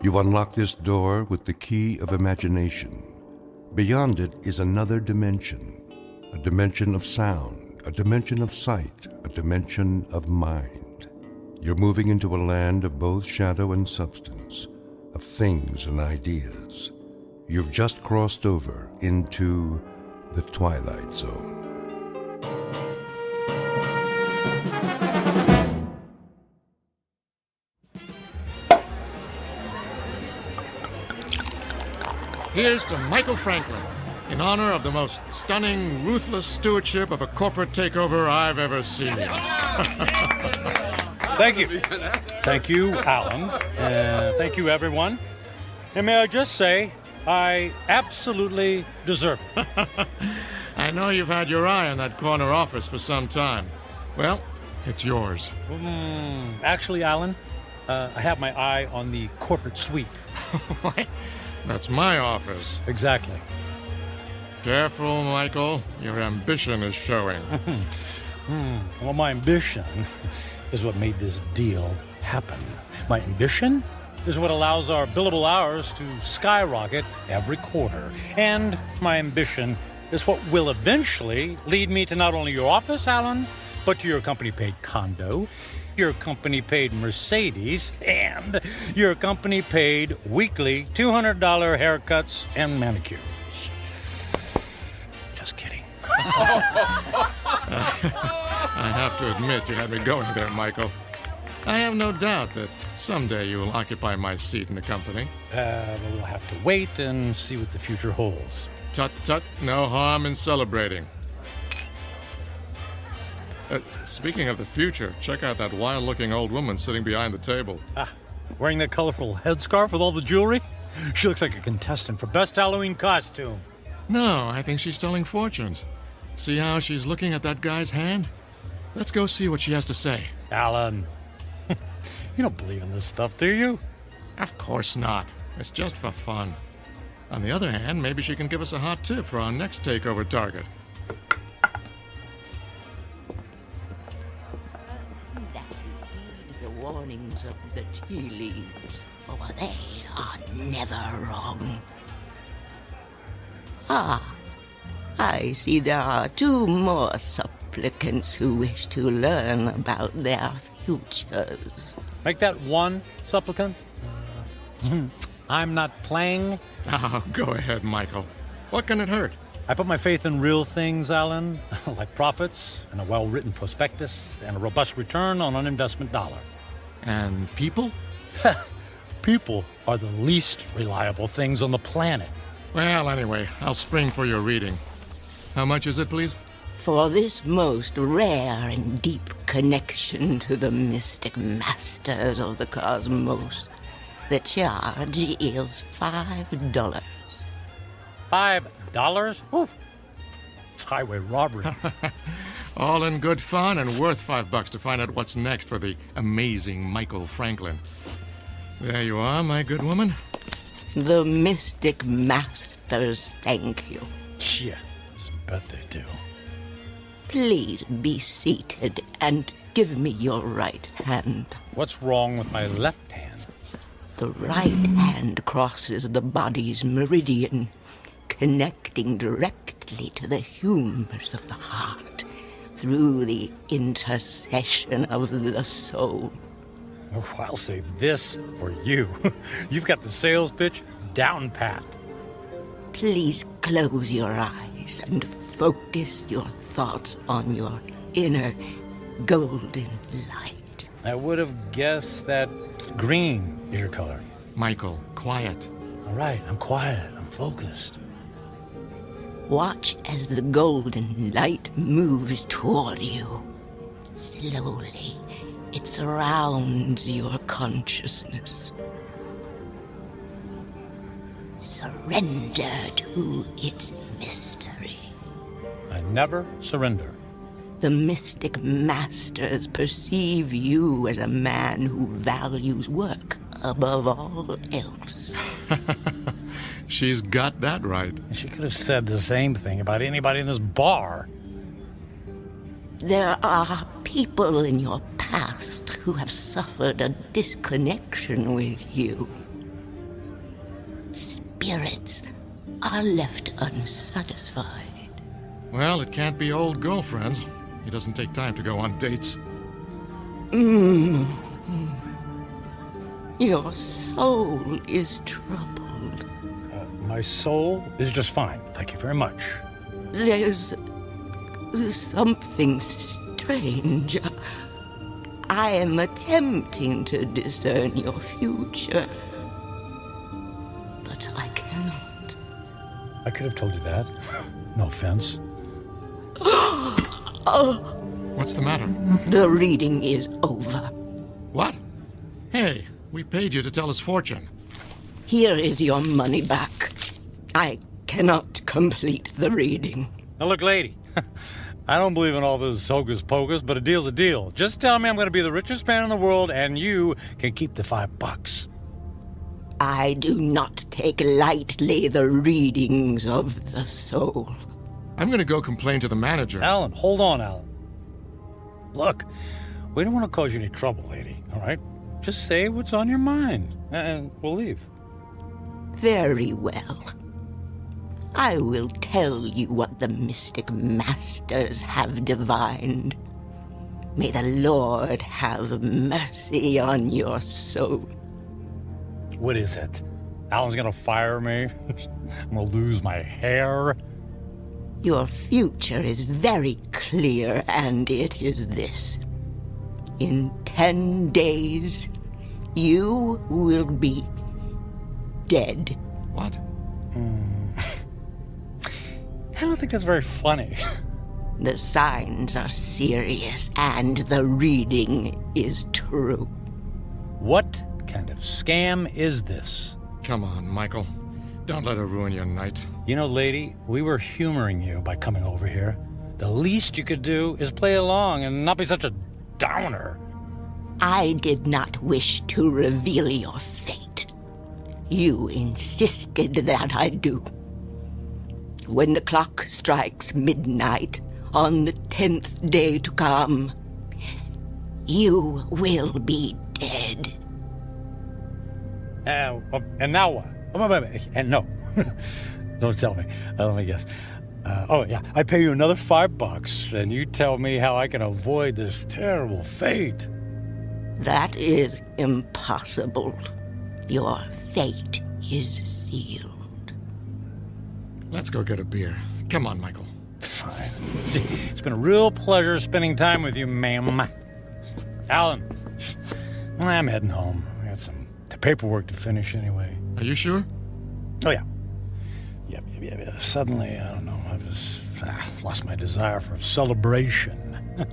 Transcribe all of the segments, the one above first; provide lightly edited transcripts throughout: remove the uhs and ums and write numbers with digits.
You unlock this door with the key of imagination. Beyond it is another dimension, a dimension of sound, a dimension of sight, a dimension of mind. You're moving into a land of both shadow and substance, of things and ideas. You've just crossed over into the Twilight Zone. Here's to Michael Franklin, in honor of the most stunning, ruthless stewardship of a corporate takeover I've ever seen. Thank you. Thank you, Alan. Thank you, everyone. And may I just say, I absolutely deserve it. I know you've had your eye on that corner office for some time. Well, it's yours. Actually, Alan, I have my eye on the corporate suite. What? That's my office. Exactly. Careful, Michael. Your ambition is showing. Well, my ambition is what made this deal happen. My ambition is what allows our billable hours to skyrocket every quarter. And my ambition is what will eventually lead me to not only your office, Alan, but to your company-paid condo, your company-paid Mercedes, and your company-paid weekly $200 haircuts and manicures. Just kidding. I have to admit you had me going there, Michael. I have no doubt that someday you will occupy my seat in the company. But we'll have to wait and see what the future holds. Tut, tut, no harm in celebrating. Speaking of the future, check out that wild-looking old woman sitting behind the table. Wearing that colorful headscarf with all the jewelry? She looks like a contestant for Best Halloween Costume. No, I think she's telling fortunes. See how she's looking at that guy's hand? Let's go see what she has to say. Alan, you don't believe in this stuff, do you? Of course not. It's just for fun. On the other hand, maybe she can give us a hot tip for our next takeover target. The warnings of the tea leaves, for they are never wrong. I see there are two more supplicants who wish to learn about their futures. Make that one supplicant. I'm not playing. Oh, go ahead, Michael. What can it hurt? I put my faith in real things, Alan, like profits and a well-written prospectus and a robust return on an investment dollar. And people? People are the least reliable things on the planet. Well, anyway, I'll spring for your reading. How much is it, please? For this most rare and deep connection to the mystic masters of the cosmos, the charge is $5. $5? Ooh. It's highway robbery. All in good fun and worth $5 to find out what's next for the amazing Michael Franklin. There you are, my good woman. The mystic masters thank you. Yeah, I bet they do. Please be seated and give me your right hand. What's wrong with my left hand? The right hand crosses the body's meridian, connecting directly to the humors of the heart through the intercession of the soul. Oh, I'll say this for you. You've got the sales pitch down pat. Please close your eyes and focus your thoughts on your inner golden light. I would have guessed that green is your color. Michael, quiet. All right, I'm quiet. I'm focused. Watch as the golden light moves toward you. Slowly, it surrounds your consciousness. Surrender to its mystery. I never surrender. The mystic masters perceive you as a man who values work above all else. She's got that right. She could have said the same thing about anybody in this bar. There are people in your past who have suffered a disconnection with you. spirits are left unsatisfied. Well, it can't be old girlfriends. He doesn't take time to go on dates. Your soul is troubled. My soul is just fine. Thank you very much. There's something strange. I am attempting to discern your future, but I cannot. I could have told you that. No offense. What's the matter? The reading is over. What? Hey, we paid you to tell his fortune. Here is your money back. I cannot complete the reading. Now look, lady, I don't believe in all this hocus pocus, but a deal's a deal. Just tell me I'm going to be the richest man in the world, and you can keep the $5. I do not take lightly the readings of the soul. I'm gonna go complain to the manager. Alan, hold on, Alan. Look, we don't want to cause you any trouble, lady, all right? Just say what's on your mind, and we'll leave. Very well. I will tell you what the mystic masters have divined. May the Lord have mercy on your soul. What is it? Alan's gonna fire me? I'm gonna lose my hair? Your future is very clear, and it is this. In 10 days, you will be dead. What? I don't think that's very funny. The signs are serious, and the reading is true. What kind of scam is this? Come on, Michael. Don't let her ruin your night. You know, lady, we were humoring you by coming over here. The least you could do is play along and not be such a downer. I did not wish to reveal your fate. You insisted that I do. When the clock strikes midnight on the 10th day to come, you will be dead. And now what? And no. Don't tell me. Let me guess. I pay you another $5, and you tell me how I can avoid this terrible fate. That is impossible. Your fate is sealed. Let's go get a beer. Come on, Michael. Fine. It's been a real pleasure spending time with you, ma'am. Alan, I'm heading home. I got some paperwork to finish anyway. Are you sure? Oh, yeah. Yeah. Suddenly, I don't know, I just lost my desire for celebration.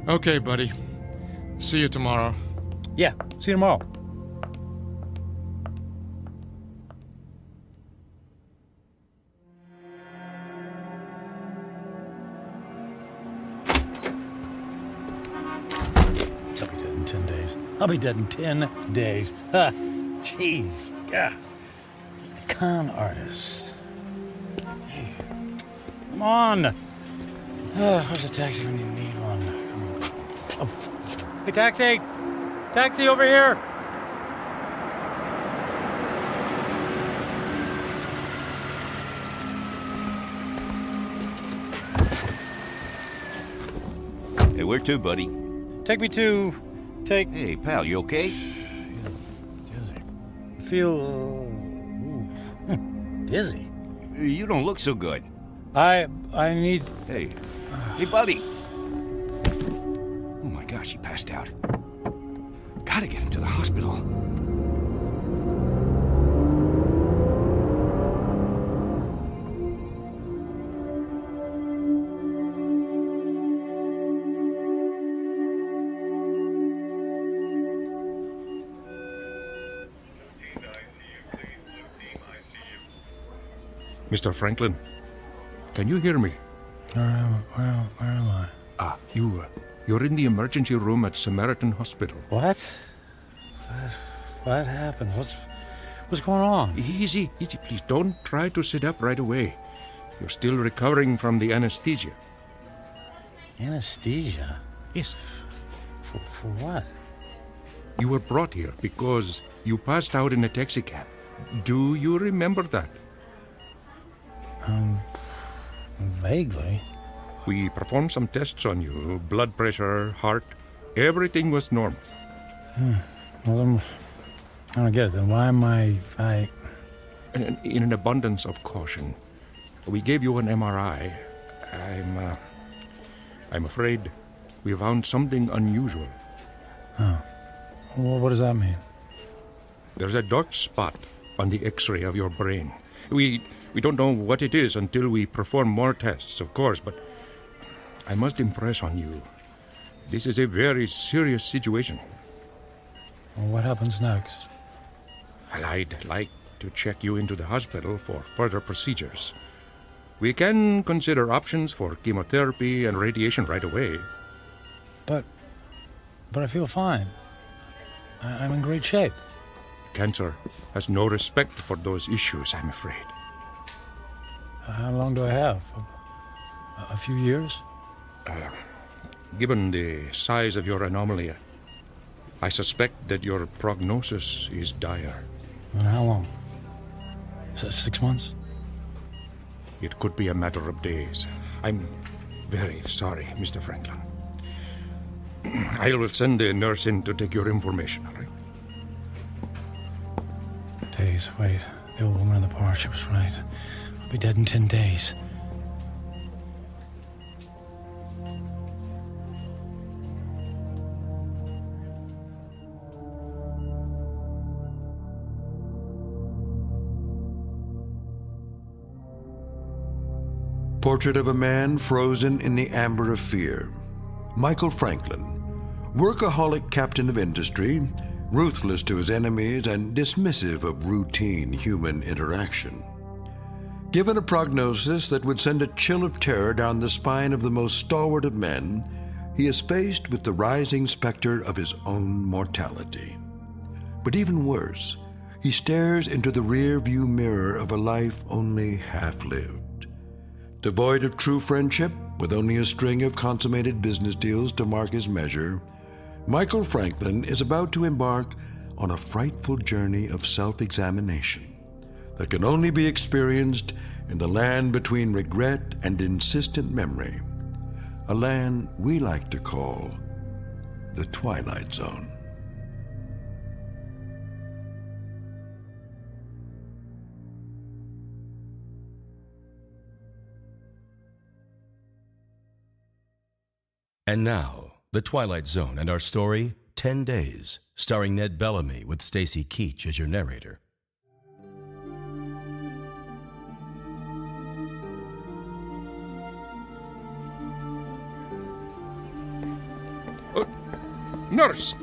Okay, buddy. See you tomorrow. Yeah, see you tomorrow. I'll be dead in 10 days. Jeez. God. Con artist. Hey. Come on. Where's a taxi when you need one? Oh. Hey, taxi! Taxi over here! Hey, where to, buddy? Take me to... Hey, pal, you okay? Feel... dizzy. You don't look so good. I need... Hey, buddy. Oh my gosh, he passed out. Gotta get him to the hospital. Mr. Franklin, can you hear me? Where am I? You're in the emergency room at Samaritan Hospital. What? What happened? What's going on? Easy, please. Don't try to sit up right away. You're still recovering from the anesthesia. Anesthesia? Yes. For what? You were brought here because you passed out in a taxi cab. Do you remember that? Vaguely. We performed some tests on you. Blood pressure, heart, everything was normal. Well, then, I don't get it. Then why am I... And in an abundance of caution, we gave you an MRI. I'm afraid we found something unusual. Well, what does that mean? There's a dark spot on the X-ray of your brain. We don't know what it is until we perform more tests, of course, but I must impress on you. This is a very serious situation. Well, what happens next? Well, I'd like to check you into the hospital for further procedures. We can consider options for chemotherapy and radiation right away. But I feel fine. I'm in great shape. Cancer has no respect for those issues, I'm afraid. How long do I have? A few years? Given the size of your anomaly, I suspect that your prognosis is dire. And how long? 6 months? It could be a matter of days. I'm very sorry, Mr. Franklin. I will send the nurse in to take your information, all right? Days, wait. The old woman in the bar, she was right. I'll be dead in 10 days. Portrait of a man frozen in the amber of fear. Michael Franklin, workaholic captain of industry, ruthless to his enemies and dismissive of routine human interaction. Given a prognosis that would send a chill of terror down the spine of the most stalwart of men, he is faced with the rising specter of his own mortality. But even worse, he stares into the rear-view mirror of a life only half-lived. Devoid of true friendship, with only a string of consummated business deals to mark his measure, Michael Franklin is about to embark on a frightful journey of self-examination that can only be experienced in the land between regret and insistent memory, a land we like to call the Twilight Zone. And now, The Twilight Zone and our story, 10 Days, starring Ned Bellamy with Stacy Keach as your narrator. Nurse!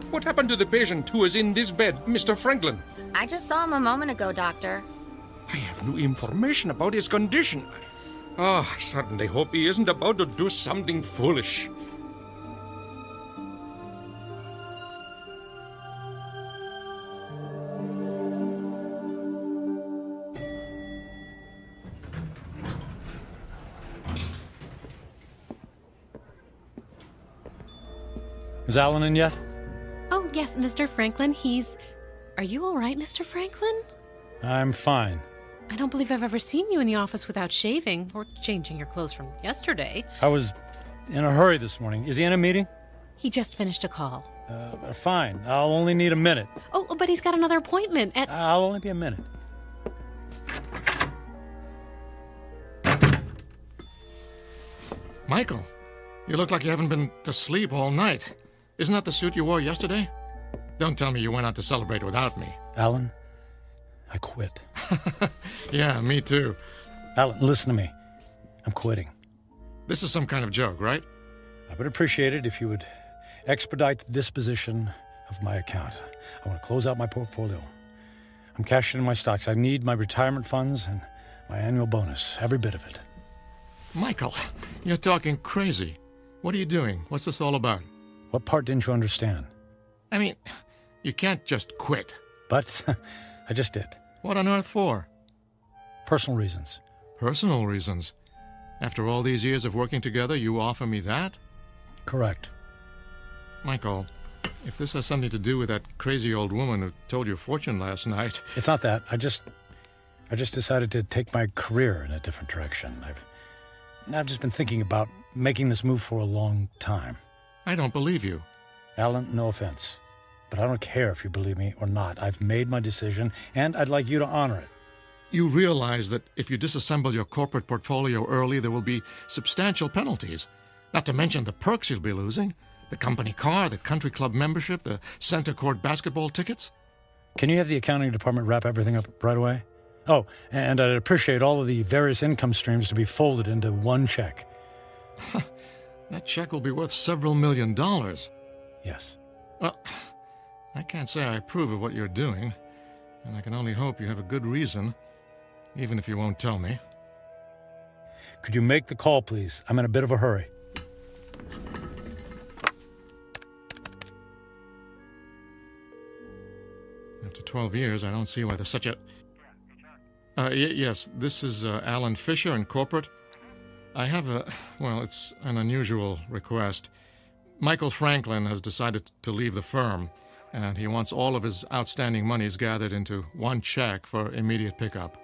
What happened to the patient who is in this bed, Mr. Franklin? I just saw him a moment ago, Doctor. I have no information about his condition. I certainly hope he isn't about to do something foolish. Is Alan in yet? Oh, yes, Mr. Franklin. Are you all right, Mr. Franklin? I'm fine. I don't believe I've ever seen you in the office without shaving or changing your clothes from yesterday. I was in a hurry this morning. Is he in a meeting? He just finished a call. Fine. I'll only need a minute. Oh, but he's got another appointment at... I'll only be a minute. Michael, you look like you haven't been to sleep all night. Isn't that the suit you wore yesterday? Don't tell me you went out to celebrate without me. Alan, I quit. Yeah, me too. Alan, listen to me. I'm quitting. This is some kind of joke, right? I would appreciate it if you would expedite the disposition of my account. I want to close out my portfolio. I'm cashing in my stocks. I need my retirement funds and my annual bonus, every bit of it. Michael, you're talking crazy. What are you doing? What's this all about? What part didn't you understand? I mean, you can't just quit. But I just did. What on earth for? Personal reasons. Personal reasons. After all these years of working together, you offer me that? Correct. Michael, If this has something to do with that crazy old woman who told your fortune last night... It's not that. I just decided to take my career in a different direction. I've just been thinking about making this move for a long time. I don't believe you. Alan, no offense, but I don't care if you believe me or not. I've made my decision, and I'd like you to honor it. You realize that if you disassemble your corporate portfolio early, there will be substantial penalties. Not to mention the perks you'll be losing. The company car, the country club membership, the center court basketball tickets. Can you have the accounting department wrap everything up right away? Oh, and I'd appreciate all of the various income streams to be folded into one check. That check will be worth several $1 million. Yes. Well, I can't say I approve of what you're doing, and I can only hope you have a good reason, even if you won't tell me. Could you make the call, please? I'm in a bit of a hurry. After 12 years, I don't see why there's such a... yes, this is Alan Fisher in corporate. I have it's an unusual request. Michael Franklin has decided to leave the firm, and he wants all of his outstanding monies gathered into one check for immediate pickup.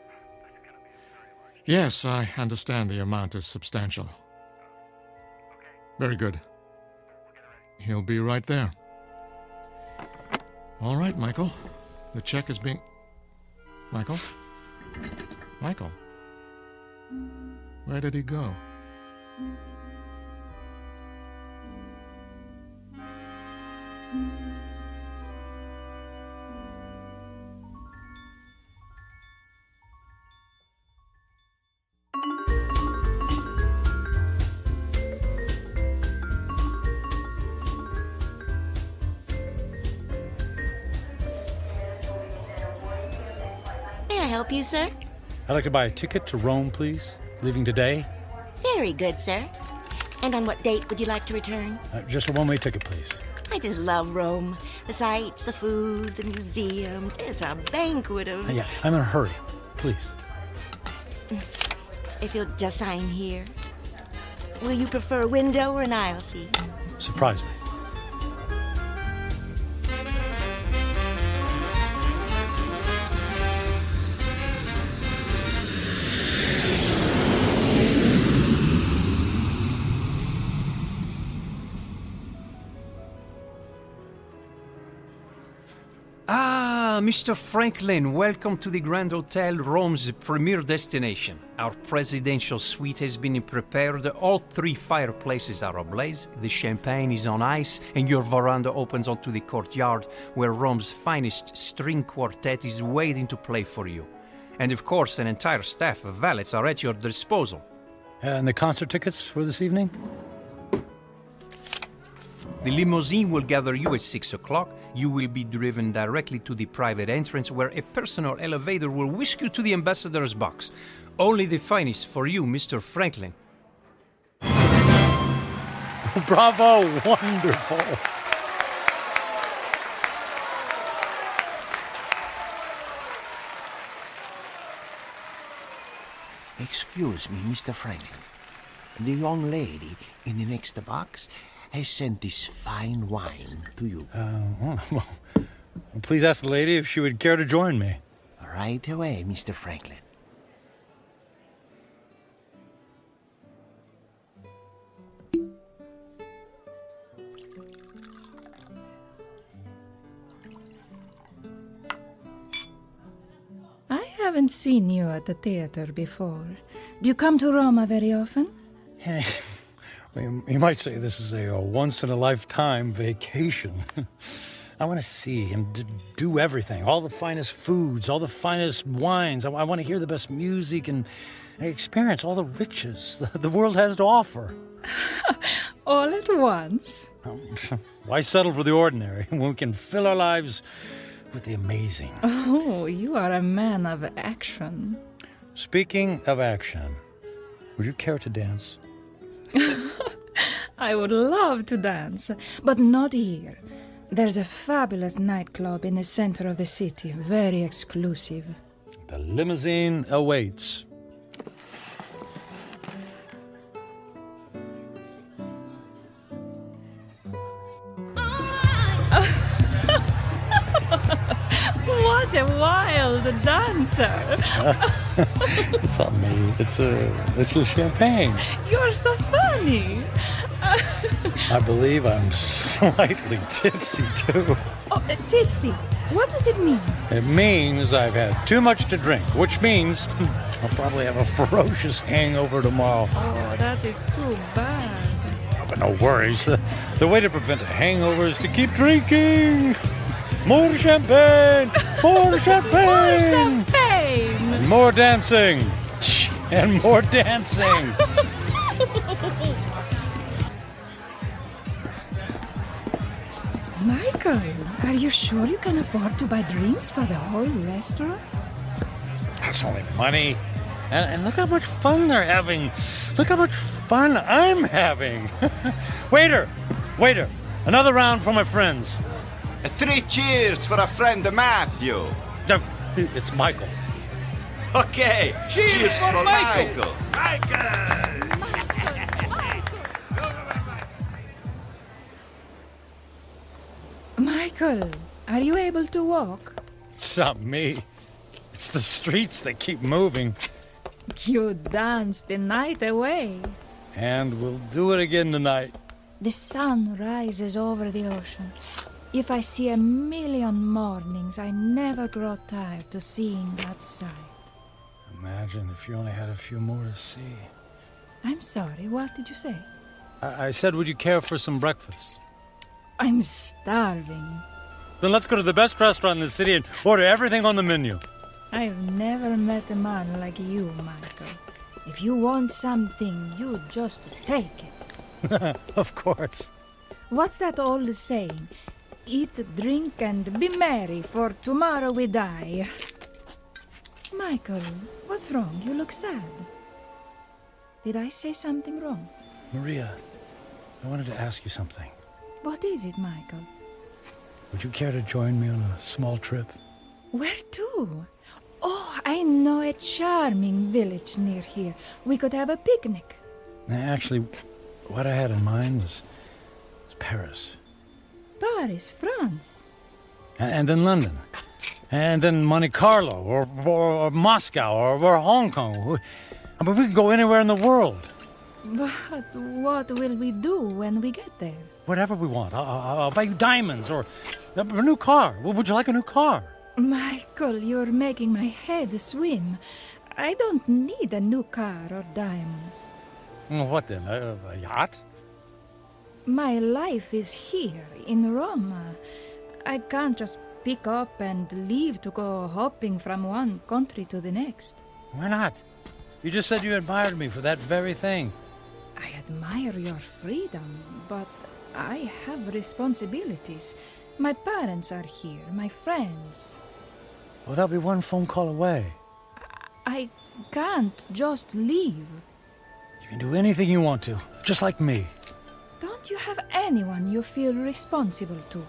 Yes, I understand the amount is substantial. Very good. He'll be right there. All right, Michael. The check is being... Michael? Michael? Where did he go? May I help you, sir? I'd like to buy a ticket to Rome, please. Leaving today. Very good, sir. And on what date would you like to return? Just a one-way ticket, please. I just love Rome. The sights, the food, the museums. It's a banquet of... Yeah, I'm in a hurry. Please. If you'll just sign here. Will you prefer a window or an aisle seat? Surprise me. Mr. Franklin, welcome to the Grand Hotel, Rome's premier destination. Our presidential suite has been prepared. All 3 fireplaces are ablaze, the champagne is on ice, and your veranda opens onto the courtyard where Rome's finest string quartet is waiting to play for you. And of course, an entire staff of valets are at your disposal. And the concert tickets for this evening? The limousine will gather you at 6 o'clock. You will be driven directly to the private entrance where a personal elevator will whisk you to the ambassador's box. Only the finest for you, Mr. Franklin. Bravo! Wonderful! Excuse me, Mr. Franklin. The young lady in the next box has sent this fine wine to you. Well, please ask the lady if she would care to join me. Right away, Mr. Franklin. I haven't seen you at the theater before. Do you come to Roma very often? You might say this is a once-in-a-lifetime vacation. I want to see and do everything. All the finest foods, all the finest wines. I want to hear the best music and experience all the riches the world has to offer. All at once? Why settle for the ordinary when we can fill our lives with the amazing? Oh, you are a man of action. Speaking of action, would you care to dance? I would love to dance, but not here. There's a fabulous nightclub in the center of the city, very exclusive. The limousine awaits. wild dancer. It's not me. It's a champagne. You're so funny. I believe I'm slightly tipsy, too. Oh, tipsy. What does it mean? It means I've had too much to drink, which means I'll probably have a ferocious hangover tomorrow. Oh, that is too bad. But no worries. The way to prevent a hangover is to keep drinking. More champagne! More champagne! More champagne! And more dancing! And more dancing! Michael, are you sure you can afford to buy drinks for the whole restaurant? That's only money. And look how much fun they're having. Look how much fun I'm having. Waiter! Waiter! Another round for my friends. 3 cheers for a friend Matthew. It's Michael. Okay, cheers for Michael. Michael, are you able to walk? It's not me. It's the streets that keep moving. You danced the night away. And we'll do it again tonight. The sun rises over the ocean. If I see a million mornings, I never grow tired of seeing that sight. Imagine if you only had a few more to see. I'm sorry, what did you say? I said, would you care for some breakfast? I'm starving. Then let's go to the best restaurant in the city and order everything on the menu. I've never met a man like you, Michael. If you want something, you just take it. Of course. What's that old saying? Eat, drink, and be merry, for tomorrow we die. Michael, what's wrong? You look sad. Did I say something wrong? Maria, I wanted to ask you something. What is it, Michael? Would you care to join me on a small trip? Where to? Oh, I know a charming village near here. We could have a picnic. Actually, what I had in mind was Paris. Paris, France. And then London. And then Monte Carlo, or Moscow, or Hong Kong. I mean, we could go anywhere in the world. But what will we do when we get there? Whatever we want. I'll buy you diamonds, or a new car. Would you like a new car? Michael, you're making my head swim. I don't need a new car or diamonds. What then? A yacht? My life is here, in Roma. I can't just pick up and leave to go hopping from one country to the next. Why not? You just said you admired me for that very thing. I admire your freedom, but I have responsibilities. My parents are here, my friends. Well, they'll be one phone call away. I can't just leave. You can do anything you want to, just like me. Don't you have anyone you feel responsible to?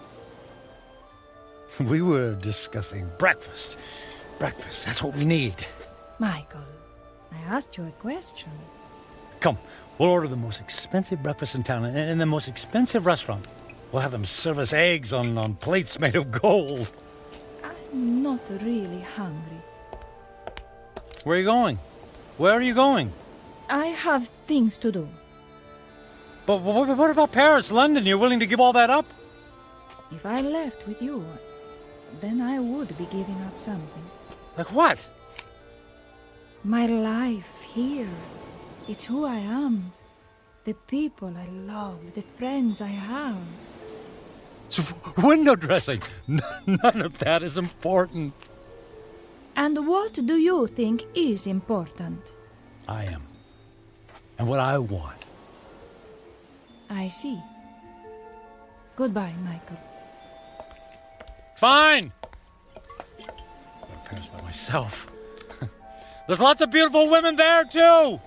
We were discussing breakfast. Breakfast, that's what we need. Michael, I asked you a question. Come, we'll order the most expensive breakfast in town, in the most expensive restaurant. We'll have them serve us eggs on plates made of gold. I'm not really hungry. Where are you going? Where are you going? I have things to do. But what about Paris, London? You're willing to give all that up? If I left with you, then I would be giving up something. Like what? My life here. It's who I am. The people I love, the friends I have. So window dressing. None of that is important. And what do you think is important? I am. And what I want. I see. Goodbye, Michael. Fine! I'll go to Paris by myself. There's lots of beautiful women there, too!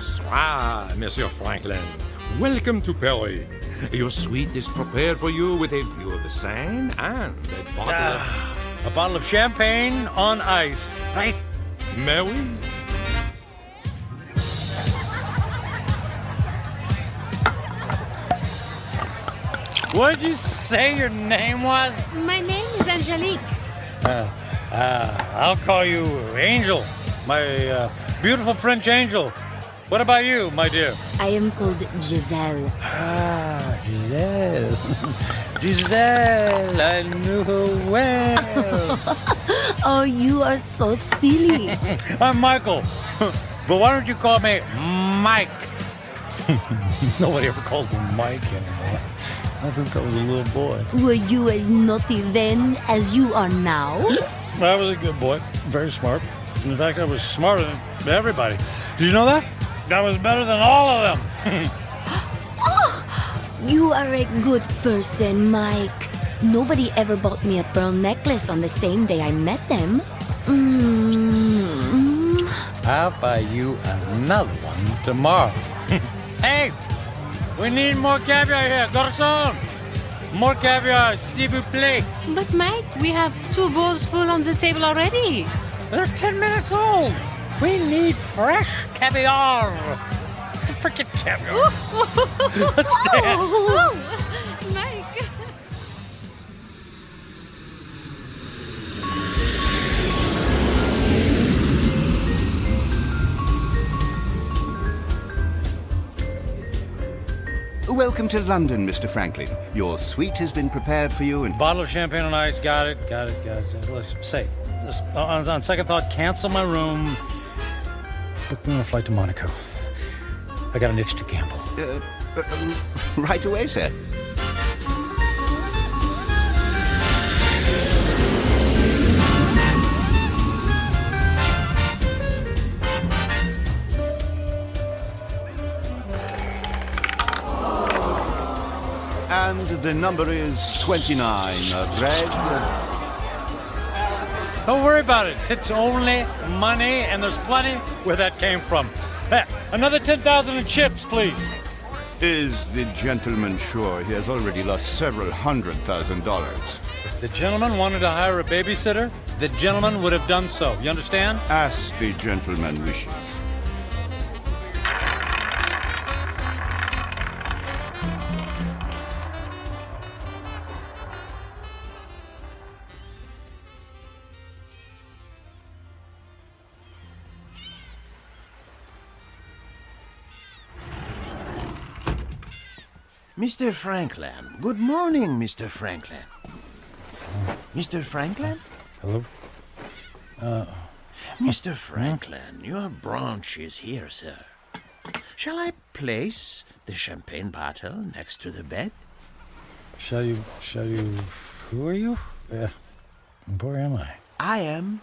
Bonsoir, Monsieur Franklin. Welcome to Paris. Your suite is prepared for you with a view of the Seine and a bottle of champagne on ice, right? May we? What'd you say your name was? My name is Angelique. I'll call you Angel, my beautiful French angel. What about you, my dear? I am called Giselle. Ah, Giselle. Giselle, I knew her well. Oh, you are so silly. I'm Michael, but why don't you call me Mike? Nobody ever calls me Mike anymore. Not since I was a little boy. Were you as naughty then as you are now? I was a good boy, very smart. In fact, I was smarter than everybody. Did you know that? I was better than all of them. Oh, you are a good person, Mike. Nobody ever bought me a pearl necklace on the same day I met them. I'll buy you another one tomorrow. Hey, we need more caviar here, garçon. More caviar, s'il vous plaît. But Mike, we have 2 bowls full on the table already. They're 10 minutes old. We need fresh caviar. Freaking caviar. Let's dance. Mike. Welcome to London, Mr. Franklin. Your suite has been prepared for you and... Bottle of champagne on ice. Got it. Let's say, on second thought, cancel my room. Book me on a flight to Monaco. I got an itch to gamble. Right away, sir. And the number is 29. Red. Don't worry about it. It's only money, and there's plenty where that came from. Another 10,000 in chips, please. Is the gentleman sure he has already lost several $100,000? If the gentleman wanted to hire a babysitter, the gentleman would have done so. You understand? As the gentleman wishes. Mr. Franklin. Good morning, Mr. Franklin. Mr. Franklin? Hello? Mr. Franklin, your brunch is here, sir. Shall I place the champagne bottle next to the bed? Shall you... Who are you? Where am I? I am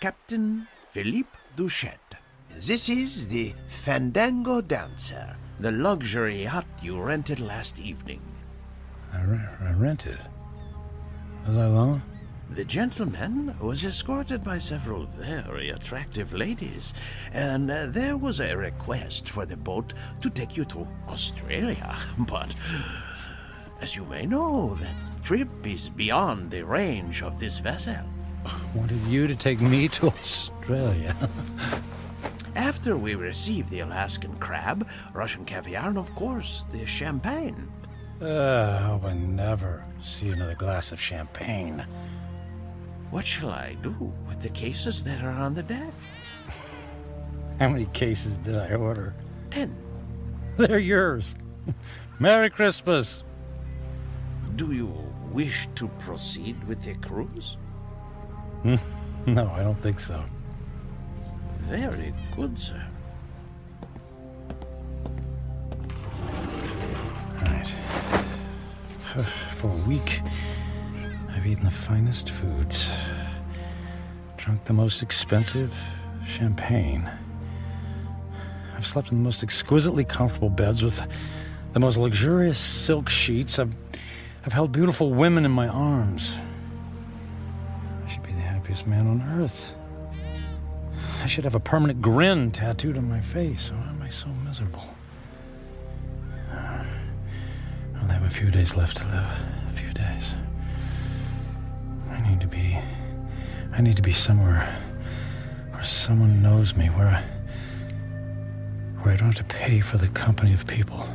Captain Philippe Duchette. This is the Fandango Dancer, the luxury yacht you rented last evening. I rented? Was I alone? The gentleman was escorted by several very attractive ladies, and there was a request for the boat to take you to Australia. But, as you may know, that trip is beyond the range of this vessel. Wanted you to take me to Australia. After we received the Alaskan crab, Russian caviar, and of course, the champagne. I hope I never see another glass of champagne. What shall I do with the cases that are on the deck? How many cases did I order? 10. They're yours. Merry Christmas. Do you wish to proceed with the cruise? No, I don't think so. Very good, sir. All right. For a week, I've eaten the finest foods, drunk the most expensive champagne. I've slept in the most exquisitely comfortable beds with the most luxurious silk sheets. I've held beautiful women in my arms. I should be the happiest man on earth. I should have a permanent grin tattooed on my face. Why am I so miserable? I'll have a few days left to live. A few days. I need to be somewhere where someone knows me, where I don't have to pay for the company of people.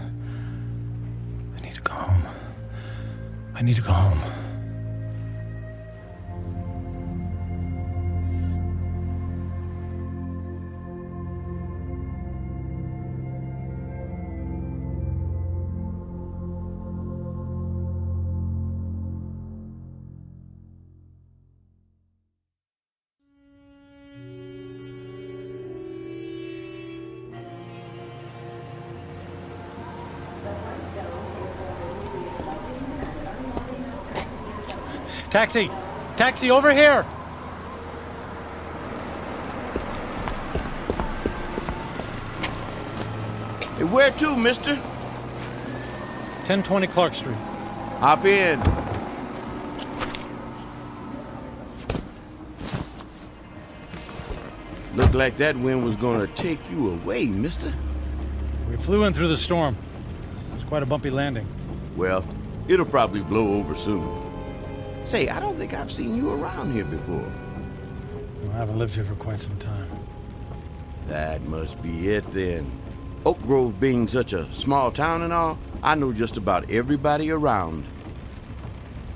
I need to go home. I need to go home. Taxi! Taxi, over here! Hey, where to, mister? 1020 Clark Street. Hop in. Looked like that wind was gonna take you away, mister. We flew in through the storm. It was quite a bumpy landing. Well, it'll probably blow over soon. Say, I don't think I've seen you around here before. Well, I haven't lived here for quite some time. That must be it then. Oak Grove being such a small town and all, I know just about everybody around.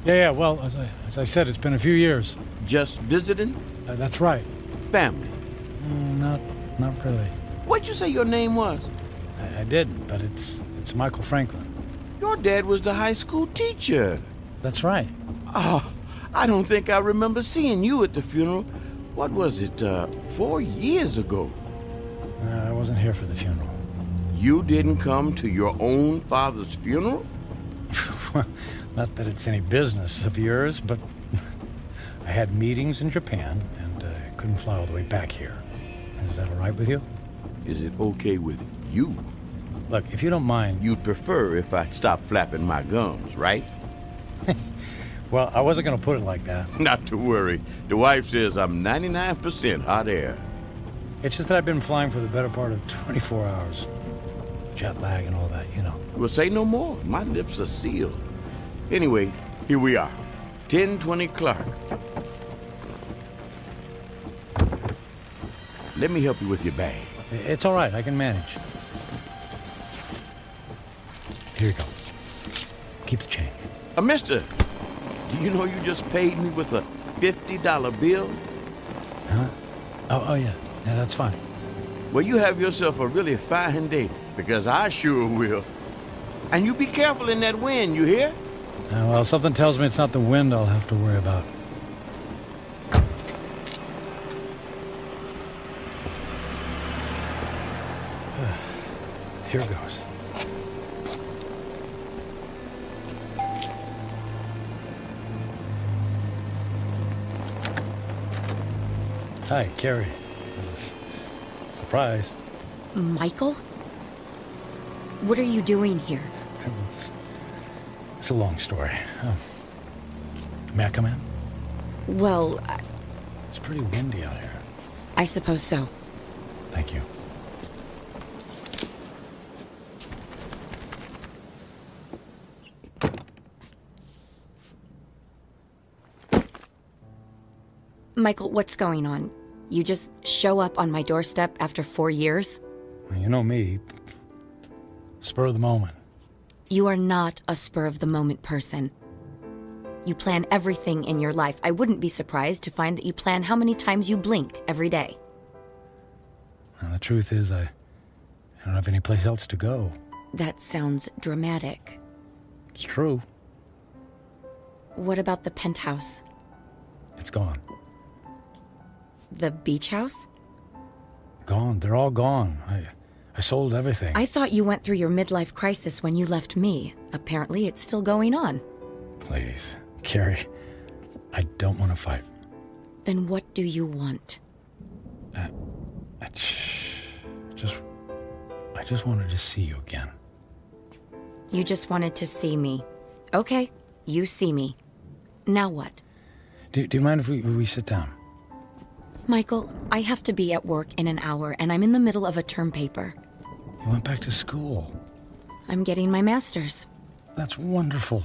Yeah, well, as I said, it's been a few years. Just visiting? That's right. Family? Not really. What'd you say your name was? I did, but it's Michael Franklin. Your dad was the high school teacher. That's right. Oh, I don't think I remember seeing you at the funeral. What was it, 4 years ago? I wasn't here for the funeral. You didn't come to your own father's funeral? Not that it's any business of yours, but I had meetings in Japan and couldn't fly all the way back here. Is that all right with you? Is it okay with you? Look, if you don't mind... You'd prefer if I stopped flapping my gums, right? Well, I wasn't going to put it like that. Not to worry. The wife says I'm 99% hot air. It's just that I've been flying for the better part of 24 hours. Jet lag and all that, you know. Well, say no more. My lips are sealed. Anyway, here we are. 1020 Clark. Let me help you with your bag. It's all right. I can manage. Here you go. Keep the change. Mister, do you know you just paid me with a $50 bill? Huh? Oh, yeah. Yeah, that's fine. Well, you have yourself a really fine day, because I sure will. And you be careful in that wind, you hear? Well, something tells me it's not the wind I'll have to worry about. Here goes. Hi, Carrie. Surprise. Michael? What are you doing here? It's a long story. May I come in? Well, It's pretty windy out here. I suppose so. Thank you. Michael, what's going on? You just show up on my doorstep after 4 years? Well, you know me. Spur of the moment. You are not a spur-of-the-moment person. You plan everything in your life. I wouldn't be surprised to find that you plan how many times you blink every day. Well, the truth is, I don't have any place else to go. That sounds dramatic. It's true. What about the penthouse? It's gone. The beach house? Gone. They're all gone. I sold everything. I thought you went through your midlife crisis when you left me. Apparently, it's still going on. Please, Carrie, I don't want to fight. Then what do you want? I just wanted to see you again. You just wanted to see me. Okay, you see me. Now what? Do you mind if we sit down? Michael, I have to be at work in an hour, and I'm in the middle of a term paper. You went back to school. I'm getting my master's. That's wonderful.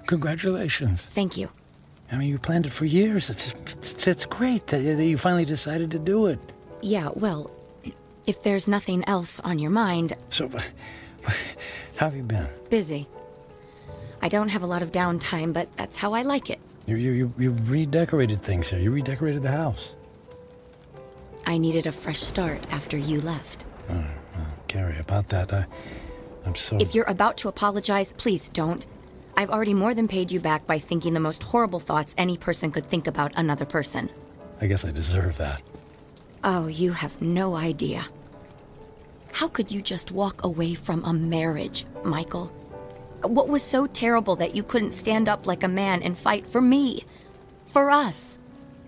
Congratulations. Thank you. I mean, you planned it for years. It's great that you finally decided to do it. Yeah, well, if there's nothing else on your mind... So, how have you been? Busy. I don't have a lot of downtime, but that's how I like it. You redecorated things here. You redecorated the house. I needed a fresh start after you left. Well, Carrie, about that, I'm so... If you're about to apologize, please don't. I've already more than paid you back by thinking the most horrible thoughts any person could think about another person. I guess I deserve that. Oh, you have no idea. How could you just walk away from a marriage, Michael? What was so terrible that you couldn't stand up like a man and fight for me? For us?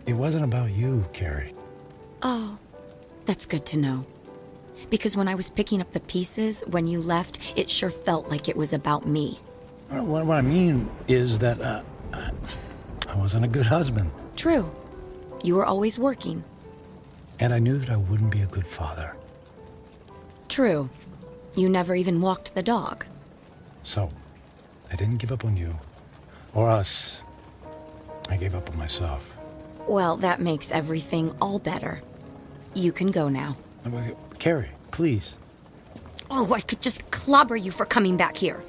It wasn't about you, Carrie. Oh, that's good to know. Because when I was picking up the pieces, when you left, it sure felt like it was about me. What I mean is that I wasn't a good husband. True. You were always working. And I knew that I wouldn't be a good father. True. You never even walked the dog. So, I didn't give up on you. Or us. I gave up on myself. Well, that makes everything all better. You can go now. Carrie, please. Oh, I could just clobber you for coming back here.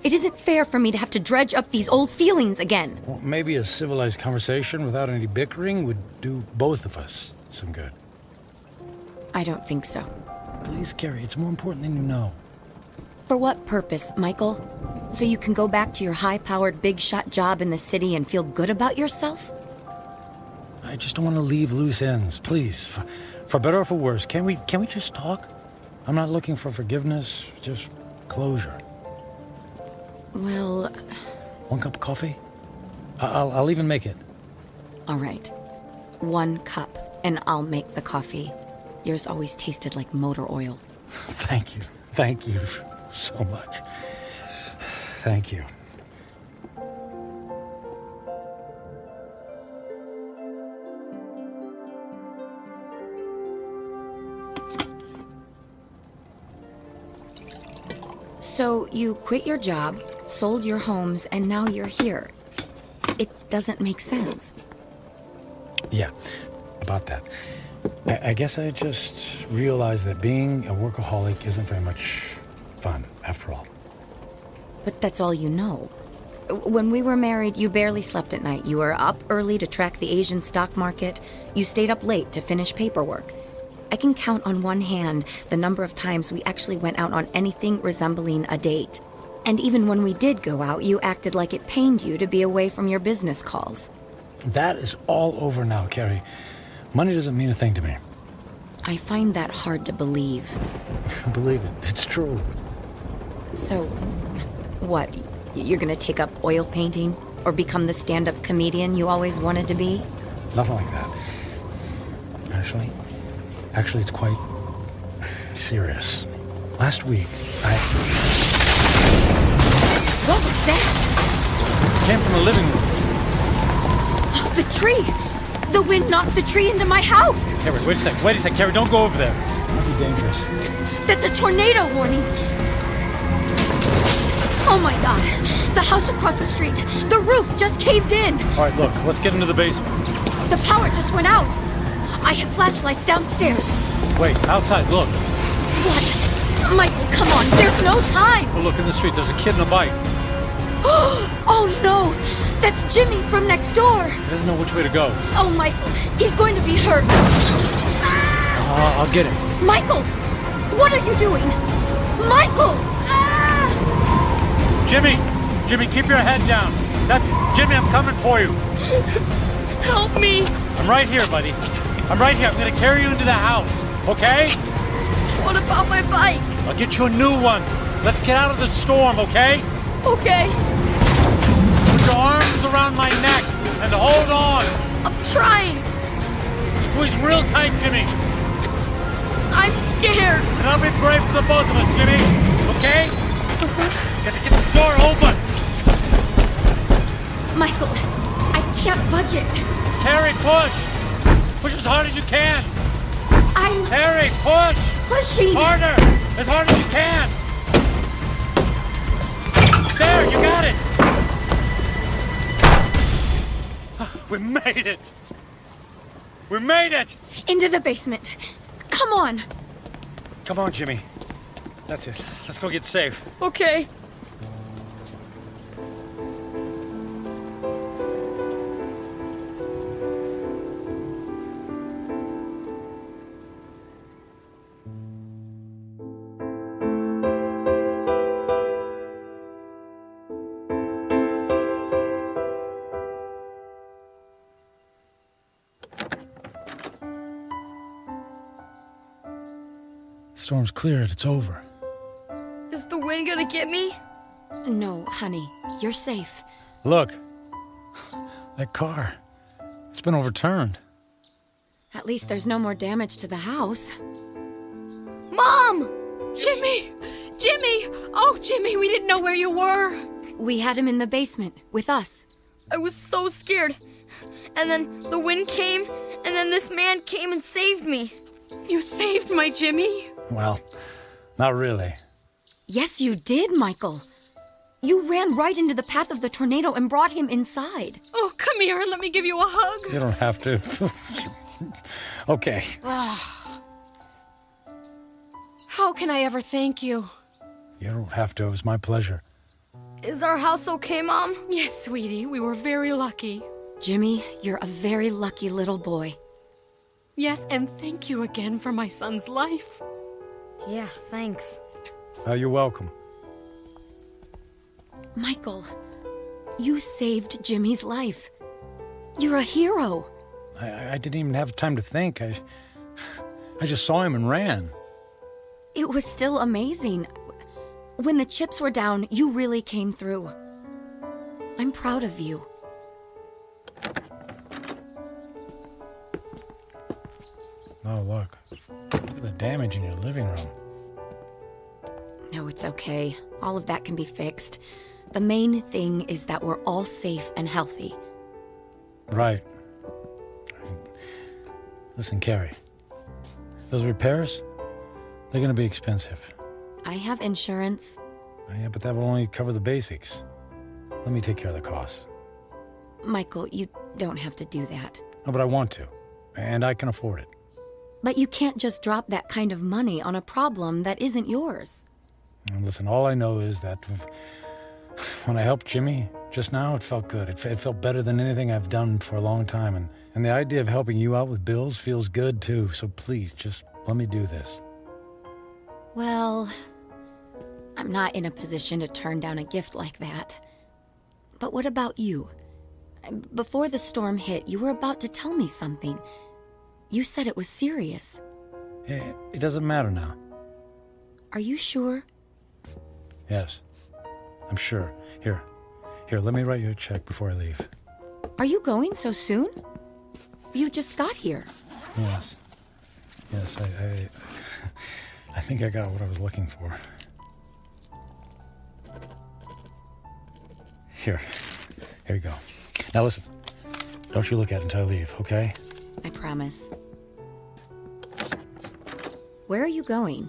It isn't fair for me to have to dredge up these old feelings again. Well, maybe a civilized conversation without any bickering would do both of us some good. I don't think so. Please, Carrie, it's more important than you know. For what purpose, Michael? So you can go back to your high-powered, big-shot job in the city and feel good about yourself? I just don't want to leave loose ends. Please, for better or for worse, can we just talk? I'm not looking for forgiveness, just closure. Well... One cup of coffee? I'll even make it. All right. 1 cup, and I'll make the coffee. Yours always tasted like motor oil. Thank you. Thank you so much. Thank you. So you quit your job, sold your homes, and now you're here. It doesn't make sense. Yeah, about that. I guess I just realized that being a workaholic isn't very much fun, after all. But that's all you know. When we were married, you barely slept at night. You were up early to track the Asian stock market. You stayed up late to finish paperwork. I can count on one hand the number of times we actually went out on anything resembling a date. And even when we did go out, you acted like it pained you to be away from your business calls. That is all over now, Carrie. Money doesn't mean a thing to me. I find that hard to believe. Believe it. It's true. So, what? You're gonna take up oil painting? Or become the stand-up comedian you always wanted to be? Nothing like that. Actually, it's quite serious. Last week, What was that? It came from the living room. Oh, the tree! The wind knocked the tree into my house! Carrie, wait a sec. Carrie, don't go over there. It might be dangerous. That's a tornado warning! Oh my god! The house across the street! The roof just caved in! All right, look, let's get into the basement. The power just went out! I have flashlights downstairs. Wait, outside, look. What? Michael, come on, there's no time! Oh, look, in the street, there's a kid in a bike. Oh no! That's Jimmy from next door! He doesn't know which way to go. Oh, Michael, he's going to be hurt. I'll get him. Michael! What are you doing? Michael! Jimmy, keep your head down. Jimmy, I'm coming for you. Help me! I'm right here, buddy. I'm right here. I'm gonna carry you into the house, okay? What about my bike? I'll get you a new one. Let's get out of the storm, okay? Okay. Put your arms around my neck and hold on. I'm trying. Squeeze real tight, Jimmy. I'm scared. And I'll be brave for the both of us, Jimmy. Okay? Got to get this door open. Michael, I can't budge it. Carrie, push. Push as hard as you can! I'm Harry, push! pushing! Harder! As hard as you can! There, you got it! We made it! We made it! Into the basement. Come on! Come on, Jimmy. That's it. Let's go get safe. Okay. Storm's cleared. It's over. Is the wind gonna get me? No, honey. You're safe. Look. That car. It's been overturned. At least there's no more damage to the house. Mom! Jimmy! Jimmy! Oh, Jimmy, we didn't know where you were. We had him in the basement with us. I was so scared. And then the wind came, and then this man came and saved me. You saved my Jimmy. Well, not really. Yes, you did, Michael. You ran right into the path of the tornado and brought him inside. Oh, come here and let me give you a hug. You don't have to. Okay. How can I ever thank you? You don't have to. It was my pleasure. Is our house okay, Mom? Yes, sweetie, we were very lucky. Jimmy, you're a very lucky little boy. Yes, and thank you again for my son's life. Yeah, thanks. You're welcome. Michael, you saved Jimmy's life. You're a hero. I didn't even have time to think. I just saw him and ran. It was still amazing. When the chips were down, you really came through. I'm proud of you. Oh, look. Look at the damage in your living room. No, it's okay. All of that can be fixed. The main thing is that we're all safe and healthy. Right. Listen, Carrie. Those repairs, they're gonna be expensive. I have insurance. Yeah, but that will only cover the basics. Let me take care of the costs. Michael, you don't have to do that. No, but I want to. And I can afford it. But you can't just drop that kind of money on a problem that isn't yours. And listen, all I know is that when I helped Jimmy just now, it felt good. It felt better than anything I've done for a long time. And the idea of helping you out with bills feels good, too. So please, just let me do this. Well, I'm not in a position to turn down a gift like that. But what about you? Before the storm hit, you were about to tell me something. You said it was serious. It doesn't matter now. Are you sure? Yes, I'm sure. Here, let me write you a check before I leave. Are you going so soon? You just got here. Yes, I think I got what I was looking for. Here you go. Now listen, don't you look at it until I leave, okay? I promise. Where are you going?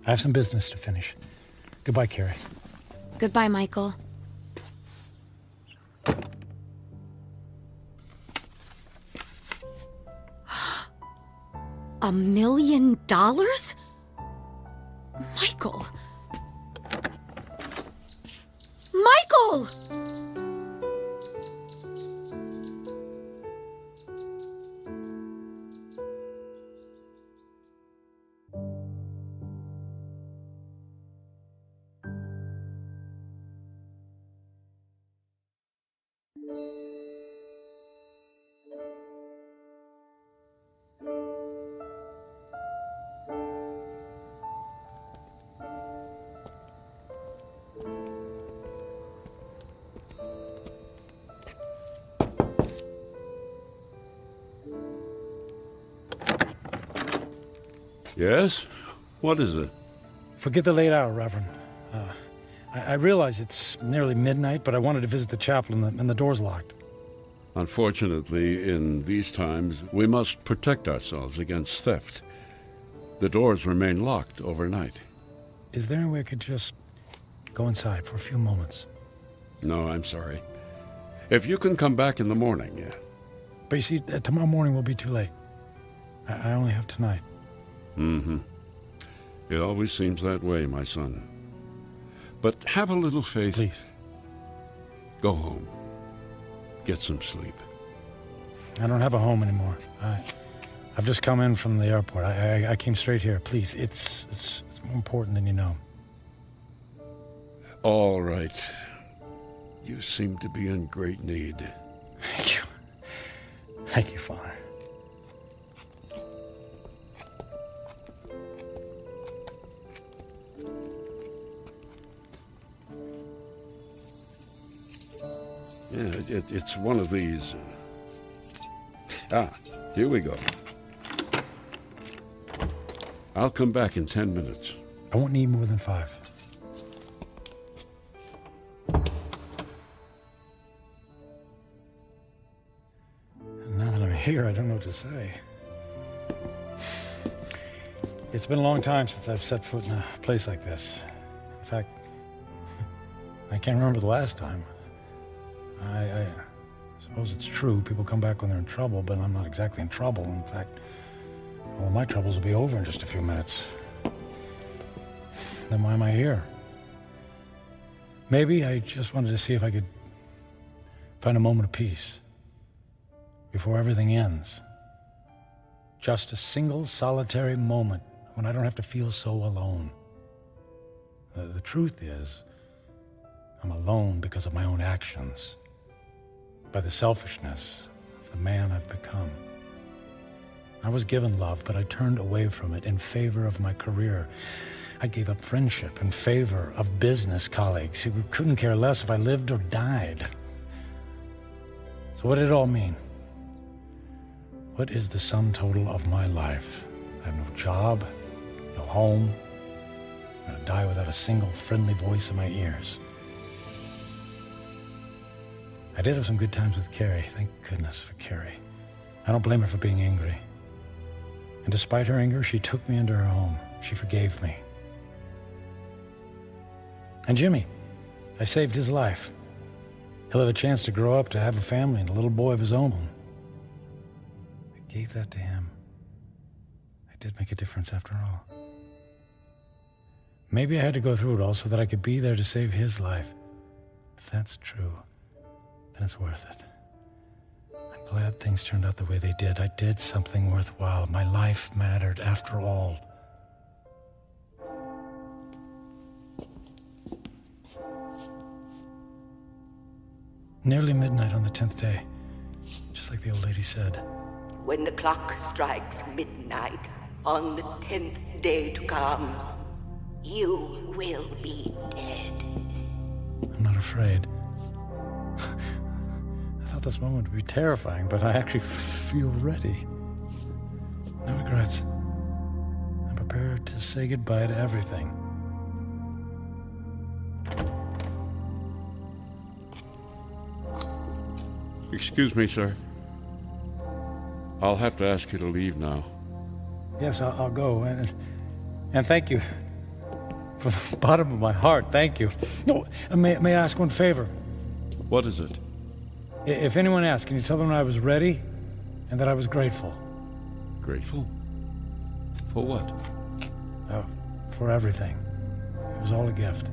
I have some business to finish. Goodbye, Carrie. Goodbye, Michael. $1 million? Michael! Michael! Yes? What is it? Forget the late hour, Reverend. I realize it's nearly midnight, but I wanted to visit the chapel and the door's locked. Unfortunately, in these times, we must protect ourselves against theft. The doors remain locked overnight. Is there any way I could just go inside for a few moments? No, I'm sorry. If you can come back in the morning, yeah. But you see, tomorrow morning will be too late. I only have tonight. Mm-hmm. It always seems that way, my son. But have a little faith. Please. Go home. Get some sleep. I don't have a home anymore. I've just come in from the airport. I came straight here. Please, it's more important than you know. All right. You seem to be in great need. Thank you. Thank you, Father. Yeah, it's one of these. Here we go. I'll come back in 10 minutes. I won't need more than 5. And now that I'm here, I don't know what to say. It's been a long time since I've set foot in a place like this. In fact, I can't remember the last time. I suppose it's true. People come back when they're in trouble, but I'm not exactly in trouble. In fact, all my troubles will be over in just a few minutes. Then why am I here? Maybe I just wanted to see if I could find a moment of peace before everything ends. Just a single solitary moment when I don't have to feel so alone. The truth is, I'm alone because of my own actions, by the selfishness of the man I've become. I was given love, but I turned away from it in favor of my career. I gave up friendship in favor of business colleagues who couldn't care less if I lived or died. So what did it all mean? What is the sum total of my life? I have no job, no home. I'm gonna die without a single friendly voice in my ears. I did have some good times with Carrie. Thank goodness for Carrie. I don't blame her for being angry. And despite her anger, she took me into her home. She forgave me. And Jimmy, I saved his life. He'll have a chance to grow up, to have a family and a little boy of his own. I gave that to him. I did make a difference after all. Maybe I had to go through it all so that I could be there to save his life. If that's true, then it's worth it. I'm glad things turned out the way they did. I did something worthwhile. My life mattered after all. Nearly midnight on the 10th day, just like the old lady said. When the clock strikes midnight on the 10th day to come, you will be dead. I'm not afraid. I thought this moment would be terrifying, but I actually feel ready. No regrets. I'm prepared to say goodbye to everything. Excuse me, sir. I'll have to ask you to leave now. Yes, I'll go. And thank you. From the bottom of my heart, thank you. No, may I ask one favor? What is it? If anyone asks, can you tell them I was ready and that I was grateful? Grateful? For what? For everything. It was all a gift.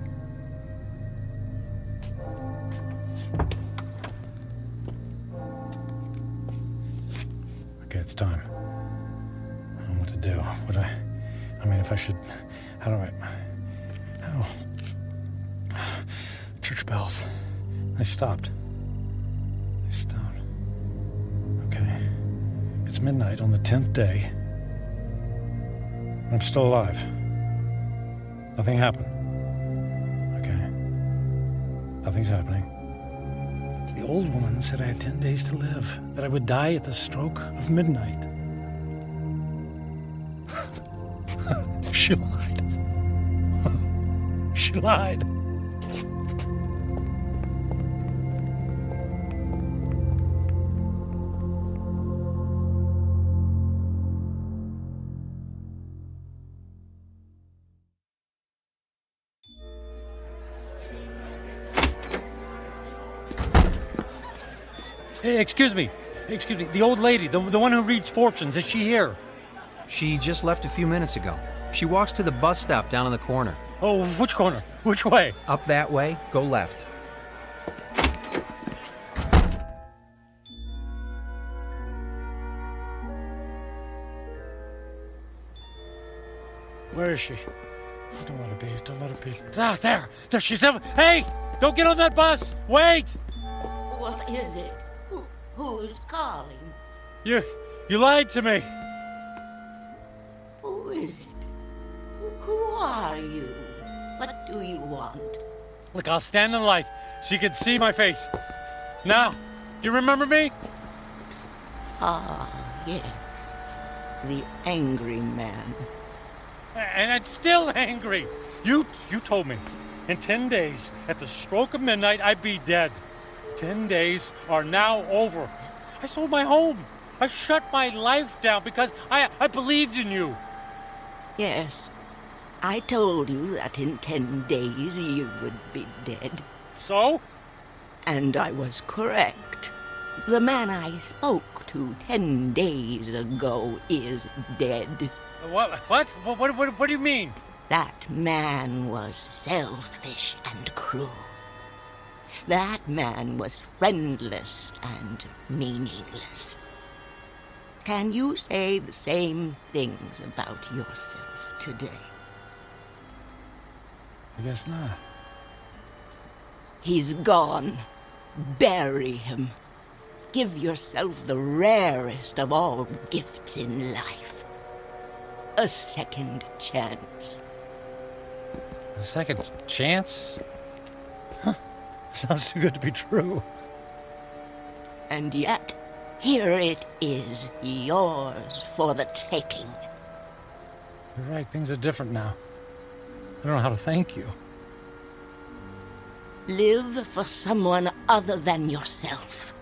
Okay, it's time. I don't know what to do. I mean, if I should... How do I... Church bells. They stopped. Okay. It's midnight on the 10th day. I'm still alive. Nothing happened. Okay. Nothing's happening. The old woman said I had 10 days to live, that I would die at the stroke of midnight. She lied. She lied. Hey, excuse me. The old lady, the one who reads fortunes, is she here? She just left a few minutes ago. She walks to the bus stop down in the corner. Oh, which corner? Which way? Up that way, go left. Where is she? Don't let her be. Ah, there she's. Hey, don't get on that bus. Wait. What is it? Who is calling? You lied to me. Who is it? Who are you? What do you want? Look, I'll stand in the light so you can see my face. Now, do you remember me? Ah, yes. The angry man. And I'm still angry. You told me in 10 days, at the stroke of midnight, I'd be dead. 10 days are now over. I sold my home. I shut my life down because I believed in you. Yes. I told you that in 10 days you would be dead. So? And I was correct. The man I spoke to 10 days ago is dead. What do you mean? That man was selfish and cruel. That man was friendless and meaningless. Can you say the same things about yourself today? I guess not. He's gone. Bury him. Give yourself the rarest of all gifts in life. A second chance. A second chance? Huh. Sounds too good to be true. And yet, here it is, yours for the taking. You're right, things are different now. I don't know how to thank you. Live for someone other than yourself.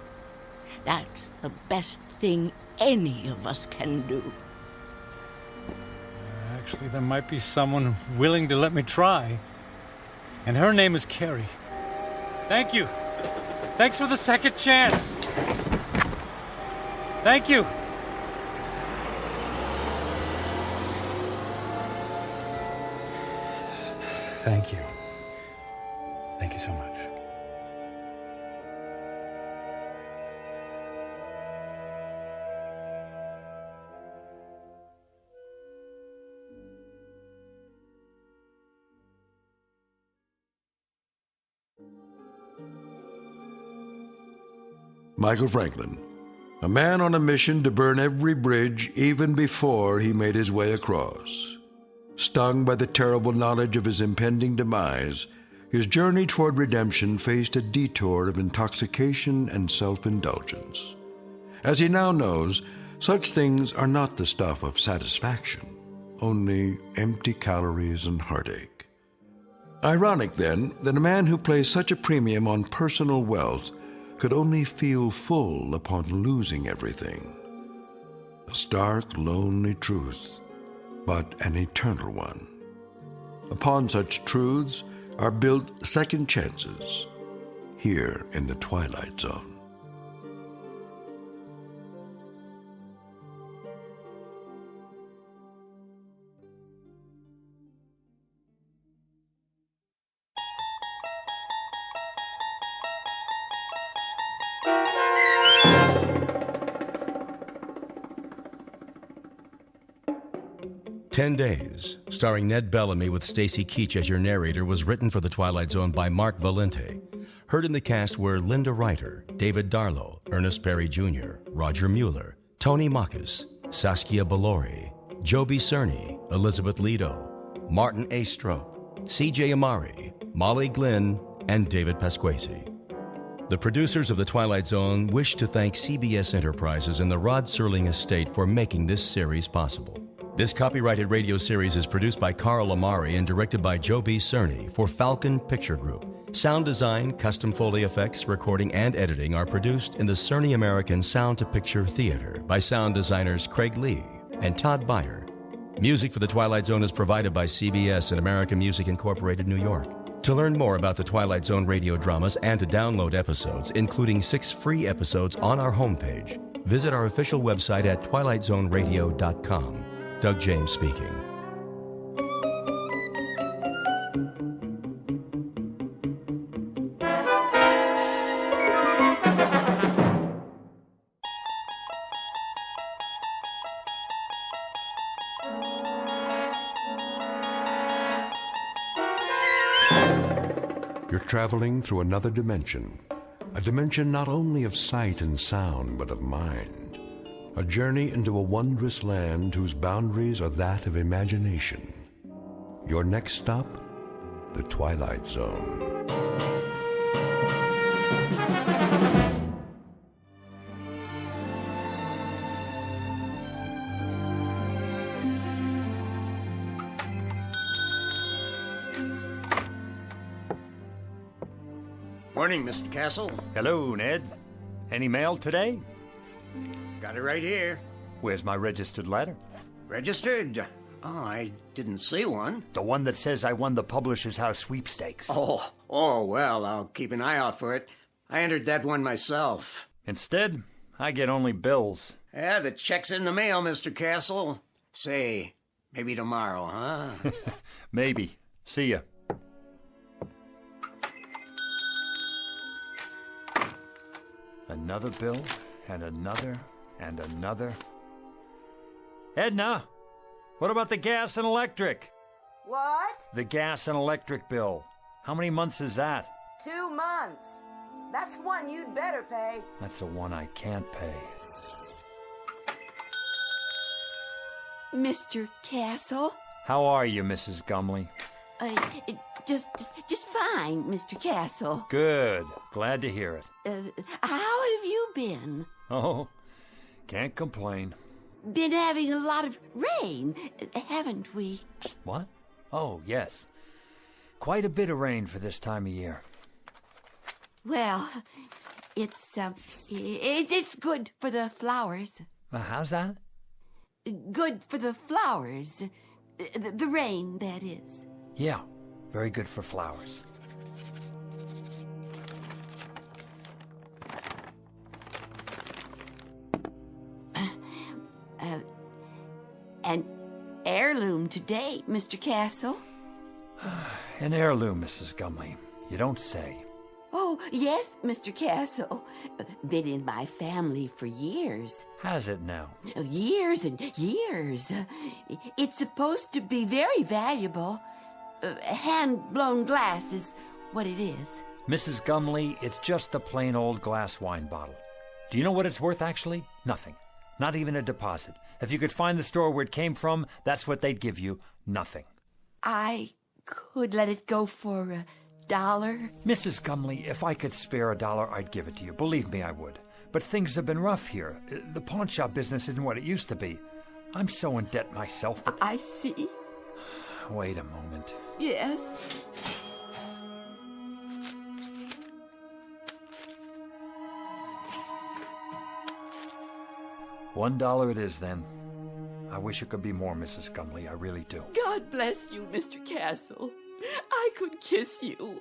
That's the best thing any of us can do. Actually, there might be someone willing to let me try. And her name is Carrie. Thank you. Thanks for the second chance. Thank you. Thank you. Thank you so much. Michael Franklin, a man on a mission to burn every bridge even before he made his way across. Stung by the terrible knowledge of his impending demise, his journey toward redemption faced a detour of intoxication and self-indulgence. As he now knows, such things are not the stuff of satisfaction, only empty calories and heartache. Ironic, then, that a man who placed such a premium on personal wealth could only feel full upon losing everything. A stark, lonely truth, but an eternal one. Upon such truths are built second chances, here in the Twilight Zone. "10 Days," starring Ned Bellamy with Stacy Keach as your narrator, was written for The Twilight Zone by Mark Valente. Heard in the cast were Linda Ryder, David Darlow, Ernest Perry Jr., Roger Mueller, Tony Makis, Saskia Balori, Joby Cerny, Elizabeth Lido, Martin A. Strope, C.J. Amari, Molly Glynn, and David Pasquesi. The producers of The Twilight Zone wish to thank CBS Enterprises and the Rod Serling Estate for making this series possible. This copyrighted radio series is produced by Carl Amari and directed by Joby Cerny for Falcon Picture Group. Sound design, custom Foley effects, recording, and editing are produced in the Cerny American Sound to Picture Theater by sound designers Craig Lee and Todd Beyer. Music for The Twilight Zone is provided by CBS and American Music Incorporated, New York. To learn more about the Twilight Zone radio dramas and to download episodes, including 6 free episodes on our homepage, visit our official website at twilightzoneradio.com. Doug James speaking. You're traveling through another dimension, a dimension not only of sight and sound, but of mind. A journey into a wondrous land whose boundaries are that of imagination. Your next stop, the Twilight Zone. Morning, Mr. Castle. Hello, Ned. Any mail today? Got it right here. Where's my registered letter? Registered? Oh, I didn't see one. The one that says I won the Publishers House sweepstakes. Oh, well, I'll keep an eye out for it. I entered that one myself. Instead, I get only bills. Yeah, the check's in the mail, Mr. Castle. Say, maybe tomorrow, huh? Maybe. See ya. Another bill, and another, and another. Edna, what about the gas and electric? What? The gas and electric bill. How many months is that? 2 months. That's one you'd better pay. That's the one I can't pay. Mr. Castle? How are you, Mrs. Gumley? Just fine, Mr. Castle. Good. Glad to hear it. How have you been? Oh, can't complain. Been having a lot of rain, haven't we? What? Oh, yes. Quite a bit of rain for this time of year. Well, it's good for the flowers. How's that? Good for the flowers. The rain, that is. Yeah, very good for flowers. An heirloom today, Mr. Castle. An heirloom, Mrs. Gumley. You don't say. Oh, yes, Mr. Castle. Been in my family for years. Has it now? Years and years. It's supposed to be very valuable. Hand-blown glass is what it is. Mrs. Gumley, it's just a plain old glass wine bottle. Do you know what it's worth, actually? Nothing. Not even a deposit. If you could find the store where it came from, that's what they'd give you. Nothing. I could let it go for $1. Mrs. Gumley, if I could spare $1, I'd give it to you. Believe me, I would. But things have been rough here. The pawn shop business isn't what it used to be. I'm so in debt myself that... I see. Wait a moment. Yes. $1 it is, then. I wish it could be more, Mrs. Gumley. I really do. God bless you, Mr. Castle. I could kiss you.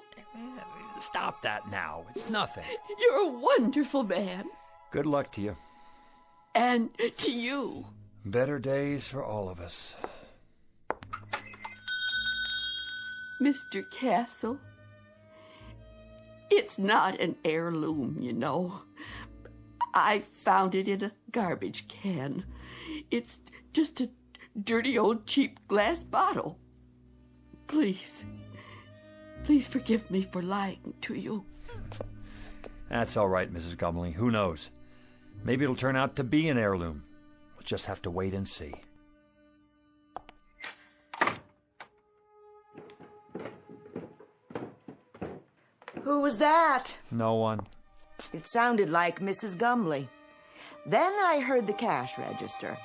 Stop that now. It's nothing. You're a wonderful man. Good luck to you. And to you. Better days for all of us. Mr. Castle, it's not an heirloom, you know. I found it in a garbage can. It's just a dirty old cheap glass bottle. Please forgive me for lying to you. That's all right, Mrs. Gumley. Who knows? Maybe it'll turn out to be an heirloom. We'll just have to wait and see. Who was that? No one. It sounded like Mrs. Gumley. Then I heard the cash register.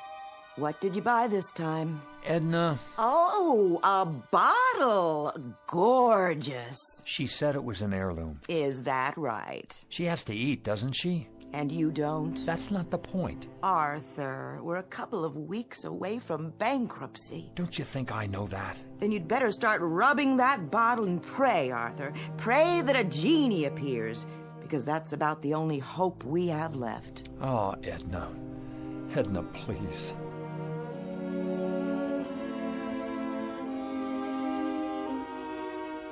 What did you buy this time? Edna. Oh, a bottle. Gorgeous. She said it was an heirloom. Is that right? She has to eat, doesn't she? And you don't? That's not the point. Arthur, we're a couple of weeks away from bankruptcy. Don't you think I know that? Then you'd better start rubbing that bottle and pray, Arthur. Pray that a genie appears, because that's about the only hope we have left. Oh, Edna. Edna, please.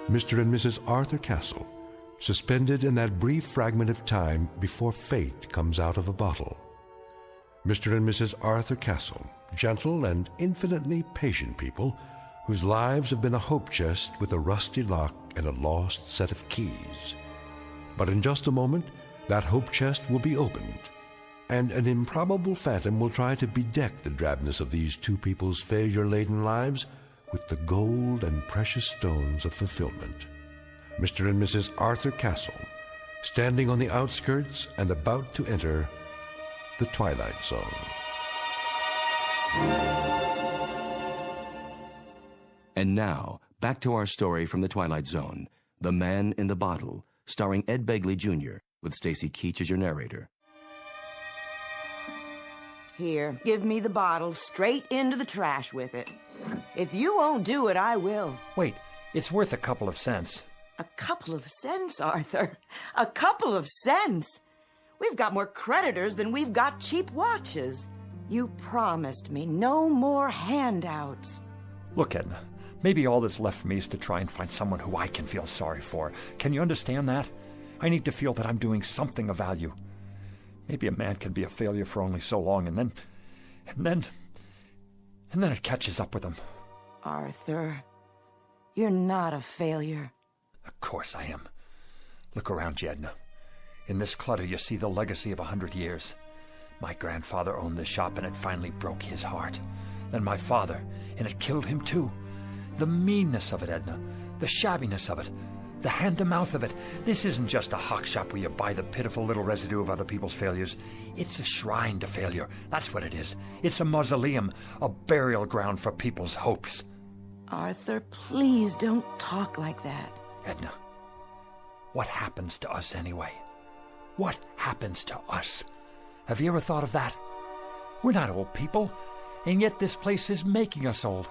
Mr. and Mrs. Arthur Castle, suspended in that brief fragment of time before fate comes out of a bottle. Mr. and Mrs. Arthur Castle, gentle and infinitely patient people whose lives have been a hope chest with a rusty lock and a lost set of keys. But in just a moment, that hope chest will be opened, and an improbable phantom will try to bedeck the drabness of these two people's failure-laden lives with the gold and precious stones of fulfillment. Mr. and Mrs. Arthur Castle, standing on the outskirts and about to enter the Twilight Zone. And now, back to our story from the Twilight Zone, The Man in the Bottle, starring Ed Begley Jr., with Stacy Keach as your narrator. Here, give me the bottle, straight into the trash with it. If you won't do it, I will. Wait, it's worth a couple of cents. A couple of cents, Arthur. A couple of cents. We've got more creditors than we've got cheap watches. You promised me no more handouts. Look, Edna, maybe all that's left for me is to try and find someone who I can feel sorry for. Can you understand that? I need to feel that I'm doing something of value. Maybe a man can be a failure for only so long, and then it catches up with him. Arthur, you're not a failure. Of course I am. Look around you, Edna. In this clutter, you see the legacy of 100 years. My grandfather owned this shop, and it finally broke his heart. Then my father, and it killed him too. The meanness of it, Edna. The shabbiness of it. The hand-to-mouth of it. This isn't just a hock shop where you buy the pitiful little residue of other people's failures. It's a shrine to failure. That's what it is. It's a mausoleum, a burial ground for people's hopes. Arthur, please don't talk like that. Edna, what happens to us anyway? What happens to us? Have you ever thought of that? We're not old people, and yet this place is making us old.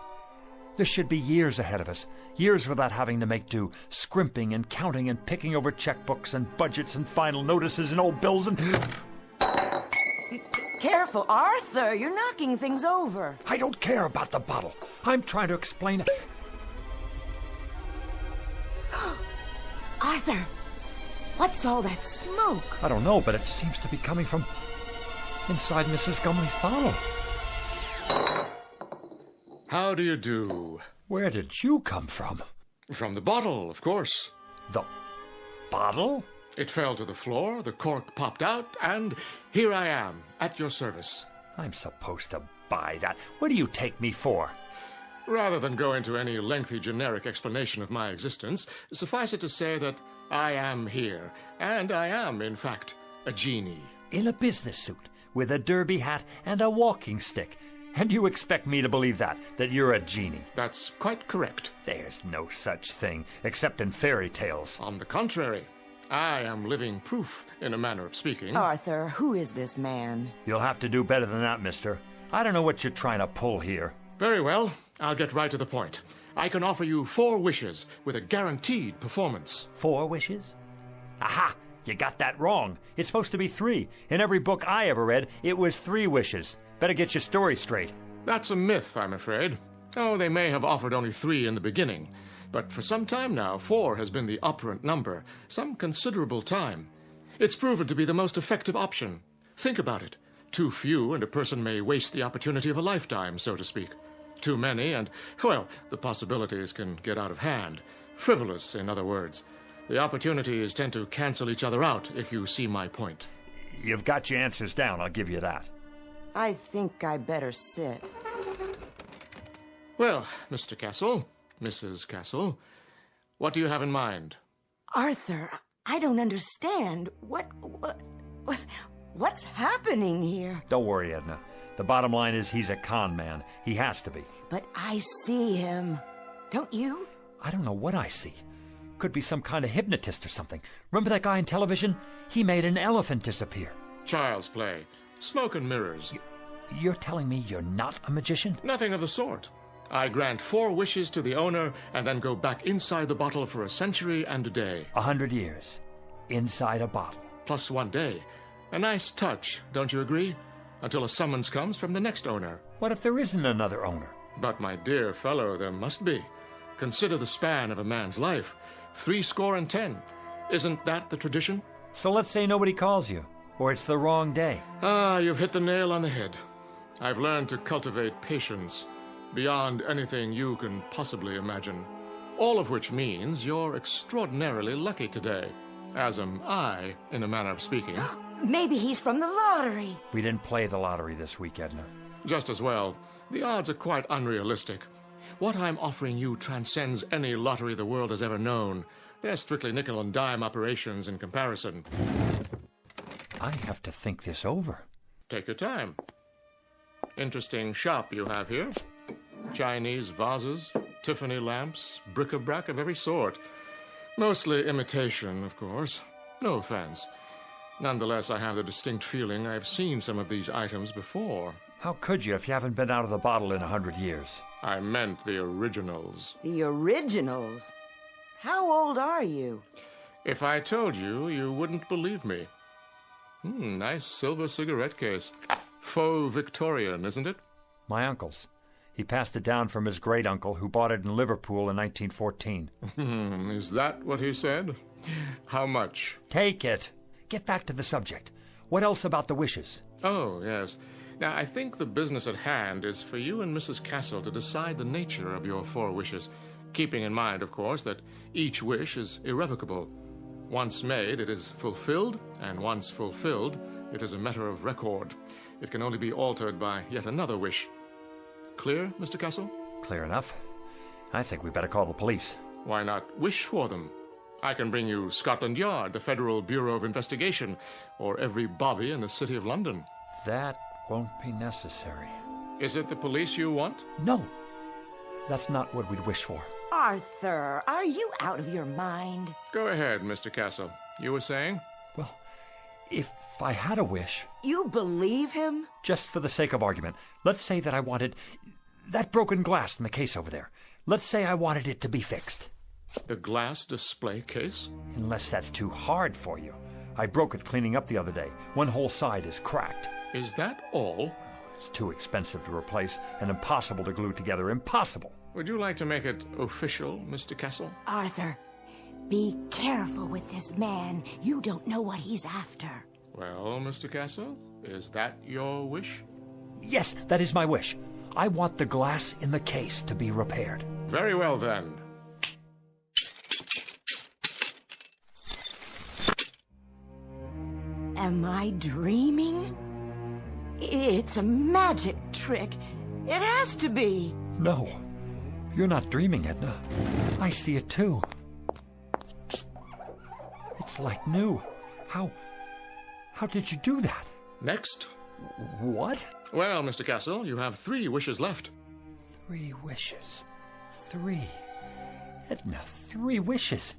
There should be years ahead of us, years without having to make do, scrimping and counting and picking over checkbooks and budgets and final notices and old bills and... Careful, Arthur, you're knocking things over. I don't care about the bottle. I'm trying to explain... Arthur, what's all that smoke? I don't know, but it seems to be coming from inside Mrs. Gumley's bottle. How do you do? Where did you come from? From the bottle, of course. The bottle? It fell to the floor, the cork popped out, and here I am, at your service. I'm supposed to buy that. What do you take me for? Rather than go into any lengthy generic explanation of my existence, suffice it to say that I am here, and I am, in fact, a genie. In a business suit, with a derby hat and a walking stick. And you expect me to believe that you're a genie? That's quite correct. There's no such thing, except in fairy tales. On the contrary, I am living proof, in a manner of speaking. Arthur, who is this man? You'll have to do better than that, mister. I don't know what you're trying to pull here. Very well, I'll get right to the point. I can offer you 4 wishes with a guaranteed performance. 4 wishes? Aha! You got that wrong. It's supposed to be 3. In every book I ever read, it was 3 wishes. Better get your story straight. That's a myth, I'm afraid. Oh, they may have offered only 3 in the beginning. But for some time now, 4 has been the operant number. Some considerable time. It's proven to be the most effective option. Think about it. Too few, and a person may waste the opportunity of a lifetime, so to speak. Too many, and, well, the possibilities can get out of hand. Frivolous, in other words. The opportunities tend to cancel each other out, if you see my point. You've got your answers down, I'll give you that. I think I better sit. Well, Mr. Castle, Mrs. Castle, what do you have in mind? Arthur, I don't understand. What's happening here? Don't worry, Edna. The bottom line is he's a con man. He has to be. But I see him. Don't you? I don't know what I see. Could be some kind of hypnotist or something. Remember that guy on television? He made an elephant disappear. Child's play. Smoke and mirrors. You're telling me you're not a magician? Nothing of the sort. I grant 4 wishes to the owner and then go back inside the bottle for a century and a day. 100 years. Inside a bottle. Plus 1 day. A nice touch, don't you agree? Until a summons comes from the next owner. What if there isn't another owner? But, my dear fellow, there must be. Consider the span of a man's life. 70. Isn't that the tradition? So let's say nobody calls you, or it's the wrong day. Ah, you've hit the nail on the head. I've learned to cultivate patience beyond anything you can possibly imagine. All of which means you're extraordinarily lucky today, as am I, in a manner of speaking. Maybe he's from the lottery. We didn't play the lottery this week, Edna. Just as well. The odds are quite unrealistic. What I'm offering you transcends any lottery the world has ever known. They're strictly nickel and dime operations in comparison. I have to think this over. Take your time. Interesting shop you have here. Chinese vases, Tiffany lamps, bric-a-brac of every sort. Mostly imitation, of course. No offense. Nonetheless, I have the distinct feeling I've seen some of these items before. How could you if you haven't been out of the bottle in 100 years? I meant the originals. The originals? How old are you? If I told you, you wouldn't believe me. Nice silver cigarette case. Faux Victorian, isn't it? My uncle's. He passed it down from his great-uncle, who bought it in Liverpool in 1914. Is that what he said? How much? Take it. Get back to the subject. What else about the wishes? Oh, yes. Now, I think the business at hand is for you and Mrs. Castle to decide the nature of your 4 wishes, keeping in mind, of course, that each wish is irrevocable. Once made, it is fulfilled, and once fulfilled, it is a matter of record. It can only be altered by yet another wish. Clear, Mr. Castle? Clear enough. I think we better call the police. Why not wish for them? I can bring you Scotland Yard, the Federal Bureau of Investigation, or every bobby in the City of London. That won't be necessary. Is it the police you want? No. That's not what we'd wish for. Arthur, are you out of your mind? Go ahead, Mr. Castle. You were saying? Well, if I had a wish... You believe him? Just for the sake of argument, let's say that I wanted that broken glass in the case over there. Let's say I wanted it to be fixed. The glass display case? Unless that's too hard for you. I broke it cleaning up the other day. One whole side is cracked. Is that all? It's too expensive to replace and impossible to glue together. Impossible. Would you like to make it official, Mr. Castle? Arthur, be careful with this man. You don't know what he's after. Well, Mr. Castle, is that your wish? Yes, that is my wish. I want the glass in the case to be repaired. Very well, then. Am I dreaming? It's a magic trick. It has to be. No, you're not dreaming, Edna. I see it too. It's like new. How did you do that? Next. What? Well, Mr. Castle, you have 3 wishes left. 3 wishes. 3. Edna, 3 wishes.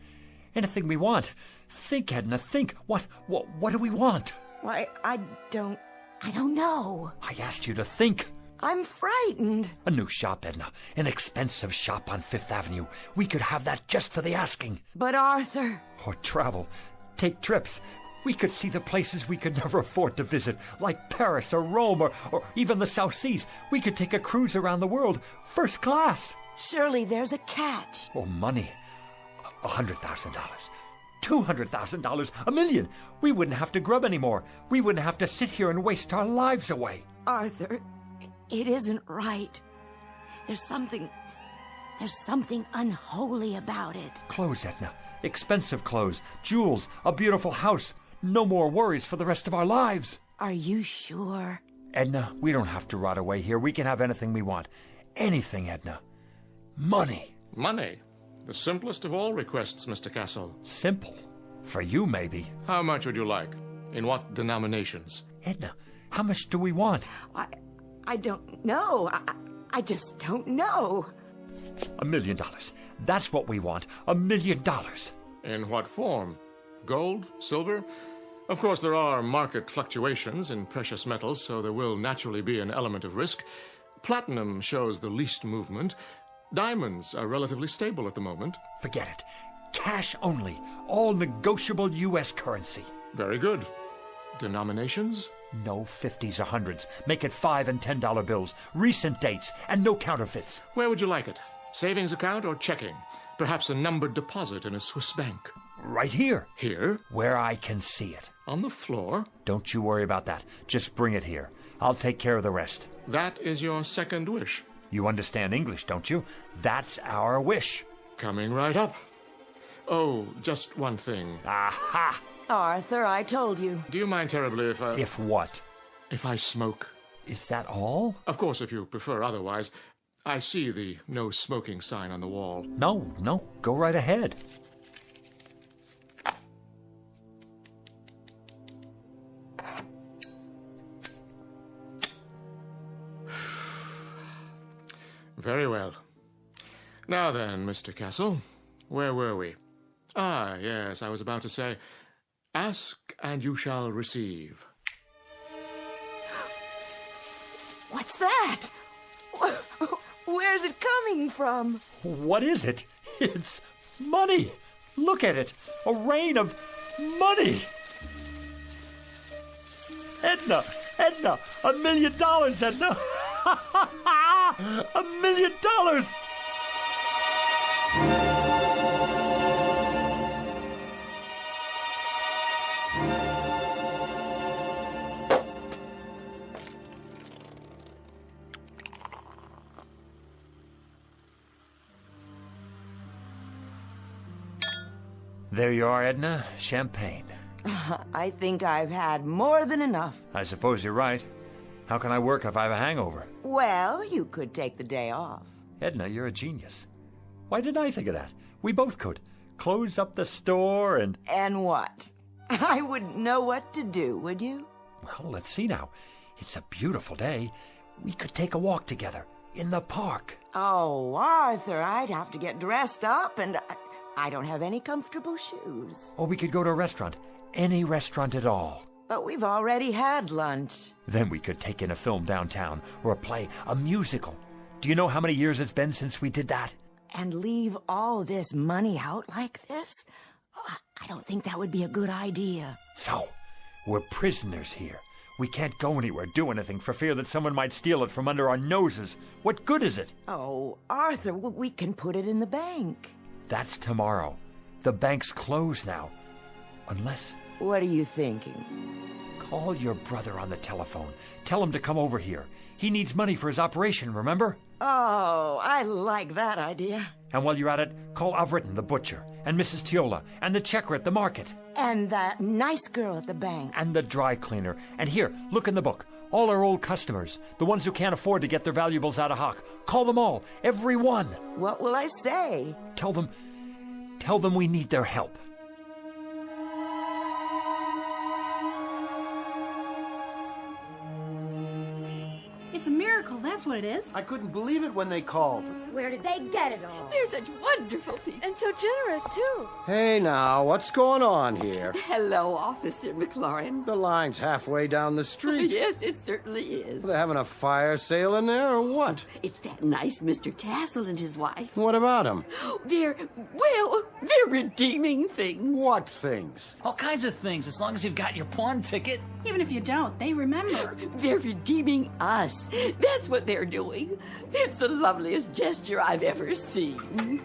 Anything we want. Think, Edna, think. What do we want? Why, I don't know. I asked you to think. I'm frightened. A new shop, Edna. An expensive shop on 5th Avenue. We could have that just for the asking. But Arthur... Or travel. Take trips. We could see the places we could never afford to visit, like Paris or Rome or even the South Seas. We could take a cruise around the world, first class. Surely there's a catch. Oh, money. $100,000. $200,000. $1 million. We wouldn't have to grub anymore. We wouldn't have to sit here and waste our lives away. Arthur, it isn't right. There's something unholy about it. Clothes, Edna. Expensive clothes, jewels, a beautiful house. No more worries for the rest of our lives. Are you sure? Edna, we don't have to rot away here. We can have anything we want. Anything, Edna. Money. Money? The simplest of all requests, Mr. Castle. Simple? For you, maybe. How much would you like? In what denominations? Edna, how much do we want? I don't know. I just don't know. $1 million. That's what we want. $1 million. In what form? Gold? Silver? Of course, there are market fluctuations in precious metals, so there will naturally be an element of risk. Platinum shows the least movement. Diamonds are relatively stable at the moment. Forget it. Cash only. All negotiable U.S. currency. Very good. Denominations? No 50s or 100s. Make it $5 and $10 bills. Recent dates, and no counterfeits. Where would you like it? Savings account or checking? Perhaps a numbered deposit in a Swiss bank. Right here. Here? Where I can see it. On the floor? Don't you worry about that. Just bring it here. I'll take care of the rest. That is your second wish. You understand English, don't you? That's our wish. Coming right up. Oh, just one thing. Aha! Arthur, I told you. Do you mind terribly if I... If what? If I smoke. Is that all? Of course, if you prefer otherwise. I see the no smoking sign on the wall. No. Go right ahead. Very well. Now then, Mr. Castle, where were we? Ah, yes, I was about to say, ask and you shall receive. What's that? Where's it coming from? What is it? It's money. Look at it. A rain of money. Edna, $1 million, Edna. $1 million. There you are, Edna. Champagne. I think I've had more than enough. I suppose you're right. How can I work if I have a hangover? Well, you could take the day off. Edna, you're a genius. Why didn't I think of that? We both could. Close up the store and... And what? I wouldn't know what to do, would you? Well, let's see now. It's a beautiful day. We could take a walk together in the park. Oh, Arthur, I'd have to get dressed up, and I don't have any comfortable shoes. Or we could go to a restaurant. Any restaurant at all. But we've already had lunch. Then we could take in a film downtown, or a play, a musical. Do you know how many years it's been since we did that? And leave all this money out like this? I don't think that would be a good idea. So, we're prisoners here. We can't go anywhere, do anything, for fear that someone might steal it from under our noses. What good is it? Oh, Arthur, we can put it in the bank. That's tomorrow. The bank's closed now. Unless... What are you thinking? Call your brother on the telephone. Tell him to come over here. He needs money for his operation, remember? Oh, I like that idea. And while you're at it, call Avritton, the butcher, and Mrs. Tiola, and the checker at the market. And that nice girl at the bank. And the dry cleaner. And here, look in the book. All our old customers, the ones who can't afford to get their valuables out of hock. Call them all, every one. What will I say? Tell them we need their help. It's a miracle, that's what it is. I couldn't believe it when they called. Where did they get it all? They're such wonderful people. And so generous, too. Hey now, what's going on here? Hello, Officer McLaurin. The line's halfway down the street. Yes, it certainly is. Are they having a fire sale in there or what? It's that nice Mr. Castle and his wife. What about them? They're redeeming things. What things? All kinds of things, as long as you've got your pawn ticket. Even if you don't, they remember. They're redeeming us. That's what they're doing. It's the loveliest gesture I've ever seen.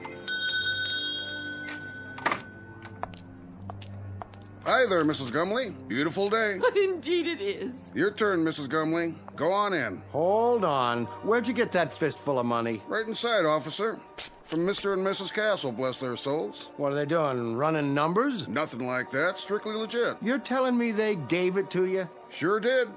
Hi there, Mrs. Gumley. Beautiful day. Indeed it is. Your turn, Mrs. Gumley. Go on in. Hold on. Where'd you get that fistful of money? Right inside, officer. From Mr. and Mrs. Castle, bless their souls. What are they doing, running numbers? Nothing like that. Strictly legit. You're telling me they gave it to you? Sure did.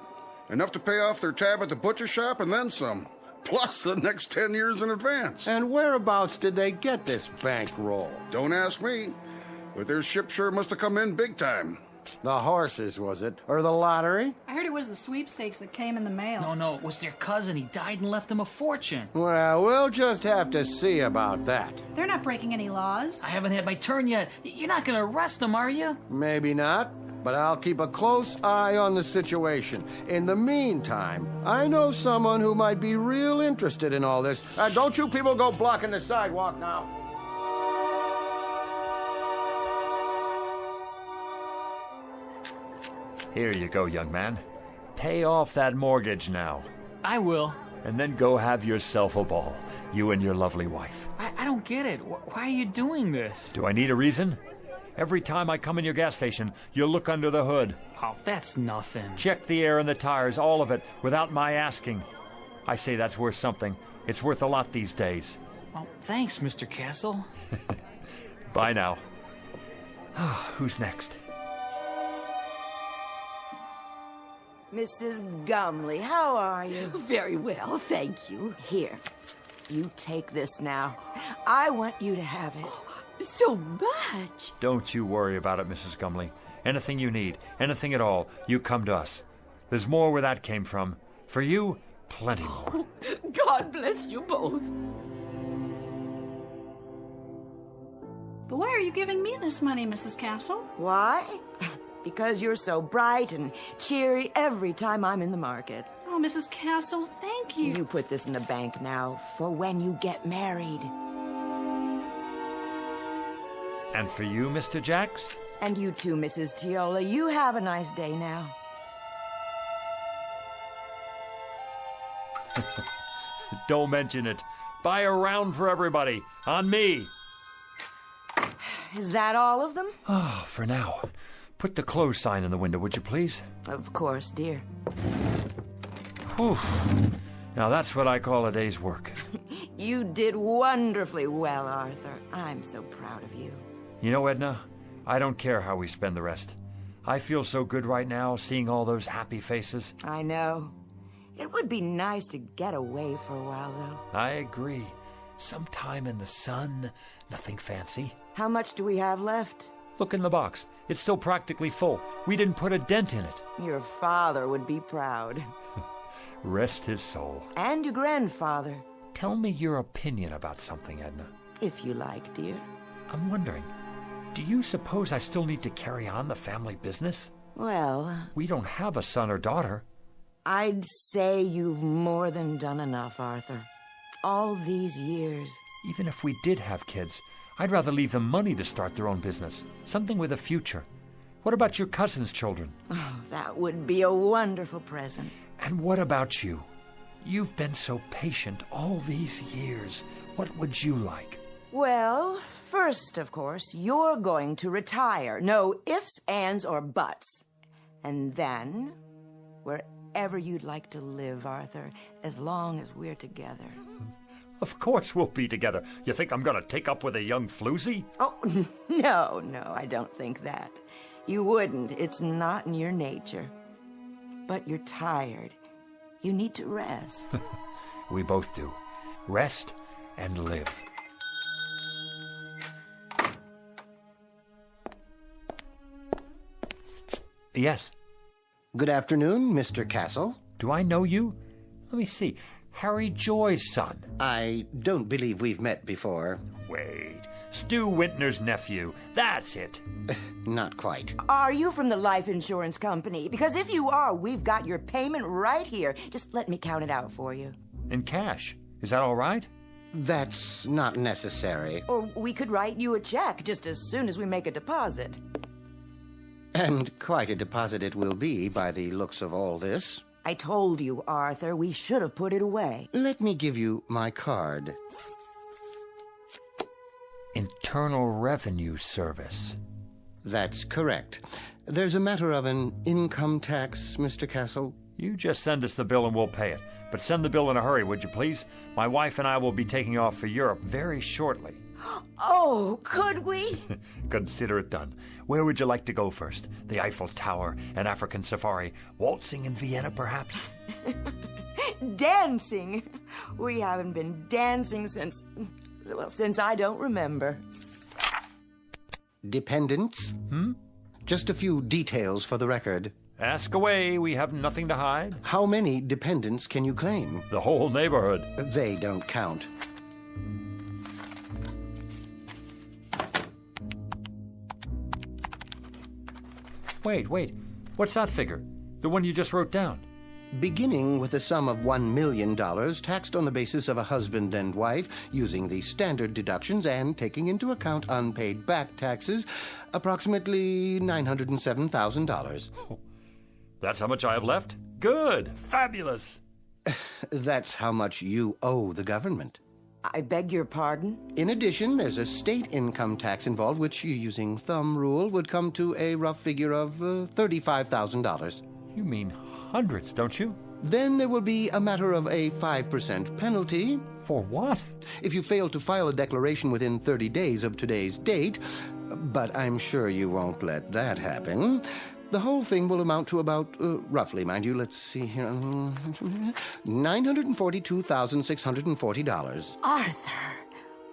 Enough to pay off their tab at the butcher shop and then some. Plus the next 10 years in advance. And whereabouts did they get this bankroll? Don't ask me. But their ship sure must have come in big time. The horses, was it? Or the lottery? I heard it was the sweepstakes that came in the mail. No, it was their cousin. He died and left them a fortune. Well, we'll just have to see about that. They're not breaking any laws. I haven't had my turn yet. You're not going to arrest them, are you? Maybe not. but I'll keep a close eye on the situation. In the meantime, I know someone who might be real interested in all this. Don't you people go blocking the sidewalk now. Here you go, young man. Pay off that mortgage now. I will. And then go have yourself a ball, you and your lovely wife. I don't get it. Why are you doing this? Do I need a reason? Every time I come in your gas station, you look under the hood. Oh, that's nothing. Check the air and the tires, all of it, without my asking. I say that's worth something. It's worth a lot these days. Well, thanks, Mr. Castle. Bye now. Who's next? Mrs. Gumley, how are you? Very well, thank you. Here, you take this now. I want you to have it. So much. Don't you worry about it, Mrs. Gumley. Anything you need, anything at all, you come to us. There's more where that came from. For you, plenty more. God bless you both. But why are you giving me this money, Mrs. Castle? Why? Because you're so bright and cheery every time I'm in the market. Oh, Mrs. Castle, thank you. You put this in the bank now for when you get married. And for you, Mr. Jacks? And you too, Mrs. Tiola. You have a nice day now. Don't mention it. Buy a round for everybody. On me. Is that all of them? Oh, for now. Put the close sign in the window, would you please? Of course, dear. Whew. Now that's what I call a day's work. You did wonderfully well, Arthur. I'm so proud of you. You know, Edna, I don't care how we spend the rest. I feel so good right now, seeing all those happy faces. I know. It would be nice to get away for a while, though. I agree. Some time in the sun, nothing fancy. How much do we have left? Look in the box. It's still practically full. We didn't put a dent in it. Your father would be proud. Rest his soul. And your grandfather. Tell me your opinion about something, Edna. If you like, dear. I'm wondering, do you suppose I still need to carry on the family business? Well, we don't have a son or daughter. I'd say you've more than done enough, Arthur. All these years. Even if we did have kids, I'd rather leave them money to start their own business. Something with a future. What about your cousin's children? Oh, that would be a wonderful present. And what about you? You've been so patient all these years. What would you like? Well, first, of course, you're going to retire. No ifs, ands, or buts. And then, wherever you'd like to live, Arthur, as long as we're together. Of course we'll be together. You think I'm going to take up with a young floozy? Oh, no, I don't think that. You wouldn't. It's not in your nature. But you're tired. You need to rest. We both do. Rest and live. Yes. Good afternoon, Mr. Castle. Do I know you? Let me see. Harry Joy's son. I don't believe we've met before. Wait. Stu Wintner's nephew. That's it. Not quite. Are you from the life insurance company? Because if you are, we've got your payment right here. Just let me count it out for you. In cash. Is that all right? That's not necessary. Or we could write you a check just as soon as we make a deposit. And quite a deposit it will be by the looks of all this. I told you, Arthur, we should have put it away. Let me give you my card. Internal Revenue Service. That's correct. There's a matter of an income tax, Mr. Castle. You just send us the bill and we'll pay it. But send the bill in a hurry, would you please? My wife and I will be taking off for Europe very shortly. Oh, could we? Consider it done. Where would you like to go first? The Eiffel Tower, an African safari, waltzing in Vienna, perhaps? Dancing? We haven't been dancing since I don't remember. Dependents? Just a few details for the record. Ask away, we have nothing to hide. How many dependents can you claim? The whole neighborhood. They don't count. Wait. What's that figure? The one you just wrote down? Beginning with a sum of $1 million, taxed on the basis of a husband and wife, using the standard deductions and taking into account unpaid back taxes, approximately $907,000. That's how much I have left? Good. Fabulous. That's how much you owe the government. I beg your pardon? In addition, there's a state income tax involved, which, using thumb rule, would come to a rough figure of $35,000. You mean hundreds, don't you? Then there will be a matter of a 5% penalty. For what? If you fail to file a declaration within 30 days of today's date, but I'm sure you won't let that happen. The whole thing will amount to about, roughly, mind you, let's see here, $942,640. Arthur,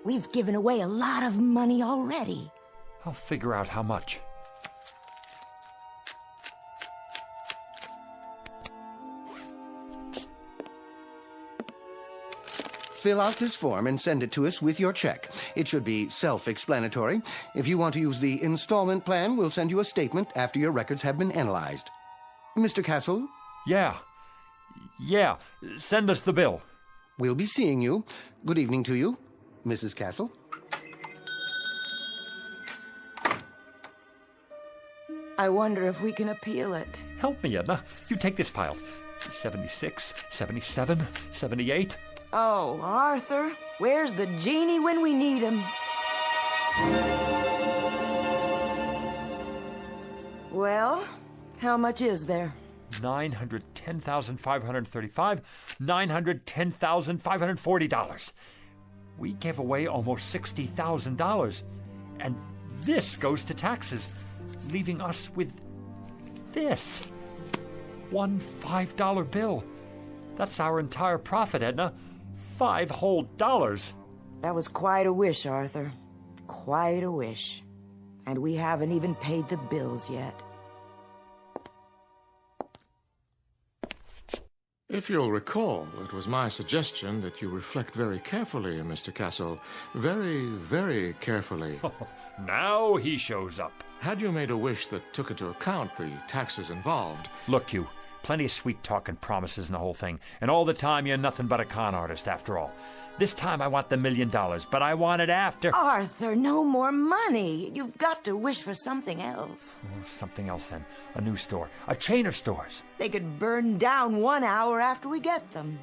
we've given away a lot of money already. I'll figure out how much. Fill out this form and send it to us with your check. It should be self-explanatory. If you want to use the installment plan, we'll send you a statement after your records have been analyzed. Mr. Castle? Yeah. Send us the bill. We'll be seeing you. Good evening to you, Mrs. Castle. I wonder if we can appeal it. Help me, Edna. You take this pile. 76, 77, 78... Oh, Arthur, where's the genie when we need him? Well, how much is there? $910,535, $910,540. We gave away almost $60,000, and this goes to taxes, leaving us with this. One $5 bill. That's our entire profit, Edna. $5 whole. That was quite a wish, Arthur. Quite a wish. And we haven't even paid the bills yet. If you'll recall, it was my suggestion that you reflect very carefully, Mr. Castle. Very, very carefully. Now he shows up. Had you made a wish that took into account the taxes involved... Look, you. Plenty of sweet talk and promises and the whole thing. And all the time, you're nothing but a con artist, after all. This time, I want the $1 million, but I want it after... Arthur, no more money. You've got to wish for something else. Something else, then. A new store. A chain of stores. They could burn down 1 hour after we get them.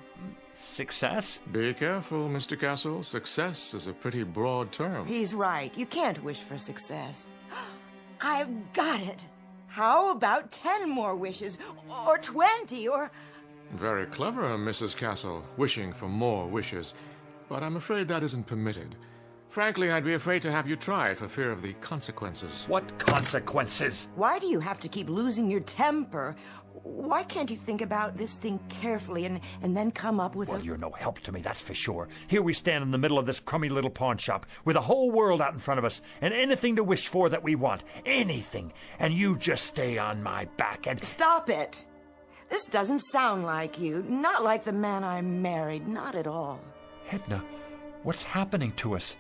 Success? Be careful, Mr. Castle. Success is a pretty broad term. He's right. You can't wish for success. I've got it. How about 10 more wishes? Or 20, or... Very clever, Mrs. Castle, wishing for more wishes. But I'm afraid that isn't permitted. Frankly, I'd be afraid to have you try it for fear of the consequences. What consequences? Why do you have to keep losing your temper? Why can't you think about this thing carefully and then come up with Well, you're no help to me, that's for sure. Here we stand in the middle of this crummy little pawn shop with the whole world out in front of us and anything to wish for that we want. Anything. And you just stay on my back and... Stop it! This doesn't sound like you. Not like the man I married. Not at all. Edna, what's happening to us?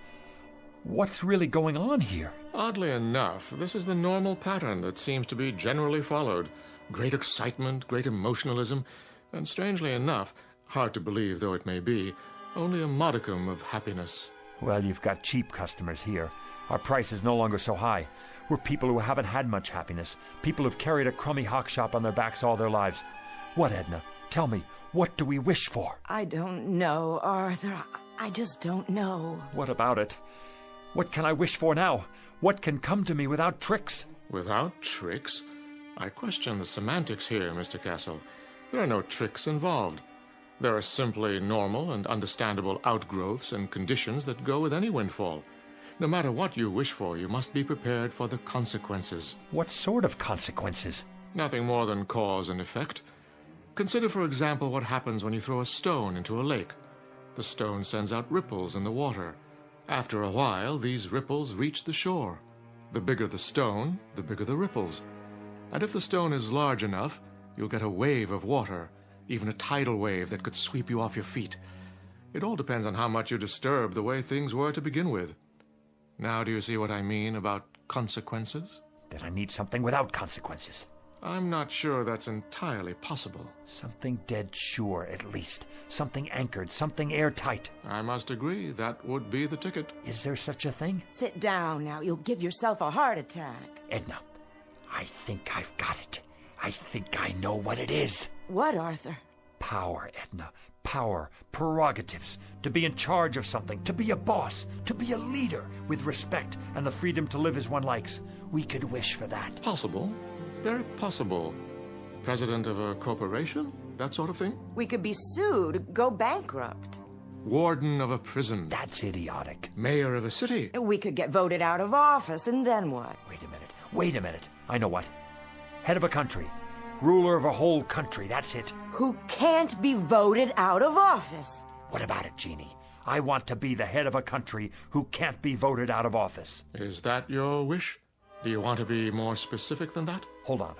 What's really going on here? Oddly enough, this is the normal pattern that seems to be generally followed. Great excitement, great emotionalism, and strangely enough, hard to believe though it may be, only a modicum of happiness. Well, you've got cheap customers here. Our price is no longer so high. We're people who haven't had much happiness. People who've carried a crummy hock shop on their backs all their lives. What, Edna? Tell me, what do we wish for? I don't know, Arthur. I just don't know. What about it? What can I wish for now? What can come to me without tricks? Without tricks? I question the semantics here, Mr. Castle. There are no tricks involved. There are simply normal and understandable outgrowths and conditions that go with any windfall. No matter what you wish for, you must be prepared for the consequences. What sort of consequences? Nothing more than cause and effect. Consider, for example, what happens when you throw a stone into a lake. The stone sends out ripples in the water. After a while, these ripples reach the shore. The bigger the stone, the bigger the ripples. And if the stone is large enough, you'll get a wave of water, even a tidal wave that could sweep you off your feet. It all depends on how much you disturb the way things were to begin with. Now do you see what I mean about consequences? Then I need something without consequences. I'm not sure that's entirely possible. Something dead sure, at least. Something anchored, something airtight. I must agree, that would be the ticket. Is there such a thing? Sit down now. You'll give yourself a heart attack. Edna, I think I've got it. I think I know what it is. What, Arthur? Power, Edna. Power, prerogatives, to be in charge of something, to be a boss, to be a leader, with respect and the freedom to live as one likes. We could wish for that. Possible. Very possible. President of a corporation? That sort of thing? We could be sued, go bankrupt. Warden of a prison? That's idiotic. Mayor of a city? We could get voted out of office, and then what? Wait a minute. I know what. Head of a country. Ruler of a whole country, that's it. Who can't be voted out of office. What about it, Jeannie? I want to be the head of a country who can't be voted out of office. Is that your wish? Do you want to be more specific than that? Hold on.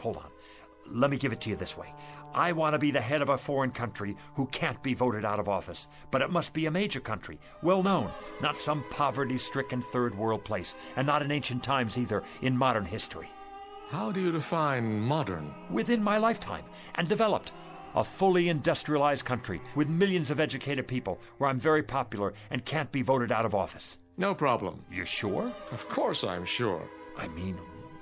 Let me give it to you this way. I want to be the head of a foreign country who can't be voted out of office. But it must be a major country, well known, not some poverty-stricken third world place, and not in ancient times either, in modern history. How do you define modern? Within my lifetime, and developed. A fully industrialized country with millions of educated people where I'm very popular and can't be voted out of office. No problem. You sure? Of course I'm sure. I mean,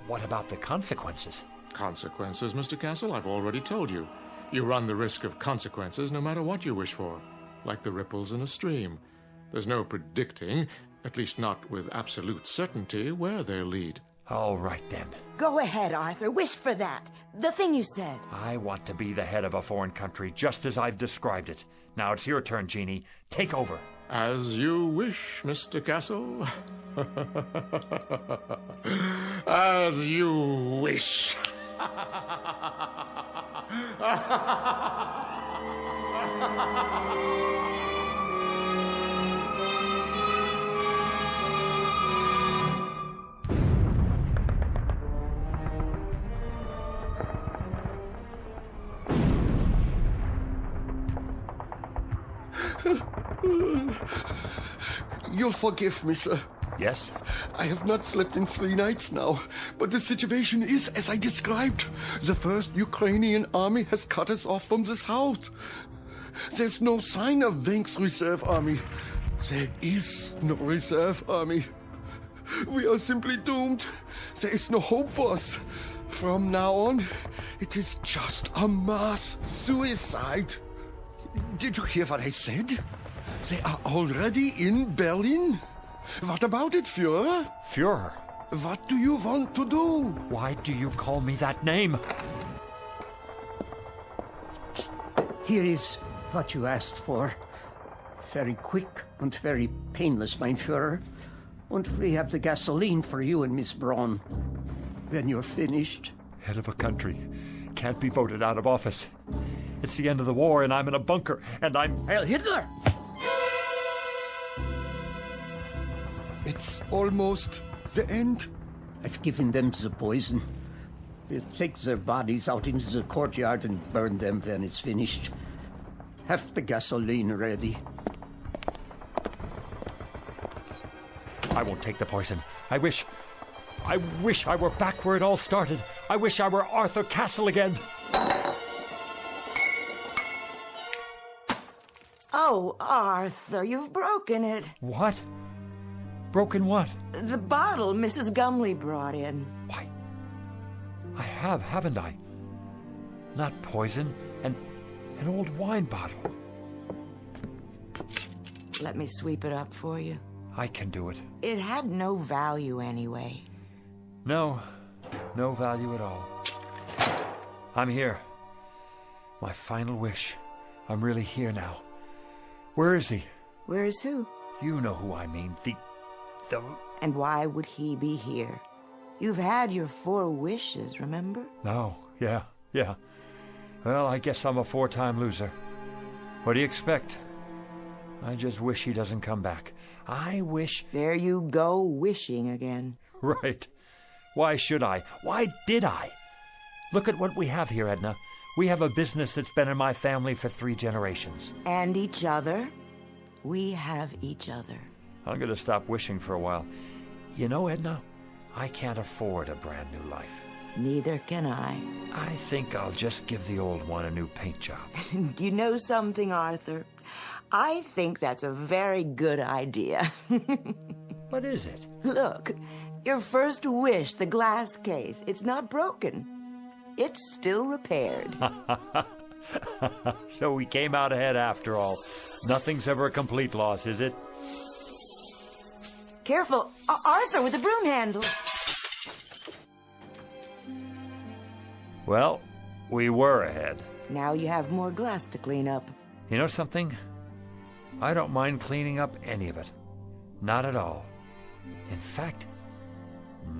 what about the consequences? Consequences, Mr. Castle? I've already told you. You run the risk of consequences no matter what you wish for. Like the ripples in a stream. There's no predicting, at least not with absolute certainty, where they'll lead. All right, then. Go ahead, Arthur. Wish for that. The thing you said. I want to be the head of a foreign country, just as I've described it. Now it's your turn, Jeannie. Take over. As you wish, Mr. Castle. As you wish. You'll forgive me, sir. Yes? I have not slept in 3 nights now, but the situation is as I described. The first Ukrainian army has cut us off from the south. There's no sign of Wenk's reserve army. There is no reserve army. We are simply doomed. There is no hope for us. From now on, it is just a mass suicide. Did you hear what I said? They are already in Berlin. What about it, Führer? Führer? What do you want to do? Why do you call me that name? Here is what you asked for. Very quick and very painless, mein Führer. And we have the gasoline for you and Miss Braun. When you're finished. Head of a country. Can't be voted out of office. It's the end of the war and I'm in a bunker and I'm... Heil Hitler! It's almost the end. I've given them the poison. We'll take their bodies out into the courtyard and burn them when it's finished. Have the gasoline ready. I won't take the poison. I wish I were back where it all started. I wish I were Arthur Castle again. Oh, Arthur, you've broken it. What? Broken what? The bottle Mrs. Gumley brought in. Why? I have, haven't I? Not poison, an old wine bottle. Let me sweep it up for you. I can do it. It had no value anyway. No value at all. I'm here. My final wish. I'm really here now. Where is he? Where is who? You know who I mean. The... And why would he be here? You've had your 4 wishes, remember? No, yeah. Well, I guess I'm a 4-time loser. What do you expect? I just wish he doesn't come back. I wish... There you go, wishing again. Right. Why should I? Why did I? Look at what we have here, Edna. We have a business that's been in my family for 3 generations. And each other. We have each other. I'm going to stop wishing for a while. You know, Edna, I can't afford a brand new life. Neither can I. I think I'll just give the old one a new paint job. You know something, Arthur? I think that's a very good idea. What is it? Look, your first wish, the glass case, it's not broken. It's still repaired. So we came out ahead after all. Nothing's ever a complete loss, is it? Careful, Arthur, with the broom handle. Well, we were ahead. Now you have more glass to clean up. You know something? I don't mind cleaning up any of it. Not at all. In fact,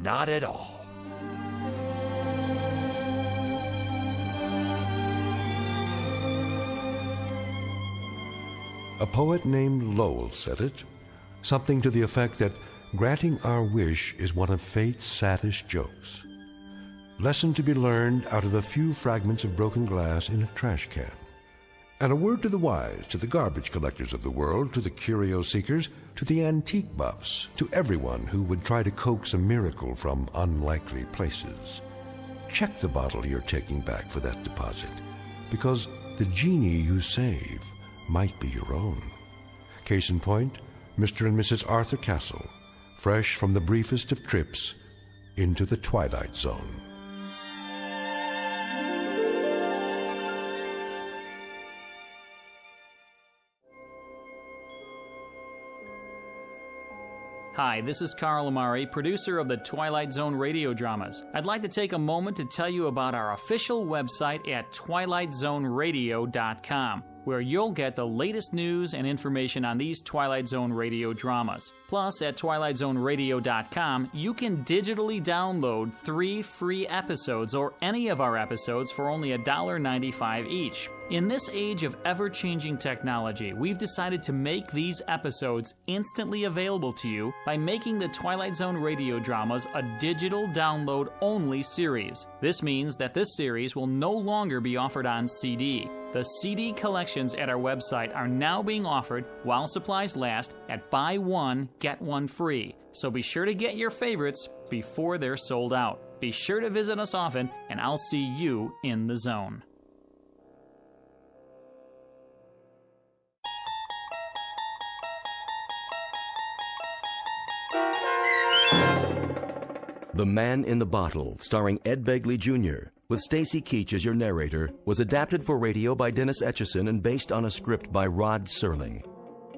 not at all. A poet named Lowell said it, something to the effect that granting our wish is one of fate's saddest jokes. Lesson to be learned out of a few fragments of broken glass in a trash can. And a word to the wise, to the garbage collectors of the world, to the curio seekers, to the antique buffs, to everyone who would try to coax a miracle from unlikely places. Check the bottle you're taking back for that deposit, because the genie you save might be your own. Case in point, Mr. and Mrs. Arthur Castle, fresh from the briefest of trips into the Twilight Zone. Hi, this is Carl Amari, producer of the Twilight Zone radio dramas. I'd like to take a moment to tell you about our official website at twilightzoneradio.com, where you'll get the latest news and information on these Twilight Zone radio dramas. Plus, at twilightzoneradio.com, you can digitally download 3 free episodes or any of our episodes for only $1.95 each. In this age of ever-changing technology, we've decided to make these episodes instantly available to you by making the Twilight Zone radio dramas a digital download-only series. This means that this series will no longer be offered on CD. The CD collections at our website are now being offered while supplies last at buy one, get one free. So be sure to get your favorites before they're sold out. Be sure to visit us often, and I'll see you in the zone. The Man in the Bottle, starring Ed Begley Jr., with Stacy Keach as your narrator, was adapted for radio by Dennis Etchison and based on a script by Rod Serling.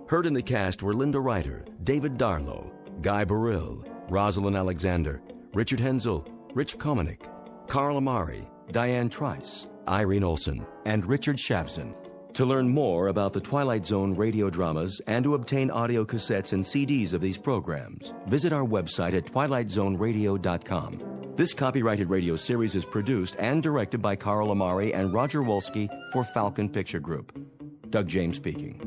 Heard in the cast were Linda Ryder, David Darlow, Guy Burrill, Rosalind Alexander, Richard Hensel, Rich Komanek, Carl Amari, Diane Trice, Irene Olson, and Richard Shavson. To learn more about the Twilight Zone radio dramas and to obtain audio cassettes and CDs of these programs, visit our website at twilightzoneradio.com. This copyrighted radio series is produced and directed by Carl Amari and Roger Wolski for Falcon Picture Group. Doug James speaking.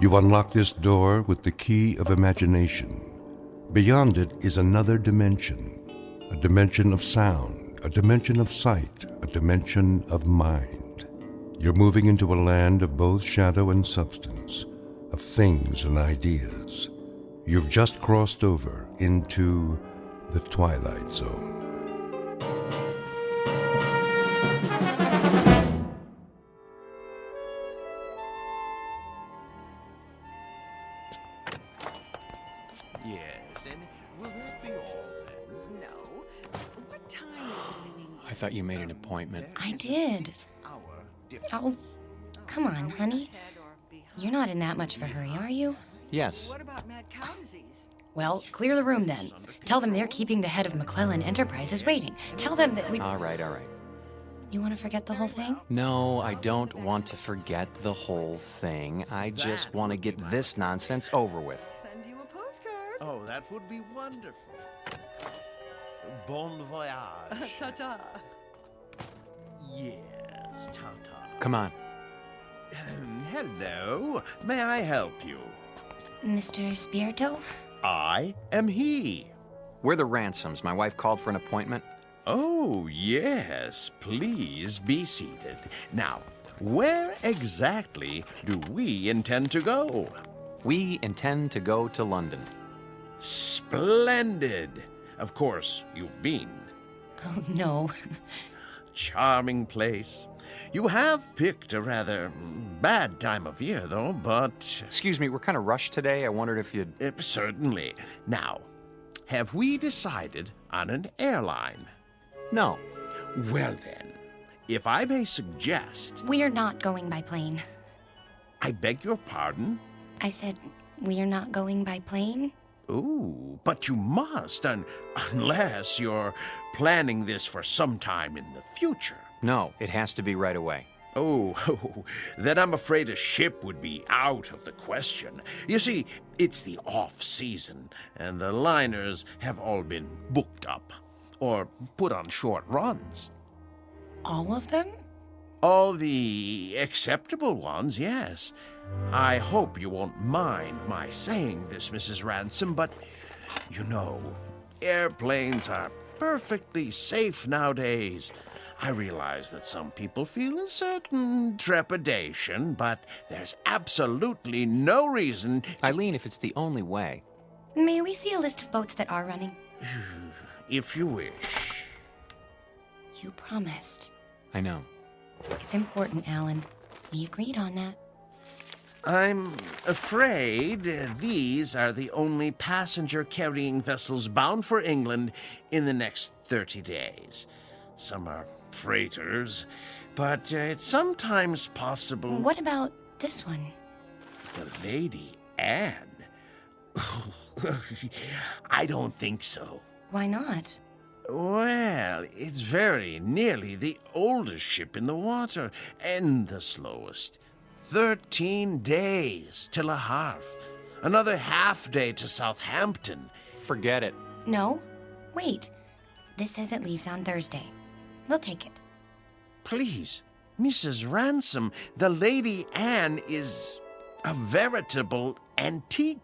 You unlock this door with the key of imagination. Beyond it is another dimension, a dimension of sound, a dimension of sight, a dimension of mind. You're moving into a land of both shadow and substance, of things and ideas. You've just crossed over into the Twilight Zone. Yes, and will that be all then? No. What time is it? I thought you made an appointment. I did. Oh, come on, honey. You're not in that much of a hurry, are you? Yes. What about mad cow disease? Well, clear the room then. Tell them they're keeping the head of McClellan Enterprises waiting. Tell them that we... All right. You want to forget the whole thing? No, I don't want to forget the whole thing. I just want to get this nonsense over with. Send you a postcard. Oh, that would be wonderful. Bon voyage. Ta-ta. Yes, ta-ta. Come on. Hello. May I help you? Mr. Spirito? I am he. We're the Ransoms. My wife called for an appointment. Oh, yes. Please be seated. Now, where exactly do we intend to go? We intend to go to London. Splendid. Of course, you've been. Oh, no. Charming place. You have picked a rather bad time of year, though, but... Excuse me, we're kind of rushed today. I wondered if you'd... Certainly. Now, have we decided on an airline? No. Well then, if I may suggest... We're not going by plane. I beg your pardon? I said, we're not going by plane? Ooh, but you must, unless you're planning this for some time in the future. No, it has to be right away. Oh, then I'm afraid a ship would be out of the question. You see, it's the off-season, and the liners have all been booked up, or put on short runs. All of them? All the acceptable ones, yes. I hope you won't mind my saying this, Mrs. Ransom, but, you know, airplanes are perfectly safe nowadays. I realize that some people feel a certain trepidation, but there's absolutely no reason... Eileen, if it's the only way... May we see a list of boats that are running? If you wish. You promised. I know. It's important, Alan. We agreed on that. I'm afraid these are the only passenger-carrying vessels bound for England in the next 30 days. Some are freighters, but it's sometimes possible... What about this one? The Lady Anne? I don't think so. Why not? Well, it's very nearly the oldest ship in the water, and the slowest. 13 days to Le Havre. Another half day to Southampton. Forget it. No. Wait. This says it leaves on Thursday. We'll take it. Please, Mrs. Ransom, the Lady Anne is a veritable antique.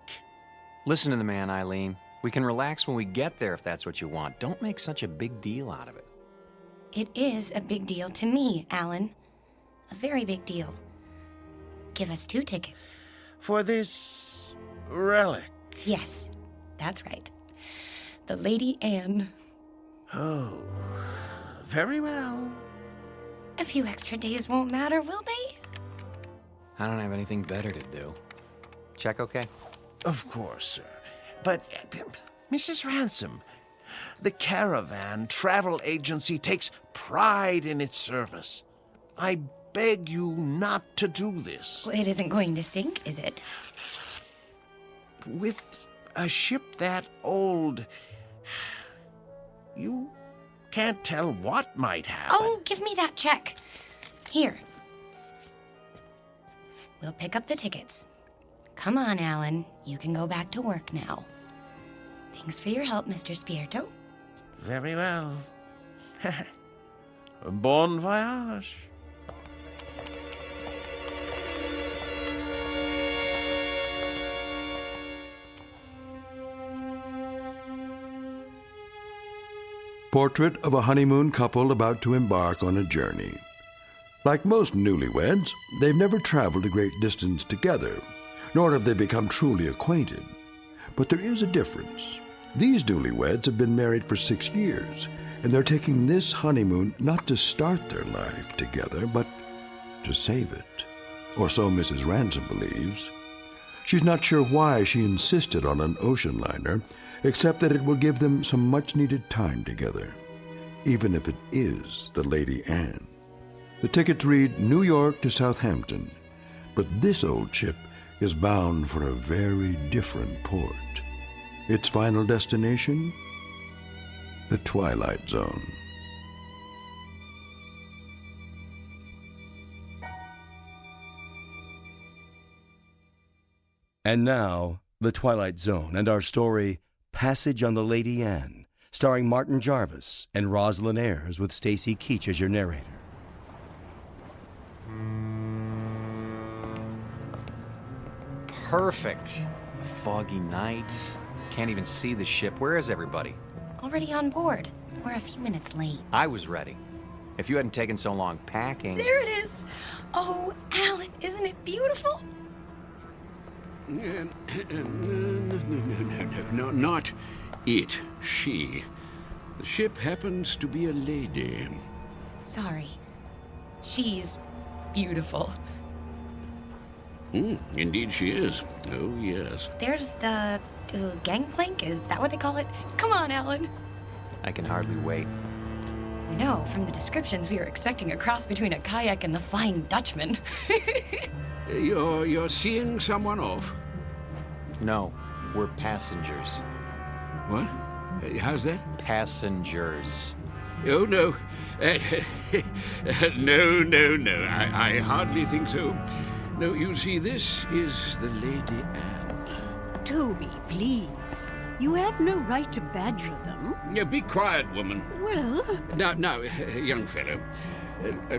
Listen to the man, Eileen. We can relax when we get there if that's what you want. Don't make such a big deal out of it. It is a big deal to me, Alan. A very big deal. Give us 2 tickets. For this relic? Yes, that's right. The Lady Anne. Oh, very well. A few extra days won't matter, will they? I don't have anything better to do. Check okay? Of course, sir. But, Mrs. Ransom, the Caravan Travel Agency takes pride in its service. I beg you not to do this. Well, it isn't going to sink, is it? With a ship that old, you can't tell what might happen. Oh, give me that check. Here. We'll pick up the tickets. Come on, Alan. You can go back to work now. Thanks for your help, Mr. Spirito. Very well. Bon voyage. Portrait of a honeymoon couple about to embark on a journey. Like most newlyweds, they've never traveled a great distance together, nor have they become truly acquainted. But there is a difference. These newlyweds have been married for 6 years, and they're taking this honeymoon not to start their life together, but to save it. Or so Mrs. Ransom believes. She's not sure why she insisted on an ocean liner, except that it will give them some much-needed time together, even if it is the Lady Anne. The tickets read New York to Southampton, but this old ship is bound for a very different port. Its final destination? The Twilight Zone. And now, The Twilight Zone and our story, Passage on the Lady Anne, starring Martin Jarvis and Rosalind Ayres with Stacy Keach as your narrator. Perfect. A foggy night. Can't even see the ship. Where is everybody? Already on board. We're a few minutes late. I was ready. If you hadn't taken so long packing... There it is! Oh, Alan, isn't it beautiful? No, not it. She. The ship happens to be a lady. Sorry. She's beautiful. Indeed she is. Oh, yes. There's the gangplank, is that what they call it? Come on, Alan. I can hardly wait. You know, from the descriptions, we were expecting a cross between a kayak and the Flying Dutchman. You're seeing someone off? No, we're passengers. What? How's that? Passengers. Oh, no. No. I hardly think so. No, you see, this is the Lady Anne. Toby, please. You have no right to badger them. Yeah, be quiet, woman. Well... Now, young fellow,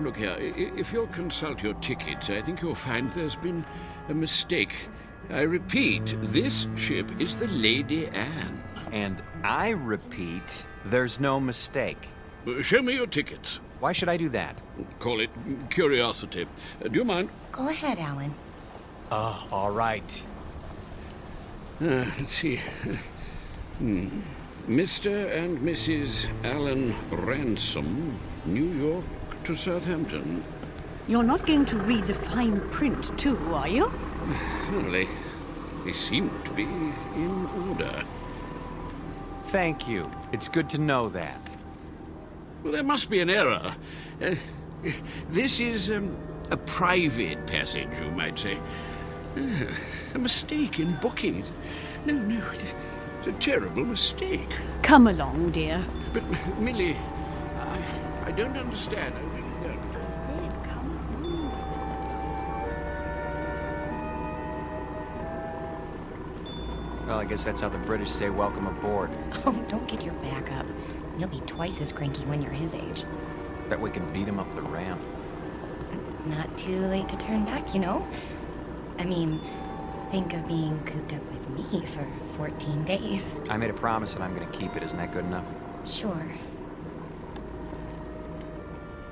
look here. If you'll consult your tickets, I think you'll find there's been a mistake. I repeat, this ship is the Lady Anne. And I repeat, there's no mistake. Show me your tickets. Why should I do that? Call it curiosity. Do you mind? Go ahead, Alan. Oh, all right. Let's see. Mr. and Mrs. Alan Ransom, New York to Southampton. You're not going to read the fine print, too, are you? Well, they seem to be in order. Thank you. It's good to know that. Well, there must be an error. This is a private passage, you might say. A mistake in booking. No, it's a terrible mistake. Come along, dear. But, Millie, I don't understand. I really don't. I said, come along. Well, I guess that's how the British say welcome aboard. Oh, don't get your back up. You'll be twice as cranky when you're his age. Bet we can beat him up the ramp. Not too late to turn back, you know? I mean, think of being cooped up with me for 14 days. I made a promise and I'm going to keep it. Isn't that good enough? Sure.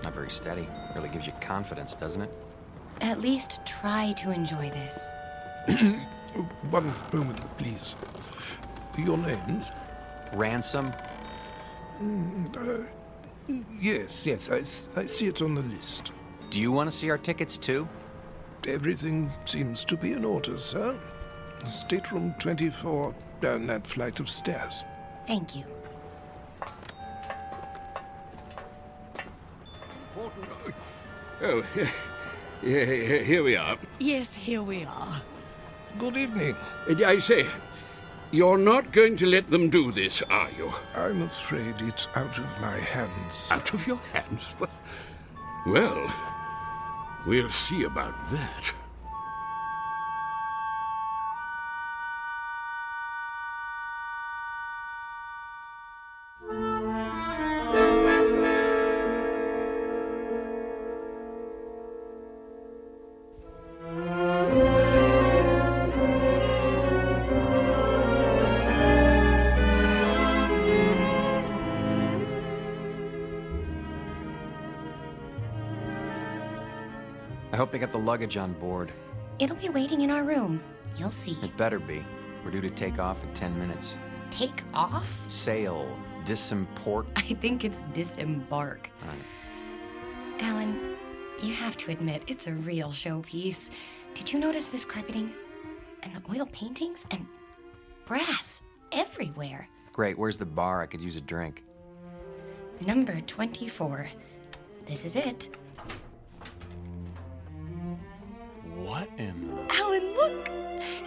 Not very steady. Really gives you confidence, doesn't it? At least try to enjoy this. One moment, please. Your names? Ransom? Yes, I see it on the list. Do you want to see our tickets, too? Everything seems to be in order, sir. Stateroom 24, down that flight of stairs. Thank you. Oh, here we are. Yes, here we are. Good evening. I say, you're not going to let them do this, are you? I'm afraid it's out of my hands. Out of your hands? Well, we'll see about that. I hope they got the luggage on board. It'll be waiting in our room. You'll see. It better be. We're due to take off in 10 minutes. Take off? Sail. Disimport. I think it's disembark. All right. Alan, you have to admit, it's a real showpiece. Did you notice this carpeting? And the oil paintings? And brass everywhere. Great. Where's the bar? I could use a drink. Number 24. This is it. What in the... Alan, look!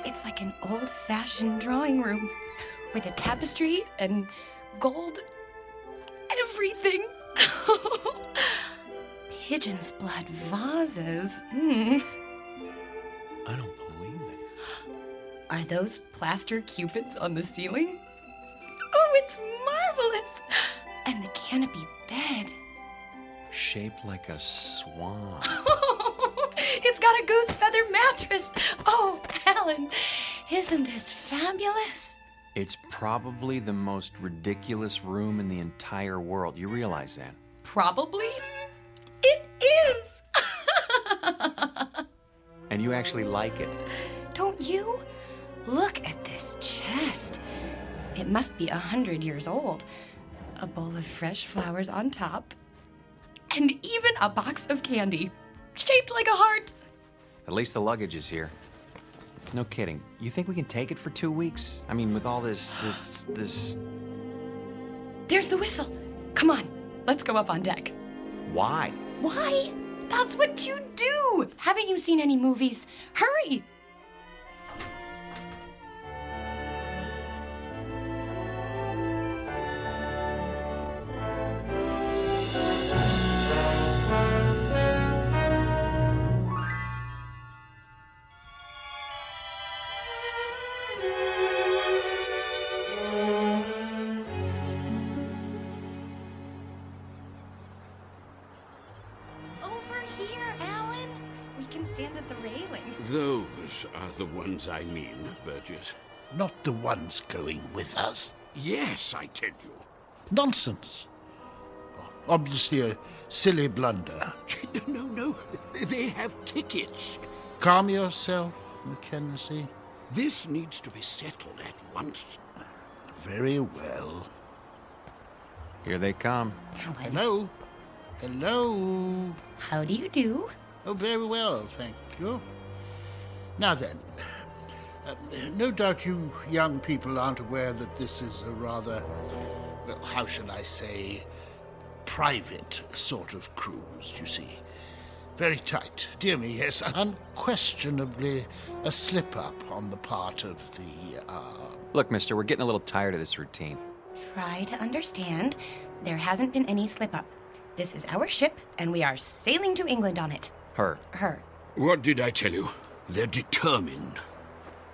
It's like an old-fashioned drawing room with a tapestry and gold everything. Pigeon's blood vases. I don't believe it. Are those plaster cupids on the ceiling? Oh, it's marvelous! And the canopy bed. Shaped like a swan. It's got a goose feather mattress. Oh, Alan, isn't this fabulous? It's probably the most ridiculous room in the entire world. You realize that? Probably. It is. And you actually like it. Don't you? Look at this chest. It must be 100 years old. A bowl of fresh flowers on top. And even a box of candy, shaped like a heart. At least the luggage is here. No kidding. You think we can take it for 2 weeks? I mean, with all this... There's the whistle. Come on, let's go up on deck. Why? Why? That's what you do. Haven't you seen any movies? Hurry. Those are the ones I mean, Burgess. Not the ones going with us. Yes, I tell you. Nonsense. Obviously a silly blunder. No. They have tickets. Calm yourself, Mackenzie. This needs to be settled at once. Very well. Here they come. Hello. Hello. How do you do? Oh, very well, thank you. Now then, no doubt you young people aren't aware that this is a rather, well, how shall I say, private sort of cruise, you see. Very tight. Dear me, yes, unquestionably a slip-up on the part of the, Look, mister, we're getting a little tired of this routine. Try to understand. There hasn't been any slip-up. This is our ship, and we are sailing to England on it. Her. What did I tell you? They're determined.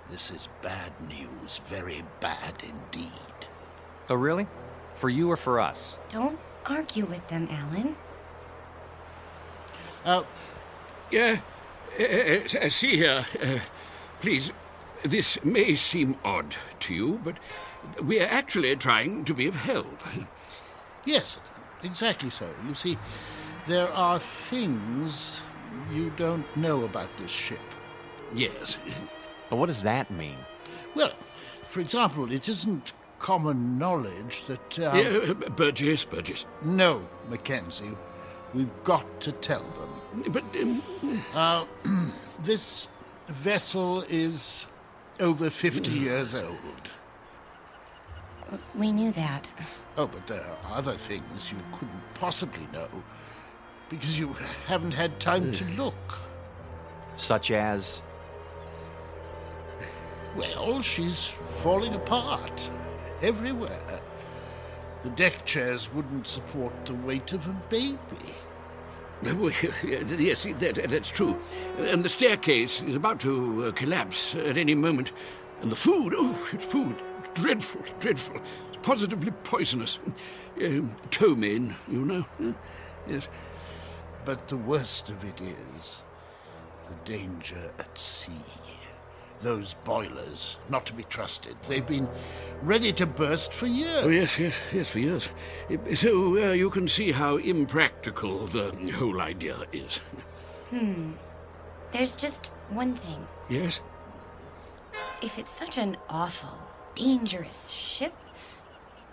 This is bad news. Very bad indeed. Oh, really? For you or for us? Don't argue with them, Alan. See here. Please, this may seem odd to you, but we are actually trying to be of help. Yes, exactly so. You see, there are things you don't know about this ship. Yes. But what does that mean? Well, for example, it isn't common knowledge that... Burgess. No, Mackenzie. We've got to tell them. But... this vessel is over 50 years old. We knew that. Oh, but there are other things you couldn't possibly know, because you haven't had time to look. Such as? Well, she's falling apart everywhere. The deck chairs wouldn't support the weight of a baby. Well, yes, that's true. And the staircase is about to collapse at any moment. And the food, food, dreadful. It's positively poisonous. Ptomaine, you know. Yes. But the worst of it is the danger at sea. Those boilers, not to be trusted. They've been ready to burst for years. Oh, yes, for years. So you can see how impractical the whole idea is. There's just one thing. Yes? If it's such an awful, dangerous ship,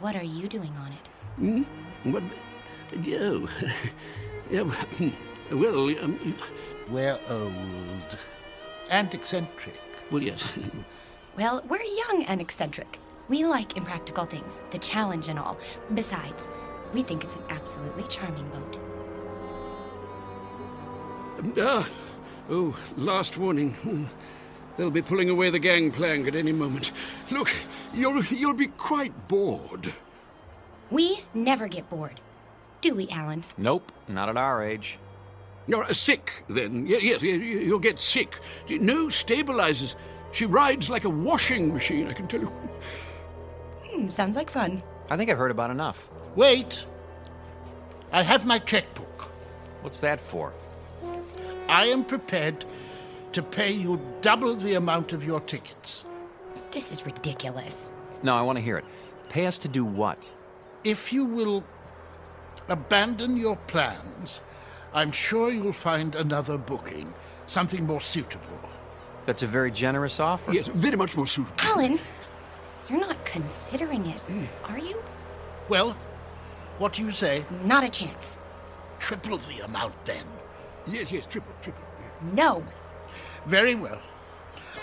what are you doing on it? What? Oh. Yeah, well, We're old. And eccentric. well, yes. Well, we're young and eccentric. We like impractical things, the challenge and all. Besides, we think it's an absolutely charming boat. Oh, last warning. They'll be pulling away the gangplank at any moment. Look, you'll be quite bored. We never get bored. Do we, Alan? Nope, not at our age. You're sick, then. Yes, you'll get sick. No stabilizers. She rides like a washing machine, I can tell you. Sounds like fun. I think I've heard about enough. Wait. I have my checkbook. What's that for? I am prepared to pay you double the amount of your tickets. This is ridiculous. No, I want to hear it. Pay us to do what? If you will abandon your plans, I'm sure you'll find another booking, something more suitable. That's a very generous offer. Yes, very much more suitable. Alan, you're not considering it, are you? Well, what do you say? Not a chance. Triple the amount, then. Yes, triple. No. Very well.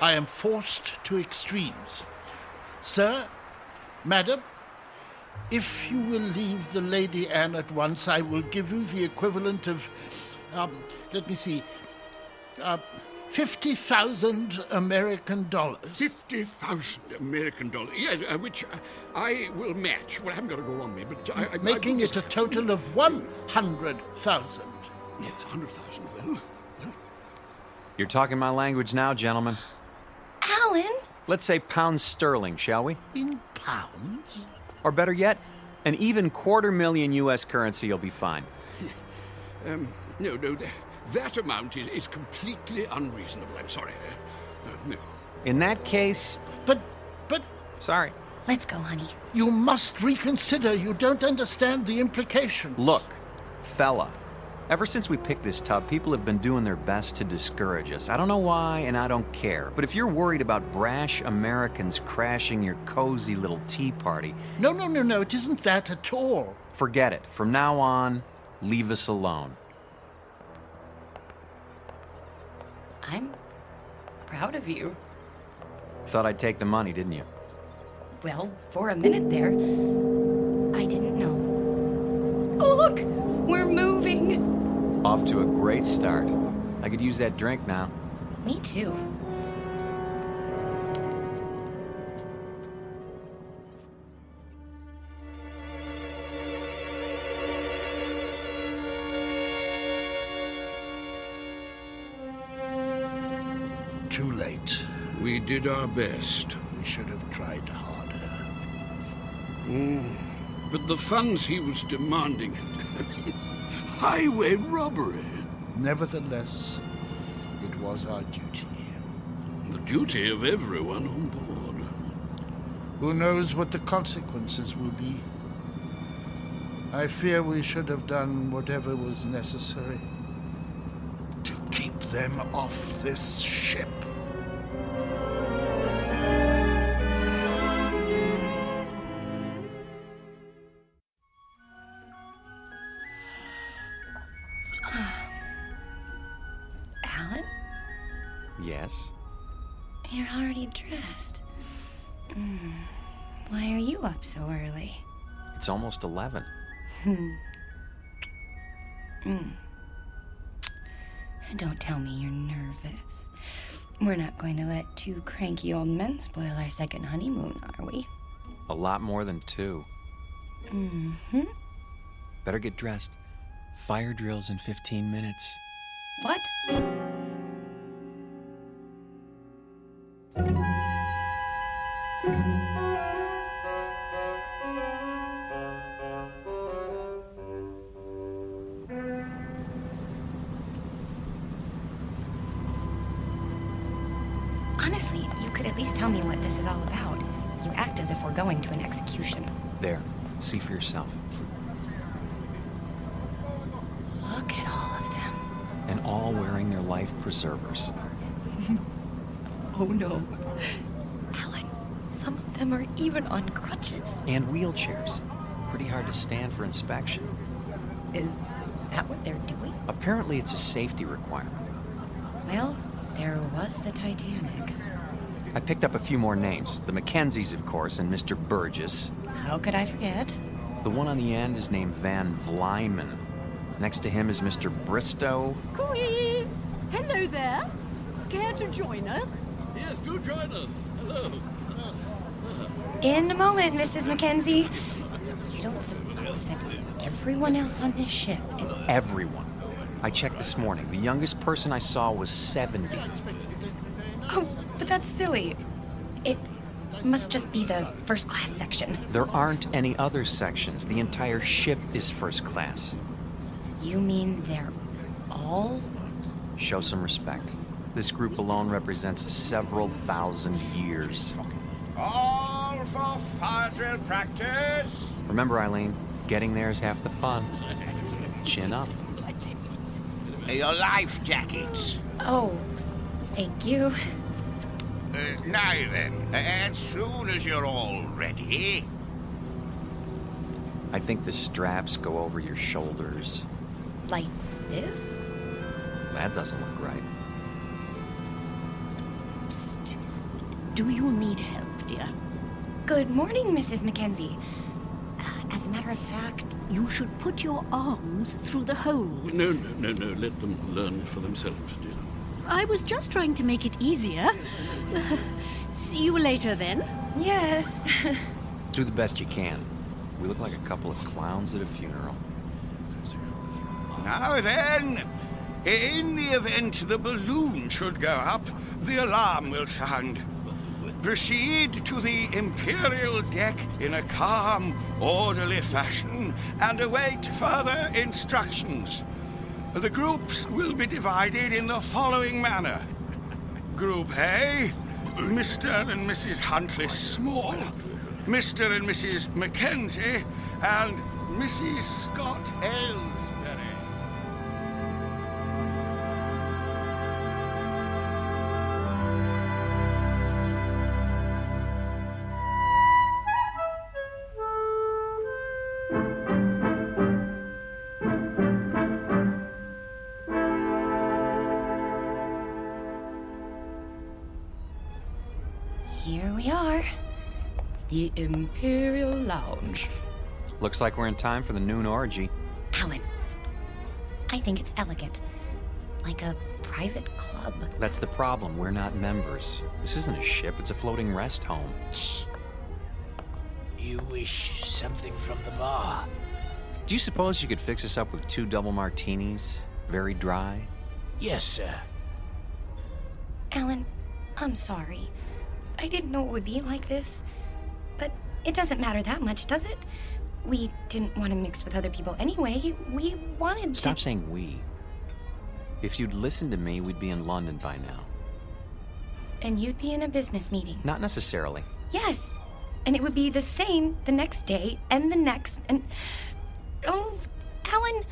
I am forced to extremes. Sir, madam, if you will leave the Lady Anne at once, I will give you the equivalent of, let me see, 50,000 American dollars. 50,000 American dollars. Yes, which I will match. Well, I haven't got it all on me, but Making it a total of 100,000. Yes, 100,000. Well. You're talking my language now, gentlemen. Alan? Let's say pounds sterling, shall we? In pounds? Or better yet, an even $250,000 U.S. currency will be fine. No, that amount is completely unreasonable. I'm sorry. No. In that case... But... Sorry. Let's go, honey. You must reconsider. You don't understand the implications. Look, fella. Ever since we picked this tub, people have been doing their best to discourage us. I don't know why, and I don't care. But if you're worried about brash Americans crashing your cozy little tea party... No, it isn't that at all. Forget it. From now on, leave us alone. I'm proud of you. Thought I'd take the money, didn't you? Well, for a minute there, I didn't know. Oh, look! We're moving! Off to a great start. I could use that drink now. Me too. Too late. We did our best. We should have tried harder. But the funds he was demanding... highway robbery. Nevertheless, it was our duty. The duty of everyone on board. Who knows what the consequences will be? I fear we should have done whatever was necessary to keep them off this ship. Alan? Yes? You're already dressed. Why are you up so early? It's almost 11. Don't tell me you're nervous. We're not going to let two cranky old men spoil our second honeymoon, are we? A lot more than 2. Better get dressed. Fire drill's in 15 minutes. What? Honestly, you could at least tell me what this is all about. You act as if we're going to an execution. There. See for yourself. Look at all of them. And all wearing their life preservers. Oh no. Alan, some of them are even on crutches. And wheelchairs. Pretty hard to stand for inspection. Is that what they're doing? Apparently it's a safety requirement. Well, there was the Titanic. I picked up a few more names. The Mackenzies, of course, and Mr. Burgess. How could I forget? The one on the end is named Van Vlymen. Next to him is Mr. Bristow. Cooey! Hello there. Care to join us? Yes, do join us. Hello. In a moment, Mrs. Mackenzie. You don't suppose that everyone else on this ship is... Everyone. I checked this morning. The youngest person I saw was 70. Oh, but that's silly. It must just be the first class section. There aren't any other sections. The entire ship is first class. You mean they're all? Show some respect. This group alone represents several thousand years. All for fire drill practice. Remember, Eileen, getting there is half the fun. Chin up. Your life jackets. Oh, thank you. Now then, as soon as you're all ready... I think the straps go over your shoulders. Like this? That doesn't look right. Psst. Do you need help, dear? Good morning, Mrs. Mackenzie. As a matter of fact... You should put your arms through the hole. No. Let them learn for themselves, dear. I was just trying to make it easier. See you later, then. Yes. Do the best you can. We look like a couple of clowns at a funeral. Now then, in the event the balloon should go up, the alarm will sound. Proceed to the Imperial deck in a calm, orderly fashion and await further instructions. The groups will be divided in the following manner. Group A, Mr. and Mrs. Huntley Small, Mr. and Mrs. Mackenzie, and Mrs. Scott Aylesbury. Here we are. The Imperial Lounge. Looks like we're in time for the noon orgy. Alan, I think it's elegant. Like a private club. That's the problem. We're not members. This isn't a ship. It's a floating rest home. Shh. You wish something from the bar? Do you suppose you could fix us up with 2 double martinis? Very dry? Yes, sir. Alan, I'm sorry. I didn't know it would be like this. But it doesn't matter that much, does it? We didn't want to mix with other people anyway. We wanted to... Stop saying we. If you'd listened to me, we'd be in London by now. And you'd be in a business meeting. Not necessarily. Yes. And it would be the same the next day and the next and... Oh, Alan,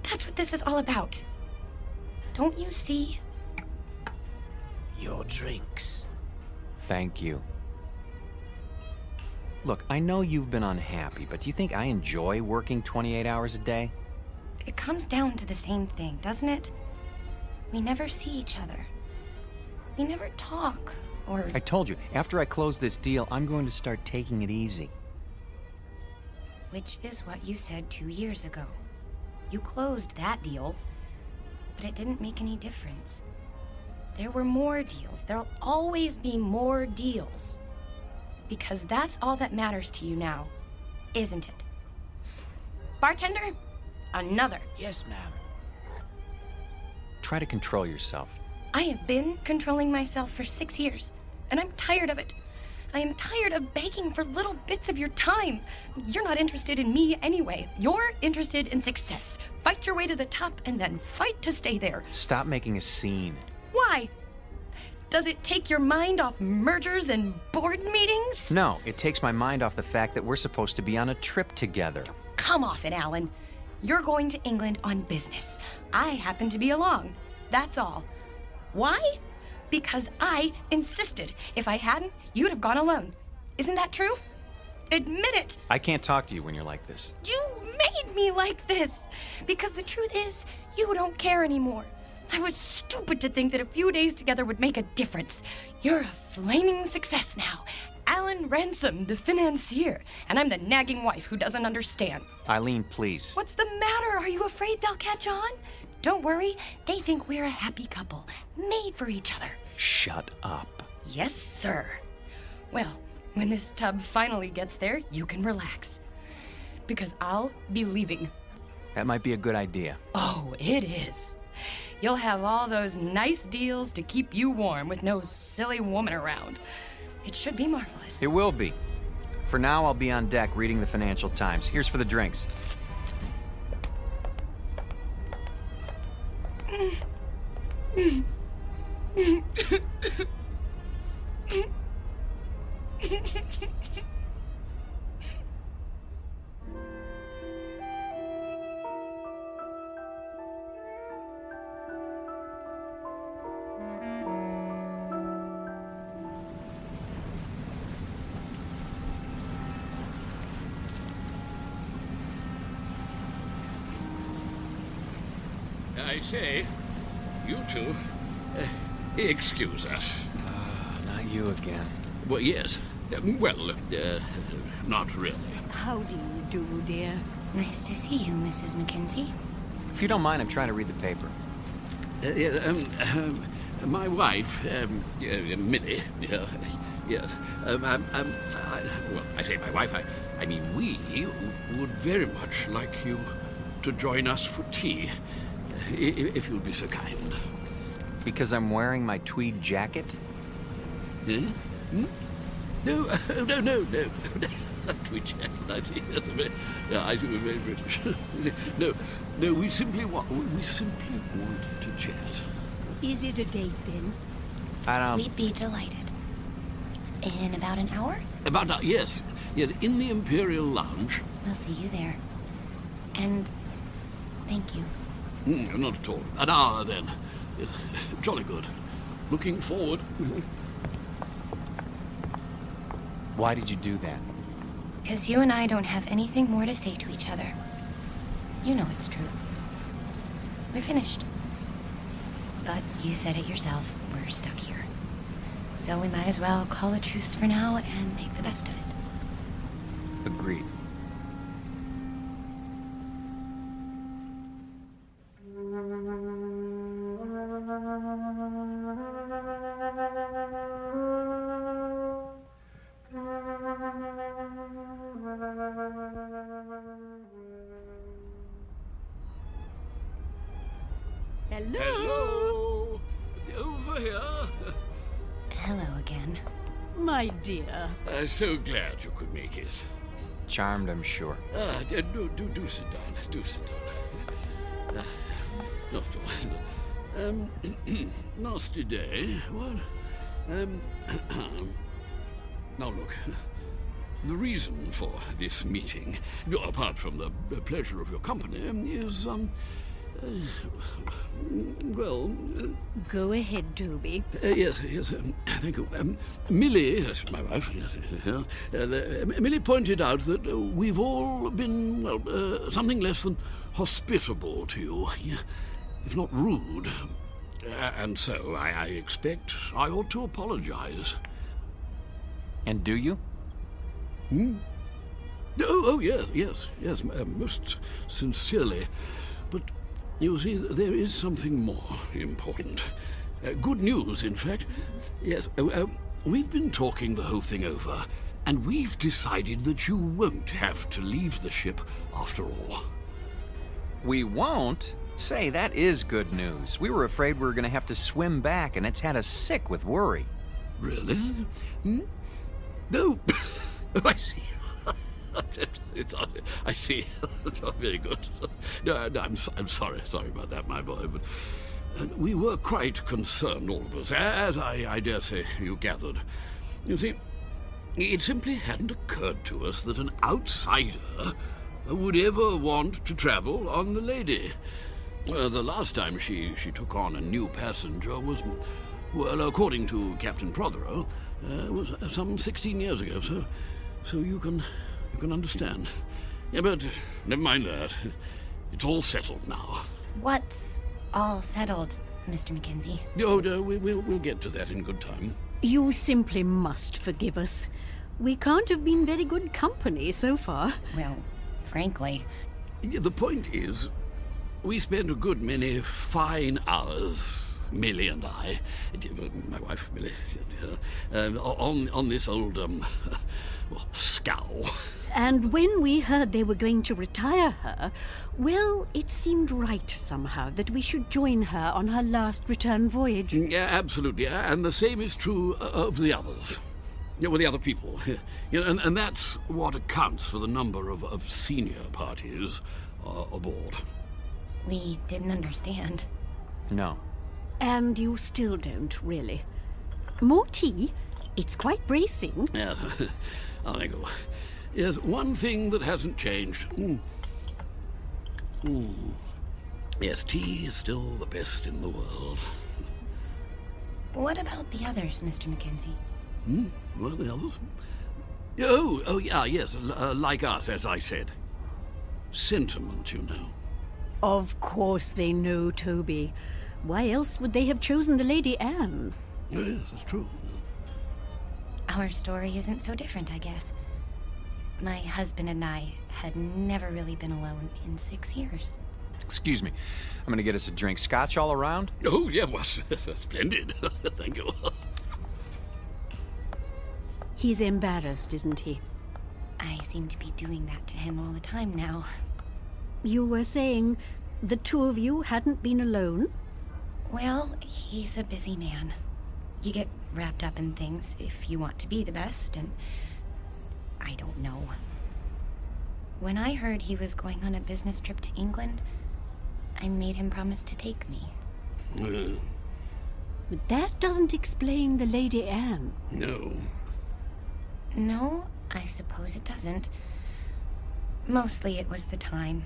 that's what this is all about. Don't you see? Your drinks. Thank you. Look, I know you've been unhappy, but do you think I enjoy working 28 hours a day? It comes down to the same thing, doesn't it? We never see each other. We never talk, or... I told you, after I close this deal, I'm going to start taking it easy. Which is what you said 2 years ago. You closed that deal, but it didn't make any difference. There were more deals. There'll always be more deals. Because that's all that matters to you now, isn't it? Bartender, another. Yes, ma'am. Try to control yourself. I have been controlling myself for 6 years, and I'm tired of it. I am tired of begging for little bits of your time. You're not interested in me anyway. You're interested in success. Fight your way to the top and then fight to stay there. Stop making a scene. Why? Does it take your mind off mergers and board meetings? No, it takes my mind off the fact that we're supposed to be on a trip together. Come off it, Alan. You're going to England on business. I happen to be along. That's all. Why? Because I insisted. If I hadn't, you'd have gone alone. Isn't that true? Admit it. I can't talk to you when you're like this. You made me like this. Because the truth is, you don't care anymore. I was stupid to think that a few days together would make a difference. You're a flaming success now. Alan Ransom, the financier, and I'm the nagging wife who doesn't understand. Eileen, please. What's the matter? Are you afraid they'll catch on? Don't worry. They think we're a happy couple, made for each other. Shut up. Yes, sir. Well, when this tub finally gets there, you can relax. Because I'll be leaving. That might be a good idea. Oh, it is. You'll have all those nice deals to keep you warm with no silly woman around. It should be marvelous. It will be. For now, I'll be on deck reading the Financial Times. Here's for the drinks. I say, you two, excuse us. Not you again. Well, yes. Not really. How do you do, dear? Nice to see you, Mrs. Mackenzie. If you don't mind, I'm trying to read the paper. My wife, Millie, yes. I say my wife, I mean we would very much like you to join us for tea, if you'd be so kind. Because I'm wearing my tweed jacket? Eh? Hmm? No. Tweed jacket, I see. That's I see, we're very British. No, we simply want to chat. Is it a date, then? We'd be delighted. In about an hour? Yes, in the Imperial Lounge. We'll see you there. And thank you. Not at all. An hour, then. Jolly good. Looking forward. Why did you do that? Because you and I don't have anything more to say to each other. You know it's true. We're finished. But you said it yourself, we're stuck here. So we might as well call a truce for now and make the best of it. Agreed. Hello. Over here. Hello again. My dear. So glad you could make it. Charmed, I'm sure. Do sit down. Do sit down. Not at all. Nasty day. What? Now look. The reason for this meeting, apart from the pleasure of your company, is Go ahead, Toby. Yes, thank you. Millie, yes, my wife, Millie pointed out that we've all been, something less than hospitable to you, if not rude. And so I expect I ought to apologize. And do you? Oh, yes, most sincerely. But you see, there is something more important. Good news, in fact. Yes, we've been talking the whole thing over, and we've decided that you won't have to leave the ship after all. We won't? Say, that is good news. We were afraid we were going to have to swim back, and it's had us sick with worry. Really? No. I see. I see. Very good. No, I'm sorry about that, my boy. But we were quite concerned, all of us, as I dare say you gathered. You see, it simply hadn't occurred to us that an outsider would ever want to travel on the Lady. The last time she took on a new passenger was, well, according to Captain Prothero, was some 16 years ago, so you can understand. Yeah, but never mind that. It's all settled now. What's all settled, Mr. Mackenzie? Oh, no, we'll get to that in good time. You simply must forgive us. We can't have been very good company so far. Well, frankly. Yeah, the point is, we spent a good many fine hours, Millie and I, my wife Millie, on this old, scow. And when we heard they were going to retire her, well, it seemed right somehow that we should join her on her last return voyage. Yeah, absolutely. And the same is true of the others. Yeah, well, the other people. Yeah, and that's what accounts for the number of senior parties aboard. We didn't understand. No. And you still don't, really. More tea? It's quite bracing. Yeah, I'll go. Yes, one thing that hasn't changed. Yes, tea is still the best in the world. What about the others, Mr. Mackenzie? What, the others? Oh, yeah, yes, like us, as I said. Sentiment, you know. Of course they know, Toby. Why else would they have chosen the Lady Anne? Yes, that's true. Our story isn't so different, I guess. My husband and I had never really been alone in 6 years. Excuse me. I'm going to get us a drink. Scotch all around? Oh, yeah, well, splendid. Thank you. He's embarrassed, isn't he? I seem to be doing that to him all the time now. You were saying the two of you hadn't been alone? Well, he's a busy man. You get wrapped up in things if you want to be the best, and I don't know. When I heard he was going on a business trip to England, I made him promise to take me. But that doesn't explain the Lady Anne. No. No, I suppose it doesn't. Mostly it was the time.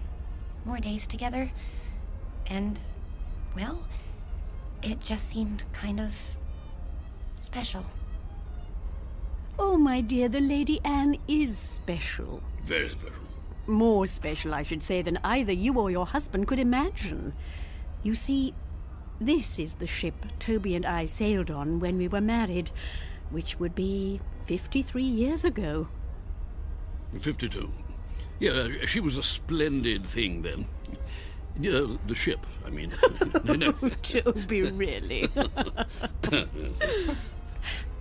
More days together. And, well, it just seemed kind of special. Oh, my dear, the Lady Anne is special. Very special. More special, I should say, than either you or your husband could imagine. You see, this is the ship Toby and I sailed on when we were married, which would be 53 years ago. 52. Yeah, she was a splendid thing then. Yeah, the ship, I mean. No. Oh, Toby, really?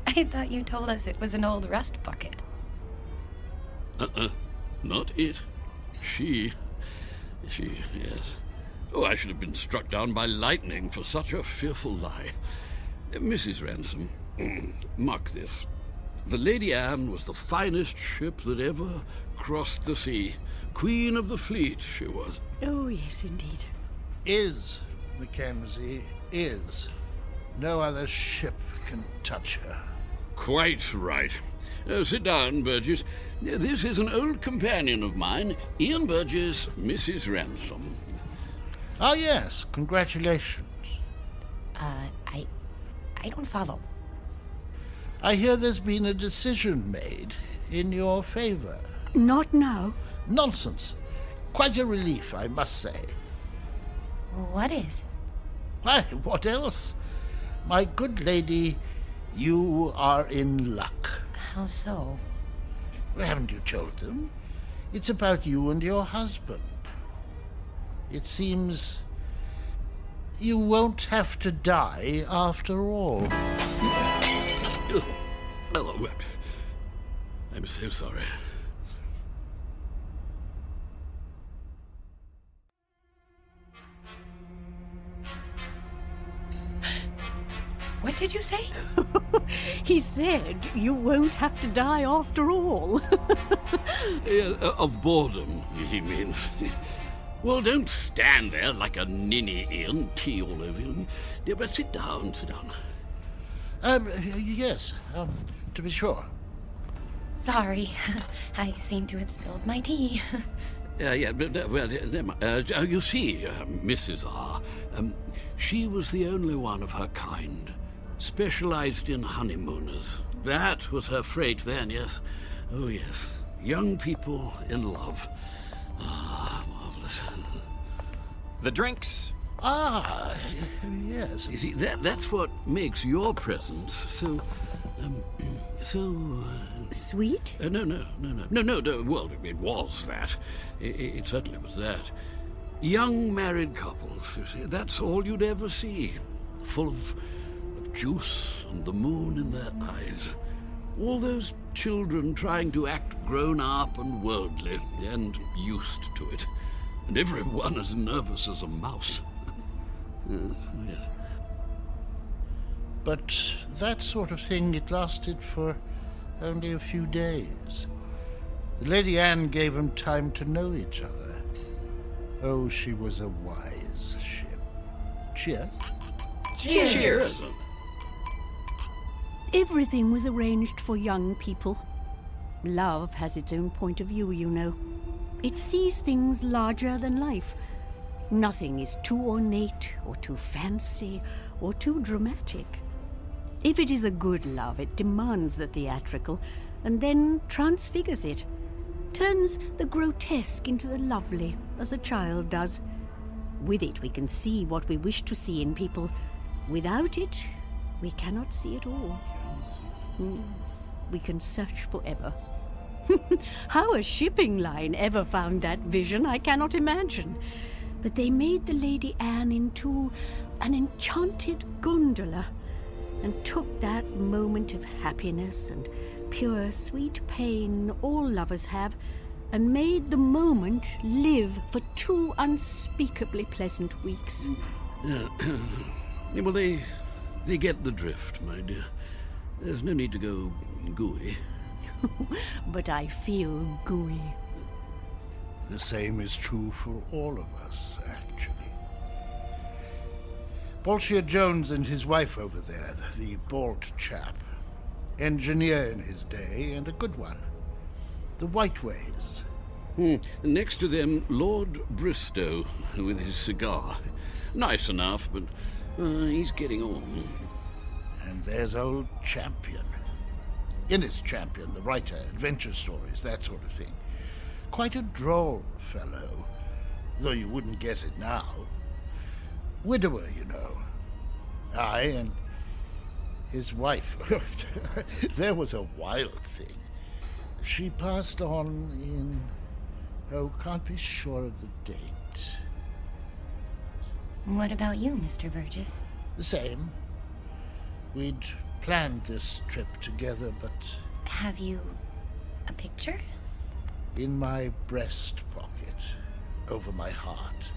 I thought you told us it was an old rust bucket. Not it. She, yes. Oh, I should have been struck down by lightning for such a fearful lie. Mrs. Ransom, mark this. The Lady Anne was the finest ship that ever crossed the sea. Queen of the fleet, she was. Oh, yes, indeed. Is, Mackenzie, is. No other ship can touch her. Quite right. Sit down, Burgess. This is an old companion of mine, Ian Burgess, Mrs. Ransom. Ah, yes. Congratulations. I don't follow. I hear there's been a decision made in your favor. Not now. Nonsense. Quite a relief, I must say. What is? Why, what else? My good lady, you are in luck. How so? Well, haven't you told them? It's about you and your husband. It seems you won't have to die after all. Oh, I'm so sorry. What did you say? He said you won't have to die after all. Of boredom, he means. Well, don't stand there like a ninny, Ian, tea all over you. Yeah, but sit down, sit down. Yes, to be sure. Sorry, I seem to have spilled my tea. You see, Mrs. R., she was the only one of her kind, specialized in honeymooners. That was her freight then, yes. Oh, yes. Young people in love. Ah, marvelous. The drinks. Ah, yes. You see, that's what makes your presence so... Sweet? No. Well, it was that. It certainly was that. Young married couples, you see, that's all you'd ever see. Full of juice and the moon in their eyes. All those children trying to act grown up and worldly and used to it. And everyone as nervous as a mouse. Yes. But that sort of thing, it lasted for only a few days. The Lady Anne gave them time to know each other. Oh, she was a wise ship. Cheers. Cheers. Cheers. Everything was arranged for young people. Love has its own point of view, you know. It sees things larger than life. Nothing is too ornate or too fancy or too dramatic. If it is a good love, it demands the theatrical and then transfigures it, turns the grotesque into the lovely, as a child does. With it, we can see what we wish to see in people. Without it, we cannot see it all. We can search forever. How a shipping line ever found that vision, I cannot imagine. But they made the Lady Anne into an enchanted gondola and took that moment of happiness and pure sweet pain all lovers have and made the moment live for 2 unspeakably pleasant weeks. Well, they get the drift, my dear. There's no need to go gooey. But I feel gooey. The same is true for all of us, actually. Bolshia Jones and his wife over there, the bald chap. Engineer in his day, and a good one. The Whiteways. Next to them, Lord Bristow, with his cigar. Nice enough, but he's getting on. And there's old Champion. Innes Champion, the writer, adventure stories, that sort of thing. Quite a droll fellow, though you wouldn't guess it now. Widower, you know. Aye, and his wife. There was a wild thing. She passed on in... Oh, can't be sure of the date. What about you, Mr. Burgess? The same. We'd planned this trip together, but... Have you a picture? In my breast pocket, over my heart.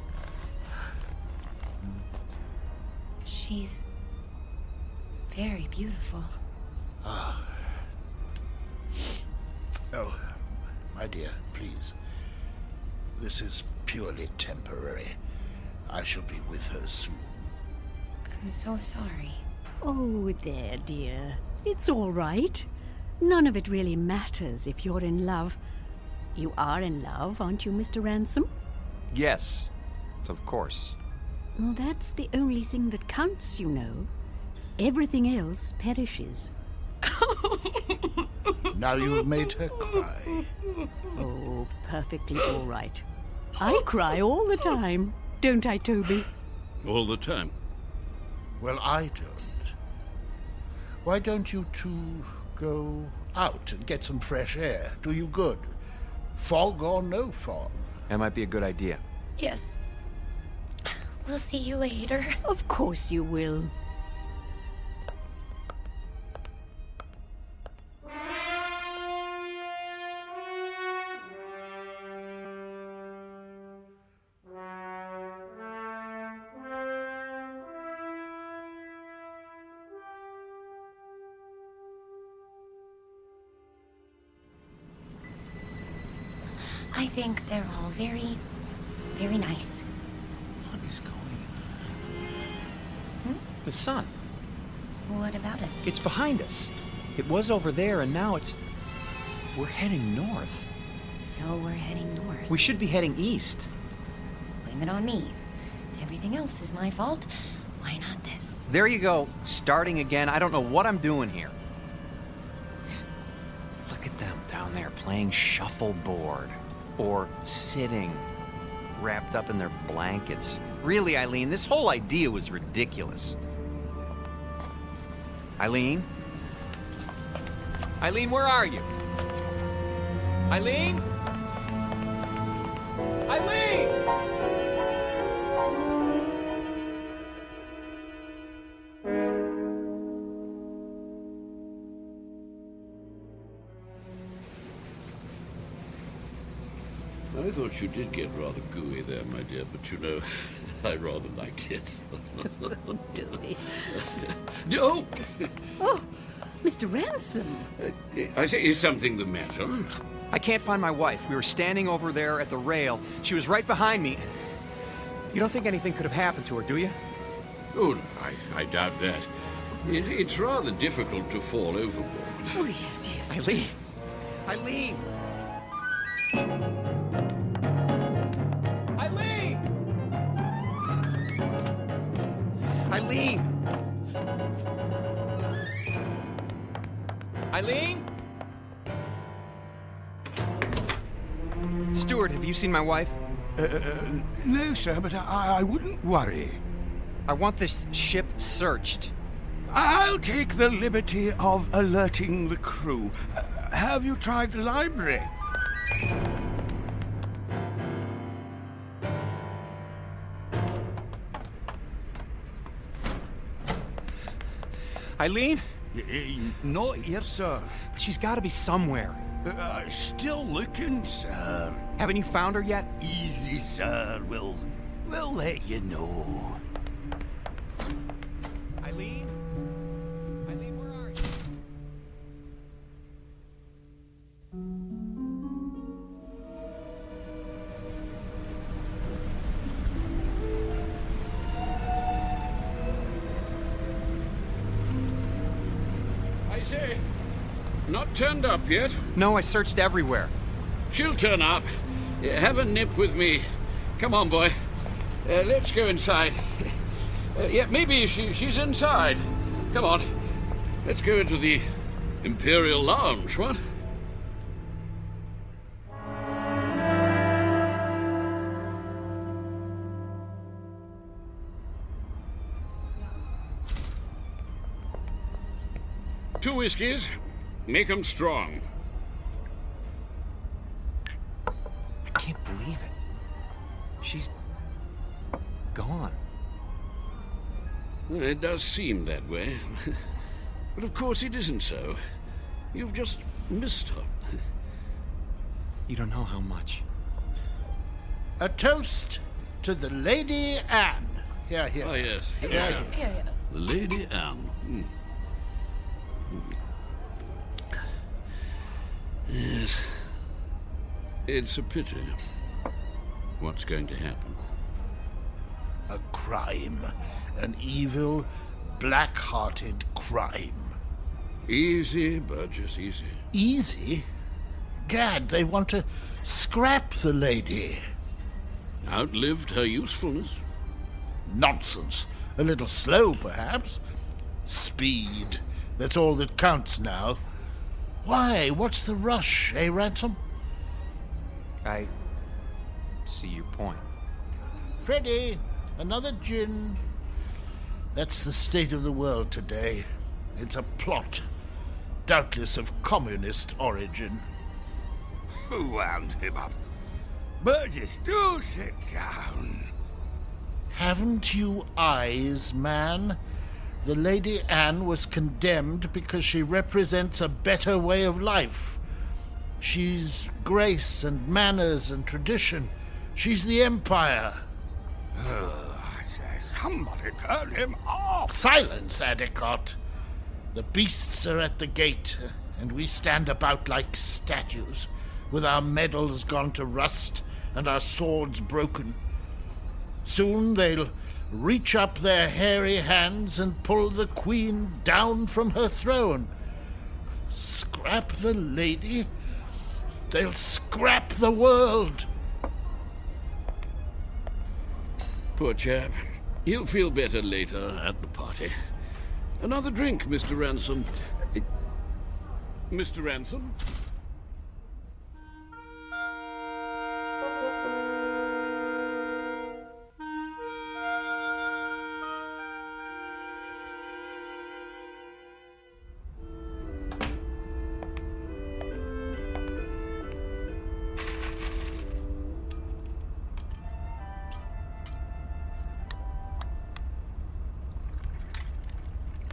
She's very beautiful. Ah. Oh, my dear, please. This is purely temporary. I shall be with her soon. I'm so sorry. Oh, there, dear. It's all right. None of it really matters if you're in love. You are in love, aren't you, Mr. Ransom? Yes, of course. Well, that's the only thing that counts, you know. Everything else perishes. Now you've made her cry. Oh, perfectly all right. I cry all the time, don't I, Toby? All the time. Well, I don't. Why don't you two go out and get some fresh air? Do you good. Fog or no fog. That might be a good idea. Yes. We'll see you later. Of course you will. I think they're all very, very nice. What is going on? The sun. What about it? It's behind us. It was over there, and now it's... We're heading north. So we're heading north. north. We should be heading east. Blame it on me. Everything else is my fault. Why not this? There you go, starting again. I don't know what I'm doing here. Look at them down there playing shuffleboard or sitting wrapped up in their blankets. Really, Eileen, this whole idea was ridiculous. Eileen? Eileen, where are you? Eileen? Eileen! I thought you did get rather gooey there, my dear, but you know, I rather liked it. Gooey. No! Oh, Mr. Ransom. I say, is something the matter? I can't find my wife. We were standing over there at the rail. She was right behind me. You don't think anything could have happened to her, do you? Oh, no, I doubt that. It's rather difficult to fall overboard. Oh, yes, yes. Eileen! Eileen! Eileen! Eileen! Eileen? Stuart, have you seen my wife? No, sir, but I wouldn't worry. I want this ship searched. I'll take the liberty of alerting the crew. Have you tried the library? Eileen? Not here, sir. But she's got to be somewhere. Still looking, sir. Haven't you found her yet? Easy, sir. We'll let you know. Eileen? Eileen, where are you? I say, not turned up yet? No, I searched everywhere. She'll turn up. Have a nip with me. Come on, boy. Let's go inside. Yeah, maybe she's inside. Come on. Let's go into the Imperial Lounge, what? Two whiskeys. Make 'em strong. I can't believe it. She's gone. Well, it does seem that way. But of course it isn't so. You've just missed her. You don't know how much. A toast to the Lady Anne. Here, here. Oh, yes. Yeah. The Lady Anne. Hmm. Yes. It's a pity. What's going to happen? A crime. An evil, black-hearted crime. Easy, Burgess, easy. Easy? Gad, they want to scrap the lady. Outlived her usefulness. Nonsense. A little slow, perhaps. Speed. That's all that counts now. Why? What's the rush, eh, Ransom? I see your point. Freddie, another gin. That's the state of the world today. It's a plot, doubtless of communist origin. Who wound him up? Burgess, do sit down. Haven't you eyes, man? The Lady Anne was condemned because she represents a better way of life. She's grace and manners and tradition. She's the Empire. I say, somebody turn him off. Silence, Adicott. The beasts are at the gate, and we stand about like statues, with our medals gone to rust and our swords broken. Soon they'll reach up their hairy hands and pull the Queen down from her throne. Scrap the lady? They'll scrap the world. Poor chap. He'll feel better later at the party. Another drink, Mr. Ransom. Mr. Ransom?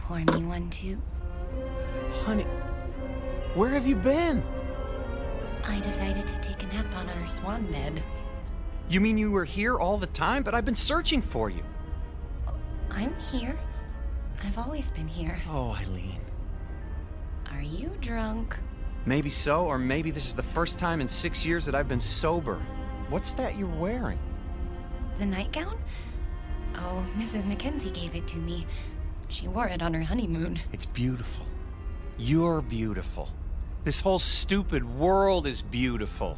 Pour me one, too. Honey, where have you been? I decided to take a nap on our swan bed. You mean you were here all the time? But I've been searching for you. I'm here. I've always been here. Oh, Eileen. Are you drunk? Maybe so, or maybe this is the first time in 6 years that I've been sober. What's that you're wearing? The nightgown? Oh, Mrs. Mackenzie gave it to me. She wore it on her honeymoon. It's beautiful. You're beautiful. This whole stupid world is beautiful.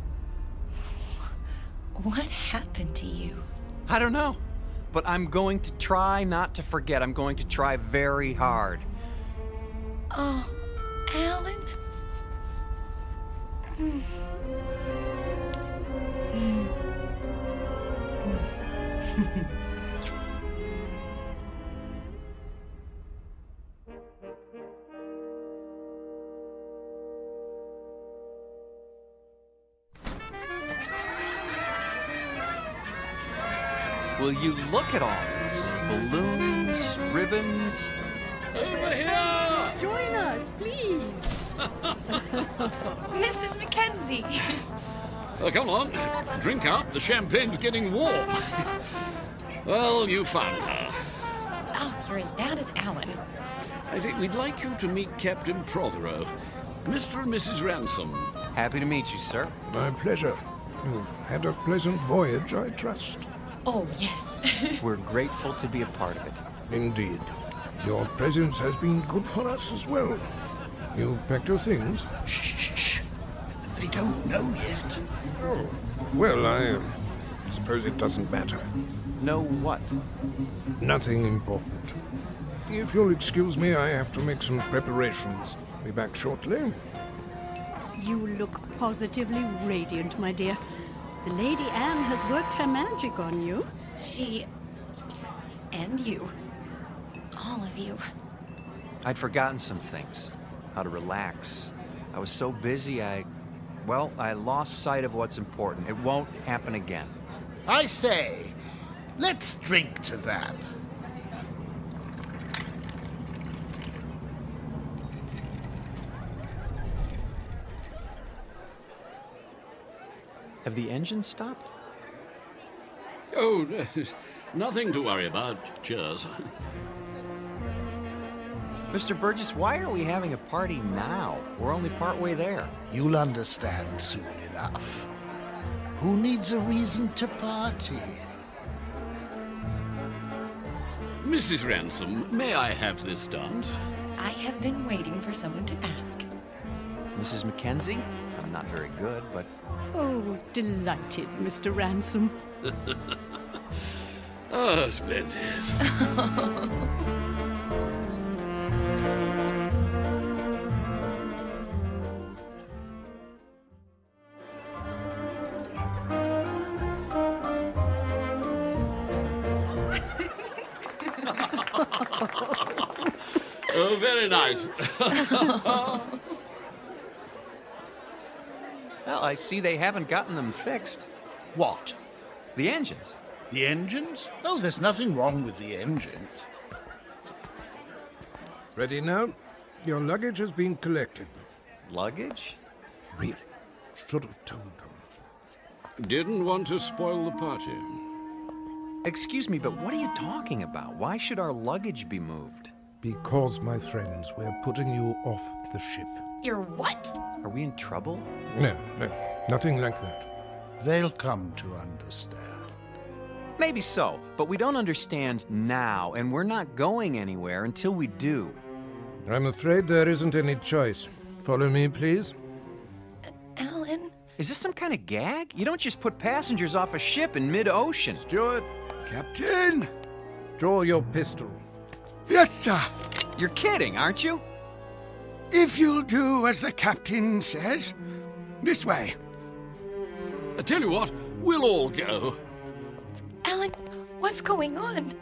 What happened to you? I don't know. But I'm going to try not to forget. I'm going to try very hard. Oh, Alan? Will you look at all this? Balloons, ribbons. Over here! Join us, please. Mrs. Mackenzie! Come on, drink up. The champagne's getting warm. Well, you found her. Oh, you're as bad as Alan. I think we'd like you to meet Captain Prothero, Mr. and Mrs. Ransom. Happy to meet you, sir. My pleasure. You've had a pleasant voyage, I trust. Oh, yes. We're grateful to be a part of it. Indeed. Your presence has been good for us as well. You packed your things? Shh. They don't know yet. Oh. Well, I suppose it doesn't matter. Know what? Nothing important. If you'll excuse me, I have to make some preparations. Be back shortly. You look positively radiant, my dear. The Lady Anne has worked her magic on you. She... and you. All of you. I'd forgotten some things. How to relax. I was so busy, I lost sight of what's important. It won't happen again. I say, let's drink to that. Have the engines stopped? Oh, nothing to worry about. Cheers. Mr. Burgess, why are we having a party now? We're only partway there. You'll understand soon enough. Who needs a reason to party? Mrs. Ransom, may I have this dance? I have been waiting for someone to ask. Mrs. Mackenzie? I'm not very good, but... Oh, delighted, Mr. Ransom. Oh, splendid. Oh, very nice. Well, I see they haven't gotten them fixed. What? The engines. The engines? Oh, there's nothing wrong with the engines. Ready now? Your luggage has been collected. Luggage? Really? Should have told them. Didn't want to spoil the party. Excuse me, but what are you talking about? Why should our luggage be moved? Because, my friends, we're putting you off the ship. You're what? Are we in trouble? No, nothing like that. They'll come to understand. Maybe so, but we don't understand now, and we're not going anywhere until we do. I'm afraid there isn't any choice. Follow me, please. Alan? Is this some kind of gag? You don't just put passengers off a ship in mid-ocean. Steward, Captain! Draw your pistol. Yes, sir. You're kidding, aren't you? If you'll do as the captain says. This way. I tell you what, we'll all go. Alan, what's going on?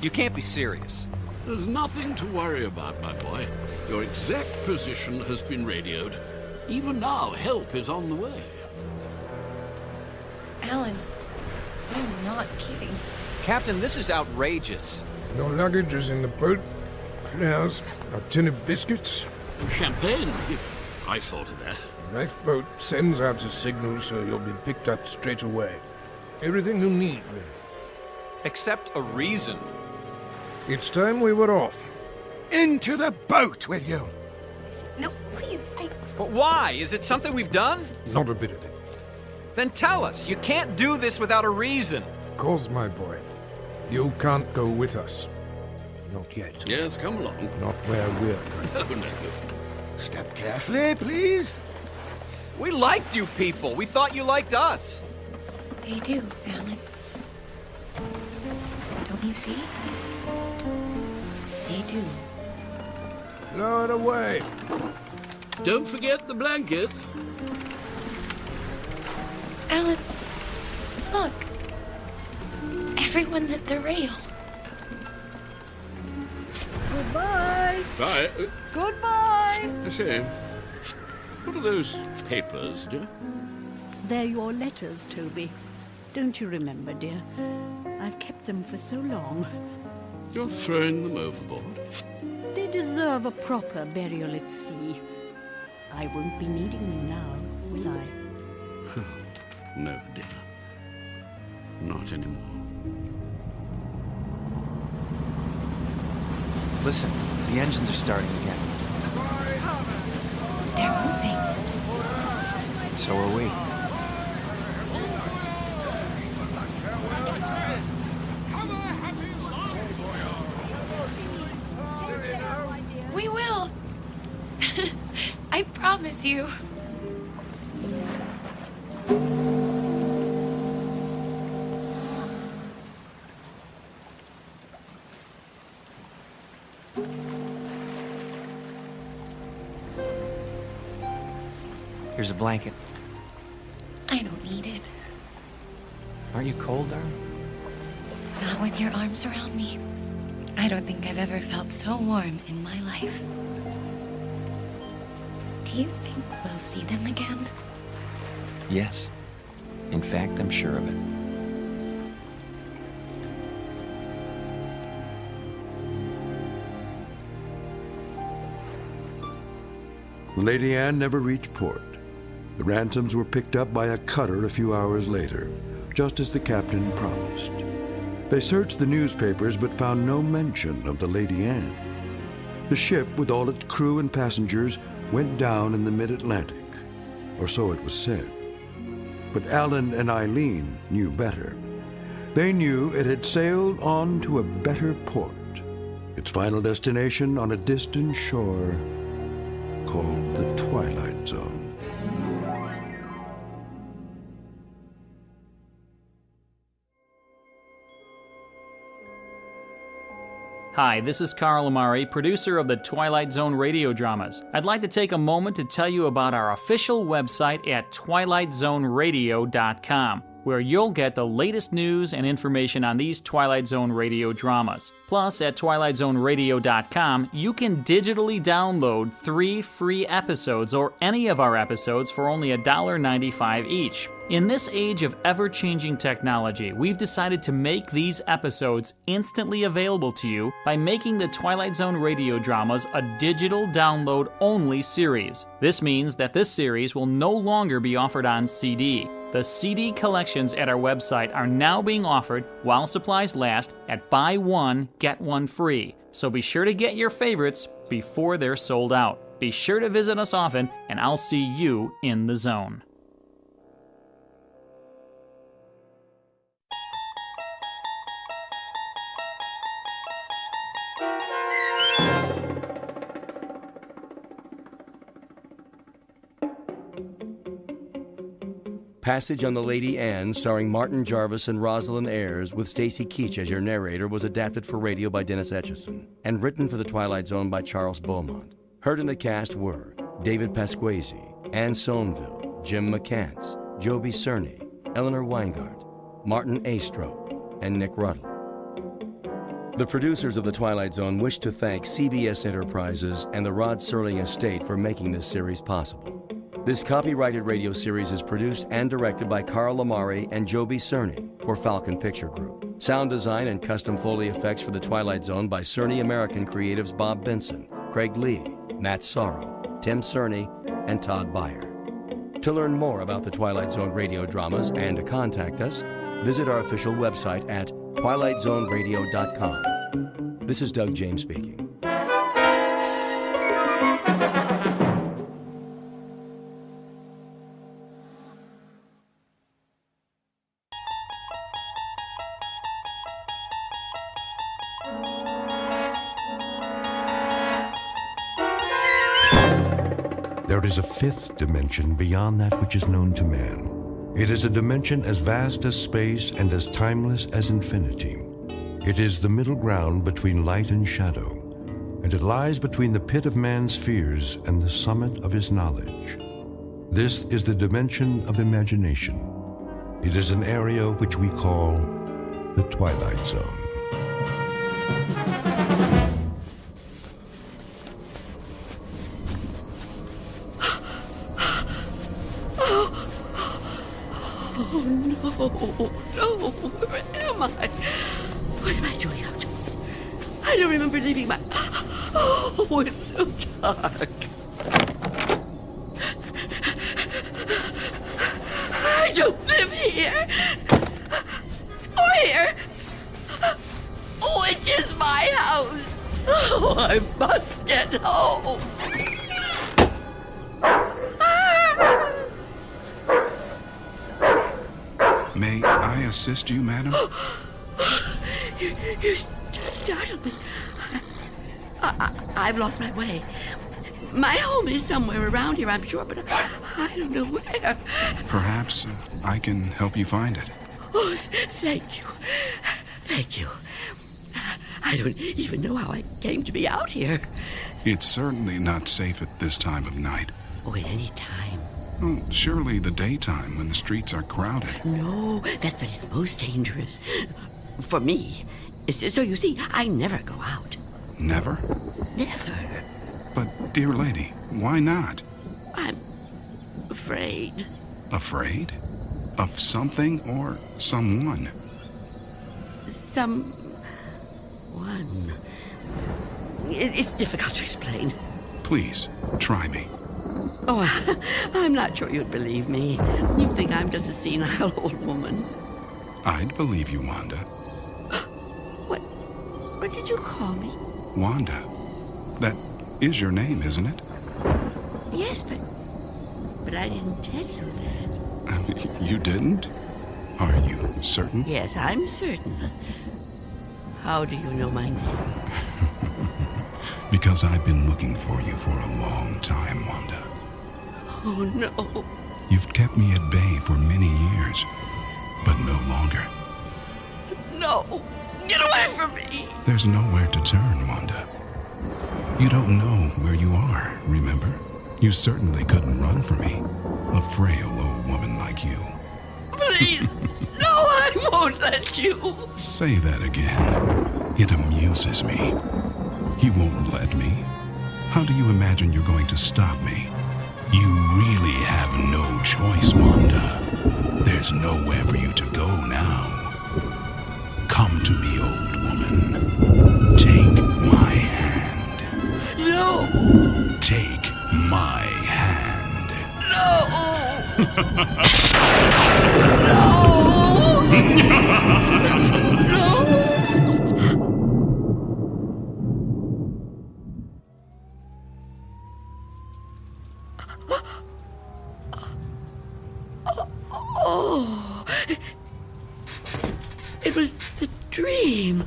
You can't be serious. There's nothing to worry about, my boy. Your exact position has been radioed. Even now, help is on the way. Alan, I'm not kidding. Captain, this is outrageous. Your luggage is in the boat. Flares, a tin of biscuits. Champagne? I thought of that. The lifeboat sends out a signal so you'll be picked up straight away. Everything you need, really. Except a reason. It's time we were off. Into the boat with you. No, please, But why? Is it something we've done? Not a bit of it. Then tell us. You can't do this without a reason. Cause, my boy, you can't go with us. Not yet. Yes, come along. Not where we're going. No. Step carefully, please. We liked you people. We thought you liked us. They do, Alan. Don't you see? They do. Lower away. Don't forget the blankets. Alan, look. Everyone's at the rail. Goodbye. Bye. Goodbye. I say, what are those papers, dear? They're your letters, Toby. Don't you remember, dear? I've kept them for so long. You're throwing them overboard. They deserve a proper burial at sea. I won't be needing them now, will I? No, dear. Not anymore. Listen, the engines are starting again. They're moving. So are we. We will. I promise you. Here's a blanket. I don't need it. Aren't you cold, darling? Not with your arms around me. I don't think I've ever felt so warm in my life. Do you think we'll see them again? Yes. In fact, I'm sure of it. Lady Anne never reached port. The ransoms were picked up by a cutter a few hours later, just as the captain promised. They searched the newspapers but found no mention of the Lady Anne. The ship, with all its crew and passengers, went down in the mid-Atlantic, or so it was said. But Alan and Eileen knew better. They knew it had sailed on to a better port, its final destination on a distant shore called the Twilight Zone. Hi, this is Carl Amari, producer of the Twilight Zone radio dramas. I'd like to take a moment to tell you about our official website at twilightzoneradio.com, where you'll get the latest news and information on these Twilight Zone radio dramas. Plus, at twilightzoneradio.com, you can digitally download 3 free episodes or any of our episodes for only $1.95 each. In this age of ever-changing technology, we've decided to make these episodes instantly available to you by making the Twilight Zone radio dramas a digital download-only series. This means that this series will no longer be offered on CD. The CD collections at our website are now being offered, while supplies last, at buy one, get one free. So be sure to get your favorites before they're sold out. Be sure to visit us often, and I'll see you in the zone. Passage on the Lady Anne, starring Martin Jarvis and Rosalind Ayres, with Stacy Keach as your narrator, was adapted for radio by Dennis Etchison and written for The Twilight Zone by Charles Beaumont. Heard in the cast were David Pasquesi, Anne Somerville, Jim McCants, Joby Cerny, Eleanor Weingart, Martin Astrop, and Nick Ruddle. The producers of The Twilight Zone wish to thank CBS Enterprises and the Rod Serling Estate for making this series possible. This copyrighted radio series is produced and directed by Carl Lamari and Joby Cerny for Falcon Picture Group. Sound design and custom Foley effects for The Twilight Zone by Cerny American creatives Bob Benson, Craig Lee, Matt Sorrow, Tim Cerny, and Todd Beyer. To learn more about the Twilight Zone radio dramas and to contact us, visit our official website at twilightzoneradio.com. This is Doug James speaking. There is a fifth dimension beyond that which is known to man. It is a dimension as vast as space and as timeless as infinity. It is the middle ground between light and shadow, and it lies between the pit of man's fears and the summit of his knowledge. This is the dimension of imagination. It is an area which we call the Twilight Zone. No, where am I? What am I doing outdoors? I don't remember leaving my... Oh, it's so dark. I don't live here. Or here. Which is my house. Oh, I must get home. May I assist you, madam? You startled me. I've lost my way. My home is somewhere around here, I'm sure, but I don't know where. Perhaps I can help you find it. Oh, thank you. Thank you. I don't even know how I came to be out here. It's certainly not safe at this time of night. Oh, at any time. Well, surely the daytime when the streets are crowded. No, that's when it's most dangerous. For me. So you see, I never go out. Never? Never. But, dear lady, why not? I'm afraid. Afraid? Of something or someone? Someone. It's difficult to explain. Please, try me. Oh, I'm not sure you'd believe me. You'd think I'm just a senile old woman. I'd believe you, Wanda. What did you call me? Wanda. That is your name, isn't it? Yes, but I didn't tell you that. You didn't? Are you certain? Yes, I'm certain. How do you know my name? Because I've been looking for you for a long time, Wanda. Oh, no. You've kept me at bay for many years, but no longer. No. Get away from me. There's nowhere to turn, Wanda. You don't know where you are, remember? You certainly couldn't run from me, a frail old woman like you. Please. No, I won't let you. Say that again. It amuses me. You won't let me? How do you imagine you're going to stop me? You really have no choice, Wanda. There's nowhere for you to go now. Come to me, old woman. Take my hand. No. Take my hand. No. No. No. Oh, it was the dream.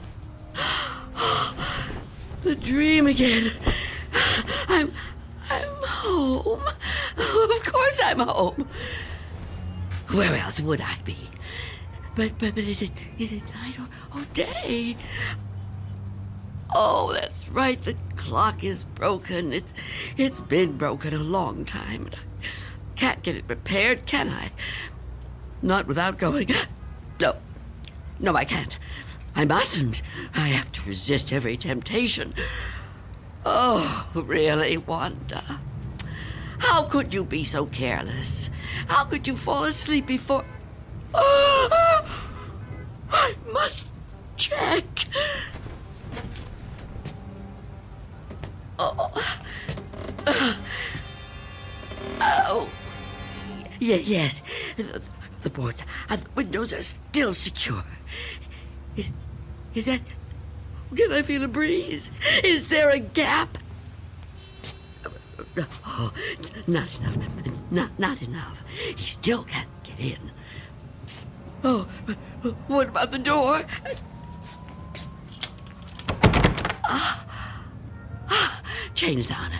The dream again. I'm home. Of course I'm home. Where else would I be? But is it night or day? Oh, that's right. The clock is broken. It's been broken a long time. And I can't get it repaired, can I? Not without going. No, I can't. I mustn't. I have to resist every temptation. Oh, really, Wanda? How could you be so careless? How could you fall asleep before... I must check. Yes. The boards and the windows are still secure. Is that... Can I feel a breeze? Is there a gap? Oh, not enough. Not enough. He still can't get in. Oh, what about the door? Chain is on.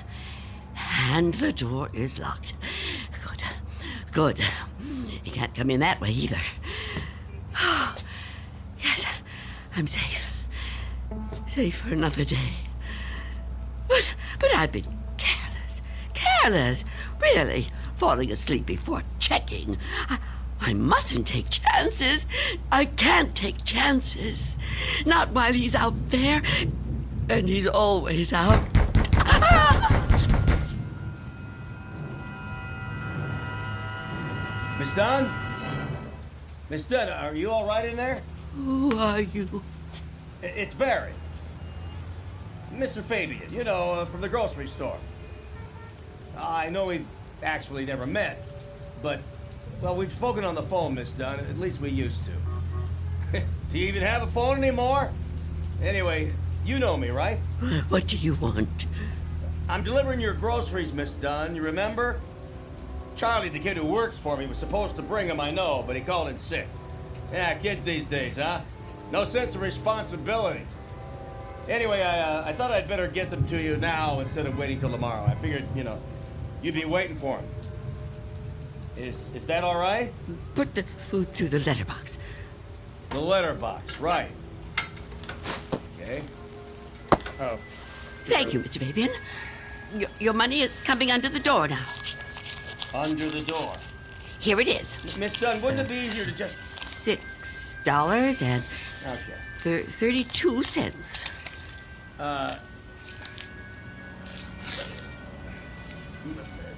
And the door is locked. Good. He can't come in that way either. Oh, yes, I'm safe. Safe for another day. But I've been careless. Really, falling asleep before checking. I mustn't take chances. I can't take chances. Not while he's out there. And he's always out. Miss Dunn? Miss Dunn, are you all right in there? Who are you? It's Barry. Mr. Fabian, from the grocery store. I know we've actually never met, but, well, we've spoken on the phone, Miss Dunn. At least we used to. Do you even have a phone anymore? Anyway, you know me, right? What do you want? I'm delivering your groceries, Miss Dunn. You remember? Charlie, the kid who works for me, was supposed to bring them, I know, but he called in sick. Yeah, kids these days, huh? No sense of responsibility. Anyway, I thought I'd better get them to you now instead of waiting till tomorrow. I figured, you'd be waiting for them. Is that all right? Put the food through the letterbox. The letterbox, right. Okay. Oh. Thank you, Mr. Fabian. Your money is coming under the door now. Under the door? Here it is. Miss Dunn, wouldn't it be easier to just... $6 and... Okay. 32 cents.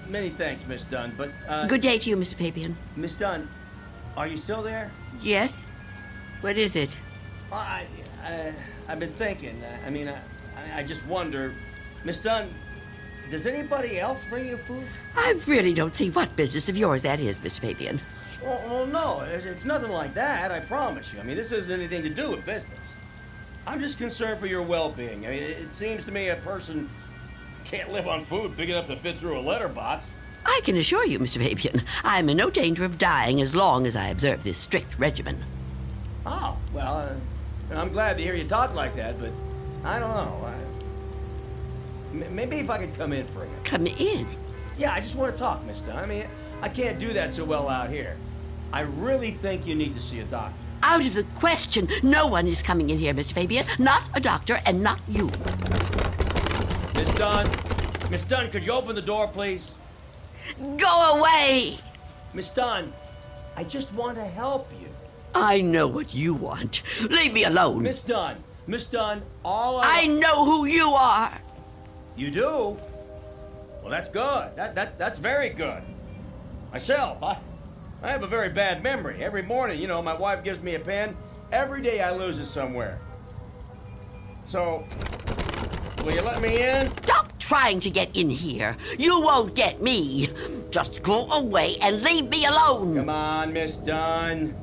Many thanks, Miss Dunn, but, Good day to you, Mr. Fabian. Miss Dunn, are you still there? Yes? What is it? I've been thinking. I just wonder, Miss Dunn, does anybody else bring you food? I really don't see what business of yours that is, Mr. Fabian. Well, no, it's nothing like that, I promise you. This has anything to do with business. I'm just concerned for your well-being. It seems to me a person can't live on food big enough to fit through a letterbox. I can assure you, Mr. Fabian, I'm in no danger of dying as long as I observe this strict regimen. Oh, well, I'm glad to hear you talk like that, but I don't know. Maybe if I could come in for you. Come in? Yeah, I just want to talk, Miss Dunn. I can't do that so well out here. I really think you need to see a doctor. Out of the question. No one is coming in here, Mr. Fabian. Not a doctor and not you. Miss Dunn, could you open the door, please? Go away! Miss Dunn, I just want to help you. I know what you want. Leave me alone. Miss Dunn, I know who you are. You do? Well, that's good. That's very good. Myself, I have a very bad memory. Every morning, my wife gives me a pen. Every day I lose it somewhere. So, will you let me in? Stop trying to get in here. You won't get me. Just go away and leave me alone. Come on, Miss Dunn.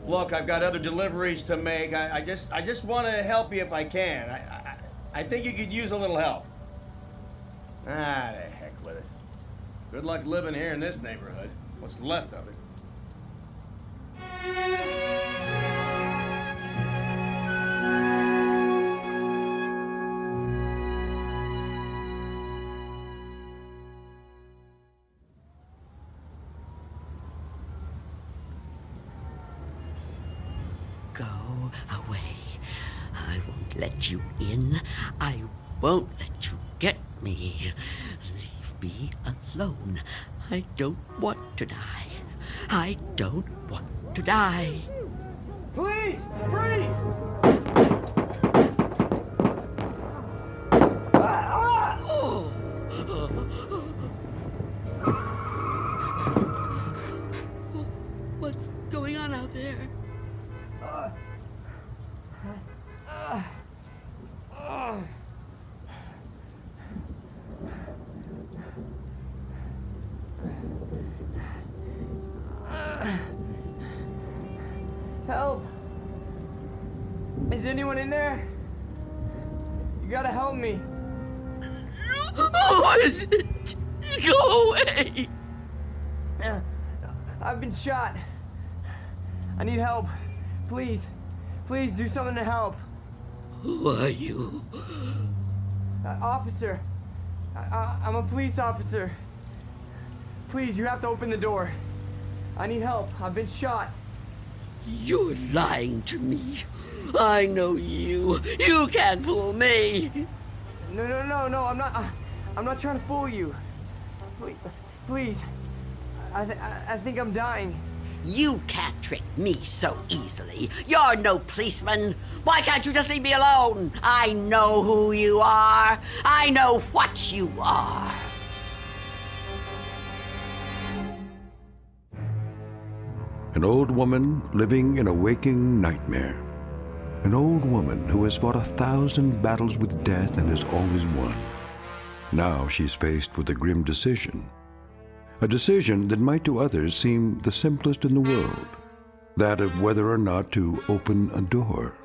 Look, I've got other deliveries to make. I just want to help you if I can. I think you could use a little help. The heck with it. Good luck living here in this neighborhood. What's left of it. go away. I won't let you in. I won't let you get me. Leave me alone. I don't want to die. I don't want to die. Police! Freeze! Oh. What's going on out there? Help! Is anyone in there? You gotta help me. What is it? Go away! I've been shot. I need help. Please. Please do something to help. Who are you? Officer. I'm a police officer. Please, you have to open the door. I need help. I've been shot. You're lying to me. I know you. You can't fool me. No, I'm not trying to fool you. Please. I think I'm dying. You can't trick me so easily. You're no policeman. Why can't you just leave me alone? I know who you are. I know what you are. An old woman living in a waking nightmare. An old woman who has fought 1,000 battles with death and has always won. Now she's faced with a grim decision. A decision that might to others seem the simplest in the world. That of whether or not to open a door.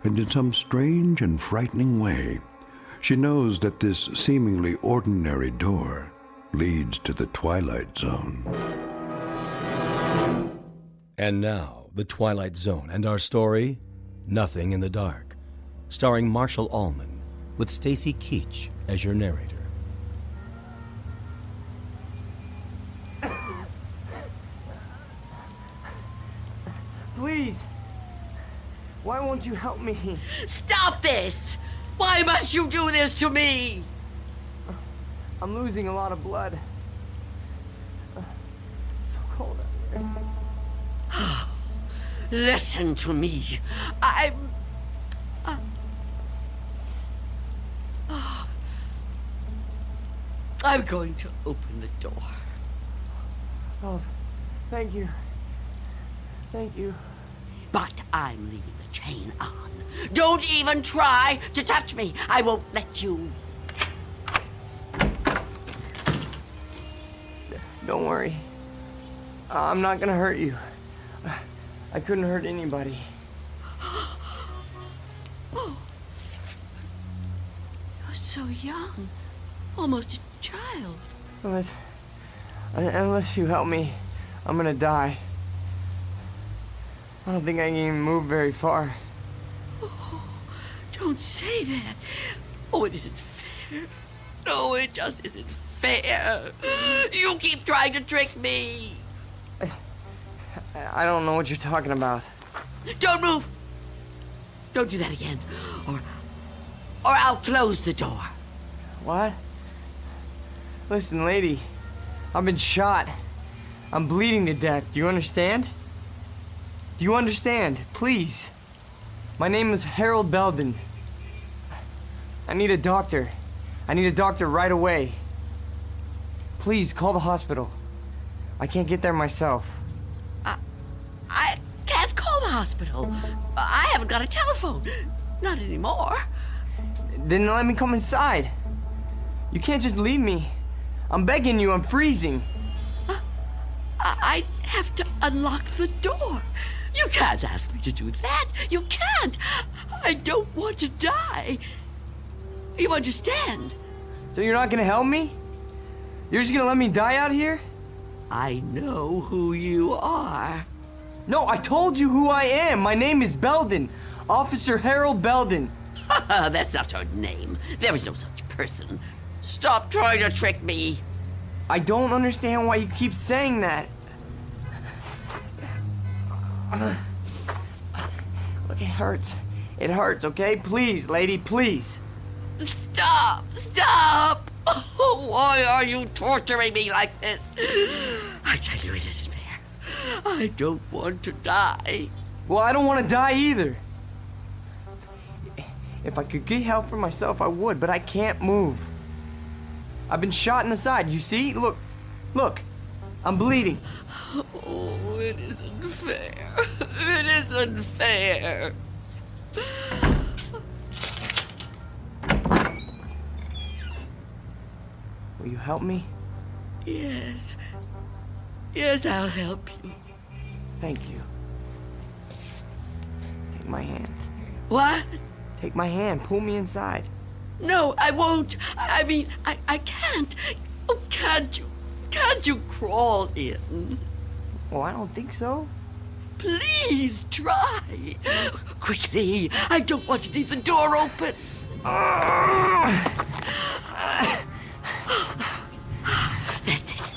And in some strange and frightening way, she knows that this seemingly ordinary door leads to the Twilight Zone. And now, The Twilight Zone and our story, Nothing in the Dark, starring Marshall Allman, with Stacy Keach as your narrator. Please. Why won't you help me? Stop this! Why must you do this to me? I'm losing a lot of blood. It's so cold out here. Listen to me. I'm going to open the door. Oh, thank you. Thank you. But I'm leaving the chain on. Don't even try to touch me. I won't let you. Don't worry. I'm not gonna hurt you. I couldn't hurt anybody. Oh. You're so young. Almost a child. Unless you help me, I'm gonna die. I don't think I can even move very far. Oh, don't say that. Oh, it isn't fair. No, it just isn't fair. You keep trying to trick me. I don't know what you're talking about. Don't move. Don't do that again. Or I'll close the door. What? Listen, lady. I've been shot. I'm bleeding to death. Do you understand? Do you understand? Please. My name is Harold Belden. I need a doctor. I need a doctor right away. Please, call the hospital. I can't get there myself. I can't call the hospital. I haven't got a telephone. Not anymore. Then let me come inside. You can't just leave me. I'm begging you, I'm freezing. I have to unlock the door. You can't ask me to do that. You can't. I don't want to die. You understand? So you're not gonna help me? You're just gonna let me die out here? I know who you are. No, I told you who I am. My name is Belden. Officer Harold Belden. That's not her name. There is no such person. Stop trying to trick me. I don't understand why you keep saying that. It hurts. It hurts, okay? Please, lady, please. Stop! Stop! Oh, why are you torturing me like this? I tell you, it isn't fair. I don't want to die. Well, I don't want to die either. If I could get help for myself, I would, but I can't move. I've been shot in the side, you see? Look, look, I'm bleeding. Oh, it isn't fair. It isn't fair. Will you help me? Yes. Yes, I'll help you. Thank you. Take my hand. What? Take my hand, pull me inside. No, I won't. I mean, I can't. Oh, can't you? Can't you crawl in? Well, I don't think so. Please try. Quickly. I don't want to leave the door open. That's it.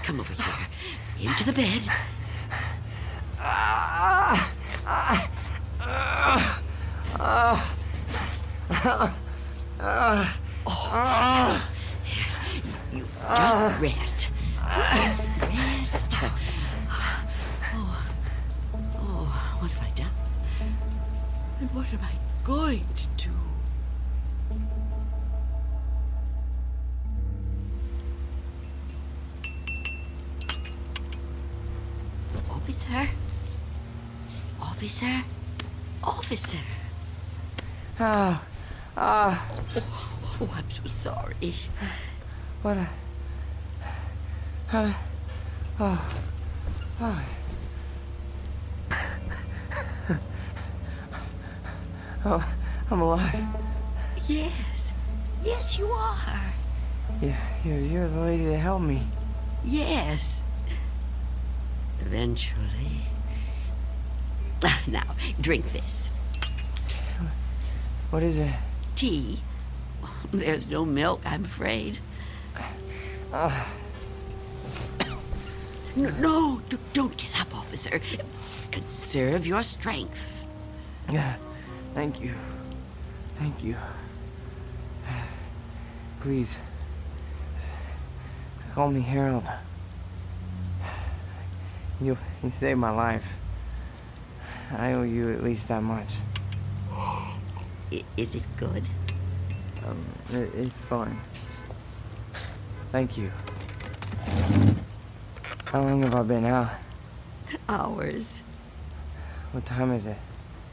Come over here. Into the bed. You just rest. Rest. Oh, what have I done? And what am I going to do? Officer? Officer? Officer? Oh, I'm so sorry. What a... Oh, I'm alive. Yes. Yes, you are. Yeah, you're the lady that helped me. Yes. Eventually. Now, drink this. What is it? Tea. There's no milk, I'm afraid. No, don't get up, officer. Conserve your strength. Yeah, thank you. Thank you. Please, call me Harold. You saved my life. I owe you at least that much. Is it good? It's fine. Thank you. How long have I been out? Hours. What time is it?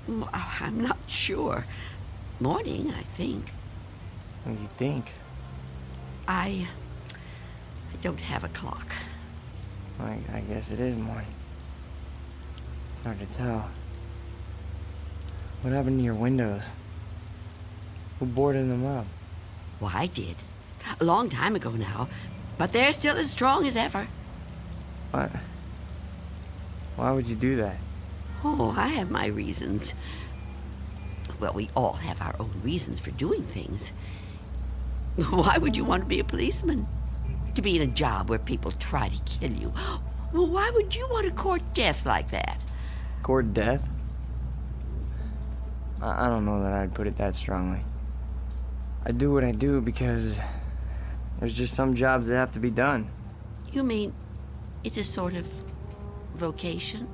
I'm not sure. Morning, I think. What do you think? I don't have a clock. I guess it is morning. It's hard to tell. What happened to your windows? Who boarded them up? Well, I did. A long time ago now. But they're still as strong as ever. What? Why would you do that? Oh, I have my reasons. Well, we all have our own reasons for doing things. Why would you want to be a policeman? To be in a job where people try to kill you? Well, why would you want to court death like that? Court death? I don't know that I'd put it that strongly. I do what I do because there's just some jobs that have to be done. You mean it's a sort of vocation?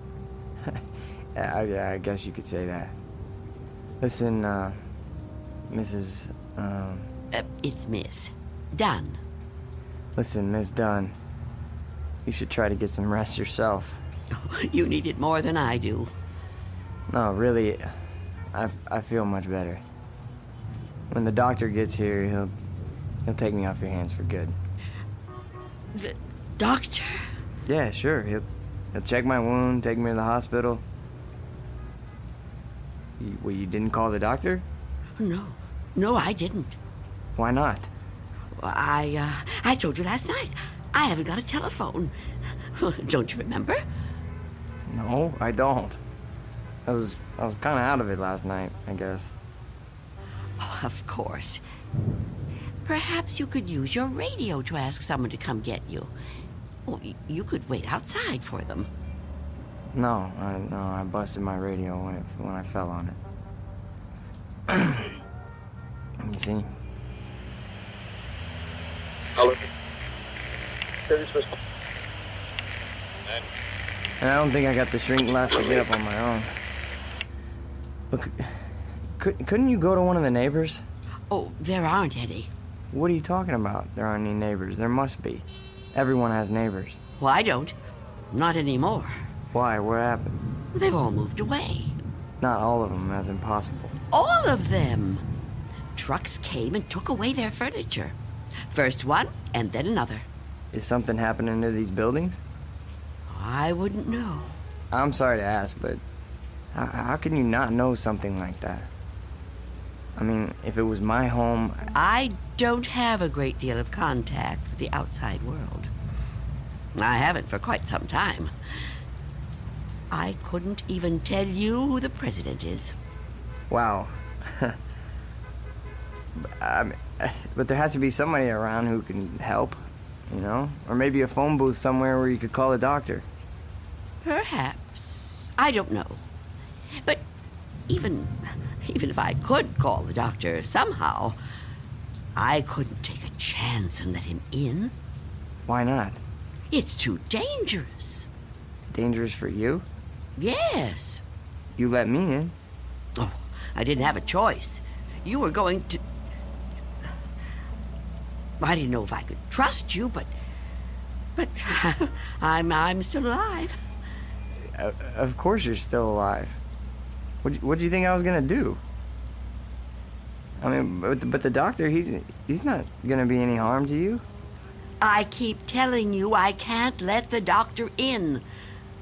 Yeah, I guess you could say that. Listen, Mrs. It's Miss Dunn. Listen, Miss Dunn. You should try to get some rest yourself. You need it more than I do. No, really, I feel much better. When the doctor gets here, he'll take me off your hands for good. The doctor? Yeah, sure. He'll check my wound, take me to the hospital. You didn't call the doctor? No, I didn't. Why not? I told you last night. I haven't got a telephone. Don't you remember? No, I don't. I was kind of out of it last night, I guess. Oh, of course. Perhaps you could use your radio to ask someone to come get you. Oh, you could wait outside for them. No, I busted my radio when I fell on it. You see? Hello. And I don't think I got the strength left to get up on my own. Look, couldn't you go to one of the neighbors? Oh, there aren't any. What are you talking about? There aren't any neighbors. There must be. Everyone has neighbors. Well, I don't. Not anymore. Why? What happened? They've all moved away. Not all of them. That's impossible. All of them. Trucks came and took away their furniture. First one, and then another. Is something happening to these buildings? I wouldn't know. I'm sorry to ask, but how can you not know something like that? I mean, if it was my home... I don't have a great deal of contact with the outside world. I haven't for quite some time. I couldn't even tell you who the president is. Wow. But there has to be somebody around who can help, you know? Or maybe a phone booth somewhere where you could call a doctor. Perhaps. I don't know. But even if I could call the doctor somehow, I couldn't take a chance and let him in. Why not? It's too dangerous. Dangerous for you? Yes. You let me in. Oh, I didn't have a choice. You were going to... I didn't know if I could trust you, but I'm still alive. Of course you're still alive. What do you think I was gonna do? I mean, but the doctor, he's not gonna be any harm to you. I keep telling you I can't let the doctor in.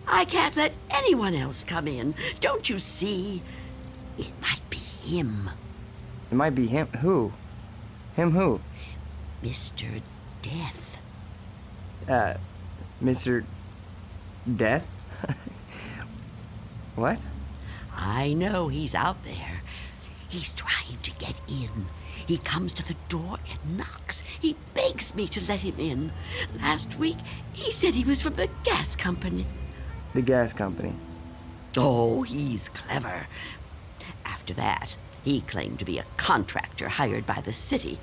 I can't let anyone else come in. Don't you see? It might be him. It might be him. Who? Him who? Mr. Death. Mr. Death? What? I know he's out there. He's trying to get in. He comes to the door and knocks. He begs me to let him in. Last week, he said he was from the gas company. The gas company? Oh, he's clever. After that, he claimed to be a contractor hired by the city.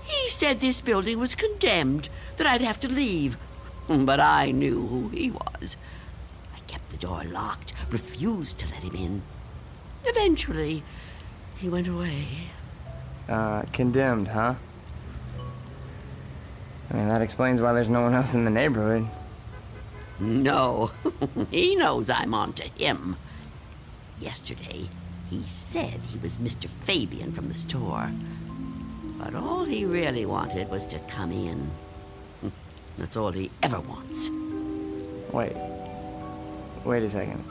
He said this building was condemned, that I'd have to leave. But I knew who he was. I kept the door locked, refused to let him in. Eventually, he went away. Condemned, huh? I mean, that explains why there's no one else in the neighborhood. No, he knows I'm on to him. Yesterday, he said he was Mr. Fabian from the store. But all he really wanted was to come in. That's all he ever wants. Wait a second.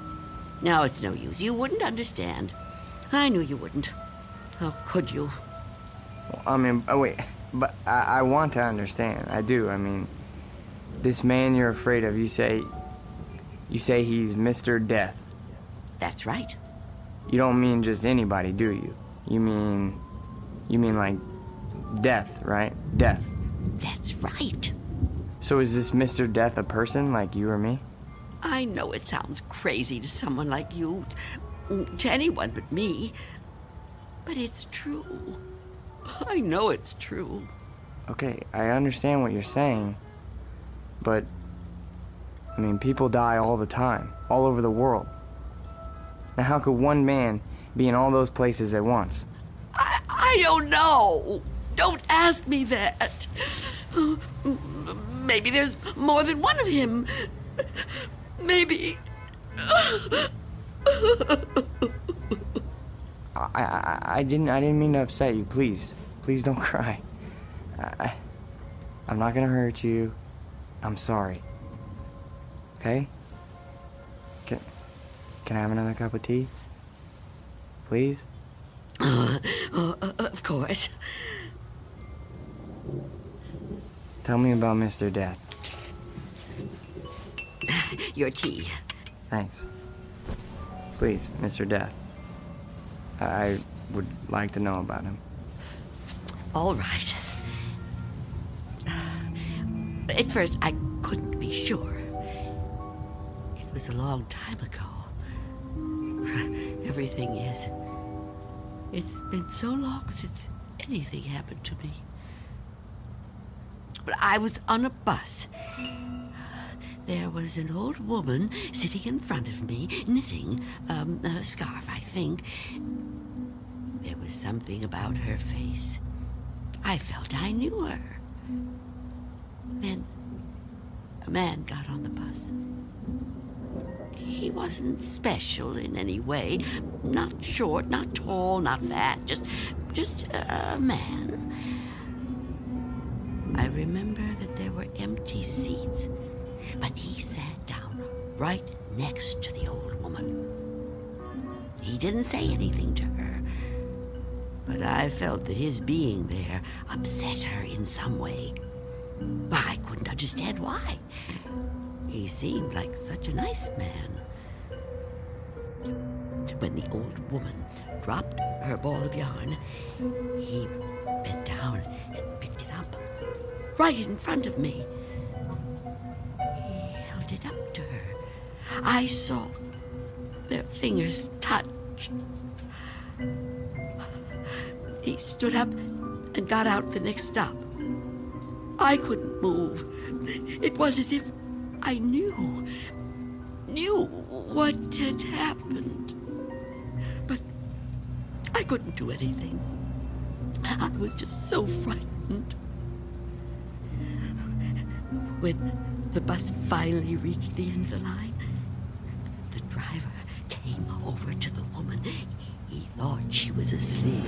No, it's no use. You wouldn't understand. I knew you wouldn't. How could you? Well, I mean, wait, but I want to understand. I do. I mean, this man you're afraid of, you say he's Mr. Death. That's right. You don't mean just anybody, do you? You mean like Death, right? Death. That's right. So is this Mr. Death a person like you or me? I know it sounds crazy to someone like you, to anyone but me, but it's true. I know it's true. Okay, I understand what you're saying, but, I mean, people die all the time, all over the world. Now, how could one man be in all those places at once? I don't know. Don't ask me that. Maybe there's more than one of him. Maybe. I didn't mean to upset you. Please don't cry. I'm not gonna hurt you. I'm sorry. Okay? Can I have another cup of tea? Please? Of course. Tell me about Mr. Death. Your tea. Thanks. Please, Mr. Death. I would like to know about him. All right. At first, I couldn't be sure. was a long time ago. Everything is. It's been so long since anything happened to me. But I was on a bus. There was an old woman sitting in front of me, knitting a scarf, I think. There was something about her face. I felt I knew her. Then a man got on the bus. He wasn't special in any way. Not short, not tall, not fat, just a man. I remember that there were empty seats, but he sat down right next to the old woman. He didn't say anything to her, but I felt that his being there upset her in some way. But I couldn't understand why. He seemed like such a nice man. When the old woman dropped her ball of yarn, he bent down and picked it up, right in front of me. He held it up to her. I saw their fingers touch. He stood up and got out the next stop. I couldn't move. It was as if I knew what had happened. But I couldn't do anything. I was just so frightened. When the bus finally reached the end of the line, the driver came over to the woman. He thought she was asleep,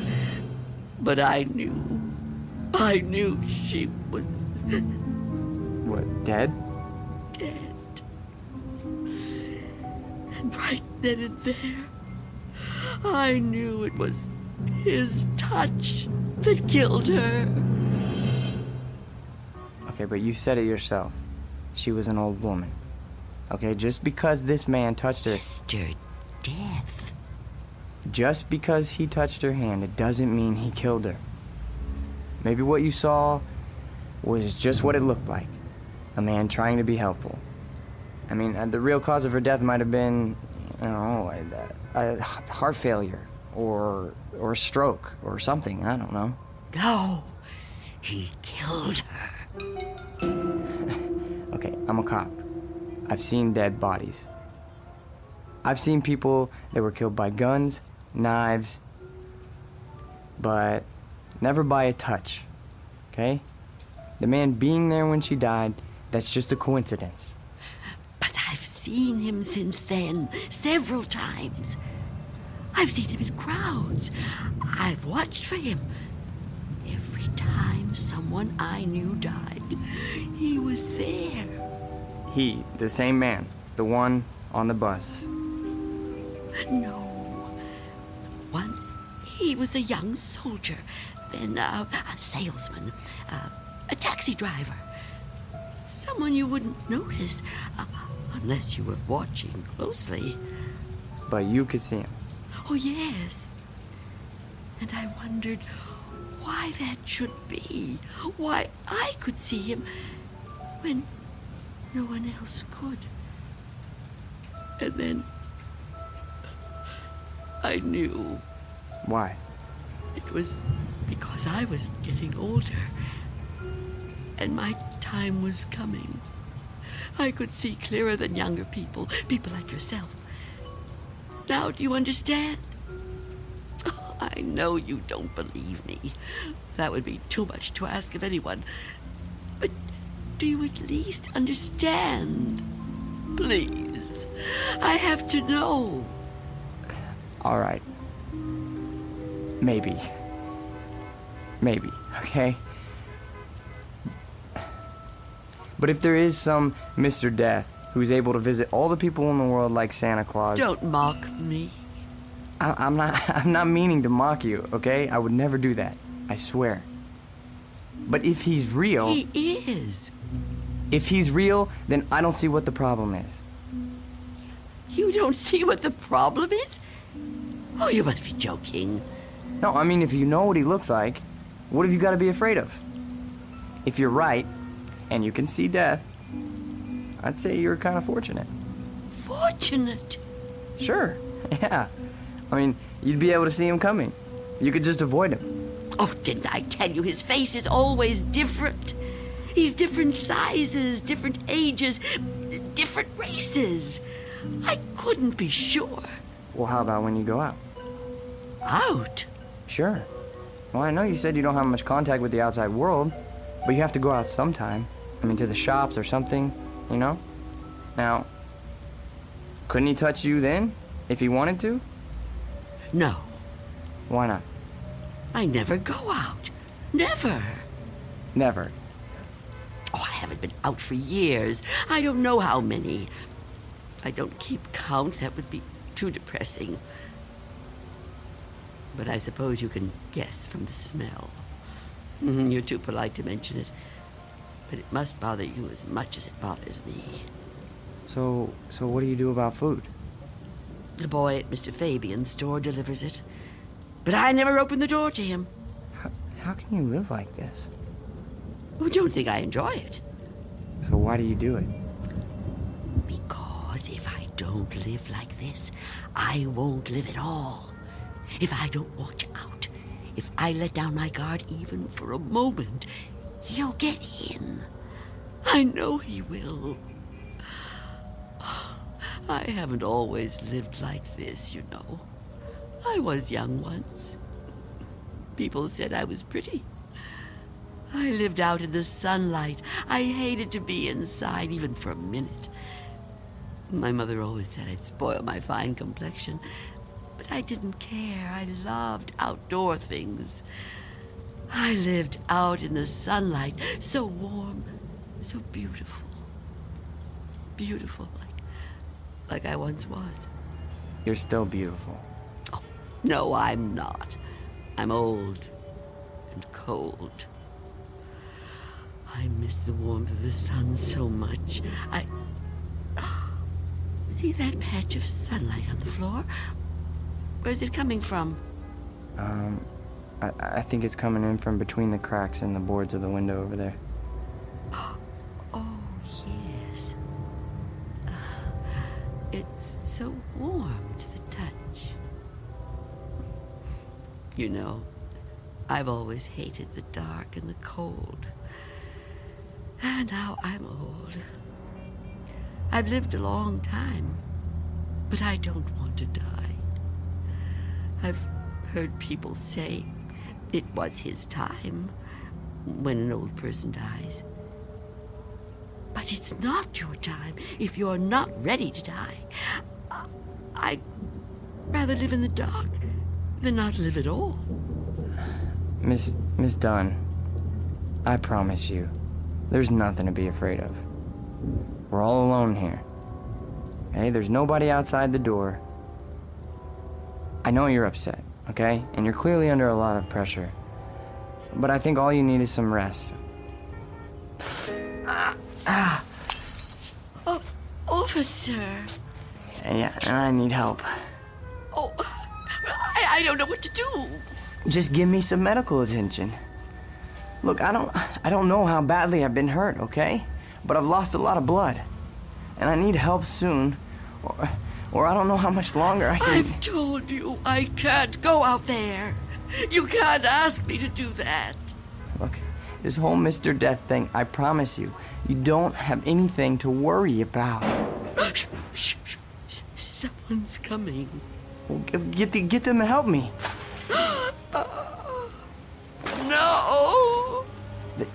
but I knew she was... What, dead? Dead. And right then and there, I knew it was his touch that killed her. Okay, but you said it yourself. She was an old woman. Okay, just because this man touched her... Mr. Death. Just because he touched her hand, it doesn't mean he killed her. Maybe what you saw was just what it looked like. A man trying to be helpful. I mean, the real cause of her death might have been, a heart failure or a stroke or something. I don't know. No, he killed her. Okay, I'm a cop. I've seen dead bodies. I've seen people that were killed by guns, knives, but never by a touch, okay? The man being there when she died, that's just a coincidence. But I've seen him since then, several times. I've seen him in crowds. I've watched for him. Every time someone I knew died, he was there. He, the same man, the one on the bus. No. Once he was a young soldier, then a salesman, a taxi driver. Someone you wouldn't notice unless you were watching closely. But you could see him. Oh, yes. And I wondered why that should be. Why I could see him when no one else could. And then I knew. Why? It was because I was getting older. And my time was coming. I could see clearer than younger people like yourself. Now, do you understand? Oh, I know you don't believe me. That would be too much to ask of anyone. But do you at least understand? Please. I have to know. All right. Maybe. Maybe, okay? But if there is some Mr. Death who's able to visit all the people in the world like Santa Claus... Don't mock me. I'm not meaning to mock you, okay? I would never do that. I swear. But if he's real... He is. If he's real, then I don't see what the problem is. You don't see what the problem is? Oh, you must be joking. No, I mean, if you know what he looks like, what have you got to be afraid of? If you're right, and you can see death, I'd say you're kind of fortunate. fortunate. Sure, yeah. I mean, you'd be able to see him coming. You could just avoid him. Oh, didn't I tell you his face is always different? He's different sizes, different ages, different races. I couldn't be sure. Well, how about when you go out? Out? Sure. Well, I know you said you don't have much contact with the outside world, but you have to go out sometime. I mean, to the shops or something, you know? Now, couldn't he touch you then, if he wanted to? No. Why not? I never go out. Never. Never. Oh, I haven't been out for years. I don't know how many. I don't keep count. That would be too depressing. But I suppose you can guess from the smell. You're too polite to mention it. But it must bother you as much as it bothers me. So what do you do about food? The boy at Mr. Fabian's store delivers it. But I never open the door to him. How can you live like this? Well, don't think I enjoy it. So why do you do it? Because if I don't live like this, I won't live at all. If I don't watch out, if I let down my guard even for a moment, he'll get in. I know he will. I haven't always lived like this, you know. I was young once. People said I was pretty. I lived out in the sunlight. I hated to be inside, even for a minute. My mother always said I'd spoil my fine complexion, but I didn't care. I loved outdoor things. I lived out in the sunlight, so warm, so beautiful. Beautiful, like I once was. You're still beautiful. Oh, no, I'm not. I'm old and cold. I miss the warmth of the sun so much. See that patch of sunlight on the floor? Where's it coming from? I think it's coming in from between the cracks in the boards of the window over there. Oh, yes. It's so warm to the touch. You know, I've always hated the dark and the cold. And now I'm old. I've lived a long time, but I don't want to die. I've heard people say it was his time when an old person dies. But it's not your time if you're not ready to die. I'd rather live in the dark than not live at all. Miss Dunn, I promise you, there's nothing to be afraid of. We're all alone here. Okay, there's nobody outside the door. I know you're upset, okay? And you're clearly under a lot of pressure. But I think all you need is some rest. Officer. Yeah, and I need help. Oh, I don't know what to do. Just give me some medical attention. Look, I don't know how badly I've been hurt, okay? But I've lost a lot of blood. And I need help soon. Or I don't know how much longer I can... I've told you I can't go out there. You can't ask me to do that. Look, this whole Mr. Death thing, I promise you, you don't have anything to worry about. Shh. Someone's coming. Well, get them to help me. No!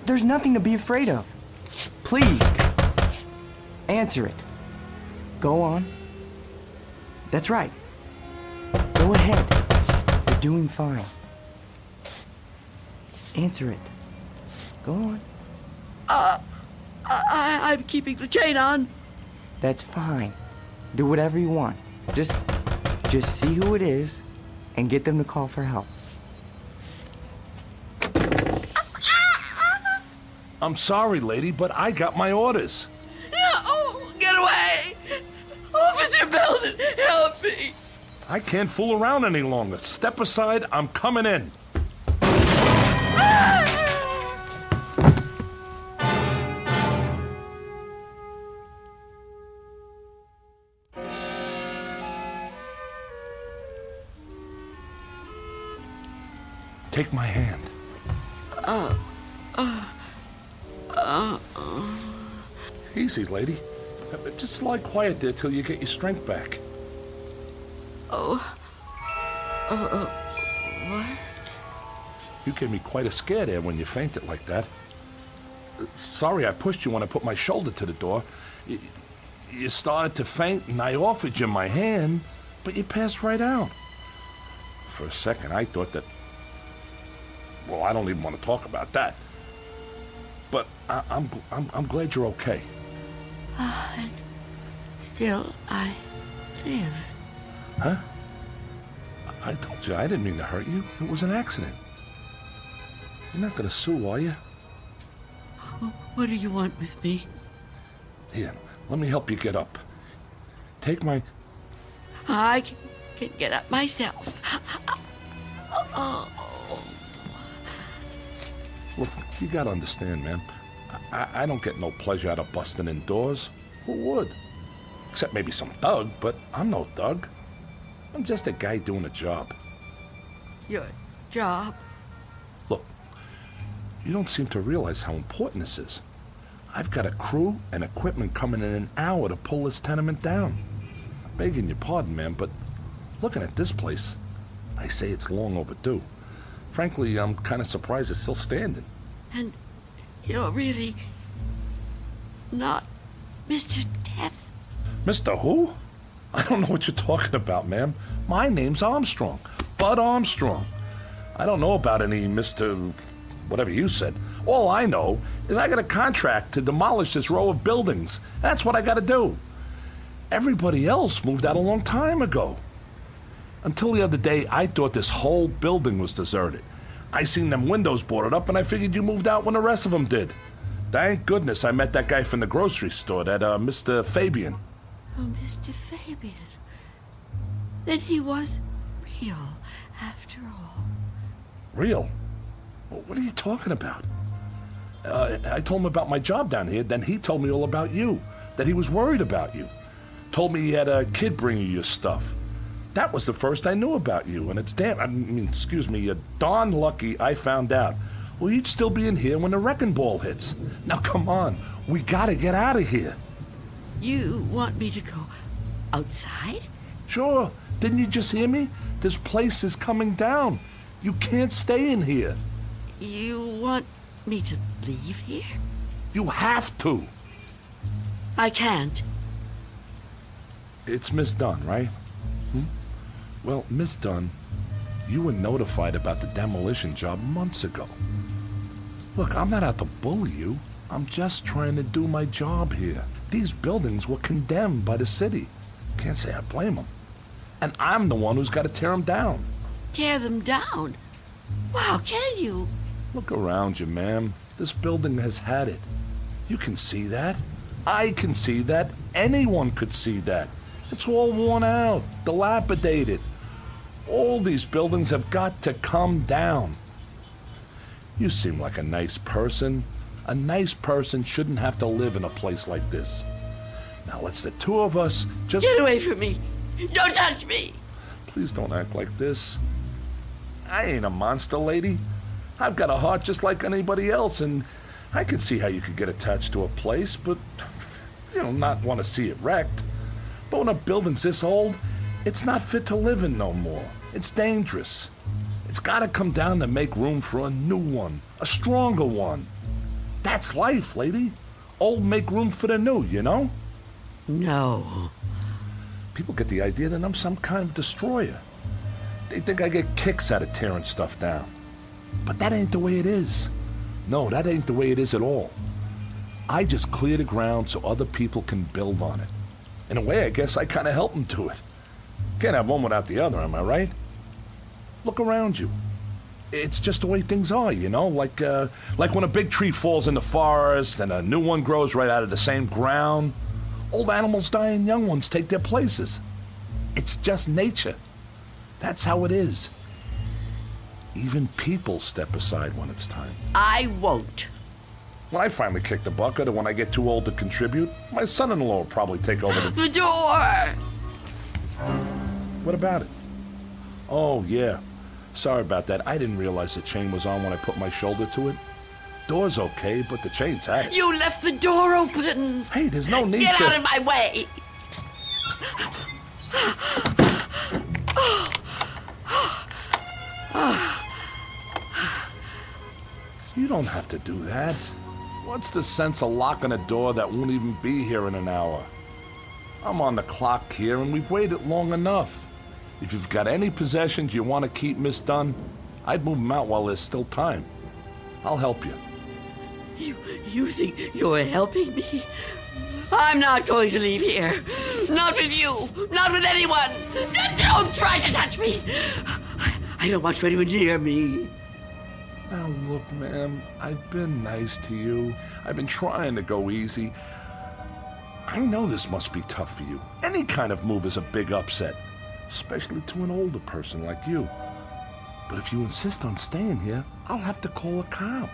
There's nothing to be afraid of. Please, answer it. Go on. That's right. Go ahead. You're doing fine. Answer it. Go on. I'm keeping the chain on. That's fine. Do whatever you want. Just see who it is and get them to call for help. I'm sorry, lady, but I got my orders. No! Get away! Officer Belden, help me! I can't fool around any longer. Step aside, I'm coming in. Take my hand. Easy, lady. Just lie quiet there till you get your strength back. What? You gave me quite a scare there when you fainted like that. Sorry I pushed you when I put my shoulder to the door. You started to faint and I offered you my hand, but you passed right out. For a second I thought that... Well, I don't even want to talk about that. But I'm glad you're okay. And still I live. Huh? I told you I didn't mean to hurt you. It was an accident. You're not gonna sue, are you? What do you want with me? Here, let me help you get up. Take my... I can get up myself. Look, you gotta understand, man. I don't get no pleasure out of busting in doors. Who would? Except maybe some thug, but I'm no thug. I'm just a guy doing a job. Your job? Look, you don't seem to realize how important this is. I've got a crew and equipment coming in an hour to pull this tenement down. Begging your pardon, man, but looking at this place, I say it's long overdue. Frankly, I'm kind of surprised it's still standing. And you're really not Mr. Death? Mr. Who? I don't know what you're talking about, ma'am. My name's Armstrong. Bud Armstrong. I don't know about any Mr. whatever you said. All I know is I got a contract to demolish this row of buildings. That's what I got to do. Everybody else moved out a long time ago. Until the other day, I thought this whole building was deserted. I seen them windows boarded up, and I figured you moved out when the rest of them did. Thank goodness I met that guy from the grocery store, that Mr. Fabian. Oh, Mr. Fabian. Then he was real, after all. Real? What are you talking about? I told him about my job down here, then he told me all about you, that he was worried about you. Told me he had a kid bring you your stuff. That was the first I knew about you, and it's darn lucky I found out. Well, you'd still be in here when the wrecking ball hits. Now, come on. We gotta get out of here. You want me to go outside? Sure. Didn't you just hear me? This place is coming down. You can't stay in here. You want me to leave here? You have to. I can't. It's Miss Dunn, right? Well, Miss Dunn, you were notified about the demolition job months ago. Look, I'm not out to bully you. I'm just trying to do my job here. These buildings were condemned by the city. Can't say I blame them. And I'm the one who's got to tear them down. Tear them down? Wow, can you? Look around you, ma'am. This building has had it. You can see that. I can see that. Anyone could see that. It's all worn out, dilapidated. All these buildings have got to come down. You seem like a nice person. A nice person shouldn't have to live in a place like this. Now let's the two of us just... Get away from me! Don't touch me! Please don't act like this. I ain't a monster, lady. I've got a heart just like anybody else, and I can see how you could get attached to a place, but, not want to see it wrecked. But when a building's this old, it's not fit to live in no more. It's dangerous. It's got to come down to make room for a new one, a stronger one. That's life, lady. Old make room for the new, you know? No. People get the idea that I'm some kind of destroyer. They think I get kicks out of tearing stuff down. But that ain't the way it is. No, that ain't the way it is at all. I just clear the ground so other people can build on it. In a way, I guess I kind of help them do it. Can't have one without the other, am I right? Look around you. It's just the way things are, like when a big tree falls in the forest and a new one grows right out of the same ground. Old animals die and young ones take their places. It's just nature. That's how it is. Even people step aside when it's time. I won't. When I finally kick the bucket or when I get too old to contribute, my son-in-law will probably take over The door! What about it? Oh, yeah. Sorry about that. I didn't realize the chain was on when I put my shoulder to it. Door's okay, but the chain's at it. You left the door open. Hey, there's no need Get to... out of my way. You don't have to do that. What's the sense of locking a door that won't even be here in an hour? I'm on the clock here, and we've waited long enough. If you've got any possessions you want to keep, Miss Dunn, I'd move them out while there's still time. I'll help you. You think you're helping me? I'm not going to leave here. Not with you. Not with anyone. Don't try to touch me. I don't want you anywhere near me. Now look, ma'am, I've been nice to you. I've been trying to go easy. I know this must be tough for you. Any kind of move is a big upset, especially to an older person like you. But if you insist on staying here, I'll have to call a cop.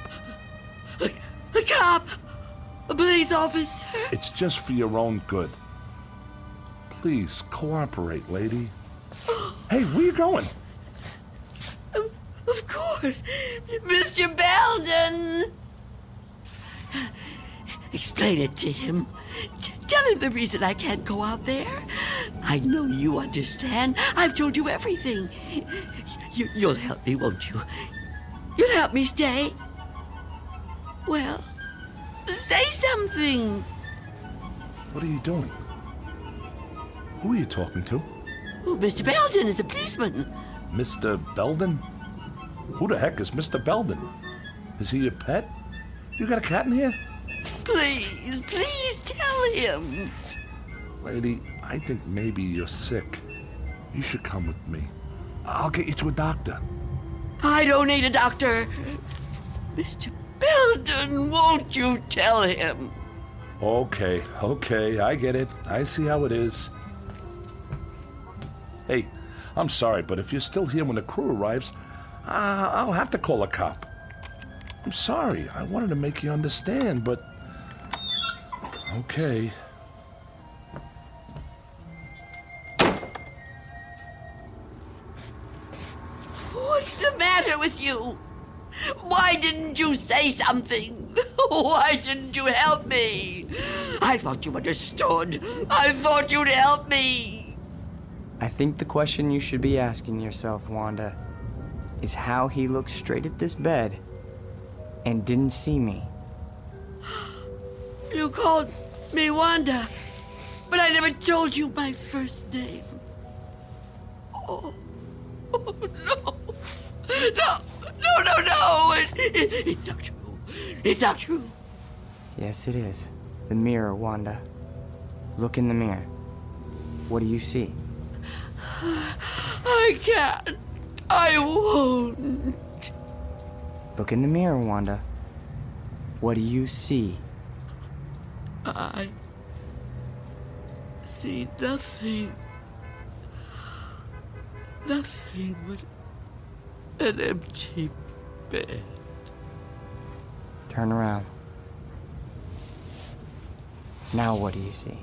A cop? A police officer? It's just for your own good. Please, cooperate, lady. Hey, where you going? Of course. Mr. Belden! Explain it to him. Tell him the reason I can't go out there. I know you understand. I've told you everything. You'll help me, won't you? You'll help me stay? Well, say something. What are you doing? Who are you talking to? Oh, Mr. Belden is a policeman. Mr. Belden? Who the heck is Mr. Belden? Is he your pet? You got a cat in here? Please tell him. Lady, I think maybe you're sick. You should come with me. I'll get you to a doctor. I don't need a doctor. Mr. Belden, won't you tell him? Okay, I get it. I see how it is. Hey, I'm sorry, but if you're still here when the crew arrives, I'll have to call a cop. I'm sorry. I wanted to make you understand, but... Okay. What's the matter with you? Why didn't you say something? Why didn't you help me? I thought you understood. I thought you'd help me. I think the question you should be asking yourself, Wanda, is how he looked straight at this bed and didn't see me. You called me Wanda, but I never told you my first name. Oh no. No. It's not true. It's not true. Yes, it is. The mirror, Wanda. Look in the mirror. What do you see? I can't. I won't. Look in the mirror, Wanda. What do you see? I see nothing. Nothing but an empty bed. Turn around. Now what do you see?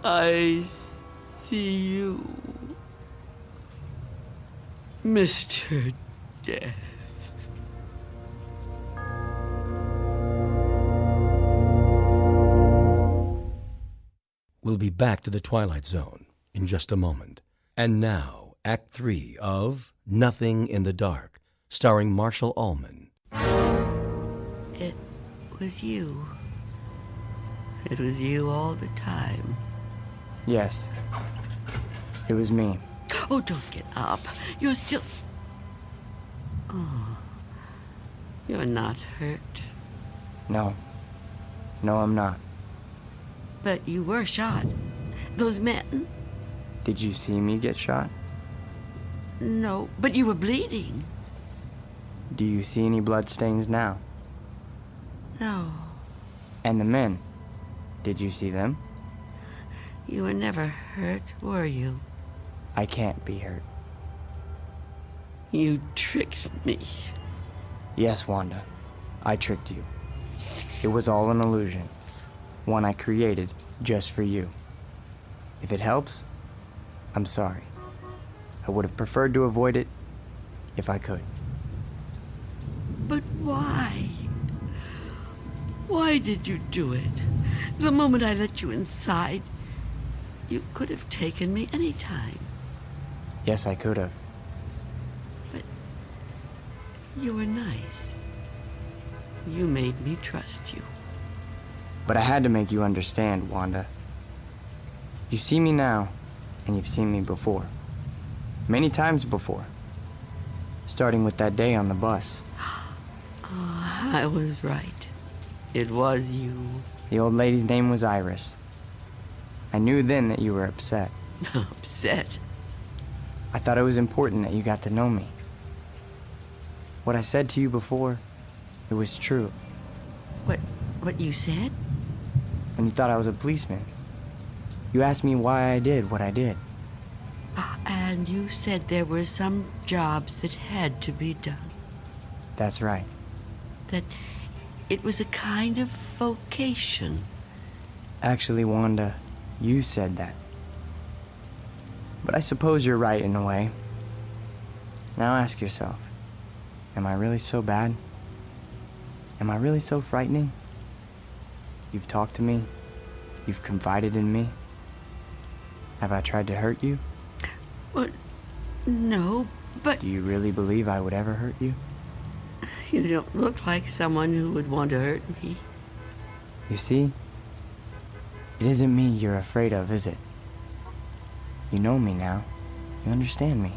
I see you, Mr. Death. We'll be back to the Twilight Zone in just a moment. And now, Act 3 of Nothing in the Dark, starring Marshall Allman. It was you. It was you all the time. Yes. It was me. Oh, don't get up. You're still... Oh. You're not hurt. No. No, I'm not. But you were shot. Those men... Did you see me get shot? No, but you were bleeding. Do you see any bloodstains now? No. And the men? Did you see them? You were never hurt, were you? I can't be hurt. You tricked me. Yes, Wanda. I tricked you. It was all an illusion. One I created just for you. If it helps, I'm sorry. I would have preferred to avoid it, if I could. But why? Why did you do it? The moment I let you inside, you could have taken me any time. Yes, I could have. But you were nice. You made me trust you. But I had to make you understand, Wanda. You see me now, and you've seen me before. Many times before. Starting with that day on the bus. Oh, I was right. It was you. The old lady's name was Iris. I knew then that you were upset. Upset? I thought it was important that you got to know me. What I said to you before, it was true. What you said? When you thought I was a policeman. You asked me why I did what I did. And you said there were some jobs that had to be done. That's right. That it was a kind of vocation. Actually, Wanda, you said that. But I suppose you're right in a way. Now ask yourself, am I really so bad? Am I really so frightening? You've talked to me. You've confided in me. Have I tried to hurt you? Well, no, but... Do you really believe I would ever hurt you? You don't look like someone who would want to hurt me. You see? It isn't me you're afraid of, is it? You know me now. You understand me.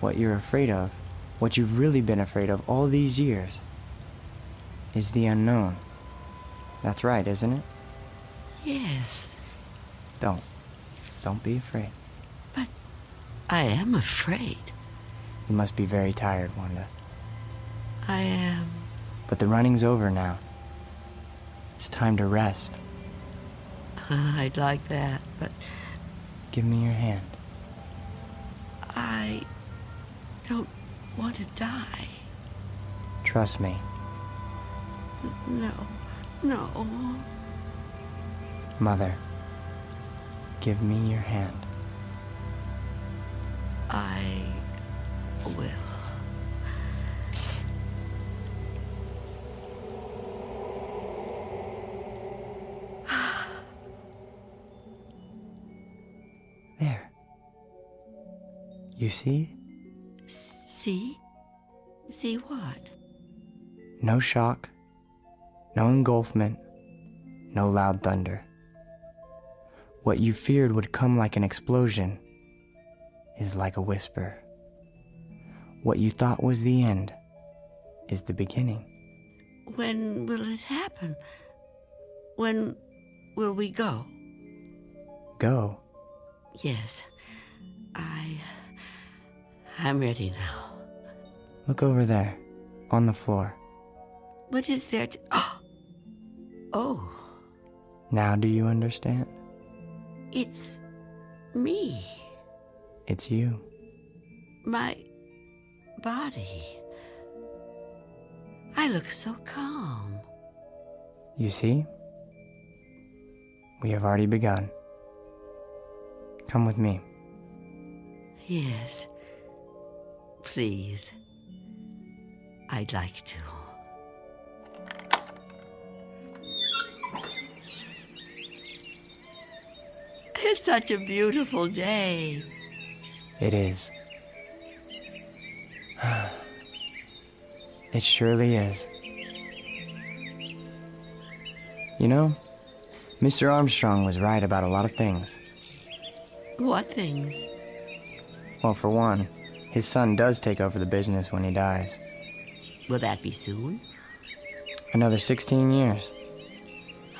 What you're afraid of, what you've really been afraid of all these years, is the unknown. That's right, isn't it? Yes. Don't be afraid. But I am afraid. You must be very tired, Wanda. I am. But the running's over now. It's time to rest. I'd like that, but... Give me your hand. I don't want to die. Trust me. No. Mother, give me your hand. I will. There. You see? See? See what? No shock, no engulfment, no loud thunder. What you feared would come like an explosion is like a whisper. What you thought was the end is the beginning. When will it happen? When will we go? Go? Yes. I'm ready now. Look over there, on the floor. What is there to... Oh. Now do you understand? It's me. It's you. My body. I look so calm. You see? We have already begun. Come with me. Yes. Please. I'd like to. It's such a beautiful day. It is. It surely is. You know, Mr. Armstrong was right about a lot of things. What things? Well, for one, his son does take over the business when he dies. Will that be soon? Another 16 years.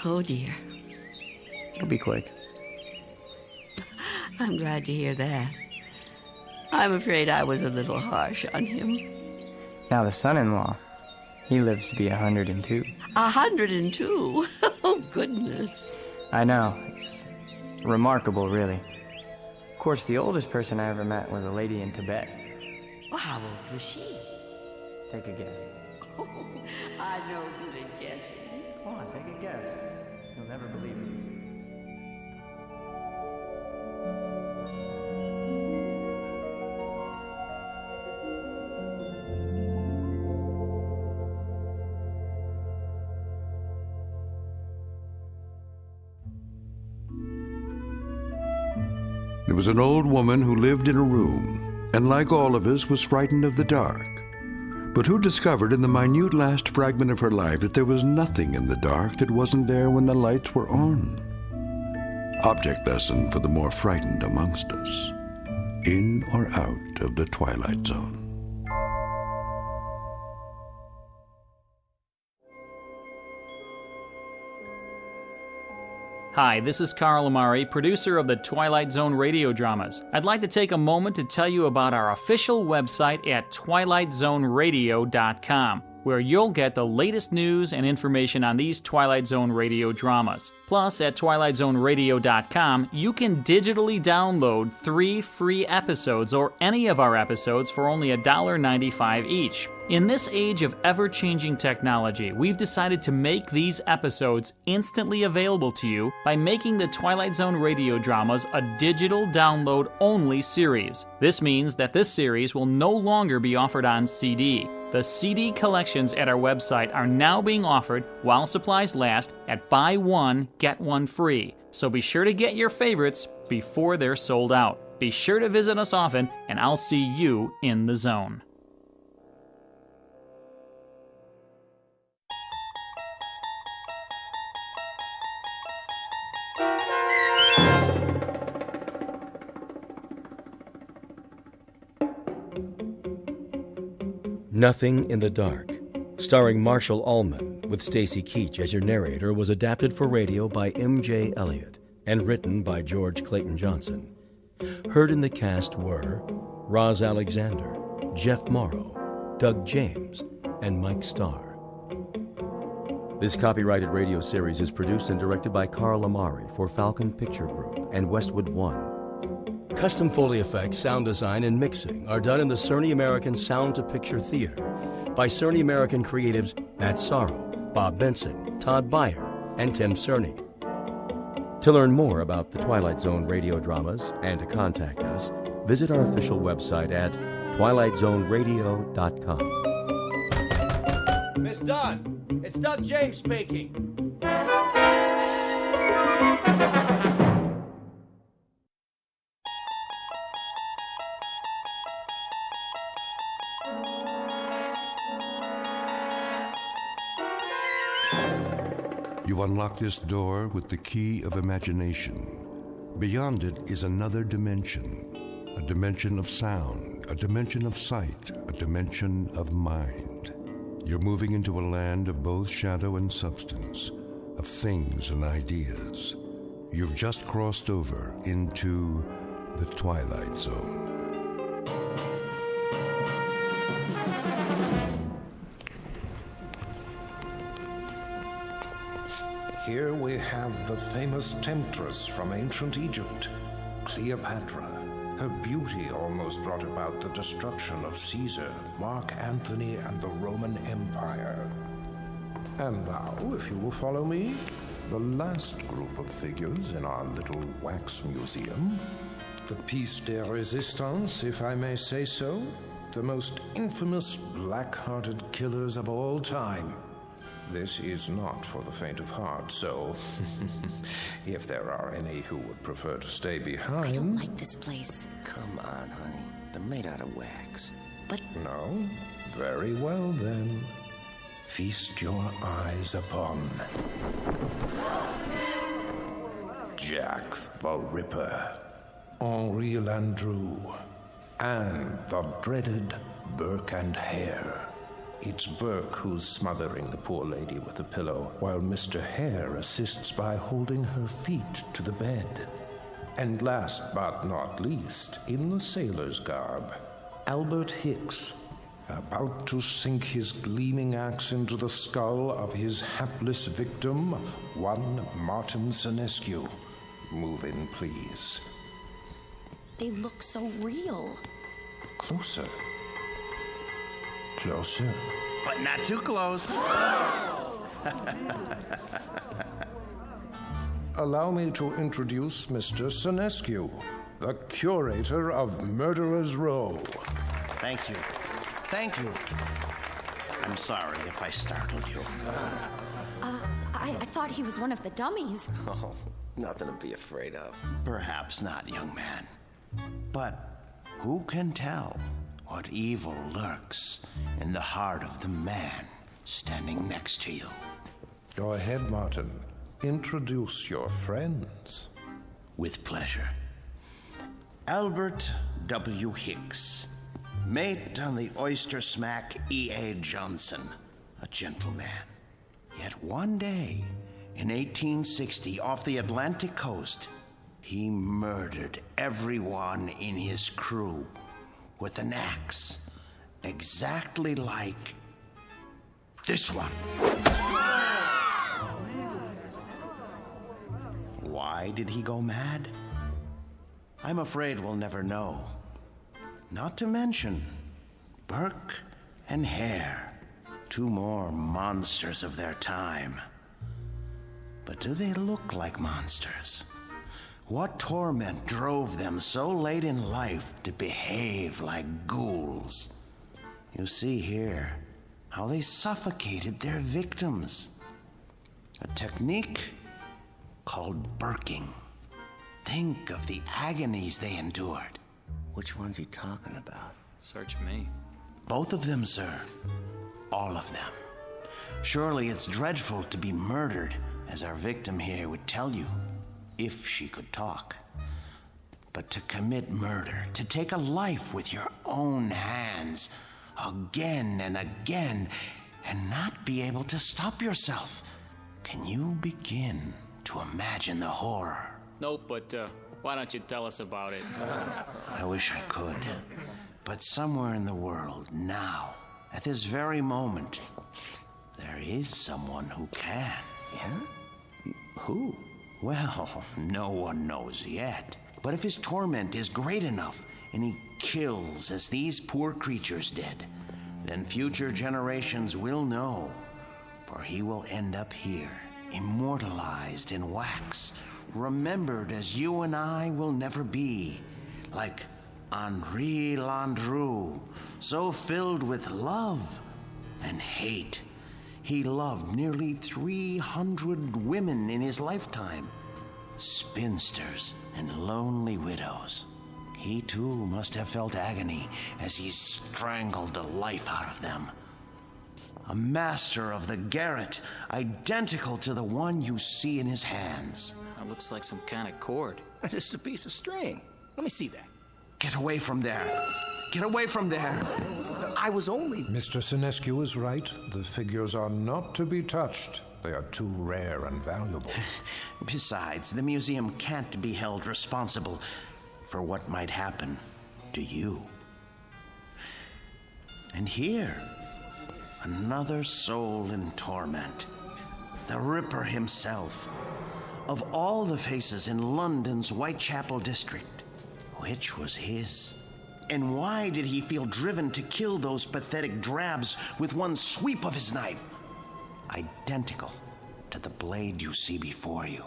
Oh, dear. It'll be quick. I'm glad to hear that. I'm afraid I was a little harsh on him. Now the son-in-law, he lives to be 102. 102? Oh, goodness. I know. It's remarkable, really. Of course, the oldest person I ever met was a lady in Tibet. Well, how old was she? Take a guess. Oh, I know good at guessing. Come on, take a guess. You'll never believe it. There was an old woman who lived in a room, and like all of us, was frightened of the dark, but who discovered in the minute last fragment of her life that there was nothing in the dark that wasn't there when the lights were on. Object lesson for the more frightened amongst us. In or out of the Twilight Zone. Hi, this is Carl Amari, producer of the Twilight Zone radio dramas. I'd like to take a moment to tell you about our official website at twilightzoneradio.com, where you'll get the latest news and information on these Twilight Zone radio dramas. Plus, at twilightzoneradio.com, you can digitally download 3 free episodes or any of our episodes for only $1.95 each. In this age of ever-changing technology, we've decided to make these episodes instantly available to you by making the Twilight Zone radio dramas a digital download-only series. This means that this series will no longer be offered on CD. The CD collections at our website are now being offered, while supplies last, at buy one, get one free. So be sure to get your favorites before they're sold out. Be sure to visit us often, and I'll see you in the zone. Nothing in the Dark, starring Marshall Ullman with Stacy Keach as your narrator, was adapted for radio by M.J. Elliott and written by George Clayton Johnson. Heard in the cast were Roz Alexander, Jeff Morrow, Doug James, and Mike Starr. This copyrighted radio series is produced and directed by Carl Amari for Falcon Picture Group and Westwood One. Custom Foley effects, sound design, and mixing are done in the Cerny American Sound to Picture Theater by Cerny American creatives Matt Sorrow, Bob Benson, Todd Beyer, and Tim Cerny. To learn more about the Twilight Zone radio dramas and to contact us, visit our official website at twilightzoneradio.com. Miss Dunn, it's Doug James speaking. You unlock this door with the key of imagination. Beyond it is another dimension, a dimension of sound, a dimension of sight, a dimension of mind. You're moving into a land of both shadow and substance, of things and ideas. You've just crossed over into the Twilight Zone. Here we have the famous temptress from ancient Egypt, Cleopatra. Her beauty almost brought about the destruction of Caesar, Mark Antony, and the Roman Empire. And now, if you will follow me, the last group of figures in our little wax museum. The piece de resistance, if I may say so. The most infamous black-hearted killers of all time. This is not for the faint of heart, so if there are any who would prefer to stay behind... I don't like this place. Come on, honey. They're made out of wax. But... No? Very well, then. Feast your eyes upon... Jack the Ripper, Henri Landru, and the dreaded Burke and Hare. It's Burke who's smothering the poor lady with a pillow, while Mr. Hare assists by holding her feet to the bed. And last but not least, in the sailor's garb, Albert Hicks, about to sink his gleaming axe into the skull of his hapless victim, one Martin Senescu. Move in, please. They look so real. Closer. Closer. But not too close. Allow me to introduce Mr. Senescu, the curator of Murderer's Row. Thank you. Thank you. I'm sorry if I startled you. I thought he was one of the dummies. Oh, Nothing to be afraid of. Perhaps not, young man. But who can tell what evil lurks in the heart of the man standing next to you? Go ahead, Martin. Introduce your friends. With pleasure. Albert W. Hicks, mate on the oyster smack E.A. Johnson, a gentleman. Yet one day, in 1860, off the Atlantic coast, he murdered everyone in his crew with an axe, exactly like this one. Why did he go mad? I'm afraid we'll never know. Not to mention Burke and Hare, two more monsters of their time. But do they look like monsters? What torment drove them so late in life to behave like ghouls? You see here how they suffocated their victims. A technique called burking. Think of the agonies they endured. Which one's he talking about? Search me. Both of them, sir. All of them. Surely it's dreadful to be murdered, as our victim here would tell you, if she could talk. But to commit murder, to take a life with your own hands, again and again, and not be able to stop yourself. Can you begin to imagine the horror? Nope, but why don't you tell us about it? I wish I could. But somewhere in the world, now, at this very moment, there is someone who can. Yeah? Who? Well, no one knows yet. But if his torment is great enough, and he kills as these poor creatures did, then future generations will know, for he will end up here, immortalized in wax, remembered as you and I will never be, like Henri Landru, so filled with love and hate. He loved nearly 300 women in his lifetime, spinsters and lonely widows. He too must have felt agony as he strangled the life out of them. A master of the garret, identical to the one you see in his hands. That looks like some kind of cord. Just a piece of string. Let me see that. Get away from there. Get away from there. I was only... Mr. Sinescu is right. The figures are not to be touched. They are too rare and valuable. Besides, the museum can't be held responsible for what might happen to you. And here, another soul in torment. The Ripper himself. Of all the faces in London's Whitechapel district, which was his? And why did he feel driven to kill those pathetic drabs with one sweep of his knife? Identical to the blade you see before you.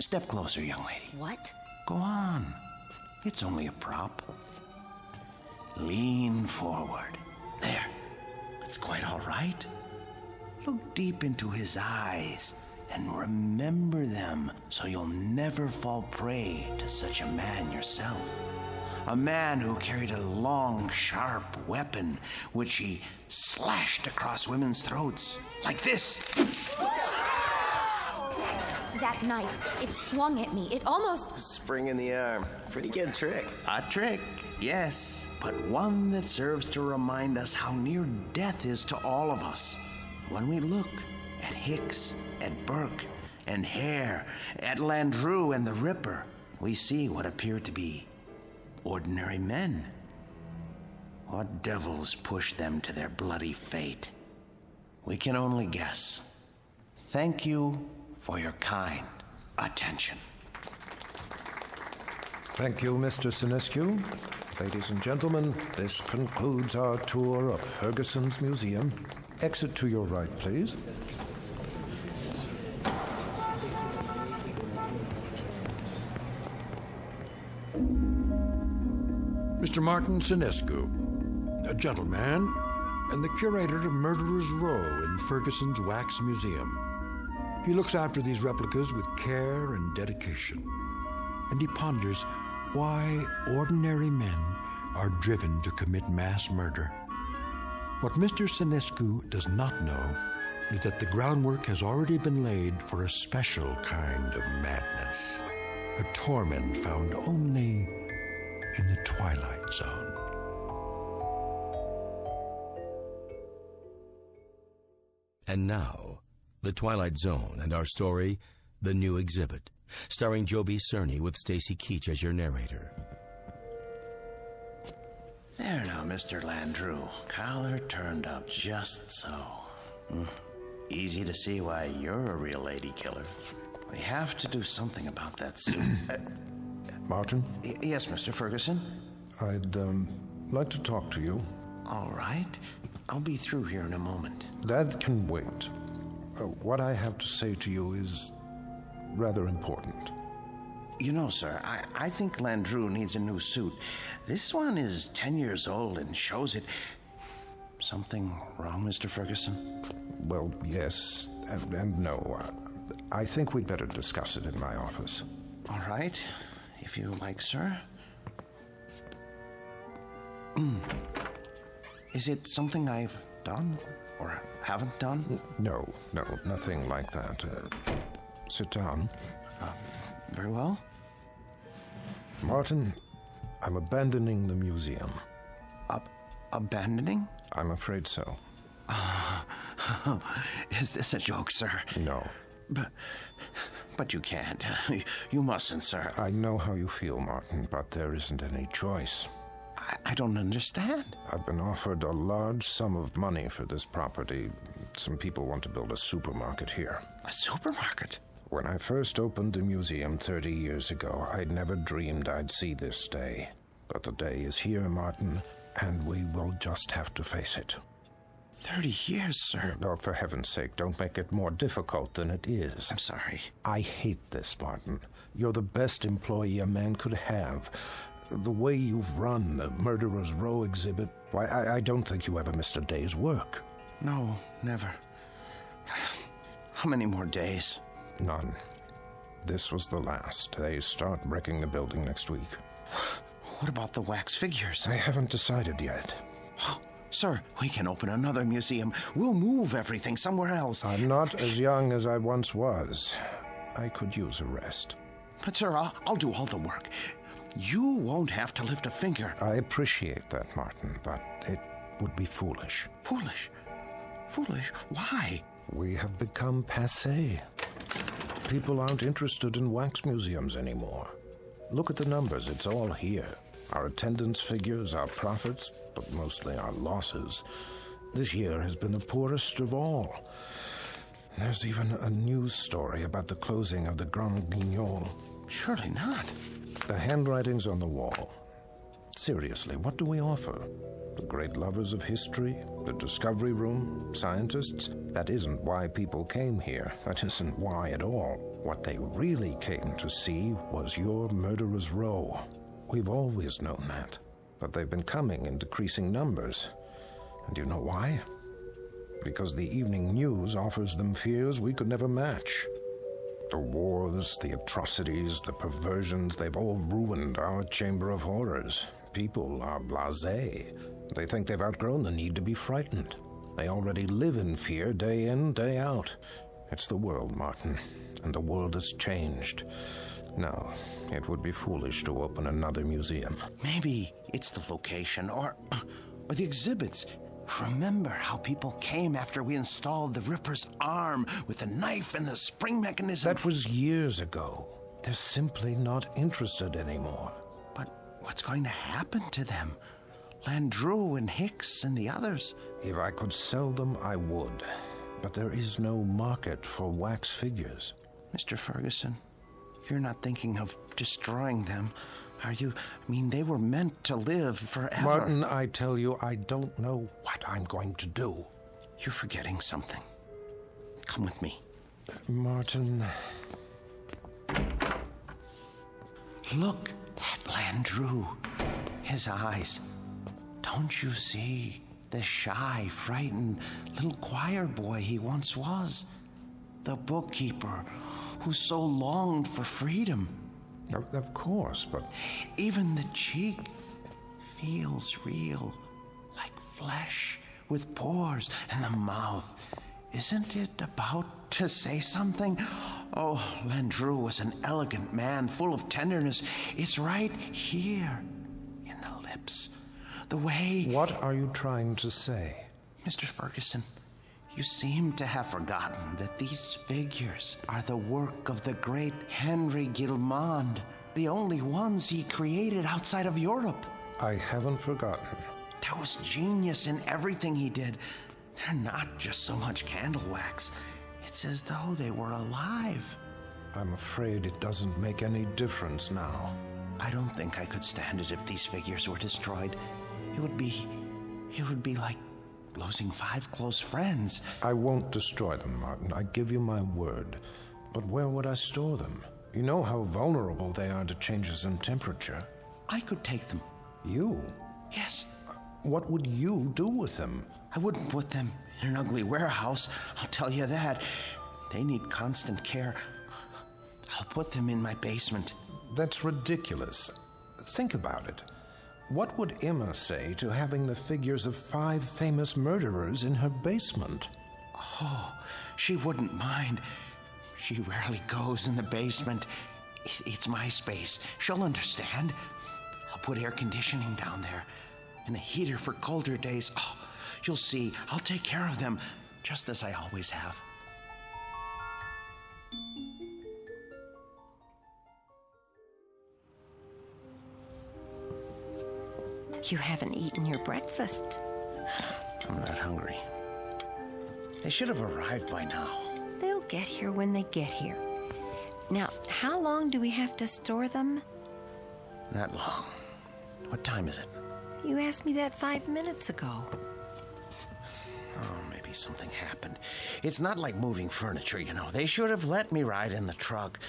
Step closer, young lady. What? Go on. It's only a prop. Lean forward. There. That's quite all right. Look deep into his eyes and remember them so you'll never fall prey to such a man yourself. A man who carried a long, sharp weapon which he slashed across women's throats. Like this. That knife, it swung at me. It almost... Spring in the arm. Pretty good trick. A trick, yes, but one that serves to remind us how near death is to all of us. When we look at Hicks, at Burke, and Hare, at Landru and the Ripper, we see what appear to be ordinary men. What devils pushed them to their bloody fate? We can only guess. Thank you for your kind attention. Thank you, Mr. Sinescu. Ladies and gentlemen, this concludes our tour of Ferguson's Museum. Exit to your right, please. Mr. Martin Sinescu, a gentleman and the curator of Murderer's Row in Ferguson's Wax Museum. He looks after these replicas with care and dedication. And he ponders why ordinary men are driven to commit mass murder. What Mr. Sinescu does not know is that the groundwork has already been laid for a special kind of madness, a torment found only in the Twilight Zone. And now, The Twilight Zone and our story, The New Exhibit, starring Joby Cerny with Stacy Keach as your narrator. There now, Mr. Landrew. Collar turned up just so. Easy to see why you're a real lady killer. We have to do something about that suit. Martin? Yes, Mr. Ferguson? I'd like to talk to you. All right. I'll be through here in a moment. That can wait. What I have to say to you is rather important. You know, sir, I think Landrew needs a new suit. This one is 10 years old and shows it. Something wrong, Mr. Ferguson? Well, yes and no. I think we'd better discuss it in my office. All right, if you like, sir. Is it something I've done or haven't done? No, nothing like that. Sit down. Very well. Martin, I'm abandoning the museum. Abandoning? I'm afraid so. Is this a joke, sir? No. But you can't. You mustn't, sir. I know how you feel, Martin, but there isn't any choice. I don't understand. I've been offered a large sum of money for this property. Some people want to build a supermarket here. A supermarket? When I first opened the museum 30 years ago, I'd never dreamed I'd see this day. But the day is here, Martin, and we will just have to face it. 30 years, sir. No, for heaven's sake, don't make it more difficult than it is. I'm sorry. I hate this, Martin. You're the best employee a man could have. The way you've run the Murderer's Row exhibit, why, I don't think you ever missed a day's work. No, never. How many more days? None. This was the last. They start wrecking the building next week. What about the wax figures? I haven't decided yet. Sir, we can open another museum. We'll move everything somewhere else. I'm not as young as I once was. I could use a rest. But, sir, I'll do all the work. You won't have to lift a finger. I appreciate that, Martin, but it would be foolish. Foolish? Foolish? Why? We have become passé. People aren't interested in wax museums anymore. Look at the numbers. It's all here. Our attendance figures, our profits, but mostly our losses. This year has been the poorest of all. There's even a news story about the closing of the Grand Guignol. Surely not. The handwriting's on the wall. Seriously, what do we offer? The great lovers of history? The discovery room? Scientists? That isn't why people came here. That isn't why at all. What they really came to see was your Murderer's Row. We've always known that. But they've been coming in decreasing numbers. And you know why? Because the evening news offers them fears we could never match. The wars, the atrocities, the perversions, they've all ruined our Chamber of Horrors. People are blasé. They think they've outgrown the need to be frightened. They already live in fear day in, day out. It's the world, Martin, and the world has changed. No, it would be foolish to open another museum. Maybe it's the location or the exhibits. Remember how people came after we installed the Ripper's arm with the knife and the spring mechanism? That was years ago. They're simply not interested anymore. But what's going to happen to them? Landrew and Hicks and the others? If I could sell them, I would. But there is no market for wax figures. Mr. Ferguson, you're not thinking of destroying them, are you? I mean, they were meant to live forever. Martin, I tell you, I don't know what I'm going to do. You're forgetting something. Come with me. Martin... Look at Landrew. His eyes. Don't you see the shy, frightened little choir boy he once was? the bookkeeper who so longed for freedom. Of course, but... Even the cheek feels real, like flesh with pores, and the mouth. Isn't it about to say something? Oh, Landru was an elegant man, full of tenderness. It's right here, in the lips. The way... What are you trying to say? Mr. Ferguson, you seem to have forgotten that these figures are the work of the great Henry Guillemond, the only ones he created outside of Europe. I haven't forgotten. There was genius in everything he did. They're not just so much candle wax. It's as though they were alive. I'm afraid it doesn't make any difference now. I don't think I could stand it if these figures were destroyed. It would be like losing 5 close friends. I won't destroy them, Martin. I give you my word. But where would I store them? You know how vulnerable they are to changes in temperature. I could take them. You? Yes. What would you do with them? I wouldn't put them in an ugly warehouse, I'll tell you that. They need constant care. I'll put them in my basement. That's ridiculous. Think about it. What would Emma say to having the figures of 5 famous murderers in her basement? Oh, she wouldn't mind. She rarely goes in the basement. It's my space. She'll understand. I'll put air conditioning down there and a heater for colder days. Oh, you'll see. I'll take care of them, just as I always have. You haven't eaten your breakfast. I'm not hungry. They should have arrived by now. They'll get here when they get here. Now, how long do we have to store them? Not long. What time is it? You asked me that 5 minutes ago. Oh, maybe something happened. It's not like moving furniture, you know. They should have let me ride in the truck.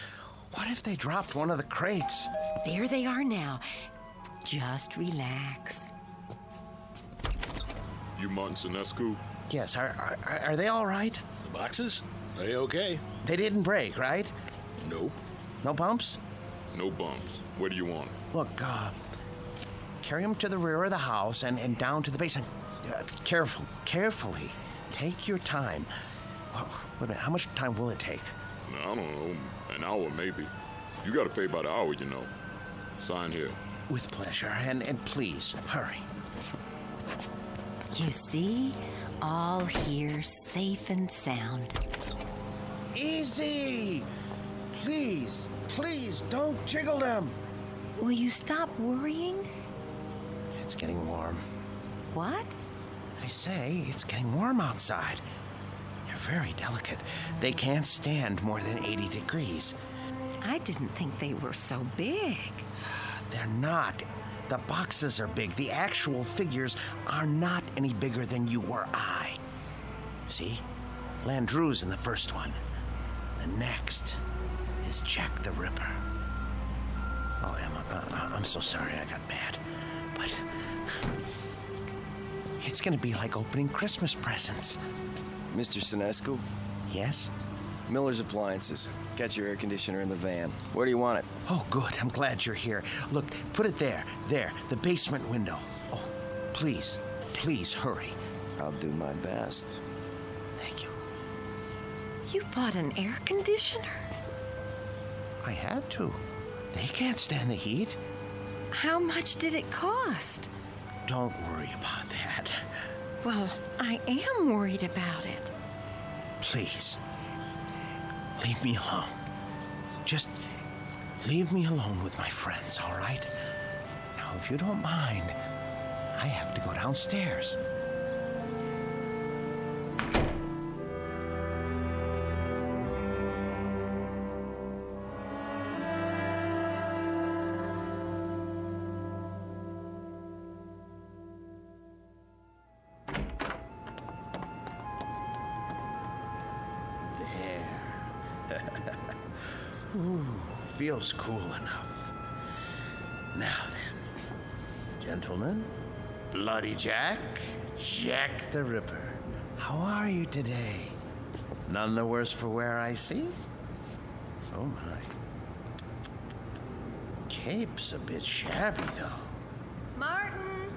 What if they dropped one of the crates? There they are now. Just relax. You Martin Sinescu? Yes, are they all right? The boxes? They okay. They didn't break, right? Nope. No bumps? No bumps. Where do you want them? Look, carry them to the rear of the house and down to the basement. Carefully. Take your time. Wait a minute, how much time will it take? I don't know, an hour maybe. You gotta pay by the hour, you know. Sign here. With pleasure, and please, hurry. You see? All here, safe and sound. Easy! Please, don't jiggle them. Will you stop worrying? It's getting warm. What? I say, it's getting warm outside. They're very delicate. They can't stand more than 80 degrees. I didn't think they were so big. They're not. The boxes are big. The actual figures are not any bigger than you or I. See? Landru's in the first one. The next is Jack the Ripper. Oh, Emma, I'm so sorry I got mad. But it's gonna be like opening Christmas presents. Mr. Sinescu? Yes? Miller's Appliances. Got your air conditioner in the van. Where do you want it? Oh, good. I'm glad you're here. Look, put it there. There, the basement window. Oh, please, hurry. I'll do my best. Thank you. You bought an air conditioner? I had to. They can't stand the heat. How much did it cost? Don't worry about that. Well, I am worried about it. Please. Leave me alone. Just leave me alone with my friends, all right? Now, if you don't mind, I have to go downstairs. Ooh, feels cool enough. Now then, gentlemen, Bloody Jack, Jack the Ripper, how are you today? None the worse for wear, I see. Oh, my. Cape's a bit shabby, though. Martin,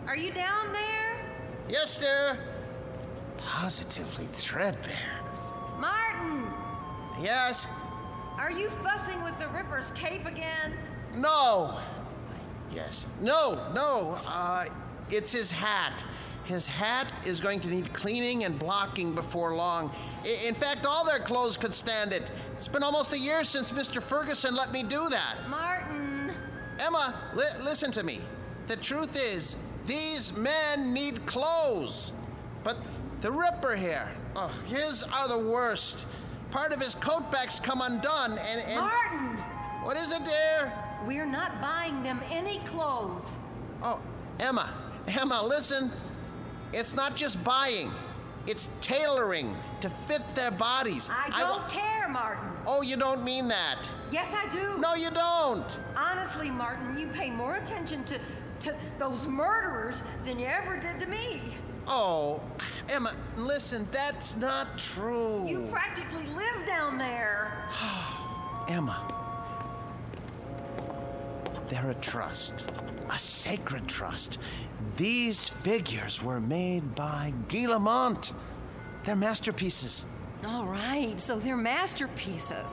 are you down there? Yes, sir. Positively threadbare. Martin! Yes? Are you fussing with the Ripper's cape again? No. Yes. No. It's his hat. His hat is going to need cleaning and blocking before long. In fact, all their clothes could stand it. It's been almost a year since Mr. Ferguson let me do that. Martin! Emma, listen to me. The truth is, these men need clothes. But the Ripper here, his are the worst. Part of his coat back's come undone and... Martin! What is it, dear? We're not buying them any clothes. Oh, Emma, listen. It's not just buying. It's tailoring to fit their bodies. I don't care, Martin. Oh, you don't mean that. Yes, I do. No, you don't. Honestly, Martin, you pay more attention to those murderers than you ever did to me. Oh, Emma, listen, that's not true. You practically live down there. Emma, they're a trust, a sacred trust. These figures were made by Guillemont. They're masterpieces. All right, so they're masterpieces.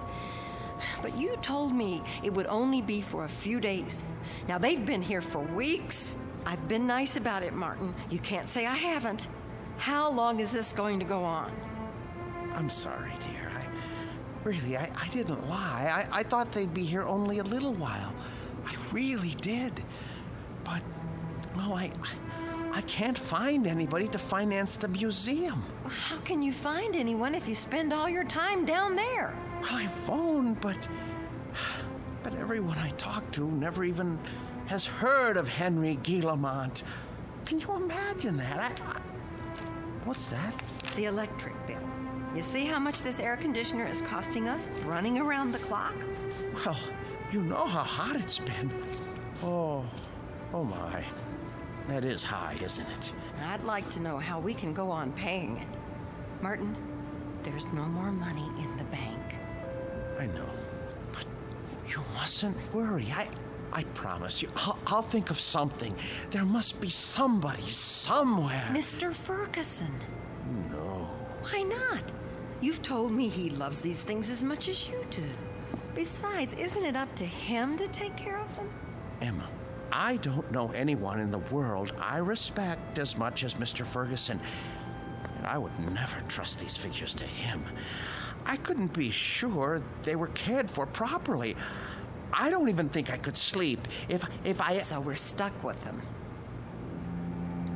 But you told me it would only be for a few days. Now, they've been here for weeks. I've been nice about it, Martin. You can't say I haven't. How long is this going to go on? I'm sorry, dear. I didn't lie. I thought they'd be here only a little while. I really did. But, well, I can't find anybody to finance the museum. How can you find anyone if you spend all your time down there? Well, I phoned, but everyone I talked to never even has heard of Henry Guillemont. Can you imagine that? What's that? The electric bill. You see how much this air conditioner is costing us, running around the clock? Well, you know how hot it's been. Oh my. That is high, isn't it? I'd like to know how we can go on paying it. Martin, there's no more money in the bank. I know. But you mustn't worry. I promise you, I'll think of something. There must be somebody somewhere. Mr. Ferguson. No. Why not? You've told me he loves these things as much as you do. Besides, isn't it up to him to take care of them? Emma, I don't know anyone in the world I respect as much as Mr. Ferguson. And I would never trust these figures to him. I couldn't be sure they were cared for properly. I don't even think I could sleep if I... So we're stuck with them.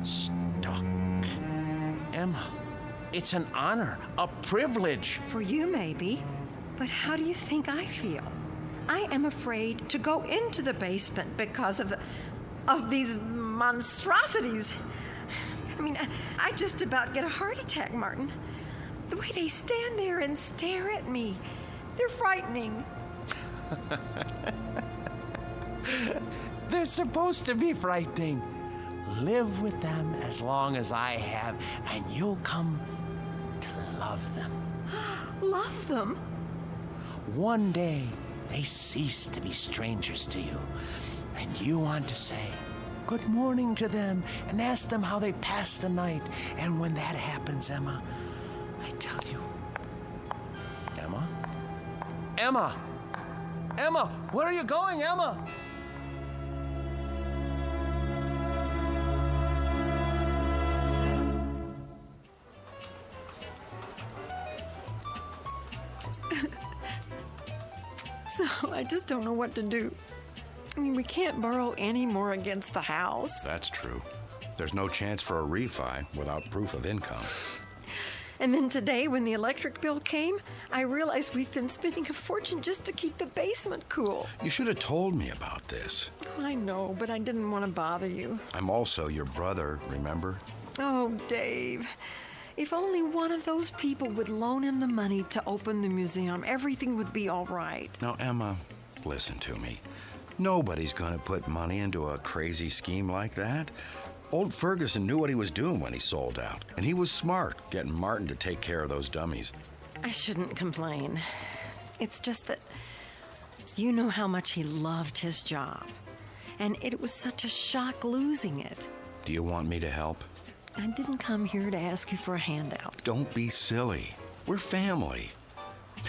Stuck? Emma, it's an honor, a privilege. For you, maybe. But how do you think I feel? I am afraid to go into the basement because of these monstrosities. I mean, I just about get a heart attack, Martin. The way they stand there and stare at me, they're frightening. They're supposed to be frightening. Live with them as long as I have, and you'll come to love them. Love them? One day, they cease to be strangers to you, and you want to say good morning to them and ask them how they passed the night. And when that happens, Emma, I tell you, Emma, where are you going, Emma? So I just don't know what to do. I mean, we can't borrow any more against the house. That's true. There's no chance for a refi without proof of income. And then today, when the electric bill came, I realized we've been spending a fortune just to keep the basement cool. You should have told me about this. I know, but I didn't want to bother you. I'm also your brother, remember? Oh, Dave. If only one of those people would loan him the money to open the museum, everything would be all right. Now, Emma, listen to me. Nobody's going to put money into a crazy scheme like that. Old Ferguson knew what he was doing when he sold out, and he was smart getting Martin to take care of those dummies. I shouldn't complain. It's just that you know how much he loved his job. And it was such a shock losing it. Do you want me to help? I didn't come here to ask you for a handout. Don't be silly. We're family.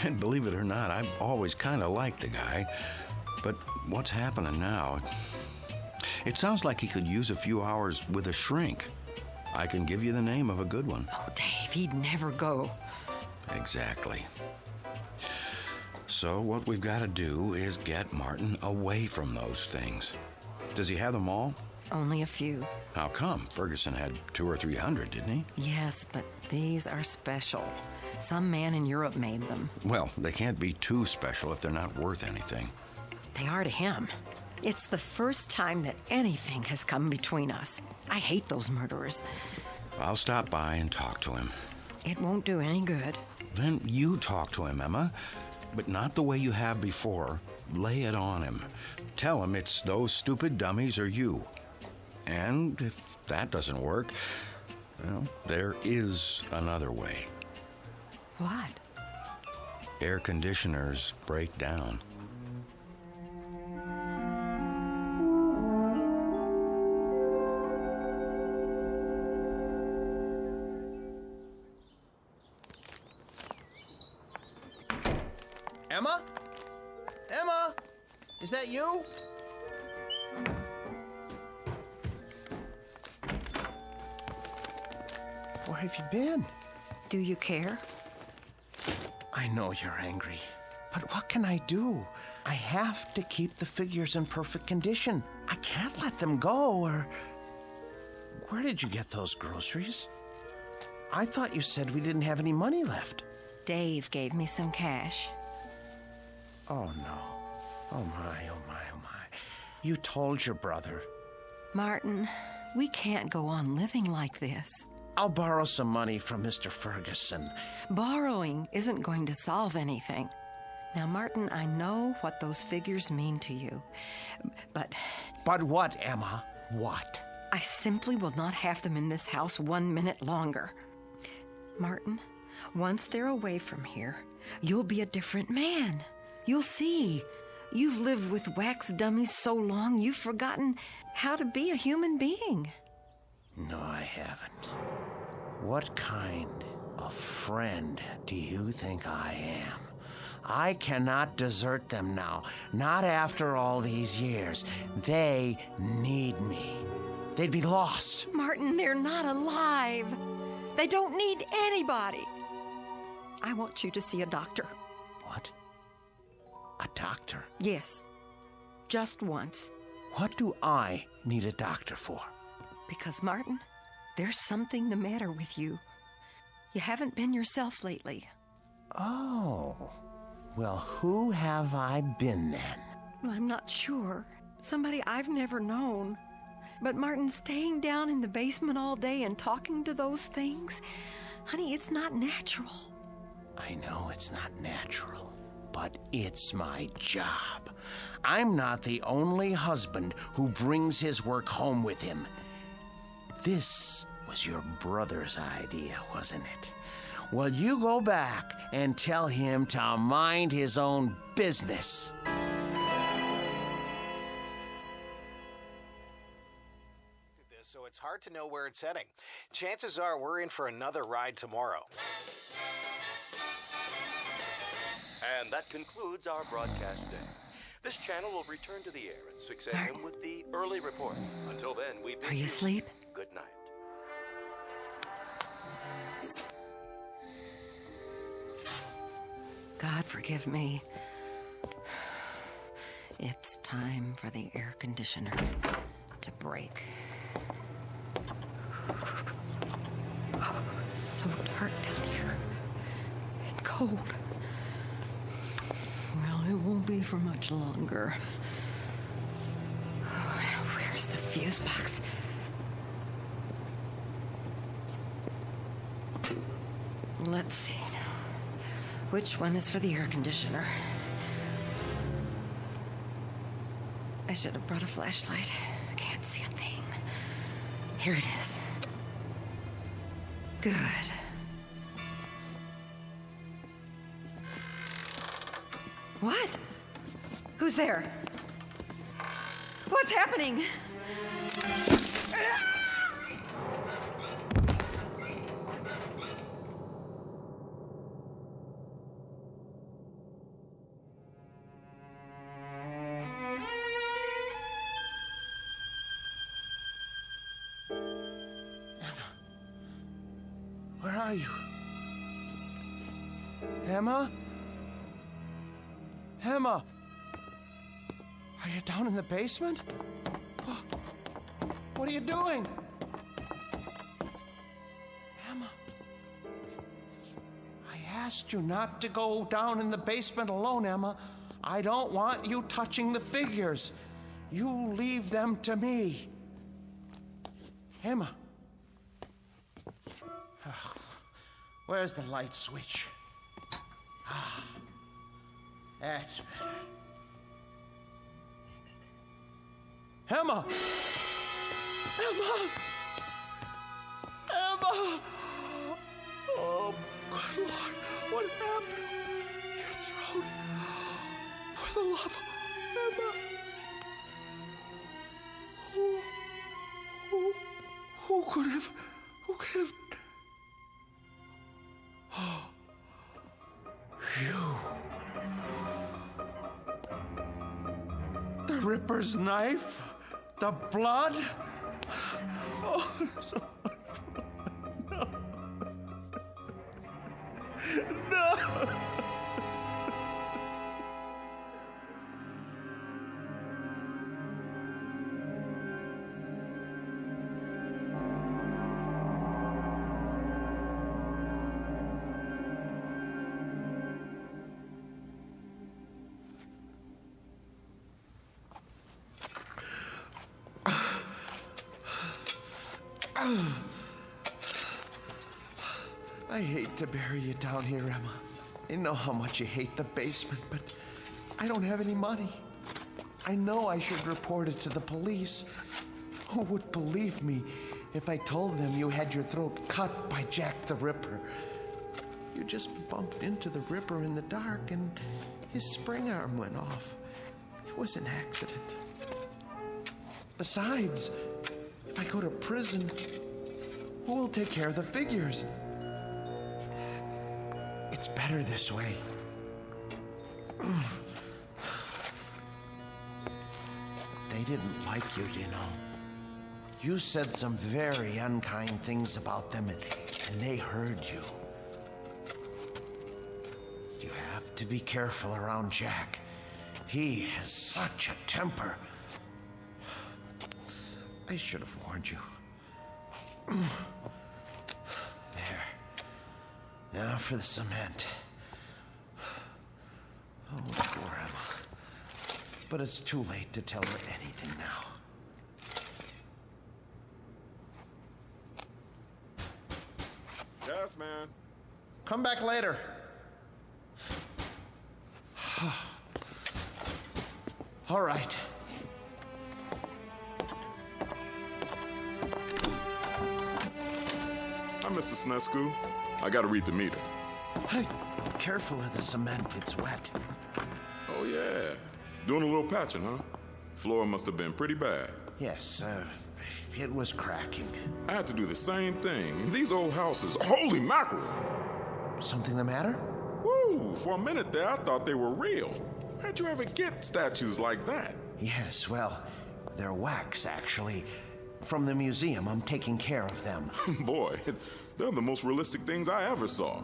And believe it or not, I've always kind of liked the guy. But what's happening now? It sounds like he could use a few hours with a shrink. I can give you the name of a good one. Oh, Dave, he'd never go. Exactly. So what we've got to do is get Martin away from those things. Does he have them all? Only a few. How come? Ferguson had 200 or 300, didn't he? Yes, but these are special. Some man in Europe made them. Well, they can't be too special if they're not worth anything. They are to him. It's the first time that anything has come between us. I hate those murderers. I'll stop by and talk to him. It won't do any good. Then you talk to him, Emma. But not the way you have before. Lay it on him. Tell him it's those stupid dummies or you. And if that doesn't work, well, there is another way. What? Air conditioners break down. Emma? Emma? Is that you? Where have you been? Do you care? I know you're angry, but what can I do? I have to keep the figures in perfect condition. I can't let them go, or... Where did you get those groceries? I thought you said we didn't have any money left. Dave gave me some cash. Oh, no. Oh, my, oh, my, oh, my. You told your brother. Martin, we can't go on living like this. I'll borrow some money from Mr. Ferguson. Borrowing isn't going to solve anything. Now, Martin, I know what those figures mean to you, but... But what, Emma? What? I simply will not have them in this house 1 minute longer. Martin, once they're away from here, you'll be a different man. You'll see. You've lived with wax dummies so long, you've forgotten how to be a human being. No, I haven't. What kind of friend do you think I am? I cannot desert them now, not after all these years. They need me. They'd be lost. Martin, they're not alive. They don't need anybody. I want you to see a doctor. What? A doctor? Yes. Just once. What do I need a doctor for? Because, Martin, there's something the matter with you. You haven't been yourself lately. Oh. Well, who have I been then? Well, I'm not sure. Somebody I've never known. But, Martin, staying down in the basement all day and talking to those things, honey, it's not natural. I know it's not natural, but it's my job. I'm not the only husband who brings his work home with him. This was your brother's idea, wasn't it? Well, you go back and tell him to mind his own business. So it's hard to know where it's heading. Chances are we're in for another ride tomorrow. And that concludes our broadcast day. This channel will return to the air at 6 a.m. with the early report. Until then, we bid Are you asleep? Good night. God forgive me. It's time for the air conditioner to break. Oh, it's so dark down here. And cold. Well, it won't be for much longer. Oh, where's the fuse box? Let's see now. Which one is for the air conditioner? I should have brought a flashlight. I can't see a thing. Here it is. Good. What? Who's there? What's happening? Where are you? Emma? Emma? Are you down in the basement? What are you doing? Emma? I asked you not to go down in the basement alone, Emma. I don't want you touching the figures. You leave them to me. Emma? Oh, where's the light switch? Ah, that's better. Emma! Emma! Emma! Oh, good Lord, what happened? Your throat. For the love of Emma. Who could have... Oh, you. The Ripper's knife? The blood? Oh, so no. No. I hate to bury you down here, Emma. I know how much you hate the basement, but I don't have any money. I know I should report it to the police. Who would believe me if I told them you had your throat cut by Jack the Ripper? You just bumped into the Ripper in the dark and his spring arm went off. It was an accident. Besides, if I go to prison, who will take care of the figures? It's better this way. They didn't like you, you know. You said some very unkind things about them, and they heard you. You have to be careful around Jack. He has such a temper. I should have warned you. There. Now for the cement. Oh, poor Emma. But it's too late to tell her anything now. Yes, man. Come back later. All right. Hi, Mr. Snesku. I gotta read the meter. Hey, careful of the cement. It's wet. Oh, yeah. Doing a little patching, huh? Floor must have been pretty bad. Yes, it was cracking. I had to do the same thing. These old houses, holy mackerel! Something the matter? Woo! For a minute there, I thought they were real. How'd you ever get statues like that? Yes, well, they're wax, actually. From the museum, I'm taking care of them. Boy, they're the most realistic things I ever saw.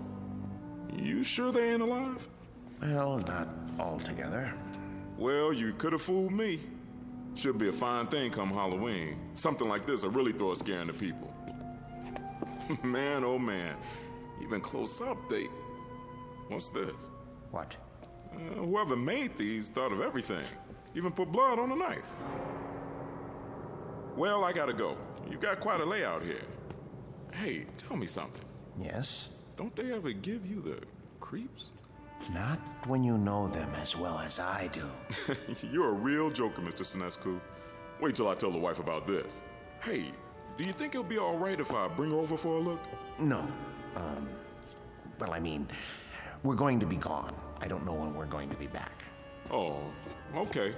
You sure they ain't alive? Well, not altogether. Well, you could have fooled me. Should be a fine thing come Halloween. Something like this will really throw a scare into people. Man, oh man. Even close up, they... What's this? What? Whoever made these thought of everything. Even put blood on the knife. Well, I gotta go. You got quite a layout here. Hey, tell me something. Yes? Don't they ever give you the creeps? Not when you know them as well as I do. You're a real joker, Mr. Sinescu. Wait till I tell the wife about this. Hey, Do you think it'll be all right if I bring her over for a look? No. Well, I mean, we're going to be gone. I don't know when we're going to be back. Oh, okay.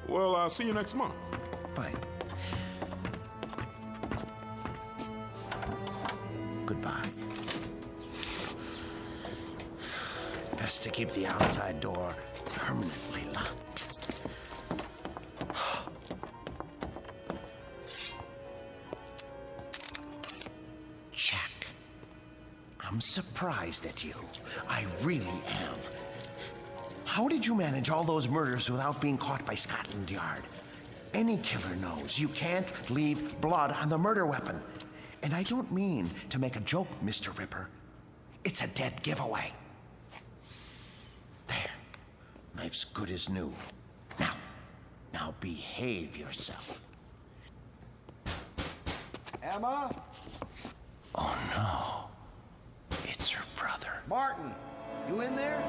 Well, I'll see you next month. Fine. Goodbye. Best to keep the outside door permanently locked. Check. I'm surprised at you. I really am. How did you manage all those murders without being caught by Scotland Yard? Any killer knows you can't leave blood on the murder weapon. And I don't mean to make a joke, Mr. Ripper. It's a dead giveaway. There. Knife's good as new. Now behave yourself. Emma? Oh, no. It's her brother. Martin, you in there?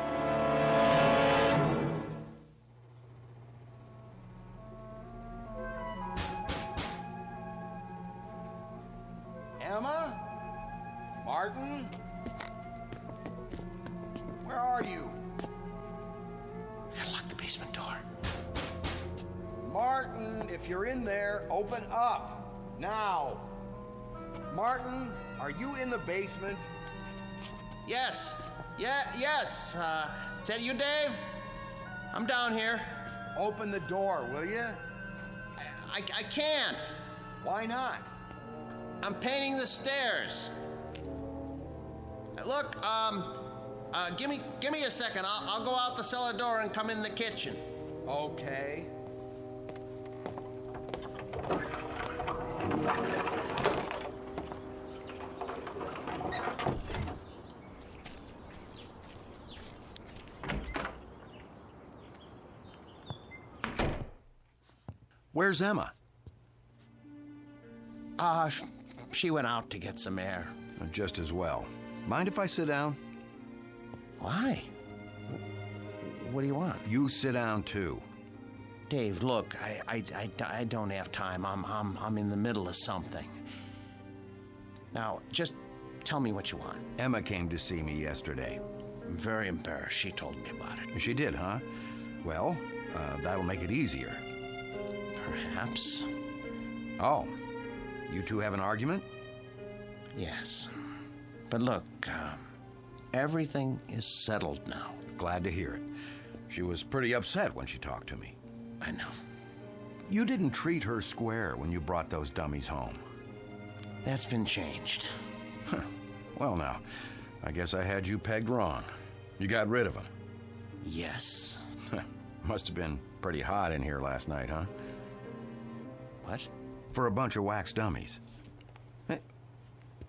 Emma? Martin? Where are you? Gotta lock the basement door. Martin, if you're in there, open up. Now. Martin, are you in the basement? Yes. Yes. Is that you, Dave? I'm down here. Open the door, will you? I can't. Why not? I'm painting the stairs. Look, give me a second. I'll go out the cellar door and come in the kitchen. Okay. Where's Emma? She went out to get some air. Just as well. Mind if I sit down? Why? What do you want? You sit down too. Dave, look, I don't have time. I'm in the middle of something. Now, just tell me what you want. Emma came to see me yesterday. I'm very embarrassed. She told me about it. She did, huh? Well, that'll make it easier. Perhaps. Oh, you two have an argument? Yes. But look, everything is settled now. Glad to hear it. She was pretty upset when she talked to me. I know. You didn't treat her square when you brought those dummies home. That's been changed. Well, now, I guess I had you pegged wrong. You got rid of them. Yes. Must have been pretty hot in here last night, huh? What? For a bunch of wax dummies. Hey,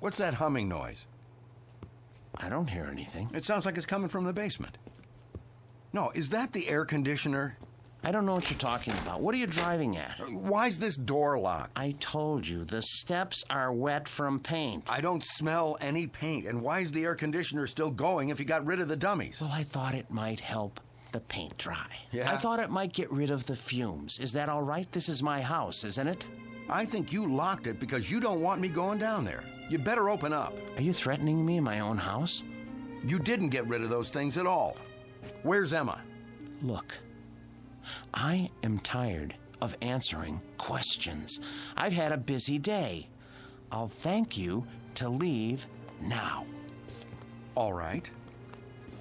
what's that humming noise? I don't hear anything. It sounds like it's coming from the basement. No, is that the air conditioner? I don't know what you're talking about. What are you driving at? Why's this door locked? I told you, the steps are wet from paint. I don't smell any paint. And why is the air conditioner still going if you got rid of the dummies? Well, I thought it might help the paint dry. Yeah? I thought it might get rid of the fumes. Is that all right? This is my house, isn't it? I think you locked it because you don't want me going down there. You better open up. Are you threatening me in my own house? You didn't get rid of those things at all. Where's Emma? Look, I am tired of answering questions. I've had a busy day. I'll thank you to leave now. All right.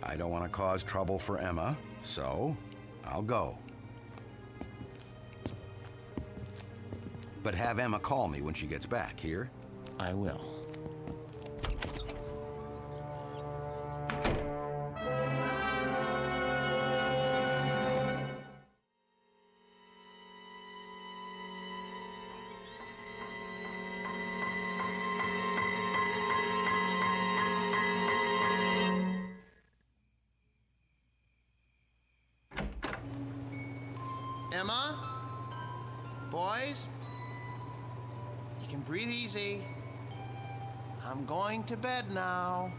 I don't want to cause trouble for Emma, so I'll go. But have Emma call me when she gets back, here? I will. Emma? Boys? You can breathe easy. I'm going to bed now.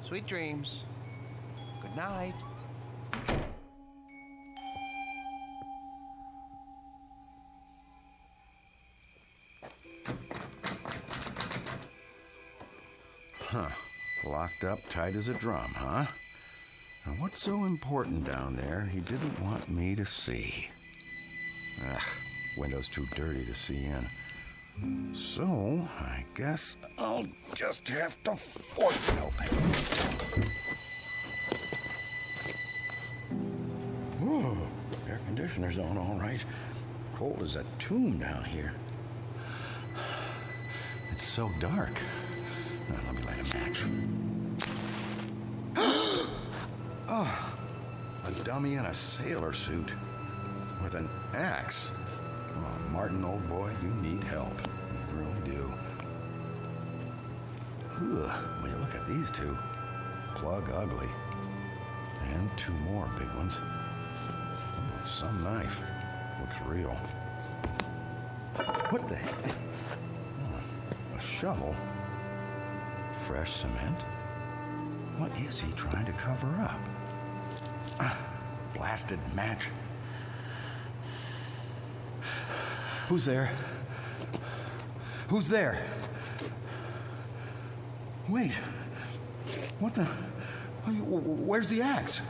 Sweet dreams. Good night. Huh. Locked up tight as a drum, huh? Now, what's so important down there he didn't want me to see? Ugh, window's too dirty to see in. So, I guess I'll just have to force it open. Whew, air conditioner's on all right. Cold as a tomb down here. It's so dark. Now, let me light a match. Oh, a dummy in a sailor suit with an axe. Oh, Martin, old boy, you need help. You really do. Ugh, when you look at these two, plug ugly. And two more big ones. Oh, some knife. Looks real. What the heck? Oh, a shovel. Fresh cement. What is he trying to cover up? Blasted match. Who's there? Who's there? Wait. What the? Where's the axe?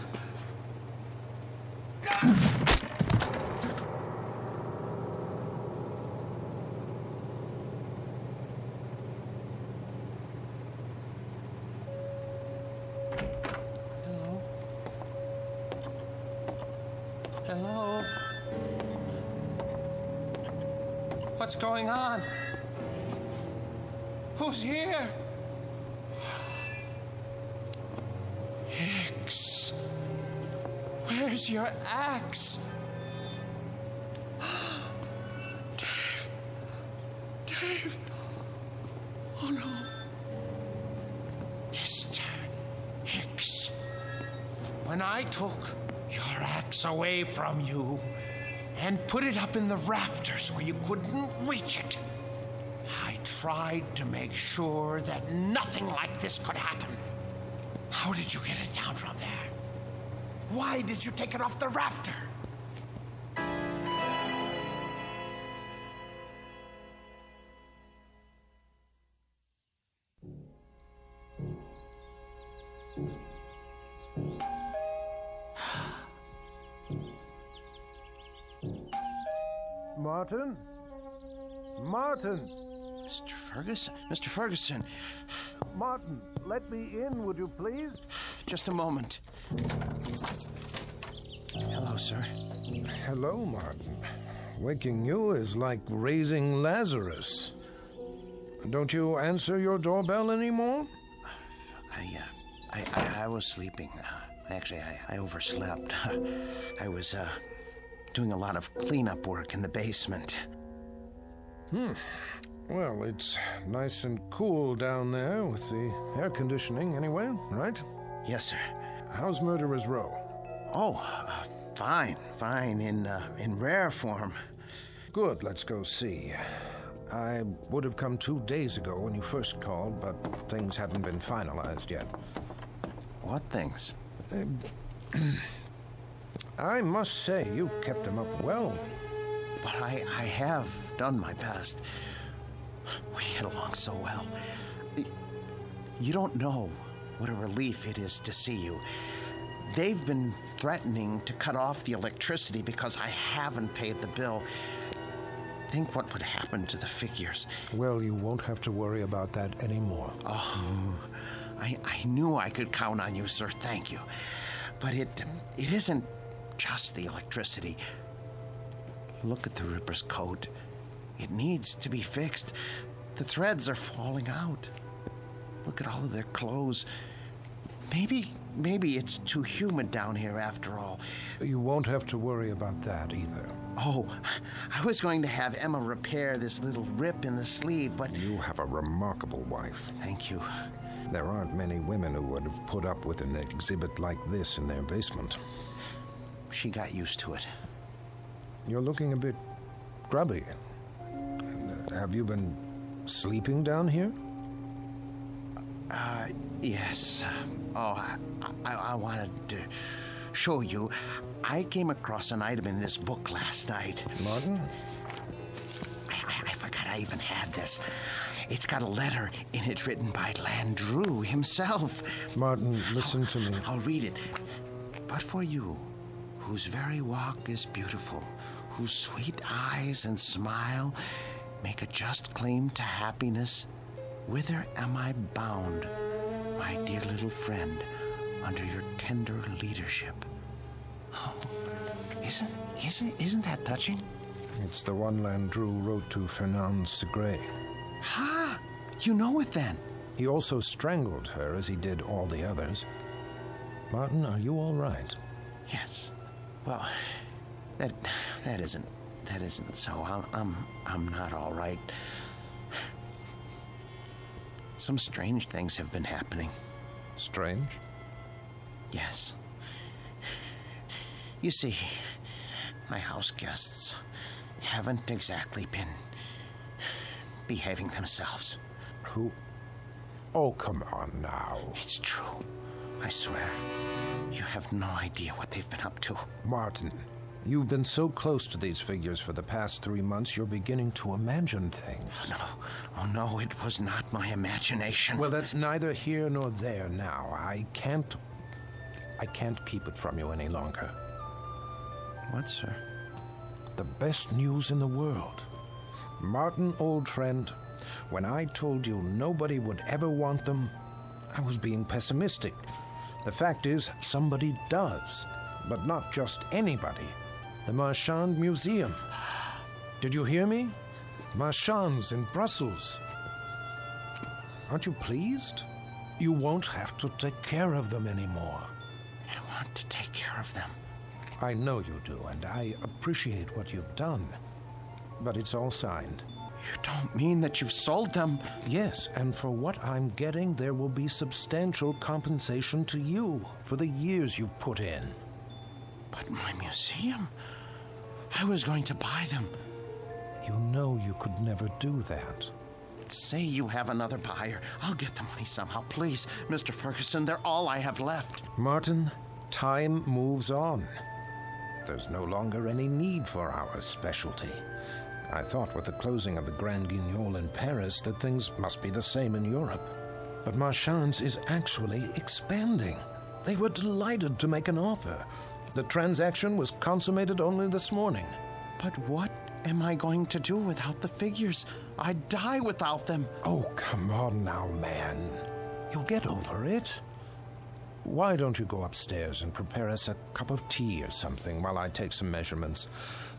Hello? What's going on? Who's here? Hicks. Where's your axe? Dave. Dave. Oh no. Mr. Hicks. When I took your axe away from you and put it up in the rafters where you couldn't reach it, I tried to make sure that nothing like this could happen. How did you get it down from there? Why did you take it off the rafter? Martin? Martin! Mr. Ferguson? Mr. Ferguson! Martin, let me in, would you please? Just a moment. Hello, sir. Hello, Martin. Waking you is like raising Lazarus. Don't you answer your doorbell anymore? I was sleeping. Actually, I overslept. I was, doing a lot of cleanup work in the basement. Well, it's nice and cool down there with the air conditioning anyway, right? Yes, sir. How's Murderer's Row? Oh, fine, in rare form. Good, let's go see. I would have come 2 days ago when you first called, but things hadn't been finalized yet. What things? I must say, you've kept them up well. But I have done my best. We get along so well. You don't know what a relief it is to see you. They've been threatening to cut off the electricity because I haven't paid the bill. Think what would happen to the figures. Well, you won't have to worry about that anymore. Oh, I knew I could count on you, sir. Thank you. But it isn't just the electricity. Look at the Ripper's coat. It needs to be fixed. The threads are falling out. Look at all of their clothes. Maybe it's too humid down here after all. You won't have to worry about that either. Oh, I was going to have Emma repair this little rip in the sleeve, but... You have a remarkable wife. Thank you. There aren't many women who would have put up with an exhibit like this in their basement. She got used to it. You're looking a bit grubby. Have you been sleeping down here? Yes. I wanted to show you. I came across an item in this book last night. Martin? I forgot I even had this. It's got a letter in it written by Landru himself. Martin, listen to me. I'll read it. But for you, whose very walk is beautiful, whose sweet eyes and smile make a just claim to happiness, whither am I bound, my dear little friend, under your tender leadership? Oh, isn't that touching? It's the one Landru wrote to Fernand Segre. Ha! You know it then. He also strangled her as he did all the others. Martin, are you all right? Yes. Well, that isn't so. I'm not all right. Some strange things have been happening. Strange? Yes. You see, my house guests haven't exactly been behaving themselves. Who? Oh, come on now. It's true. I swear. You have no idea what they've been up to. Martin, you've been so close to these figures for the past 3 months, you're beginning to imagine things. Oh, no, it was not my imagination. Well, that's neither here nor there now. I can't keep it from you any longer. What, sir? The best news in the world. Martin, old friend, when I told you nobody would ever want them, I was being pessimistic. The fact is, somebody does. But not just anybody. The Marchand Museum. Did you hear me? Marchand's in Brussels. Aren't you pleased? You won't have to take care of them anymore. I want to take care of them. I know you do, and I appreciate what you've done. But it's all signed. You don't mean that you've sold them? Yes, and for what I'm getting, there will be substantial compensation to you for the years you put in. But my museum? I was going to buy them. You know you could never do that. Say you have another buyer. I'll get the money somehow. Please, Mr. Ferguson, they're all I have left. Martin, time moves on. There's no longer any need for our specialty. I thought with the closing of the Grand Guignol in Paris that things must be the same in Europe. But Marchand's is actually expanding. They were delighted to make an offer. The transaction was consummated only this morning. But what am I going to do without the figures? I'd die without them. Oh, come on now, man. You'll get over it. Why don't you go upstairs and prepare us a cup of tea or something while I take some measurements?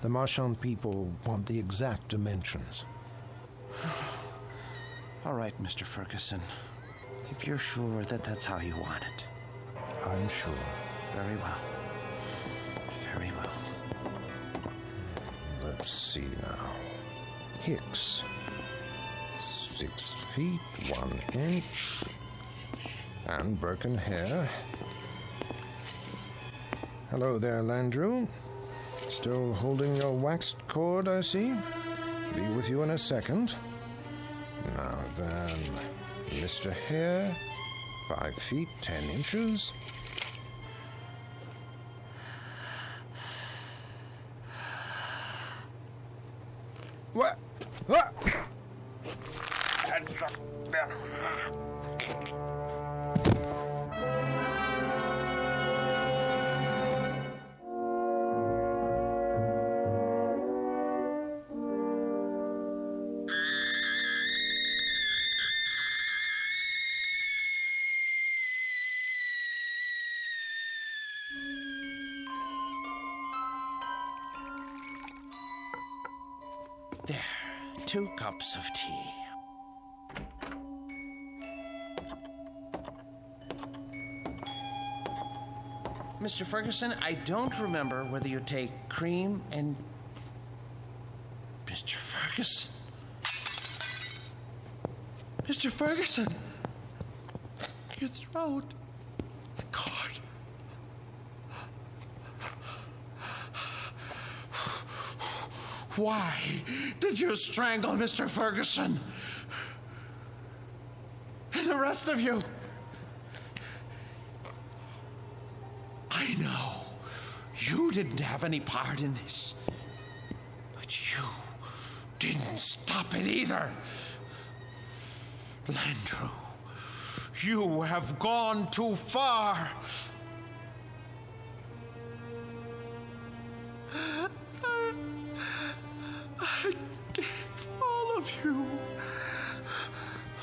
The Marchand people want the exact dimensions. All right, Mr. Ferguson. If you're sure that that's how you want it. I'm sure. Very well. Very well. Let's see now. Hicks. 6 feet, 1 inch. And Birkin hair. Hello there, Landru. Still holding your waxed cord, I see. Be with you in a second. Now then, Mr. Hare, 5 feet, 10 inches. What? What? There, 2 cups of tea. Mr. Ferguson, I don't remember whether you take cream and... Mr. Ferguson? Mr. Ferguson! Your throat. The cord. Why did you strangle Mr. Ferguson? And the rest of you? I know you didn't have any part in this, but you didn't stop it either. Landru, you have gone too far. I gave all of you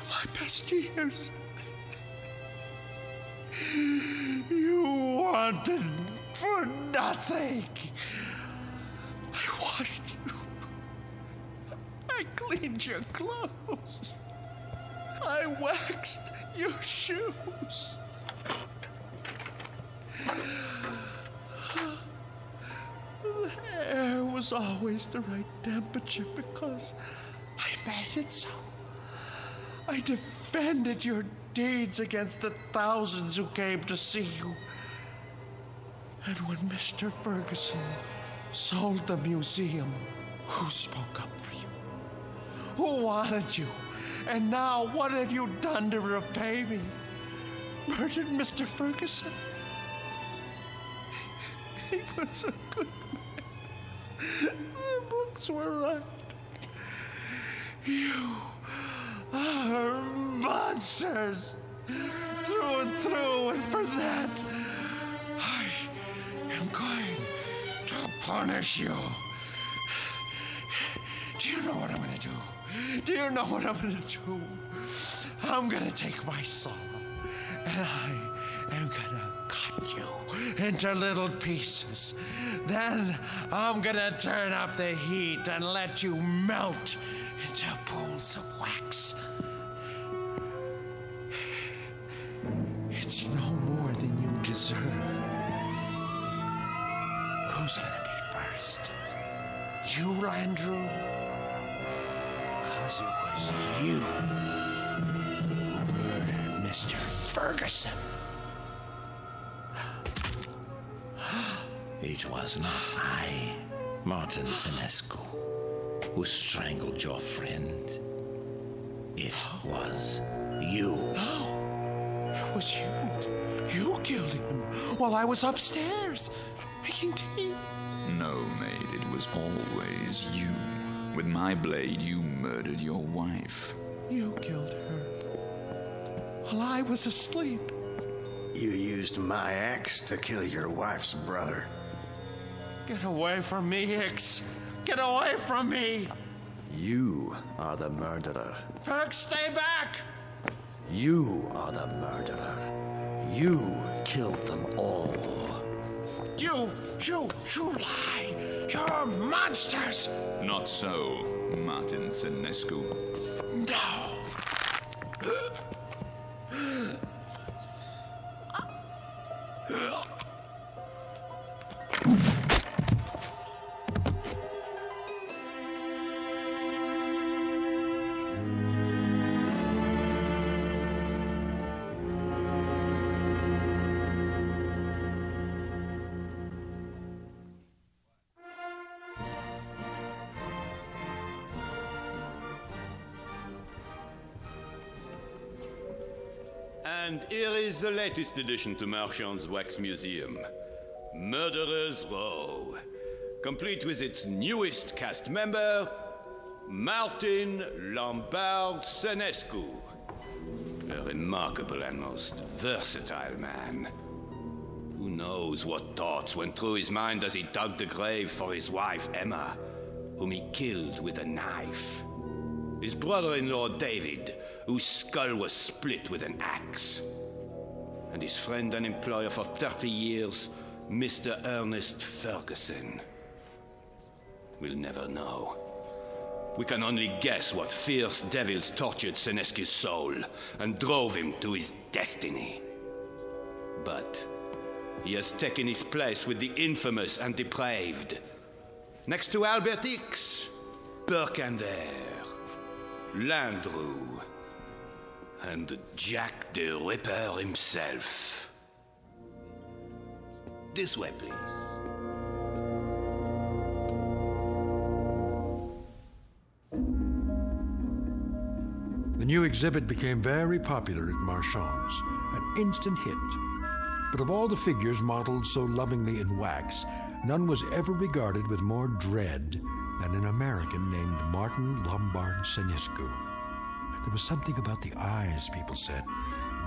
my best years. You wanted for nothing. I washed you. I cleaned your clothes. I waxed your shoes. The air was always the right temperature because I made it so. I defended your deeds against the thousands who came to see you. And when Mr. Ferguson sold the museum, who spoke up for you? Who wanted you? And now what have you done to repay me? Murdered Mr. Ferguson? He was a good man. The books were right. You are monsters through and through, and for that, I am going to punish you. Do you know what I'm going to do? Do you know what I'm going to do? I'm going to take my saw, and I am going to cut you into little pieces. Then I'm going to turn up the heat and let you melt into pools of wax. It's no more than you deserve. Who's going to be first? You, Landru? Because it was you who murdered Mr. Ferguson. It was not I, Martin Senescu, who strangled your friend. It was you. No, it was you. You killed him while I was upstairs making tea. No, maid, it was always you. With my blade, you murdered your wife. You killed her while I was asleep. You used my axe to kill your wife's brother. Get away from me, Hicks. Get away from me. You are the murderer. Perk, stay back. You are the murderer. You killed them all. You lie. You're monsters. Not so, Martin Senescu. No. And here is the latest addition to Marchand's Wax Museum, Murderer's Row, complete with its newest cast member, Martin Lombard Senescu, a remarkable and most versatile man. Who knows what thoughts went through his mind as he dug the grave for his wife, Emma, whom he killed with a knife. His brother-in-law, David, whose skull was split with an axe. And his friend and employer for 30 years, Mr. Ernest Ferguson. We'll never know. We can only guess what fierce devils tortured Senescu's soul and drove him to his destiny. But he has taken his place with the infamous and depraved. Next to Albert Hicks, Burkander, Landru, and Jack the Ripper himself. This way, please. The new exhibit became very popular at Marchand's, an instant hit. But of all the figures modeled so lovingly in wax, none was ever regarded with more dread than an American named Martin Lombard Senescu. There was something about the eyes, people said.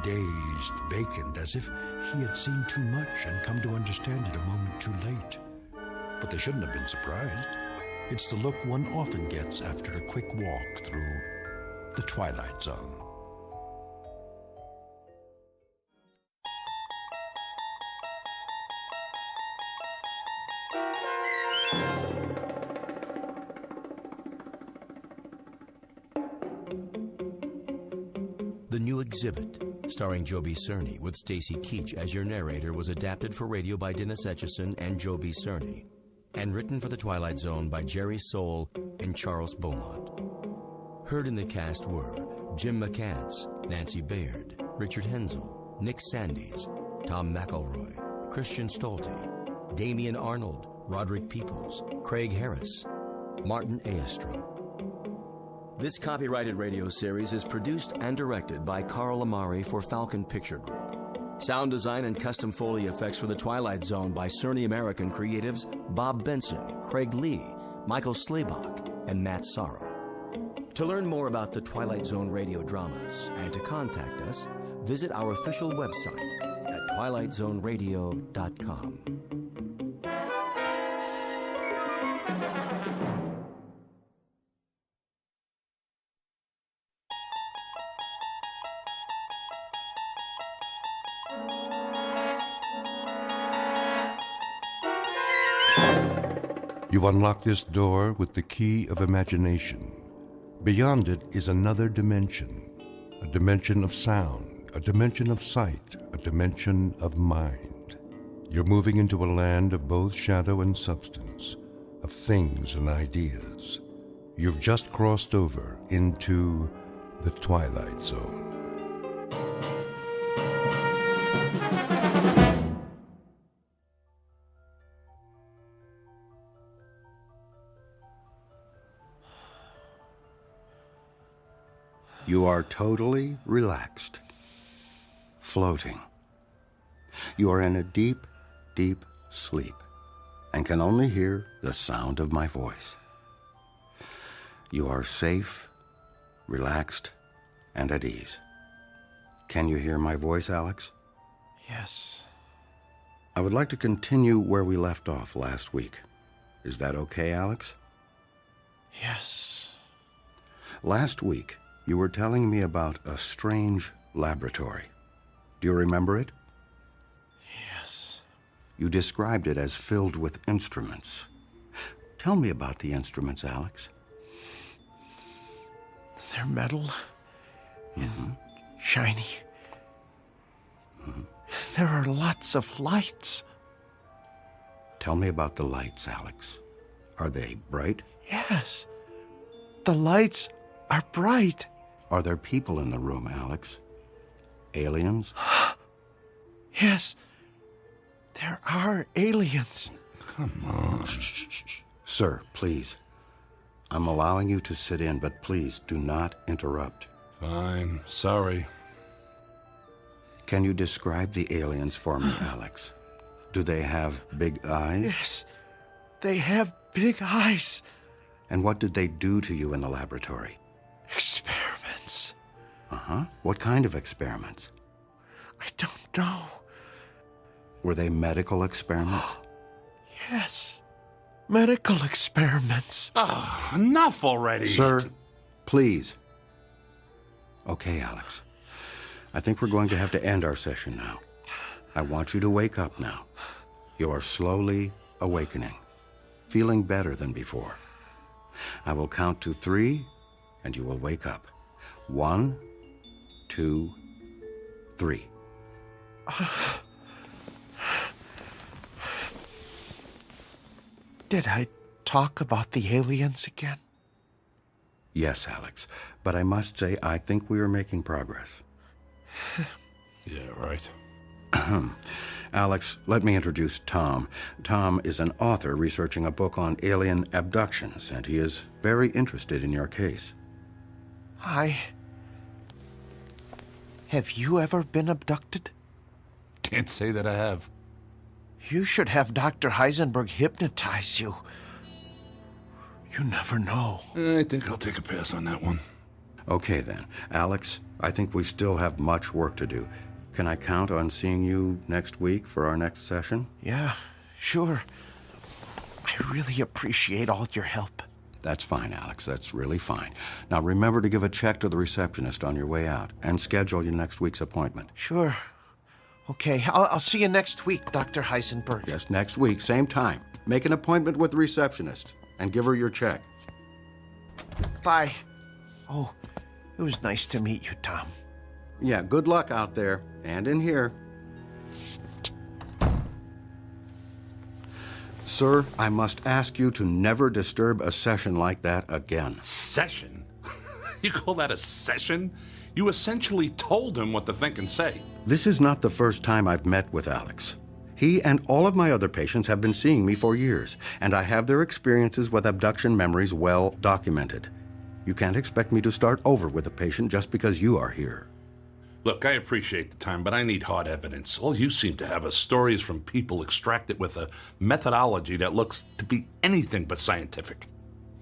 Dazed, vacant, as if he had seen too much and come to understand it a moment too late. But they shouldn't have been surprised. It's the look one often gets after a quick walk through the Twilight Zone. The new exhibit, starring Joby Cerny with Stacy Keach as your narrator, was adapted for radio by Dennis Etchison and Joby Cerny, and written for The Twilight Zone by Jerry Soule and Charles Beaumont. Heard in the cast were Jim McCants, Nancy Baird, Richard Hensel, Nick Sandys, Tom McElroy, Christian Stolte, Damian Arnold, Roderick Peoples, Craig Harris, Martin Aestro. This copyrighted radio series is produced and directed by Carl Amari for Falcon Picture Group. Sound design and custom Foley effects for The Twilight Zone by Cerny American creatives Bob Benson, Craig Lee, Michael Slaybach, and Matt Sorrow. To learn more about the Twilight Zone radio dramas and to contact us, visit our official website at twilightzoneradio.com. You unlock this door with the key of imagination. Beyond it is another dimension, a dimension of sound, a dimension of sight, a dimension of mind. You're moving into a land of both shadow and substance, of things and ideas. You've just crossed over into the Twilight Zone. You are totally relaxed, floating. You are in a deep, deep sleep and can only hear the sound of my voice. You are safe, relaxed, and at ease. Can you hear my voice, Alex? Yes. I would like to continue where we left off last week. Is that okay, Alex? Yes. Last week, you were telling me about a strange laboratory. Do you remember it? Yes. You described it as filled with instruments. Tell me about the instruments, Alex. They're metal and shiny. There are lots of lights. Tell me about the lights, Alex. Are they bright? Yes. The lights are bright. Are there people in the room, Alex? Aliens? Yes. There are aliens. Come on. Sir, please. I'm allowing you to sit in, but please do not interrupt. Fine. Sorry. Can you describe the aliens for me, Alex? Do they have big eyes? Yes. They have big eyes. And what did they do to you in the laboratory? Experiments. Uh-huh. What kind of experiments? I don't know. Were they medical experiments? Yes. Medical experiments. Oh, enough already. Sir, please. Okay, Alex. I think we're going to have to end our session now. I want you to wake up now. You are slowly awakening, feeling better than before. I will count to 3, and you will wake up. 1, 2, 3. Did I talk about the aliens again? Yes, Alex, but I must say I think we are making progress. Yeah, right. Alex, let me introduce Tom. Tom is an author researching a book on alien abductions, and he is very interested in your case. Have you ever been abducted? Can't say that I have. You should have Dr. Heisenberg hypnotize you. You never know. I think I'll take a pass on that one. Okay, then. Alex, I think we still have much work to do. Can I count on seeing you next week for our next session? Yeah, sure. I really appreciate all your help. That's fine, Alex. That's really fine. Now, remember to give a check to the receptionist on your way out and schedule your next week's appointment. Sure. Okay, I'll see you next week, Dr. Heisenberg. Yes, next week, same time. Make an appointment with the receptionist and give her your check. Bye. Oh, it was nice to meet you, Tom. Yeah, good luck out there and in here. Sir, I must ask you to never disturb a session like that again. Session? You call that a session? You essentially told him what to think and say. This is not the first time I've met with Alex. He and all of my other patients have been seeing me for years, and I have their experiences with abduction memories well documented. You can't expect me to start over with a patient just because you are here. Look, I appreciate the time, but I need hard evidence. All you seem to have are stories from people extracted with a methodology that looks to be anything but scientific.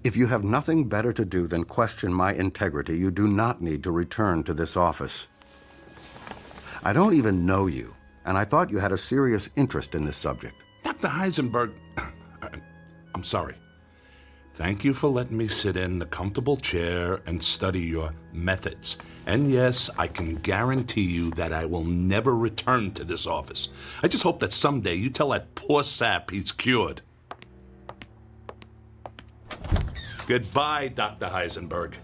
If you have nothing better to do than question my integrity, you do not need to return to this office. I don't even know you, and I thought you had a serious interest in this subject. Dr. Heisenberg, I'm sorry. Thank you for letting me sit in the comfortable chair and study your methods. And yes, I can guarantee you that I will never return to this office. I just hope that someday you tell that poor sap he's cured. Goodbye, Dr. Heisenberg.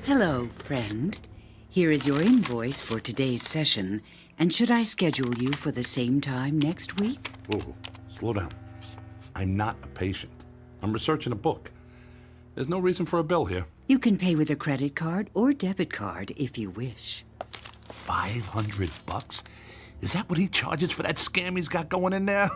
Hello, friend. Here is your invoice for today's session. And should I schedule you for the same time next week? Whoa, slow down. I'm not a patient. I'm researching a book. There's no reason for a bill here. You can pay with a credit card or debit card if you wish. $500? Is that what he charges for that scam he's got going in there?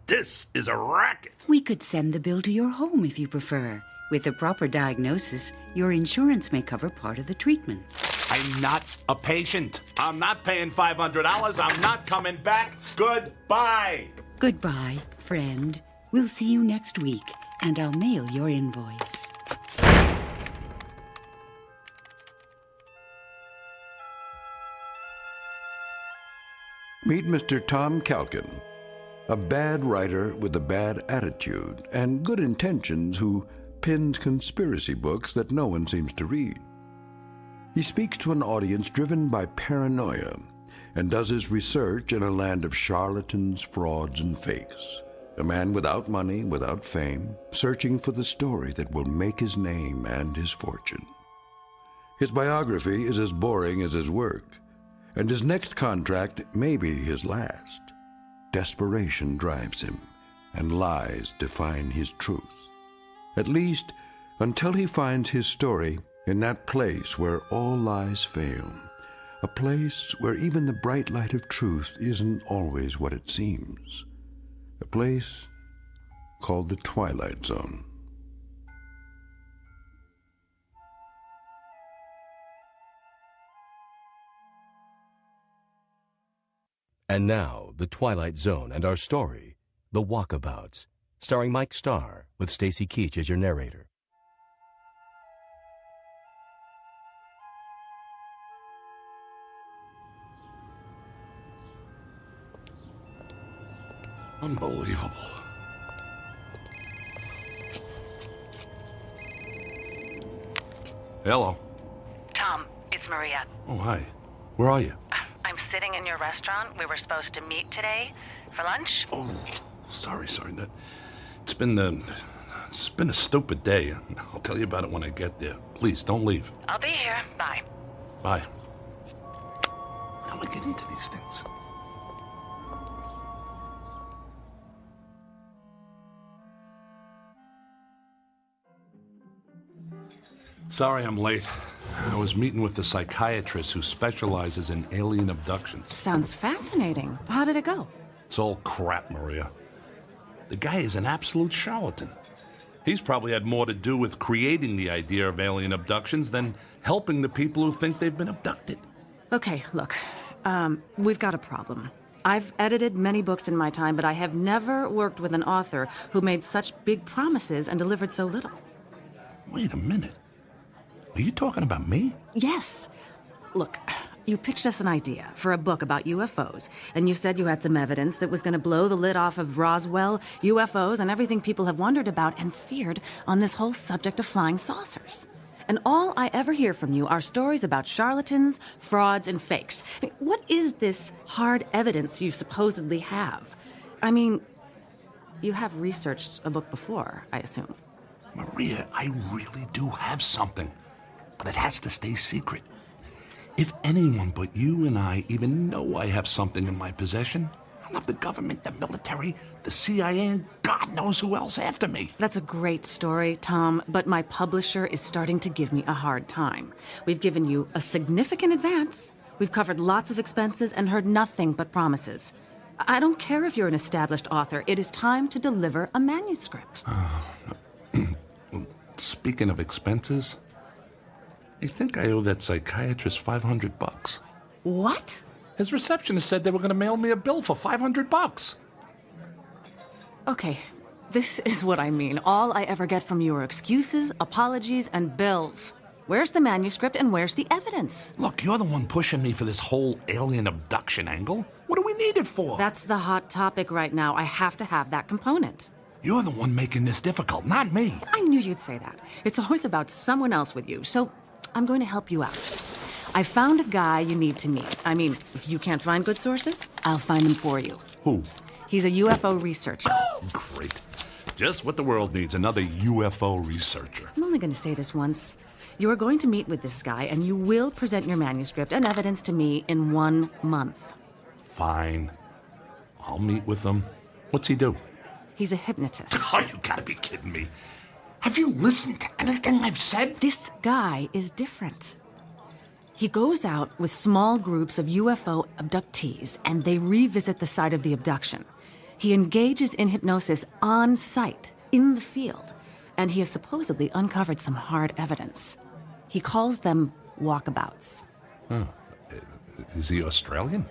This is a racket. We could send the bill to your home if you prefer. With a proper diagnosis, your insurance may cover part of the treatment. I'm not a patient. I'm not paying $500. I'm not coming back. Goodbye. Goodbye, friend. We'll see you next week, and I'll mail your invoice. Meet Mr. Tom Calkin, a bad writer with a bad attitude and good intentions who pens conspiracy books that no one seems to read. He speaks to an audience driven by paranoia and does his research in a land of charlatans, frauds, and fakes. A man without money, without fame, searching for the story that will make his name and his fortune. His biography is as boring as his work, and his next contract may be his last. Desperation drives him, and lies define his truth. At least, until he finds his story in that place where all lies fail. A place where even the bright light of truth isn't always what it seems. A place called the Twilight Zone. And now, The Twilight Zone and our story, The Walkabouts, starring Mike Starr, with Stacy Keach as your narrator. Unbelievable. Hello. Tom, it's Maria. Oh, hi. Where are you? I'm sitting in your restaurant. We were supposed to meet today for lunch. Oh, sorry. It's been a stupid day. I'll tell you about it when I get there. Please, don't leave. I'll be here. Bye. Bye. How do I get into these things? Sorry I'm late. I was meeting with the psychiatrist who specializes in alien abductions. Sounds fascinating. How did it go? It's all crap, Maria. The guy is an absolute charlatan. He's probably had more to do with creating the idea of alien abductions than helping the people who think they've been abducted. Okay, look. We've got a problem. I've edited many books in my time, but I have never worked with an author who made such big promises and delivered so little. Wait a minute. Are you talking about me? Yes. Look, you pitched us an idea for a book about UFOs, and you said you had some evidence that was going to blow the lid off of Roswell, UFOs, and everything people have wondered about and feared on this whole subject of flying saucers. And all I ever hear from you are stories about charlatans, frauds, and fakes. I mean, what is this hard evidence you supposedly have? I mean, you have researched a book before, I assume. Maria, I really do have something, but it has to stay secret. If anyone but you and I even know I have something in my possession, I'll have the government, the military, the CIA, and God knows who else after me. That's a great story, Tom, but my publisher is starting to give me a hard time. We've given you a significant advance. We've covered lots of expenses and heard nothing but promises. I don't care if you're an established author. It is time to deliver a manuscript. Speaking of expenses, I think I owe that psychiatrist $500. What? His receptionist said they were going to mail me a bill for $500. Okay, this is what I mean. All I ever get from you are excuses, apologies, and bills. Where's the manuscript and where's the evidence? Look, you're the one pushing me for this whole alien abduction angle. What do we need it for? That's the hot topic right now. I have to have that component. You're the one making this difficult, not me. I knew you'd say that. It's always about someone else with you, so I'm going to help you out. I found a guy you need to meet. I mean, if you can't find good sources, I'll find them for you. Who? He's a UFO researcher. Great. Just what the world needs, another UFO researcher. I'm only going to say this once. You are going to meet with this guy, and you will present your manuscript and evidence to me in 1 month. Fine. I'll meet with him. What's he do? He's a hypnotist. Oh, you gotta be kidding me. Have you listened to anything I've said? This guy is different. He goes out with small groups of UFO abductees, and they revisit the site of the abduction. He engages in hypnosis on site, in the field, and he has supposedly uncovered some hard evidence. He calls them walkabouts. Huh. Is he Australian?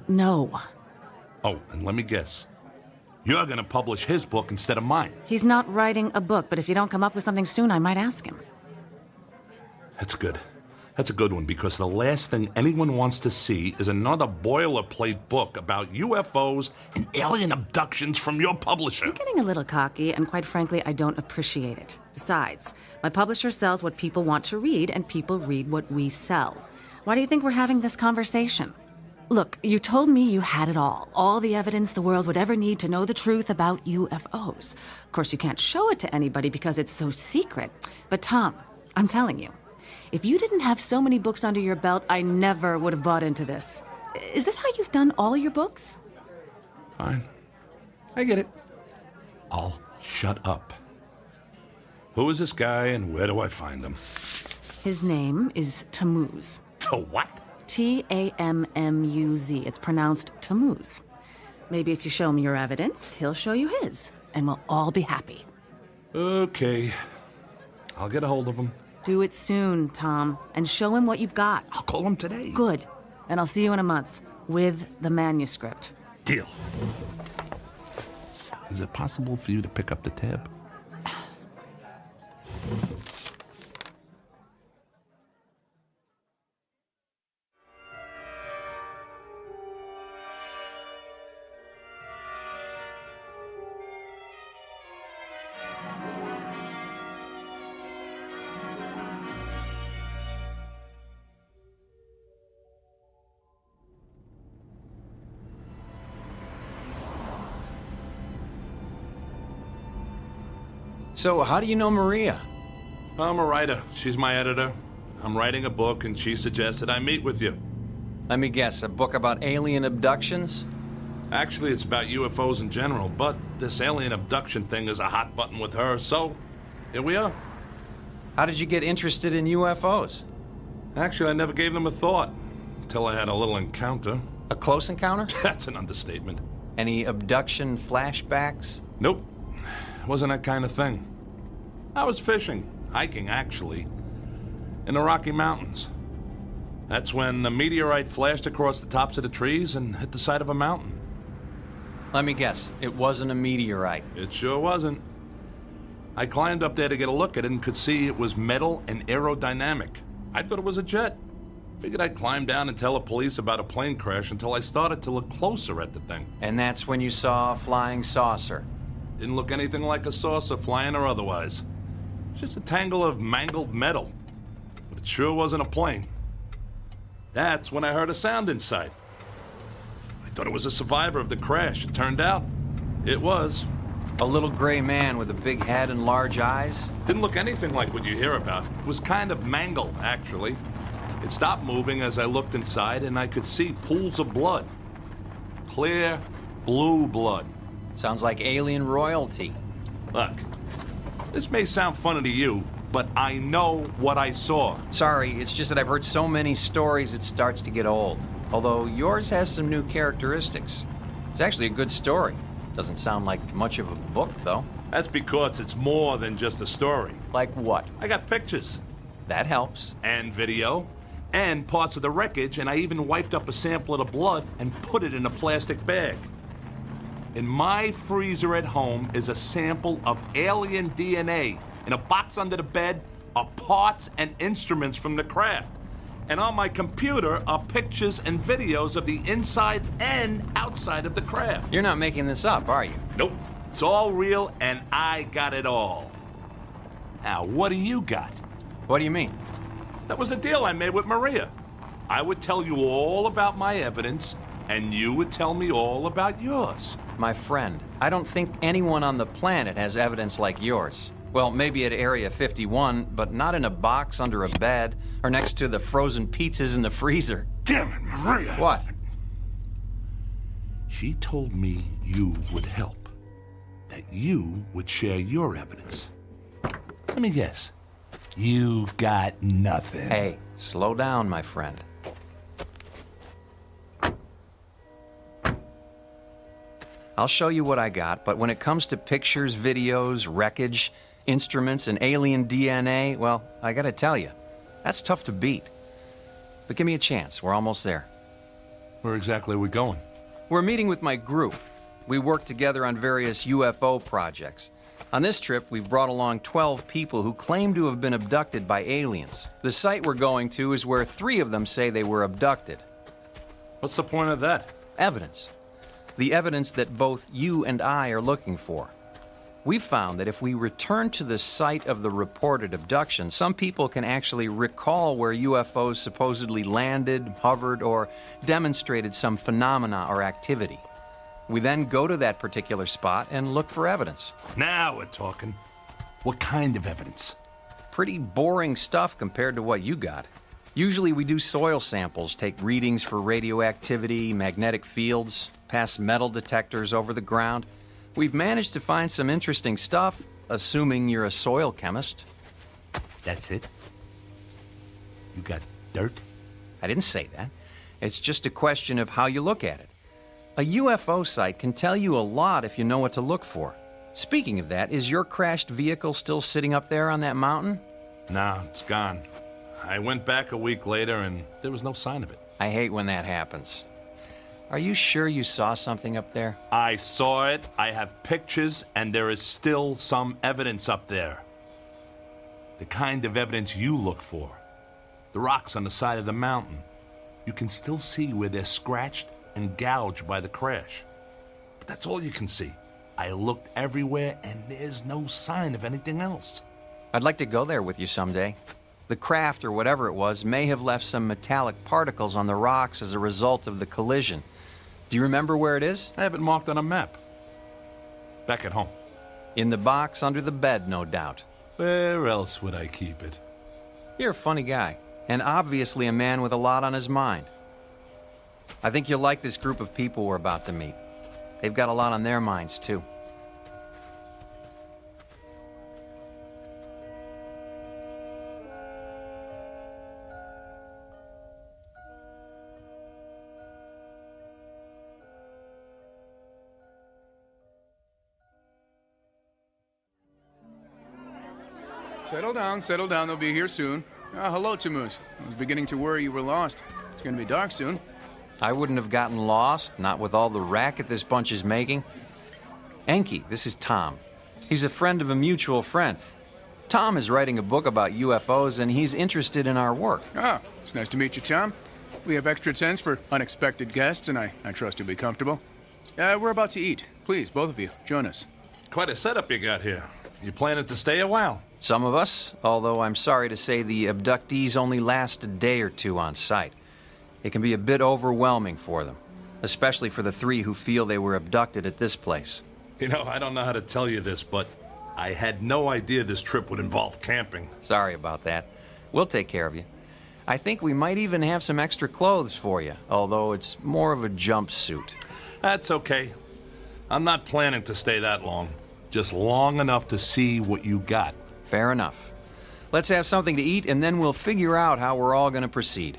No. Oh, and let me guess. You're gonna publish his book instead of mine. He's not writing a book, but if you don't come up with something soon, I might ask him. That's good. That's a good one, because the last thing anyone wants to see is another boilerplate book about UFOs and alien abductions from your publisher. I'm getting a little cocky, and quite frankly, I don't appreciate it. Besides, my publisher sells what people want to read, and people read what we sell. Why do you think we're having this conversation? Look, you told me you had it all the evidence the world would ever need to know the truth about UFOs. Of course, you can't show it to anybody because it's so secret. But Tom, I'm telling you, if you didn't have so many books under your belt, I never would have bought into this. Is this how you've done all your books? Fine. I get it. I'll shut up. Who is this guy and where do I find him? His name is Tammuz. To what? Tammuz. It's pronounced Tammuz. Maybe if you show him your evidence, he'll show you his, and we'll all be happy. Okay. I'll get a hold of him. Do it soon, Tom, and show him what you've got. I'll call him today. Good. And I'll see you in a month with the manuscript. Deal. Is it possible for you to pick up the tab? So, how do you know Maria? I'm a writer. She's my editor. I'm writing a book, and she suggested I meet with you. Let me guess, a book about alien abductions? Actually, it's about UFOs in general, but this alien abduction thing is a hot button with her, so here we are. How did you get interested in UFOs? Actually, I never gave them a thought, until I had a little encounter. A close encounter? That's an understatement. Any abduction flashbacks? Nope. It wasn't that kind of thing. I was fishing, hiking actually, in the Rocky Mountains. That's when a meteorite flashed across the tops of the trees and hit the side of a mountain. Let me guess, it wasn't a meteorite. It sure wasn't. I climbed up there to get a look at it and could see it was metal and aerodynamic. I thought it was a jet. Figured I'd climb down and tell the police about a plane crash until I started to look closer at the thing. And that's when you saw a flying saucer. Didn't look anything like a saucer, flying or otherwise. Just a tangle of mangled metal. But it sure wasn't a plane. That's when I heard a sound inside. I thought it was a survivor of the crash. It turned out, it was. A little gray man with a big head and large eyes? Didn't look anything like what you hear about. It was kind of mangled, actually. It stopped moving as I looked inside, and I could see pools of blood. Clear, blue blood. Sounds like alien royalty. Look, this may sound funny to you, but I know what I saw. Sorry, it's just that I've heard so many stories it starts to get old. Although yours has some new characteristics. It's actually a good story. Doesn't sound like much of a book, though. That's because it's more than just a story. Like what? I got pictures. That helps. And video. And parts of the wreckage, and I even wiped up a sample of the blood and put it in a plastic bag. In my freezer at home is a sample of alien DNA. In a box under the bed are parts and instruments from the craft. And on my computer are pictures and videos of the inside and outside of the craft. You're not making this up, are you? Nope. It's all real, and I got it all. Now, what do you got? What do you mean? That was a deal I made with Maria. I would tell you all about my evidence, and you would tell me all about yours. My friend, I don't think anyone on the planet has evidence like yours. Well, maybe at Area 51, but not in a box under a bed or next to the frozen pizzas in the freezer. Damn it, Maria! What? She told me you would help. That you would share your evidence. Let me guess. You got nothing. Hey, slow down, my friend. I'll show you what I got, but when it comes to pictures, videos, wreckage, instruments, and alien DNA, well, I gotta tell you, that's tough to beat. But give me a chance. We're almost there. Where exactly are we going? We're meeting with my group. We work together on various UFO projects. On this trip, we've brought along 12 people who claim to have been abducted by aliens. The site we're going to is where 3 of them say they were abducted. What's the point of that? Evidence. The evidence that both you and I are looking for. We've found that if we return to the site of the reported abduction, some people can actually recall where UFOs supposedly landed, hovered, or demonstrated some phenomena or activity. We then go to that particular spot and look for evidence. Now we're talking. What kind of evidence? Pretty boring stuff compared to what you got. Usually we do soil samples, take readings for radioactivity, magnetic fields, pass metal detectors over the ground. We've managed to find some interesting stuff, assuming you're a soil chemist. That's it? You got dirt? I didn't say that. It's just a question of how you look at it. A UFO site can tell you a lot if you know what to look for. Speaking of that, is your crashed vehicle still sitting up there on that mountain? Nah, it's gone. I went back a week later and there was no sign of it. I hate when that happens. Are you sure you saw something up there? I saw it, I have pictures, and there is still some evidence up there. The kind of evidence you look for. The rocks on the side of the mountain. You can still see where they're scratched and gouged by the crash. But that's all you can see. I looked everywhere, and there's no sign of anything else. I'd like to go there with you someday. The craft, or whatever it was, may have left some metallic particles on the rocks as a result of the collision. Do you remember where it is? I have it marked on a map. Back at home. In the box under the bed, no doubt. Where else would I keep it? You're a funny guy, and obviously a man with a lot on his mind. I think you'll like this group of people we're about to meet. They've got a lot on their minds, too. Settle down. They'll be here soon. Hello, Tammuz. I was beginning to worry you were lost. It's going to be dark soon. I wouldn't have gotten lost, not with all the racket this bunch is making. Enki, this is Tom. He's a friend of a mutual friend. Tom is writing a book about UFOs, and he's interested in our work. Ah, it's nice to meet you, Tom. We have extra tents for unexpected guests, and I trust you'll be comfortable. We're about to eat. Please, both of you, join us. Quite a setup you got here. You planning to stay a while? Some of us, although I'm sorry to say the abductees only last a day or two on site. It can be a bit overwhelming for them, especially for the 3 who feel they were abducted at this place. You know, I don't know how to tell you this, but I had no idea this trip would involve camping. Sorry about that. We'll take care of you. I think we might even have some extra clothes for you, although it's more of a jumpsuit. That's okay. I'm not planning to stay that long. Just long enough to see what you got. Fair enough. Let's have something to eat, and then we'll figure out how we're all going to proceed.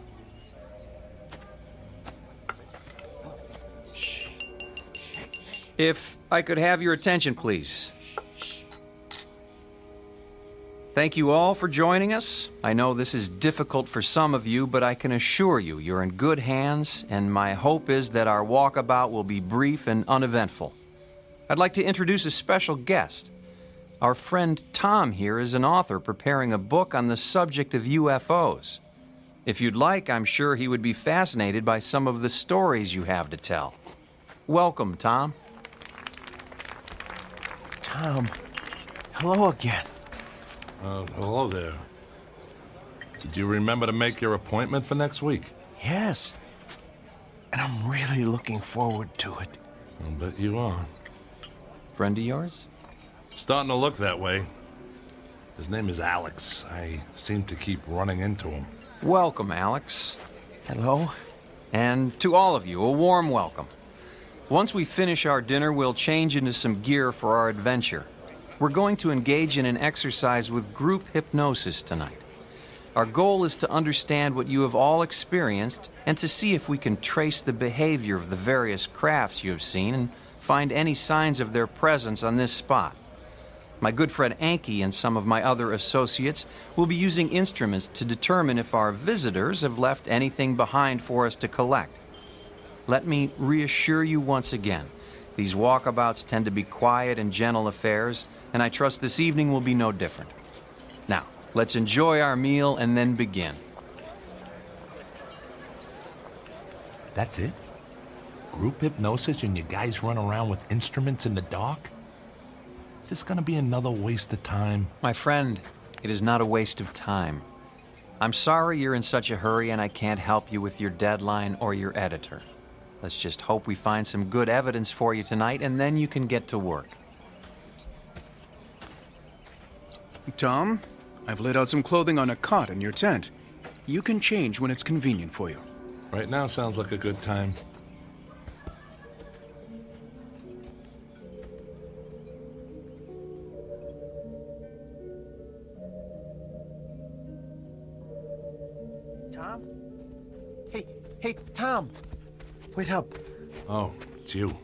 If I could have your attention, please. Thank you all for joining us. I know this is difficult for some of you, but I can assure you you're in good hands, and my hope is that our walkabout will be brief and uneventful. I'd like to introduce a special guest. Our friend Tom here is an author preparing a book on the subject of UFOs. If you'd like, I'm sure he would be fascinated by some of the stories you have to tell. Welcome, Tom. Tom, hello again. Hello there. Did you remember to make your appointment for next week? Yes. And I'm really looking forward to it. I'll bet you are. Friend of yours? Starting to look that way. His name is Alex. I seem to keep running into him. Welcome, Alex. Hello. And to all of you, a warm welcome. Once we finish our dinner, we'll change into some gear for our adventure. We're going to engage in an exercise with group hypnosis tonight. Our goal is to understand what you have all experienced and to see if we can trace the behavior of the various crafts you have seen and find any signs of their presence on this spot. My good friend Anki and some of my other associates will be using instruments to determine if our visitors have left anything behind for us to collect. Let me reassure you once again, these walkabouts tend to be quiet and gentle affairs, and I trust this evening will be no different. Now, let's enjoy our meal and then begin. That's it? Group hypnosis and you guys run around with instruments in the dark? Is this gonna be another waste of time? My friend, it is not a waste of time. I'm sorry you're in such a hurry and I can't help you with your deadline or your editor. Let's just hope we find some good evidence for you tonight, and then you can get to work. Tom, I've laid out some clothing on a cot in your tent. You can change when it's convenient for you. Right now sounds like a good time. Tom? Hey, Tom! Wait up. Oh, it's you.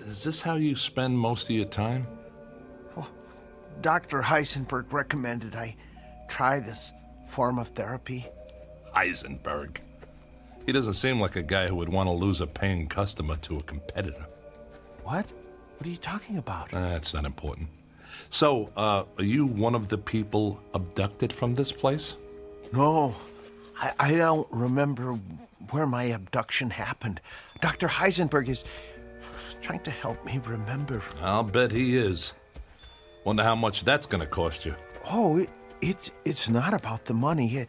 Is this how you spend most of your time? Oh, Dr. Heisenberg recommended I try this form of therapy. Heisenberg? He doesn't seem like a guy who would want to lose a paying customer to a competitor. What? What are you talking about? That's not important. So, are you one of the people abducted from this place? No, I don't remember where my abduction happened. Dr. Heisenberg is trying to help me remember. I'll bet he is. Wonder how much that's gonna cost you. Oh, it's not about the money.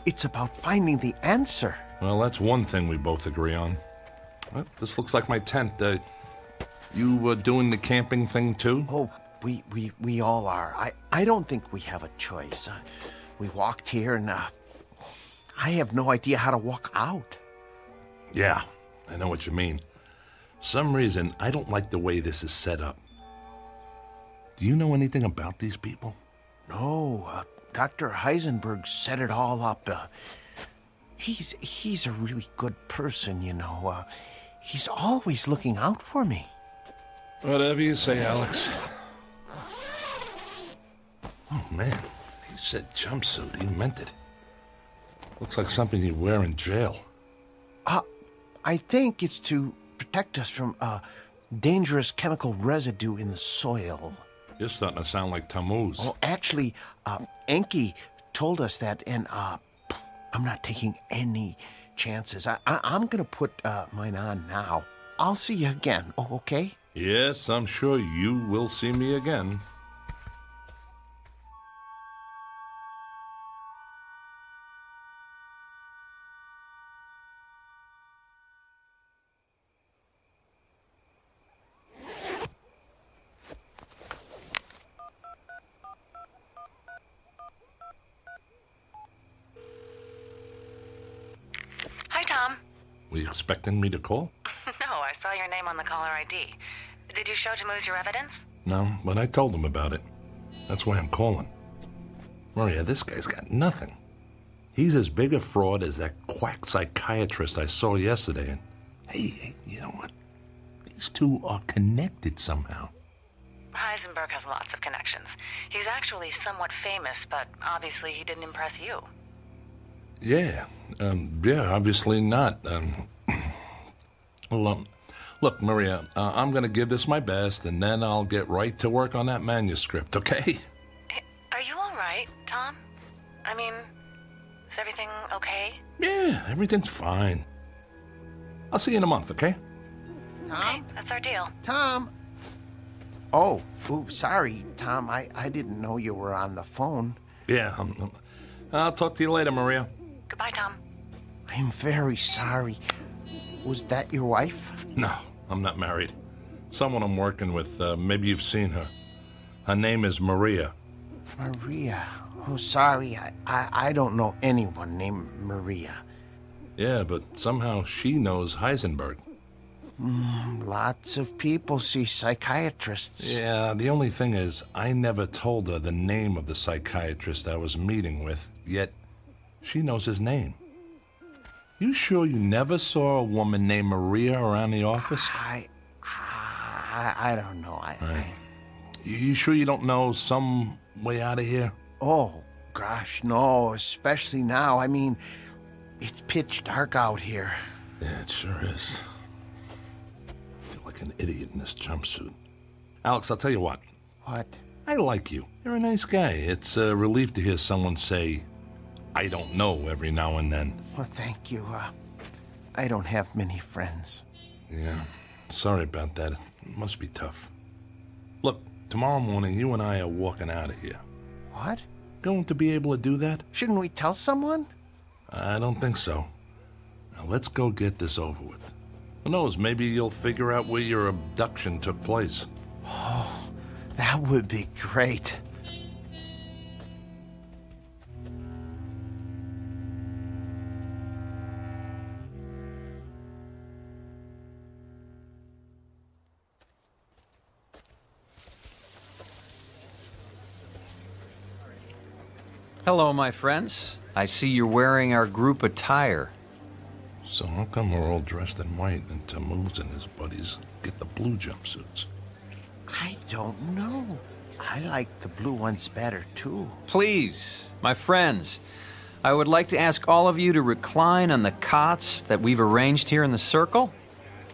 It's about finding the answer. Well, that's one thing we both agree on. Well, this looks like my tent. You doing the camping thing too? Oh, we all are. I don't think we have a choice. We walked here and I have no idea how to walk out. Yeah, I know what you mean. Some reason I don't like the way this is set up. Do you know anything about these people? No, Dr. Heisenberg set it all up. He's a really good person, you know. He's always looking out for me. Whatever you say, Alex. Oh, man. He said jumpsuit. He meant it. Looks like something you'd wear in jail. I think it's to protect us from dangerous chemical residue in the soil. You're starting to sound like Tammuz. Oh, actually, Enki told us that, and I'm not taking any chances. I'm gonna put mine on now. I'll see you again, okay? Yes, I'm sure you will see me again. Hi, Tom. Were you expecting me to call? No, I saw your name on the caller ID. Did you show Tammuz your evidence? No, but I told him about it. That's why I'm calling. Maria, this guy's got nothing. He's as big a fraud as that quack psychiatrist I saw yesterday. And hey, you know what? These two are connected somehow. Heisenberg has lots of connections. He's actually somewhat famous, but obviously he didn't impress you. Yeah, obviously not. Look, Maria, I'm going to give this my best, and then I'll get right to work on that manuscript, okay? Are you all right, Tom? I mean, is everything okay? Yeah, everything's fine. I'll see you in a month, okay? Tom? Okay, that's our deal. Tom? Oh, sorry, Tom. I didn't know you were on the phone. Yeah, I'll talk to you later, Maria. Goodbye, Tom. I'm very sorry. Was that your wife? No, I'm not married. Someone I'm working with, maybe you've seen her. Her name is Maria. Maria. Oh, sorry. I don't know anyone named Maria. Yeah, but somehow she knows Heisenberg. Lots of people see psychiatrists. Yeah, the only thing is, I never told her the name of the psychiatrist I was meeting with, yet she knows his name. You sure you never saw a woman named Maria around the office? I don't know. You sure you don't know some way out of here? Oh, gosh, no. Especially now. I mean, it's pitch dark out here. Yeah, it sure is. I feel like an idiot in this jumpsuit. Alex, I'll tell you what. What? I like you. You're a nice guy. It's a relief to hear someone say, I don't know, every now and then. Well, thank you. I don't have many friends. Yeah, sorry about that. It must be tough. Look, tomorrow morning, you and I are walking out of here. What? Going to be able to do that? Shouldn't we tell someone? I don't think so. Now, let's go get this over with. Who knows, maybe you'll figure out where your abduction took place. Oh, that would be great. Hello, my friends. I see you're wearing our group attire. So how come we're all dressed in white and Tammuz and his buddies get the blue jumpsuits? I don't know. I like the blue ones better, too. Please, my friends, I would like to ask all of you to recline on the cots that we've arranged here in the circle.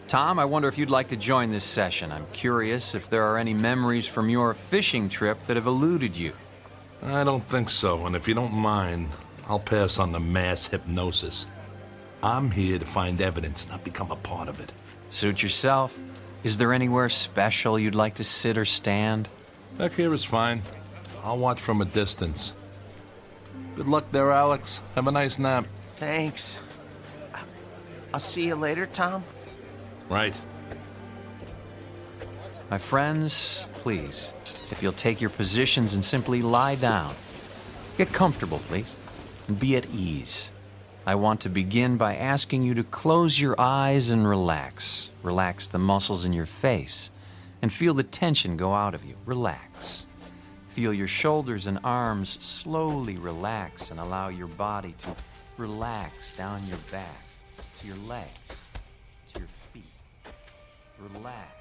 Tom, I wonder if you'd like to join this session. I'm curious if there are any memories from your fishing trip that have eluded you. I don't think so, and if you don't mind, I'll pass on the mass hypnosis. I'm here to find evidence, not become a part of it. Suit yourself. Is there anywhere special you'd like to sit or stand? Back here is fine. I'll watch from a distance. Good luck there, Alex. Have a nice nap. Thanks. I'll see you later, Tom. Right. My friends, please, if you'll take your positions and simply lie down. Get comfortable, please, and be at ease. I want to begin by asking you to close your eyes and relax. Relax the muscles in your face and feel the tension go out of you. Relax. Feel your shoulders and arms slowly relax and allow your body to relax down your back, to your legs, to your feet. Relax.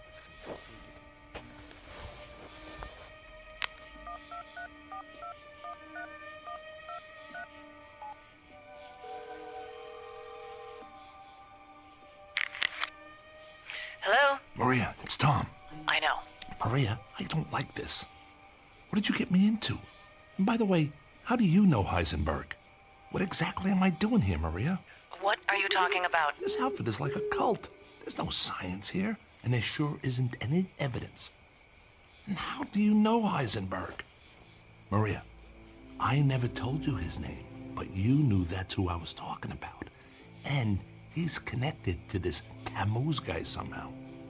Hello? Maria, it's Tom. I know. Maria, I don't like this. What did you get me into? And by the way, how do you know Heisenberg? What exactly am I doing here, Maria? What are you talking about? This outfit is like a cult. There's no science here, and there sure isn't any evidence. And how do you know Heisenberg? Maria, I never told you his name, but you knew that's who I was talking about. And he's connected to this Tammuz guy somehow.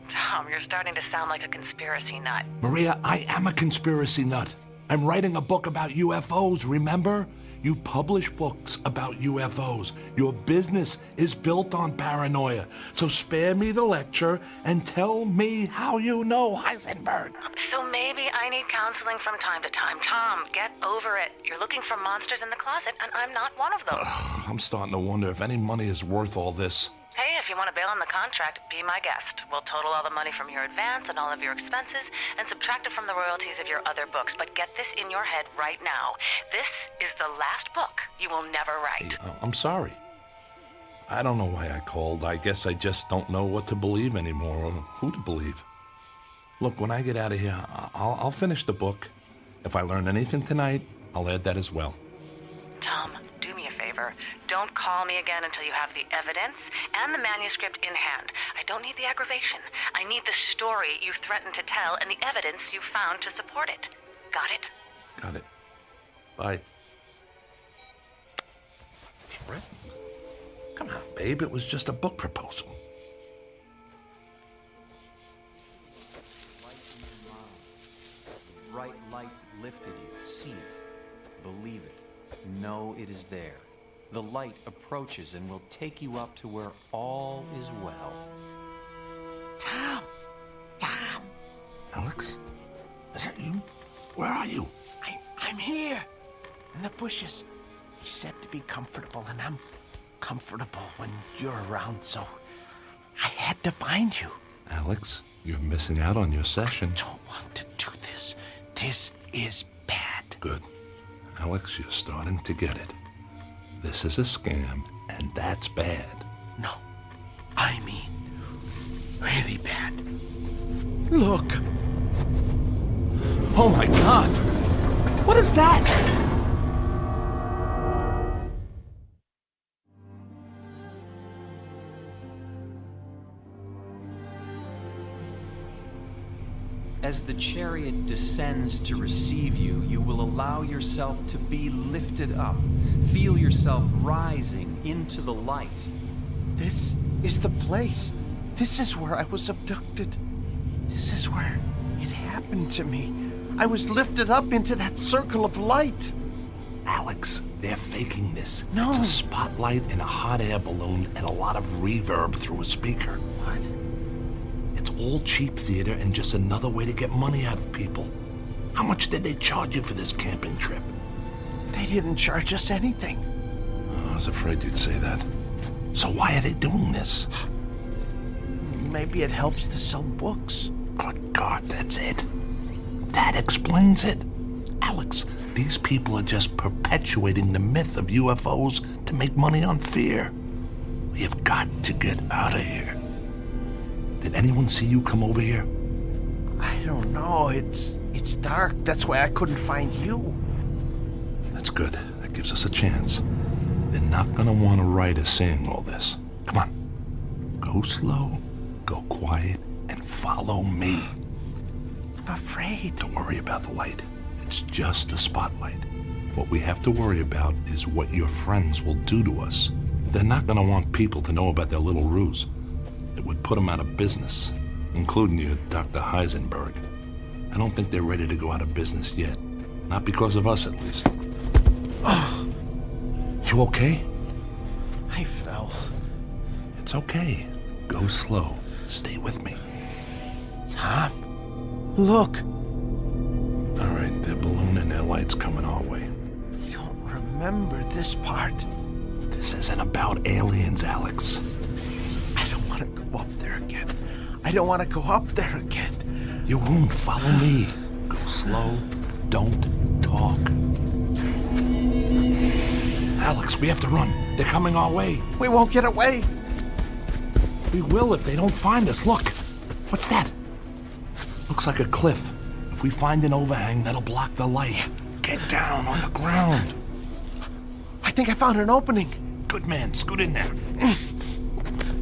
Tom, you're starting to sound like a conspiracy nut. Maria, I am a conspiracy nut. I'm writing a book about UFOs, remember? You publish books about UFOs. Your business is built on paranoia. So spare me the lecture and tell me how you know Heisenberg. So maybe I need counseling from time to time. Tom, get over it. You're looking for monsters in the closet, and I'm not one of them. I'm starting to wonder if any money is worth all this. Hey, if you want to bail on the contract, be my guest. We'll total all the money from your advance and all of your expenses and subtract it from the royalties of your other books. But get this in your head right now. This is the last book you will never write. Hey, I'm sorry. I don't know why I called. I guess I just don't know what to believe anymore or who to believe. Look, when I get out of here, I'll finish the book. If I learn anything tonight, I'll add that as well. Tom, do me a favor. Don't call me again until you have the evidence and the manuscript in hand. I don't need the aggravation. I need the story you threatened to tell and the evidence you found to support it. Got it? Got it. Bye. Threatened? Come on, babe. It was just a book proposal. Bright light lifted you. See it. Believe it. Know it is there. The light approaches and will take you up to where all is well. Tom! Tom! Alex? Is that you? Where are you? I'm here, in the bushes. He said to be comfortable, and I'm comfortable when you're around, so I had to find you. Alex, you're missing out on your session. I don't want to do this. This is bad. Good. Alex, you're starting to get it. This is a scam, and that's bad. No, I mean really bad. Look. Oh my God! What is that? As the chariot descends to receive you, you will allow yourself to be lifted up. Feel yourself rising into the light. This is the place. This is where I was abducted. This is where it happened to me. I was lifted up into that circle of light. Alex, they're faking this. No. It's a spotlight and a hot air balloon and a lot of reverb through a speaker. What? It's all cheap theater and just another way to get money out of people. How much did they charge you for this camping trip? They didn't charge us anything. Oh, I was afraid you'd say that. So why are they doing this? Maybe it helps to sell books. Good God, that's it. That explains it. Alex, these people are just perpetuating the myth of UFOs to make money on fear. We have got to get out of here. Did anyone see you come over here? I don't know. It's dark. That's why I couldn't find you. That's good. That gives us a chance. They're not gonna want to write us saying all this. Come on. Go slow, go quiet, and follow me. I'm afraid. Don't worry about the light. It's just a spotlight. What we have to worry about is what your friends will do to us. They're not gonna want people to know about their little ruse. It would put them out of business, including you, Dr. Heisenberg. I don't think they're ready to go out of business yet. Not because of us, at least. Oh. You okay? I fell. It's okay. Go slow. Stay with me. Tom, look. All right, their balloon and their lights coming our way. I don't remember this part. This isn't about aliens, Alex. I don't want to go up there again. I don't want to go up there again. You won't. Follow me. Go slow. Don't talk. Alex, we have to run. They're coming our way. We won't get away. We will if they don't find us. Look. What's that? Looks like a cliff. If we find an overhang, that'll block the light. Get down on the ground. I think I found an opening. Good man, scoot in there.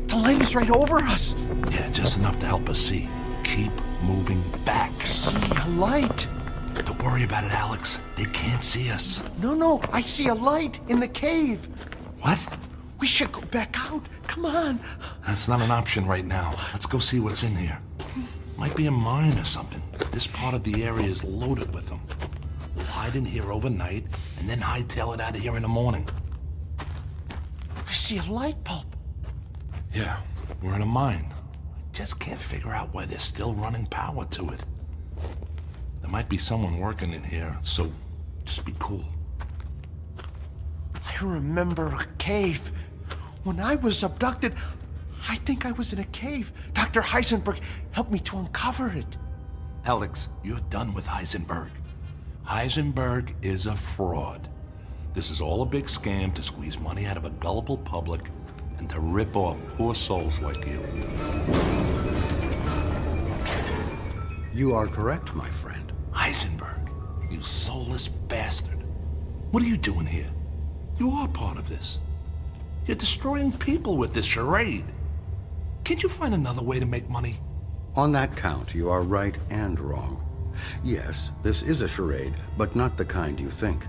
The light is right over us. Yeah, just enough to help us see. Keep moving back. See a light. Don't worry about it, Alex. They can't see us. No, I see a light in the cave. What? We should go back out. Come on. That's not an option right now. Let's go see what's in here. Might be a mine or something. This part of the area is loaded with them. We'll hide in here overnight and then hightail it out of here in the morning. I see a light bulb. Yeah, we're in a mine. I just can't figure out why they're still running power to it. There might be someone working in here, so just be cool. I remember a cave. When I was abducted, I think I was in a cave. Dr. Heisenberg helped me to uncover it. Alex, you're done with Heisenberg. Heisenberg is a fraud. This is all a big scam to squeeze money out of a gullible public and to rip off poor souls like you. You are correct, my friend. Heisenberg, you soulless bastard. What are you doing here? You are part of this. You're destroying people with this charade. Can't you find another way to make money? On that count, you are right and wrong. Yes, this is a charade, but not the kind you think.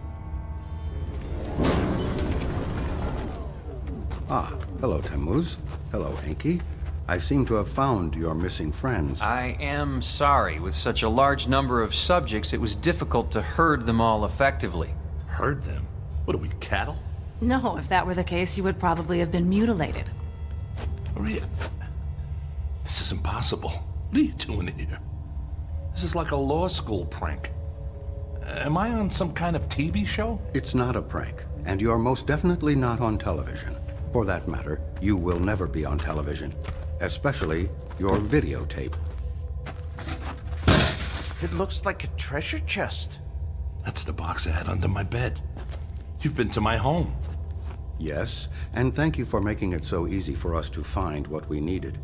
Ah, hello, Tammuz. Hello, Enki. I seem to have found your missing friends. I am sorry. With such a large number of subjects, it was difficult to herd them all effectively. Herd them? What are we, cattle? No, if that were the case, you would probably have been mutilated. Maria, this is impossible. What are you doing here? This is like a law school prank. Am I on some kind of TV show? It's not a prank, and you're most definitely not on television. For that matter, you will never be on television, especially your videotape. It looks like a treasure chest. That's the box I had under my bed. You've been to my home. Yes, and thank you for making it so easy for us to find what we needed.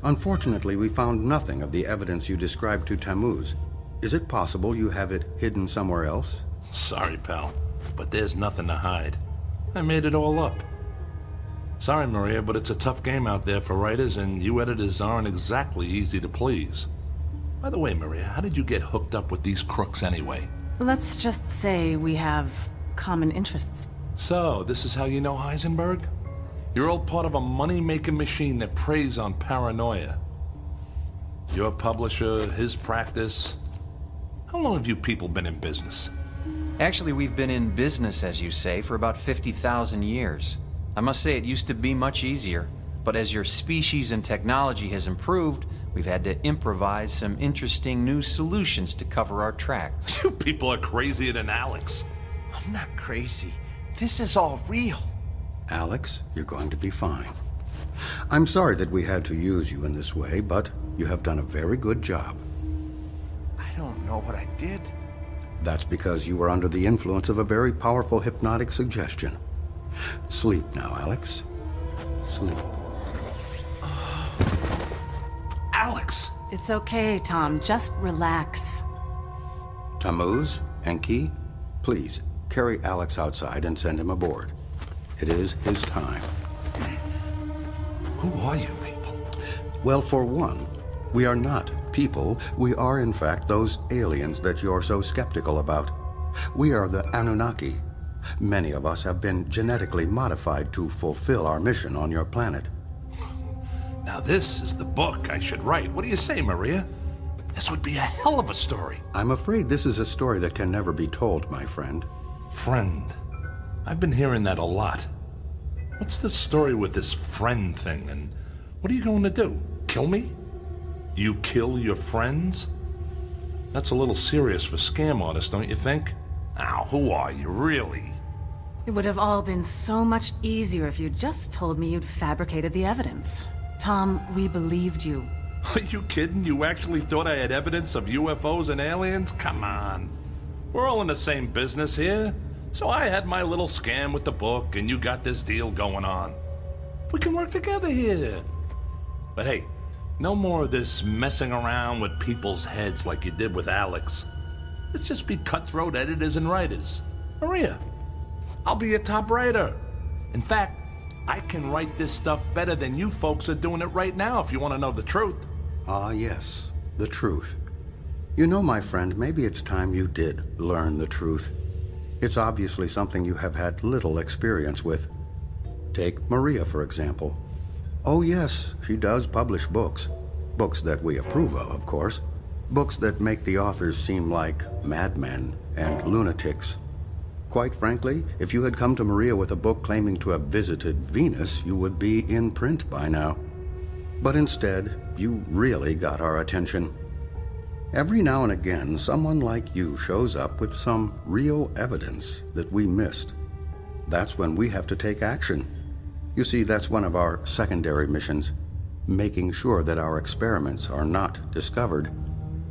Unfortunately, we found nothing of the evidence you described to Tammuz. Is it possible you have it hidden somewhere else? Sorry, pal, but there's nothing to hide. I made it all up. Sorry, Maria, but it's a tough game out there for writers, and you editors aren't exactly easy to please. By the way, Maria, how did you get hooked up with these crooks anyway? Let's just say we have common interests. So, this is how you know Heisenberg? You're all part of a money-making machine that preys on paranoia. Your publisher, his practice. How long have you people been in business? Actually, we've been in business, as you say, for about 50,000 years. I must say it used to be much easier, but as your species and technology has improved, we've had to improvise some interesting new solutions to cover our tracks. You people are crazier than Alex. I'm not crazy. This is all real. Alex, you're going to be fine. I'm sorry that we had to use you in this way, but you have done a very good job. I don't know what I did. That's because you were under the influence of a very powerful hypnotic suggestion. Sleep now, Alex. Sleep. Alex! It's okay, Tom. Just relax. Tammuz, Enki, please carry Alex outside and send him aboard. It is his time. Who are you people? Well, for one, we are not people. We are, in fact, those aliens that you're so skeptical about. We are the Anunnaki. Many of us have been genetically modified to fulfill our mission on your planet. Now this is the book I should write. What do you say, Maria? This would be a hell of a story. I'm afraid this is a story that can never be told, my friend. Friend. I've been hearing that a lot. What's the story with this friend thing, and what are you going to do? Kill me? You kill your friends? That's a little serious for scam artists, don't you think? Now, who are you, really? It would have all been so much easier if you'd just told me you'd fabricated the evidence. Tom, we believed you. Are you kidding? You actually thought I had evidence of UFOs and aliens? Come on. We're all in the same business here. So I had my little scam with the book, and you got this deal going on. We can work together here. But hey, No more of this messing around with people's heads like you did with Alex. Let's just be cutthroat editors and writers. Maria, I'll be a top writer. In fact, I can write this stuff better than you folks are doing it right now, if you want to know the truth. Ah, yes, the truth. You know, my friend, maybe it's time you did learn the truth. It's obviously something you have had little experience with. Take Maria, for example. Oh, yes, she does publish books. Books that we approve of course. Books that make the authors seem like madmen and lunatics. Quite frankly, if you had come to Maria with a book claiming to have visited Venus, you would be in print by now. But instead, you really got our attention. Every now and again, someone like you shows up with some real evidence that we missed. That's when we have to take action. You see, that's one of our secondary missions, making sure that our experiments are not discovered.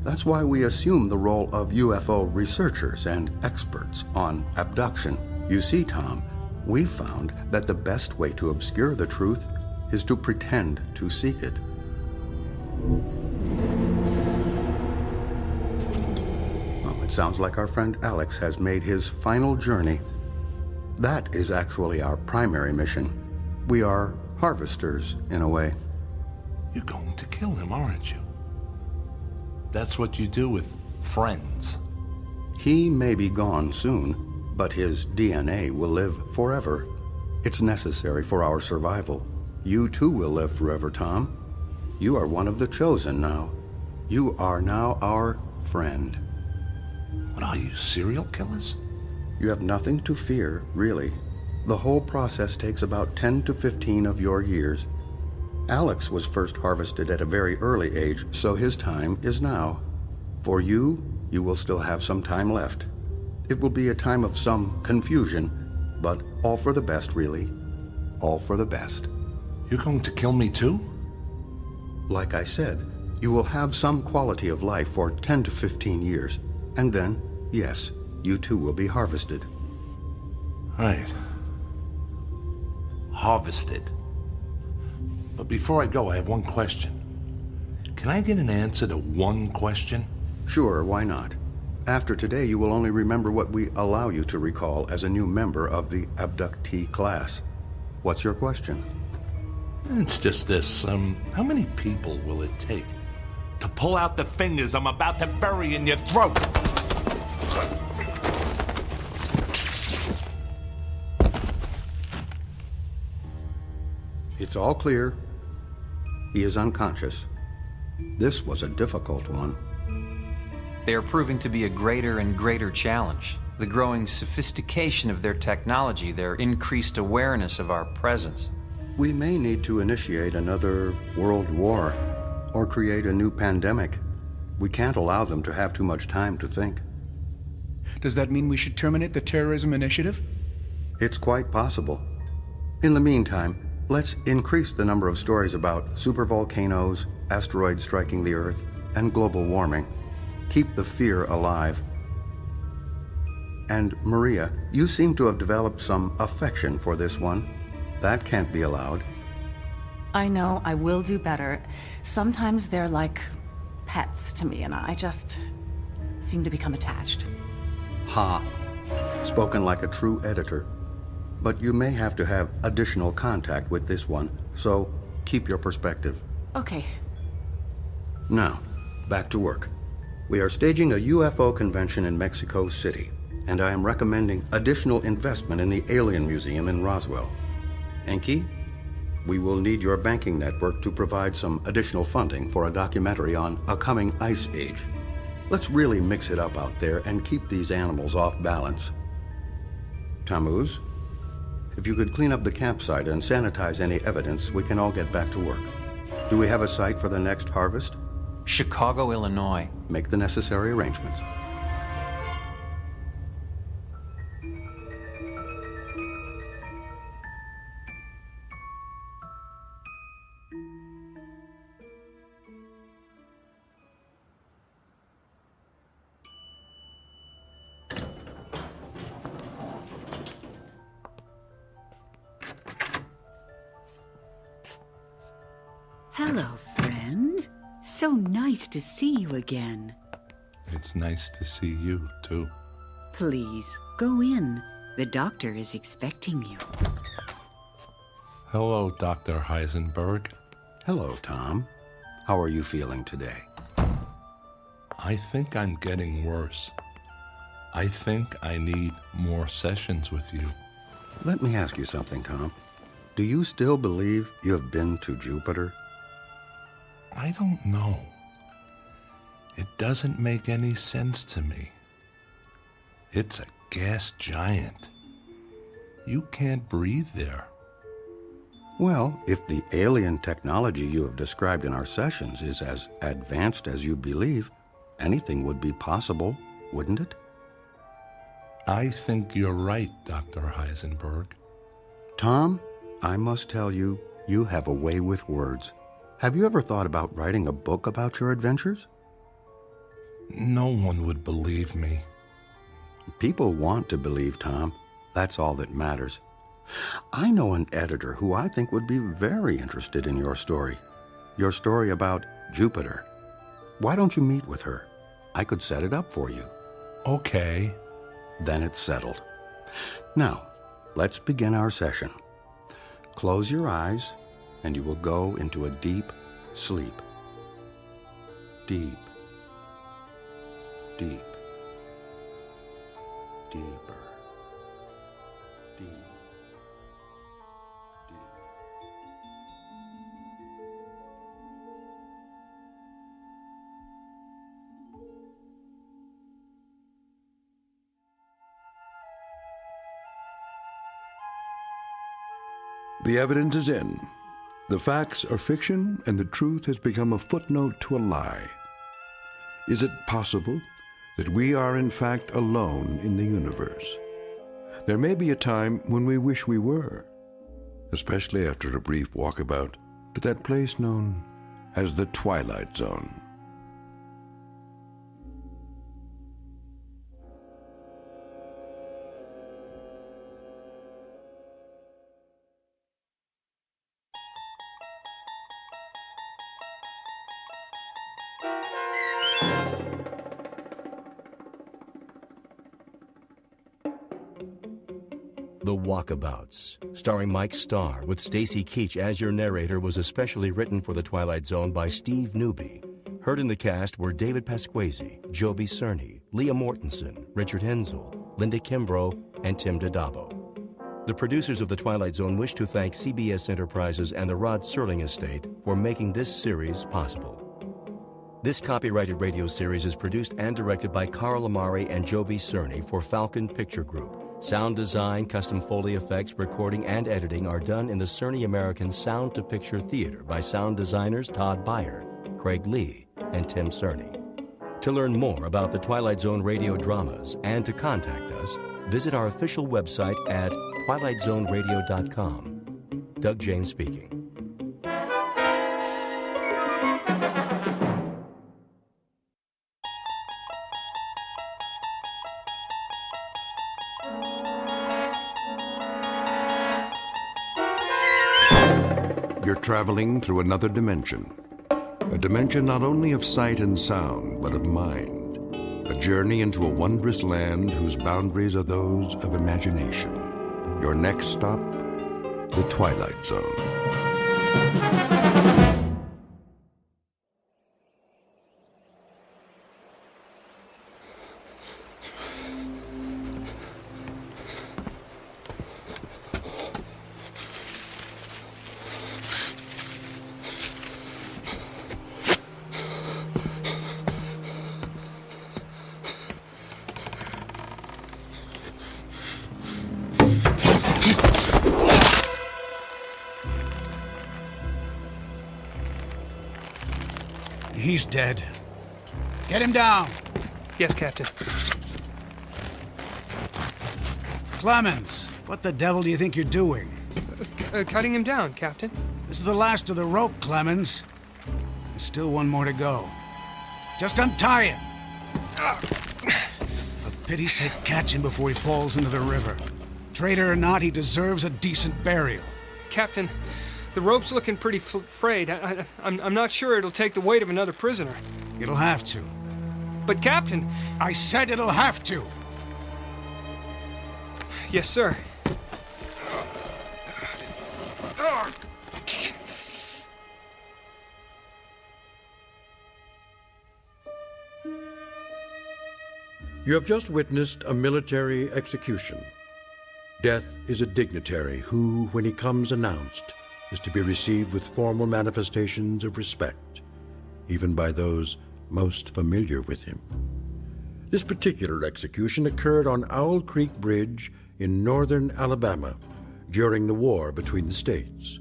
That's why we assume the role of UFO researchers and experts on abduction. You see, Tom, we found that the best way to obscure the truth is to pretend to seek it. Oh, it sounds like our friend Alex has made his final journey. That is actually our primary mission. We are harvesters, in a way. You're going to kill him, aren't you? That's what you do with friends. He may be gone soon, but his DNA will live forever. It's necessary for our survival. You too will live forever, Tom. You are one of the chosen now. You are now our friend. What are you, serial killers? You have nothing to fear, really. The whole process takes about 10 to 15 of your years. Alex was first harvested at a very early age, so his time is now. For you, you will still have some time left. It will be a time of some confusion, but all for the best, really. All for the best. You're going to kill me too? Like I said, you will have some quality of life for 10 to 15 years. And then, yes, you too will be harvested. Right. Harvested. But before I go, I have one question. Can I get an answer to one question? Sure, why not? After today, you will only remember what we allow you to recall as a new member of the abductee class. What's your question? It's just this. How many people will it take to pull out the fingers I'm about to bury in your throat? It's all clear. He is unconscious. This was a difficult one. They are proving to be a greater and greater challenge. The growing sophistication of their technology, their increased awareness of our presence. We may need to initiate another world war or create a new pandemic. We can't allow them to have too much time to think. Does that mean we should terminate the terrorism initiative? It's quite possible. In the meantime, let's increase the number of stories about supervolcanoes, asteroids striking the Earth, and global warming. Keep the fear alive. And Maria, you seem to have developed some affection for this one. That can't be allowed. I know, I will do better. Sometimes they're like pets to me, and I just seem to become attached. Ha. Spoken like a true editor. But you may have to have additional contact with this one, so keep your perspective. Okay. Now, back to work. We are staging a UFO convention in Mexico City, and I am recommending additional investment in the Alien Museum in Roswell. Enki, we will need your banking network to provide some additional funding for a documentary on a coming ice age. Let's really mix it up out there and keep these animals off balance. Tammuz, if you could clean up the campsite and sanitize any evidence, we can all get back to work. Do we have a site for the next harvest? Chicago, Illinois. Make the necessary arrangements. Hello, friend. so nice to see you again. It's nice to see you, too. Please, go in. The doctor is expecting you. Hello, Dr. Heisenberg. Hello, Tom. How are you feeling today? I think I'm getting worse. I think I need more sessions with you. Let me ask you something, Tom. Do you still believe you have been to Jupiter? I don't know. It doesn't make any sense to me. It's a gas giant. You can't breathe there. Well, if the alien technology you have described in our sessions is as advanced as you believe, anything would be possible, wouldn't it? I think you're right, Dr. Heisenberg. Tom, I must tell you, you have a way with words. Have you ever thought about writing a book about your adventures? No one would believe me. People want to believe, Tom. That's all that matters. I know an editor who I think would be very interested in your story about Jupiter. Why don't you meet with her? I could set it up for you. Okay. Then it's settled. Now, let's begin our session. Close your eyes, and you will go into a deep sleep. Deep, deep, deeper, deep. The evidence is in. The facts are fiction, and the truth has become a footnote to a lie. Is it possible that we are in fact alone in the universe? There may be a time when we wish we were, especially after a brief walkabout to that place known as the Twilight Zone. The Walkabouts, starring Mike Starr with Stacy Keach as your narrator, was especially written for The Twilight Zone by Steve Newby. Heard in the cast were David Pasquesi, Joby Cerny, Leah Mortensen, Richard Hensel, Linda Kimbrough, and Tim Dadabo. The producers of The Twilight Zone wish to thank CBS Enterprises and the Rod Serling Estate for making this series possible. This copyrighted radio series is produced and directed by Carl Amari and Joby Cerny for Falcon Picture Group. Sound design, custom Foley effects, recording, and editing are done in the Cerny American Sound to Picture Theater by sound designers Todd Beyer, Craig Lee, and Tim Cerny. To learn more about the Twilight Zone radio dramas and to contact us, visit our official website at twilightzoneradio.com. Doug James speaking. You're traveling through another dimension. A dimension not only of sight and sound, but of mind. A journey into a wondrous land whose boundaries are those of imagination. Your next stop, the Twilight Zone. He's dead. Get him down. Yes, Captain. Clemens, what the devil do you think you're doing? Cutting him down, Captain. This is the last of the rope, Clemens. There's still one more to go. Just untie him. For pity's sake, catch him before he falls into the river. Traitor or not, he deserves a decent burial. Captain, The rope's looking pretty frayed. I'm not sure it'll take the weight of another prisoner. It'll have to. But, Captain... I said it'll have to. Yes, sir. You have just witnessed a military execution. Death is a dignitary who, when he comes announced, is to be received with formal manifestations of respect, even by those most familiar with him. This particular execution occurred on Owl Creek Bridge in northern Alabama during the war between the states.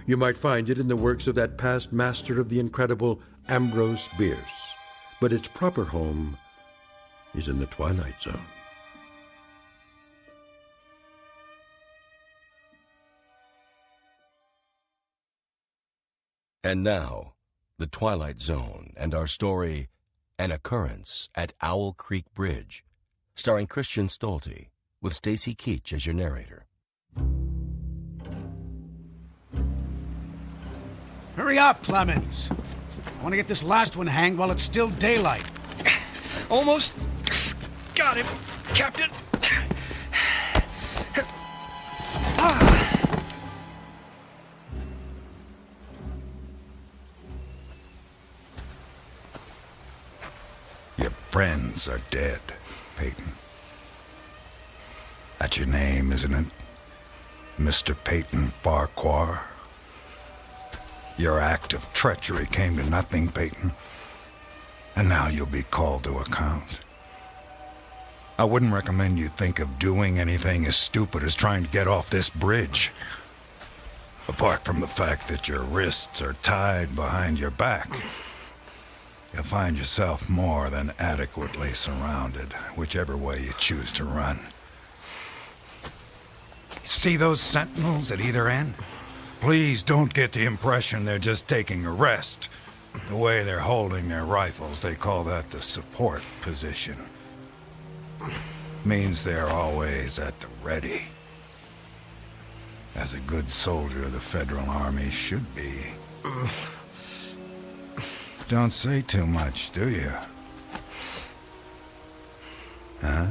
You might find it in the works of that past master of the incredible Ambrose Bierce, but its proper home is in the Twilight Zone. And now, the Twilight Zone and our story, An Occurrence at Owl Creek Bridge, starring Christian Stolte, with Stacy Keach as your narrator. Hurry up, Clemens. I want to get this last one hanged while it's still daylight. Almost got him, Captain. Your friends are dead, Peyton. That's your name, isn't it? Mr. Peyton Farquhar. Your act of treachery came to nothing, Peyton. And now you'll be called to account. I wouldn't recommend you think of doing anything as stupid as trying to get off this bridge. Apart from the fact that your wrists are tied behind your back, you'll find yourself more than adequately surrounded, whichever way you choose to run. See those sentinels at either end? Please don't get the impression they're just taking a rest. The way they're holding their rifles, they call that the support position. Means they're always at the ready. As a good soldier of the Federal Army should be. Don't say too much, do you? Huh?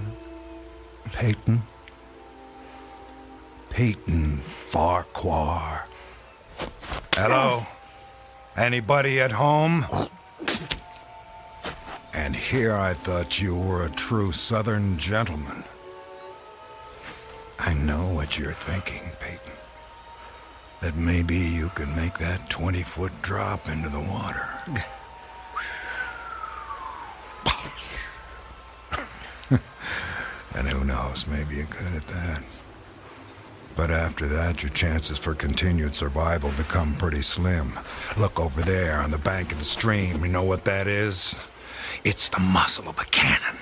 Peyton? Peyton Farquhar. Hello? Anybody at home? And here I thought you were a true Southern gentleman. I know what you're thinking, Peyton. That maybe you could make that 20-foot drop into the water. And who knows, maybe you could at that. But after that, your chances for continued survival become pretty slim. Look over there on the bank of the stream. You know what that is? It's the muzzle of a cannon.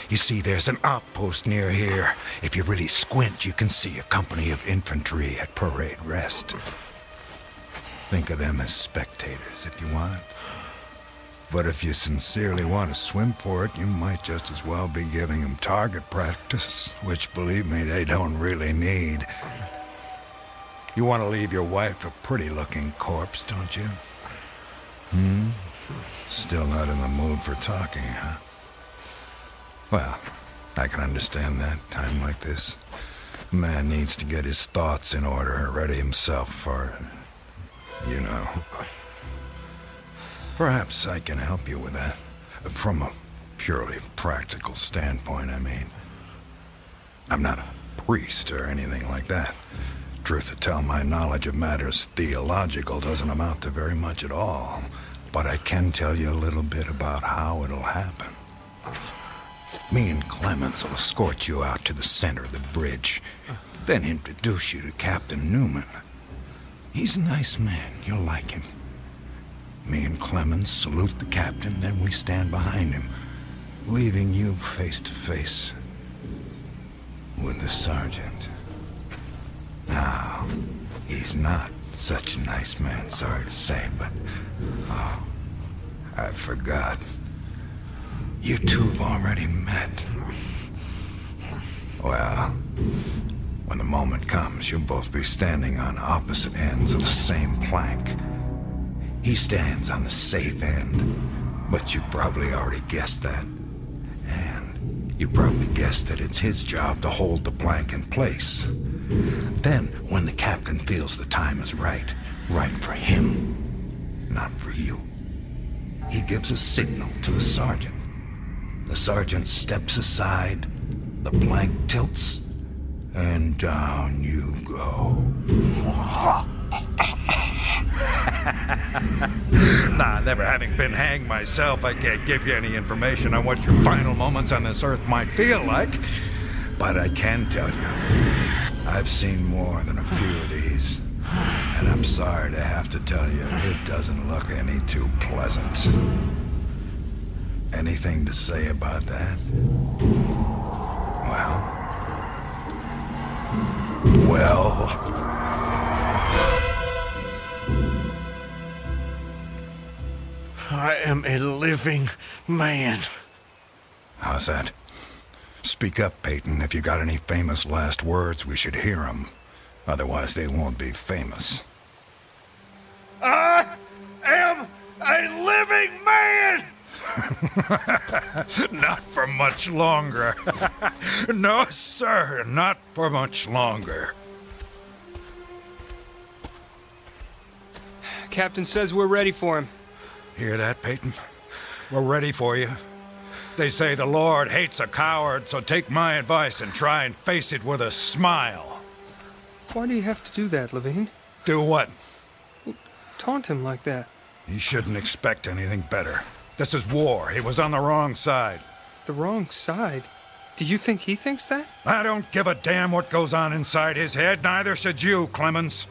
You see, there's an outpost near here. If you really squint, you can see a company of infantry at parade rest. Think of them as spectators if you want. But if you sincerely want to swim for it, you might just as well be giving them target practice, which, believe me, they don't really need. You want to leave your wife a pretty-looking corpse, don't you? Still not in the mood for talking, huh? Well, I can understand that, time like this. A man needs to get his thoughts in order, ready himself for, you know. Perhaps I can help you with that. From a purely practical standpoint, I mean. I'm not a priest or anything like that. Truth to tell, my knowledge of matters theological doesn't amount to very much at all. But I can tell you a little bit about how it'll happen. Me and Clemens will escort you out to the center of the bridge, then introduce you to Captain Newman. He's a nice man. You'll like him. Me and Clemens salute the captain, then we stand behind him, leaving you face to face with the sergeant. Now, he's not such a nice man, sorry to say, but... Oh, I forgot. You two have already met. Well, When the moment comes, you'll both be standing on opposite ends of the same plank. He stands on the safe end, but you probably already guessed that. And you probably guessed that it's his job to hold the plank in place. Then, when the captain feels the time is right for him, not for you, he gives a signal to the sergeant. The sergeant steps aside, the plank tilts, and down you go. Nah, never having been hanged myself, I can't give you any information on what your final moments on this earth might feel like. But I can tell you, I've seen more than a few of these. And I'm sorry to have to tell you, it doesn't look any too pleasant. Anything to say about that? Well, I am a living man. How's that? Speak up, Peyton. If you got any famous last words, we should hear them. Otherwise, they won't be famous. I am a living man! Not for much longer. No, sir, not for much longer. Captain says we're ready for him. Hear that, Peyton? We're ready for you. They say the Lord hates a coward, so take my advice and try and face it with a smile. Why do you have to do that, Levine? Do what? Taunt him like that. You shouldn't expect anything better. This is war. He was on the wrong side. The wrong side? Do you think he thinks that? I don't give a damn what goes on inside his head. Neither should you, Clemens.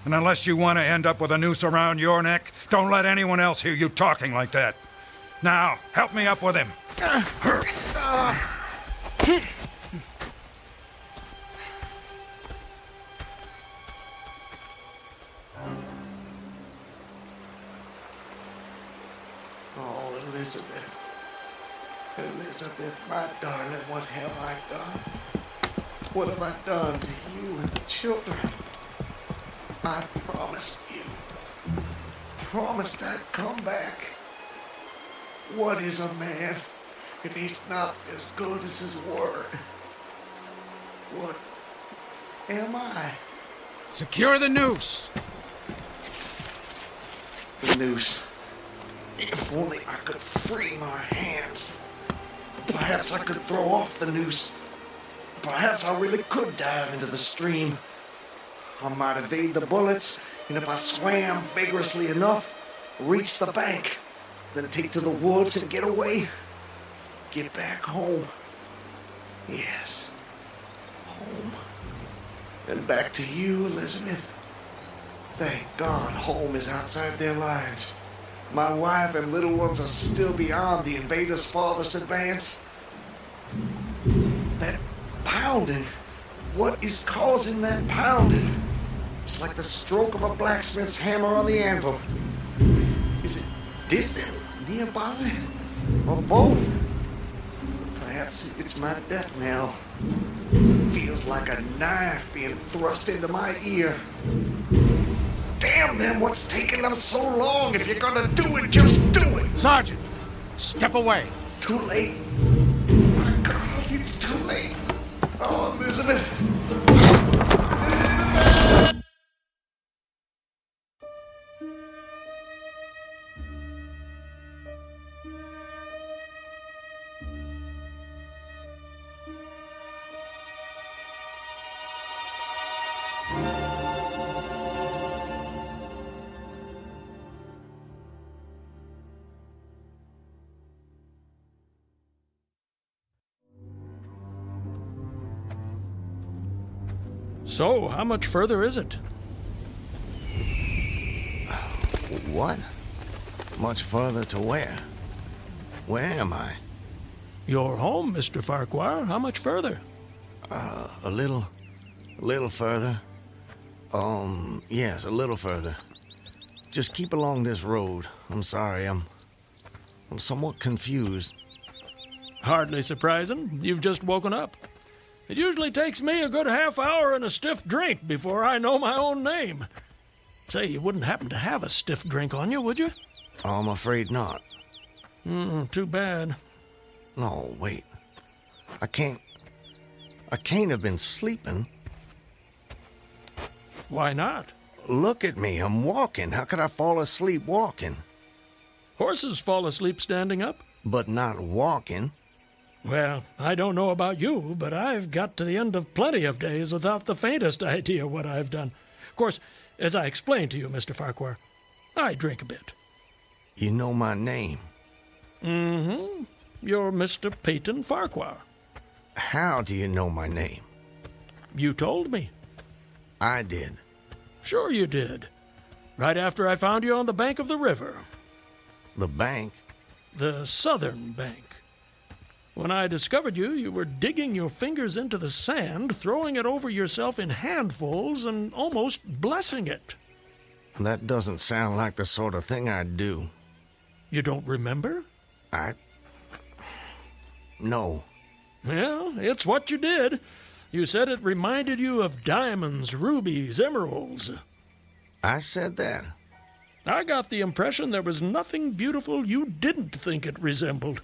And unless you want to end up with a noose around your neck, don't let anyone else hear you talking like that. Now, help me up with him. Oh, Elizabeth. Elizabeth, my darling, what have I done? What have I done to you and the children? I promised you. Promised I'd come back. What is a man if he's not as good as his word? What am I? Secure the noose. The noose. If only I could free my hands. Perhaps I could throw off the noose. Perhaps I really could dive into the stream. I might evade the bullets, and if I swam vigorously enough, reach the bank, then take to the woods and get away. Get back home. Yes, home. And back to you, Elizabeth. Thank God home is outside their lines. My wife and little ones are still beyond the invaders' farthest advance. That pounding. What is causing that pounding? It's like the stroke of a blacksmith's hammer on the anvil. Is it distant, nearby, or both? Perhaps it's my death knell. Feels like a knife being thrust into my ear. Damn them, what's taking them so long? If you're gonna do it, just do it! Sergeant, step away. Too late. My God, it's too late. Oh, Elizabeth. So, how much further is it? What? Much further to where? Where am I? You're home, Mr. Farquhar. How much further? A little further. Yes, a little further. Just keep along this road. I'm sorry, I'm somewhat confused. Hardly surprising. You've just woken up. It usually takes me a good half hour and a stiff drink before I know my own name. Say, you wouldn't happen to have a stiff drink on you, would you? I'm afraid not. Too bad. No, wait. I can't have been sleeping. Why not? Look at me, I'm walking. How could I fall asleep walking? Horses fall asleep standing up. But not walking. Well, I don't know about you, but I've got to the end of plenty of days without the faintest idea what I've done. Of course, as I explained to you, Mr. Farquhar, I drink a bit. You know my name? Mm-hmm. You're Mr. Peyton Farquhar. How do you know my name? You told me. I did. Sure you did. Right after I found you on the bank of the river. The bank? The southern bank. When I discovered you, you were digging your fingers into the sand, throwing it over yourself in handfuls, and almost blessing it. That doesn't sound like the sort of thing I'd do. You don't remember? No. Well, it's what you did. You said it reminded you of diamonds, rubies, emeralds. I said that? I got the impression there was nothing beautiful you didn't think it resembled.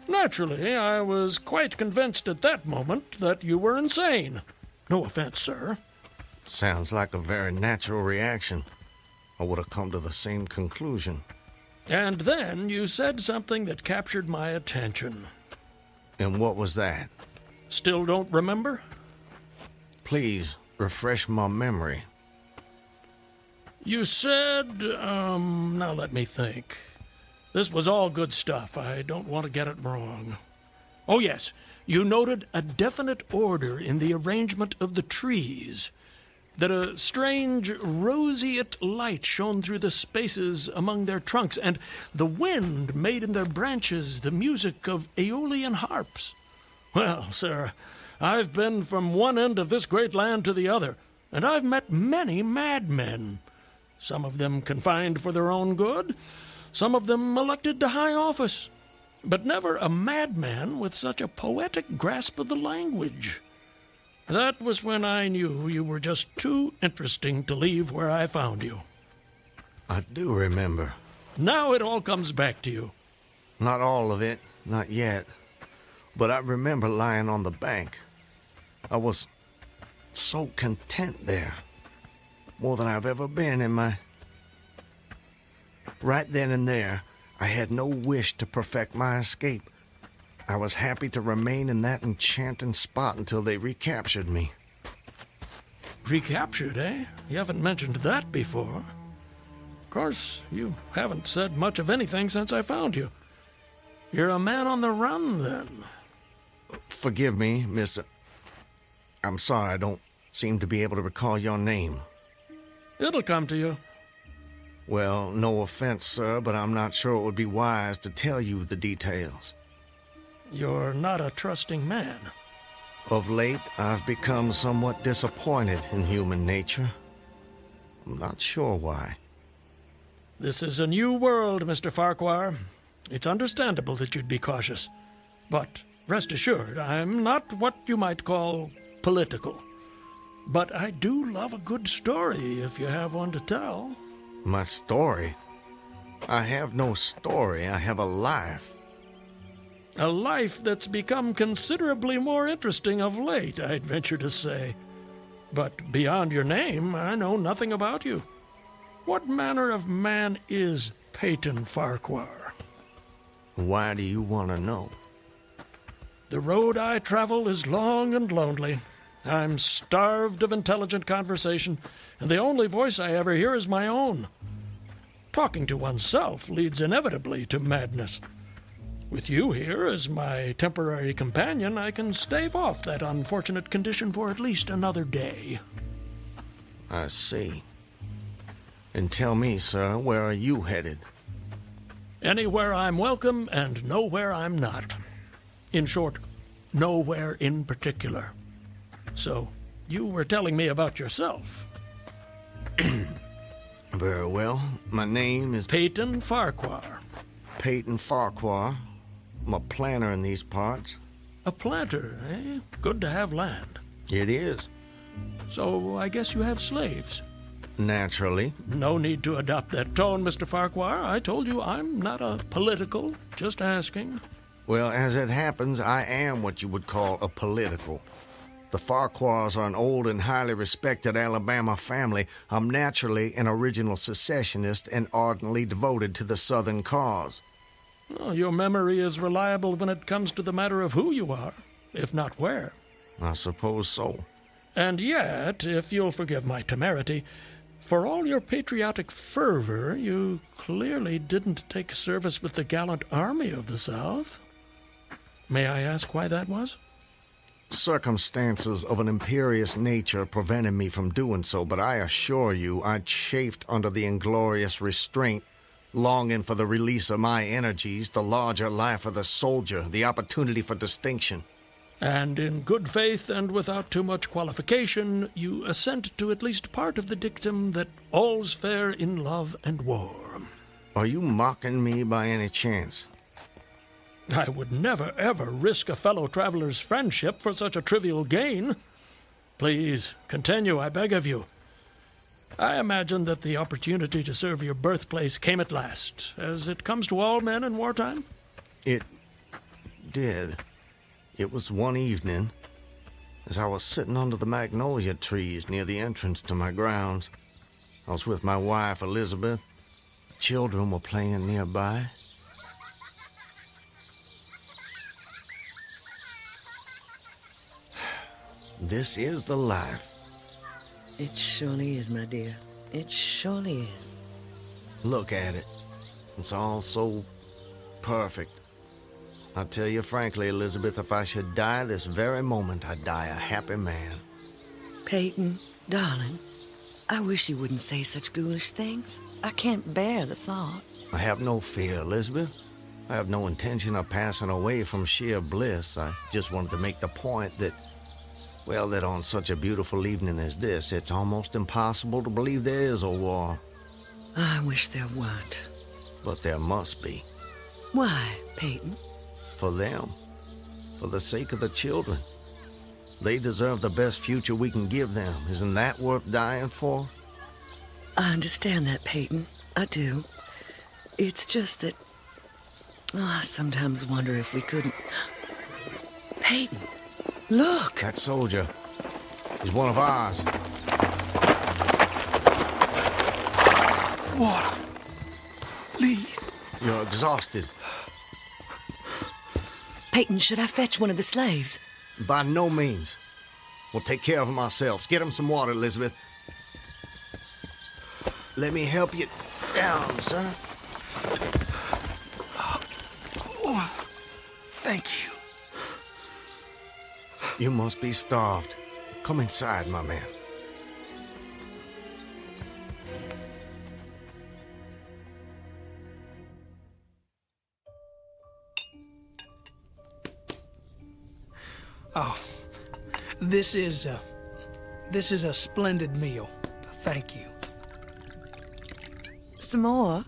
Naturally, I was quite convinced at that moment that you were insane. No offense, sir. Sounds like a very natural reaction. I would have come to the same conclusion. And then you said something that captured my attention. And what was that? Still don't remember? Please, refresh my memory. You said, now let me think. This was all good stuff. I don't want to get it wrong. Oh, yes. You noted a definite order in the arrangement of the trees. That a strange roseate light shone through the spaces among their trunks, and the wind made in their branches the music of aeolian harps. Well, sir, I've been from one end of this great land to the other, and I've met many madmen. Some of them confined for their own good, some of them elected to high office, but never a madman with such a poetic grasp of the language. That was when I knew you were just too interesting to leave where I found you. I do remember. Now it all comes back to you. Not all of it, not yet. But I remember lying on the bank. I was so content there. More than I've ever been in my... Right then and there, I had no wish to perfect my escape. I was happy to remain in that enchanting spot until they recaptured me. Recaptured, eh? You haven't mentioned that before. Of course, you haven't said much of anything since I found you. You're a man on the run, then. Forgive me, Mr. I'm sorry, I don't seem to be able to recall your name. It'll come to you. Well, no offense, sir, but I'm not sure it would be wise to tell you the details. You're not a trusting man. Of late, I've become somewhat disappointed in human nature. I'm not sure why. This is a new world, Mr. Farquhar. It's understandable that you'd be cautious. But rest assured, I'm not what you might call political. But I do love a good story, if you have one to tell. My story? I have no story. I have a life. A life that's become considerably more interesting of late, I'd venture to say. But beyond your name, I know nothing about you. What manner of man is Peyton Farquhar? Why do you want to know? The road I travel is long and lonely. I'm starved of intelligent conversation, and the only voice I ever hear is my own. Talking to oneself leads inevitably to madness. With you here as my temporary companion, I can stave off that unfortunate condition for at least another day. I see. And tell me, sir, where are you headed? Anywhere I'm welcome and nowhere I'm not. In short, nowhere in particular. So, you were telling me about yourself. Very well. My name is... Peyton Farquhar. Peyton Farquhar. I'm a planner in these parts. A planter, eh? Good to have land. It is. So I guess you have slaves. Naturally. No need to adopt that tone, Mr. Farquhar. I told you I'm not a political. Just asking. Well, as it happens, I am what you would call a political. The Farquhars are an old and highly respected Alabama family. I'm naturally an original secessionist and ardently devoted to the Southern cause. Oh, your memory is reliable when it comes to the matter of who you are, if not where. I suppose so. And yet, if you'll forgive my temerity, for all your patriotic fervor, you clearly didn't take service with the gallant army of the South. May I ask why that was? Circumstances of an imperious nature prevented me from doing so, but I assure you I chafed under the inglorious restraint, longing for the release of my energies, the larger life of the soldier, the opportunity for distinction. And in good faith and without too much qualification, you assent to at least part of the dictum that all's fair in love and war. Are you mocking me by any chance? I would never, ever risk a fellow traveler's friendship for such a trivial gain. Please, continue, I beg of you. I imagine that the opportunity to serve your birthplace came at last, as it comes to all men in wartime. It did. It was one evening, as I was sitting under the magnolia trees near the entrance to my grounds. I was with my wife, Elizabeth. The children were playing nearby. This is the life. It surely is, my dear. It surely is. Look at it. It's all so perfect. I tell you frankly, Elizabeth, if I should die this very moment, I'd die a happy man. Peyton, darling, I wish you wouldn't say such ghoulish things. I can't bear the thought. I have no fear, Elizabeth. I have no intention of passing away from sheer bliss. I just wanted to make the point that, well, that on such a beautiful evening as this, it's almost impossible to believe there is a war. I wish there weren't. But there must be. Why, Peyton? For them. For the sake of the children. They deserve the best future we can give them. Isn't that worth dying for? I understand that, Peyton. I do. It's just that... I sometimes wonder if we couldn't... Peyton, look! That soldier. He's one of ours. Water. Please. You're exhausted. Peyton, should I fetch one of the slaves? By no means. We'll take care of them ourselves. Get him some water, Elizabeth. Let me help you down, sir. Oh, thank you. You must be starved. Come inside, my man. Oh, this is a splendid meal. Thank you. Some more?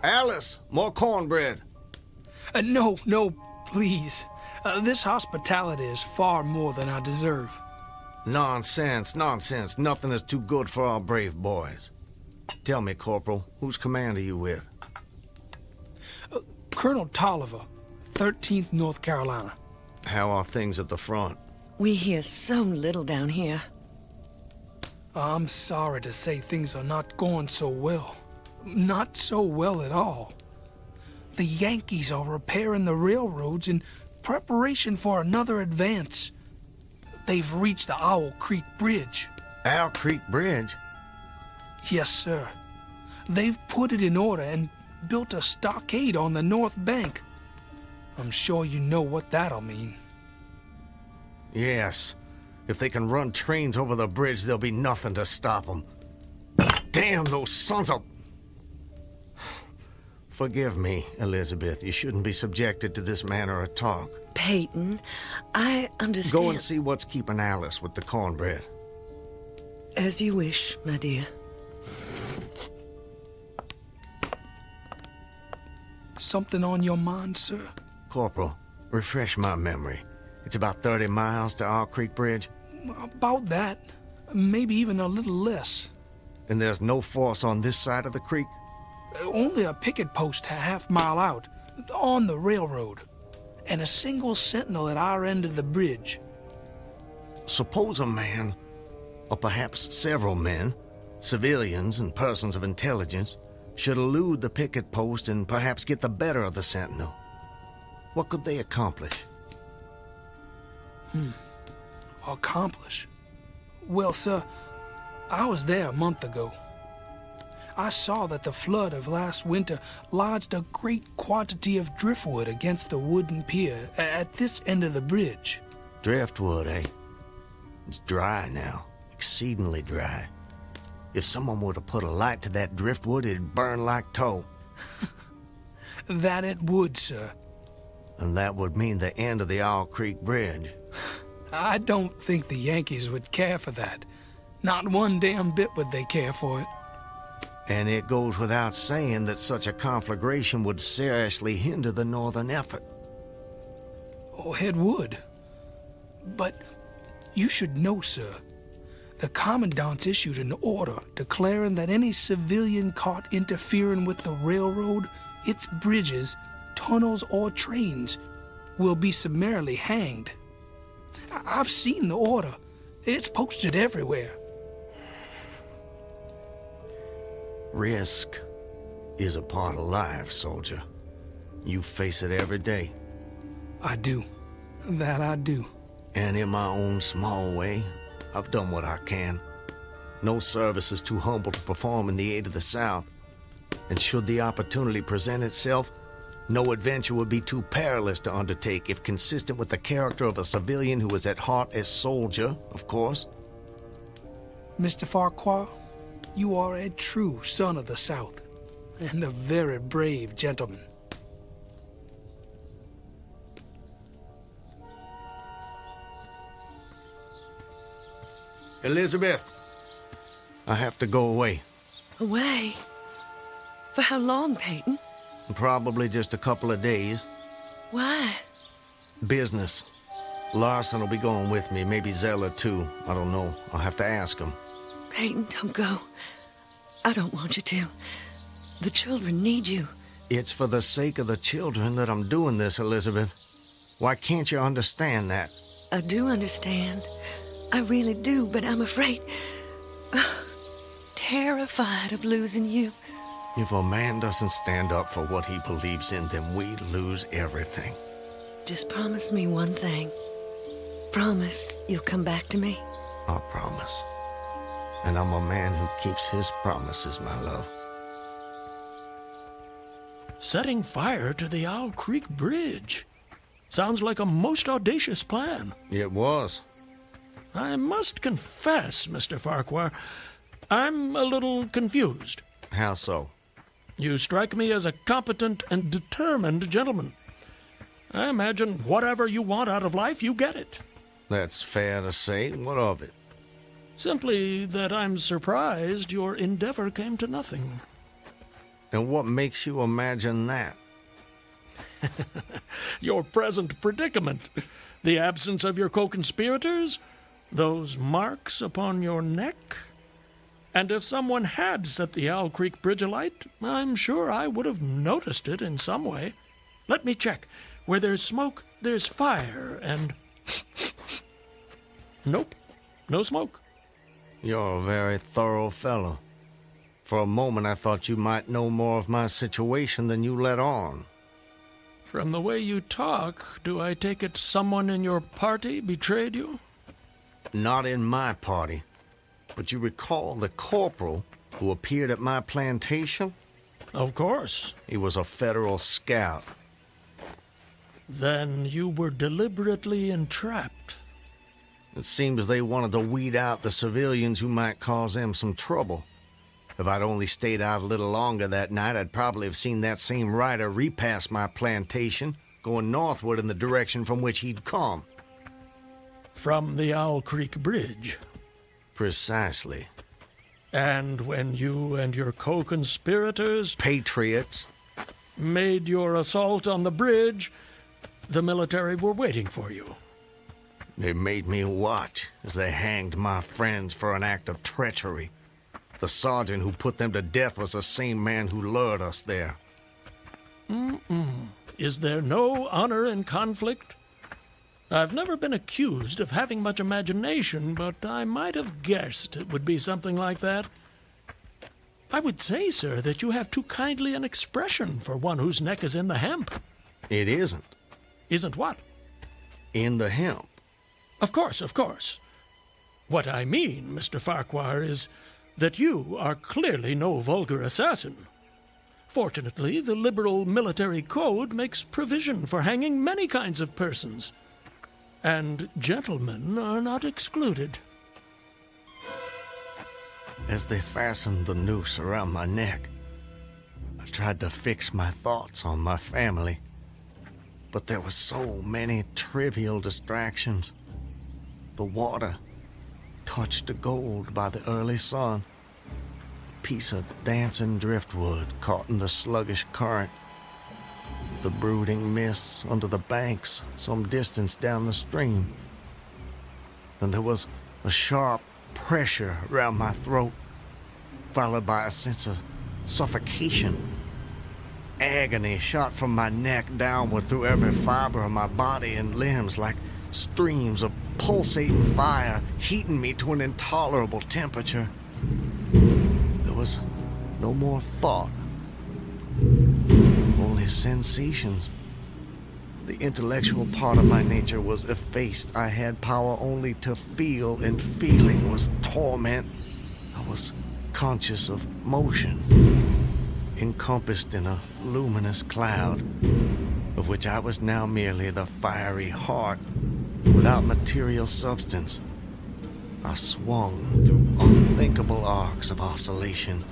Alice, more cornbread. No, please. This hospitality is far more than I deserve. Nonsense. Nothing is too good for our brave boys. Tell me, Corporal, whose command are you with? Colonel Tolliver, 13th North Carolina. How are things at the front? We hear so little down here. I'm sorry to say things are not going so well. Not so well at all. The Yankees are repairing the railroads in preparation for another advance. They've reached the Owl Creek Bridge. Owl Creek Bridge? Yes, sir. They've put it in order and built a stockade on the north bank. I'm sure you know what that'll mean. Yes. If they can run trains over the bridge, there'll be nothing to stop them. Damn those sons of... Forgive me, Elizabeth. You shouldn't be subjected to this manner of talk. Peyton, I understand... Go and see what's keeping Alice with the cornbread. As you wish, my dear. Something on your mind, sir? Corporal, refresh my memory. It's about 30 miles to Owl Creek Bridge. About that. Maybe even a little less. And there's no force on this side of the creek? Only a picket post a half-mile out, on the railroad, and a single sentinel at our end of the bridge. Suppose a man, or perhaps several men, civilians and persons of intelligence, should elude the picket post and perhaps get the better of the sentinel. What could they accomplish? Accomplish? Well, sir, I was there a month ago. I saw that the flood of last winter lodged a great quantity of driftwood against the wooden pier at this end of the bridge. Driftwood, eh? It's dry now, exceedingly dry. If someone were to put a light to that driftwood, it'd burn like tow. That it would, sir. And that would mean the end of the Owl Creek Bridge. I don't think the Yankees would care for that. Not one damn bit would they care for it. And it goes without saying that such a conflagration would seriously hinder the northern effort. Oh, it would. But you should know, sir, the commandant's issued an order declaring that any civilian caught interfering with the railroad, its bridges, tunnels, or trains will be summarily hanged. I've seen the order. It's posted everywhere. Risk is a part of life, soldier. You face it every day. I do. That I do. And in my own small way, I've done what I can. No service is too humble to perform in the aid of the South. And should the opportunity present itself, no adventure would be too perilous to undertake if consistent with the character of a civilian who is at heart a soldier, of course. Mr. Farquhar, you are a true son of the South, and a very brave gentleman. Elizabeth, I have to go away. Away? For how long, Peyton? Probably just a couple of days. Why? Business. Larson will be going with me, maybe Zeller too. I don't know. I'll have to ask him. Peyton, don't go. I don't want you to. The children need you. It's for the sake of the children that I'm doing this, Elizabeth. Why can't you understand that? I do understand. I really do, but I'm afraid... terrified of losing you. If a man doesn't stand up for what he believes in, then we lose everything. Just promise me one thing. Promise you'll come back to me. I promise. And I'm a man who keeps his promises, my love. Setting fire to the Owl Creek Bridge. Sounds like a most audacious plan. It was. I must confess, Mr. Farquhar, I'm a little confused. How so? You strike me as a competent and determined gentleman. I imagine whatever you want out of life, you get it. That's fair to say. What of it? Simply that I'm surprised your endeavor came to nothing. And what makes you imagine that? Your present predicament. The absence of your co-conspirators, those marks upon your neck. And if someone had set the Owl Creek Bridge alight, I'm sure I would have noticed it in some way. Let me check. Where there's smoke, there's fire, and... Nope, no smoke. You're a very thorough fellow. For a moment I thought you might know more of my situation than you let on. From the way you talk, do I take it someone in your party betrayed you? Not in my party. But you recall the corporal who appeared at my plantation? Of course. He was a federal scout. Then you were deliberately entrapped. It seems they wanted to weed out the civilians who might cause them some trouble. If I'd only stayed out a little longer that night, I'd probably have seen that same rider repass my plantation, going northward in the direction from which he'd come. From the Owl Creek Bridge. Precisely. And when you and your co-conspirators... Patriots. ...made your assault on the bridge, the military were waiting for you. They made me watch as they hanged my friends for an act of treachery. The sergeant who put them to death was the same man who lured us there. Is there no honor in conflict? I've never been accused of having much imagination, but I might have guessed it would be something like that. I would say, sir, that you have too kindly an expression for one whose neck is in the hemp. It isn't. Isn't what? In the hemp. Of course, of course. What I mean, Mr. Farquhar, is that you are clearly no vulgar assassin. Fortunately, the liberal military code makes provision for hanging many kinds of persons, and gentlemen are not excluded. As they fastened the noose around my neck, I tried to fix my thoughts on my family, but there were so many trivial distractions. The water, touched to gold by the early sun, a piece of dancing driftwood caught in the sluggish current, the brooding mists under the banks some distance down the stream. Then there was a sharp pressure around my throat, followed by a sense of suffocation. Agony shot from my neck downward through every fiber of my body and limbs like streams of pulsating fire, heating me to an intolerable temperature. There was no more thought, only sensations. The intellectual part of my nature was effaced. I had power only to feel, and feeling was torment. I was conscious of motion, encompassed in a luminous cloud, of which I was now merely the fiery heart, without material substance. I swung through unthinkable arcs of oscillation,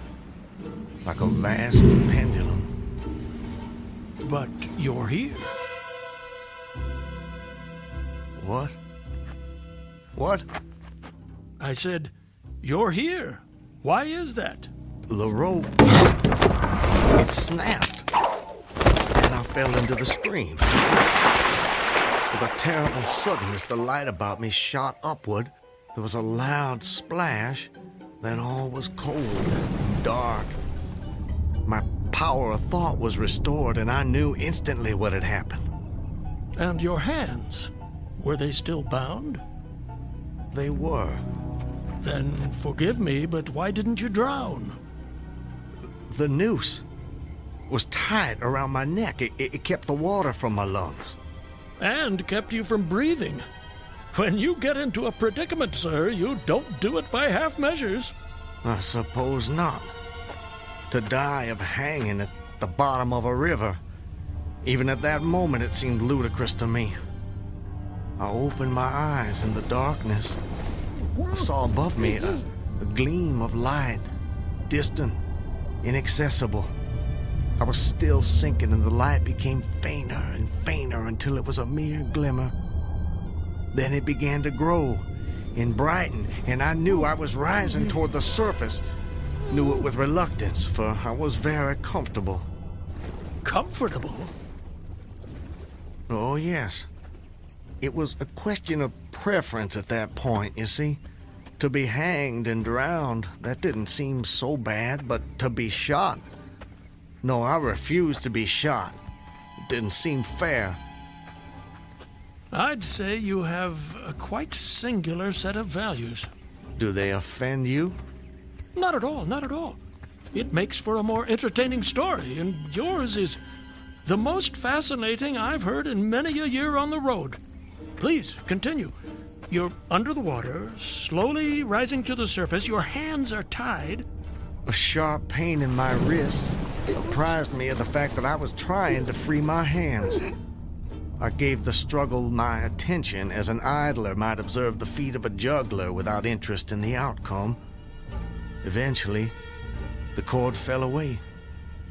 like a vast pendulum. But you're here. What? What? I said, you're here. Why is that? The rope, it snapped, and I fell into the stream. With a terrible suddenness, the light about me shot upward. There was a loud splash, then all was cold and dark. My power of thought was restored, and I knew instantly what had happened. And your hands, were they still bound? They were. Then forgive me, but why didn't you drown? The noose was tight around my neck. It kept the water from my lungs. And kept you from breathing. When you get into a predicament, sir, you don't do it by half measures. I suppose not. To die of hanging at the bottom of a river, even at that moment it seemed ludicrous to me. I opened my eyes in the darkness. I saw above me a gleam of light, distant, inaccessible. I was still sinking, and the light became fainter and fainter until it was a mere glimmer. Then it began to grow and brighten, and I knew I was rising toward the surface. Knew it with reluctance, for I was very comfortable. Comfortable? Oh, yes. It was a question of preference at that point, you see. To be hanged and drowned, that didn't seem so bad, but to be shot? No, I refused to be shot. It didn't seem fair. I'd say you have a quite singular set of values. Do they offend you? Not at all, not at all. It makes for a more entertaining story, and yours is the most fascinating I've heard in many a year on the road. Please, continue. You're under the water, slowly rising to the surface. Your hands are tied. A sharp pain in my wrists apprised me of the fact that I was trying to free my hands. I gave the struggle my attention as an idler might observe the feat of a juggler without interest in the outcome. Eventually, the cord fell away.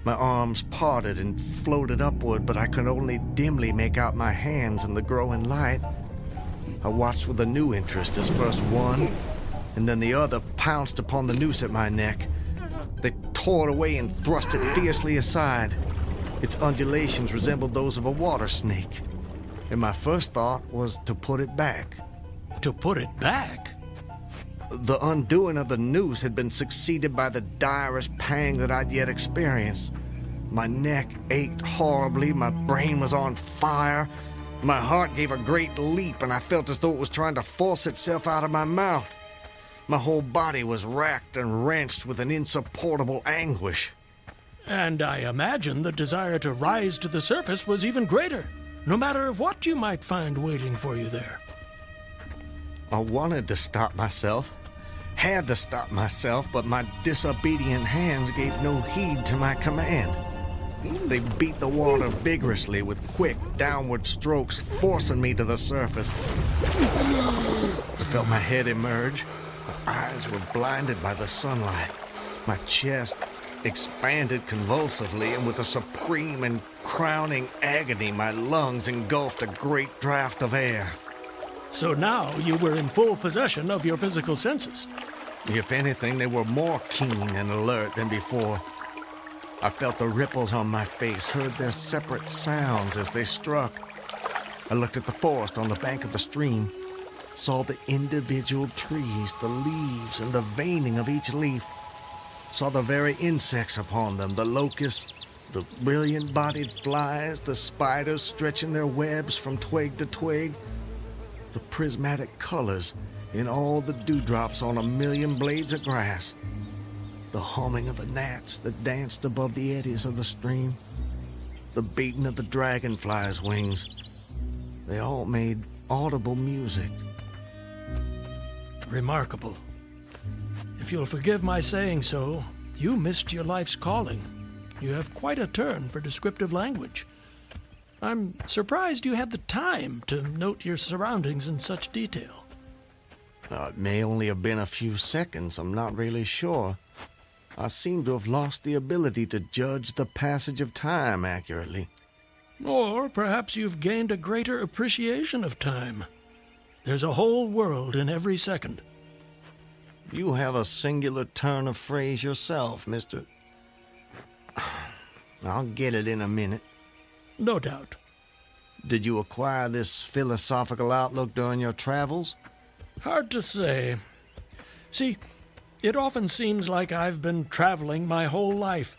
My arms parted and floated upward, but I could only dimly make out my hands in the growing light. I watched with a new interest as first one and then the other pounced upon the noose at my neck. They tore it away and thrust it fiercely aside. Its undulations resembled those of a water snake, and my first thought was to put it back. to put it back. The undoing of the noose had been succeeded by the direst pang that I'd yet experienced. My neck ached horribly, my brain was on fire, my heart gave a great leap, and I felt as though it was trying to force itself out of my mouth. My whole body was racked and wrenched with an insupportable anguish. And I imagine the desire to rise to the surface was even greater, no matter what you might find waiting for you there. I wanted to stop myself, had to stop myself, but my disobedient hands gave no heed to my command. They beat the water vigorously with quick, downward strokes, forcing me to the surface. I felt my head emerge. My eyes were blinded by the sunlight. My chest expanded convulsively, and with a supreme and crowning agony, my lungs engulfed a great draught of air. So now you were in full possession of your physical senses. If anything, they were more keen and alert than before. I felt the ripples on my face, heard their separate sounds as they struck. I looked at the forest on the bank of the stream, saw the individual trees, the leaves, and the veining of each leaf, saw the very insects upon them, the locusts, the brilliant-bodied flies, the spiders stretching their webs from twig to twig, the prismatic colors in all the dewdrops on a million blades of grass, the humming of the gnats that danced above the eddies of the stream, the beating of the dragonflies' wings. They all made audible music. Remarkable. If you'll forgive my saying so, you missed your life's calling. You have quite a turn for descriptive language. I'm surprised you had the time to note your surroundings in such detail. It may only have been a few seconds, I'm not really sure. I seem to have lost the ability to judge the passage of time accurately. Or perhaps you've gained a greater appreciation of time. There's a whole world in every second. You have a singular turn of phrase yourself, Mr. I'll get it in a minute. No doubt. Did you acquire this philosophical outlook during your travels? Hard to say. See, it often seems like I've been traveling my whole life.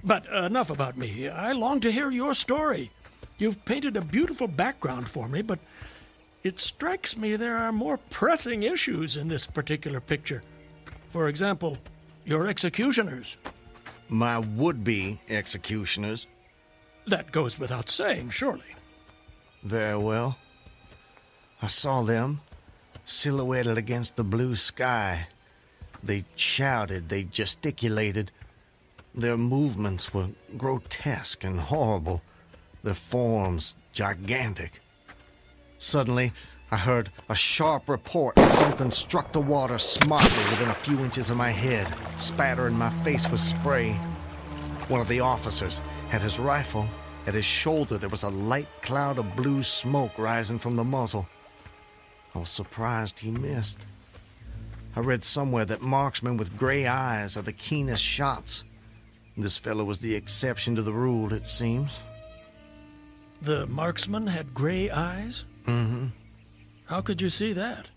But enough about me. I long to hear your story. You've painted a beautiful background for me, but it strikes me there are more pressing issues in this particular picture. For example, your executioners. My would-be executioners. That goes without saying, surely. Very well. I saw them, silhouetted against the blue sky. They shouted, they gesticulated. Their movements were grotesque and horrible, their forms gigantic. Suddenly, I heard a sharp report as something struck the water smartly within a few inches of my head, spattering my face with spray. One of the officers had his rifle. At his shoulder, there was a light cloud of blue smoke rising from the muzzle. I was surprised he missed. I read somewhere that marksmen with gray eyes are the keenest shots. This fellow was the exception to the rule, it seems. The marksman had gray eyes? Mm-hmm. How could you see that?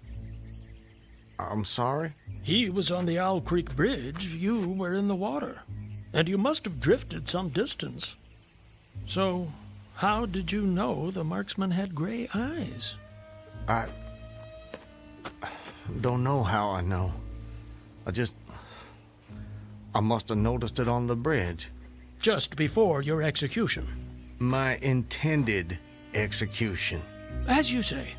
I'm sorry? He was on the Owl Creek Bridge. You were in the water. And you must have drifted some distance. So, how did you know the marksman had gray eyes? I don't know how I know. I must have noticed it on the bridge. Just before your execution? My intended execution. As you say.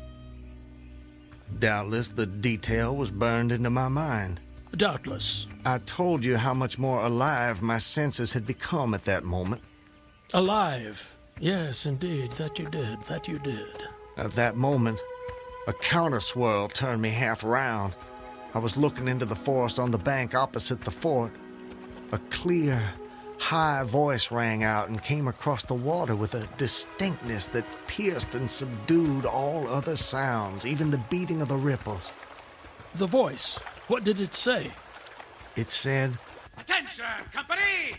Doubtless the detail was burned into my mind. Doubtless. I told you how much more alive my senses had become at that moment. Alive. Yes, indeed. That you did. At that moment, a counter-swirl turned me half round. I was looking into the forest on the bank opposite the fort. A clear, high voice rang out and came across the water with a distinctness that pierced and subdued all other sounds, even the beating of the ripples. The voice, what did it say? It said, "Attention, company!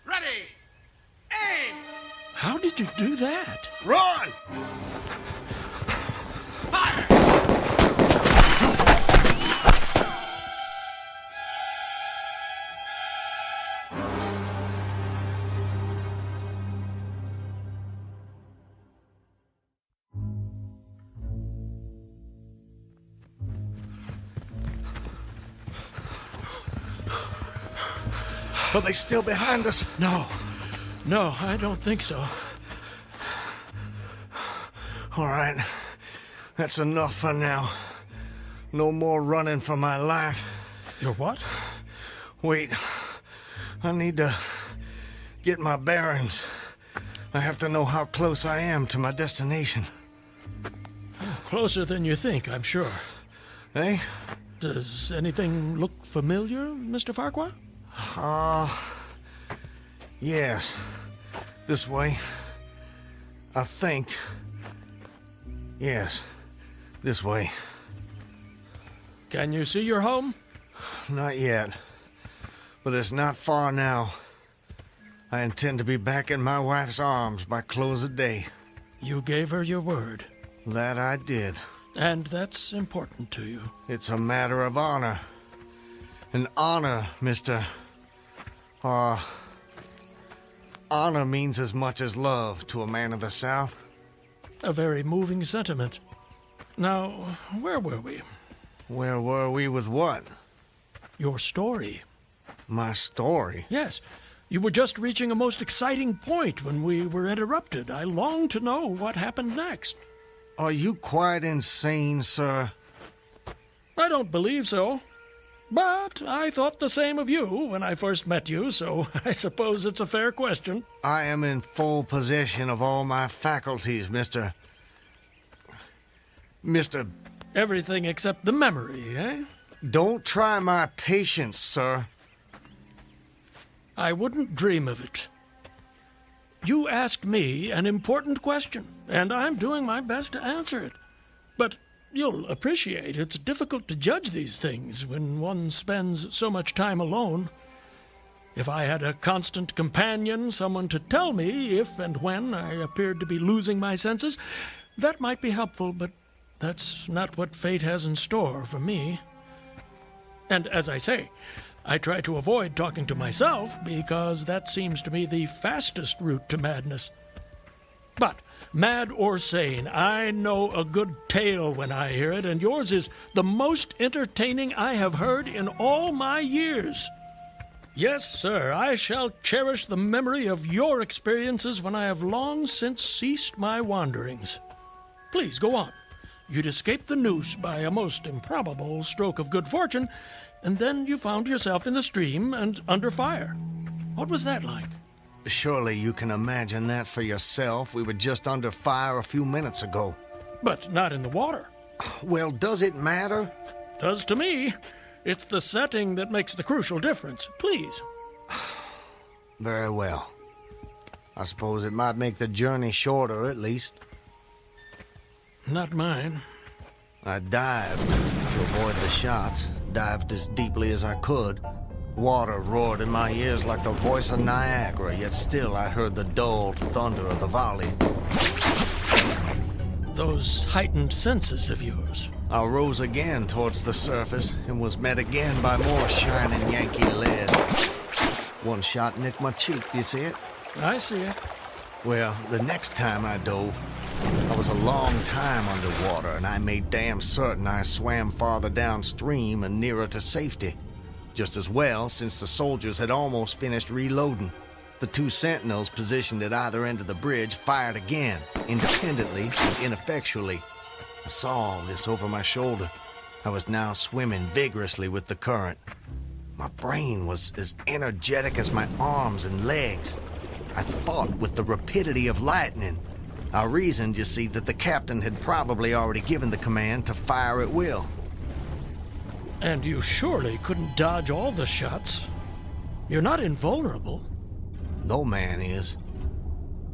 Ready! Aim!" How did you do that? Run! Fire! Are they still behind us? No, I don't think so. All right. That's enough for now. No more running for my life. Your what? Wait. I need to get my bearings. I have to know how close I am to my destination. Closer than you think, I'm sure. Eh? Does anything look familiar, Mr. Farquhar? Yes. This way. I think. Yes. This way. Can you see your home? Not yet. But it's not far now. I intend to be back in my wife's arms by close of day. You gave her your word. That I did. And that's important to you. It's a matter of honor. And honor, Mr. Honor means as much as love to a man of the South. A very moving sentiment. Now, where were we? Where were we with what? Your story. My story? Yes. You were just reaching a most exciting point when we were interrupted. I long to know what happened next. Are you quite insane, sir? I don't believe so. But I thought the same of you when I first met you, so I suppose it's a fair question. I am in full possession of all my faculties, Mr. Everything except the memory, eh? Don't try my patience, sir. I wouldn't dream of it. You asked me an important question, and I'm doing my best to answer it. But you'll appreciate it's difficult to judge these things when one spends so much time alone. If I had a constant companion, someone to tell me if and when I appeared to be losing my senses, that might be helpful, but that's not what fate has in store for me. And as I say, I try to avoid talking to myself because that seems to me the fastest route to madness. But, mad or sane, I know a good tale when I hear it, and yours is the most entertaining I have heard in all my years. Yes, sir, I shall cherish the memory of your experiences when I have long since ceased my wanderings. Please, go on. You'd escaped the noose by a most improbable stroke of good fortune, and then you found yourself in the stream and under fire. What was that like? Surely you can imagine that for yourself. We were just under fire a few minutes ago. But not in the water. Well, does it matter? Does to me. It's the setting that makes the crucial difference. Please. Very well. I suppose it might make the journey shorter, at least. Not mine. I dived to avoid the shots, dived as deeply as I could. Water roared in my ears like the voice of Niagara, yet still I heard the dulled thunder of the volley. Those heightened senses of yours. I rose again towards the surface and was met again by more shining Yankee lead. One shot nicked my cheek, do you see it? I see it. Well, the next time I dove, I was a long time underwater, and I made damn certain I swam farther downstream and nearer to safety. Just as well, since the soldiers had almost finished reloading. The two sentinels positioned at either end of the bridge fired again, independently and ineffectually. I saw all this over my shoulder. I was now swimming vigorously with the current. My brain was as energetic as my arms and legs. I thought with the rapidity of lightning. I reasoned, you see, that the captain had probably already given the command to fire at will. And you surely couldn't dodge all the shots. You're not invulnerable. No man is.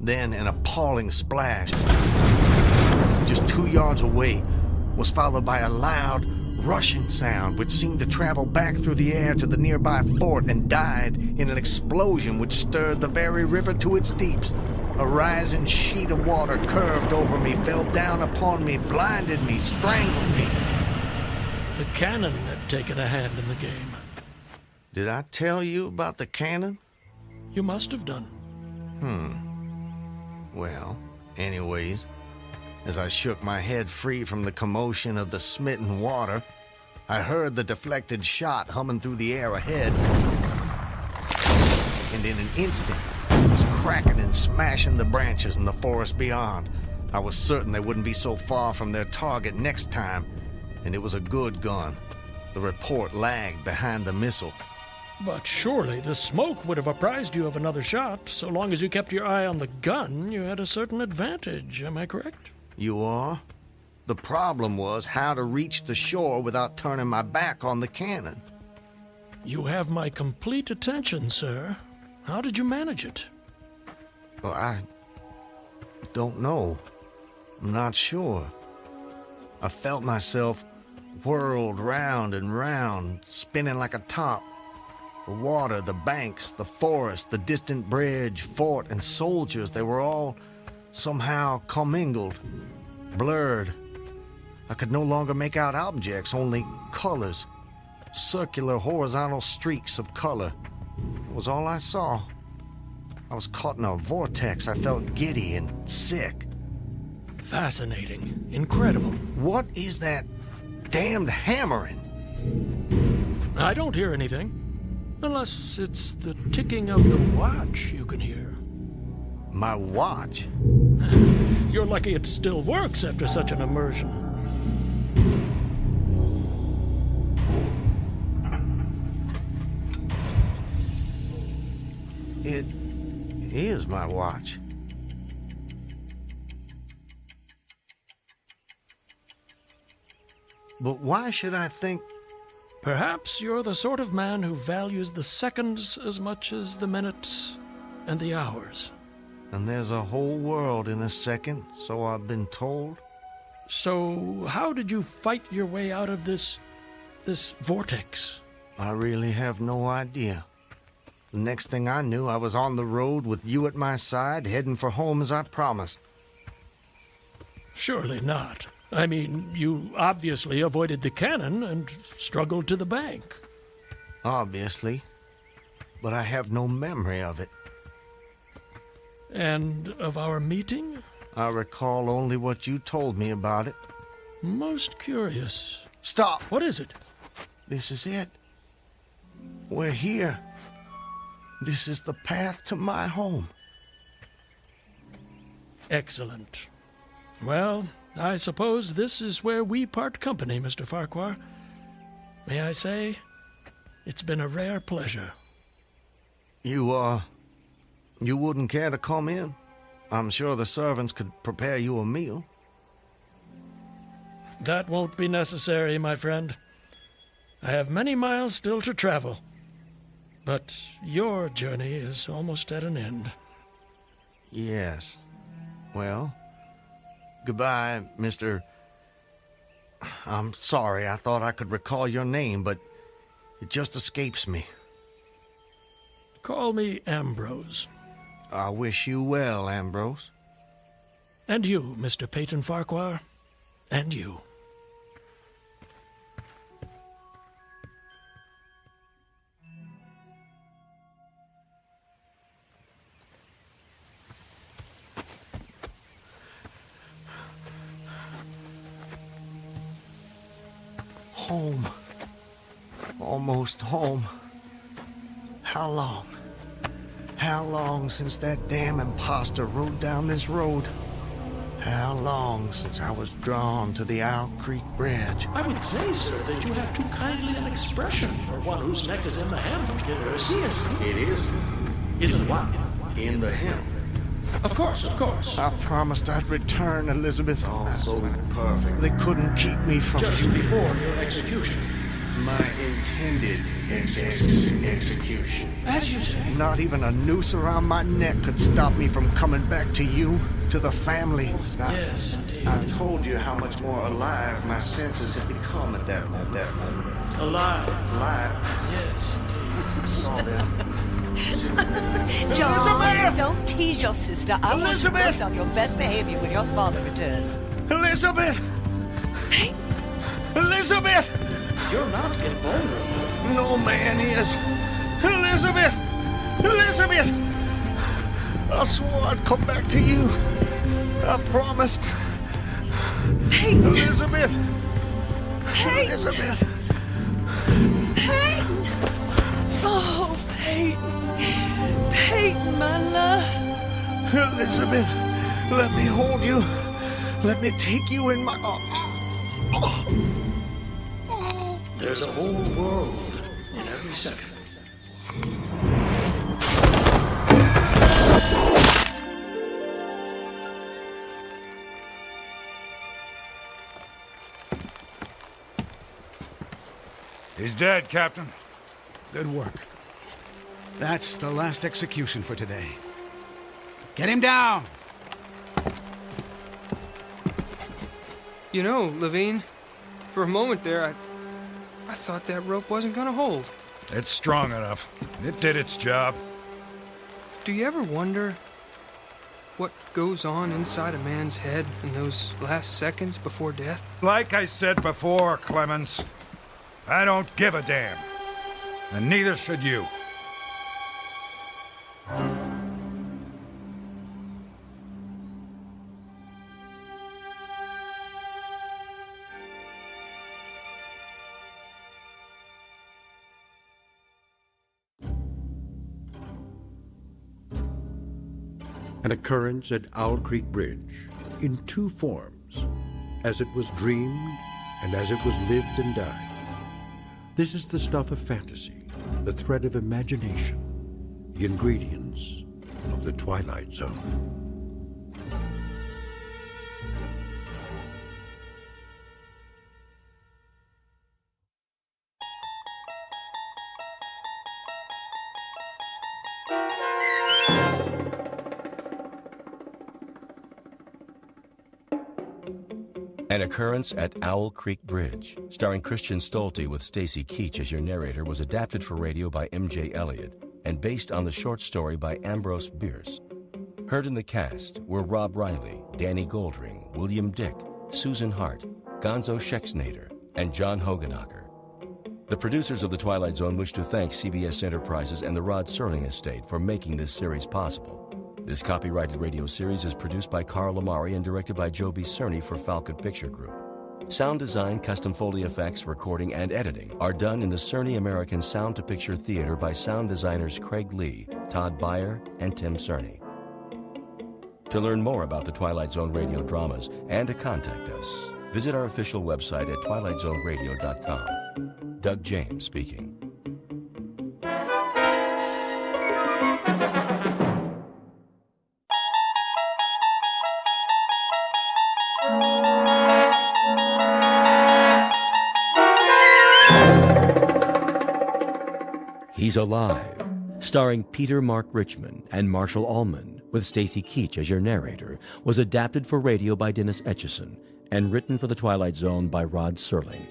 Then an appalling splash, just 2 yards away, was followed by a loud, rushing sound which seemed to travel back through the air to the nearby fort and died in an explosion which stirred the very river to its deeps. A rising sheet of water curved over me, fell down upon me, blinded me, strangled me. The cannon had taken a hand in the game. Did I tell you about the cannon? You must have done. Well, anyways, as I shook my head free from the commotion of the smitten water, I heard the deflected shot humming through the air ahead. and in an instant, it was cracking and smashing the branches in the forest beyond. I was certain they wouldn't be so far from their target next time, and it was a good gun. The report lagged behind the missile. But surely the smoke would have apprised you of another shot. So long as you kept your eye on the gun, you had a certain advantage. Am I correct? You are? The problem was how to reach the shore without turning my back on the cannon. You have my complete attention, sir. How did you manage it? Well, I don't know. I'm not sure. I felt myself whirled round and round, spinning like a top. The water, the banks, the forest, the distant bridge, fort, and soldiers, they were all somehow commingled, blurred. I could no longer make out objects, only colors. Circular, horizontal streaks of color. It was all I saw. I was caught in a vortex. I felt giddy and sick. Fascinating. Incredible. What is that damned hammering? I don't hear anything. Unless it's the ticking of your watch you can hear. My watch? You're lucky it still works after such an immersion. It is my watch. But why should I think... Perhaps you're the sort of man who values the seconds as much as the minutes and the hours. And there's a whole world in a second, so I've been told. So how did you fight your way out of this vortex? I really have no idea. The next thing I knew, I was on the road with you at my side, heading for home as I promised. Surely not. I mean, you obviously avoided the cannon and struggled to the bank. Obviously. But I have no memory of it. And of our meeting? I recall only what you told me about it. Most curious. Stop! What is it? This is it. We're here. This is the path to my home. Excellent. Well, I suppose this is where we part company, Mr. Farquhar. May I say, it's been a rare pleasure. You wouldn't care to come in? I'm sure the servants could prepare you a meal. That won't be necessary, my friend. I have many miles still to travel. But your journey is almost at an end. Yes. Well, goodbye, Mr. I'm sorry, I thought I could recall your name, but it just escapes me. Call me Ambrose. I wish you well, Ambrose. And you, Mr. Peyton Farquhar. And you. Home. Almost home. How long? How long since that damn imposter rode down this road? How long since I was drawn to the Owl Creek Bridge? I would say, sir, that you have too kindly an expression for one whose neck is in the hem. Seriously. It is. Isn't what? In the hem. Of course, of course. I promised I'd return, Elizabeth. All so perfect. They couldn't keep me from Just you. before your execution. My intended execution. As you say. Not even a noose around my neck could stop me from coming back to you, to the family. Yes, indeed. I told you how much more alive my senses had become at that moment. Alive. Yes. Saw them. John, don't tease your sister. I want you Elizabeth! both on your best behavior when your father returns. Elizabeth! Elizabeth! You're not invulnerable. No man is. Elizabeth! Elizabeth! I swore I'd come back to you. I promised. Peyton! Elizabeth! Peyton! Elizabeth! Peyton! Oh, Peyton! my love. Elizabeth, let me hold you. Let me take you in my... There's a whole world in every second. He's dead, Captain. Good work. That's the last execution for today. Get him down! You know, Levine, for a moment there, I thought that rope wasn't gonna hold. It's strong enough. It did its job. Do you ever wonder what goes on inside a man's head in those last seconds before death? Like I said before, Clemens, I don't give a damn. And neither should you. An occurrence at Owl Creek Bridge in two forms, as it was dreamed and as it was lived and died. This is the stuff of fantasy, the thread of imagination, the ingredients of the Twilight Zone. An Occurrence at Owl Creek Bridge, starring Christian Stolte with Stacy Keach as your narrator, was adapted for radio by M.J. Elliott and based on the short story by Ambrose Bierce. Heard in the cast were Rob Riley, Danny Goldring, William Dick, Susan Hart, Gonzo Schexnader, and John Hoganacher. The producers of The Twilight Zone wish to thank CBS Enterprises and the Rod Serling Estate for making this series possible. This copyrighted radio series is produced by Carl Amari and directed by Joe B. Cerny for Falcon Picture Group. Sound design, custom Foley effects, recording, and editing are done in the Cerny American Sound to Picture Theater by sound designers Craig Lee, Todd Beyer, and Tim Cerny. To learn more about the Twilight Zone radio dramas and to contact us, visit our official website at twilightzoneradio.com. Doug James speaking. He's Alive, starring Peter Mark Richmond and Marshall Allman, with Stacy Keach as your narrator, was adapted for radio by Dennis Etchison and written for The Twilight Zone by Rod Serling.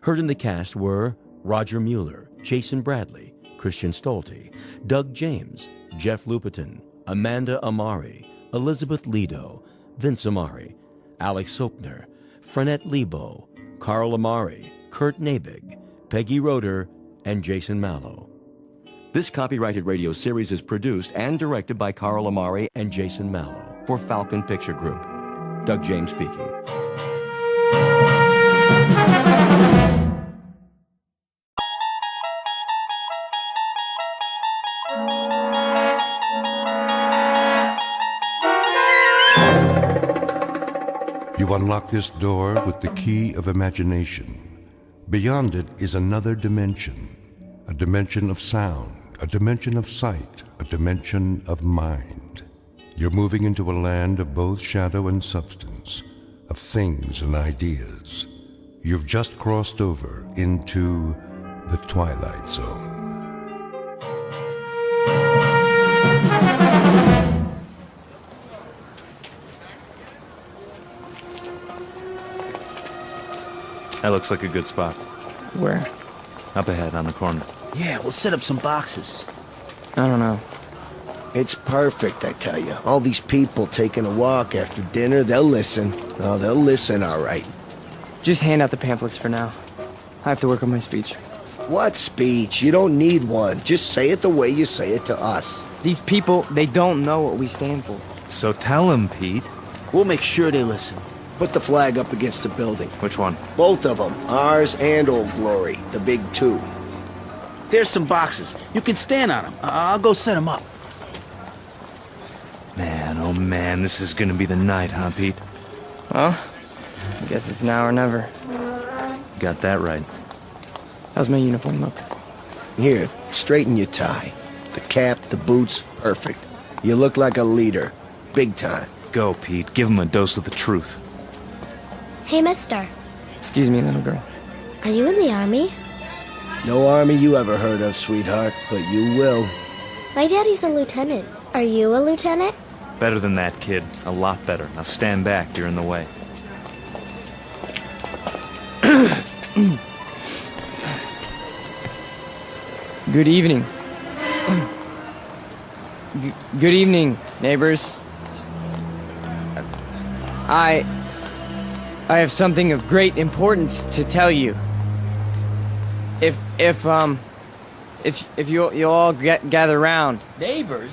Heard in the cast were Roger Mueller, Jason Bradley, Christian Stolte, Doug James, Jeff Lupetin, Amanda Amari, Elizabeth Lido, Vince Amari, Alex Sopner, Frenette Lebo, Carl Amari, Kurt Nabig, Peggy Roeder, and Jason Mallow. This copyrighted radio series is produced and directed by Carl Amari and Jason Mallow for Falcon Picture Group. Doug James speaking. You unlock this door with the key of imagination. Beyond it is another dimension, a dimension of sound, a dimension of sight, a dimension of mind. You're moving into a land of both shadow and substance, of things and ideas. You've just crossed over into the Twilight Zone. That looks like a good spot. Where? Up ahead on the corner. Yeah, we'll set up some boxes. I don't know. It's perfect, I tell you. All these people taking a walk after dinner, they'll listen. Oh, they'll listen, all right. Just hand out the pamphlets for now. I have to work on my speech. What speech? You don't need one. Just say it the way you say it to us. These people, they don't know what we stand for. So tell them, Pete. We'll make sure they listen. Put the flag up against the building. Which one? Both of them. Ours and Old Glory. The big two. There's some boxes. You can stand on them. I'll go set them up. Man, this is gonna be the night, huh, Pete? Well, I guess it's now or never. Got that right. How's my uniform look? Here, straighten your tie. The cap, the boots, perfect. You look like a leader. Big time. Go, Pete. Give him a dose of the truth. Hey, mister. Excuse me, little girl. Are you in the army? No army you ever heard of, sweetheart, but you will. My daddy's a lieutenant. Are you a lieutenant? Better than that, kid. A lot better. Now stand back. You're in the way. Good evening. Good evening, neighbors. I have something of great importance to tell you. If you'll all gather round. Neighbors?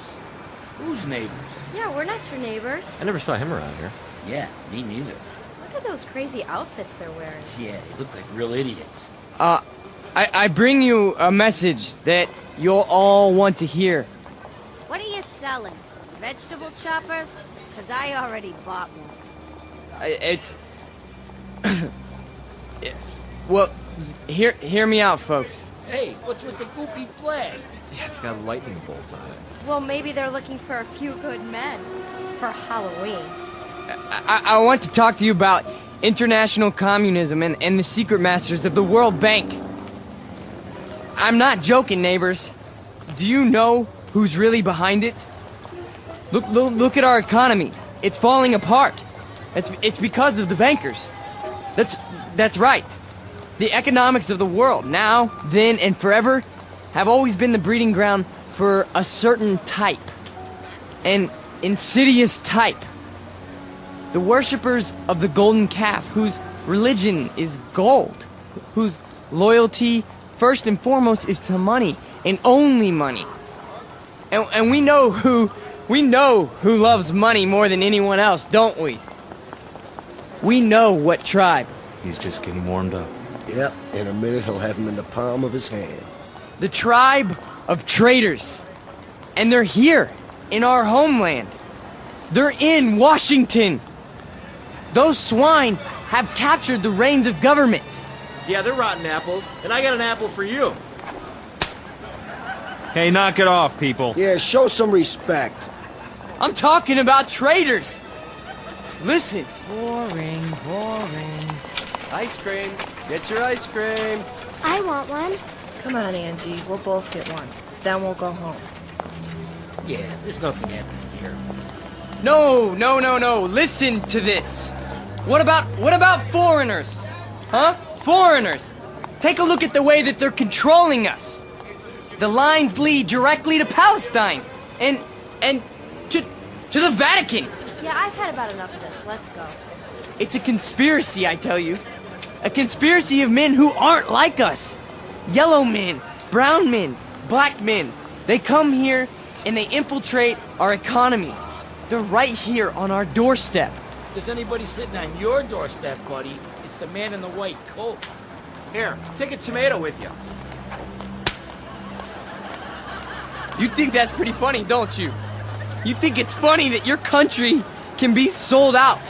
Who's neighbors? Yeah, we're not your neighbors. I never saw him around here. Yeah, me neither. Look at those crazy outfits they're wearing. Yeah, they look like real idiots. I bring you a message that you'll all want to hear. What are you selling? Vegetable choppers? Because I already bought one. It's... Well, hear me out, folks. Hey, what's with the goopy flag? Yeah, it's got lightning bolts on it. Well, maybe they're looking for a few good men. For Halloween. I want to talk to you about international communism and the secret masters of the World Bank. I'm not joking, neighbors. Do you know who's really behind it? Look at our economy. It's falling apart. It's because of the bankers. That's right. The economics of the world, now, then, and forever, have always been the breeding ground for a certain type. An insidious type. The worshippers of the golden calf, whose religion is gold, whose loyalty, first and foremost, is to money, and only money. And we know who loves money more than anyone else, don't we? We know what tribe. He's just getting warmed up. Yep, in a minute he'll have him in the palm of his hand. The tribe of traitors. And they're here, in our homeland. They're in Washington. Those swine have captured the reins of government. Yeah, they're rotten apples, and I got an apple for you. Hey, knock it off, people. Yeah, show some respect. I'm talking about traitors. Listen. Boring. Ice cream. Get your ice cream. I want one. Come on, Angie. We'll both get one. Then we'll go home. Yeah, there's nothing happening here. No. Listen to this. What about foreigners? Huh? Foreigners. Take a look at the way that they're controlling us. The lines lead directly to Palestine and to the Vatican. Yeah, I've had about enough of this. Let's go. It's a conspiracy, I tell you. A conspiracy of men who aren't like us. Yellow men, brown men, black men. They come here and they infiltrate our economy. They're right here on our doorstep. If there's anybody sitting on your doorstep, buddy, it's the man in the white coat. Here, take a tomato with you. You think that's pretty funny, don't you? You think it's funny that your country can be sold out?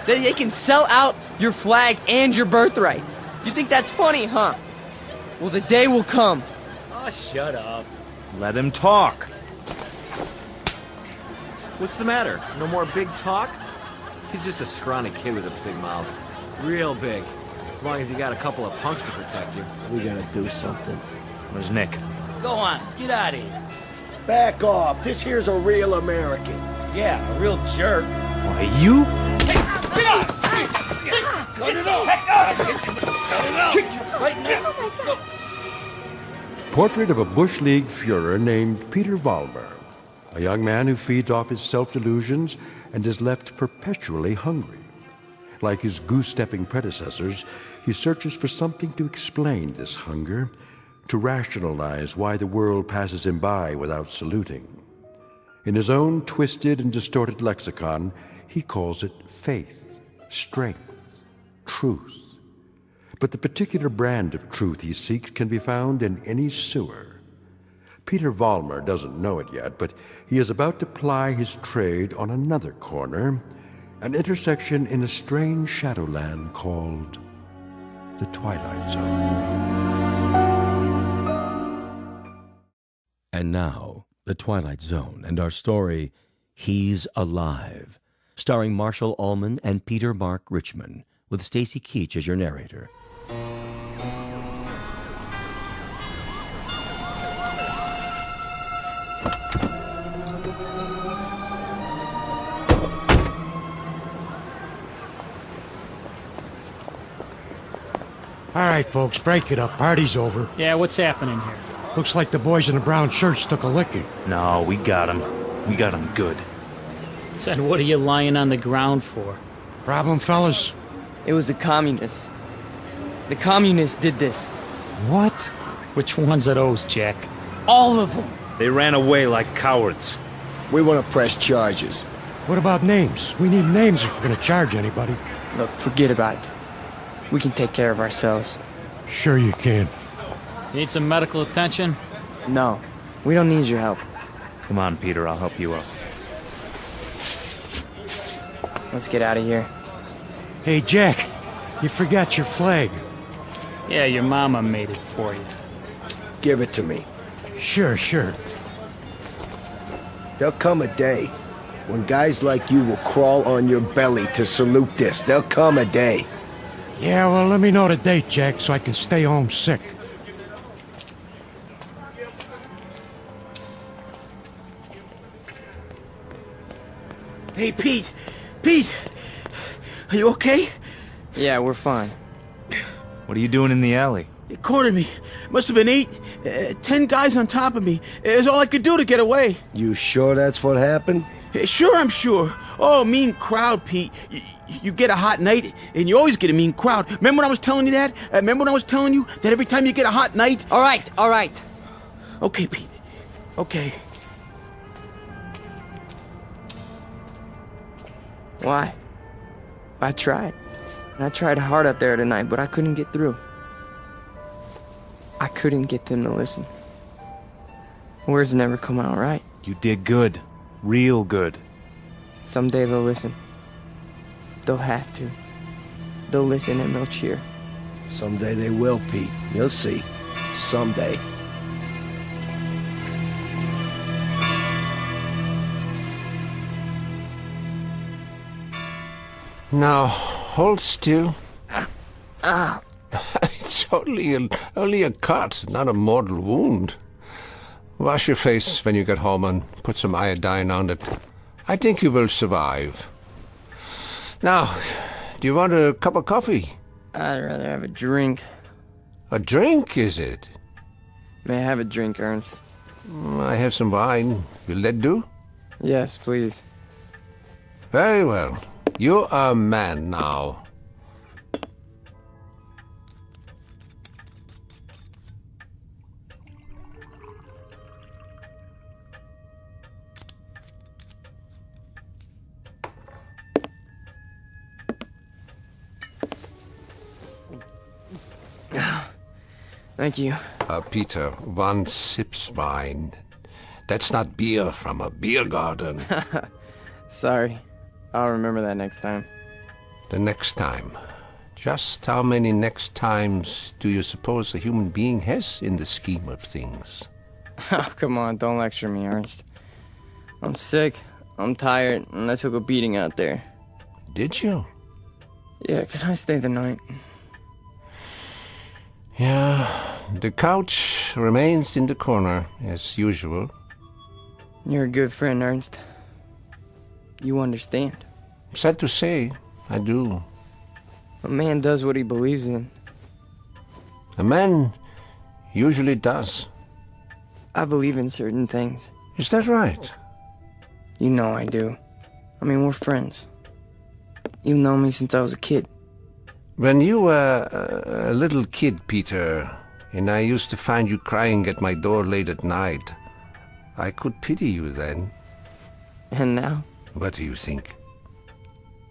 That they can sell out your flag and your birthright? You think that's funny, huh? Well, the day will come. Oh, shut up. Let him talk. What's the matter? No more big talk? He's just a scrawny kid with a big mouth. Real big. As long as you got a couple of punks to protect you. We gotta do something. Where's Nick? Go on, get out of here. Back off. This here's a real American. Yeah, a real jerk. Why, you? Get out! Cut it off! Cut it off! Right now! Portrait of a Bush League Führer named Peter Vollmer, a young man who feeds off his self-delusions and is left perpetually hungry. Like his goose-stepping predecessors, he searches for something to explain this hunger, to rationalize why the world passes him by without saluting. In his own twisted and distorted lexicon, he calls it faith, strength, truth. But the particular brand of truth he seeks can be found in any sewer. Peter Vollmer doesn't know it yet, but he is about to ply his trade on another corner, an intersection in a strange shadowland called the Twilight Zone. And now, the Twilight Zone and our story, He's Alive, starring Marshall Allman and Peter Mark Richmond, with Stacy Keach as your narrator. All right, folks, break it up. Party's over. Yeah, what's happening here? Looks like the boys in the brown shirts took a licking. No, we got him. We got him good. Then what are you lying on the ground for? Problem, fellas? It was the communists. The communists did this. What? Which ones are those, Jack? All of them. They ran away like cowards. We want to press charges. What about names? We need names if we're going to charge anybody. Look, forget about it. We can take care of ourselves. Sure you can. Need some medical attention? No, we don't need your help. Come on, Peter, I'll help you up. Let's get out of here. Hey, Jack, you forgot your flag. Yeah, your mama made it for you. Give it to me. Sure. There'll come a day when guys like you will crawl on your belly to salute this. There'll come a day. Yeah, well, let me know the date, Jack, so I can stay home sick. Hey, Pete! Pete! Are you okay? Yeah, we're fine. What are you doing in the alley? They cornered me. Must have been 10 guys on top of me. It was all I could do to get away. You sure that's what happened? Sure, I'm sure. Oh, mean crowd, Pete. You get a hot night, and you always get a mean crowd. Remember when I was telling you that? Remember when I was telling you that every time you get a hot night... All right. Okay, Pete. Okay. Why? I tried. I tried hard out there tonight, but I couldn't get through. I couldn't get them to listen. Words never come out right. You did good. Real good. Someday they'll listen. They'll have to. They'll listen and they'll cheer. Someday they will, Pete. You'll see. Someday. Now, hold still. It's only a cut, not a mortal wound. Wash your face when you get home and put some iodine on it. I think you will survive. Now, do you want a cup of coffee? I'd rather have a drink. A drink, is it? May I have a drink, Ernst? I have some wine. Will that do? Yes, please. Very well. You are a man now. Thank you. Peter, one sips wine. That's not beer from a beer garden. Sorry. I'll remember that next time. The next time. Just how many next times do you suppose a human being has in the scheme of things? Oh, come on, don't lecture me, Ernst. I'm sick, I'm tired, and I took a beating out there. Did you? Yeah, can I stay the night? Yeah, the couch remains in the corner, as usual. You're a good friend, Ernst. You understand. Sad to say, I do. A man does what he believes in. A man usually does. I believe in certain things. Is that right? You know I do. I mean, we're friends. You've known me since I was a kid. When you were a little kid, Peter, and I used to find you crying at my door late at night, I could pity you then. And now? What do you think?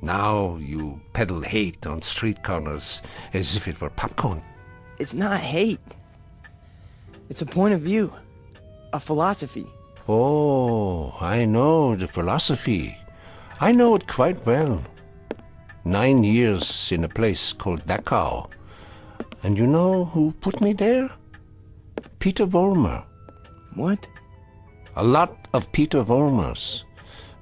Now you peddle hate on street corners as if it were popcorn. It's not hate. It's a point of view. a philosophy. Oh, I know the philosophy. I know it quite well. 9 years in a place called Dachau. And you know who put me there? Peter Vollmer. What? A lot of Peter Vollmers.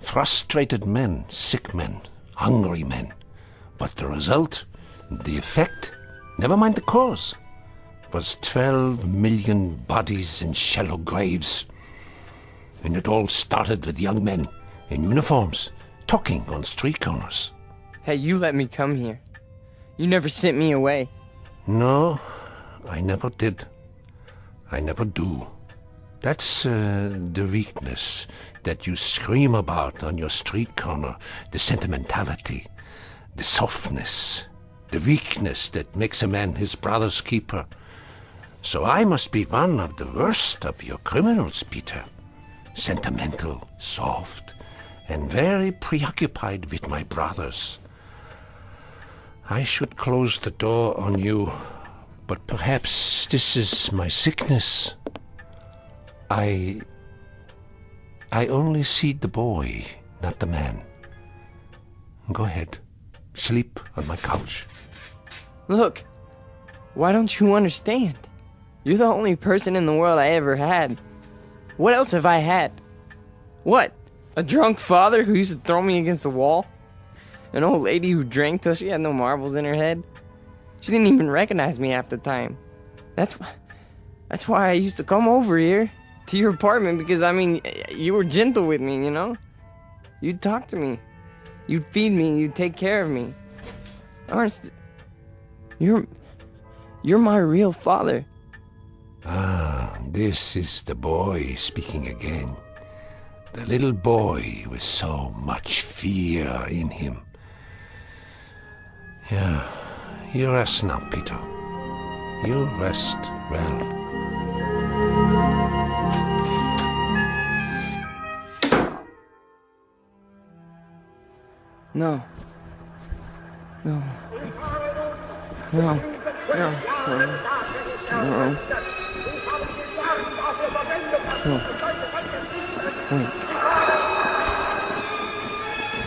Frustrated men, sick men, hungry men. But the result, the effect, never mind the cause, was 12 million bodies in shallow graves. And it all started with young men in uniforms, talking on street corners. Hey, you let me come here. You never sent me away. No, I never did. I never do. That's the weakness that you scream about on your street corner. The sentimentality, the softness, the weakness that makes a man his brother's keeper. So I must be one of the worst of your criminals, Peter. Sentimental, soft, and very preoccupied with my brothers. I should close the door on you, but perhaps this is my sickness. I only see the boy, not the man. Go ahead. Sleep on my couch. Look, why don't you understand? You're the only person in the world I ever had. What else have I had? What? A drunk father who used to throw me against the wall? An old lady who drank till she had no marbles in her head? She didn't even recognize me half the time. That's why I used to come over here to your apartment, because, I mean, you were gentle with me, you know? You'd talk to me. You'd feed me. You'd take care of me. Ernst, you're my real father. Ah, this is the boy speaking again. The little boy with so much fear in him. Yeah, you rest now, Peter. You rest well. No. No. No. No. No. No. Wait.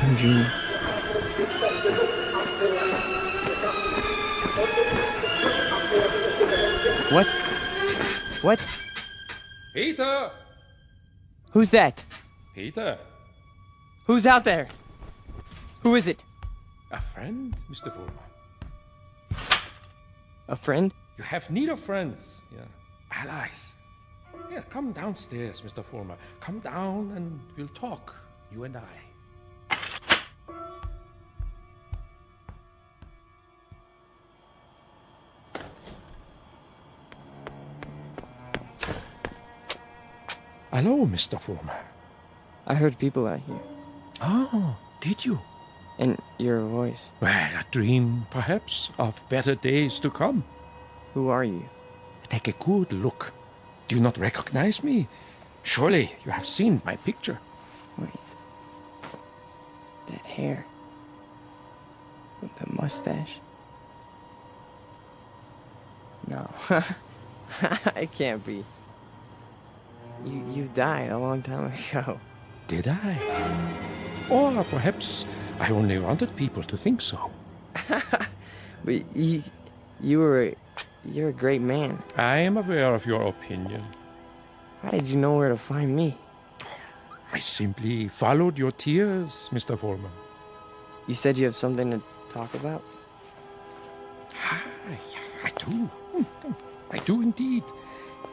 Eugene. What? What? Peter! Who's that? Peter? Who's out there? Who is it? A friend, Mr. Vollmer. A friend? You have need of friends, yeah. Allies. Yeah, come downstairs, Mr. Vollmer. Come down and we'll talk, you and I. Hello, Mr. Vollmer. I heard people out here. Oh, did you? And your voice. Well, a dream, perhaps, of better days to come. Who are you? Take a good look. Do you not recognize me? Surely you have seen my picture. Wait. That hair. With the mustache. No. It can't be. You died a long time ago. Did I? Or perhaps I only wanted people to think so. But you're a great man. I am aware of your opinion. How did you know where to find me? I simply followed your tears, Mr. Vollmer. You said you have something to talk about? I do. I do indeed.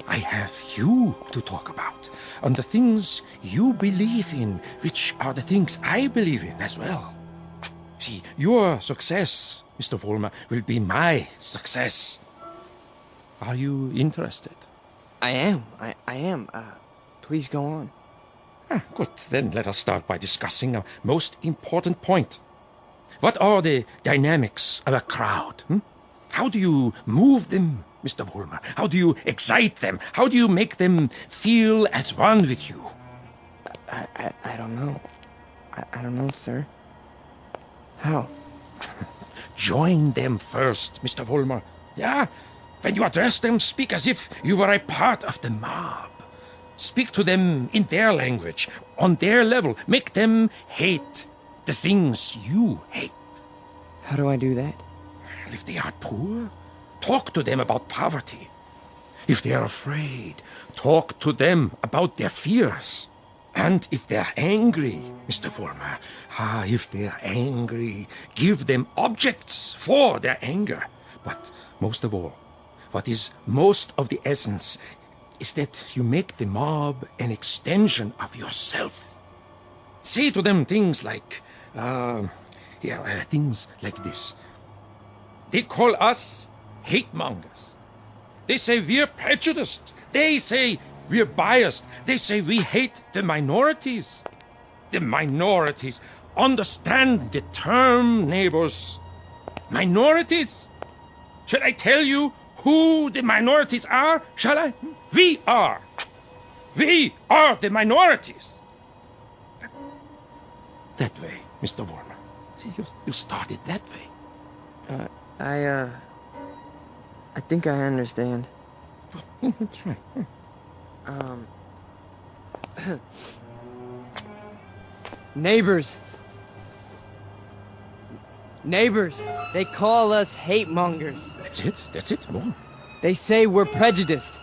I have you to talk about, and the things you believe in, which are the things I believe in as well. See, your success, Mr. Vollmer, will be my success. Are you interested? I am. I am. Please go on. Good. Then let us start by discussing a most important point. What are the dynamics of a crowd? How do you move them, Mr. Vollmer? How do you excite them? How do you make them feel as one with you? I don't know. I don't know, sir. How? Join them first, Mr. Vollmer. Yeah? When you address them, speak as if you were a part of the mob. Speak to them in their language, on their level. Make them hate the things you hate. How do I do that? If they are poor, talk to them about poverty. If they are afraid, talk to them about their fears. And if they're angry, Mr. Vollmer, if they're angry, give them objects for their anger. But most of all, what is most of the essence is that you make the mob an extension of yourself. Say to them things like, things like this. They call us hate mongers. They say we're prejudiced. They say we're biased. They say we hate the minorities. The minorities. Understand the term, neighbors. Minorities. Shall I tell you who the minorities are? Shall I? We are. We are the minorities. That way, Mr. Vollmer. See, you started that way. I think I understand. That's right. Neighbors. Neighbors. They call us hate mongers. That's it. More. They say we're prejudiced.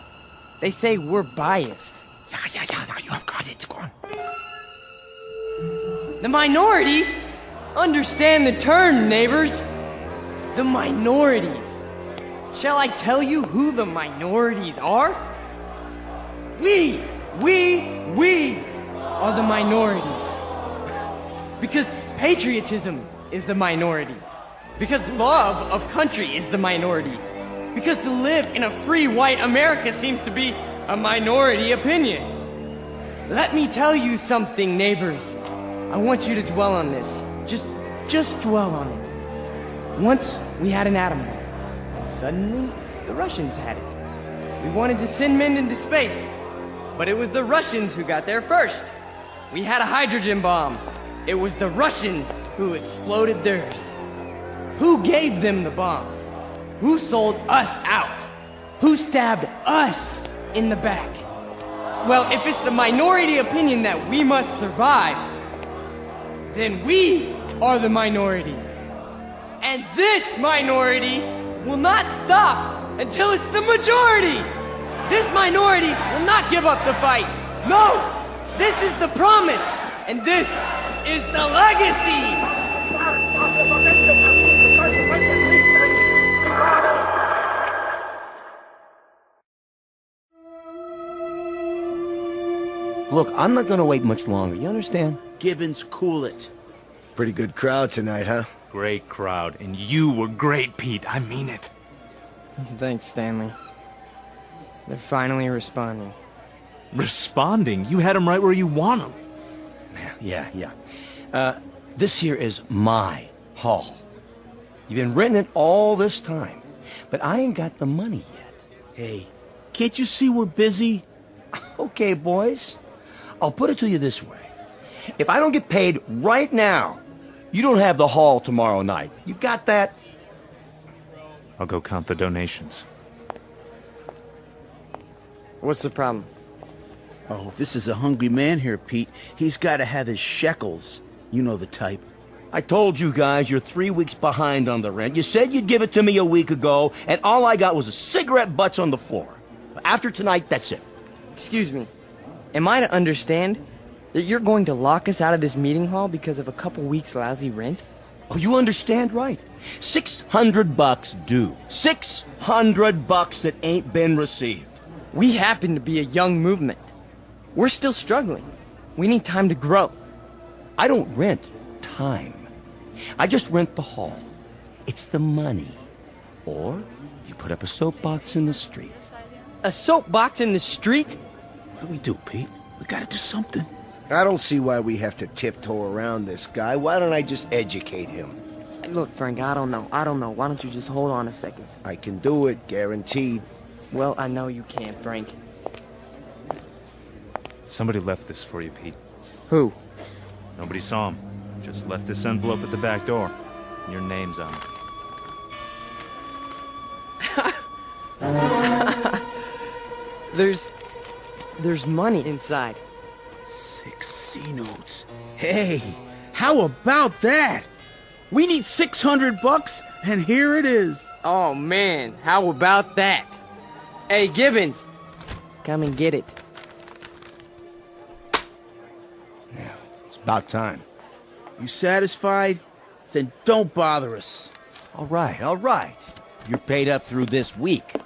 They say we're biased. Yeah, now you have got it. Go on. The minorities? Understand the term, neighbors. The minorities. Shall I tell you who the minorities are? We are the minorities. Because patriotism is the minority. Because love of country is the minority. Because to live in a free white America seems to be a minority opinion. Let me tell you something, neighbors. I want you to dwell on this. Just dwell on it. Once we had an atom bomb, and suddenly the Russians had it. We wanted to send men into space, but it was the Russians who got there first. We had a hydrogen bomb. It was the Russians who exploded theirs. Who gave them the bombs? Who sold us out? Who stabbed us in the back? Well, if it's the minority opinion that we must survive, then we are the minority. And this minority will not stop until it's the majority. This minority will not give up the fight. No, this is the promise, and this is the legacy. Look, I'm not gonna wait much longer, you understand? Gibbons, cool it. Pretty good crowd tonight, huh? Great crowd, and you were great, Pete. I mean it. Thanks, Stanley. They're finally responding. Responding? You had them right where you want them. Yeah. This here is my hall. You've been renting it all this time, but I ain't got the money yet. Hey, can't you see we're busy? Okay, boys. I'll put it to you this way. If I don't get paid right now, you don't have the hall tomorrow night. You got that? I'll go count the donations. What's the problem? Oh, this is a hungry man here, Pete. He's got to have his shekels. You know the type. I told you guys you're 3 weeks behind on the rent. You said you'd give it to me a week ago, and all I got was a cigarette butts on the floor. After tonight, that's it. Excuse me. Am I to understand that you're going to lock us out of this meeting hall because of a couple weeks' lousy rent? Oh, you understand right. $600 due. $600 that ain't been received. We happen to be a young movement. We're still struggling. We need time to grow. I don't rent time. I just rent the hall. It's the money. Or you put up a soapbox in the street. A soapbox in the street? What do we do, Pete? We gotta do something. I don't see why we have to tiptoe around this guy. Why don't I just educate him? Look, Frank, I don't know. Why don't you just hold on a second? I can do it, guaranteed. Well, I know you can, Frank. Somebody left this for you, Pete. Who? Nobody saw him. Just left this envelope at the back door. Your name's on it. There's money inside. 6 C-notes. Hey, how about that? We need $600, and here it is. Oh, man, how about that? Hey, Gibbons, come and get it. Yeah, it's about time. You satisfied? Then don't bother us. All right, all right. You're paid up through this week.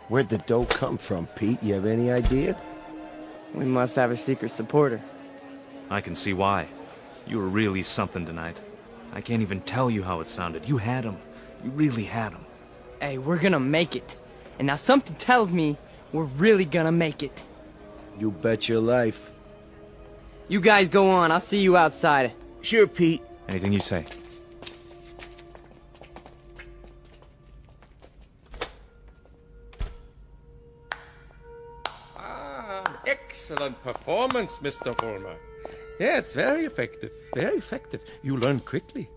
Where'd the dough come from, Pete? You have any idea? We must have a secret supporter. I can see why. You were really something tonight. I can't even tell you how it sounded. You had him. You really had him. Hey, we're gonna make it. And now something tells me we're really gonna make it. You bet your life. You guys go on. I'll see you outside. Sure, Pete. Anything you say. Excellent performance, Mr. Vollmer. Yes, very effective. Very effective. You learn quickly.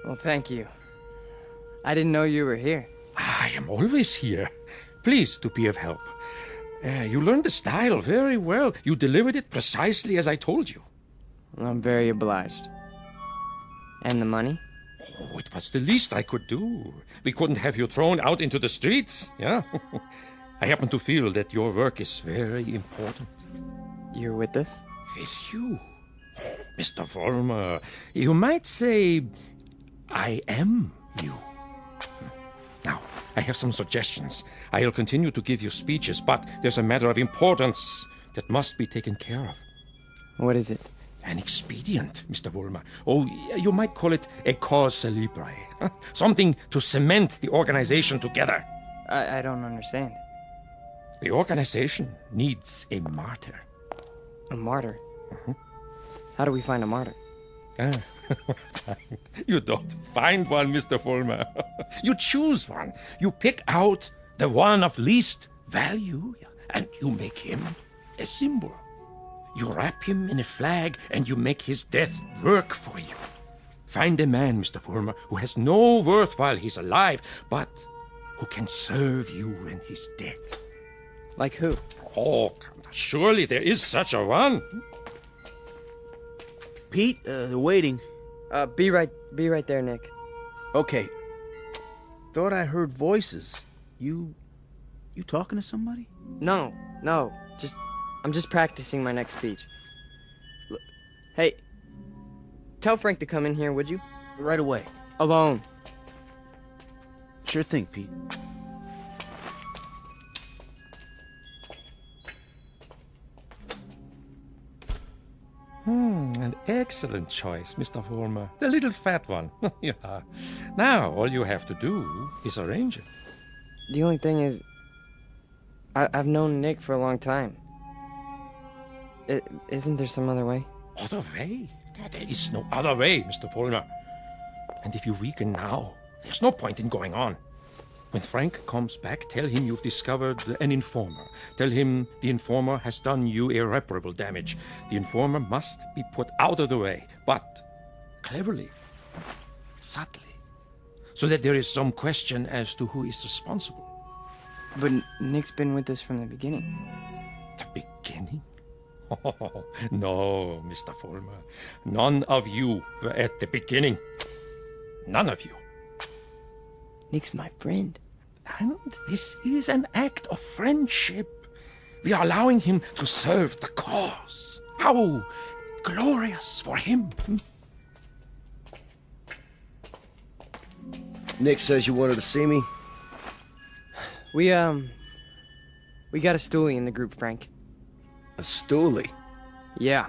Well, thank you. I didn't know you were here. I am always here. Pleased to be of help. You learned the style very well. You delivered it precisely as I told you. I'm very obliged. And the money? Oh, it was the least I could do. We couldn't have you thrown out into the streets, yeah? I happen to feel that your work is very important. You're with us? With you? Oh, Mr. Vollmer, you might say I am you. Now, I have some suggestions. I'll continue to give you speeches, but there's a matter of importance that must be taken care of. What is it? An expedient, Mr. Vollmer. Oh, you might call it a cause célèbre. Something to cement the organization together. I don't understand. The organization needs a martyr. A martyr? How do we find a martyr? You don't find one, Mr. Vollmer. You choose one. You pick out the one of least value, and you make him a symbol. You wrap him in a flag, and you make his death work for you. Find a man, Mr. Vollmer, who has no worth while he's alive, but who can serve you when he's dead. Like who? Oh, surely there is such a one. Pete, they're waiting. Be right there, Nick. Okay. Thought I heard voices. You talking to somebody? No. I'm just practicing my next speech. Look, hey, tell Frank to come in here, would you? Right away. Alone. Sure thing, Pete. An excellent choice, Mr. Vollmer. The little fat one. Yeah. Now, all you have to do is arrange it. The only thing is, I've known Nick for a long time. Isn't there some other way? Other way? There is no other way, Mr. Vollmer. And if you weaken now, there's no point in going on. When Frank comes back, tell him you've discovered an informer. Tell him the informer has done you irreparable damage. The informer must be put out of the way, but cleverly, subtly, so that there is some question as to who is responsible. But Nick's been with us from the beginning. The beginning? Oh, no, Mr. Vollmer. None of you were at the beginning. None of you. Nick's my friend. And this is an act of friendship. We are allowing him to serve the cause. How glorious for him. Nick says you wanted to see me? We got a stoolie in the group, Frank. A stoolie? Yeah.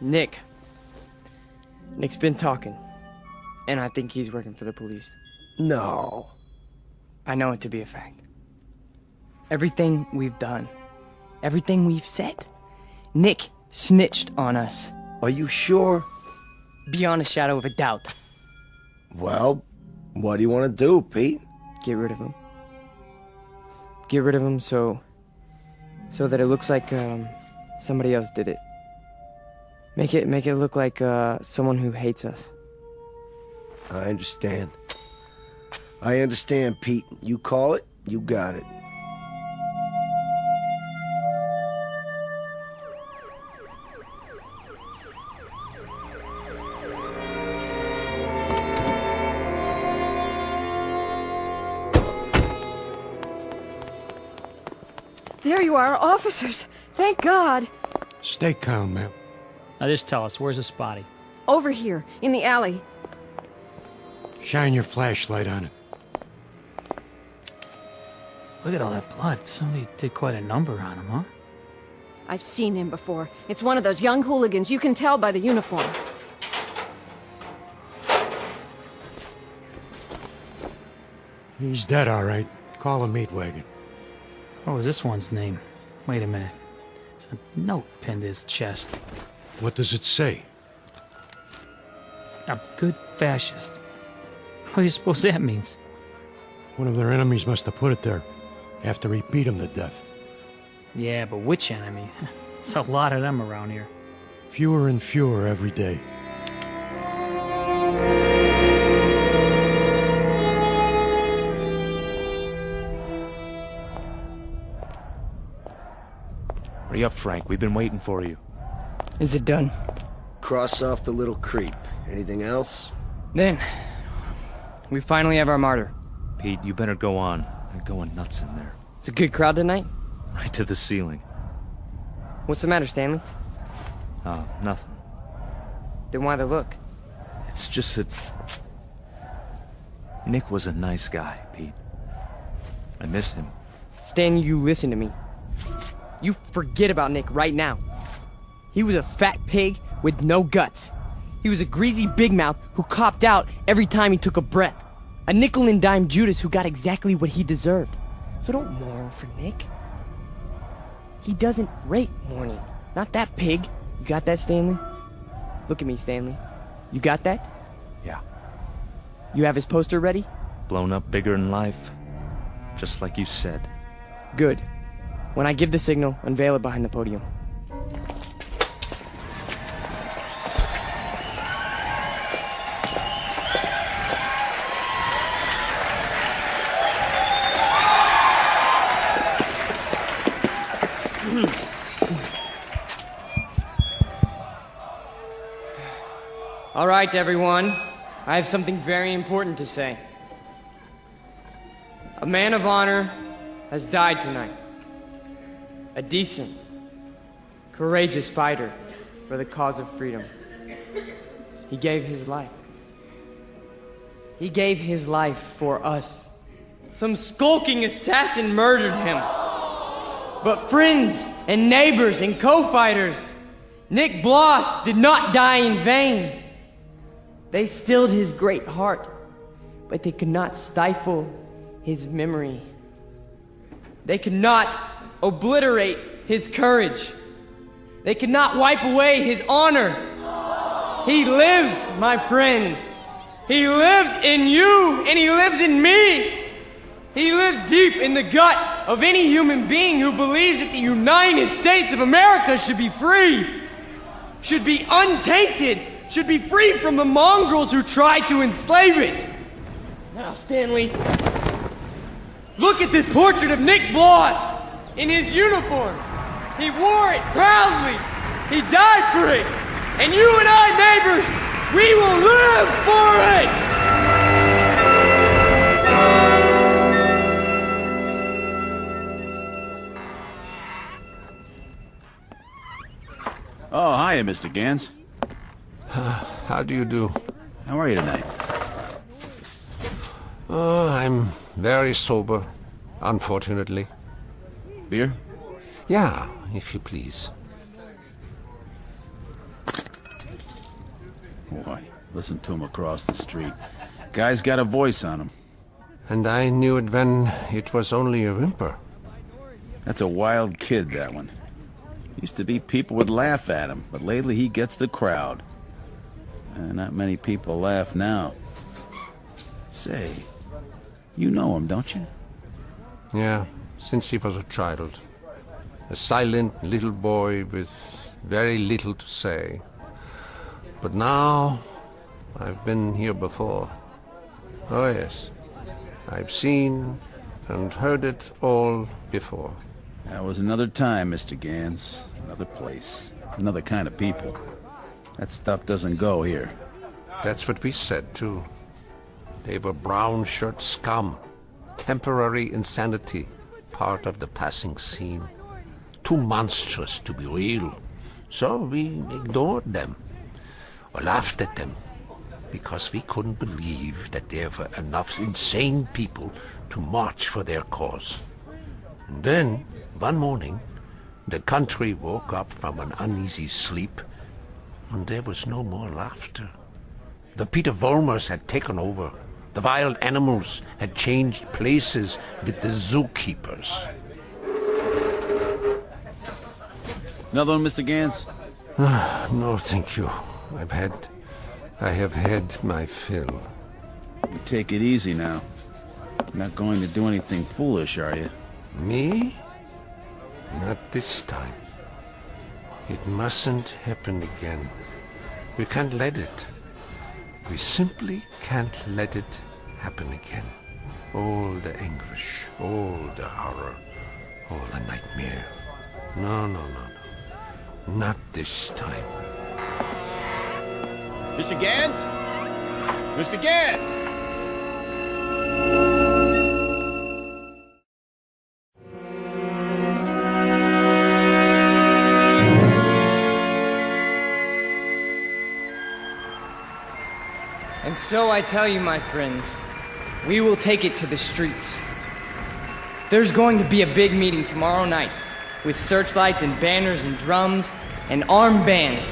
Nick's been talking. And I think he's working for the police. No. I know it to be a fact. Everything we've done, everything we've said, Nick snitched on us. Are you sure? Beyond a shadow of a doubt. Well, what do you want to do, Pete? Get rid of him. Get rid of him so that it looks like somebody else did it. Make it look like someone who hates us. I understand. I understand, Pete. You call it, you got it. There you are, officers. Thank God. Stay calm, ma'am. Now just tell us, where's the spotty? Over here, in the alley. Shine your flashlight on it. Look at all that blood. Somebody did quite a number on him, huh? I've seen him before. It's one of those young hooligans. You can tell by the uniform. He's dead, all right. Call a meat wagon. What was this one's name? Wait a minute. There's a note pinned to his chest. What does it say? A good fascist. What do you suppose that means? One of their enemies must have put it there after he beat him to death. Yeah, but which enemy? There's a lot of them around here. Fewer and fewer every day. Hurry up, Frank. We've been waiting for you. Is it done? Cross off the little creep. Anything else? Then, we finally have our martyr. Pete, you better go on. They're going nuts in there. It's a good crowd tonight? Right to the ceiling. What's the matter, Stanley? Oh, nothing. Then why the look? It's just that... Nick was a nice guy, Pete. I miss him. Stan, you listen to me. You forget about Nick right now. He was a fat pig with no guts. He was a greasy big mouth who copped out every time he took a breath. A nickel and dime Judas who got exactly what he deserved. So don't mourn for Nick. He doesn't rate mourning. Not that pig. You got that, Stanley? Look at me, Stanley. You got that? Yeah. You have his poster ready? Blown up bigger in life. Just like you said. Good. When I give the signal, unveil it behind the podium. All right, everyone. I have something very important to say. A man of honor has died tonight. A decent, courageous fighter for the cause of freedom. He gave his life. He gave his life for us. Some skulking assassin murdered him. But friends and neighbors and co-fighters, Nick Bloss did not die in vain. They stilled his great heart, but they could not stifle his memory. They could not obliterate his courage. They could not wipe away his honor. He lives, my friends. He lives in you, and he lives in me. He lives deep in the gut of any human being who believes that the United States of America should be free, should be untainted, should be free from the mongrels who try to enslave it. Now, Stanley, look at this portrait of Nick Bloss in his uniform. He wore it proudly. He died for it. And you and I, neighbors, we will live for it! Oh, hiya, Mr. Gans. How do you do? How are you tonight? Oh, I'm very sober, unfortunately. Beer? Yeah, if you please. Boy, listen to him across the street. Guy's got a voice on him. And I knew it when it was only a whimper. That's a wild kid, that one. Used to be people would laugh at him, but lately he gets the crowd. Not many people laugh now. Say, you know him, don't you? Yeah, since he was a child. A silent little boy with very little to say. But now, I've been here before. Oh yes, I've seen and heard it all before. That was another time, Mr. Gans. Another place. Another kind of people. That stuff doesn't go here. That's what we said, too. They were brown shirt scum. Temporary insanity. part of the passing scene. Too monstrous to be real. So we ignored them, or laughed at them, because we couldn't believe that there were enough insane people to march for their cause. And then, one morning, the country woke up from an uneasy sleep, and there was no more laughter. The Peter Volmers had taken over. The wild animals had changed places with the zookeepers. Another one, Mr. Gans? No, thank you. I have had my fill. You take it easy now. You're not going to do anything foolish, are you? Me? Not this time. It mustn't happen again. We can't let it. We simply can't let it happen again. All the anguish, all the horror, all the nightmare. No. Not this time. Mr. Gans? Mr. Gans! And so I tell you, my friends, we will take it to the streets. There's going to be a big meeting tomorrow night, with searchlights and banners and drums and armbands.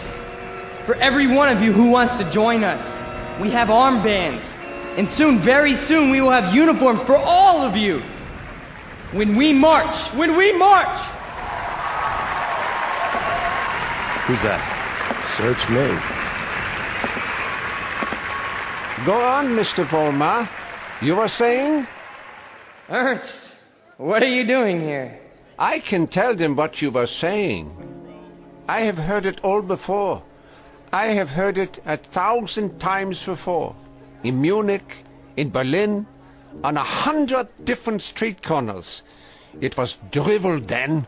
For every one of you who wants to join us, we have armbands. And soon, very soon, we will have uniforms for all of you. When we march! Who's that? Search me. Go on, Mr. Volmar. You were saying? Ernst, what are you doing here? I can tell them what you were saying. I have heard it all before. I have heard it 1,000 times before. In Munich, in Berlin, on 100 different street corners. It was drivel then,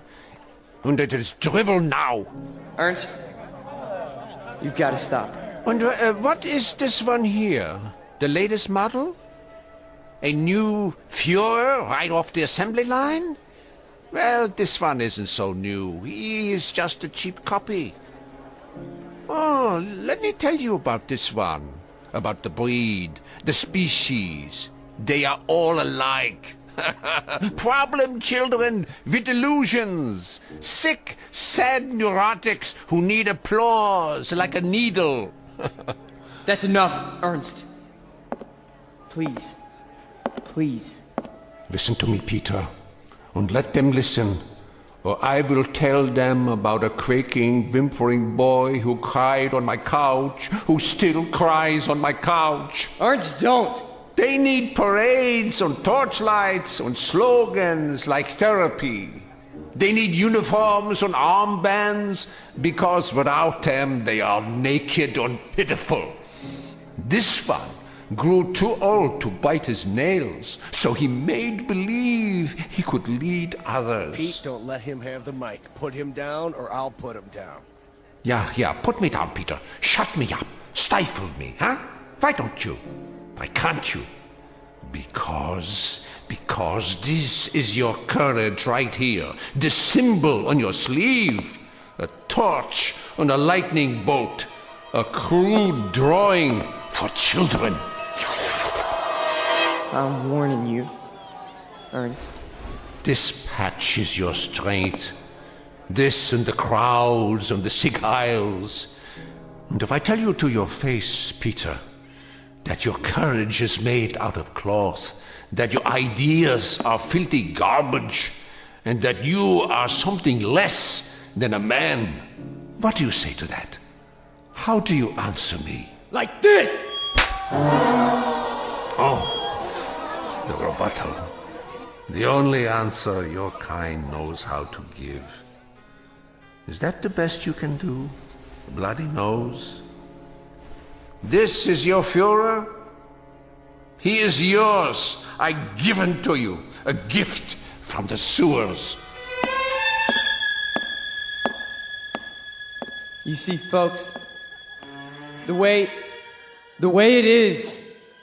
and it is drivel now. Ernst, you've got to stop. And what is this one here? The latest model? A new Führer right off the assembly line? Well, this one isn't so new. He is just a cheap copy. Oh, let me tell you about this one. About the breed, the species. They are all alike. Problem children with illusions. Sick, sad neurotics who need applause like a needle. That's enough, Ernst. Please. Please. Listen to me, Peter, and let them listen, or I will tell them about a quaking, whimpering boy who cried on my couch, who still cries on my couch. Ernst, don't! They need parades and torchlights and slogans like therapy. They need uniforms and armbands, because without them they are naked and pitiful. This one grew too old to bite his nails, so he made believe he could lead others. Pete, don't let him have the mic. Put him down, or I'll put him down. Yeah, put me down, Peter. Shut me up. Stifle me, huh? Why don't you? Why can't you? Because this is your courage right here. The symbol on your sleeve. A torch and a lightning bolt. A crude drawing for children. I'm warning you, Ernst. This patch is your strength. This and the crowds and the sick aisles. And if I tell you to your face, Peter, that your courage is made out of cloth, that your ideas are filthy garbage, and that you are something less than a man, what do you say to that? How do you answer me? Like this! Oh, the rebuttal. The only answer your kind knows how to give. Is that the best you can do? A bloody nose? This is your Führer? He is yours. I give him to you. A gift from the sewers. You see, folks, the way it is.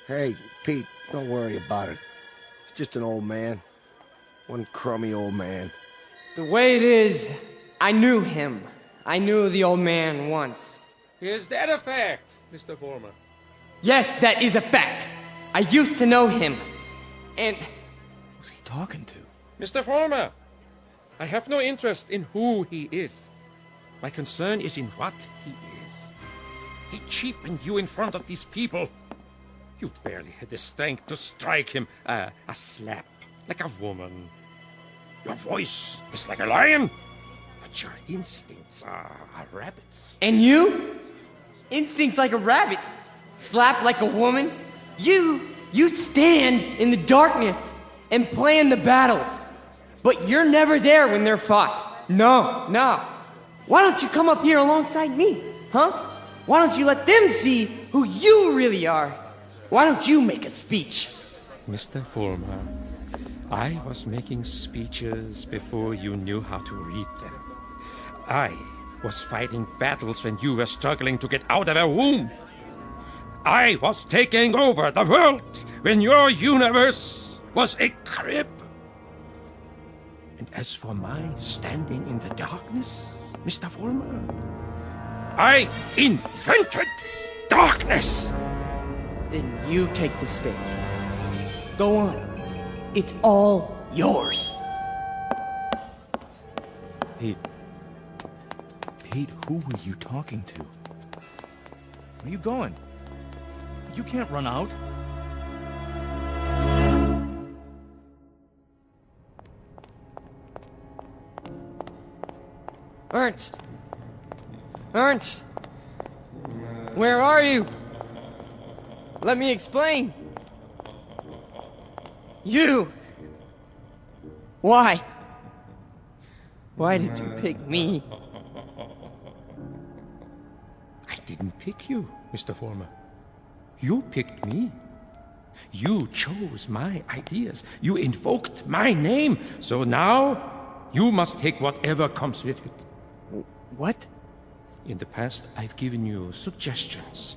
Hey, Pete, don't worry about it. He's just an old man. One crummy old man. The way it is, I knew him. I knew the old man once. Is that a fact, Mr. Former? Yes, that is a fact. I used to know him. And... Who's he talking to? Mr. Former, I have no interest in who he is. My concern is in what he is. He cheapened you in front of these people. You barely had the strength to strike him a slap, like a woman. Your voice is like a lion, but your instincts are rabbits. And you? Instincts like a rabbit. Slap like a woman. You stand in the darkness and plan the battles. But you're never there when they're fought. No. Why don't you come up here alongside me, huh? Why don't you let them see who you really are? Why don't you make a speech? Mr. Fulmer, I was making speeches before you knew how to read them. I was fighting battles when you were struggling to get out of a womb. I was taking over the world when your universe was a crib. And as for my standing in the darkness, Mr. Fulmer, I invented darkness! Then you take the stick. Go on. It's all yours. Pete, who were you talking to? Where are you going? You can't run out. Ernst! Ernst! Where are you? Let me explain. You! Why? Why did you pick me? I didn't pick you, Mr. Former. You picked me. You chose my ideas. You invoked my name. So now, you must take whatever comes with it. What? In the past, I've given you suggestions.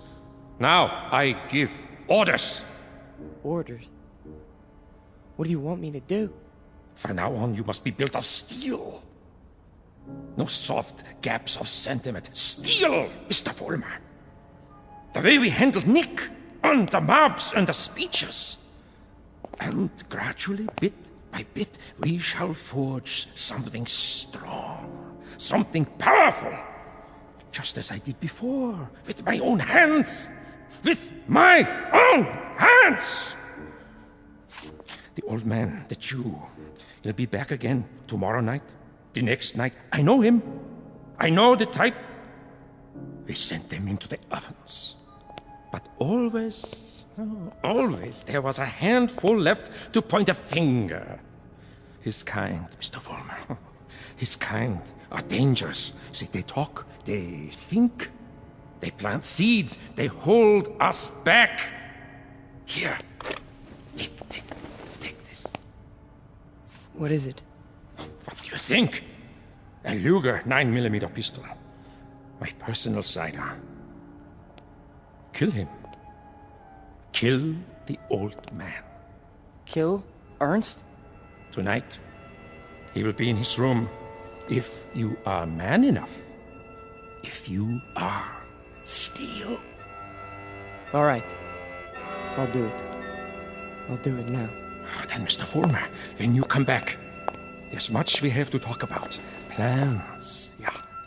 Now, I give orders. Orders? What do you want me to do? From now on, you must be built of steel. No soft gaps of sentiment. Steel, Mr. Fulmer. The way we handled Nick, and the mobs, and the speeches. And gradually, bit by bit, we shall forge something strong, something powerful. Just as I did before, with my own hands. With my own hands! The old man, the Jew, he'll be back again tomorrow night, the next night. I know him. I know the type. We sent them into the ovens. But always there was a handful left to point a finger. His kind, Mr. Fulmer, his kind are dangerous. See, they talk, they think, they plant seeds, they hold us back. Here, take this. What is it? What do you think? A Luger 9mm pistol. My personal sidearm. Kill him. Kill the old man. Kill Ernst? Tonight, he will be in his room. If you are man enough. If you are steel. All right. I'll do it. I'll do it now. Then, Mr. Fulmer, when you come back, there's much we have to talk about. Plans,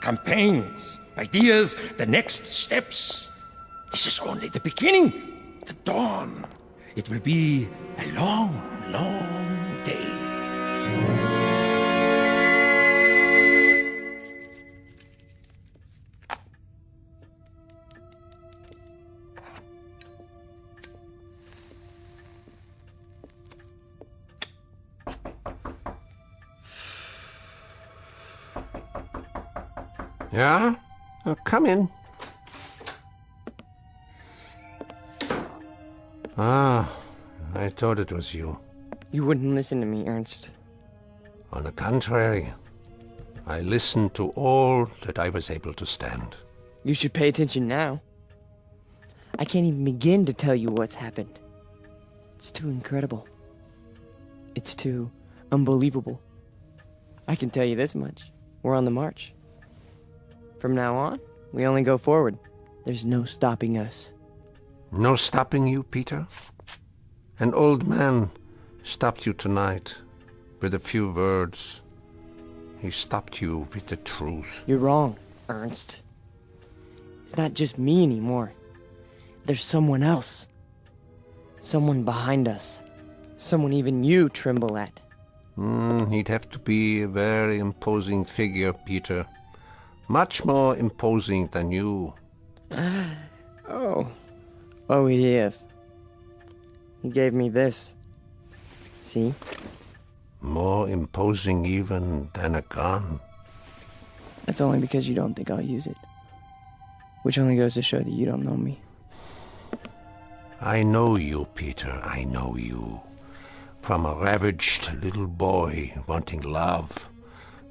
campaigns, ideas, the next steps. This is only the beginning, the dawn. It will be a long, long day. Yeah? Come in. Ah, I thought it was you. You wouldn't listen to me, Ernst. On the contrary, I listened to all that I was able to stand. You should pay attention now. I can't even begin to tell you what's happened. It's too incredible. It's too unbelievable. I can tell you this much. We're on the march. From now on, we only go forward. There's no stopping us. No stopping you, Peter? An old man stopped you tonight with a few words. He stopped you with the truth. You're wrong, Ernst. It's not just me anymore. There's someone else. Someone behind us. Someone even you tremble at. He'd have to be a very imposing figure, Peter. Much more imposing than you. Oh, he is. He gave me this. See? More imposing even than a gun. That's only because you don't think I'll use it. Which only goes to show that you don't know me. I know you, Peter, I know you. From a ravaged little boy wanting love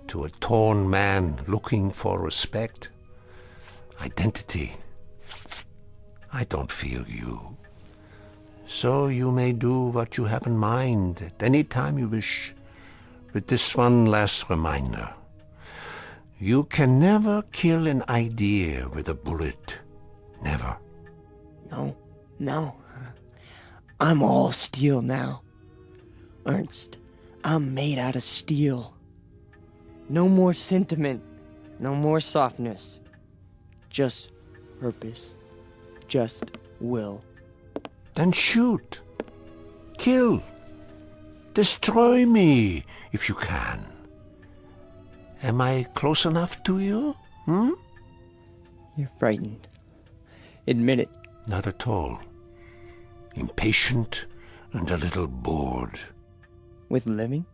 to a torn man looking for respect, identity. I don't fear you. So you may do what you have in mind at any time you wish. With this one last reminder. You can never kill an idea with a bullet. Never. No. I'm all steel now. Ernst, I'm made out of steel. No more sentiment. No more softness. Just purpose. Just will. Then shoot. Kill. Destroy me, if you can. Am I close enough to you? You're frightened. Admit it. Not at all. Impatient and a little bored. With living?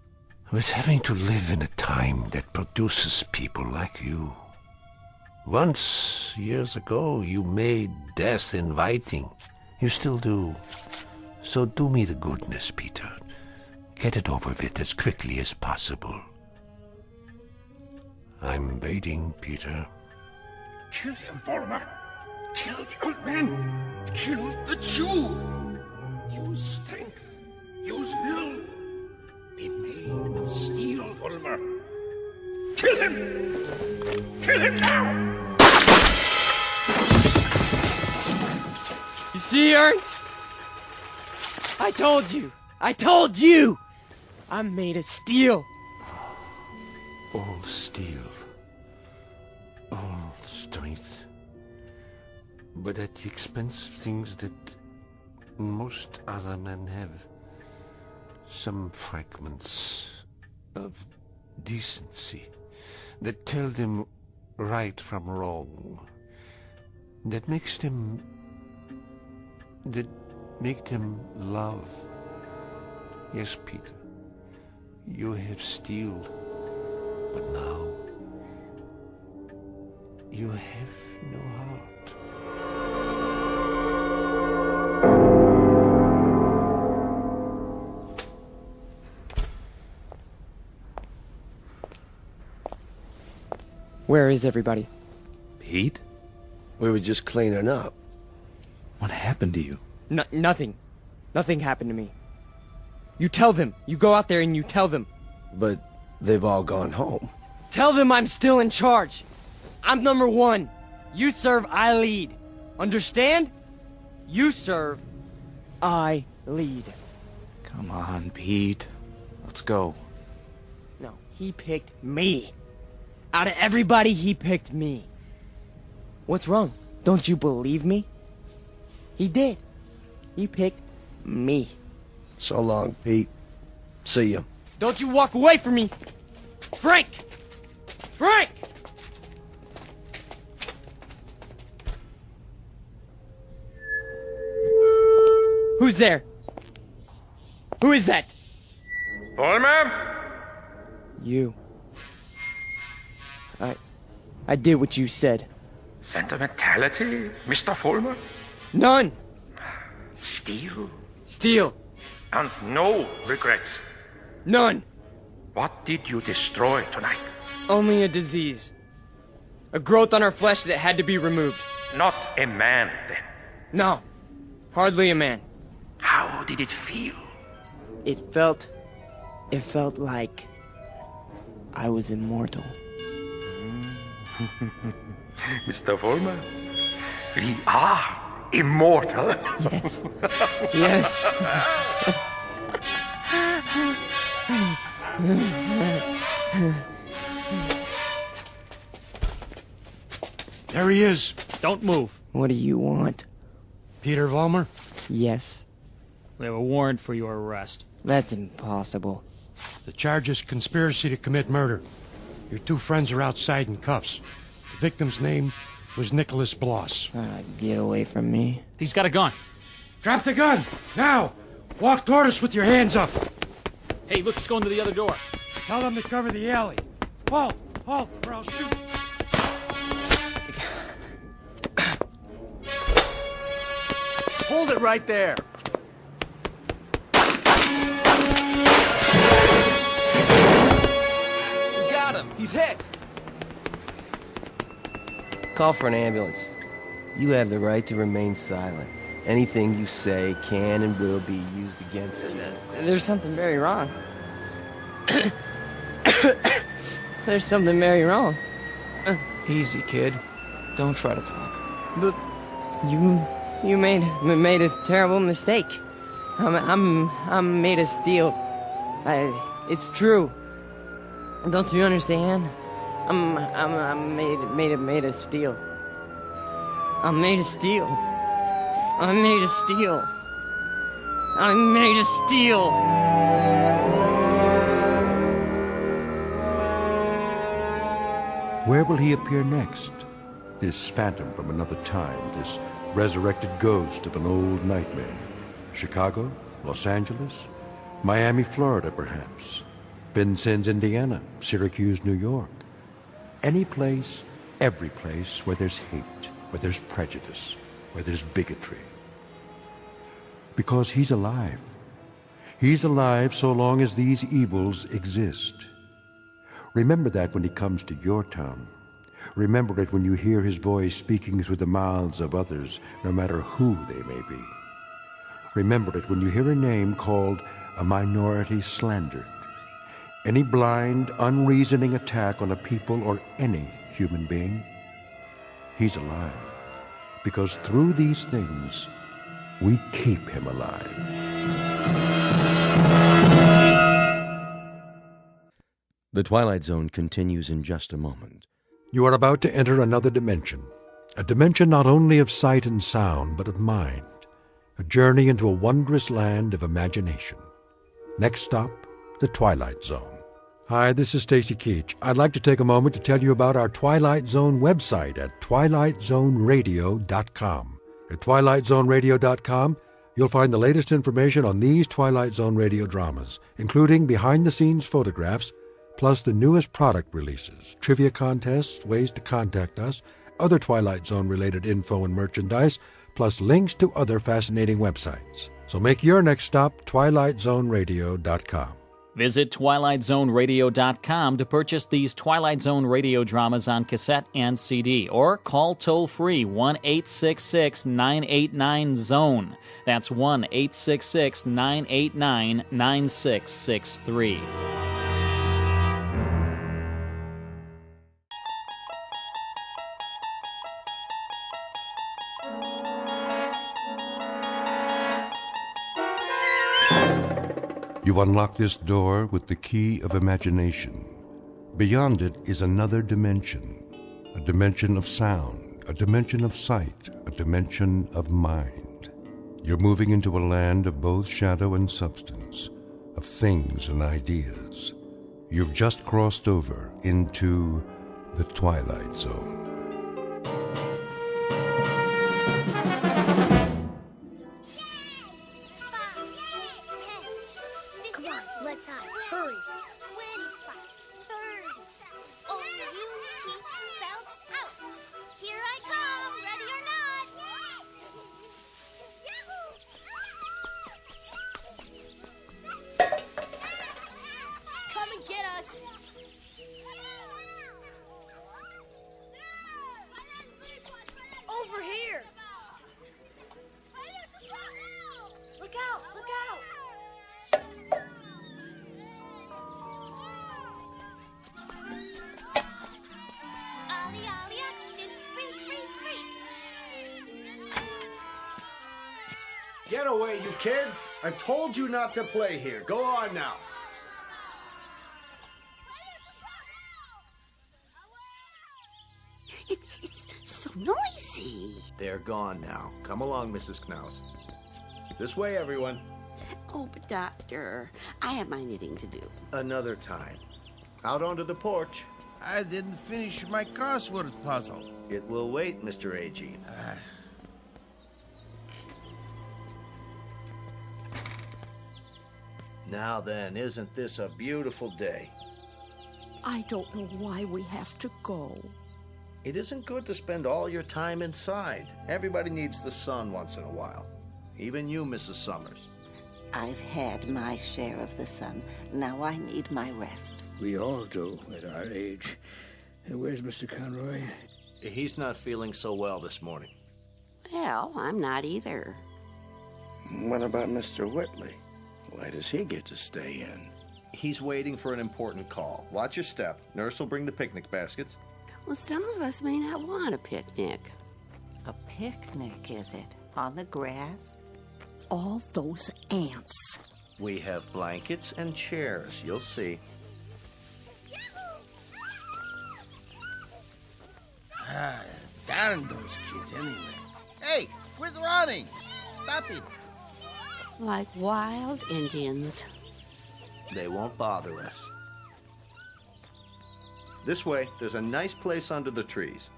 With having to live in a time that produces people like you. Once, years ago, you made death inviting. You still do. So do me the goodness, Peter. Get it over with as quickly as possible. I'm waiting, Peter. Kill him, Vollmer. Kill the old man. Kill the Jew. Use strength. Use will. Be made of steel, Vollmer. Kill him! Kill him now! You see, Ernst? I told you! I'm made of steel! All steel. All strength. But at the expense of things that most other men have. Some fragments of decency that tell them right from wrong. That make them love. Yes, Peter, you have steel, but now you have no heart. Where is everybody? Pete? We were just cleaning up. What happened to you? Nothing. Nothing happened to me. You tell them. You go out there and you tell them. But they've all gone home. Tell them I'm still in charge. I'm number one. You serve, I lead. Understand? You serve, I lead. Come on, Pete. Let's go. No, he picked me. Out of everybody, he picked me. What's wrong? Don't you believe me? He did. He picked me. So long, Pete. See ya. Don't you walk away from me! Frank! Frank! Who's there? Who is that? Vollmer? You. I did what you said. Sentimentality, Mr. Vollmer? None! Steel? Steel. And no regrets? None! What did you destroy tonight? Only a disease. A growth on our flesh that had to be removed. Not a man, then? No. Hardly a man. How did it feel? It felt It felt like I was immortal. Mr. Vollmer, we are immortal. Yes. Yes. There he is. Don't move. What do you want? Peter Vollmer? Yes. We have a warrant for your arrest. That's impossible. The charge is conspiracy to commit murder. Your two friends are outside in cuffs. The victim's name was Nicholas Bloss. Get away from me. He's got a gun. Drop the gun! Now! Walk toward us with your hands up! Hey, look, he's going to the other door. Tell them to cover the alley. Halt! Halt, or I'll shoot! Hold it right there. We got him. He's hit. Call for an ambulance. You have the right to remain silent. Anything you say can and will be used against you. There's something very wrong. There's something very wrong. Easy, kid. Don't try to talk. But you made a terrible mistake. I'm made of steel. It's true. Don't you understand? I'm made of steel. I'm made of steel. I'm made of steel. I'm made of steel. Where will he appear next? This phantom from another time, this resurrected ghost of an old nightmare. Chicago? Los Angeles? Miami, Florida, perhaps. Vincennes, Indiana. Syracuse, New York. Any place, every place where there's hate, where there's prejudice, where there's bigotry. Because he's alive. He's alive so long as these evils exist. Remember that when he comes to your town. Remember it when you hear his voice speaking through the mouths of others, no matter who they may be. Remember it when you hear a name called a minority slandered. Any blind, unreasoning attack on a people or any human being. He's alive. Because through these things, we keep him alive. The Twilight Zone continues in just a moment. You are about to enter another dimension. A dimension not only of sight and sound, but of mind. A journey into a wondrous land of imagination. Next stop, the Twilight Zone. Hi, this is Stacy Keach. I'd like to take a moment to tell you about our Twilight Zone website at twilightzoneradio.com. At twilightzoneradio.com, you'll find the latest information on these Twilight Zone radio dramas, including behind-the-scenes photographs, plus the newest product releases, trivia contests, ways to contact us, other Twilight Zone-related info and merchandise, plus links to other fascinating websites. So make your next stop twilightzoneradio.com. Visit twilightzoneradio.com to purchase these Twilight Zone radio dramas on cassette and CD, or call toll-free 1-866-989-ZONE. That's 1-866-989-9663. You unlock this door with the key of imagination. Beyond it is another dimension, a dimension of sound, a dimension of sight, a dimension of mind. You're moving into a land of both shadow and substance, of things and ideas. You've just crossed over into the Twilight Zone. Let's hide. Hurry. 25, 30. O-U-T spells out. Here I come, ready or not. Come and get us. Get away, you kids! I've told you not to play here. Go on now. It's so noisy. They're gone now. Come along, Mrs. Knaus. This way, everyone. Oh, but Doctor, I have my knitting to do. Another time. Out onto the porch. I didn't finish my crossword puzzle. It will wait, Mr. A.G. Now then, isn't this a beautiful day? I don't know why we have to go. It isn't good to spend all your time inside. Everybody needs the sun once in a while. Even you, Mrs. Summers. I've had my share of the sun. Now I need my rest. We all do at our age. Where's Mr. Conroy? He's not feeling so well this morning. Well, I'm not either. What about Mr. Whitley? Why does he get to stay in? He's waiting for an important call. Watch your step. Nurse will bring the picnic baskets. Well, some of us may not want a picnic. A picnic, is it? On the grass? All those ants. We have blankets and chairs. You'll see. Darn those kids anyway. Hey, quit running! Stop it! Like wild Indians. They won't bother us. This way, there's a nice place under the trees.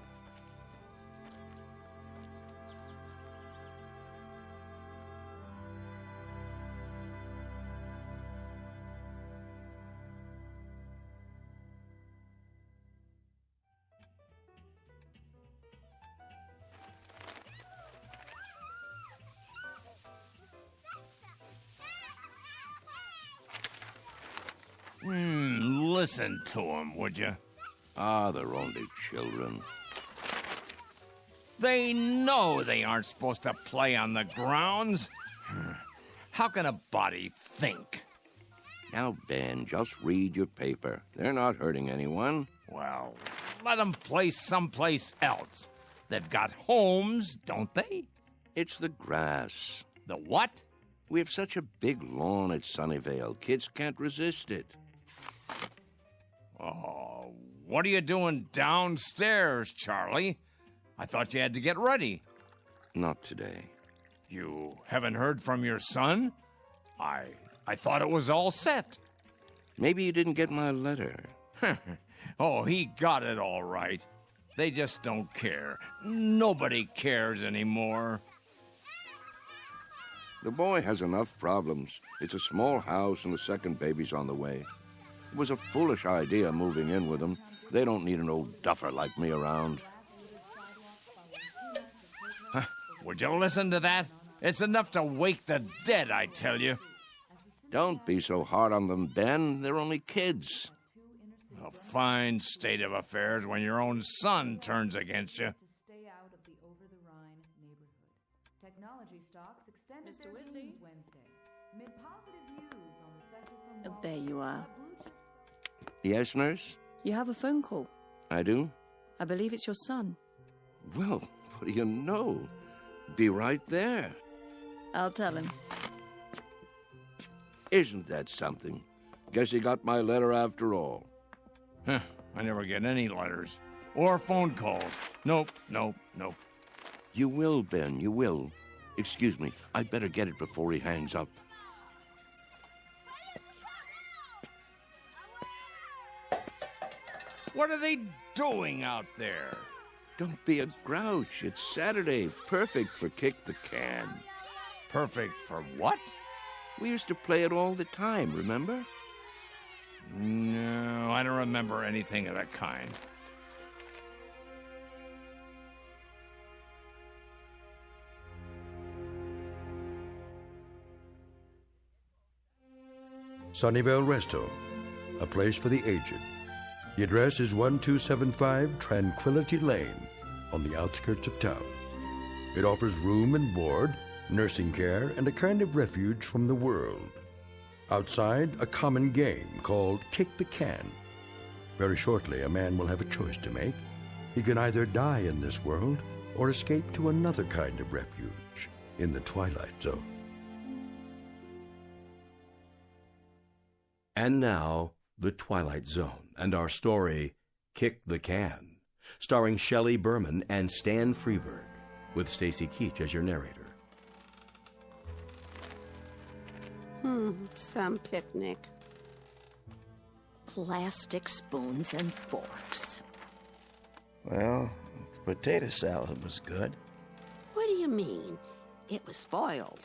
Listen to them, would you? Ah, they're only children. They know they aren't supposed to play on the grounds. How can a body think? Now, Ben, just read your paper. They're not hurting anyone. Well, let them play someplace else. They've got homes, don't they? It's the grass. The what? We have such a big lawn at Sunnyvale. Kids can't resist it. Oh, what are you doing downstairs, Charlie? I thought you had to get ready. Not today. You haven't heard from your son? I thought it was all set. Maybe you didn't get my letter. Oh, he got it all right. They just don't care. Nobody cares anymore. The boy has enough problems. It's a small house and the second baby's on the way. It was a foolish idea moving in with them. They don't need an old duffer like me around. Would you listen to that? It's enough to wake the dead, I tell you. Don't be so hard on them, Ben. They're only kids. A fine state of affairs when your own son turns against you. Stay out of the over-the-Rhine neighborhood. Technology stocks extended Mr. their Whitley? gains Wednesday. Mid positive views on the sector from There you are. Yes, nurse? You have a phone call. I do? I believe it's your son. Well, what do you know? Be right there. I'll tell him. Isn't that something? Guess he got my letter after all. Huh, I never get any letters. Or phone calls. Nope. You will, Ben, you will. Excuse me, I'd better get it before he hangs up. What are they doing out there? Don't be a grouch. It's Saturday. Perfect for kick the can. Perfect for what? We used to play it all the time, remember? No, I don't remember anything of that kind. Sunnyvale Rest Home, a place for the aged. The address is 1275 Tranquility Lane on the outskirts of town. It offers room and board, nursing care, and a kind of refuge from the world. Outside, a common game called Kick the Can. Very shortly, a man will have a choice to make. He can either die in this world or escape to another kind of refuge in the Twilight Zone. And now, The Twilight Zone, and our story, Kick the Can, starring Shelley Berman and Stan Freberg, with Stacy Keach as your narrator. Some picnic. Plastic spoons and forks. Well, the potato salad was good. What do you mean? It was spoiled.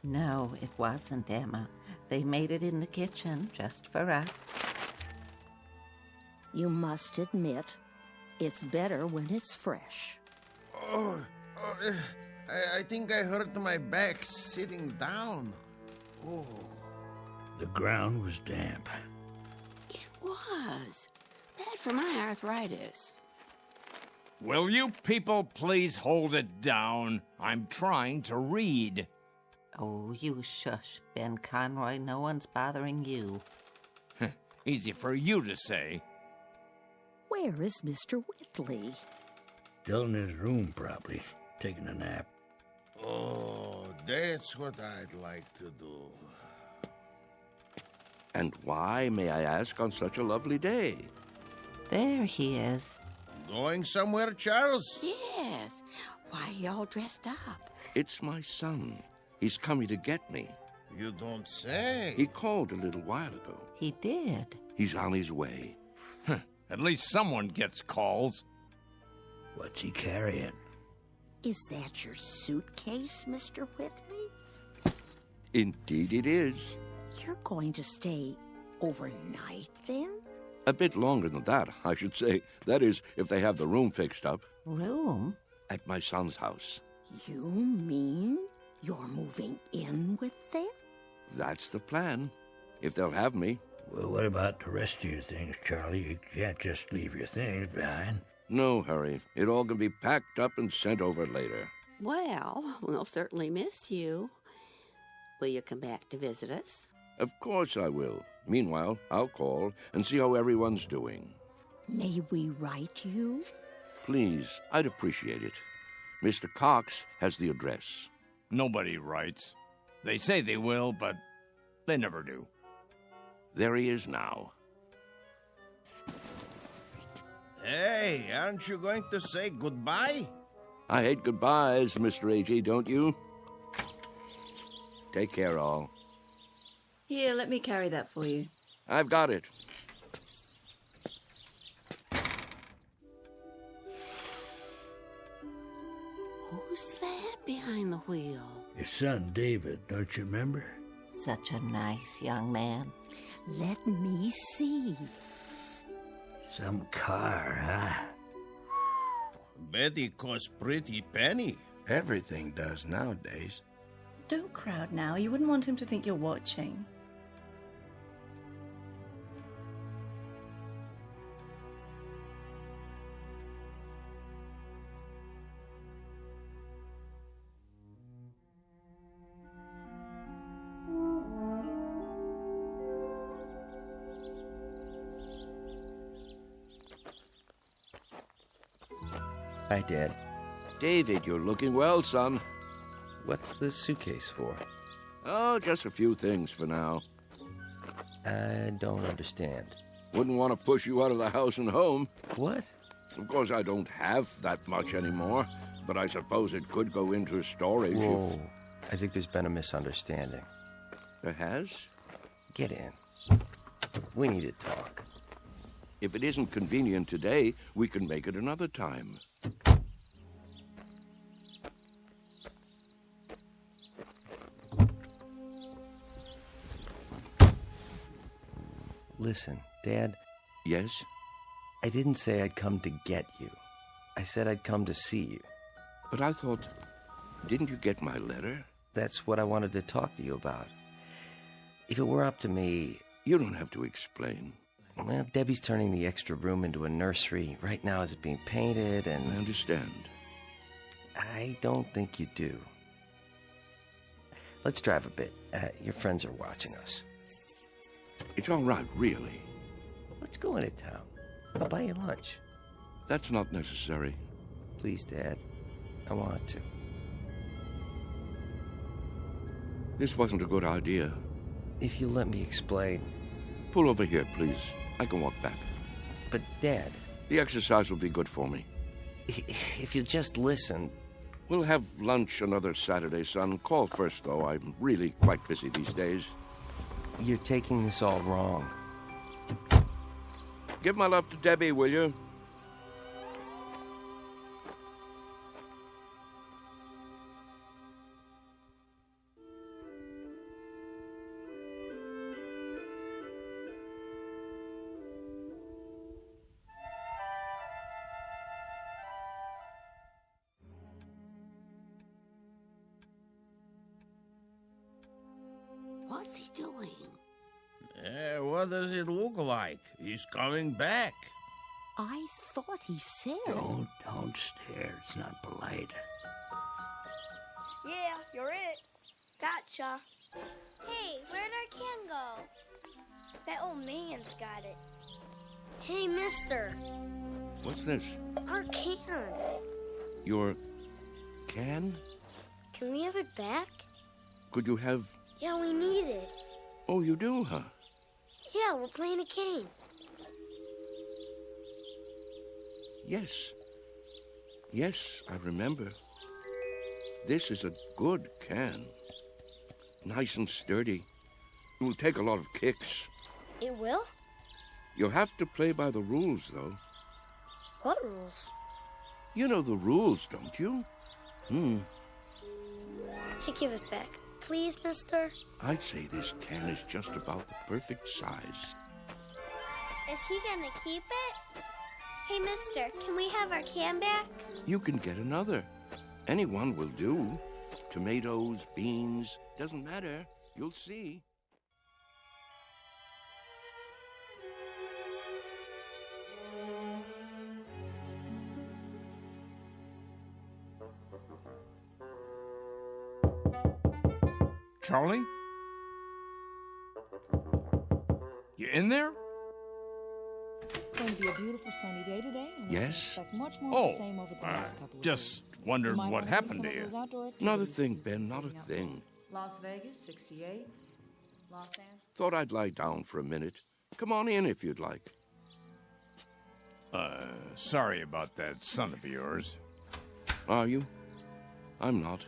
No, it wasn't, Emma. They made it in the kitchen just for us. You must admit, it's better when it's fresh. I think I hurt my back sitting down. Oh. The ground was damp. It was. Bad for my arthritis. Will you people please hold it down? I'm trying to read. Oh, you shush, Ben Conroy. No one's bothering you. Easy for you to say. Where is Mr. Whitley? Still in his room, probably, taking a nap. Oh, that's what I'd like to do. And why, may I ask, on such a lovely day? There he is. Going somewhere, Charles? Yes. Why are you all dressed up? It's my son. He's coming to get me. You don't say. He called a little while ago. He did. He's on his way. At least someone gets calls. What's he carrying? Is that your suitcase, Mr. Whitley? Indeed it is. You're going to stay overnight, then? A bit longer than that, I should say. That is, if they have the room fixed up. Room? At my son's house. You mean you're moving in with them? That's the plan. If they'll have me. Well, what about the rest of your things, Charlie? You can't just leave your things behind. No hurry. It all can be packed up and sent over later. Well, we'll certainly miss you. Will you come back to visit us? Of course I will. Meanwhile, I'll call and see how everyone's doing. May we write you? Please, I'd appreciate it. Mr. Cox has the address. Nobody writes. They say they will, but they never do. There he is now. Hey, aren't you going to say goodbye? I hate goodbyes, Mr. A.G., don't you? Take care, all. Here, let me carry that for you. I've got it. Who's that behind the wheel? His son, David, don't you remember? Such a nice young man. Let me see. Some car, huh? Betty costs pretty penny. Everything does nowadays. Don't crowd now. You wouldn't want him to think you're watching. Hi, Dad. David, you're looking well, son. What's the suitcase for? Oh, just a few things for now. I don't understand. Wouldn't want to push you out of the house and home. What? Of course, I don't have that much anymore, but I suppose it could go into storage Whoa. I think there's been a misunderstanding. There has? Get in. We need to talk. If it isn't convenient today, we can make it another time. Listen, Dad. Yes? I didn't say I'd come to get you. I said I'd come to see you. But I thought, didn't you get my letter? That's what I wanted to talk to you about. If it were up to me... You don't have to explain. Well, Debbie's turning the extra room into a nursery. Right now it's being painted and... I understand. I don't think you do. Let's drive a bit. Your friends are watching us. It's all right, really. Let's go into town. I'll buy you lunch. That's not necessary. Please, Dad. I want to. This wasn't a good idea. If you let me explain. Pull over here, please. I can walk back. But, Dad... The exercise will be good for me. If you just listen... We'll have lunch another Saturday, son. Call first, though. I'm really quite busy these days. You're taking this all wrong. Give my love to Debbie, will you? What's he doing? What does it look like? He's coming back. I thought he said... Don't stare. It's not polite. Yeah, you're it. Gotcha. Hey, where'd our can go? That old man's got it. Hey, mister. What's this? Our can. Your can? Can we have it back? Could you have... Yeah, we need it. Oh, you do, huh? Yeah, we're playing a game. Yes. Yes, I remember. This is a good can. Nice and sturdy. It will take a lot of kicks. It will? You'll have to play by the rules, though. What rules? You know the rules, don't you? Hey, give it back. Please, mister? I'd say this can is just about the perfect size. Is he gonna keep it? Hey, mister, can we have our can back? You can get another. Any one will do. Tomatoes, beans, doesn't matter. You'll see. Charlie? You in there? It's going to be a beautiful sunny day today. And Yes? we expect much more of the same over the next couple of Just weeks. wondered You might what wanna do happened to some of you. those outdoor Not a activities. thing, Ben, not a thing. Las Vegas, 68. Los Angeles. Thought I'd lie down for a minute. Come on in if you'd like. Sorry about that son of yours. Are you? I'm not.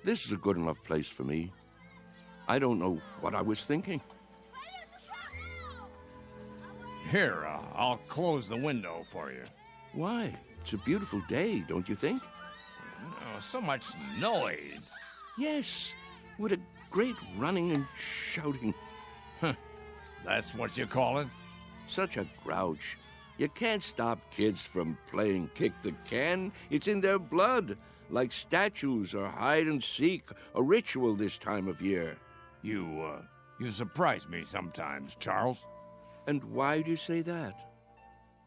This is a good enough place for me. I don't know what I was thinking. Here, I'll close the window for you. Why? It's a beautiful day, don't you think? Oh, so much noise. Yes, with a great running and shouting. That's what you call it? Such a grouch. You can't stop kids from playing kick the can. It's in their blood, like statues or hide and seek, a ritual this time of year. You surprise me sometimes, Charles. And why do you say that?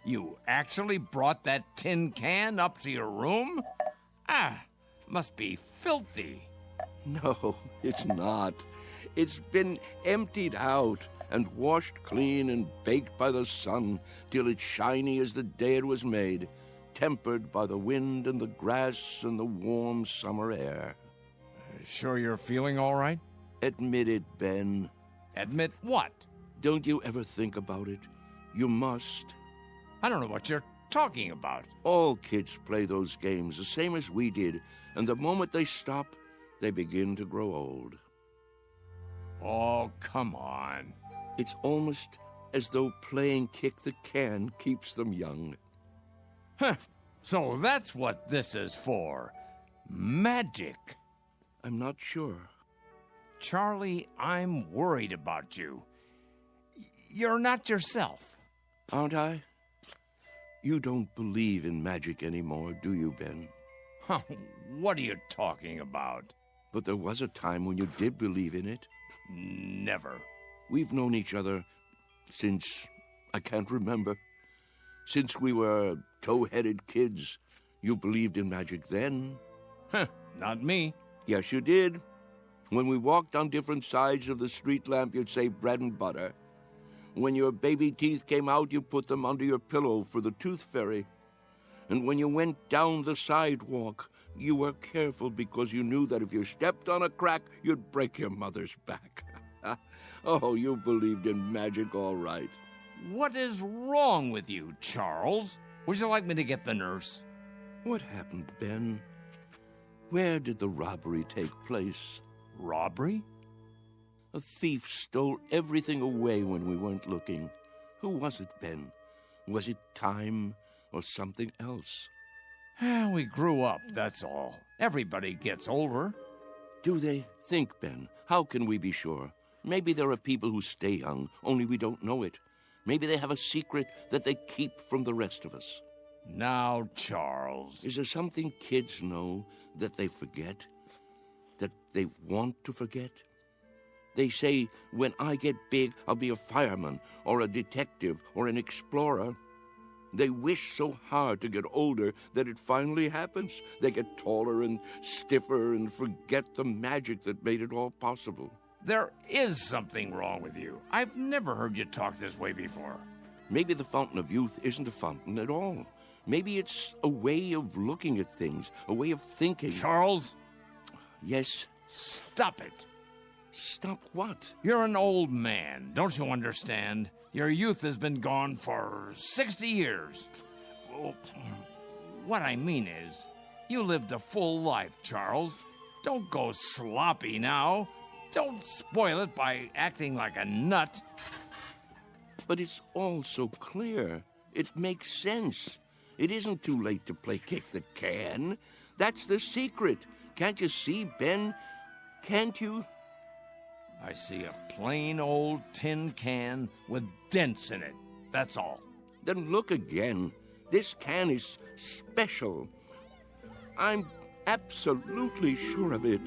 You actually brought that tin can up to your room? Must be filthy. No, it's not. It's been emptied out and washed clean and baked by the sun till it's shiny as the day it was made, tempered by the wind and the grass and the warm summer air. Sure you're feeling all right? Admit it, Ben. Admit what? Don't you ever think about it? You must. I don't know what you're talking about. All kids play those games the same as we did, and the moment they stop, they begin to grow old. Oh, come on. It's almost as though playing kick the can keeps them young. So that's what this is for. Magic. I'm not sure. Charlie, I'm worried about you. You're not yourself. Aren't I? You don't believe in magic anymore, do you, Ben? What are you talking about? But there was a time when you did believe in it. Never. We've known each other since I can't remember. Since we were tow-headed kids. You believed in magic then. Not me. Yes, you did. When we walked on different sides of the street lamp, you'd say bread and butter. When your baby teeth came out, you put them under your pillow for the tooth fairy. And when you went down the sidewalk, you were careful because you knew that if you stepped on a crack, you'd break your mother's back. Oh, you believed in magic all right. What is wrong with you, Charles? Would you like me to get the nurse? What happened, Ben? Where did the robbery take place? Robbery? A thief stole everything away when we weren't looking. Who was it, Ben? Was it time or something else? We grew up, that's all. Everybody gets older. Do they think, Ben? How can we be sure? Maybe there are people who stay young, only we don't know it. Maybe they have a secret that they keep from the rest of us. Now, Charles. Is there something kids know that they forget? That they want to forget? They say, when I get big, I'll be a fireman, or a detective, or an explorer. They wish so hard to get older that it finally happens. They get taller and stiffer and forget the magic that made it all possible. There is something wrong with you. I've never heard you talk this way before. Maybe the fountain of youth isn't a fountain at all. Maybe it's a way of looking at things, a way of thinking. Charles? Yes? Stop it. Stop what? You're an old man, don't you understand? Your youth has been gone for 60 years. Well, what I mean is, you lived a full life, Charles. Don't go sloppy now. Don't spoil it by acting like a nut. But it's all so clear. It makes sense. It isn't too late to play kick the can. That's the secret. Can't you see, Ben? Can't you? I see a plain old tin can with dents in it. That's all. Then look again. This can is special. I'm absolutely sure of it.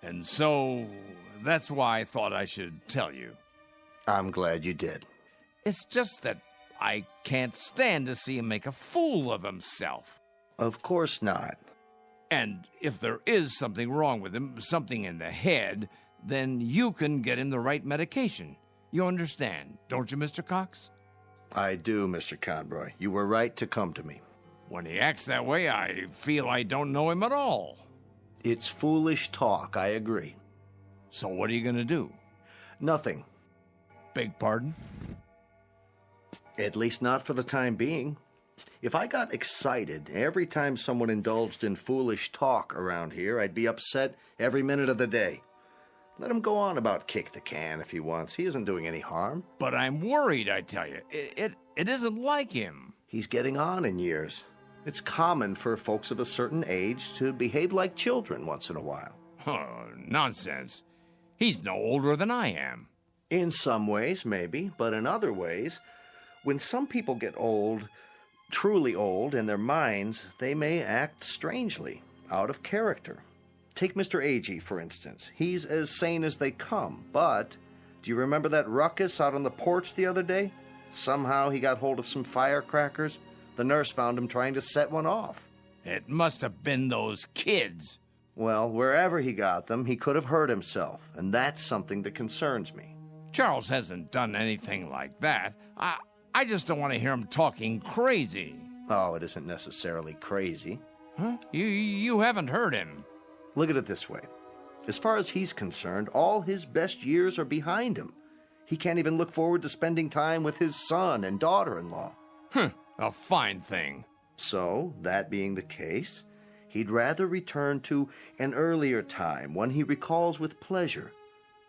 And so, that's why I thought I should tell you. I'm glad you did. It's just that I can't stand to see him make a fool of himself. Of course not. And if there is something wrong with him, something in the head, then you can get him the right medication. You understand, don't you, Mr. Cox? I do, Mr. Conroy. You were right to come to me. When he acts that way, I feel I don't know him at all. It's foolish talk, I agree. So what are you going to do? Nothing. Beg pardon? At least not for the time being. If I got excited every time someone indulged in foolish talk around here, I'd be upset every minute of the day. Let him go on about kick the can if he wants. He isn't doing any harm. But I'm worried, I tell you. It isn't like him. He's getting on in years. It's common for folks of a certain age to behave like children once in a while. Oh, nonsense. He's no older than I am. In some ways, maybe, but in other ways, when some people get old, truly old in their minds, they may act strangely, out of character. Take Mr. Agee, for instance. He's as sane as they come, but do you remember that ruckus out on the porch the other day? Somehow he got hold of some firecrackers. The nurse found him trying to set one off. It must have been those kids. Well, wherever he got them, he could have hurt himself, and that's something that concerns me. Charles hasn't done anything like that. I just don't want to hear him talking crazy. Oh, it isn't necessarily crazy. Huh? You haven't heard him. Look at it this way. As far as he's concerned, all his best years are behind him. He can't even look forward to spending time with his son and daughter-in-law. A fine thing. So, that being the case, he'd rather return to an earlier time, one he recalls with pleasure.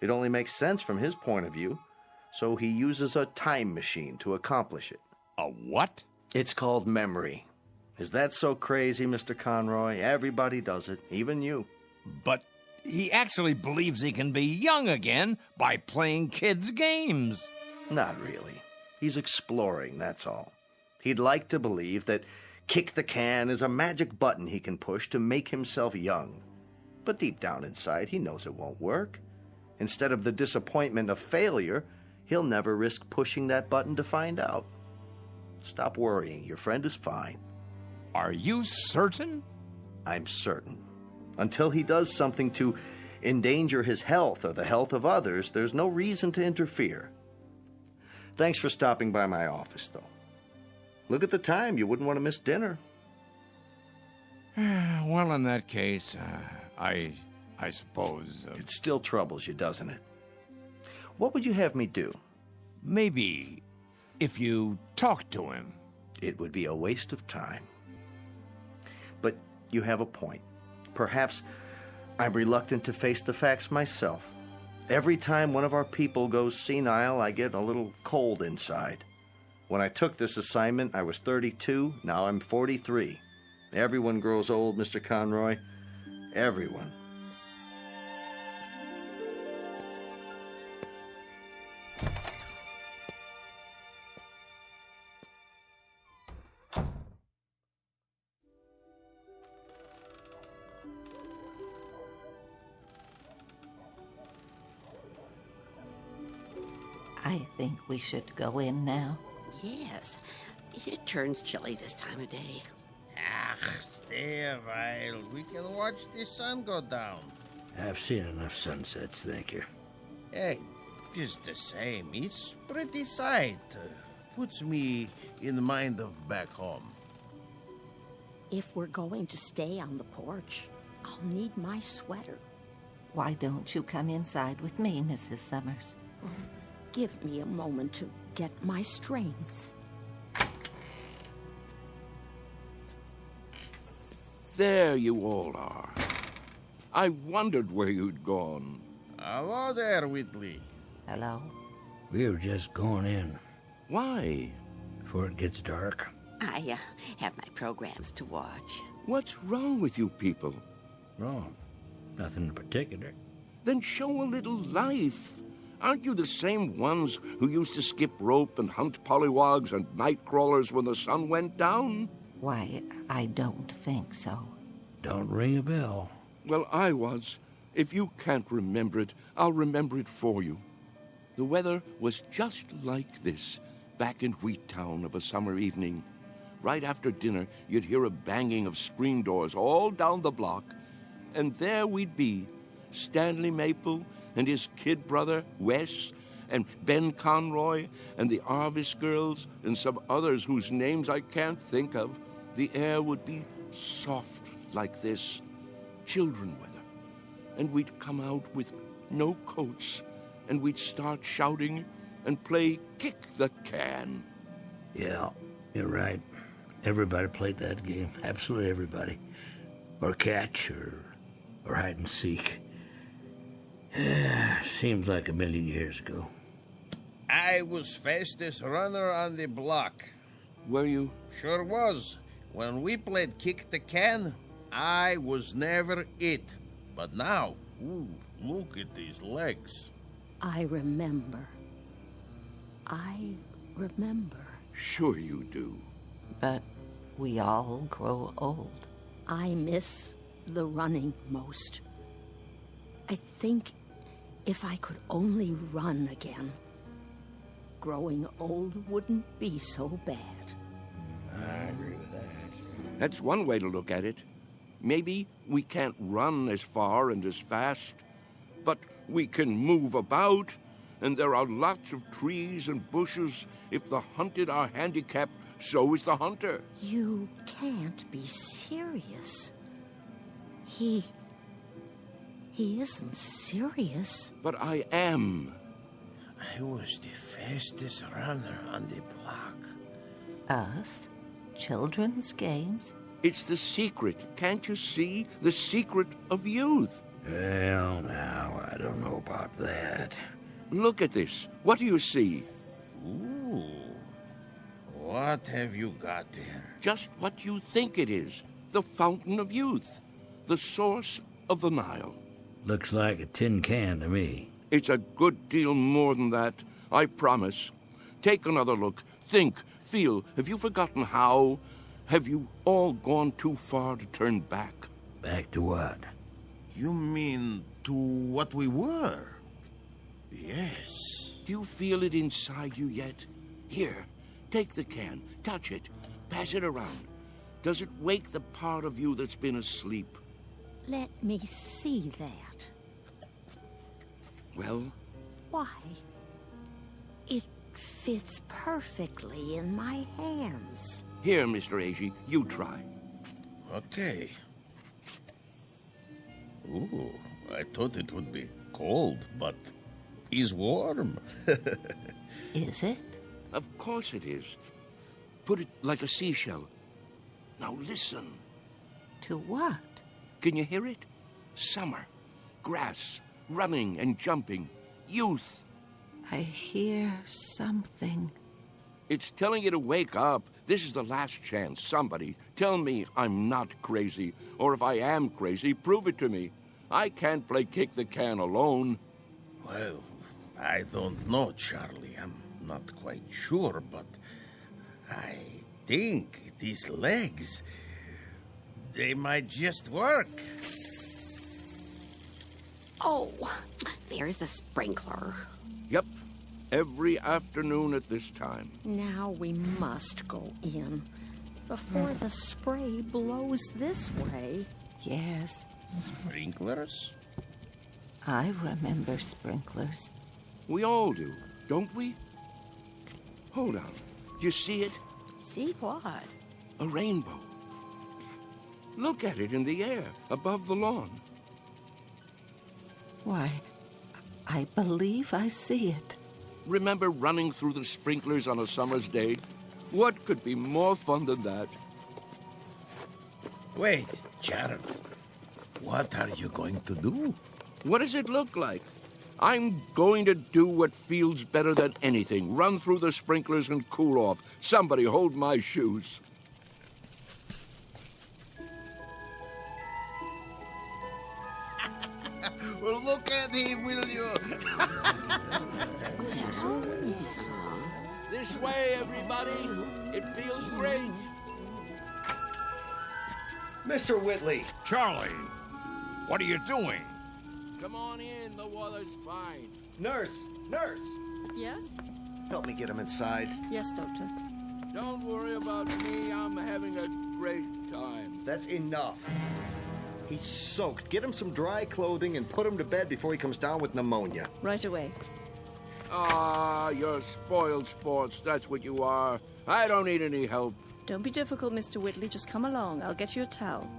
It only makes sense from his point of view, so he uses a time machine to accomplish it. A what? It's called memory. Is that so crazy, Mr. Conroy? Everybody does it, even you. But he actually believes he can be young again by playing kids' games. Not really. He's exploring, that's all. He'd like to believe that kick the can is a magic button he can push to make himself young. But deep down inside, he knows it won't work. Instead of the disappointment of failure, he'll never risk pushing that button to find out. Stop worrying. Your friend is fine. Are you certain? I'm certain. Until he does something to endanger his health or the health of others, there's no reason to interfere. Thanks for stopping by my office, though. Look at the time. You wouldn't want to miss dinner. Well, in that case, I suppose... It still troubles you, doesn't it? What would you have me do? Maybe if you talk to him. It would be a waste of time. But you have a point. Perhaps I'm reluctant to face the facts myself. Every time one of our people goes senile, I get a little cold inside. When I took this assignment, I was 32. Now I'm 43. Everyone grows old, Mr. Conroy. Everyone. I think we should go in now. Yes. It turns chilly this time of day. Ah, stay a while. We can watch the sun go down. I've seen enough sunsets, thank you. Hey, just the same. It's pretty sight. Puts me in the mind of back home. If we're going to stay on the porch, I'll need my sweater. Why don't you come inside with me, Mrs. Summers? Give me a moment to get my strength. There you all are. I wondered where you'd gone. Hello there, Whitley. Hello. We were just going in. Why? Before it gets dark. I have my programs to watch. What's wrong with you people? Wrong. Nothing in particular. Then show a little life. Aren't you the same ones who used to skip rope and hunt pollywogs and night crawlers when the sun went down? Why, I don't think so. Don't ring a bell. Well, I was. If you can't remember it, I'll remember it for you. The weather was just like this, back in Wheattown of a summer evening. Right after dinner, you'd hear a banging of screen doors all down the block, and there we'd be, Stanley Maple and his kid brother, Wes, and Ben Conroy, and the Arvis girls, and some others whose names I can't think of. The air would be soft like this, children weather, and we'd come out with no coats, and we'd start shouting and play kick the can. Yeah, you're right. Everybody played that game. Absolutely everybody. Or catch, or hide and seek. Seems like a million years ago. I was fastest runner on the block. Were you? Sure was. When we played kick the can, I was never it. But now, ooh, look at these legs. I remember. I remember. Sure you do. But we all grow old. I miss the running most. I think if I could only run again, growing old wouldn't be so bad. I agree with that. That's one way to look at it. Maybe we can't run as far and as fast, but we can move about, and there are lots of trees and bushes. If the hunted are handicapped, so is the hunter. You can't be serious. He isn't serious. But I am. I was the fastest runner on the block. Us? Children's games? It's the secret, can't you see? The secret of youth. Well, now, I don't know about that. Look at this. What do you see? Ooh. What have you got there? Just what you think it is. The fountain of youth. The source of the Nile. Looks like a tin can to me. It's a good deal more than that, I promise. Take another look. Think, feel. Have you forgotten how? Have you all gone too far to turn back? Back to what? You mean to what we were? Yes. Do you feel it inside you yet? Here, take the can, touch it, pass it around. Does it wake the part of you that's been asleep? Let me see that. Well? Why? It fits perfectly in my hands. Here, Mr. Agee, you try. Okay. Ooh, I thought it would be cold, but it's warm. Is it? Of course it is. Put it like a seashell. Now listen. To what? Can you hear it? Summer, grass, running and jumping, youth. I hear something. It's telling you to wake up. This is the last chance. Somebody tell me I'm not crazy. Or if I am crazy, prove it to me. I can't play kick the can alone. Well, I don't know, Charlie. I'm not quite sure, but I think these legs, they might just work. Oh, there's the sprinkler. Yep, every afternoon at this time. Now we must go in before the spray blows this way. Yes. Sprinklers? I remember sprinklers. We all do, don't we? Hold on. You see it? See what? A rainbow. Look at it in the air, above the lawn. Why, I believe I see it. Remember running through the sprinklers on a summer's day? What could be more fun than that? Wait, Charles. What are you going to do? What does it look like? I'm going to do what feels better than anything. Run through the sprinklers and cool off. Somebody hold my shoes. Well, look at him, will you? This way, everybody. It feels great. Mr. Whitley. Charlie, what are you doing? Come on in. The weather's fine. Nurse! Nurse! Yes? Help me get him inside. Yes, Doctor. Don't worry about me. I'm having a great time. That's enough. He's soaked. Get him some dry clothing and put him to bed before he comes down with pneumonia. Right away. Ah, you're spoiled sports. That's what you are. I don't need any help. Don't be difficult, Mr. Whitley. Just come along. I'll get you a towel.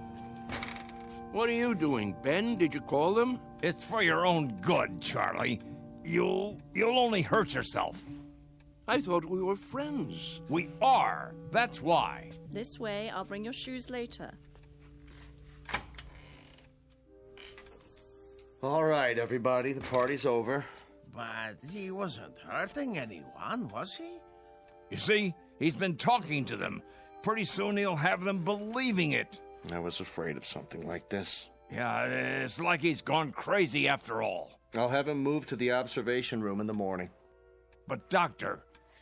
What are you doing, Ben? Did you call them? It's for your own good, Charlie. You'll only hurt yourself. I thought we were friends. We are. That's why. This way. I'll bring your shoes later. All right, everybody. The party's over. But he wasn't hurting anyone, was he? You see, he's been talking to them. Pretty soon he'll have them believing it. I was afraid of something like this. Yeah, it's like he's gone crazy after all. I'll have him moved to the observation room in the morning. But, Doctor,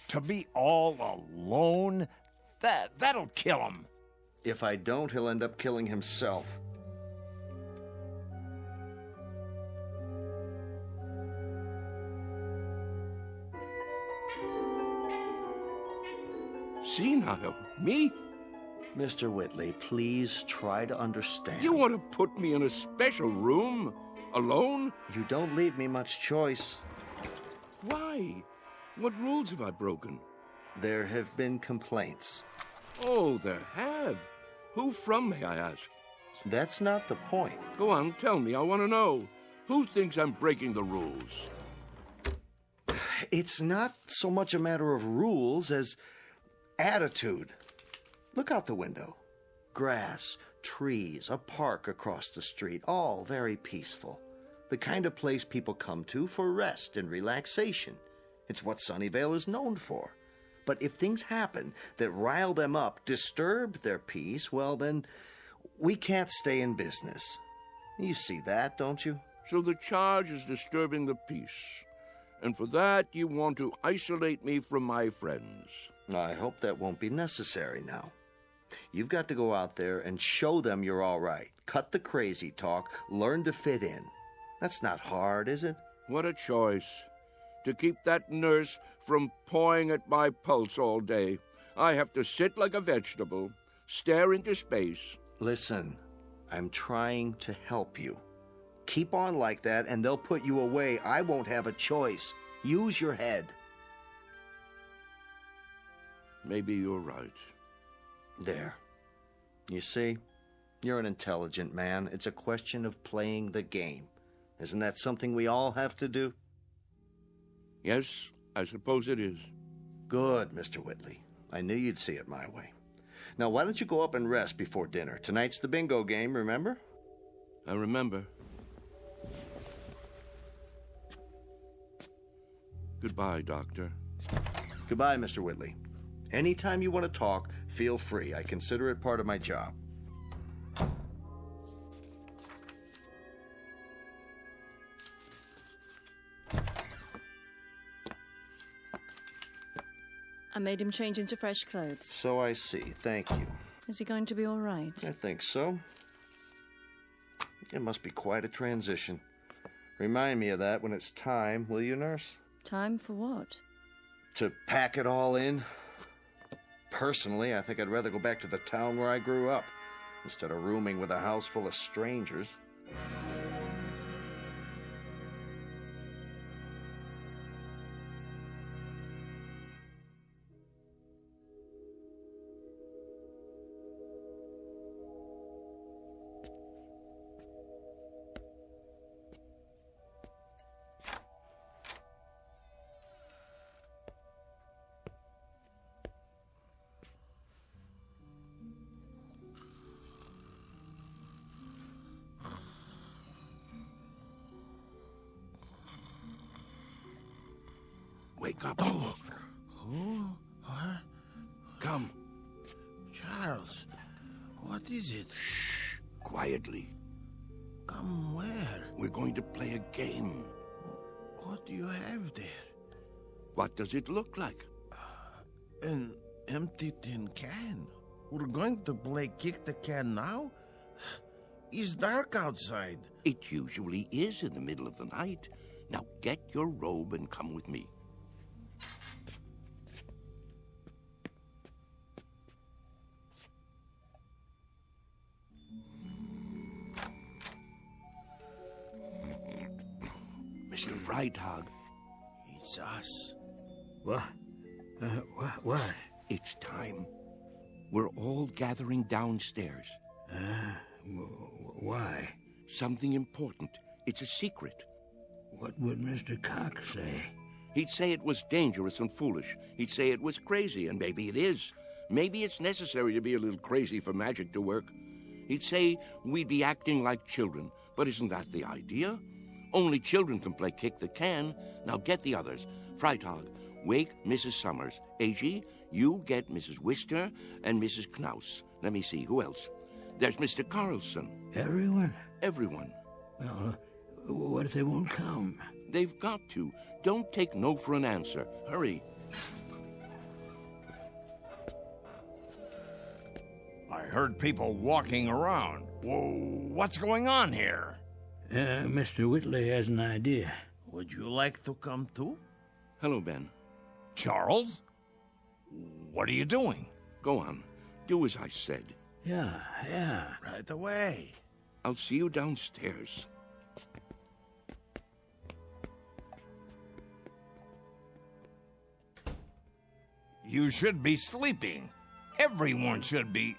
to be all alone, that'll kill him. If I don't, he'll end up killing himself. Senile? Me? Mr. Whitley, please try to understand. You want to put me in a special room? Alone? You don't leave me much choice. Why? What rules have I broken? There have been complaints. Oh, there have? Who from, may I ask? That's not the point. Go on, tell me. I want to know. Who thinks I'm breaking the rules? It's not so much a matter of rules as attitude. Look out the window. Grass, trees, a park across the street, all very peaceful. The kind of place people come to for rest and relaxation. It's what Sunnyvale is known for. But if things happen that rile them up, disturb their peace, well then, we can't stay in business. You see that, don't you? So the charge is disturbing the peace. And for that, you want to isolate me from my friends. I hope that won't be necessary now. You've got to go out there and show them you're all right. Cut the crazy talk. Learn to fit in. That's not hard, is it? What a choice. To keep that nurse from pawing at my pulse all day, I have to sit like a vegetable, stare into space. Listen, I'm trying to help you. Keep on like that and they'll put you away. I won't have a choice. Use your head. maybe you're right. There. You see? You're an intelligent man. It's a question of playing the game. Isn't that something we all have to do? Yes, I suppose it is. Good, Mr. Whitley. I knew you'd see it my way. Now, why don't you go up and rest before dinner? Tonight's the bingo game, remember? I remember. Goodbye, Doctor. Goodbye, Mr. Whitley. Anytime you want to talk, feel free. I consider it part of my job. I made him change into fresh clothes. So I see. Thank you. Is he going to be all right? I think so. It must be quite a transition. Remind me of that when it's time, will you, nurse? Time for what? To pack it all in. Personally, I think I'd rather go back to the town where I grew up, instead of rooming with a house full of strangers. Wake up. Who? What? Come. Charles, what is it? Shh. Quietly. Come where? We're going to play a game. What do you have there? What does it look like? An empty tin can. We're going to play kick the can now? It's dark outside. It usually is in the middle of the night. Now get your robe and come with me. Mr. Freitag. It's us. What? What? It's time. We're all gathering downstairs. Why? Something important. It's a secret. What would Mr. Cox say? He'd say it was dangerous and foolish. He'd say it was crazy, and maybe it is. Maybe it's necessary to be a little crazy for magic to work. He'd say we'd be acting like children, but isn't that the idea? Only children can play kick the can. Now get the others. Freitag, wake Mrs. Summers. A.G., you get Mrs. Wister and Mrs. Knaus. Let me see, who else? There's Mr. Carlson. Everyone? Everyone. Well, what if they won't come? They've got to. Don't take no for an answer. Hurry. I heard people walking around. Whoa, what's going on here? Mr. Whitley has an idea. Would you like to come too? Hello, Ben. Charles? What are you doing? Go on. Do as I said. Yeah. Right away. I'll see you downstairs. You should be sleeping. Everyone should be.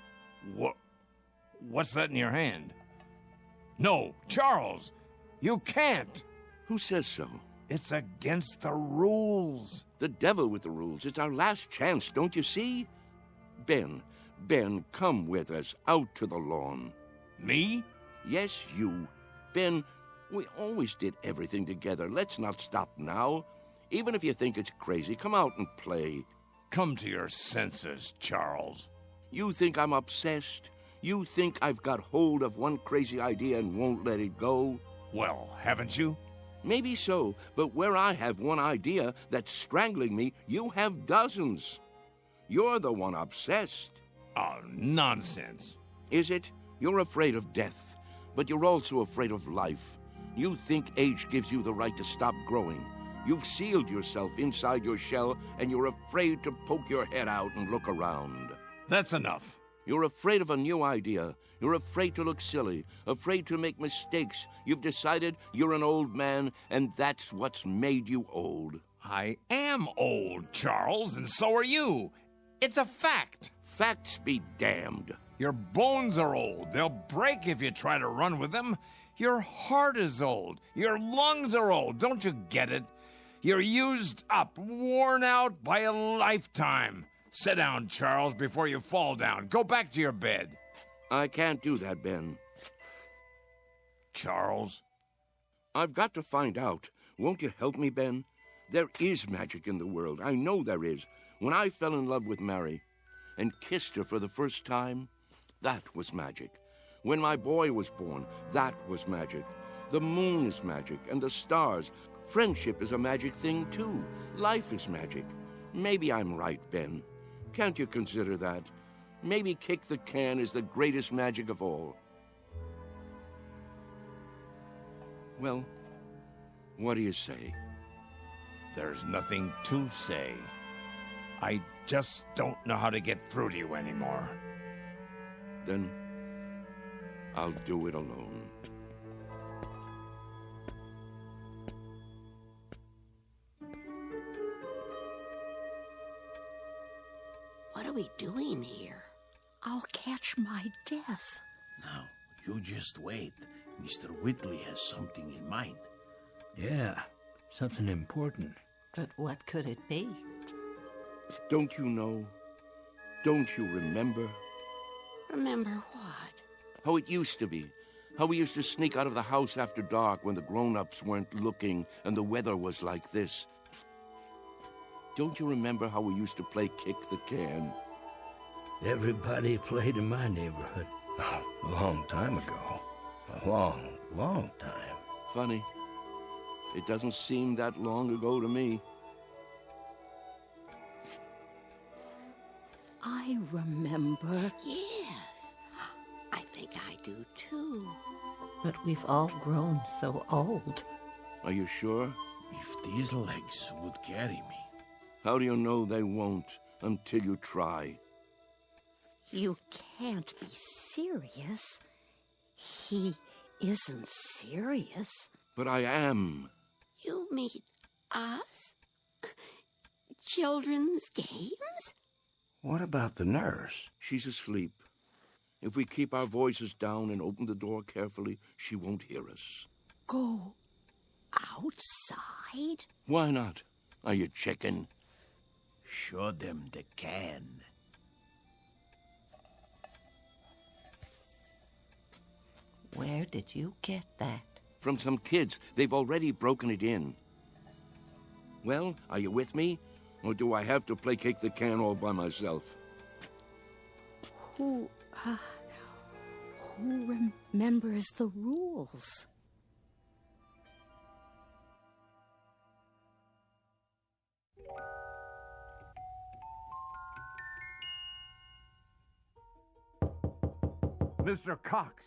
What's that in your hand? No, Charles, you can't. Who says so? It's against the rules. The devil with the rules. It's our last chance, don't you see? Ben, come with us out to the lawn. Me? Yes, you. Ben, we always did everything together. Let's not stop now. Even if you think it's crazy, come out and play. Come to your senses, Charles. You think I'm obsessed? You think I've got hold of one crazy idea and won't let it go? Well, haven't you? Maybe so, but where I have one idea that's strangling me, you have dozens. You're the one obsessed. Oh, nonsense. Is it? You're afraid of death, but you're also afraid of life. You think age gives you the right to stop growing. You've sealed yourself inside your shell, and you're afraid to poke your head out and look around. That's enough. You're afraid of a new idea. You're afraid to look silly, afraid to make mistakes. You've decided you're an old man, and that's what's made you old. I am old, Charles, and so are you. It's a fact. Facts be damned. Your bones are old. They'll break if you try to run with them. Your heart is old. Your lungs are old. Don't you get it? You're used up, worn out by a lifetime. Sit down, Charles, before you fall down. Go back to your bed. I can't do that, Ben. Charles? I've got to find out. Won't you help me, Ben? There is magic in the world. I know there is. When I fell in love with Mary and kissed her for the first time, that was magic. When my boy was born, that was magic. The moon is magic, and the stars. Friendship is a magic thing, too. Life is magic. Maybe I'm right, Ben. Can't you consider that? Maybe kick the can is the greatest magic of all. Well, what do you say? There's nothing to say. I just don't know how to get through to you anymore. Then I'll do it alone. What are we doing here? I'll catch my death. Now, you just wait. Mr. Whitley has something in mind. Yeah, something important. But what could it be? Don't you know? Don't you remember? Remember what? How it used to be. How we used to sneak out of the house after dark when the grown-ups weren't looking and the weather was like this. Don't you remember how we used to play kick the can? Everybody played in my neighborhood. A long time ago. A long, long time. Funny. It doesn't seem that long ago to me. I remember. Yes, I think I do too. But we've all grown so old. Are you sure? If these legs would carry me. How do you know they won't until you try? You can't be serious. He isn't serious. But I am. You mean us? Children's games? What about the nurse? She's asleep. If we keep our voices down and open the door carefully, she won't hear us. Go outside? Why not? Are you chicken? Show them the can. Where did you get that? From some kids. They've already broken it in. Well, are you with me? Or do I have to play kick the can all by myself? Who remembers the rules? Mr. Cox.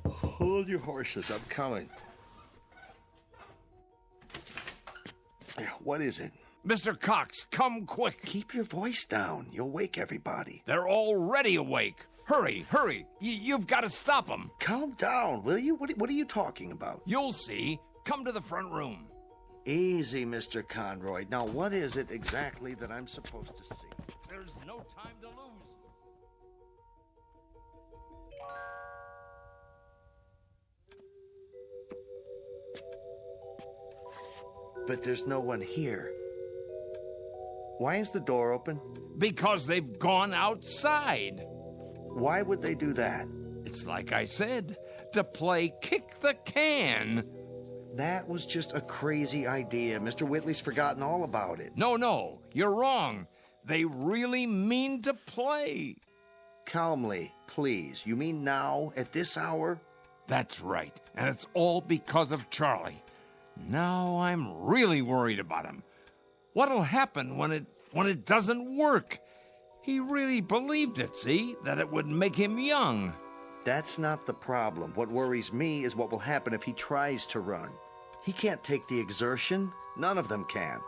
Hold your horses. I'm coming. What is it? Mr. Cox, come quick. Keep your voice down. You'll wake everybody. They're already awake. Hurry, hurry. You've got to stop them. Calm down, will you? What are you talking about? You'll see. Come to the front room. Easy, Mr. Conroy. Now, what is it exactly that I'm supposed to see? There's no time to lose. But there's no one here. Why is the door open? Because they've gone outside. Why would they do that? It's like I said, to play kick the can. That was just a crazy idea. Mr. Whitley's forgotten all about it. No, you're wrong. They really mean to play. Calmly, please. You mean now, at this hour? That's right, and it's all because of Charlie. Now I'm really worried about him. What'll happen when it doesn't work? He really believed it, see? That it would make him young. That's not the problem. What worries me is what will happen if he tries to run. He can't take the exertion. None of them can.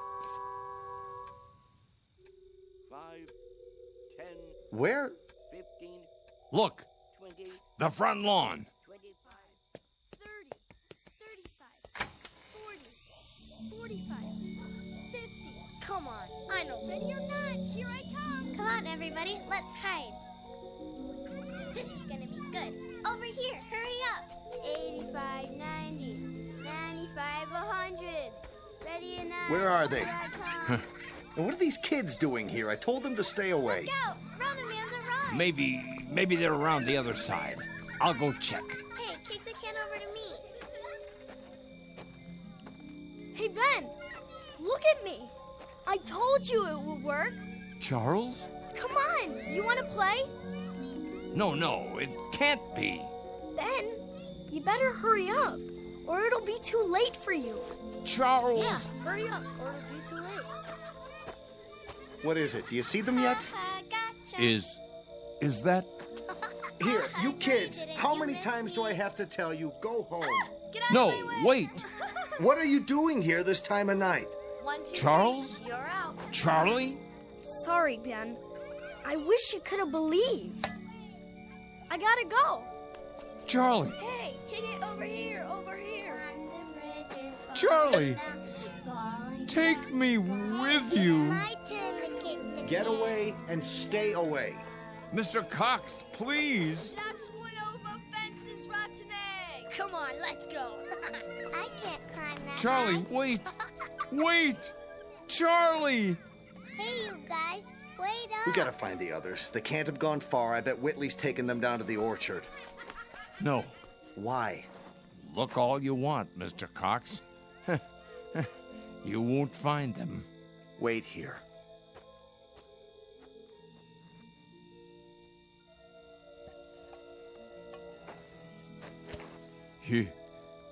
5, 10. Where? 15. Look, 20. the front lawn. 25. 30, 35, 40, 45, 50. Come on. I know. Ready or not, here I come. on, everybody. Let's hide. This is gonna be good. Over here, hurry up. 85, 90, 95, 100. Ready or not? Where are they? Here I come. And what are these kids doing here? I told them to stay away. Look out! Roman man's arrived. Maybe they're around the other side. I'll go check. Hey, kick the can over to me. Hey, Ben. Look at me. I told you it would work. Charles? Come on. You want to play? No, it can't be. Ben, you better hurry up, or it'll be too late for you. Charles! Yeah, hurry up, or it'll be too late. What is it? Do you see them yet? Gotcha. Is that... Here, you kids, how many times do I have to tell you, go home? Get out No, of my way. wait. What are you doing here this time of night? 1, 2, Charles? 3, you're out. Charlie? Sorry, Ben. I wish you could have believed. I gotta go. Charlie! Hey, kick it over here, over here. Charlie! Take me with you. My turn to kick the Get away and stay away. Mr. Cox, please. Last one over fences, rotten egg. Come on, let's go. I can't climb that Charlie, high. wait. Wait! Charlie! Hey, you guys, wait up. We gotta find the others. They can't have gone far. I bet Whitley's taken them down to the orchard. No. Why? Look all you want, Mr. Cox. You won't find them. Wait here.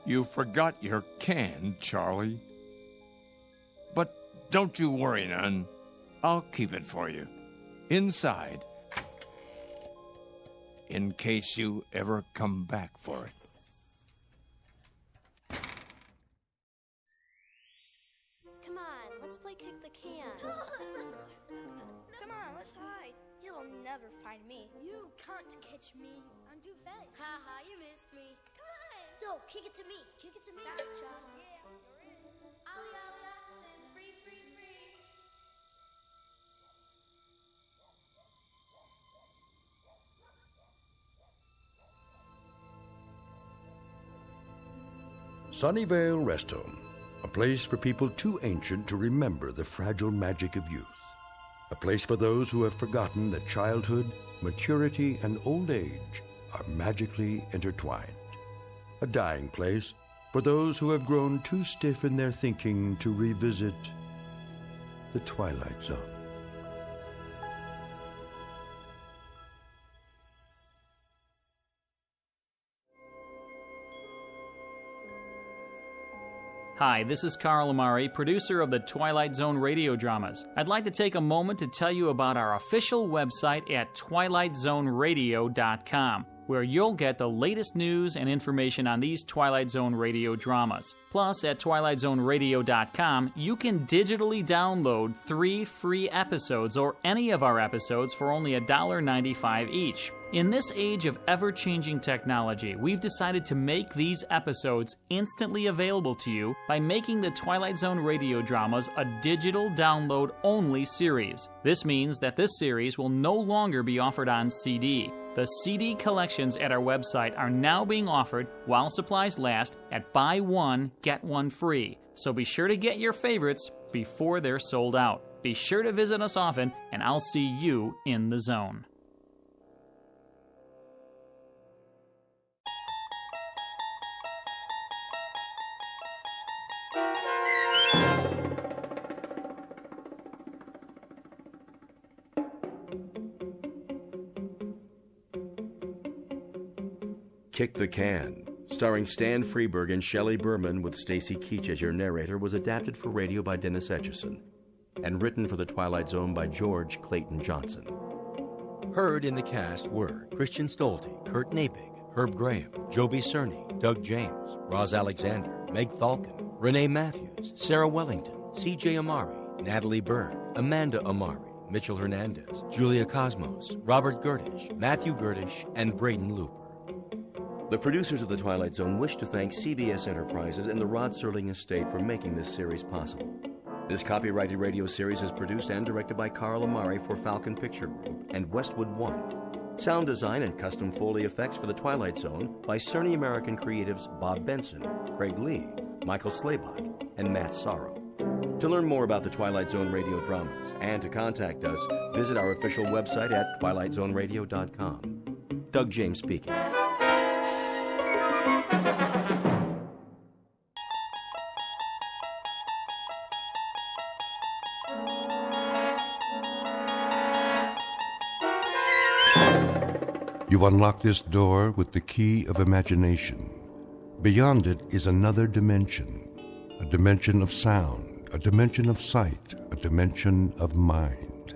You forgot your can, Charlie. But don't you worry none. I'll keep it for you. Inside. In case you ever come back for it. Come on, let's play kick the can. Come on, let's hide. You'll never find me. You can't catch me. I'm too fast. Haha, you missed me. Come on. No, kick it to me. Kick it to me. Gotcha. Yeah. Ollie, ollie, oxen. Free, free, free. Sunnyvale Rest Home, a place for people too ancient to remember the fragile magic of youth. A place for those who have forgotten that childhood, maturity, and old age are magically intertwined. A dying place for those who have grown too stiff in their thinking to revisit the Twilight Zone. Hi, this is Carl Amari, producer of the Twilight Zone radio dramas. I'd like to take a moment to tell you about our official website at twilightzoneradio.com, where you'll get the latest news and information on these Twilight Zone radio dramas. Plus, at twilightzoneradio.com, you can digitally download 3 free episodes or any of our episodes for only $1.95 each. In this age of ever-changing technology, we've decided to make these episodes instantly available to you by making the Twilight Zone radio dramas a digital download-only series. This means that this series will no longer be offered on CD. The CD collections at our website are now being offered while supplies last at buy one, get one free. So be sure to get your favorites before they're sold out. Be sure to visit us often, and I'll see you in the zone. Kick the Can, starring Stan Freberg and Shelley Berman with Stacy Keach as your narrator, was adapted for radio by Dennis Etchison and written for The Twilight Zone by George Clayton Johnson. Heard in the cast were Christian Stolte, Kurt Nabig, Herb Graham, Joby Cerny, Doug James, Roz Alexander, Meg Thalken, Renee Matthews, Sarah Wellington, C.J. Amari, Natalie Berg, Amanda Amari, Mitchell Hernandez, Julia Cosmos, Robert Gerdish, Matthew Gerdish, and Braden Looper. The producers of The Twilight Zone wish to thank CBS Enterprises and the Rod Serling Estate for making this series possible. This copyrighted radio series is produced and directed by Carl Amari for Falcon Picture Group and Westwood One. Sound design and custom Foley effects for The Twilight Zone by Cerny American creatives Bob Benson, Craig Lee, Michael Slaybach, and Matt Sorrow. To learn more about the Twilight Zone radio dramas and to contact us, visit our official website at twilightzoneradio.com. Doug James speaking. You unlock this door with the key of imagination. Beyond it is another dimension, a dimension of sound, a dimension of sight, a dimension of mind.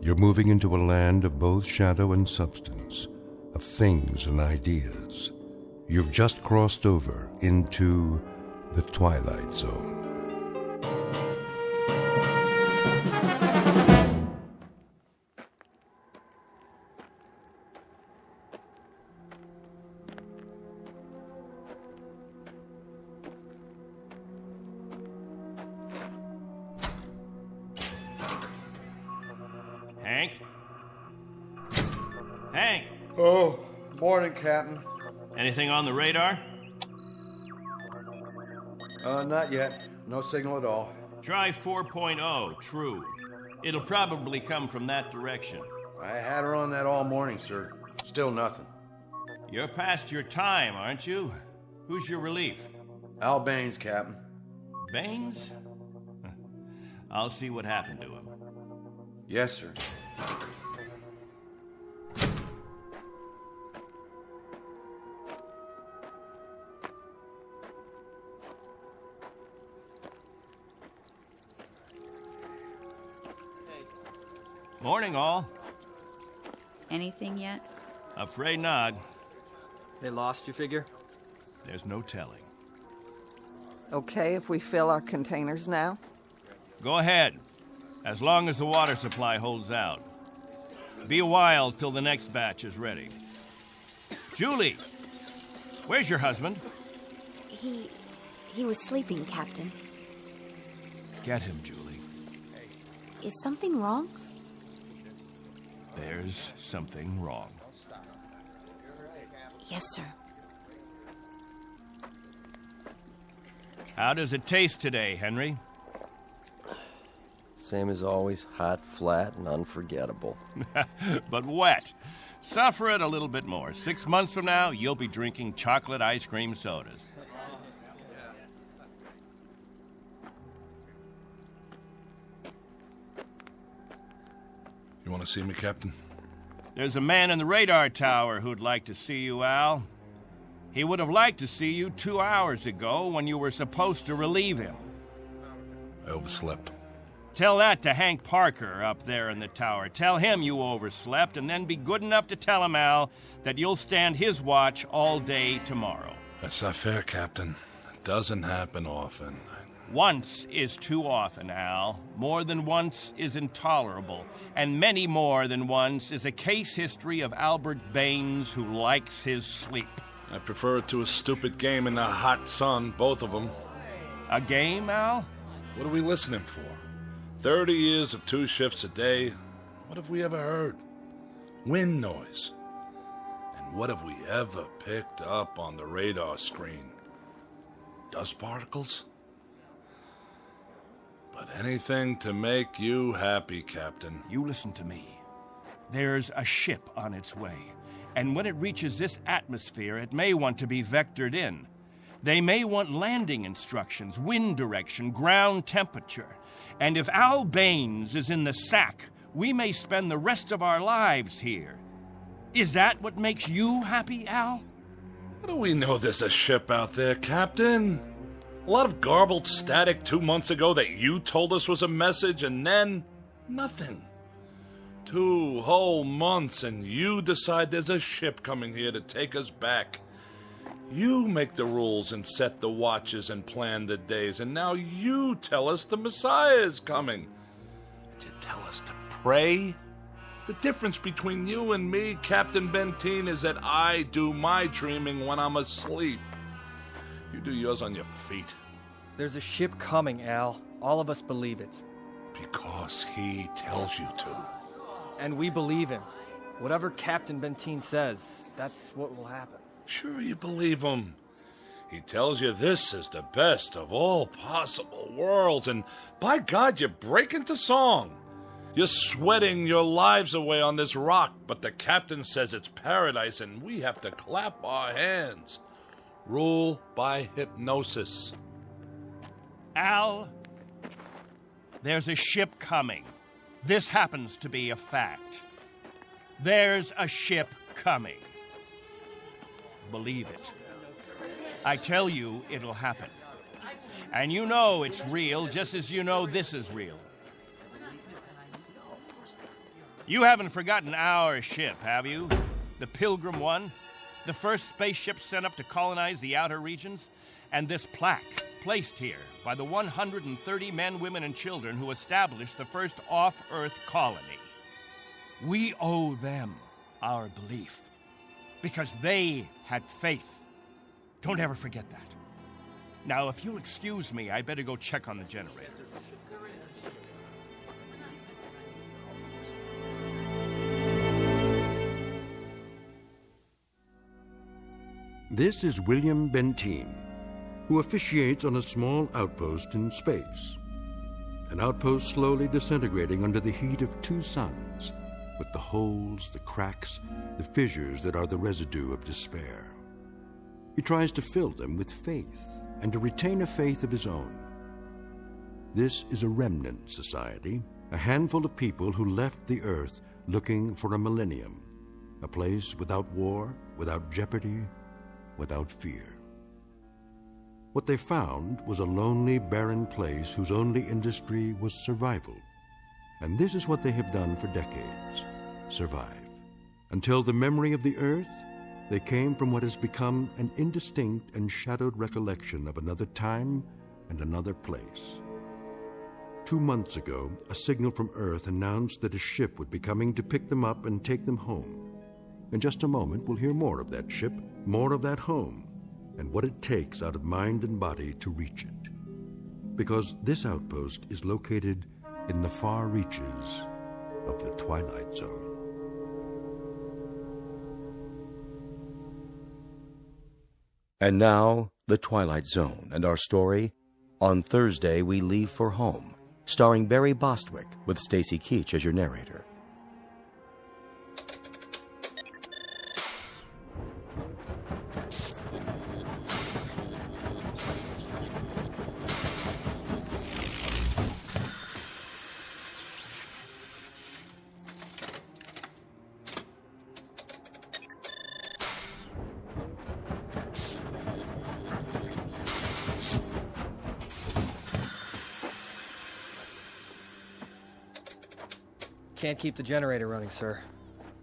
You're moving into a land of both shadow and substance, of things and ideas. You've just crossed over into the Twilight Zone. Hank? Hank! Oh, morning, Captain. Anything on the radar? Not yet. No signal at all. Try 4.0, true. It'll probably come from that direction. I had her on that all morning, sir. Still nothing. You're past your time, aren't you? Who's your relief? Al Baines, Captain. Baines? I'll see what happened to him. Yes, sir. Morning, all. Anything yet? Afraid not. They lost, you figure? There's no telling. Okay if we fill our containers now? Go ahead, as long as the water supply holds out. Be a while till the next batch is ready. Julie, where's your husband? He was sleeping, Captain. Get him, Julie. Is something wrong? There's something wrong. Yes, sir. How does it taste today, Henry? Same as always, hot, flat, and unforgettable. But wet. Suffer it a little bit more. 6 months from now, you'll be drinking chocolate ice cream sodas. You want to see me, Captain? There's a man in the radar tower who'd like to see you, Al. He would have liked to see you 2 hours ago when you were supposed to relieve him. I overslept. Tell that to Hank Parker up there in the tower. Tell him you overslept, and then be good enough to tell him, Al, that you'll stand his watch all day tomorrow. That's not fair, Captain. It doesn't happen often. Once is too often, Al. More than once is intolerable. And many more than once is a case history of Albert Baines who likes his sleep. I prefer it to a stupid game in the hot sun, both of them. A game, Al? What are we listening for? 30 years of 2 shifts a day. What have we ever heard? Wind noise. And what have we ever picked up on the radar screen? Dust particles? But anything to make you happy, Captain. You listen to me. There's a ship on its way, and when it reaches this atmosphere, it may want to be vectored in. They may want landing instructions, wind direction, ground temperature. And if Al Baines is in the sack, we may spend the rest of our lives here. Is that what makes you happy, Al? How do we know there's a ship out there, Captain? A lot of garbled static 2 months ago that you told us was a message, and then nothing. 2 whole months, and you decide there's a ship coming here to take us back. You make the rules and set the watches and plan the days, and now you tell us the Messiah is coming. And you tell us to pray? The difference between you and me, Captain Benteen, is that I do my dreaming when I'm asleep. You do yours on your feet. There's a ship coming, Al. All of us believe it. Because he tells you to. And we believe him. Whatever Captain Benteen says, that's what will happen. Sure you believe him. He tells you this is the best of all possible worlds, and by God, you break into song. You're sweating your lives away on this rock, but the captain says it's paradise, and we have to clap our hands. Rule by hypnosis. Al, there's a ship coming. This happens to be a fact. There's a ship coming. Believe it. I tell you, it'll happen. And you know it's real, just as you know this is real. You haven't forgotten our ship, have you? The Pilgrim 1? The first spaceship sent up to colonize the outer regions? And this plaque, placed here by the 130 men, women, and children who established the first off-Earth colony. We owe them our belief, because they had faith. Don't ever forget that. Now, if you'll excuse me, I better go check on the generator. This is William Benteen, who officiates on a small outpost in space. An outpost slowly disintegrating under the heat of two suns, with the holes, the cracks, the fissures that are the residue of despair. He tries to fill them with faith and to retain a faith of his own. This is a remnant society, a handful of people who left the earth looking for a millennium, a place without war, without jeopardy, without fear. What they found was a lonely, barren place whose only industry was survival. And this is what they have done for decades, survive. Until the memory of the earth, they came from what has become an indistinct and shadowed recollection of another time and another place. 2 months ago, a signal from Earth announced that a ship would be coming to pick them up and take them home. In just a moment, we'll hear more of that ship, more of that home, and what it takes out of mind and body to reach it. Because this outpost is located in the far reaches of the Twilight Zone. And now, The Twilight Zone and our story, On Thursday We Leave for Home, starring Barry Bostwick with Stacy Keach as your narrator. Can't keep the generator running, sir.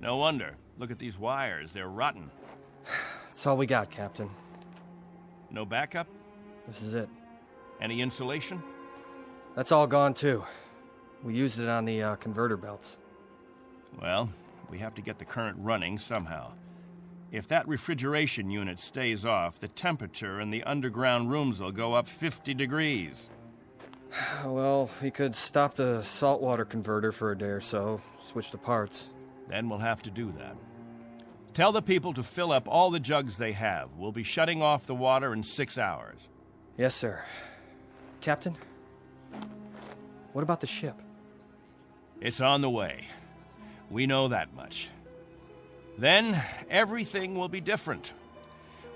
No wonder. Look at these wires. They're rotten. That's all we got, Captain. No backup? This is it. Any insulation? That's all gone, too. We used it on the converter belts. Well, we have to get the current running somehow. If that refrigeration unit stays off, the temperature in the underground rooms will go up 50 degrees. Well, we could stop the saltwater converter for a day or so, switch the parts. Then we'll have to do that. Tell the people to fill up all the jugs they have. We'll be shutting off the water in 6 hours. Yes, sir. Captain, what about the ship? It's on the way. We know that much. Then everything will be different.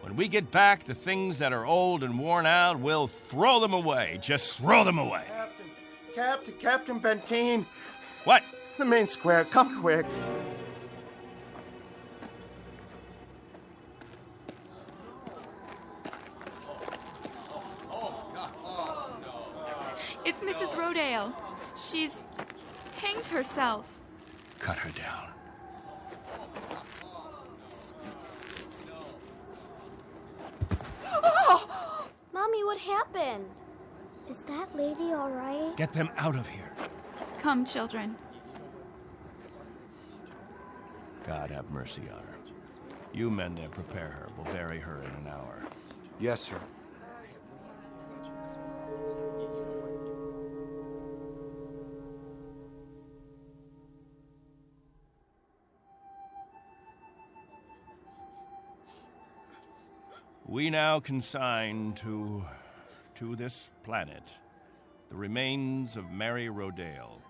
When we get back, the things that are old and worn out, we'll throw them away. Just throw them away. Captain Benteen. What? The main square. Come quick. It's Mrs. Rodale. She's hanged herself. Cut her down. Oh! Mommy, what happened? Is that lady all right? Get them out of here. Come, children. God have mercy on her. You men there prepare her. We'll bury her in an hour. Yes, sir. We now consign to this planet the remains of Mary Rodale.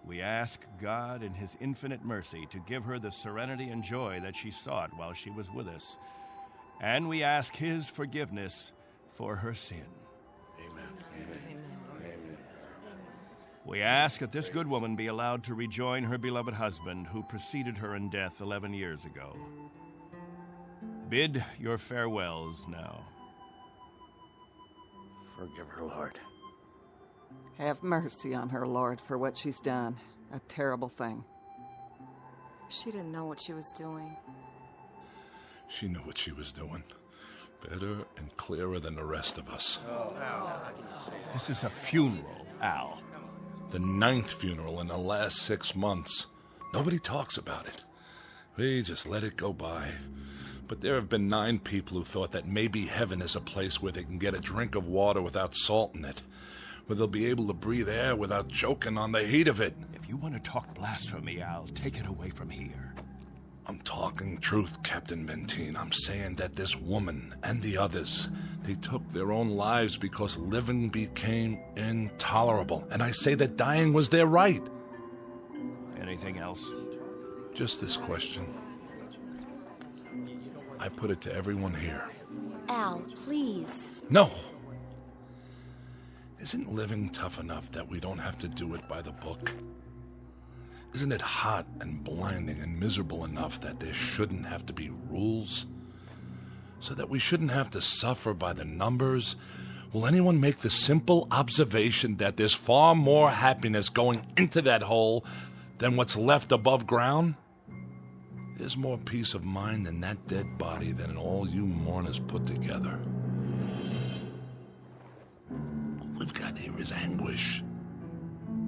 We ask God in his infinite mercy to give her the serenity and joy that she sought while she was with us. And we ask his forgiveness for her sin. Amen. We ask that this good woman be allowed to rejoin her beloved husband who preceded her in death 11 years ago. Bid your farewells now. Forgive her, Lord. Have mercy on her, Lord, for what she's done. A terrible thing. She didn't know what she was doing. She knew what she was doing. Better and clearer than the rest of us. This is a funeral, Al. The 9th funeral in the last 6 months. Nobody talks about it. We just let it go by. But there have been 9 people who thought that maybe heaven is a place where they can get a drink of water without salt in it, where they'll be able to breathe air without choking on the heat of it. If you want to talk blasphemy, Al, take it away from here. I'm talking truth, Captain Benteen. I'm saying that this woman and the others, they took their own lives because living became intolerable. And I say that dying was their right. Anything else? Just this question. I put it to everyone here. Al, please. No! Isn't living tough enough that we don't have to do it by the book? Isn't it hot and blinding and miserable enough that there shouldn't have to be rules? So that we shouldn't have to suffer by the numbers? Will anyone make the simple observation that there's far more happiness going into that hole than what's left above ground? There's more peace of mind in that dead body than all you mourners put together. All we've got here is anguish.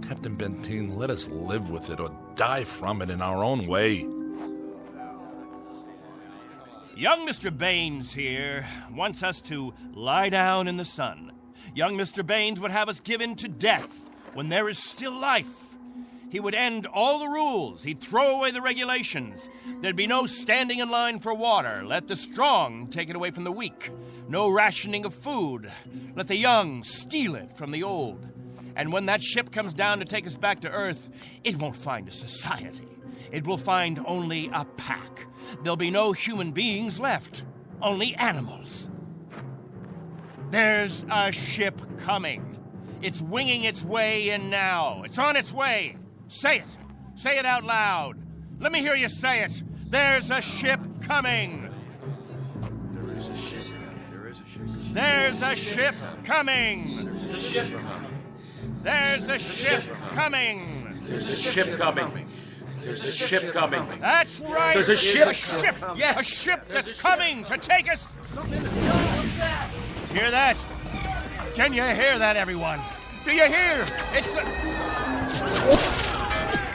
Captain Benteen, let us live with it or die from it in our own way. Young Mr. Baines here wants us to lie down in the sun. Young Mr. Baines would have us give in to death when there is still life. He would end all the rules. He'd throw away the regulations. There'd be no standing in line for water. Let the strong take it away from the weak. No rationing of food. Let the young steal it from the old. And when that ship comes down to take us back to Earth, it won't find a society. It will find only a pack. There'll be no human beings left. Only animals. There's a ship coming. It's winging its way in now. It's on its way. Say it. Say it out loud. Let me hear you say it. There's a ship coming. There's a ship coming. There's a ship coming. There's a ship coming. There's a ship coming. There's a ship coming. That's right. There's a ship. A ship. Yes. A ship that's coming to take us. What's that? Hear that? Can you hear that, everyone? Do you hear? It's the...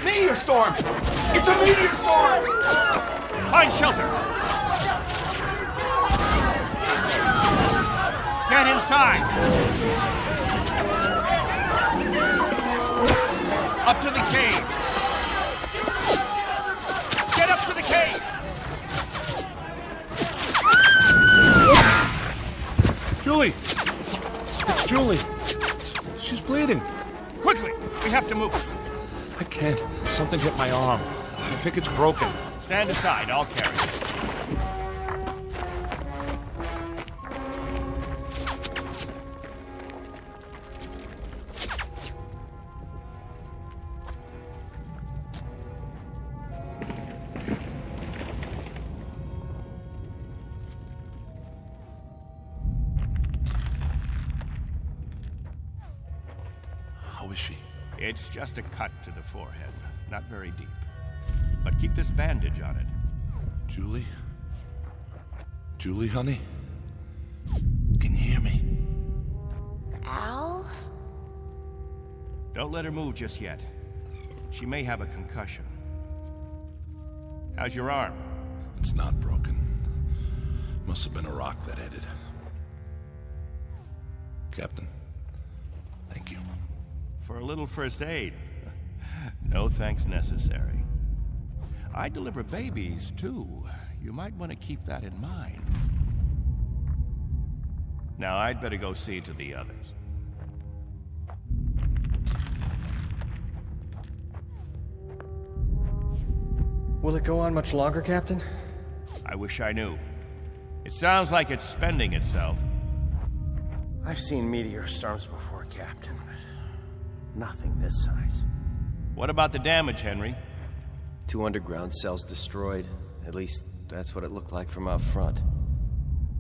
Meteor storm! It's a meteor storm! Find shelter. Get inside. Up to the cave. Get up to the cave. Julie! It's Julie. She's bleeding. Quickly, we have to move. I can't. Something hit my arm. I think it's broken. Stand aside, I'll carry it. How is she? It's just a cut to the forehead, not very deep. But keep this bandage on it. Julie? Julie, honey? Can you hear me? Al? Don't let her move just yet. She may have a concussion. How's your arm? It's not broken. Must have been a rock that hit it. Captain, thank you. For a little first aid. No thanks necessary. I deliver babies, too. you might want to keep that in mind. Now, I'd better go see to the others. Will it go on much longer, Captain? I wish I knew. It sounds like it's spending itself. I've seen meteor storms before, Captain, but nothing this size. What about the damage, Henry? 2 underground cells destroyed. At least, that's what it looked like from out front.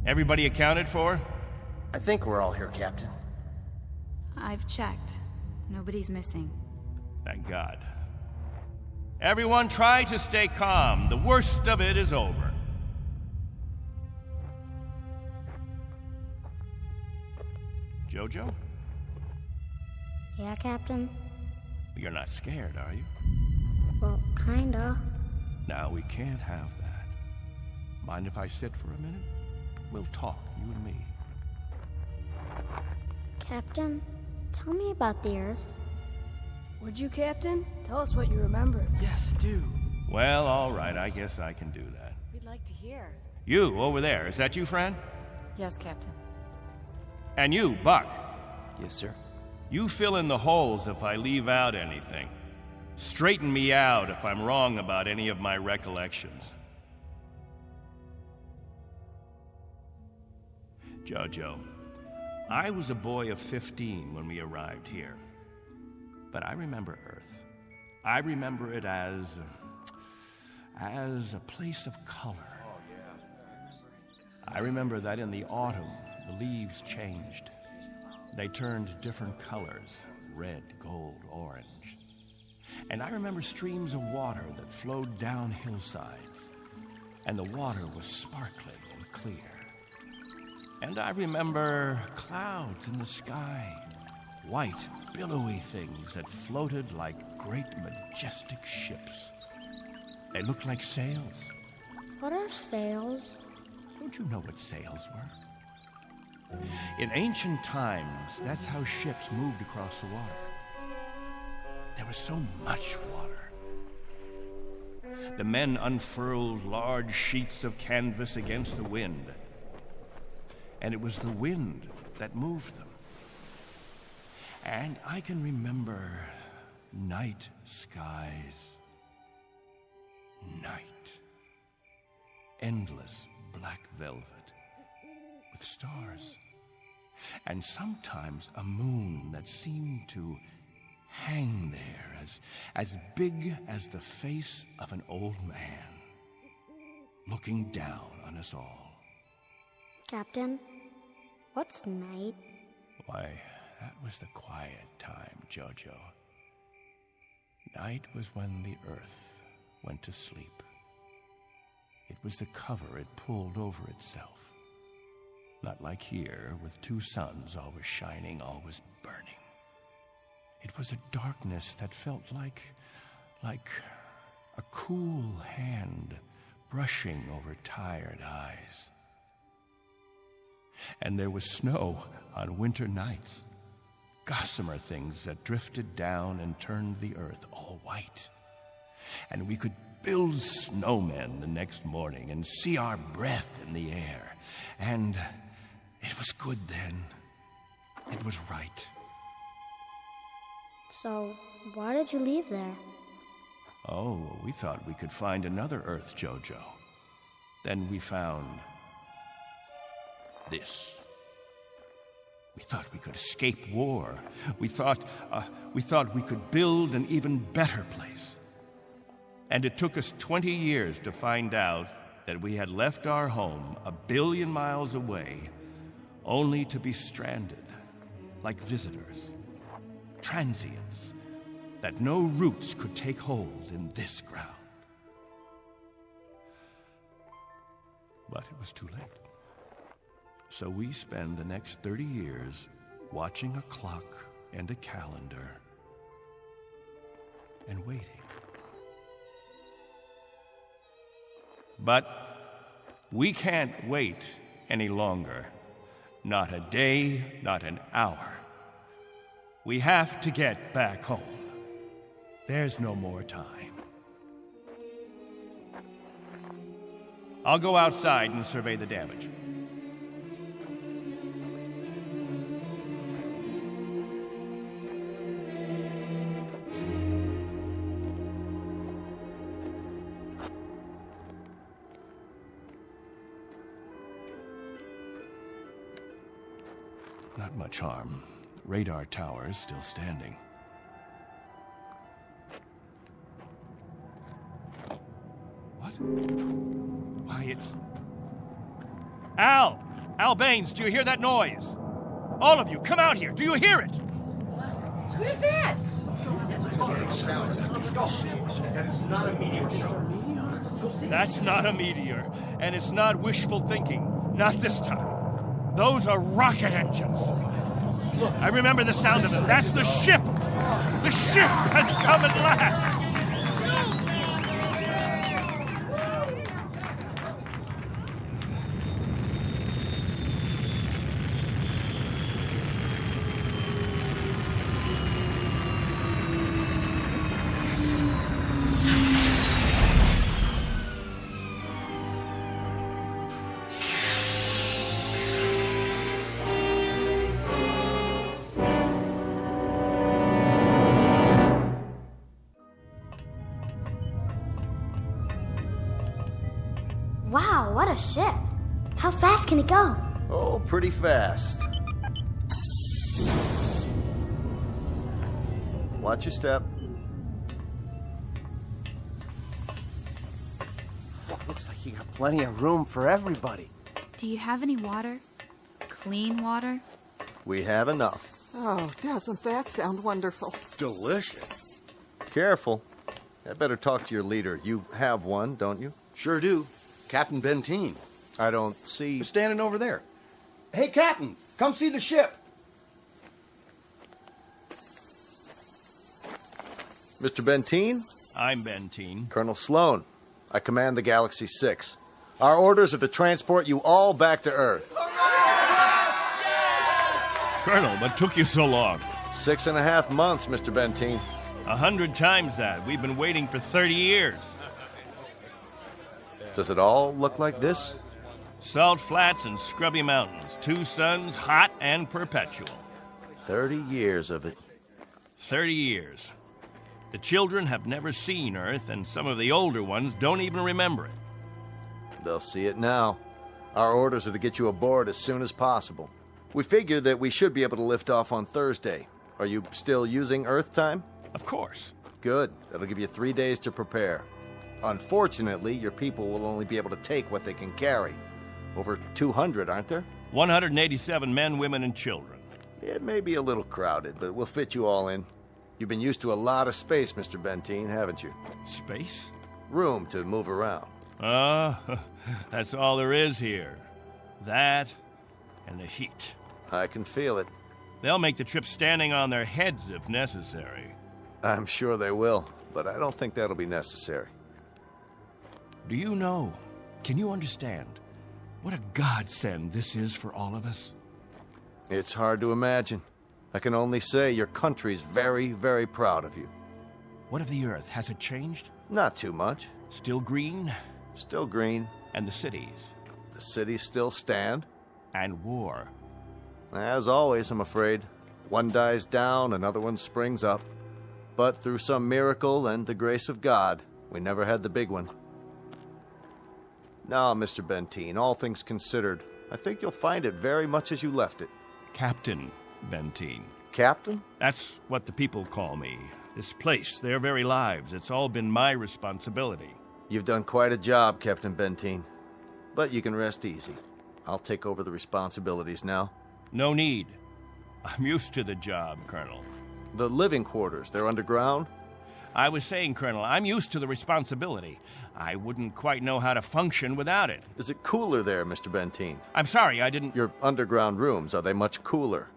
Everybody accounted for? I think we're all here, Captain. I've checked. Nobody's missing. Thank God. Everyone try to stay calm. The worst of it is over. Jojo? Yeah, Captain? You're not scared, are you? Well, kinda. Now, we can't have that. Mind if I sit for a minute? We'll talk, you and me. Captain, tell me about the Earth. Would you, Captain? Tell us what you remember. Yes, do. Well, all right, I guess I can do that. We'd like to hear. You, over there, is that you, friend? Yes, Captain. And you, Buck. Yes, sir. You fill in the holes if I leave out anything. Straighten me out if I'm wrong about any of my recollections. Jojo, I was a boy of 15 when we arrived here. But I remember Earth. I remember it as a place of color. I remember that in the autumn, the leaves changed. They turned different colors, red, gold, orange. And I remember streams of water that flowed down hillsides, and the water was sparkling and clear. And I remember clouds in the sky, white, billowy things that floated like great, majestic ships. They looked like sails. What are sails? Don't you know what sails were? In ancient times, that's how ships moved across the water. There was so much water. The men unfurled large sheets of canvas against the wind, and it was the wind that moved them. And I can remember night skies, night, endless black velvet with stars, and sometimes a moon that seemed to hang there as big as the face of an old man, looking down on us all. Captain, what's night? Why, that was the quiet time, Jojo. Night was when the earth went to sleep. It was the cover it pulled over itself. Not like here, with 2 suns always shining, always burning. It was a darkness that felt like a cool hand brushing over tired eyes. And there was snow on winter nights, gossamer things that drifted down and turned the earth all white. And we could build snowmen the next morning and see our breath in the air. And it was good then. It was right. So, why did you leave there? Oh, we thought we could find another Earth, Jojo. Then we found this. We thought we could escape war. We thought we could build an even better place. And it took us 20 years to find out that we had left our home 1 billion miles away, only to be stranded, like visitors, transients, that no roots could take hold in this ground. But it was too late. So we spend the next 30 years watching a clock and a calendar and waiting. But we can't wait any longer. Not a day, not an hour. We have to get back home. There's no more time. I'll go outside and survey the damage. Not much harm. Radar tower's still standing. What? Why, it's... Al! Al Baines, do you hear that noise? All of you, come out here. Do you hear it? What is that? That's not a meteor show. That's not a meteor, and it's not wishful thinking. Not this time. Those are rocket engines. Look, I remember the sound of them. That's the ship. The ship has come at last. Wow, what a ship. How fast can it go? Oh, pretty fast. Watch your step. Looks like you got plenty of room for everybody. Do you have any water? Clean water? We have enough. Oh, doesn't that sound wonderful? Delicious. Careful. I better talk to your leader. You have one, don't you? Sure do. Captain Benteen. I don't see... He's standing over there. Hey, Captain, come see the ship. Mr. Benteen? I'm Benteen. Colonel Sloan. I command the Galaxy 6. Our orders are to transport you all back to Earth. Colonel, what took you so long? 6.5 months, Mr. Benteen. 100 times that. We've been waiting for 30 years. Does it all look like this? Salt flats and scrubby mountains. 2 suns, hot and perpetual. 30 years of it. 30 years. The children have never seen Earth, and some of the older ones don't even remember it. They'll see it now. Our orders are to get you aboard as soon as possible. We figure that we should be able to lift off on Thursday. Are you still using Earth time? Of course. Good. That'll give you 3 days to prepare. Unfortunately, your people will only be able to take what they can carry. Over 200, aren't there? 187 men, women, and children. It may be a little crowded, but we'll fit you all in. You've been used to a lot of space, Mr. Benteen, haven't you? Space? Room to move around. That's all there is here. That and the heat. I can feel it. They'll make the trip standing on their heads if necessary. I'm sure they will, but I don't think that'll be necessary. Do you know, can you understand, what a godsend this is for all of us? It's hard to imagine. I can only say your country's very, very proud of you. What of the Earth? Has it changed? Not too much. Still green? Still green. And the cities? The cities still stand. And war? As always, I'm afraid. One dies down, another one springs up. But through some miracle and the grace of God, we never had the big one. Now, Mr. Benteen, all things considered, I think you'll find it very much as you left it. Captain Benteen. Captain? That's what the people call me. This place, their very lives, it's all been my responsibility. You've done quite a job, Captain Benteen. But you can rest easy. I'll take over the responsibilities now. No need. I'm used to the job, Colonel. The living quarters, they're underground? I was saying, Colonel, I'm used to the responsibility. I wouldn't quite know how to function without it. Is it cooler there, Mr. Benteen? I'm sorry, I didn't... Your underground rooms, are they much cooler?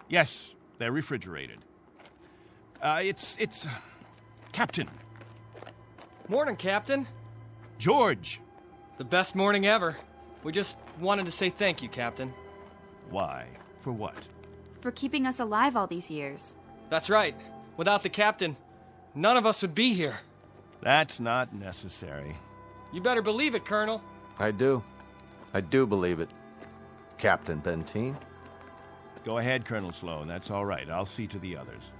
Yes, they're refrigerated. It's... Captain. Morning, Captain. George. The best morning ever. We just wanted to say thank you, Captain. Why? For what? For keeping us alive all these years. That's right. Without the Captain, none of us would be here. That's not necessary. You better believe it, Colonel. I do. I do believe it. Captain Benteen. Go ahead, Colonel Sloan. That's all right. I'll see to the others.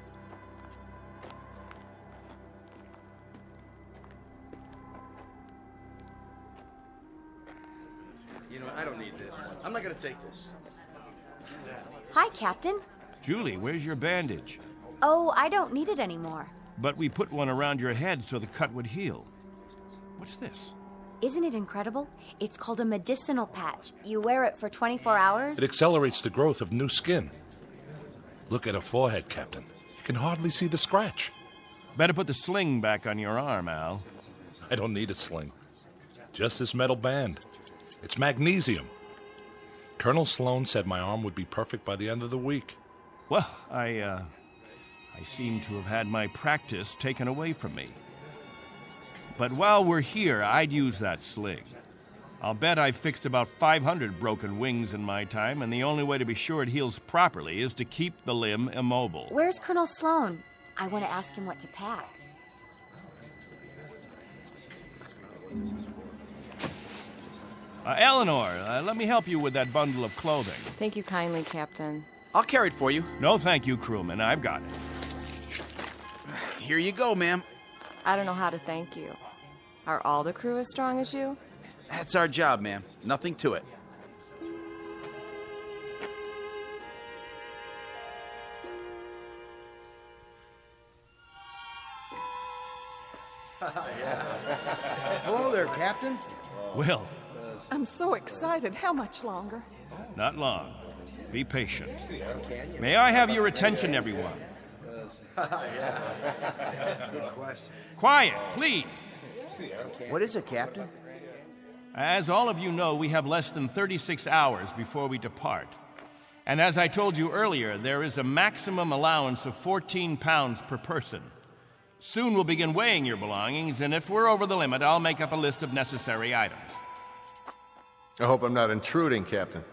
You know, I don't need this. I'm not going to take this. Hi, Captain. Julie, where's your bandage? Oh, I don't need it anymore. But we put one around your head so the cut would heal. What's this? Isn't it incredible? It's called a medicinal patch. You wear it for 24 hours. It accelerates the growth of new skin. Look at her forehead, Captain. You can hardly see the scratch. Better put the sling back on your arm, Al. I don't need a sling. Just this metal band. It's magnesium. Colonel Sloan said my arm would be perfect by the end of the week. Well, I seem to have had my practice taken away from me. But while we're here, I'd use that sling. I'll bet I've fixed about 500 broken wings in my time, and the only way to be sure it heals properly is to keep the limb immobile. Where's Colonel Sloan? I want to ask him what to pack. Eleanor, let me help you with that bundle of clothing. Thank you kindly, Captain. I'll carry it for you. No, thank you, crewman. I've got it. Here you go, ma'am. I don't know how to thank you. Are all the crew as strong as you? That's our job, ma'am. Nothing to it. Hello there, Captain. Will. I'm so excited. How much longer? Not long. Be patient. May I have your attention, everyone? Good question. Quiet, please. What is it, Captain? As all of you know, we have less than 36 hours before we depart. And as I told you earlier, there is a maximum allowance of 14 pounds per person. Soon we'll begin weighing your belongings, and if we're over the limit, I'll make up a list of necessary items. I hope I'm not intruding, Captain.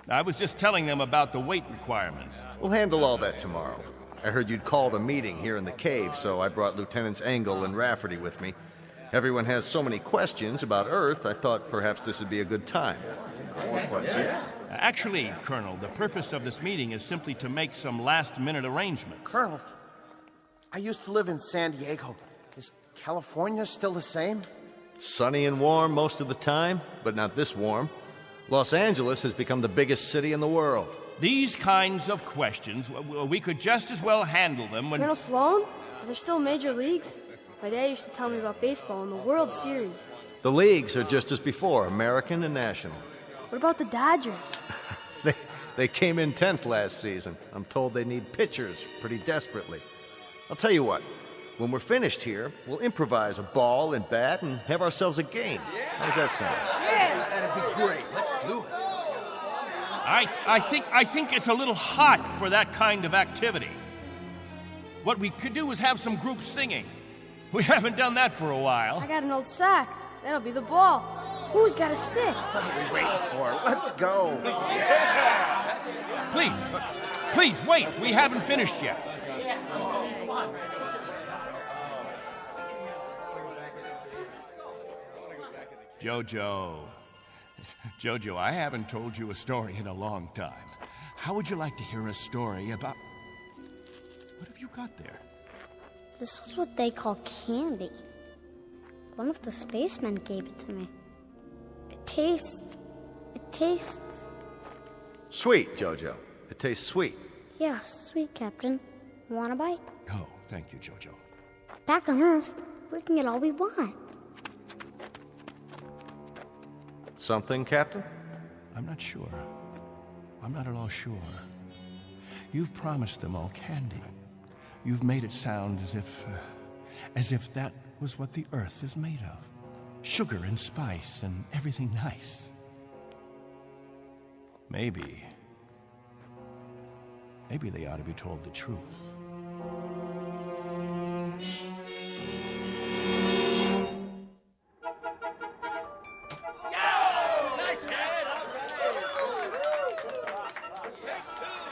I was just telling them about the weight requirements. We'll handle all that tomorrow. I heard you'd called a meeting here in the cave, so I brought Lieutenants Engel and Rafferty with me. Everyone has so many questions about Earth, I thought perhaps this would be a good time. More questions? Actually, Colonel, the purpose of this meeting is simply to make some last-minute arrangements. Colonel, I used to live in San Diego. Is California still the same? Sunny and warm most of the time, but not this warm. Los Angeles has become the biggest city in the world. These kinds of questions, we could just as well handle them when... Colonel Sloan? Are there still major leagues? My dad used to tell me about baseball and the World Series. The leagues are just as before, American and national. What about the Dodgers? They came in 10th last season. I'm told they need pitchers pretty desperately. I'll tell you what, when we're finished here, we'll improvise a ball and bat and have ourselves a game. How's that sound? Yeah, that'd be great. Let's do it. I think it's a little hot for that kind of activity. What we could do is have some group singing. We haven't done that for a while. I got an old sack. That'll be the ball. Who's got a stick? What are we waiting for? Let's go. Please, wait. We haven't finished yet. Jojo, I haven't told you a story in a long time. How would you like to hear a story about... What have you got there? This is what they call candy. One of the spacemen gave it to me. It tastes... Sweet, Jojo. It tastes sweet. Yeah, sweet, Captain. Want a bite? No, thank you, Jojo. Back on Earth, we can get all we want. Something, Captain? I'm not sure. I'm not at all sure. You've promised them all candy. You've made it sound as if that was what the Earth is made of. Sugar and spice and everything nice. Maybe they ought to be told the truth.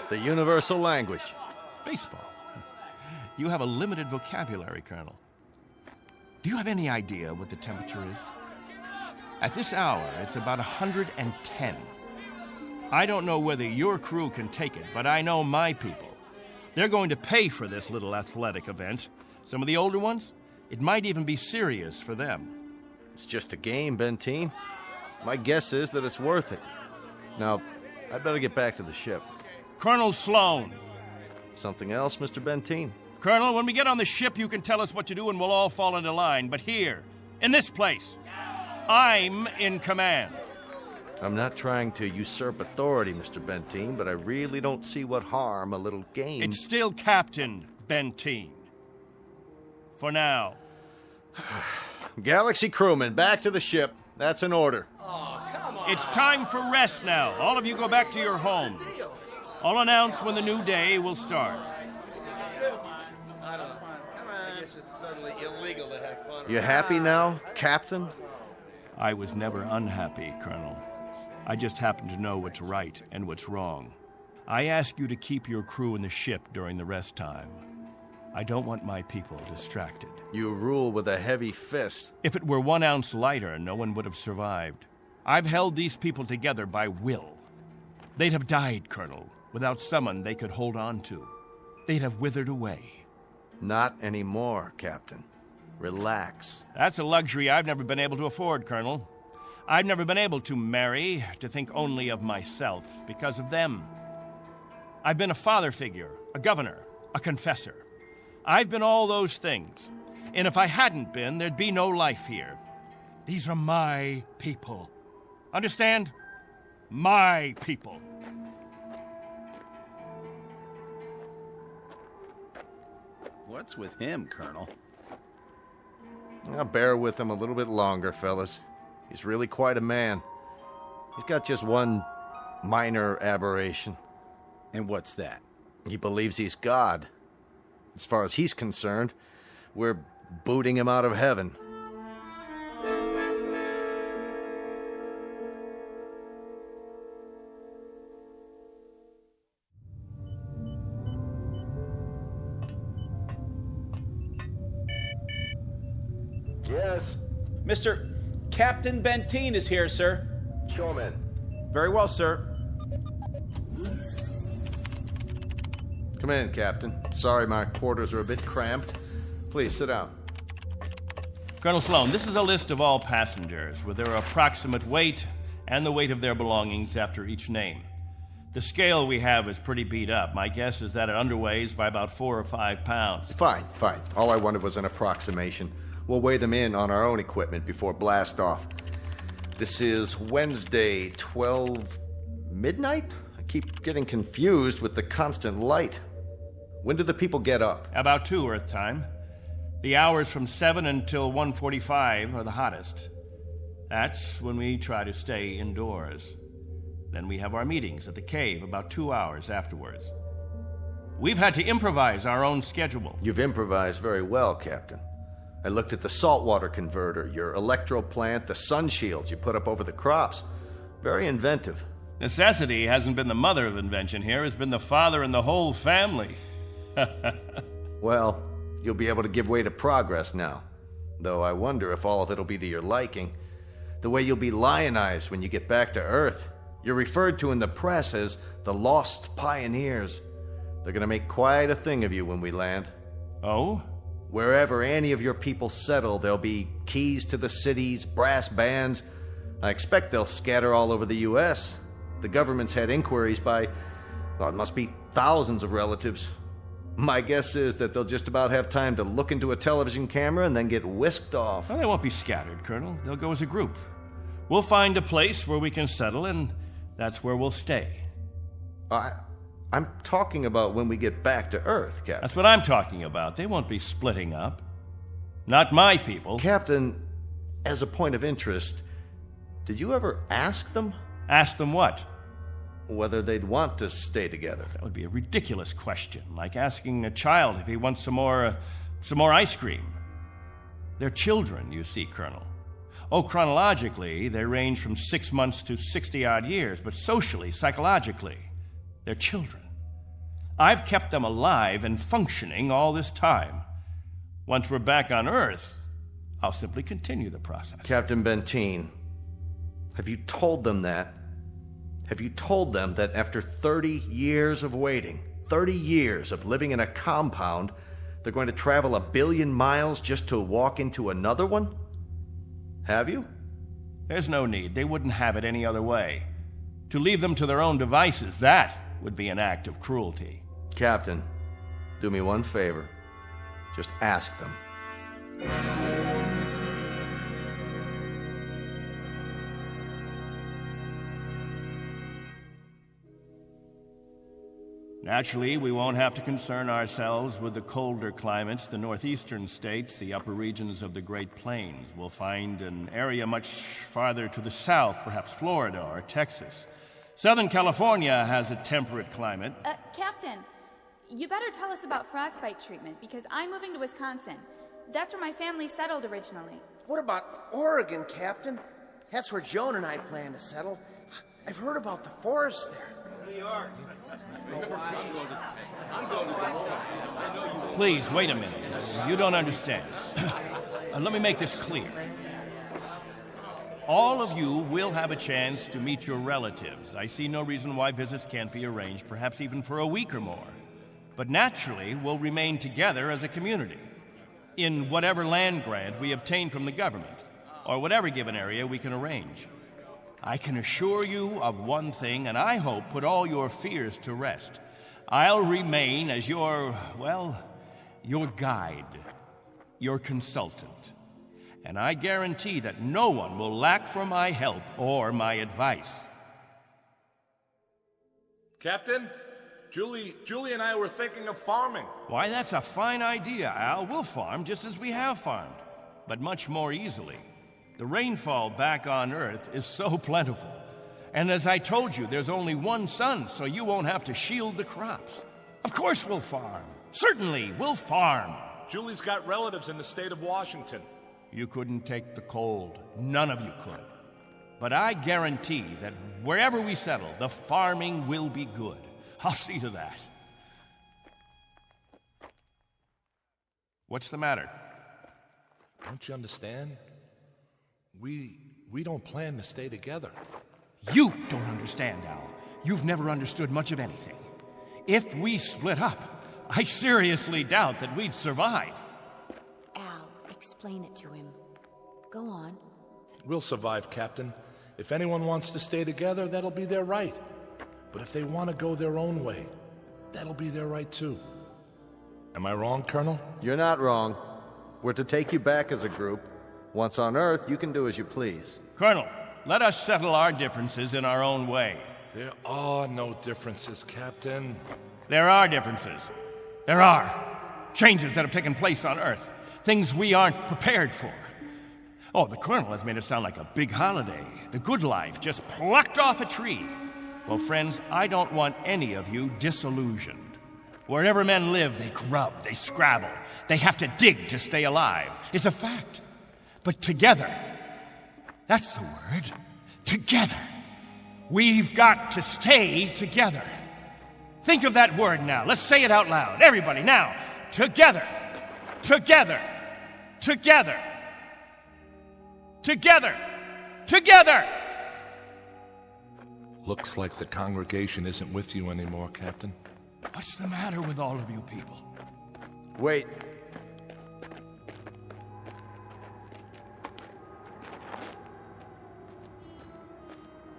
The universal language. Baseball. You have a limited vocabulary, Colonel. Do you have any idea what the temperature is? At this hour, it's about 110. I don't know whether your crew can take it, but I know my people. They're going to pay for this little athletic event. Some of the older ones, it might even be serious for them. It's just a game, Benteen. My guess is that it's worth it. Now, I'd better get back to the ship. Colonel Sloan. Something else, Mr. Benteen? Colonel, when we get on the ship, you can tell us what to do and we'll all fall into line. But here, in this place, I'm in command. I'm not trying to usurp authority, Mr. Benteen, but I really don't see what harm a little game... It's still Captain Benteen. For now. Galaxy crewmen, back to the ship. That's an order. It's time for rest now. All of you go back to your homes. I'll announce when the new day will start. I guess it's suddenly illegal to have fun. You happy now, Captain? I was never unhappy, Colonel. I just happen to know what's right and what's wrong. I ask you to keep your crew in the ship during the rest time. I don't want my people distracted. You rule with a heavy fist. If it were 1 ounce lighter, no one would have survived. I've held these people together by will. They'd have died, Colonel, without someone they could hold on to. They'd have withered away. Not anymore, Captain. Relax. That's a luxury I've never been able to afford, Colonel. I've never been able to marry, to think only of myself, because of them. I've been a father figure, a governor, a confessor. I've been all those things. And if I hadn't been, there'd be no life here. These are my people. Understand? My people. What's with him, Colonel? I'll bear with him a little bit longer, fellas. He's really quite a man. He's got just one minor aberration. And what's that? He believes he's God. As far as he's concerned, we're booting him out of heaven. Yes? Mr. Captain Benteen is here, sir. Show him in. Very well, sir. Come in, Captain. Sorry my quarters are a bit cramped. Please, sit down. Colonel Sloan, this is a list of all passengers with their approximate weight and the weight of their belongings after each name. The scale we have is pretty beat up. My guess is that it underweighs by about 4 or 5 pounds. Fine. All I wanted was an approximation. We'll weigh them in on our own equipment before blast off. This is Wednesday, 12 midnight? I keep getting confused with the constant light. When do the people get up? About 2 Earth time. The hours from 7 until 1:45 are the hottest. That's when we try to stay indoors. Then we have our meetings at the cave about 2 hours afterwards. We've had to improvise our own schedule. You've improvised very well, Captain. I looked at the saltwater converter, your electro plant, the sun shields you put up over the crops. Very inventive. Necessity hasn't been the mother of invention here. It's been the father and the whole family. Well, you'll be able to give way to progress now. Though I wonder if all of it'll be to your liking. The way you'll be lionized when you get back to Earth. You're referred to in the press as the Lost Pioneers. They're gonna make quite a thing of you when we land. Oh? Wherever any of your people settle, there'll be keys to the cities, brass bands. I expect they'll scatter all over the U.S. The government's had inquiries by, well, it must be thousands of relatives. My guess is that they'll just about have time to look into a television camera and then get whisked off. Well, they won't be scattered, Colonel. They'll go as a group. We'll find a place where we can settle, and that's where we'll stay. I'm talking about when we get back to Earth, Captain. That's what I'm talking about. They won't be splitting up. Not my people. Captain, as a point of interest, did you ever ask them? Ask them what? Whether they'd want to stay together. That would be a ridiculous question, like asking a child if he wants some more ice cream. They're children, you see, Colonel. Oh, chronologically, they range from 6 months to 60-odd years, but socially, psychologically, they're children. I've kept them alive and functioning all this time. Once we're back on Earth, I'll simply continue the process. Captain Benteen, Have you told them that? Have you told them that after 30 years of waiting, 30 years of living in a compound, they're going to travel 1 billion miles just to walk into another one? Have you? There's no need. They wouldn't have it any other way. To leave them to their own devices, that would be an act of cruelty. Captain, do me one favor. Just ask them. Naturally, we won't have to concern ourselves with the colder climates. The northeastern states, the upper regions of the Great Plains, will find an area much farther to the south, perhaps Florida or Texas. Southern California has a temperate climate. Captain, you better tell us about frostbite treatment, because I'm moving to Wisconsin. That's where my family settled originally. What about Oregon, Captain? That's where Joan and I plan to settle. I've heard about the forest there. New York. Please, wait a minute. You don't understand. Let me make this clear. All of you will have a chance to meet your relatives. I see no reason why visits can't be arranged, perhaps even for a week or more. But naturally, we'll remain together as a community in whatever land grant we obtain from the government, or whatever given area we can arrange. I can assure you of one thing, and I hope put all your fears to rest. I'll remain as your guide, your consultant. And I guarantee that no one will lack for my help or my advice. Captain, Julie and I were thinking of farming. Why, that's a fine idea, Al. We'll farm just as we have farmed, but much more easily. The rainfall back on Earth is so plentiful. And as I told you, there's only one sun, so you won't have to shield the crops. Of course we'll farm. Certainly, we'll farm. Julie's got relatives in the state of Washington. You couldn't take the cold. None of you could. But I guarantee that wherever we settle, the farming will be good. I'll see to that. What's the matter? Don't you understand? We don't plan to stay together. You don't understand, Al. You've never understood much of anything. If we split up, I seriously doubt that we'd survive. Al, explain it to him. Go on. We'll survive, Captain. If anyone wants to stay together, that'll be their right. But if they want to go their own way, that'll be their right too. Am I wrong, Colonel? You're not wrong. We're to take you back as a group. Once on Earth, you can do as you please. Colonel, let us settle our differences in our own way. There are no differences, Captain. There are differences. There are. Changes that have taken place on Earth. Things we aren't prepared for. Oh, the Colonel has made it sound like a big holiday. The good life just plucked off a tree. Well, friends, I don't want any of you disillusioned. Wherever men live, they grub, they scrabble. They have to dig to stay alive. It's a fact. But together, that's the word, together. We've got to stay together. Think of that word now. Let's say it out loud. Everybody, now. Together. Together. Together. Together. Together. Looks like the congregation isn't with you anymore, Captain. What's the matter with all of you people? Wait.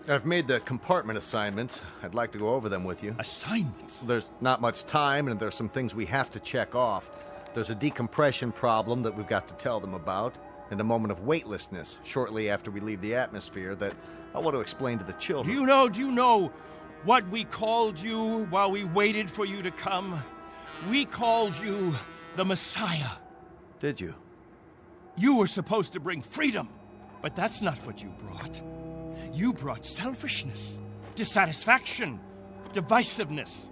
I've made the compartment assignments. I'd like to go over them with you. Assignments? There's not much time, and there's some things we have to check off. There's a decompression problem that we've got to tell them about, and a moment of weightlessness shortly after we leave the atmosphere that I want to explain to the children. Do you know what we called you while we waited for you to come? We called you the Messiah. Did you? You were supposed to bring freedom, but that's not what you brought. You brought selfishness, dissatisfaction, divisiveness.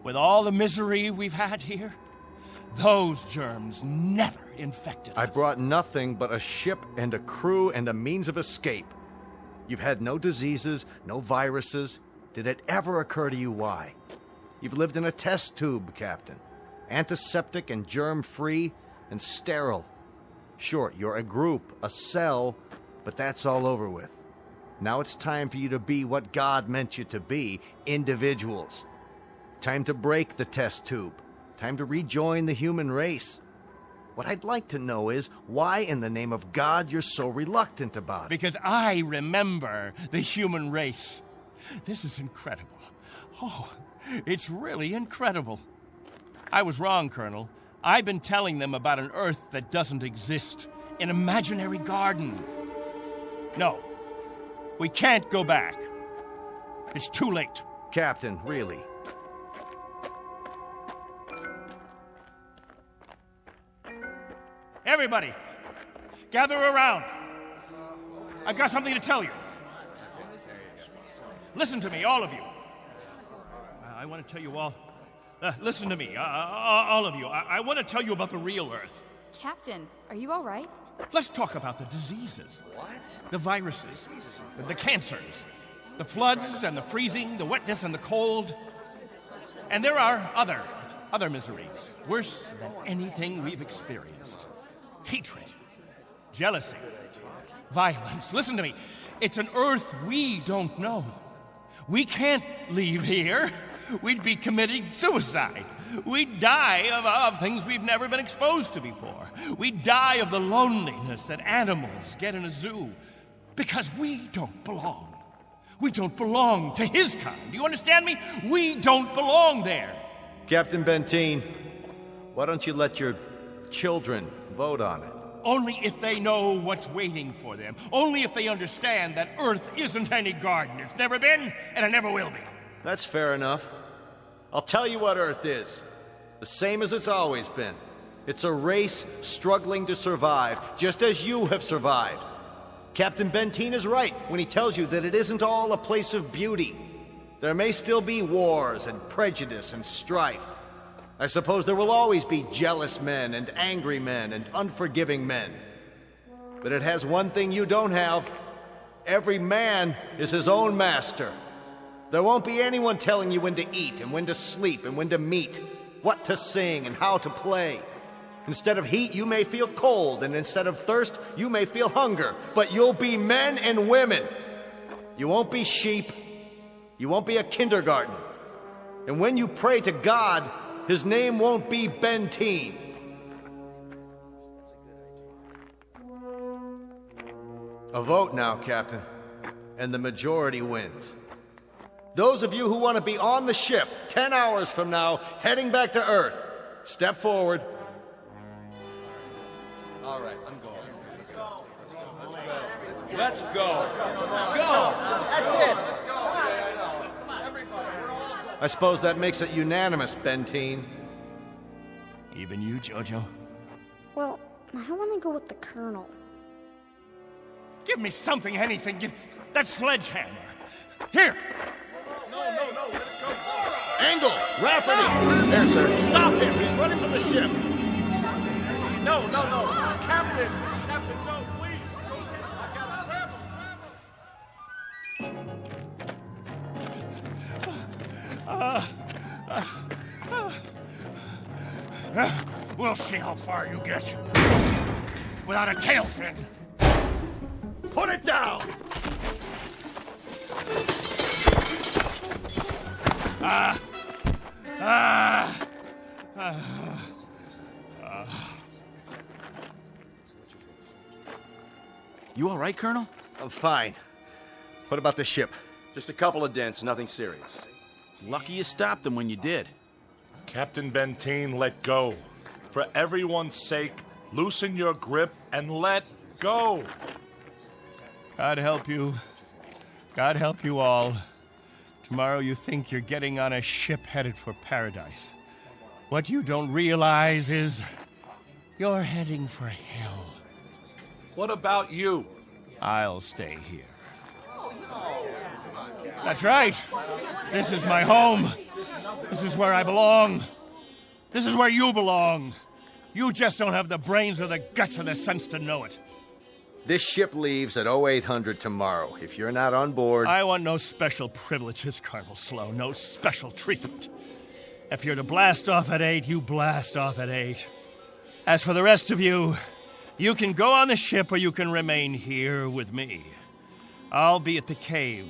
With all the misery we've had here, those germs never infected us. I brought nothing but a ship and a crew and a means of escape. You've had no diseases, no viruses. Did it ever occur to you why? You've lived in a test tube, Captain. Antiseptic and germ-free and sterile. Sure, you're a group, a cell, but that's all over with. Now it's time for you to be what God meant you to be, individuals. Time to break the test tube. Time to rejoin the human race. What I'd like to know is why in the name of God you're so reluctant about it. Because I remember the human race. This is incredible. Oh, it's really incredible. I was wrong, Colonel. I've been telling them about an Earth that doesn't exist. An imaginary garden. No. We can't go back. It's too late. Captain, really? Everybody, gather around. I've got something to tell you. Listen to me, all of you. I want to tell you all. Listen to me, all of you. I want to tell you about the real Earth. Captain, are you all right? Let's talk about the diseases. What? The viruses, the cancers, the floods and the freezing, the wetness and the cold. And there are other miseries, worse than anything we've experienced. Hatred, jealousy, violence. Listen to me. It's an Earth we don't know. We can't leave here. We'd be committing suicide. We'd die of things we've never been exposed to before. We'd die of the loneliness that animals get in a zoo. Because we don't belong. We don't belong to his kind. Do you understand me? We don't belong there. Captain Benteen, why don't you let your children vote on it? Only if they know what's waiting for them. Only if they understand that Earth isn't any garden. It's never been, and it never will be. That's fair enough. I'll tell you what Earth is. The same as it's always been. It's a race struggling to survive, just as you have survived. Captain Benteen is right when he tells you that it isn't all a place of beauty. There may still be wars and prejudice and strife. I suppose there will always be jealous men and angry men and unforgiving men. But it has one thing you don't have. Every man is his own master. There won't be anyone telling you when to eat and when to sleep and when to meet, what to sing and how to play. Instead of heat, you may feel cold, and instead of thirst, you may feel hunger. But you'll be men and women. You won't be sheep. You won't be a kindergarten. And when you pray to God, his name won't be Benteen. A vote now, Captain, and the majority wins. Those of you who want to be on the ship 10 hours from now, heading back to Earth, step forward. All right, I'm going. Let's go. Go. That's it. I suppose that makes it unanimous, Benteen. Even you, Jojo? Well, I want to go with the Colonel. Give me something, anything. Give that sledgehammer. Here. No, let it go. Angle, Rafferty. There, sir. Stop him. He's running from the ship. No. Captain, no, please. We'll see how far you get. Without a tail fin. Put it down! You all right, Colonel? I'm fine. What about the ship? Just a couple of dents, nothing serious. Lucky you stopped them when you did. Captain Benteen, let go. For everyone's sake, loosen your grip and let go. God help you. God help you all. Tomorrow you think you're getting on a ship headed for paradise. What you don't realize is you're heading for hell. What about you? I'll stay here. That's right. This is my home. This is where I belong. This is where you belong. You just don't have the brains or the guts or the sense to know it. This ship leaves at 0800 tomorrow. If you're not on board... I want no special privileges, Colonel Slow. No special treatment. If you're to blast off at 8, you blast off at 8. As for the rest of you, you can go on the ship or you can remain here with me. I'll be at the cave.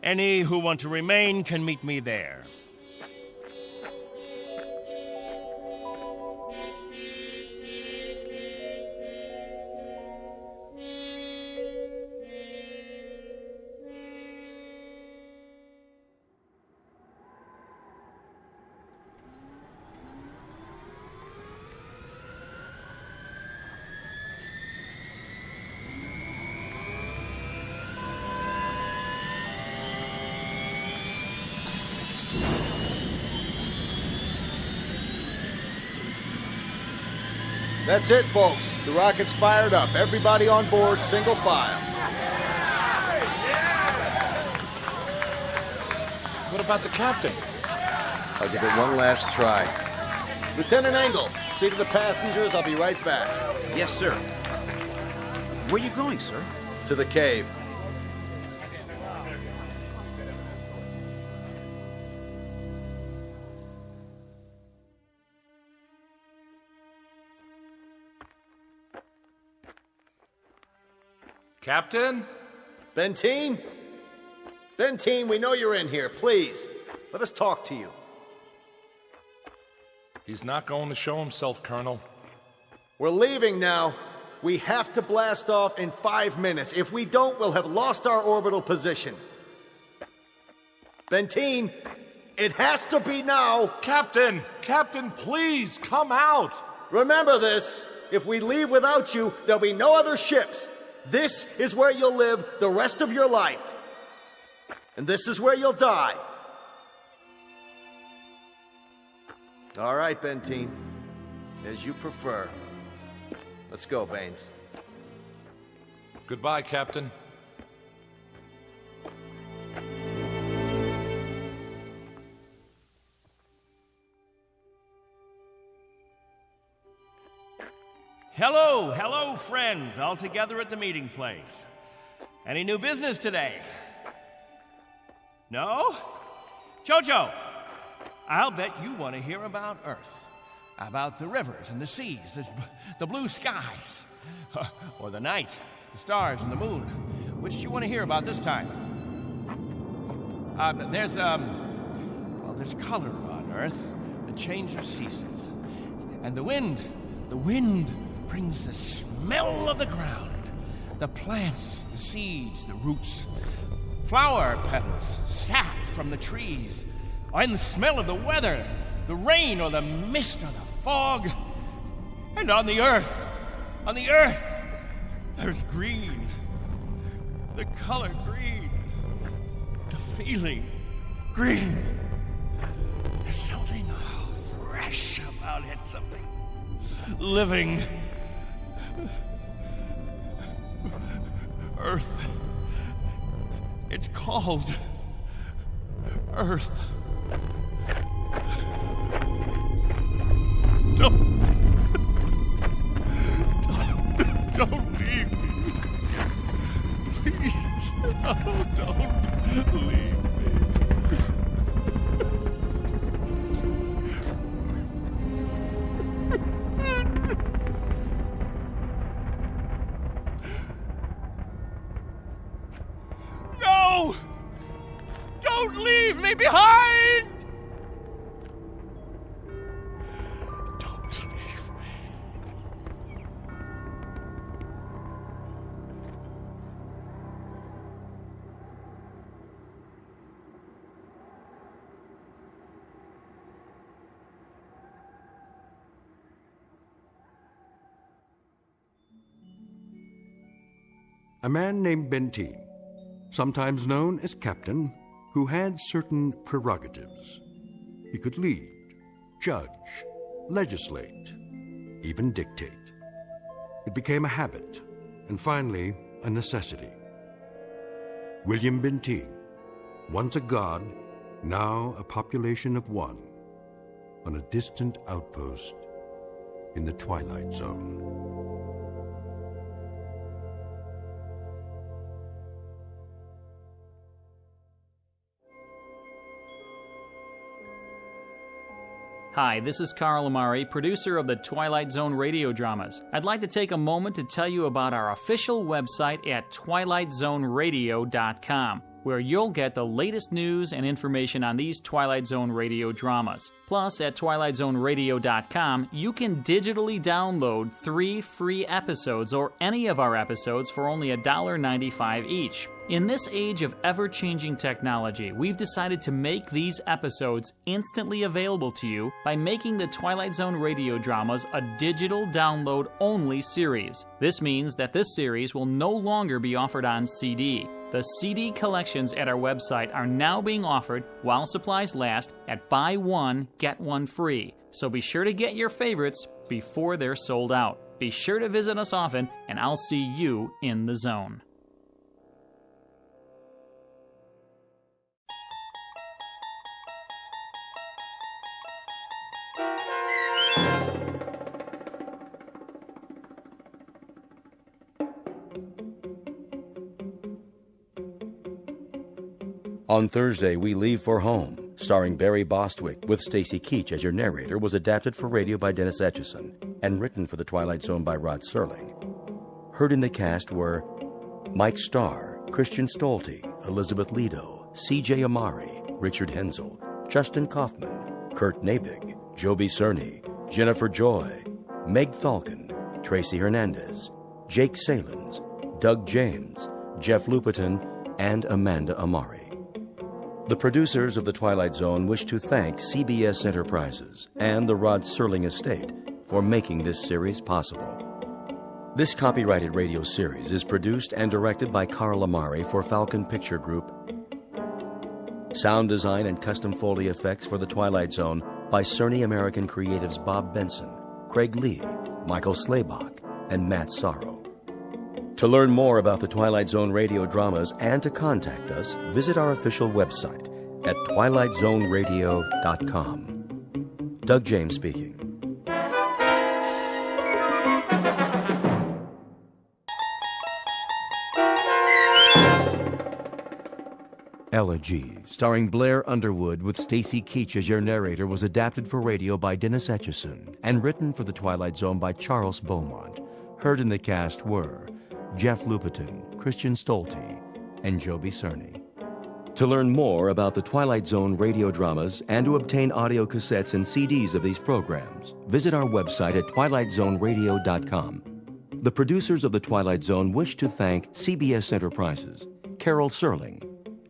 Any who want to remain can meet me there. That's it, folks. The rocket's fired up. Everybody on board, single file. What about the captain? I'll give it one last try. Lieutenant Engel, see to the passengers. I'll be right back. Yes, sir. Where are you going, sir? To the cave. Captain? Benteen? Benteen, we know you're in here. Please, let us talk to you. He's not going to show himself, Colonel. We're leaving now. We have to blast off in 5 minutes. If we don't, we'll have lost our orbital position. Benteen, it has to be now. Captain! Captain, please, come out! Remember this. If we leave without you, there'll be no other ships. This is where you'll live the rest of your life. And this is where you'll die. All right, Benteen. As you prefer. Let's go, Baines. Goodbye, Captain. Hello, hello, friends, all together at the meeting place. Any new business today? No? Jojo, I'll bet you want to hear about Earth, about the rivers and the seas, the blue skies, or the night, the stars and the moon. Which do you want to hear about this time? There's color on Earth, the change of seasons, and the wind brings the smell of the ground, the plants, the seeds, the roots, flower petals, sap from the trees, and the smell of the weather, the rain or the mist or the fog. And on the earth, there's green, the color green, the feeling green. There's something fresh about it, something living. Earth. It's called Earth. Don't leave me. Please. Oh, don't leave me. No! Don't leave me behind! Don't leave me. A man named Benteen, sometimes known as Captain, who had certain prerogatives. He could lead, judge, legislate, even dictate. It became a habit, and finally, a necessity. William Benteen, once a god, now a population of one, on a distant outpost in the Twilight Zone. Hi, this is Carl Amari, producer of the Twilight Zone radio dramas. I'd like to take a moment to tell you about our official website at twilightzoneradio.com, where you'll get the latest news and information on these Twilight Zone radio dramas. Plus, at twilightzoneradio.com, you can digitally download 3 free episodes or any of our episodes for only $1.95 each. In this age of ever-changing technology, we've decided to make these episodes instantly available to you by making the Twilight Zone radio dramas a digital download-only series. This means that this series will no longer be offered on CD. The CD collections at our website are now being offered while supplies last at buy one, get one free. So be sure to get your favorites before they're sold out. Be sure to visit us often, and I'll see you in the zone. On Thursday, We Leave for Home, starring Barry Bostwick with Stacy Keach as your narrator, was adapted for radio by Dennis Etchison and written for The Twilight Zone by Rod Serling. Heard in the cast were Mike Starr, Christian Stolte, Elizabeth Lido, C.J. Amari, Richard Hensel, Justin Kaufman, Kurt Nabig, Joby Cerny, Jennifer Joy, Meg Thalken, Tracy Hernandez, Jake Salins, Doug James, Jeff Lupetin, and Amanda Amari. The producers of The Twilight Zone wish to thank CBS Enterprises and the Rod Serling Estate for making this series possible. This copyrighted radio series is produced and directed by Carl Amari for Falcon Picture Group. Sound design and custom Foley effects for The Twilight Zone by Cerny American Creatives Bob Benson, Craig Lee, Michael Slaybach, and Matt Sorrow. To learn more about the Twilight Zone radio dramas and to contact us, visit our official website at twilightzoneradio.com. Doug James speaking. Elegy, starring Blair Underwood with Stacy Keach as your narrator, was adapted for radio by Dennis Etchison and written for The Twilight Zone by Charles Beaumont. Heard in the cast were Jeff Lupetin, Christian Stolte, and Joby Cerny. To learn more about the Twilight Zone radio dramas and to obtain audio cassettes and CDs of these programs, visit our website at twilightzoneradio.com. The producers of The Twilight Zone wish to thank CBS Enterprises, Carol Serling,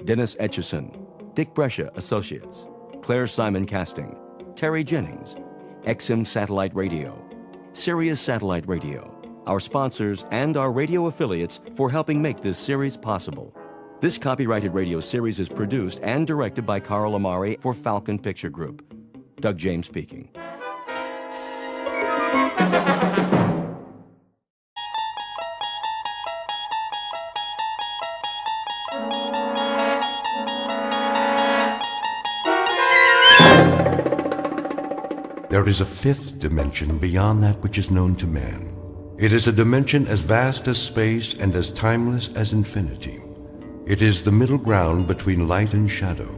Dennis Etchison, Dick Brescia Associates, Claire Simon Casting, Terry Jennings, XM Satellite Radio, Sirius Satellite Radio, our sponsors, and our radio affiliates for helping make this series possible. This copyrighted radio series is produced and directed by Carl Amari for Falcon Picture Group. Doug James speaking. There is a fifth dimension beyond that which is known to man. It is a dimension as vast as space and as timeless as infinity. It is the middle ground between light and shadow,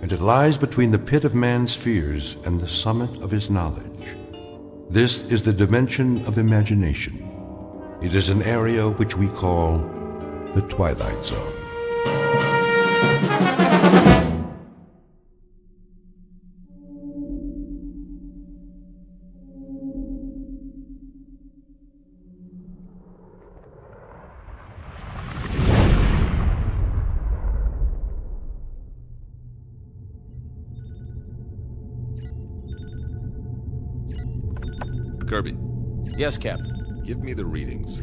and it lies between the pit of man's fears and the summit of his knowledge. This is the dimension of imagination. It is an area which we call the Twilight Zone. Kirby. Yes, Captain. Give me the readings.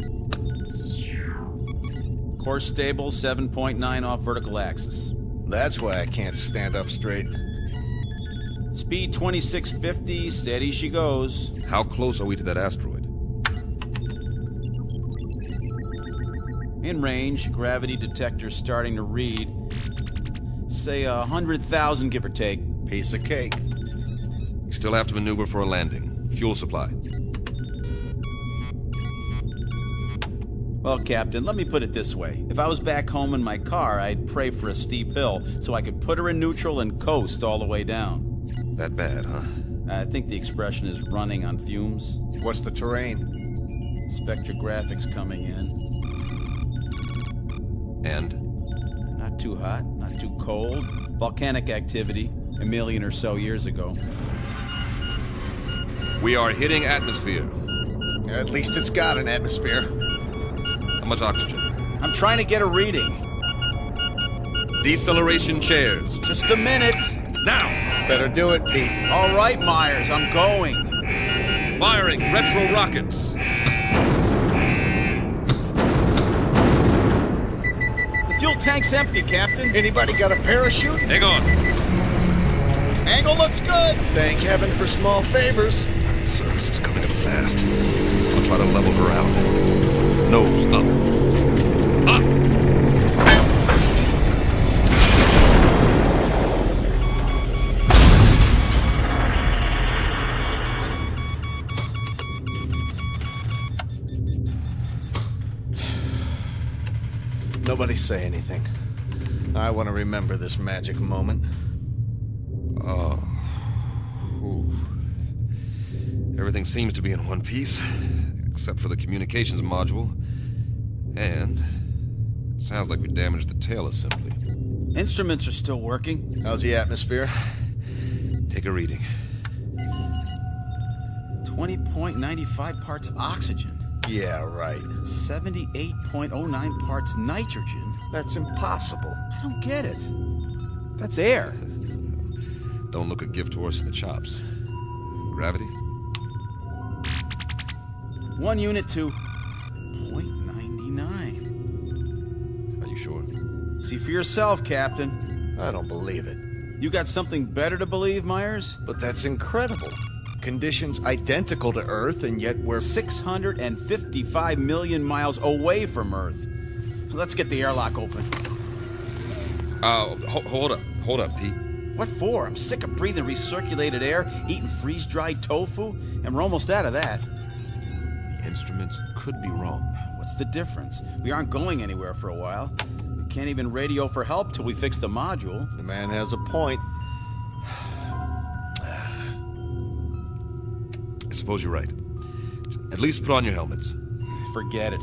Course stable, 7.9 off vertical axis. That's why I can't stand up straight. Speed 2650, steady she goes. How close are we to that asteroid? In range, gravity detector starting to read. Say 100,000, give or take. Piece of cake. We still have to maneuver for a landing. Fuel supply. Well, Captain, let me put it this way. If I was back home in my car, I'd pray for a steep hill so I could put her in neutral and coast all the way down. That bad, huh? I think the expression is running on fumes. What's the terrain? Spectrographics coming in. And? Not too hot, not too cold. Volcanic activity, 1 million or so years ago. We are hitting atmosphere. At least it's got an atmosphere. How much oxygen? I'm trying to get a reading. Deceleration chairs. Just a minute. Now! Better do it, Pete. All right, Myers, I'm going. Firing retro rockets. The fuel tank's empty, Captain. Anybody got a parachute? Hang on. Angle looks good. Thank heaven for small favors. The surface is coming up fast. I'll try to level her out. Nose up. Up! Nobody say anything. I want to remember this magic moment. Oh. Ooh. Everything seems to be in one piece, except for the communications module. And it sounds like we damaged the tail assembly. Instruments are still working. How's the atmosphere? Take a reading. 20.95 parts oxygen. Yeah, right. 78.09 parts nitrogen. That's impossible. I don't get it. That's air. Don't look a gift horse in the chops. Gravity? 1 unit to 0.99. Are you sure? See for yourself, Captain. I don't believe it. You got something better to believe, Myers? But that's incredible. Conditions identical to Earth, and yet we're 655 million miles away from Earth. Let's get the airlock open. Hold up, Pete. What for? I'm sick of breathing recirculated air, eating freeze-dried tofu, and we're almost out of that. The instruments could be wrong. What's the difference? We aren't going anywhere for a while. We can't even radio for help till we fix the module. The man has a point. I suppose you're right. At least put on your helmets. Forget it.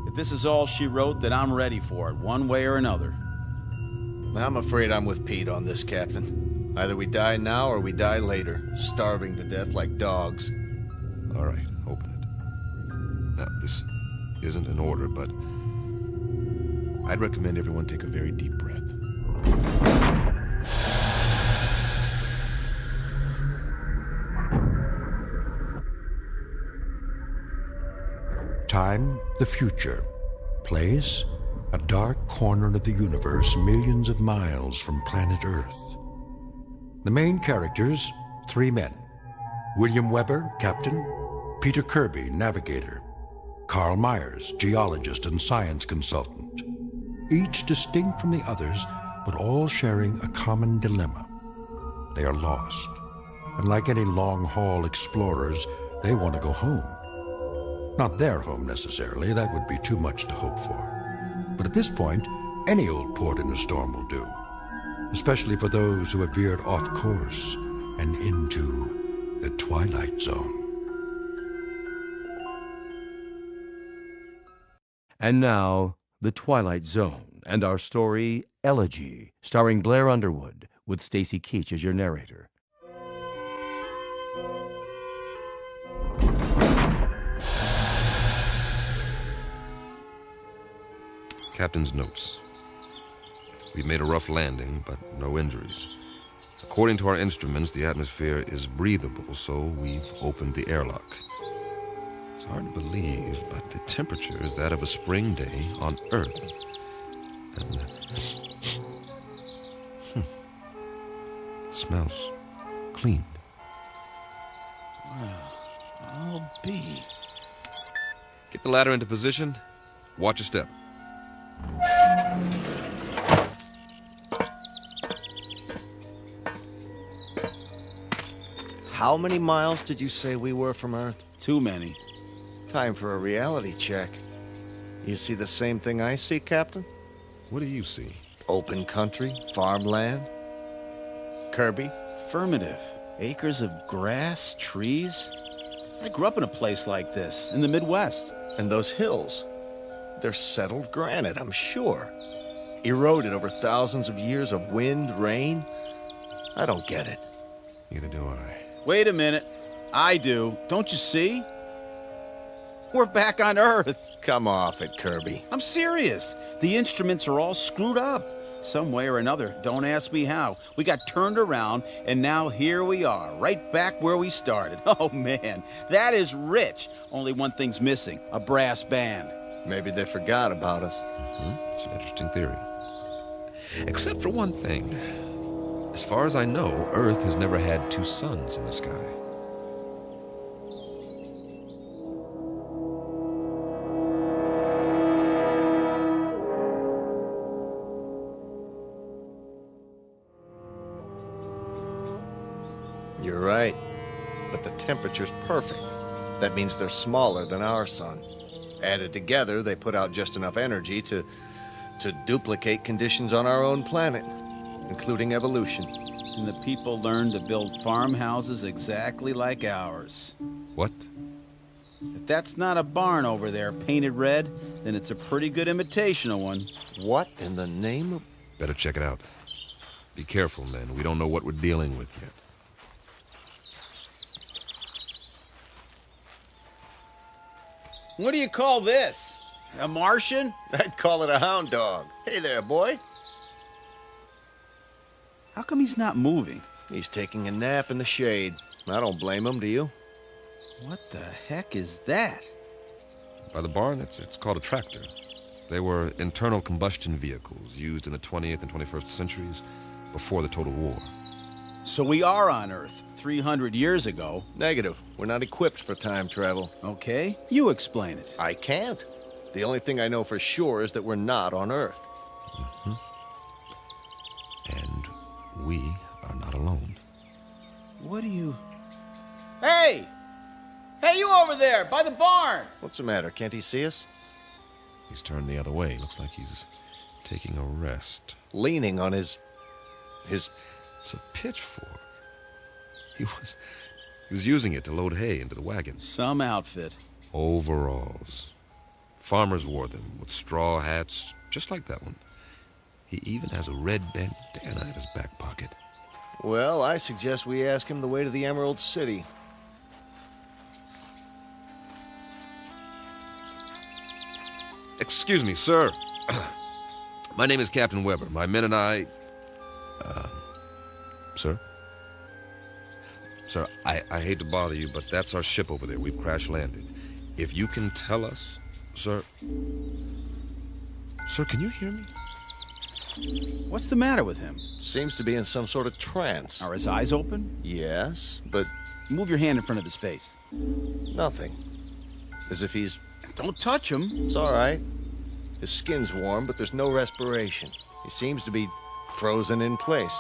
If this is all she wrote, then I'm ready for it, one way or another. I'm afraid I'm with Pete on this, Captain. Either we die now or we die later, starving to death like dogs. All right, open it. Now, this isn't an order, but I'd recommend everyone take a very deep breath. Time, the future. Place, a dark corner of the universe millions of miles from planet Earth. The main characters, 3 men. William Weber, captain. Peter Kirby, navigator. Carl Myers, geologist and science consultant. Each distinct from the others, but all sharing a common dilemma. They are lost. And like any long-haul explorers, they want to go home. Not their home necessarily, that would be too much to hope for. But at this point, any old port in a storm will do, especially for those who have veered off course and into the Twilight Zone. And now, The Twilight Zone, and our story, Elegy, starring Blair Underwood, with Stacy Keach as your narrator. Captain's notes. We made a rough landing, but no injuries. According to our instruments, the atmosphere is breathable, so we've opened the airlock. It's hard to believe, but the temperature is that of a spring day on Earth. And it smells clean. Well, I'll be. Get the ladder into position. Watch your step. How many miles did you say we were from Earth? Too many. Time for a reality check. You see the same thing I see, Captain? What do you see? Open country, farmland. Kirby? Affirmative. Acres of grass, trees. I grew up in a place like this, in the Midwest. And those hills, they're settled granite, I'm sure. Eroded over thousands of years of wind, rain. I don't get it. Neither do I. Wait a minute. I do. Don't you see? We're back on Earth. Come off it, Kirby. I'm serious. The instruments are all screwed up. Some way or another. Don't ask me how. We got turned around, and now here we are, right back where we started. Oh, man, that is rich. Only one thing's missing, a brass band. Maybe they forgot about us. It's an interesting theory. Except for one thing. As far as I know, Earth has never had two suns in the sky. You're right. But the temperature's perfect. That means they're smaller than our sun. Added together, they put out just enough energy to duplicate conditions on our own planet, including evolution. And the people learned to build farmhouses exactly like ours. What? If that's not a barn over there painted red, then it's a pretty good imitation of one. What in the name of... Better check it out. Be careful, men. We don't know what we're dealing with yet. What do you call this? A Martian? I'd call it a hound dog. Hey there, boy. How come he's not moving? He's taking a nap in the shade. I don't blame him, do you? What the heck is that? By the barn, it's called a tractor. They were internal combustion vehicles used in the 20th and 21st centuries before the Total War. So we are on Earth 300 years ago. Negative. We're not equipped for time travel. Okay, you explain it. I can't. The only thing I know for sure is that we're not on Earth. And we are not alone. What do you... Hey! Hey, you over there, by the barn! What's the matter? Can't he see us? He's turned the other way. Looks like he's taking a rest. Leaning on his... It's a pitchfork. He was using it to load hay into the wagon. Some outfit. Overalls. Farmers wore them with straw hats, just like that one. He even has a red bandana in his back pocket. Well, I suggest we ask him the way to the Emerald City. Excuse me, sir. My name is Captain Weber. My men and I... Sir? Sir, I hate to bother you, but that's our ship over there. We've crash-landed. If you can tell us, sir... Sir, can you hear me? What's the matter with him? Seems to be in some sort of trance. Are his eyes open? Yes, but... Move your hand in front of his face. Nothing. As if he's... Don't touch him. It's all right. His skin's warm, but there's no respiration. He seems to be frozen in place.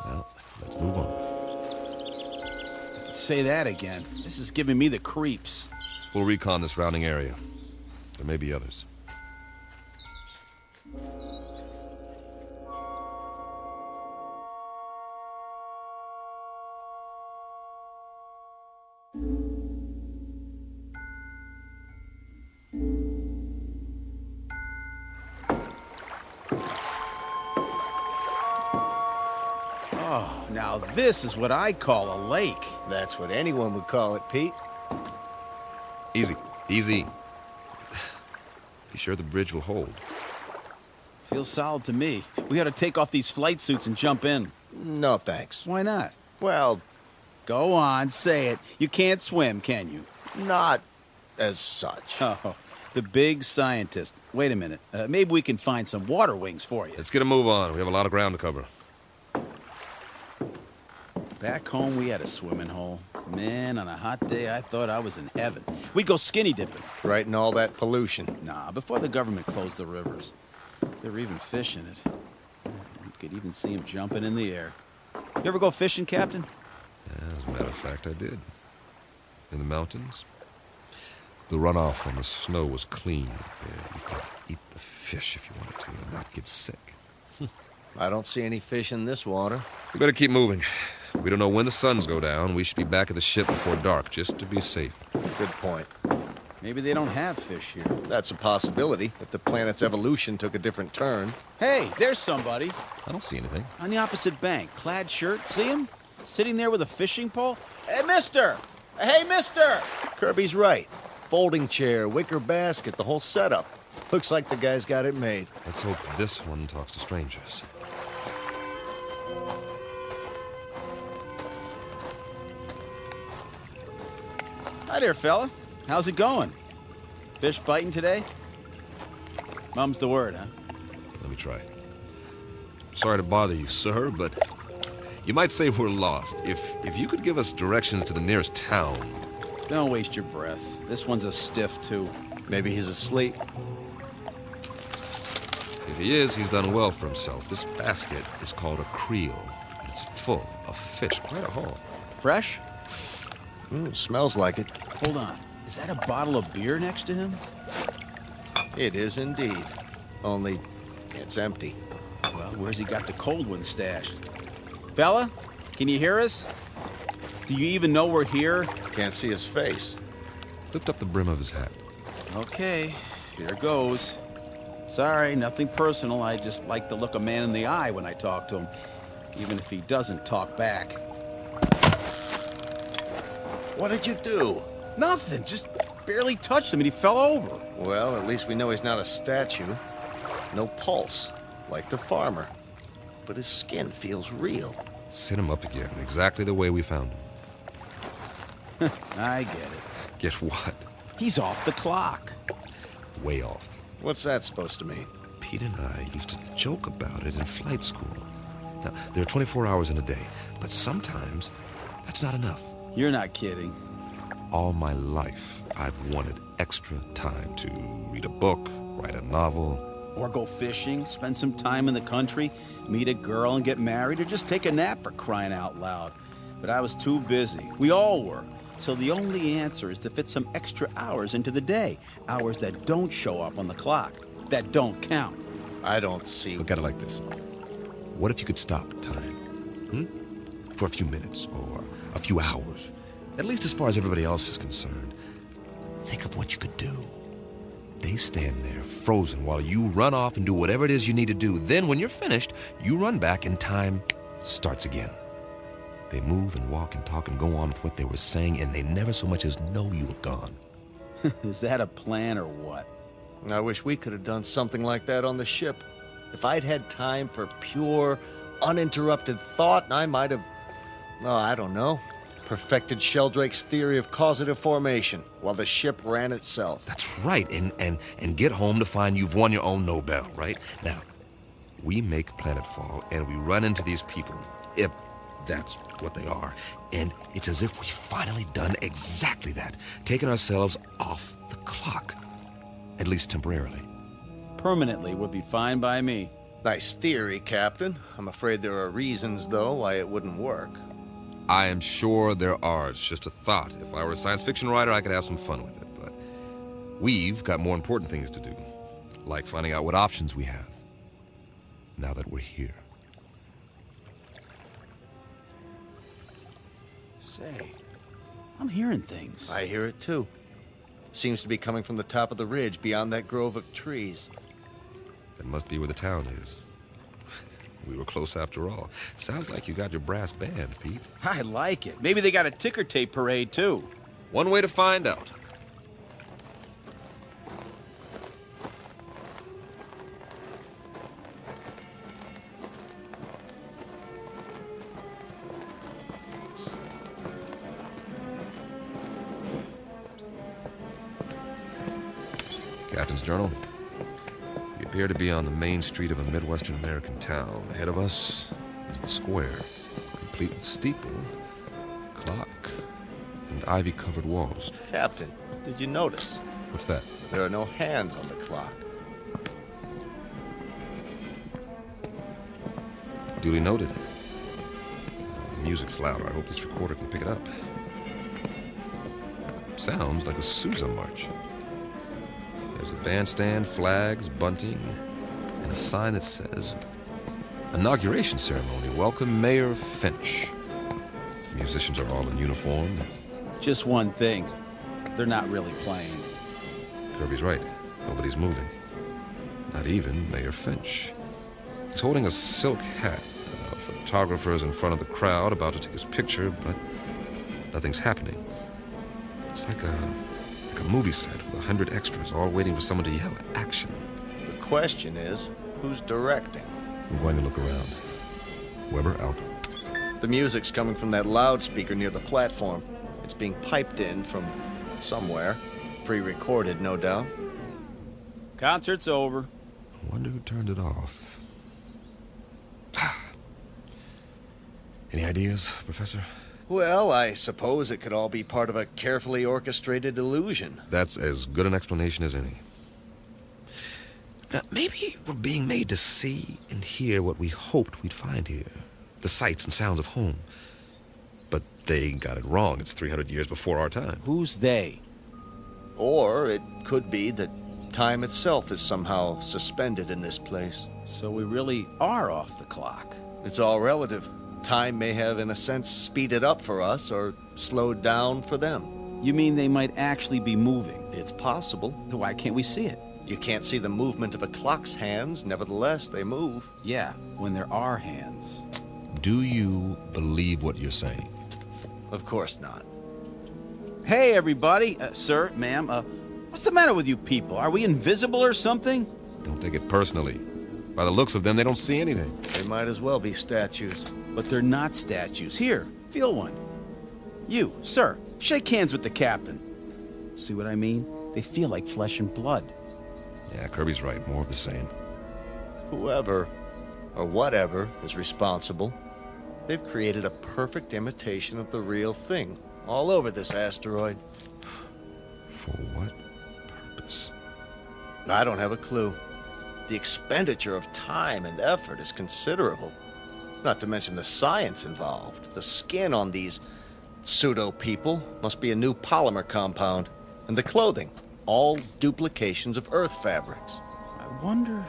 Well, let's move on. Say that again. This is giving me the creeps. We'll recon the surrounding area. There may be others. Oh, now this is what I call a lake. That's what anyone would call it, Pete. Easy, easy. Be sure the bridge will hold. Feels solid to me. We ought to take off these flight suits and jump in. No, thanks. Why not? Well... Go on, say it. You can't swim, can you? Not as such. Oh, the big scientist. Wait a minute. Maybe we can find some water wings for you. Let's get a move on. We have a lot of ground to cover. Back home, we had a swimming hole. Man, on a hot day, I thought I was in heaven. We'd go skinny dipping. Right in all that pollution. Nah, before the government closed the rivers. There were even fish in it. You could even see them jumping in the air. You ever go fishing, Captain? Yeah, as a matter of fact, I did. In the mountains. The runoff from the snow was clean. You could eat the fish if you wanted to and not get sick. I don't see any fish in this water. We better keep moving. We don't know when the suns go down. We should be back at the ship before dark, just to be safe. Good point. Maybe they don't have fish here. That's a possibility, if the planet's evolution took a different turn. Hey, there's somebody. I don't see anything. On the opposite bank, clad shirt. See him? Sitting there with a fishing pole? Hey, mister! Hey, mister! Kirby's right. Folding chair, wicker basket, the whole setup. Looks like the guy's got it made. Let's hope this one talks to strangers. Hi there, fella. How's it going? Fish biting today? Mum's the word, huh? Let me try. Sorry to bother you, sir, but you might say we're lost. If you could give us directions to the nearest town. Don't waste your breath. This one's a stiff, too. Maybe he's asleep. If he is, he's done well for himself. This basket is called a creel. It's full of fish, quite a haul. Fresh? Smells like it. Hold on. Is that a bottle of beer next to him? It is indeed. Only, it's empty. Well, where's he got the cold one stashed? Fella, can you hear us? Do you even know we're here? Can't see his face. Lift up the brim of his hat. Okay, here goes. Sorry, nothing personal. I just like to look a man in the eye when I talk to him, even if he doesn't talk back. What did you do? Nothing, just barely touched him and he fell over. Well, at least we know he's not a statue. No pulse, like the farmer. But his skin feels real. Sit him up again, exactly the way we found him. I get it. Get what? He's off the clock. Way off. What's that supposed to mean? Pete and I used to joke about it in flight school. Now, there are 24 hours in a day, but sometimes that's not enough. You're not kidding. All my life, I've wanted extra time to read a book, write a novel. Or go fishing, spend some time in the country, meet a girl and get married, or just take a nap for crying out loud. But I was too busy. We all were. So the only answer is to fit some extra hours into the day. Hours that don't show up on the clock. That don't count. I don't see... Look at it like this. What if you could stop time? For a few minutes or a few hours? At least as far as everybody else is concerned. Think of what you could do. They stand there, frozen, while you run off and do whatever it is you need to do. Then, when you're finished, you run back and time starts again. They move and walk and talk and go on with what they were saying, and they never so much as know you were gone. Is that a plan or what? I wish we could have done something like that on the ship. If I'd had time for pure, uninterrupted thought, I might have... Oh, I don't know. Perfected Sheldrake's theory of causative formation while the ship ran itself. That's right, and get home to find you've won your own Nobel, right? Now, we make planetfall, and we run into these people, if that's what they are, and it's as if we've finally done exactly that, taken ourselves off the clock, at least temporarily. Permanently would be fine by me. Nice theory, Captain. I'm afraid there are reasons, though, why it wouldn't work. I am sure there are. It's just a thought. If I were a science fiction writer, I could have some fun with it. But we've got more important things to do, like finding out what options we have, now that we're here. Say, I'm hearing things. I hear it, too. Seems to be coming from the top of the ridge beyond that grove of trees. That must be where the town is. We were close after all. Sounds like you got your brass band, Pete. I like it. Maybe they got a ticker tape parade, too. One way to find out. Captain's Journal. We appear to be on the main street of a Midwestern American town. Ahead of us is the square, complete with steeple, clock, and ivy-covered walls. Captain, did you notice? What's that? There are no hands on the clock. Duly noted. The music's louder. I hope this recorder can pick it up. Sounds like a Sousa march. There's a bandstand, flags, bunting, and a sign that says, Inauguration Ceremony. Welcome, Mayor Finch. Musicians are all in uniform. Just one thing. They're not really playing. Kirby's right. Nobody's moving. Not even Mayor Finch. He's holding a silk hat. Photographers in front of the crowd about to take his picture, but nothing's happening. It's like a movie set with 100 extras all waiting for someone to yell action. The question is, who's directing? I'm going to look around. Weber out. The music's coming from that loudspeaker near the platform. It's being piped in from somewhere. Pre-recorded, no doubt. Concert's over. I wonder who turned it off. Any ideas, Professor? Well, I suppose it could all be part of a carefully orchestrated illusion. That's as good an explanation as any. Now, maybe we're being made to see and hear what we hoped we'd find here. The sights and sounds of home. But they got it wrong. It's 300 years before our time. Who's they? Or it could be that time itself is somehow suspended in this place. So we really are off the clock. It's all relative. Time may have, in a sense, speeded up for us or slowed down for them. You mean they might actually be moving? It's possible. Why can't we see it? You can't see the movement of a clock's hands. Nevertheless, they move. Yeah, when there are hands. Do you believe what you're saying? Of course not. Hey, everybody. Sir, ma'am, what's the matter with you people? Are we invisible or something? Don't take it personally. By the looks of them, they don't see anything. They might as well be statues. But they're not statues. Here, feel one. You, sir, shake hands with the captain. See what I mean? They feel like flesh and blood. Yeah, Kirby's right. More of the same. Whoever, or whatever, is responsible, they've created a perfect imitation of the real thing all over this asteroid. For what purpose? I don't have a clue. The expenditure of time and effort is considerable. Not to mention the science involved. The skin on these pseudo-people must be a new polymer compound. And the clothing, all duplications of Earth fabrics. I wonder...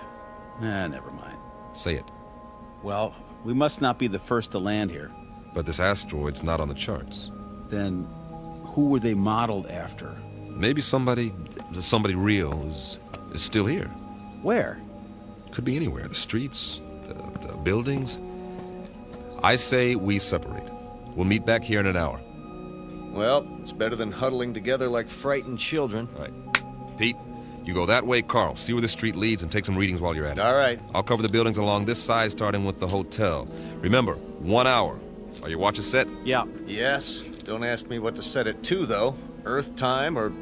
never mind. Say it. Well, we must not be the first to land here. But this asteroid's not on the charts. Then who were they modeled after? Maybe somebody real is still here. Where? Could be anywhere. The streets, the buildings. I say we separate. We'll meet back here in an hour. Well, it's better than huddling together like frightened children. All right. Pete, you go that way, Carl. See where the street leads and take some readings while you're at it. All right. I'll cover the buildings along this side, starting with the hotel. Remember, 1 hour. Are your watches set? Yeah. Yes. Don't ask me what to set it to, though. Earth time or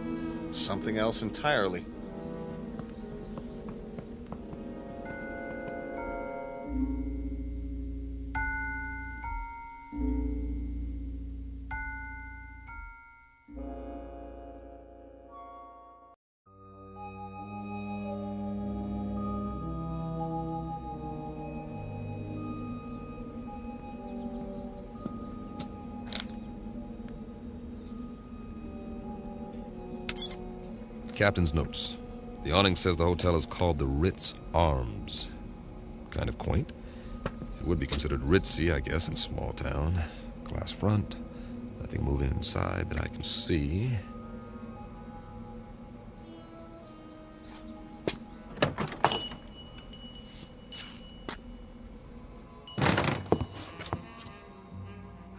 something else entirely. Captain's notes. The awning says the hotel is called the Ritz Arms. Kind of quaint. It would be considered ritzy, I guess, in a small town. Glass front. Nothing moving inside that I can see.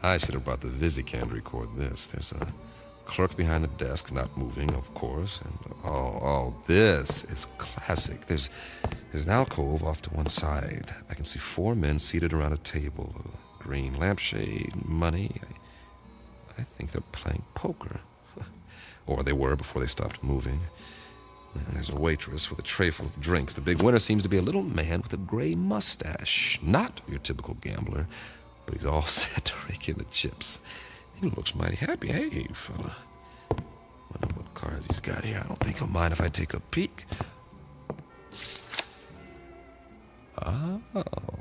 I should have brought the Visicam to record this. There's a clerk behind the desk, not moving, of course. And this is classic. There's an alcove off to one side. I can see 4 men seated around a table. A green lampshade, money. I think they're playing poker. Or they were before they stopped moving. And there's a waitress with a tray full of drinks. The big winner seems to be a little man with a gray mustache. Not your typical gambler, but he's all set to rake in the chips. He looks mighty happy. Hey, fella. Wonder what cards he's got here. I don't think he'll mind if I take a peek.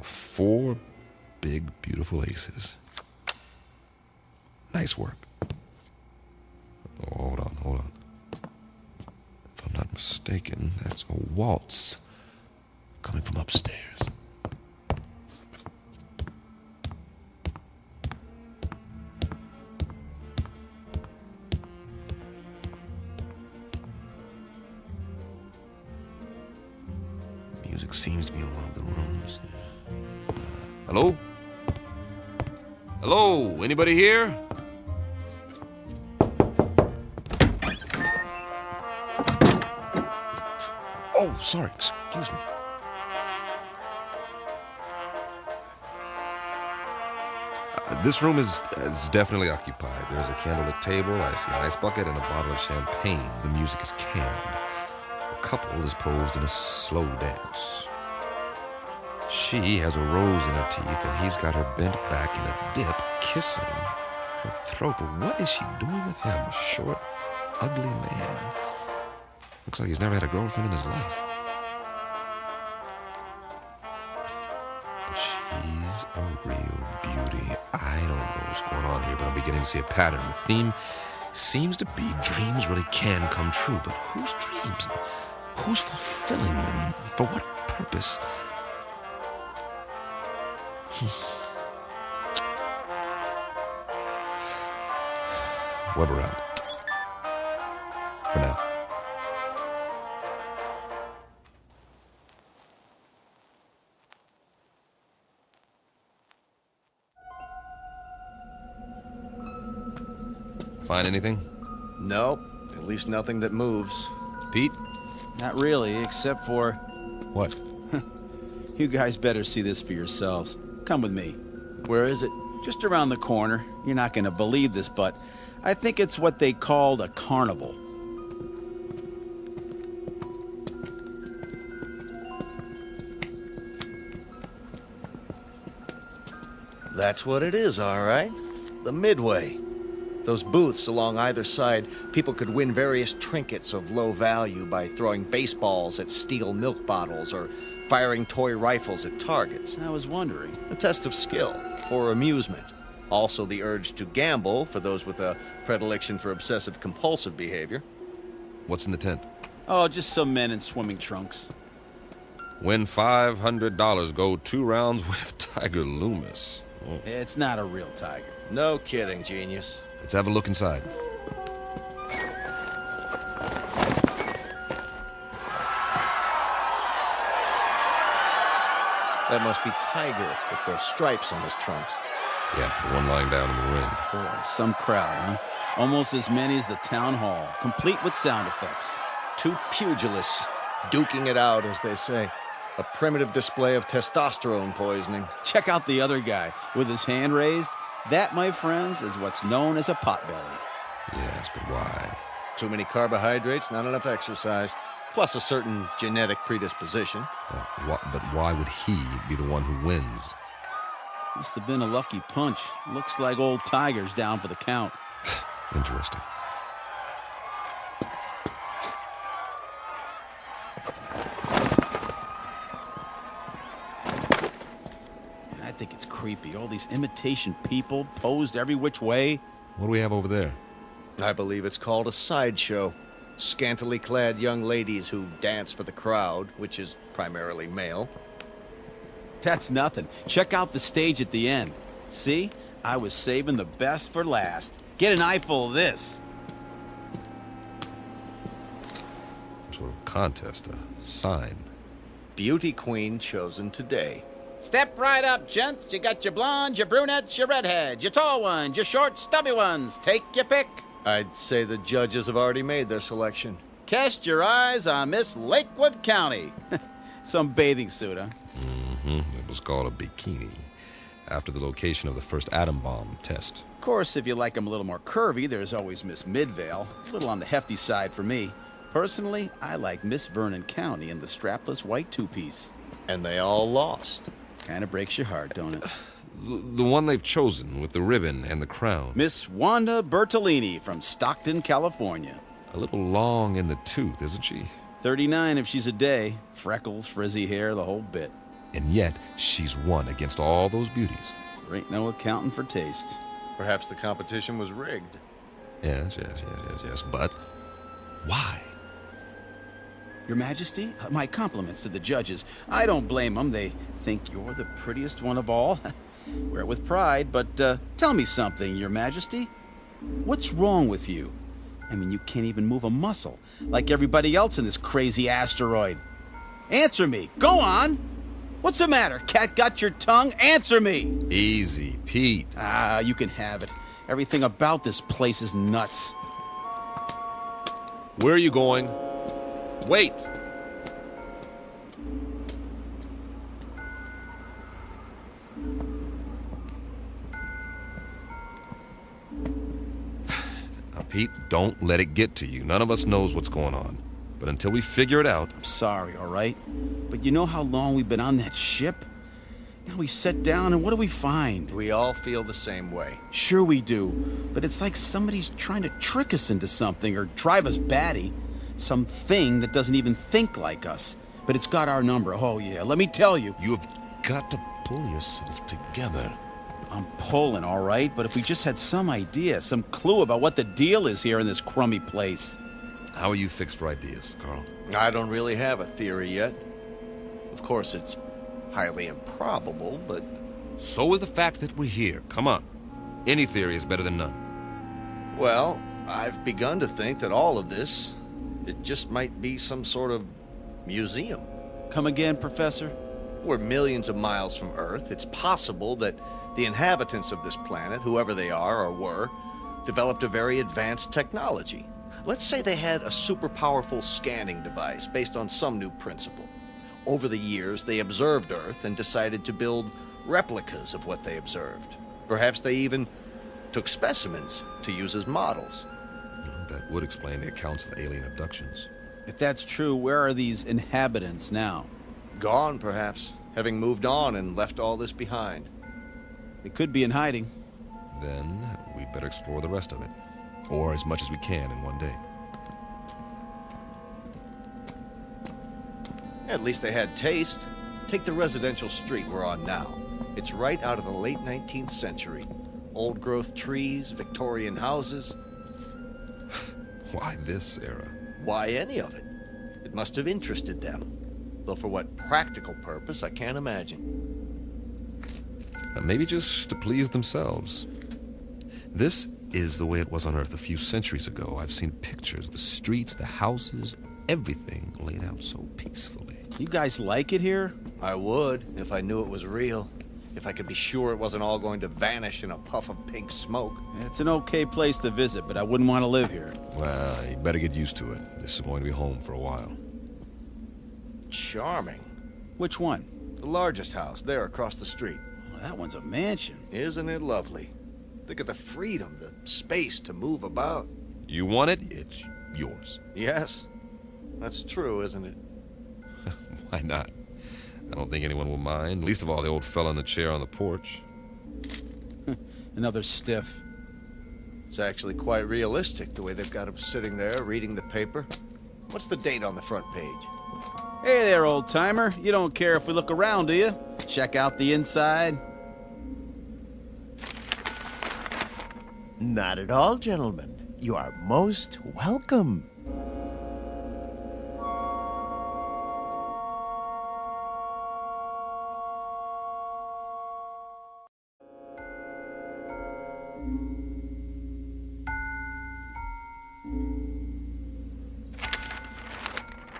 4 big, beautiful aces. Nice work. Oh, hold on. If I'm not mistaken, that's a waltz coming from upstairs. seems to be in one of the rooms. Hello? Hello? Anybody here? Oh, sorry. Excuse me. This room is definitely occupied. There's a candlelit table, I see an ice bucket, and a bottle of champagne. The music is canned. The couple is posed in a slow dance. She has a rose in her teeth, and he's got her bent back in a dip, kissing her throat. But what is she doing with him? A short, ugly man. Looks like he's never had a girlfriend in his life. But she's a real beauty. I don't know what's going on here, but I'm beginning to see a pattern. The theme seems to be dreams really can come true. But whose dreams? Who's fulfilling them? For what purpose? Well, we're out. For now. Find anything? No, at least nothing that moves. Pete? Not really, except for... What? You guys better see this for yourselves. Come with me. Where is it? Just around the corner. You're not going to believe this, but I think it's what they called a carnival. That's what it is, all right. The Midway. Those booths along either side, people could win various trinkets of low value by throwing baseballs at steel milk bottles or firing toy rifles at targets. I was wondering. A test of skill for amusement. Also the urge to gamble for those with a predilection for obsessive-compulsive behavior. What's in the tent? Oh, just some men in swimming trunks. Win $500. Go 2 rounds with Tiger Loomis. Oh. It's not a real tiger. No kidding, genius. Let's have a look inside. That must be Tiger with the stripes on his trunks. Yeah, the one lying down in the ring. Boy, some crowd, huh? Almost as many as the town hall, complete with sound effects. 2 pugilists, duking it out, as they say. A primitive display of testosterone poisoning. Check out the other guy with his hand raised. That, my friends, is what's known as a potbelly. Yes, but why? Too many carbohydrates, not enough exercise, plus a certain genetic predisposition. But why would he be the one who wins? Must have been a lucky punch. Looks like old Tiger's down for the count. Interesting. I think it's creepy. All these imitation people posed every which way. What do we have over there? I believe it's called a sideshow. Scantily clad young ladies who dance for the crowd, which is primarily male. That's nothing. Check out the stage at the end. See? I was saving the best for last. Get an eyeful of this. Some sort of contest, a sign. Beauty queen chosen today. Step right up, gents. You got your blondes, your brunettes, your redheads, your tall ones, your short, stubby ones. Take your pick. I'd say the judges have already made their selection. Cast your eyes on Miss Lakewood County. Some bathing suit, huh? It was called a bikini, after the location of the first atom bomb test. Of course, if you like them a little more curvy, there's always Miss Midvale. A little on the hefty side for me. Personally, I like Miss Vernon County in the strapless white two-piece. And they all lost. Kind of breaks your heart, don't it? The one they've chosen with the ribbon and the crown. Miss Wanda Bertolini from Stockton, California. A little long in the tooth, isn't she? 39 if she's a day. Freckles, frizzy hair, the whole bit. And yet, she's won against all those beauties. There ain't no accounting for taste. Perhaps the competition was rigged. Yes. But why? Your Majesty, my compliments to the judges. I don't blame them. They think you're the prettiest one of all. Wear it with pride, but tell me something, Your Majesty. What's wrong with you? I mean, you can't even move a muscle, like everybody else in this crazy asteroid. Answer me. Go on. What's the matter? Cat got your tongue? Answer me. Easy, Pete. Ah, you can have it. Everything about this place is nuts. Where are you going? Wait! Now, Pete, don't let it get to you. None of us knows what's going on. But until we figure it out... I'm sorry, all right? But you know how long we've been on that ship? Now we sit down and what do we find? We all feel the same way. Sure we do. But it's like somebody's trying to trick us into something or drive us batty. Something that doesn't even think like us. But it's got our number. Oh, yeah. Let me tell you. You have got to pull yourself together. I'm pulling, all right? But if we just had some idea, some clue about what the deal is here in this crummy place. How are you fixed for ideas, Carl? I don't really have a theory yet. Of course, it's highly improbable, but... So is the fact that we're here. Come on. Any theory is better than none. Well, I've begun to think that all of this, it just might be some sort of museum. Come again, Professor? We're millions of miles from Earth. It's possible that the inhabitants of this planet, whoever they are or were, developed a very advanced technology. Let's say they had a super powerful scanning device based on some new principle. Over the years, they observed Earth and decided to build replicas of what they observed. Perhaps they even took specimens to use as models. That would explain the accounts of alien abductions. If that's true, where are these inhabitants now? Gone, perhaps, having moved on and left all this behind. They could be in hiding. Then we'd better explore the rest of it. Or as much as we can in one day. At least they had taste. Take the residential street we're on now. It's right out of the late 19th century. Old-growth trees, Victorian houses. Why this era? Why any of it? It must have interested them. Though for what practical purpose, I can't imagine. Maybe just to please themselves. This is the way it was on Earth a few centuries ago. I've seen pictures, the streets, the houses, everything laid out so peacefully. You guys like it here? I would, if I knew it was real. If I could be sure it wasn't all going to vanish in a puff of pink smoke. It's an okay place to visit, but I wouldn't want to live here. Well, you better get used to it. This is going to be home for a while. Charming. Which one? The largest house, there across the street. Well, that one's a mansion. Isn't it lovely? Think of the freedom, the space to move about. You want it, it's yours. Yes, that's true, isn't it? Why not? I don't think anyone will mind, least of all the old fella in the chair on the porch. Another stiff. It's actually quite realistic, the way they've got him sitting there reading the paper. What's the date on the front page? Hey there, old-timer. You don't care if we look around, do you? Check out the inside. Not at all, gentlemen. You are most welcome.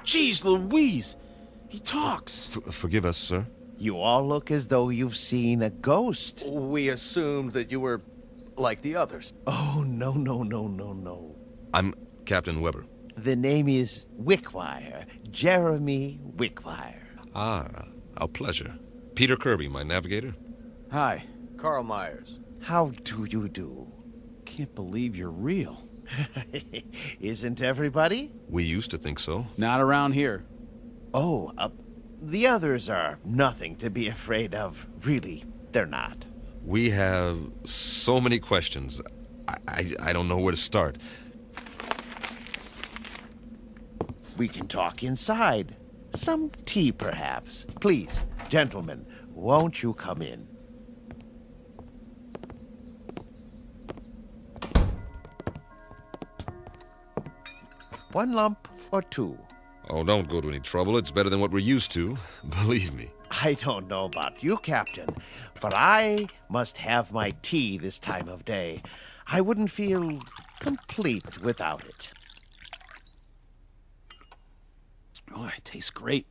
Jeez Louise! He talks! Forgive us, sir. You all look as though you've seen a ghost. We assumed that you were like the others. Oh, no. I'm Captain Weber. The name is Wickwire, Jeremy Wickwire. Ah, our pleasure. Peter Kirby, my navigator. Hi. Carl Myers. How do you do? Can't believe you're real. Isn't everybody? We used to think so. Not around here. Oh, the others are nothing to be afraid of. Really, they're not. We have so many questions. I don't know where to start. We can talk inside. Some tea, perhaps. Please, gentlemen, won't you come in? One lump or two? Oh, don't go to any trouble. It's better than what we're used to. Believe me. I don't know about you, Captain, but I must have my tea this time of day. I wouldn't feel complete without it. Oh, it tastes great.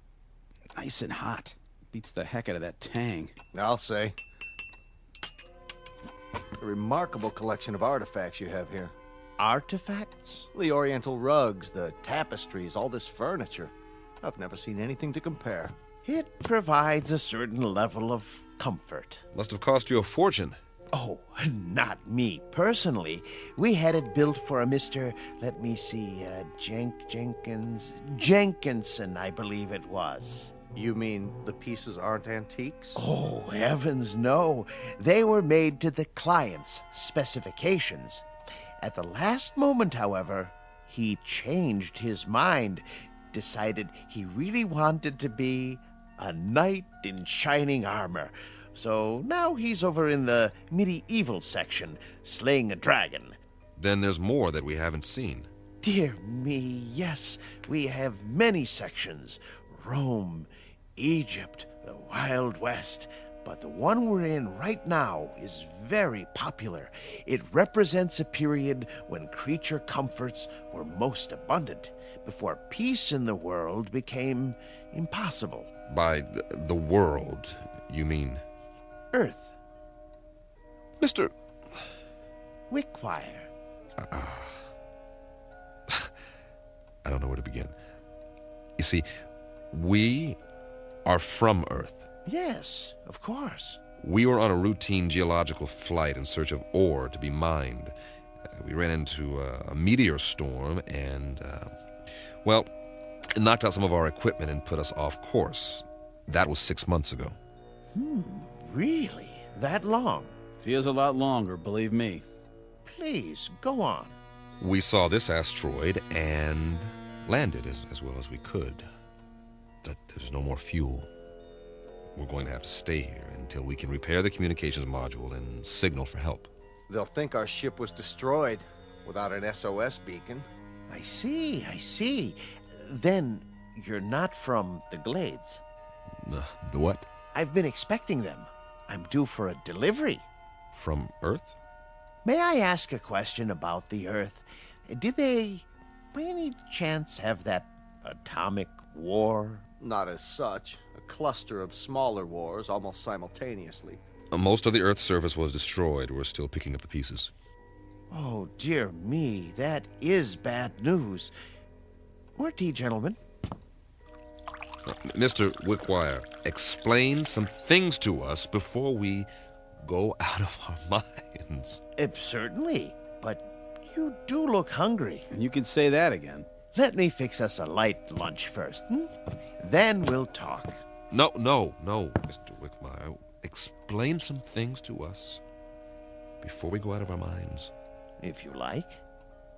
Nice and hot. Beats the heck out of that tang. I'll say. A remarkable collection of artifacts you have here. Artifacts? The oriental rugs, the tapestries, all this furniture. I've never seen anything to compare. It provides a certain level of comfort. Must have cost you a fortune. Oh, not me personally. We had it built for a Mr. Let me see, Jenkinson, I believe it was. You mean the pieces aren't antiques? Oh, heavens no. They were made to the client's specifications. At the last moment, however, he changed his mind, decided he really wanted to be a knight in shining armor. So now he's over in the medieval section, slaying a dragon. Then there's more that we haven't seen. Dear me, yes, we have many sections. Rome, Egypt, the Wild West. But the one we're in right now is very popular. It represents a period when creature comforts were most abundant, before peace in the world became impossible. By the world, you mean? Earth. Mr. Wickwire. I don't know where to begin. You see, we are from Earth. Yes, of course. We were on a routine geological flight in search of ore to be mined. We ran into a meteor storm and, it knocked out some of our equipment and put us off course. That was 6 months ago. Really? That long? Feels a lot longer, believe me. Please, go on. We saw this asteroid and landed as well as we could. But there's no more fuel. We're going to have to stay here until we can repair the communications module and signal for help. They'll think our ship was destroyed without an SOS beacon. I see. Then you're not from the Glades. The what? I've been expecting them. I'm due for a delivery. From Earth? May I ask a question about the Earth? Did they, by any chance, have that atomic war? Not as such. A cluster of smaller wars almost simultaneously. Most of the Earth's surface was destroyed. We're still picking up the pieces. Oh, dear me. That is bad news. More tea, gentlemen. Mr. Wickwire, explain some things to us before we go out of our minds. Certainly, but you do look hungry. And you can say that again. Let me fix us a light lunch first, Then we'll talk. No, Mr. Wickwire. Explain some things to us before we go out of our minds. If you like.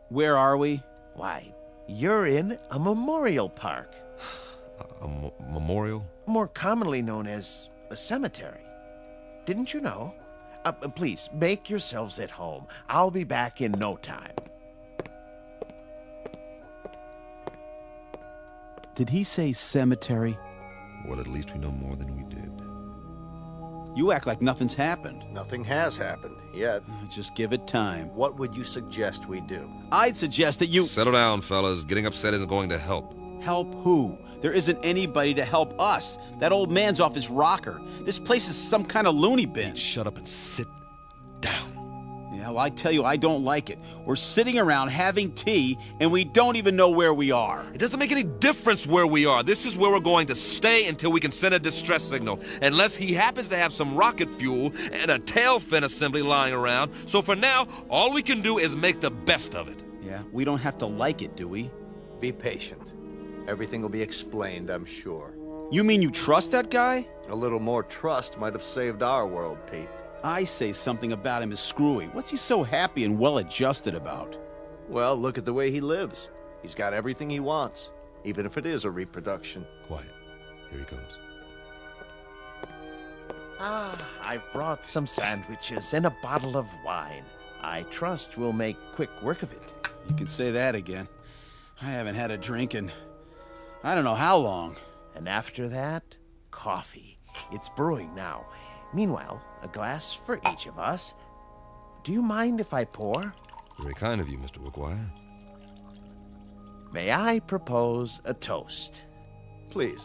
Where are we? Why, you're in a memorial park. A memorial? More commonly known as a cemetery. Didn't you know? Please, make yourselves at home. I'll be back in no time. Did he say cemetery? Well, at least we know more than we did. You act like nothing's happened. Nothing has happened, yet. Just give it time. What would you suggest we do? I'd suggest that you... Settle down, fellas. Getting upset isn't going to help. Help who? There isn't anybody to help us. That old man's off his rocker. This place is some kind of loony bin. Shut up and sit down. Yeah, well, I tell you, I don't like it. We're sitting around having tea, and we don't even know where we are. It doesn't make any difference where we are. This is where we're going to stay until we can send a distress signal. Unless he happens to have some rocket fuel and a tail fin assembly lying around. So for now, all we can do is make the best of it. Yeah, we don't have to like it, do we? Be patient. Everything will be explained, I'm sure. You mean you trust that guy? A little more trust might have saved our world, Pete. I say something about him is screwy. What's he so happy and well-adjusted about? Well, look at the way he lives. He's got everything he wants, even if it is a reproduction. Quiet. Here he comes. I've brought some sandwiches and a bottle of wine. I trust we'll make quick work of it. You can say that again. I haven't had a drink in I don't know how long. And after that, coffee. It's brewing now. Meanwhile, a glass for each of us. Do you mind if I pour? Very kind of you, Mr. Wickwire. May I propose a toast? Please.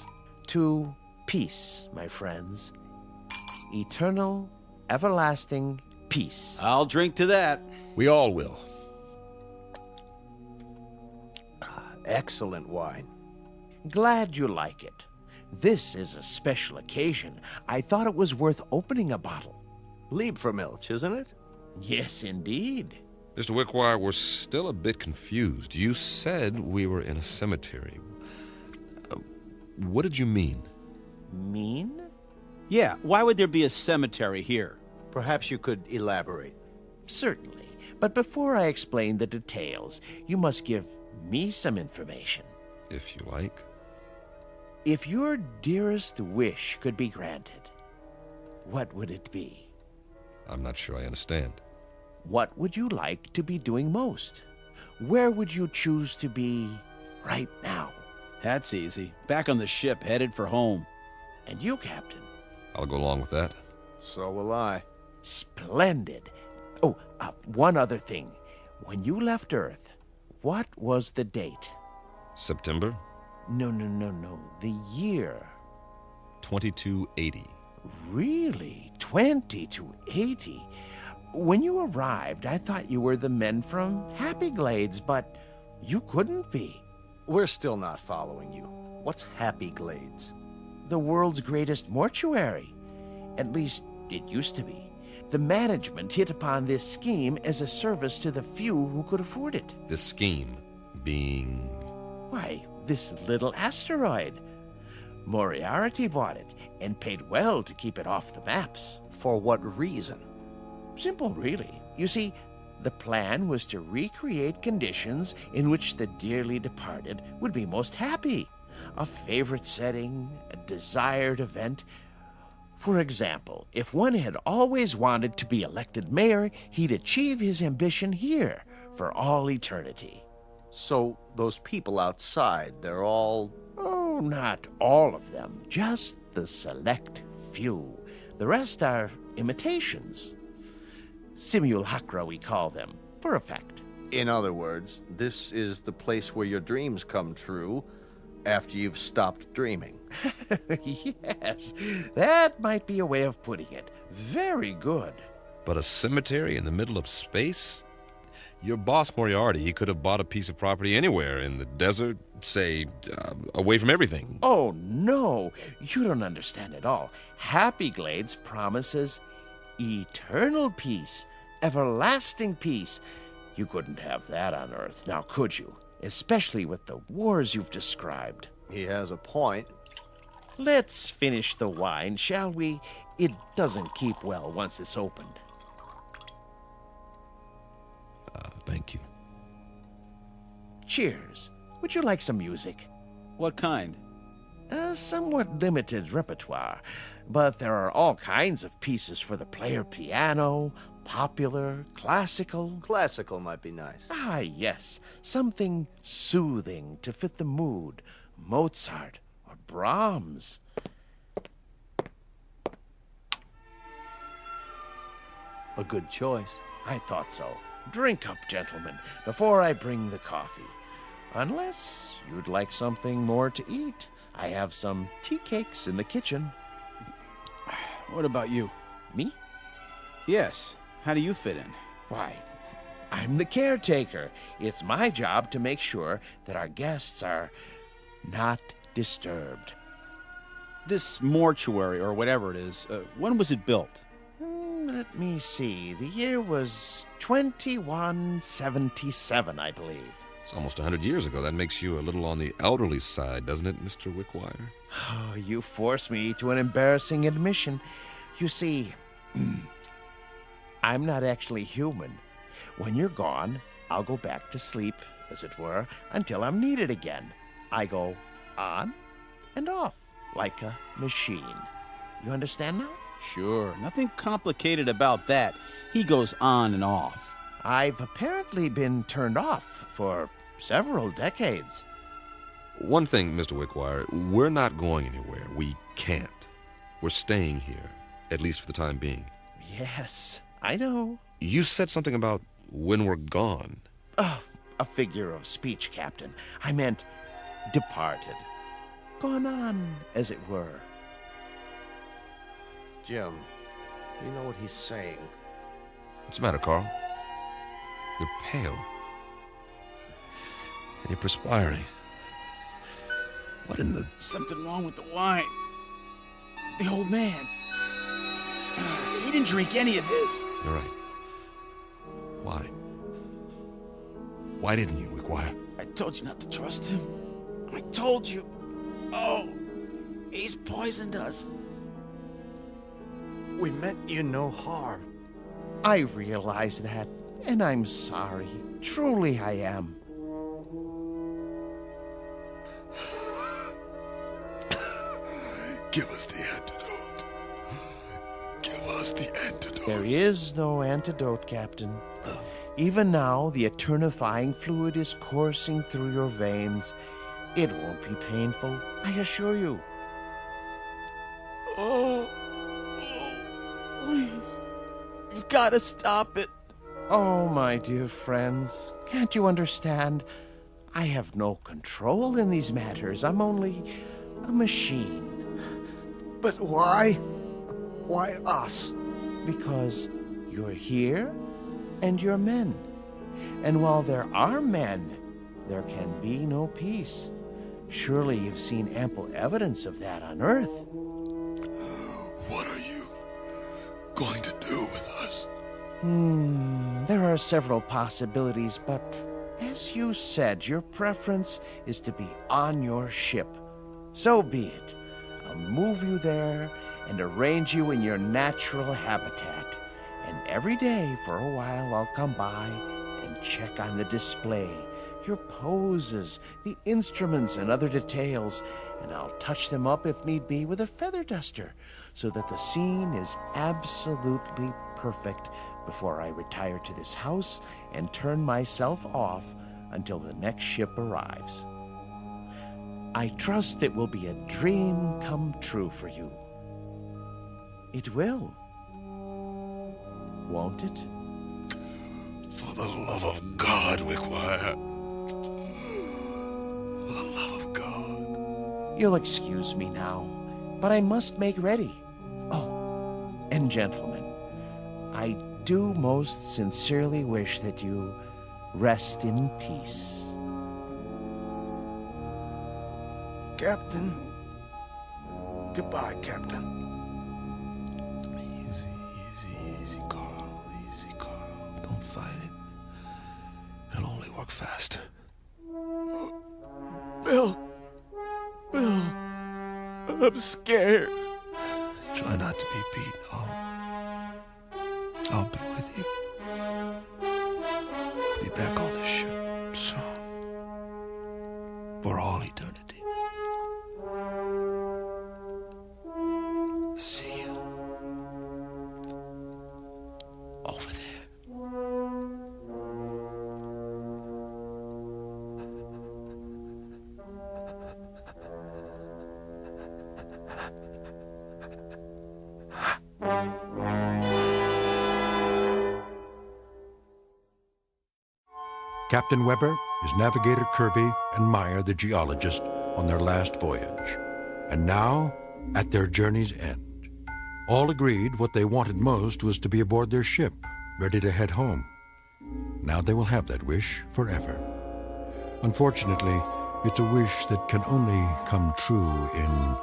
To peace, my friends. Eternal, everlasting peace. I'll drink to that. We all will. Excellent wine. Glad you like it. This is a special occasion. I thought it was worth opening a bottle. Liebfraumilch, isn't it? Yes, indeed. Mr. Wickwire, we're still a bit confused. You said we were in a cemetery. What did you mean? Mean? Yeah, why would there be a cemetery here? Perhaps you could elaborate. Certainly. But before I explain the details, you must give me some information. If you like. If your dearest wish could be granted, what would it be? I'm not sure I understand. What would you like to be doing most? Where would you choose to be right now? That's easy. Back on the ship, headed for home. And you, Captain? I'll go along with that. So will I. Splendid. Oh, one other thing. When you left Earth, what was the date? September? No. The year. 2280. Really? 2280? When you arrived, I thought you were the men from Happy Glades, but you couldn't be. We're still not following you. What's Happy Glades? The world's greatest mortuary. At least, it used to be. The management hit upon this scheme as a service to the few who could afford it. This scheme being... Why, this little asteroid. Moriarty bought it and paid well to keep it off the maps. For what reason? Simple, really. You see, the plan was to recreate conditions in which the dearly departed would be most happy. A favorite setting, a desired event. For example, if one had always wanted to be elected mayor, he'd achieve his ambition here for all eternity. So those people outside, they're all... Oh, not all of them. Just the select few. The rest are imitations. Simulacra, we call them, for effect. In other words, this is the place where your dreams come true after you've stopped dreaming. Yes, that might be a way of putting it. Very good. But a cemetery in the middle of space? Your boss, Moriarty, he could have bought a piece of property anywhere in the desert, say, away from everything. Oh, no. You don't understand at all. Happy Glades promises eternal peace, everlasting peace. You couldn't have that on Earth, now could you? Especially with the wars you've described. He has a point. Let's finish the wine, shall we? It doesn't keep well once it's opened. Thank you. Cheers. Would you like some music? What kind? A somewhat limited repertoire, but there are all kinds of pieces for the player piano, popular, classical. Classical might be nice. Ah, yes. Something soothing to fit the mood. Mozart or Brahms. A good choice. I thought so. Drink up, gentlemen, before I bring the coffee. Unless you'd like something more to eat. I have some tea cakes in the kitchen. What about you? Me? Yes. How do you fit in? Why, I'm the caretaker. It's my job to make sure that our guests are not disturbed. This mortuary, or whatever it is, when was it built? Let me see. The year was 2177, I believe. It's almost 100 years ago. That makes you a little on the elderly side, doesn't it, Mr. Wickwire? Oh, you force me to an embarrassing admission. You see, I'm not actually human. When you're gone, I'll go back to sleep, as it were, until I'm needed again. I go on and off, like a machine. You understand now? Sure. Nothing complicated about that. He goes on and off. I've apparently been turned off for several decades. One thing, Mr. Wickwire, we're not going anywhere. We can't. We're staying here, at least for the time being. Yes, I know. You said something about when we're gone. Oh, a figure of speech, Captain. I meant departed. Gone on, as it were. Jim, you know what he's saying. What's the matter, Carl? You're pale. And you're perspiring. What in the... Something wrong with the wine. The old man. He didn't drink any of his. You're right. Why? Why didn't you, McGuire? I told you not to trust him. I told you. Oh, he's poisoned us. We meant you no harm. I realize that, and I'm sorry. Truly I am. Give us the antidote. Give us the antidote. There is no antidote, Captain. Even now, the eternifying fluid is coursing through your veins. It won't be painful, I assure you. Oh, please. You've got to stop it. Oh, my dear friends, can't you understand? I have no control in these matters. I'm only a machine. But why? Why us? Because you're here and you're men. And while there are men, there can be no peace. Surely you've seen ample evidence of that on Earth. What are you going to do with us? There are several possibilities, but as you said, your preference is to be on your ship. So be it. I'll move you there and arrange you in your natural habitat. And every day for a while I'll come by and check on the display, your poses, the instruments and other details, and I'll touch them up if need be with a feather duster so that the scene is absolutely perfect before I retire to this house and turn myself off until the next ship arrives. I trust it will be a dream come true for you. It will. Won't it? For the love of God, Wickwire. For the love of God. You'll excuse me now, but I must make ready. Oh, and gentlemen, I do most sincerely wish that you rest in peace. Captain. Goodbye, Captain. Easy, Carl. Easy, Carl. Don't fight it. It'll only work faster. Bill. I'm scared. Try not to be beat. I'll be with you. I'll be back on the ship soon. For all eternity. See you over there. Captain Weber, his navigator Kirby, and Meyer, the geologist, on their last voyage. And now, at their journey's end. All agreed what they wanted most was to be aboard their ship, ready to head home. Now they will have that wish forever. Unfortunately, it's a wish that can only come true in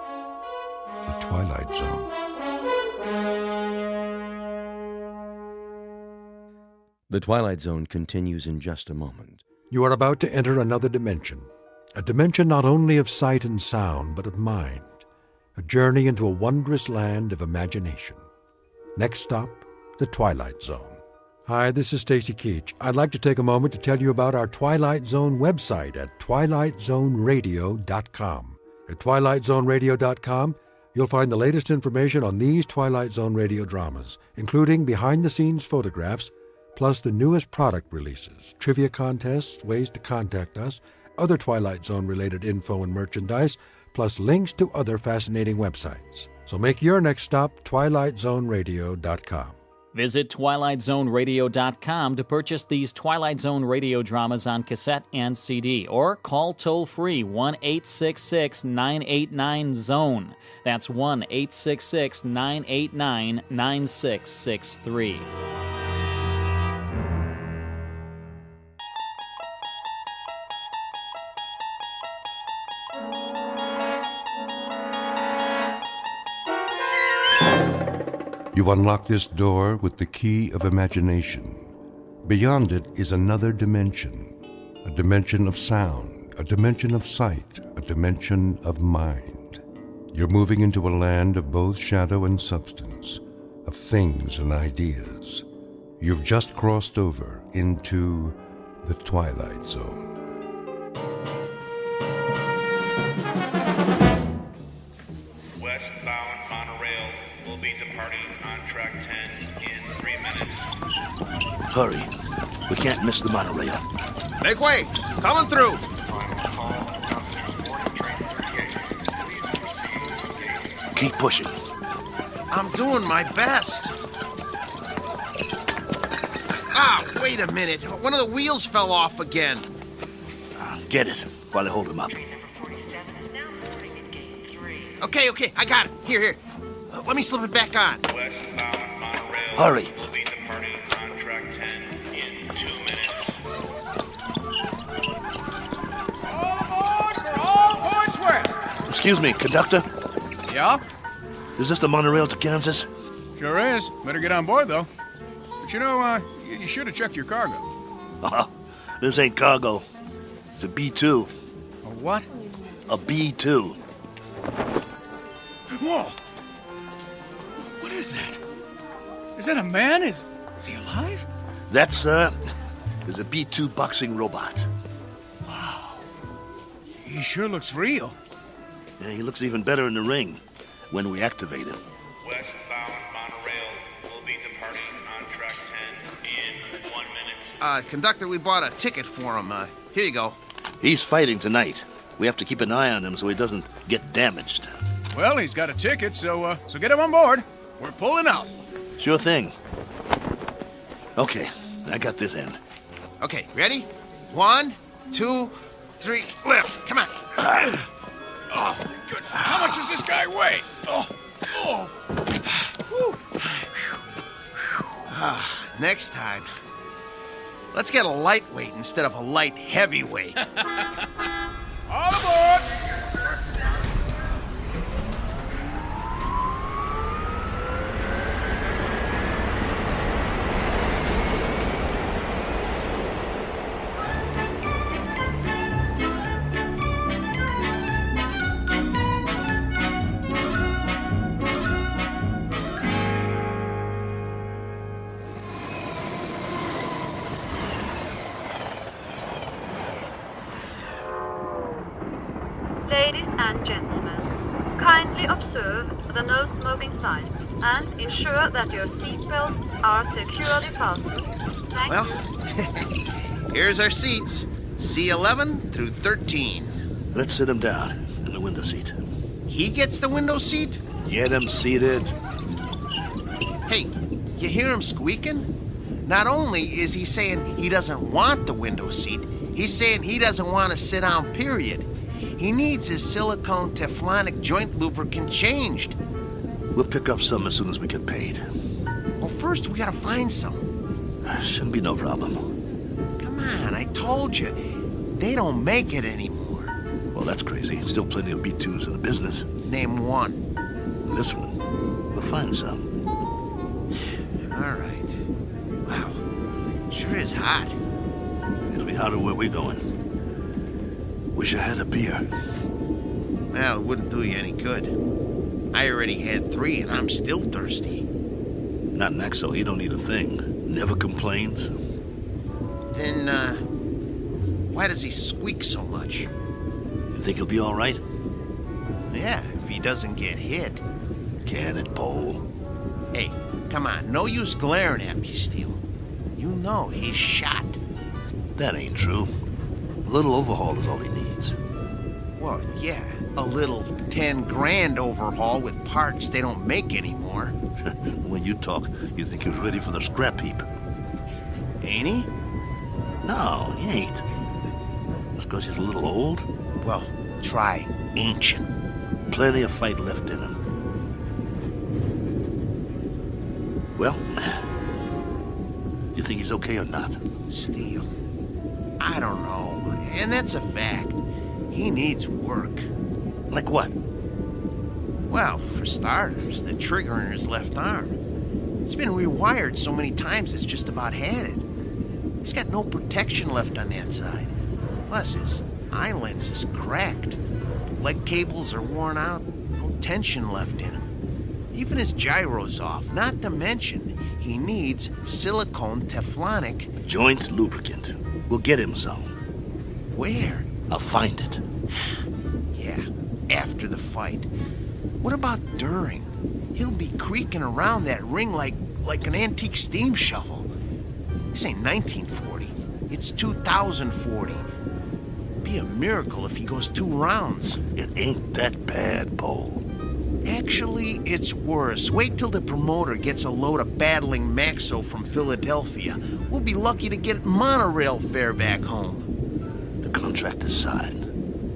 the Twilight Zone. The Twilight Zone continues in just a moment. You are about to enter another dimension. A dimension not only of sight and sound, but of mind. A journey into a wondrous land of imagination. Next stop, the Twilight Zone. Hi, this is Stacy Keach. I'd like to take a moment to tell you about our Twilight Zone website at twilightzoneradio.com. At twilightzoneradio.com, you'll find the latest information on these Twilight Zone radio dramas, including behind-the-scenes photographs, plus the newest product releases, trivia contests, ways to contact us, other Twilight Zone-related info and merchandise, plus links to other fascinating websites. So make your next stop twilightzoneradio.com. Visit TwilightZoneRadio.com to purchase these Twilight Zone radio dramas on cassette and CD, or call toll-free 1-866-989-ZONE. That's 1-866-989-9663. You unlock this door with the key of imagination. Beyond it is another dimension, a dimension of sound, a dimension of sight, a dimension of mind. You're moving into a land of both shadow and substance, of things and ideas. You've just crossed over into the Twilight Zone. Westbound monorail will be departing on track 10 in 3 minutes. Hurry. We can't miss the monorail. Make way! Coming through! Keep pushing. I'm doing my best. Ah, wait a minute. One of the wheels fell off again. Get it while I hold him up. Okay, I got it. Here. Let me slip it back on. Westbound monorail Hurry. will be departing on track 10 in 2 minutes. All aboard for all points west. Excuse me, conductor. Yeah? Is this the monorail to Kansas? Sure is. Better get on board, though. But you know, you should have checked your cargo. This ain't cargo. It's a B-2. A what? A B-2. Whoa! What is that? Is that a man? Is he alive? That, sir, is a B-2 boxing robot. Wow. He sure looks real. Yeah, he looks even better in the ring when we activate him. Westbound monorail will be departing on track 10 in 1 minute. Conductor, we bought a ticket for him. Here you go. He's fighting tonight. We have to keep an eye on him so he doesn't get damaged. Well, he's got a ticket, so get him on board. We're pulling out. Sure thing. Okay, I got this end. Okay, ready? 1, 2, 3, lift. Come on. Oh, my goodness. How much does this guy weigh? Next time, let's get a lightweight instead of a light heavyweight. All aboard! Ladies and gentlemen, kindly observe the no smoking sign and ensure that your seatbelts are securely fastened. Thank Well, you. here's our seats. C11 through 13. Let's sit him down in the window seat. He gets the window seat? Get him seated. Hey, you hear him squeaking? Not only is he saying he doesn't want the window seat, he's saying he doesn't want to sit down, period. He needs his silicone Teflonic joint lubricant changed. We'll pick up some as soon as we get paid. Well, first we gotta find some. Shouldn't be no problem. Come on, I told you. They don't make it anymore. Well, that's crazy. Still plenty of B-2s in the business. Name one. This one. We'll find some. All right. Wow. Sure is hot. It'll be hotter where we're going. Wish I had a beer. Well, it wouldn't do you any good. I already had 3 and I'm still thirsty. Not Nexo. He don't need a thing. Never complains. Then, why does he squeak so much? You think he'll be all right? Yeah, if he doesn't get hit. Can it, Pole? Hey, come on. No use glaring at me, Steele. You know he's shot. That ain't true. A little overhaul is all he needs. Well, yeah, a little 10 grand overhaul with parts they don't make anymore. When you talk, you think he was ready for the scrap heap. Ain't he? No, he ain't. Just because he's a little old? Well, try ancient. Plenty of fight left in him. Well, you think he's okay or not? Steele, I don't know. And that's a fact. He needs work. Like what? Well, for starters, the trigger in his left arm. It's been rewired so many times it's just about had it. He's got no protection left on that side. Plus, his eye lens is cracked. Leg cables are worn out, no tension left in him. Even his gyro's off, not to mention he needs silicone Teflonic joint lubricant. We'll get him some. Where? I'll find it. Yeah, after the fight. What about during? He'll be creaking around that ring like an antique steam shovel. This ain't 1940. It's 2040. Be a miracle if he goes 2 rounds. It ain't that bad, Paul. Actually, it's worse. Wait till the promoter gets a load of battling Maxo from Philadelphia. We'll be lucky to get monorail fare back home. The contract is signed.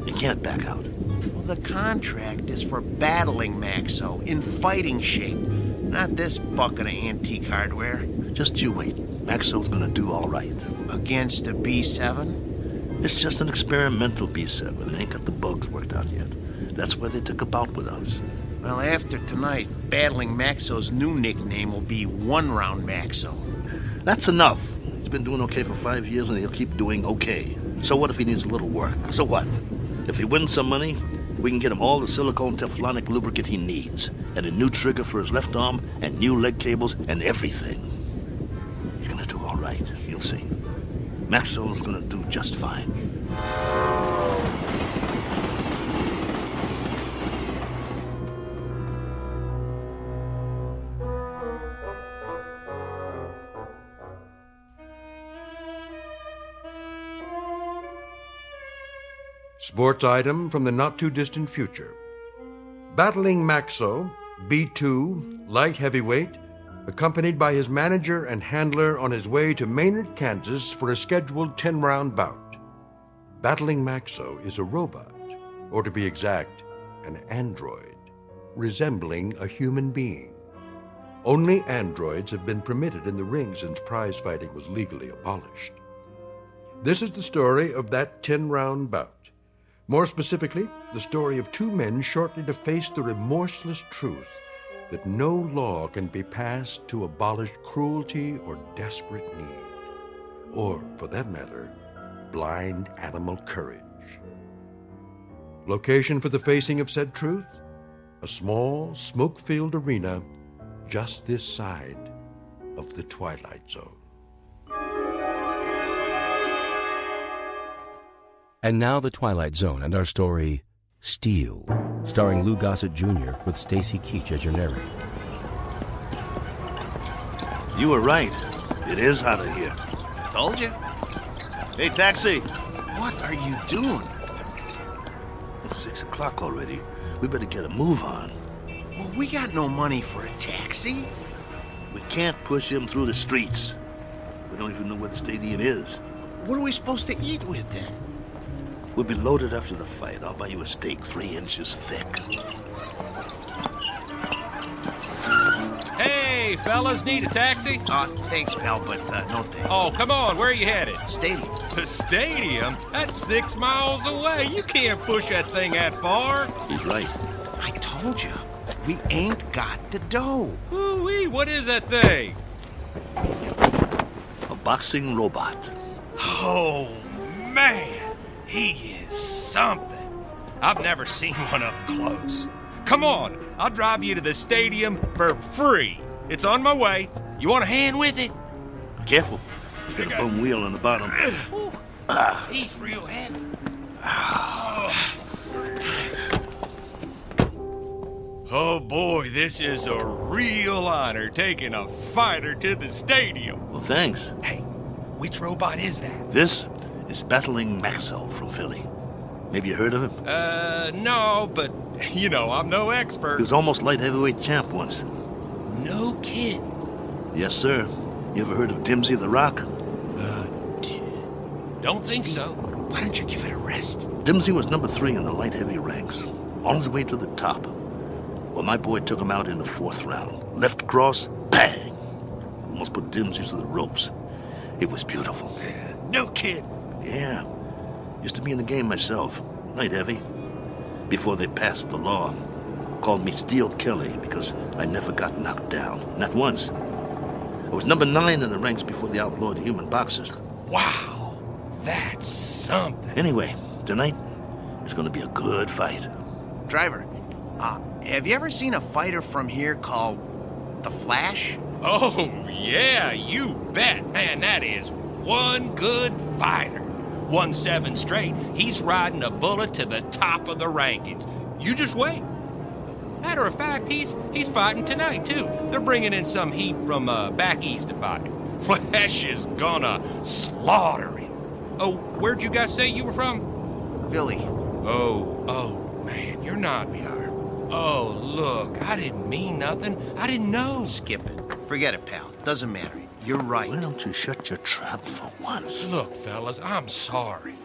You can't back out. Well, the contract is for battling Maxo in fighting shape, not this bucket of antique hardware. Just you wait. Maxo's gonna do all right. Against a B7? It's just an experimental B7. It ain't got the bugs worked out yet. That's why they took a bout with us. Well, after tonight, battling Maxo's new nickname will be One Round Maxo. That's enough. He's been doing okay for 5 years, and he'll keep doing okay. So what if he needs a little work? So what? If he wins some money, we can get him all the silicone Teflonic lubricant he needs, and a new trigger for his left arm, and new leg cables, and everything. He's gonna do all right. You'll see. Maxwell's gonna do just fine. Sports item from the not-too-distant future. Battling Maxo, B2, light heavyweight, accompanied by his manager and handler on his way to Maynard, Kansas for a scheduled 10-round bout. Battling Maxo is a robot, or to be exact, an android, resembling a human being. Only androids have been permitted in the ring since prize fighting was legally abolished. This is the story of that 10-round bout. More specifically, the story of 2 men shortly to face the remorseless truth that no law can be passed to abolish cruelty or desperate need, or, for that matter, blind animal courage. Location for the facing of said truth? A small, smoke-filled arena just this side of the Twilight Zone. And now The Twilight Zone and our story, Steel, starring Lou Gossett Jr. with Stacy Keach as your narrator. You were right. It is hotter here. Told you. Hey, taxi! What are you doing? It's 6 o'clock already. We better get a move on. Well, we got no money for a taxi. We can't push him through the streets. We don't even know where the stadium is. What are we supposed to eat with then? We'll be loaded after the fight. I'll buy you a steak 3 inches thick. Hey, fellas, need a taxi? Thanks, pal, but no thanks. Oh, come on, where are you headed? Stadium. The stadium? That's 6 miles away. You can't push that thing that far. He's right. I told you, we ain't got the dough. Ooh-wee, what is that thing? A boxing robot. Oh, man. He is something. I've never seen one up close. Come on, I'll drive you to the stadium for free. It's on my way. You want a hand with it? Careful. He's got a bum wheel on the bottom. He's real heavy. Oh boy, this is a real honor taking a fighter to the stadium. Well, thanks. Hey, which robot is that? This is Battling Maxo from Philly. Maybe you heard of him? No, but, you know, I'm no expert. He was almost light heavyweight champ once. No kid. Yes, sir. You ever heard of Dimsey the Rock? Don't think so. Why don't you give it a rest? Dimsey was number 3 in the light heavy ranks, on his way to the top. Well, my boy took him out in the 4th round. Left cross, bang! Almost put Dimsey to the ropes. It was beautiful. No kid. Yeah. Used to be in the game myself. Light heavy. Before they passed the law. Called me Steel Kelly because I never got knocked down. Not once. I was number 9 in the ranks before they outlawed human boxers. Wow. That's something. Anyway, tonight is going to be a good fight. Driver, have you ever seen a fighter from here called The Flash? Oh, yeah, you bet. Man, that is one good fighter. 1-7 straight. He's riding a bullet to the top of the rankings. You just wait. Matter of fact, he's fighting tonight, too. They're bringing in some heat from back east to fight him. Flash is gonna slaughter him. Oh, where'd you guys say you were from? Philly. Oh, man, you're not. We are. Oh, look, I didn't mean nothing. I didn't know. Skip it. Forget it, pal. Doesn't matter. You're right. Why don't you shut your trap for once? Look, fellas, I'm sorry.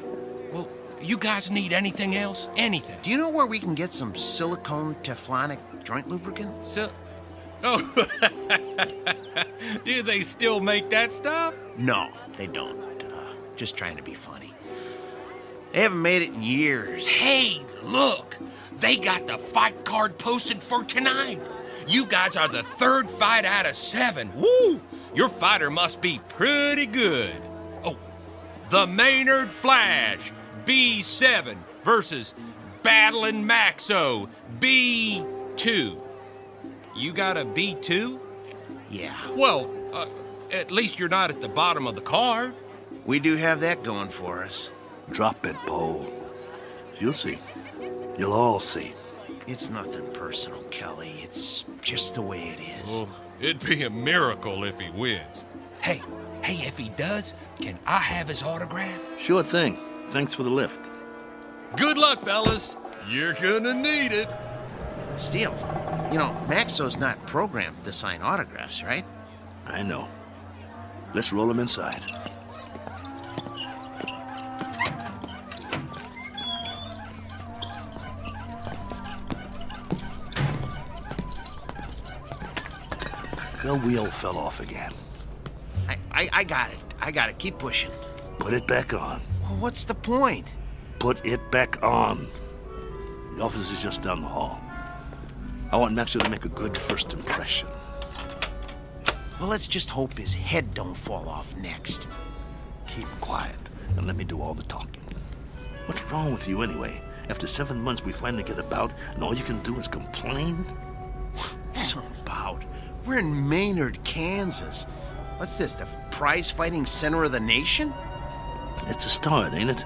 Well, you guys need anything else? Anything? Do you know where we can get some silicone Teflonic joint lubricant? Oh, do they still make that stuff? No, they don't. Just trying to be funny. They haven't made it in years. Hey, look! They got the fight card posted for tonight. You guys are the 3rd fight out of 7. Woo! Your fighter must be pretty good. Oh, the Maynard Flash, B7 versus Battling Maxo, B2. You got a B2? Yeah. Well, at least you're not at the bottom of the card. We do have that going for us. Drop it, Pole. You'll see. You'll all see. It's nothing personal, Kelly. It's just the way it is. Well, it'd be a miracle if he wins. Hey, if he does, can I have his autograph? Sure thing. Thanks for the lift. Good luck, fellas. You're gonna need it. Steele, you know, Maxo's not programmed to sign autographs, right? I know. Let's roll him inside. The wheel fell off again. I got it. I got it. Keep pushing. Put it back on. Well, what's the point? Put it back on. The office is just down the hall. I want Maxo to make a good first impression. Well, let's just hope his head don't fall off next. Keep quiet and let me do all the talking. What's wrong with you anyway? After 7 months, we finally get a bout, and all you can do is complain? Some bout? We're in Maynard, Kansas. What's this, the prize-fighting center of the nation? It's a start, ain't it?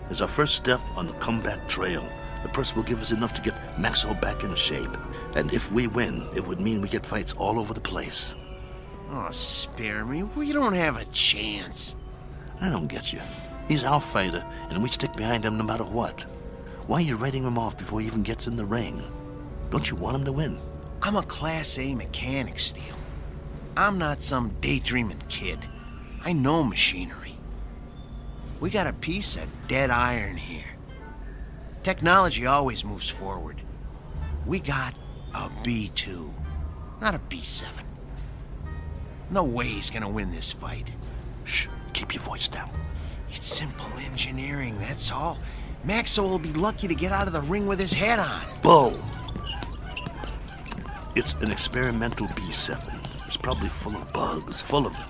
It's our first step on the comeback trail. The purse will give us enough to get Maxo back in shape. And if we win, it would mean we get fights all over the place. Oh, spare me. We don't have a chance. I don't get you. He's our fighter, and we stick behind him no matter what. Why are you writing him off before he even gets in the ring? Don't you want him to win? I'm a Class A mechanic, Steele. I'm not some daydreaming kid. I know machinery. We got a piece of dead iron here. Technology always moves forward. We got a B2, not a B7. No way he's gonna win this fight. Shh, keep your voice down. It's simple engineering, that's all. Maxo will be lucky to get out of the ring with his head on. Bull! It's an experimental B7. It's probably full of bugs, full of them.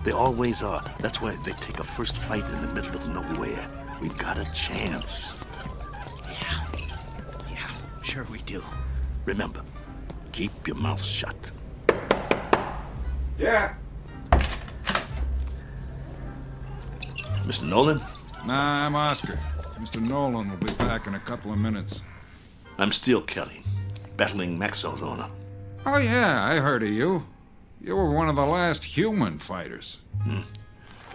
They always are. That's why they take a first fight in the middle of nowhere. We got a chance. Yeah, sure we do. Remember, keep your mouth shut. Yeah. Mr. Nolan? Nah, I'm Oscar. Mr. Nolan will be back in a couple of minutes. I'm Steel Kelly, battling Maxo's owner. Oh, yeah, I heard of you. You were one of the last human fighters.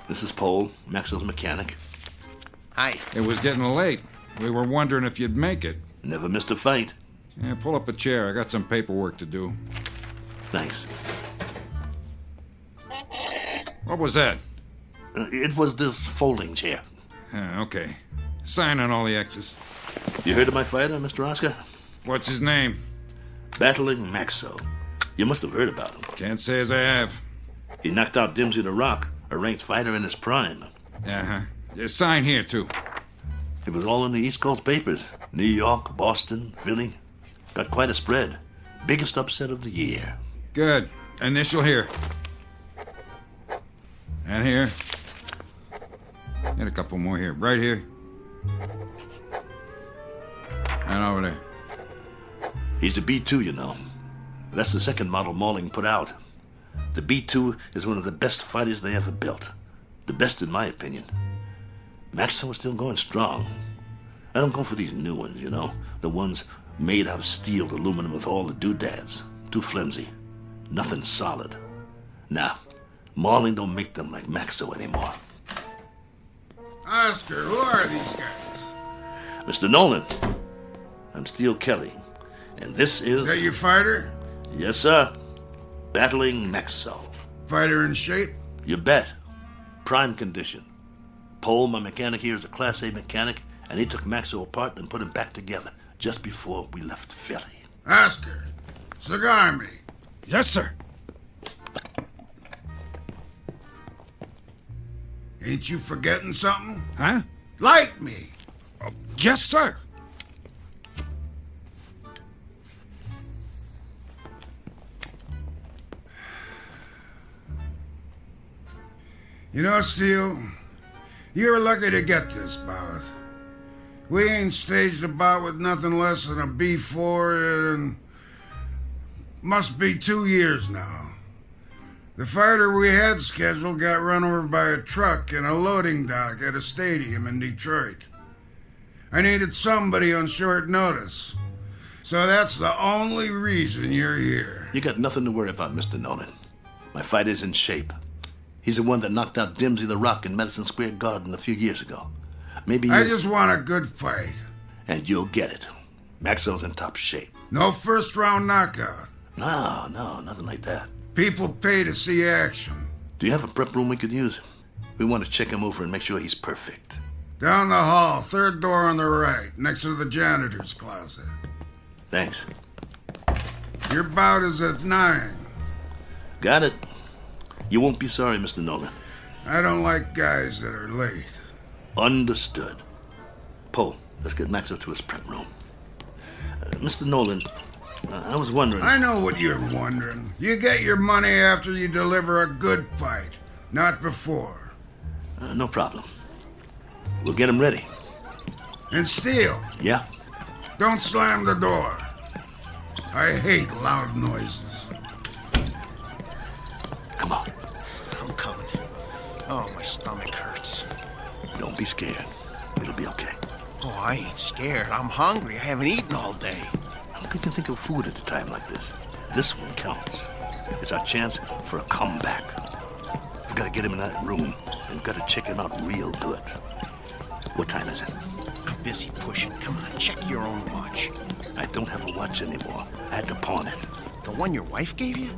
This is Pole, Maxo's mechanic. Hi. It was getting late. We were wondering if you'd make it. Never missed a fight. Yeah, pull up a chair. I got some paperwork to do. Thanks. What was that? It was this folding chair. Okay. Sign on all the X's. You heard of my fighter, Mr. Oscar? What's his name? Battling Maxo. You must have heard about him. Can't say as I have. He knocked out Dimsy the Rock, a ranked fighter in his prime. Uh-huh. Sign here, too. It was all in the East Coast papers. New York, Boston, Philly. Got quite a spread. Biggest upset of the year. Good. Initial here. And here. And a couple more here. Right here. And over there. He's the B2, you know. That's the second model Malling put out. The B2 is one of the best fighters they ever built. The best in my opinion. Maxo is still going strong. I don't go for these new ones, you know. The ones made out of steel, aluminum with all the doodads. Too flimsy. Nothing solid. Nah, Malling don't make them like Maxo anymore. Oscar, who are these guys? Mr. Nolan, I'm Steele Kelly, and this is... Is that your fighter? Yes, sir. Battling Maxo. Fighter in shape? You bet. Prime condition. Paul, my mechanic here, is a Class A mechanic, and he took Maxo apart and put him back together just before we left Philly. Oscar, cigar me. Yes, sir. Ain't you forgetting something? Huh? Light me. Yes, sir. You know, Steele, you were lucky to get this bout. We ain't staged a bout with nothing less than a B4 in must be 2 years now. The fighter we had scheduled got run over by a truck in a loading dock at a stadium in Detroit. I needed somebody on short notice. So that's the only reason you're here. You got nothing to worry about, Mr. Nolan. My fighter's in shape. He's the one that knocked out Dimsy the Rock in Madison Square Garden a few years ago. Maybe you... I just want a good fight. And you'll get it. Maxo's in top shape. No first-round knockout. No, nothing like that. People pay to see action. Do you have a prep room we could use? We want to check him over and make sure he's perfect. Down the hall, third door on the right, next to the janitor's closet. Thanks. Your bout is at 9. Got it. You won't be sorry, Mr. Nolan. I don't like guys that are late. Understood. Poe, let's get Maxo to his prep room. Mr. Nolan, I was wondering... I know what you're wondering. You get your money after you deliver a good fight, not before. No problem. We'll get him ready. And Steele. Yeah? Don't slam the door. I hate loud noises. Come on. I'm coming. Oh, my stomach hurts. Don't be scared. It'll be okay. Oh, I ain't scared. I'm hungry. I haven't eaten all day. How could you think of food at a time like this? This one counts. It's our chance for a comeback. We've got to get him in that room, and we've got to check him out real good. What time is it? I'm busy pushing. Come on, check your own watch. I don't have a watch anymore. I had to pawn it. The one your wife gave you?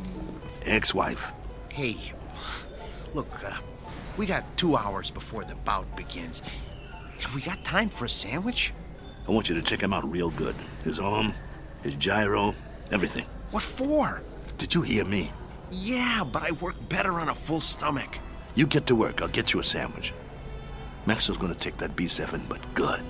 Ex-wife. Hey, look, we got 2 hours before the bout begins. Have we got time for a sandwich? I want you to check him out real good. His arm, his gyro, everything. What for? Did you hear me? Yeah, but I work better on a full stomach. You get to work. I'll get you a sandwich. Maxo's gonna take that B7, but good.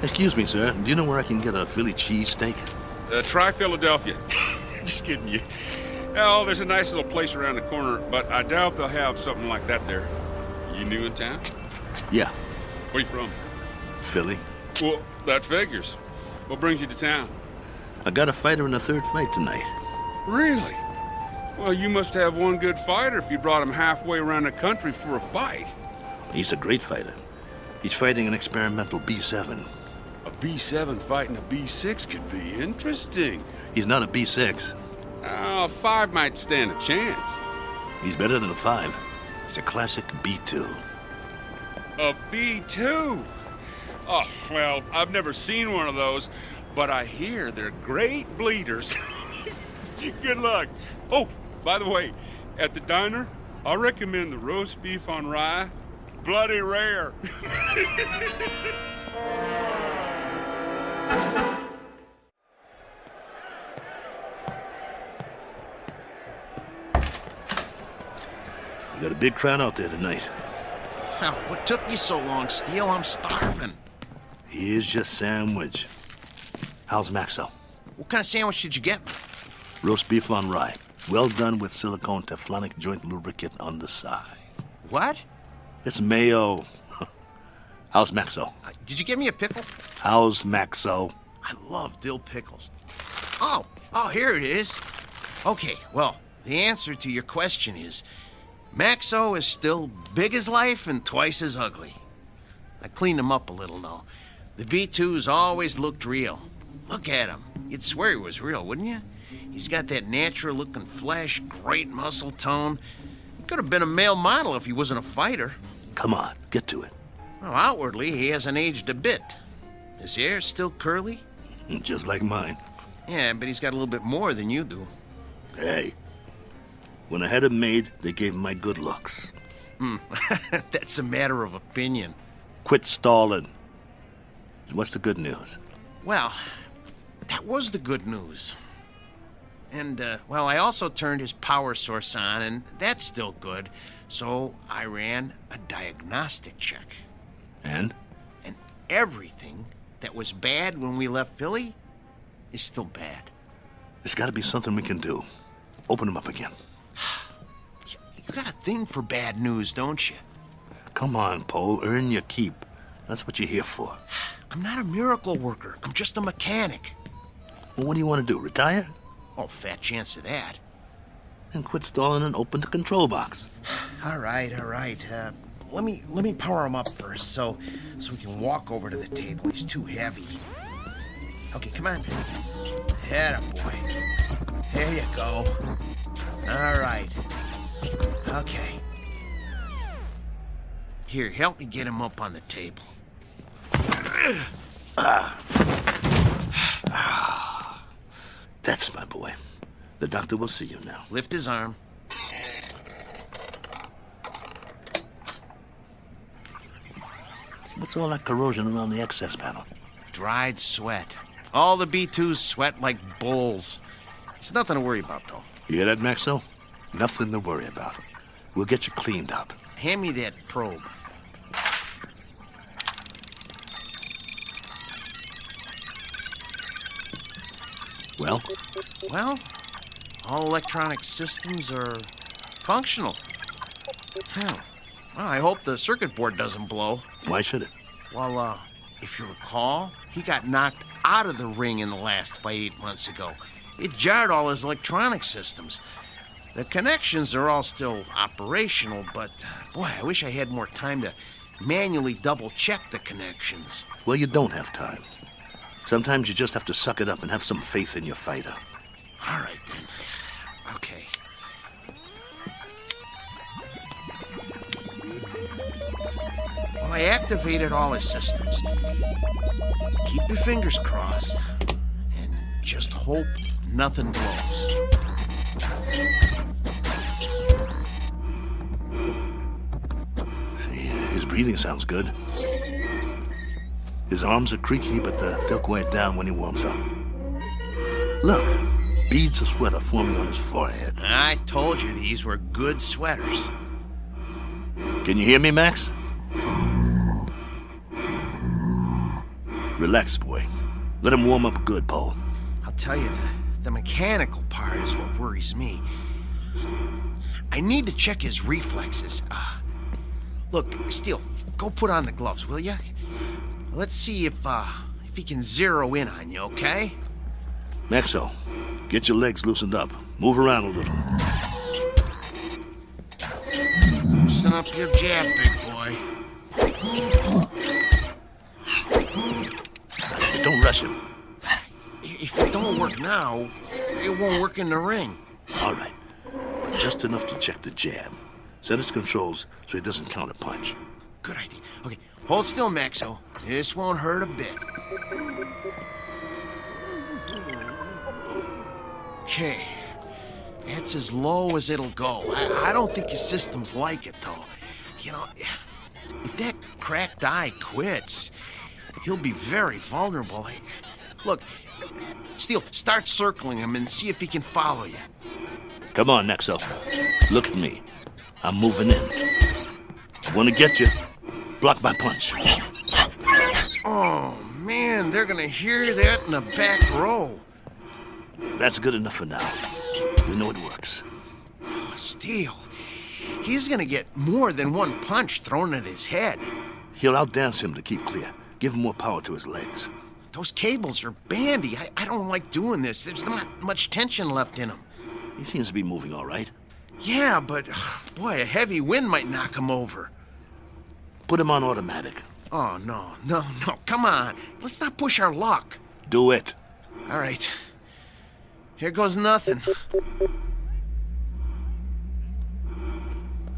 Excuse me, sir. Do you know where I can get a Philly cheesesteak? Try Philadelphia. Just kidding you. Oh, there's a nice little place around the corner, but I doubt they'll have something like that there. You new in town? Yeah. Where you from? Philly. Well, that figures. What brings you to town? I got a fighter in the third fight tonight. Really? Well, you must have one good fighter if you brought him halfway around the country for a fight. He's a great fighter. He's fighting an experimental B7. A B7 fighting a B6 could be interesting. He's not a B6. A 5 might stand a chance. He's better than a 5. He's a classic B2. A B2? Oh, well, I've never seen one of those, but I hear they're great bleeders. Good luck. Oh, by the way, at the diner, I recommend the roast beef on rye. Bloody rare. We got a big crowd out there tonight. What took you so long, Steele? I'm starving. Here's your sandwich. How's Maxo? What kind of sandwich did you get me? Roast beef on rye. Well done with silicone Teflonic joint lubricant on the side. What? It's mayo. How's Maxo? Did you give me a pickle? How's Maxo? I love dill pickles. Oh, here it is. Okay, well, the answer to your question is Maxo is still big as life and twice as ugly. I cleaned him up a little, though. The B2's always looked real. Look at him. You'd swear he was real, wouldn't you? He's got that natural-looking flesh, great muscle tone. He could have been a male model if he wasn't a fighter. Come on, get to it. Well, outwardly, he hasn't aged a bit. His hair's still curly. Just like mine. Yeah, but he's got a little bit more than you do. Hey, when I had him made, they gave him my good looks. That's a matter of opinion. Quit stalling. What's the good news? Well, that was the good news. And, I also turned his power source on, and that's still good. So I ran a diagnostic check. And? And everything that was bad when we left Philly is still bad. There's got to be something we can do. Open him up again. You got a thing for bad news, don't you? Come on, Pole. Earn your keep. That's what you're here for. I'm not a miracle worker. I'm just a mechanic. Well, what do you want to do, retire? Oh, fat chance of that. Then quit stalling and open the control box. All right. Let me power him up first, so we can walk over to the table. He's too heavy. Okay, come on. Atta boy. There you go. All right. Okay. Here, help me get him up on the table. That's my boy. The doctor will see you now. Lift his arm. What's all that corrosion around the access panel? Dried sweat. All the B2s sweat like bulls. It's nothing to worry about, though. You hear that, Maxo? Nothing to worry about. We'll get you cleaned up. Hand me that probe. Well? Well, all electronic systems are functional. Well, I hope the circuit board doesn't blow. Why should it? Well, if you recall, he got knocked out of the ring in the last fight 8 months ago. It jarred all his electronic systems. The connections are all still operational, but, boy, I wish I had more time to manually double-check the connections. Well, you don't have time. Sometimes you just have to suck it up and have some faith in your fighter. All right, then. Okay. Well, I activated all his systems. Keep your fingers crossed and just hope nothing blows. See, his breathing sounds good. His arms are creaky, but they'll quiet down when he warms up. Look, beads of sweat are forming on his forehead. I told you these were good sweaters. Can you hear me, Max? Relax, boy. Let him warm up good, Paul. I'll tell you, the mechanical part is what worries me. I need to check his reflexes. Look, Steele, go put on the gloves, will you? Let's see if he can zero in on you, okay? Maxo, get your legs loosened up. Move around a little. Loosen up your jab, big boy. Don't rush him. If it don't work now, it won't work in the ring. All right. But just enough to check the jab. Set his controls so he doesn't counterpunch. Good idea. Okay, hold still, Maxo. This won't hurt a bit. Okay. That's as low as it'll go. I don't think your systems like it, though. You know, if that cracked eye quits, he'll be very vulnerable. Look, Steele, start circling him and see if he can follow you. Come on, Nexo. Look at me. I'm moving in. Want to get you. Block my punch. Oh, man, they're gonna hear that in the back row. That's good enough for now. We know it works. Steele, he's gonna get more than one punch thrown at his head. He'll outdance him to keep clear. Give him more power to his legs. Those cables are bandy. I don't like doing this. There's not much tension left in him. He seems to be moving all right. Yeah, but, boy, a heavy wind might knock him over. Put him on automatic. Oh, no. Come on. Let's not push our luck. Do it. All right. Here goes nothing.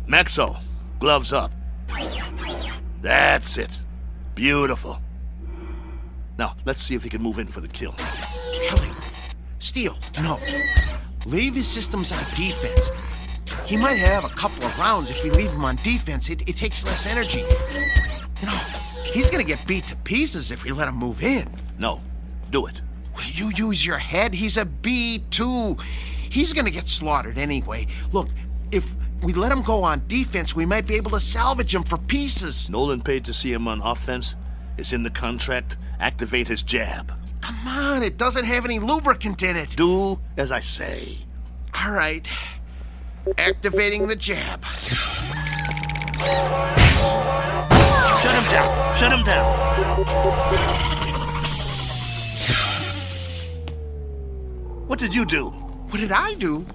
Maxo, gloves up. That's it. Beautiful. Now, let's see if he can move in for the kill. Kelly, Steele, no. Leave his systems on defense. He might have a couple of rounds if we leave him on defense. It takes less energy. You know, he's gonna get beat to pieces if we let him move in. No, do it. You use your head? He's a B2. He's gonna get slaughtered anyway. Look, if we let him go on defense, we might be able to salvage him for pieces. Nolan paid to see him on offense. It's in the contract. Activate his jab. Come on, it doesn't have any lubricant in it. Do as I say. All right. Activating the jab. Shut him down! Shut him down! What did you do? What did I do?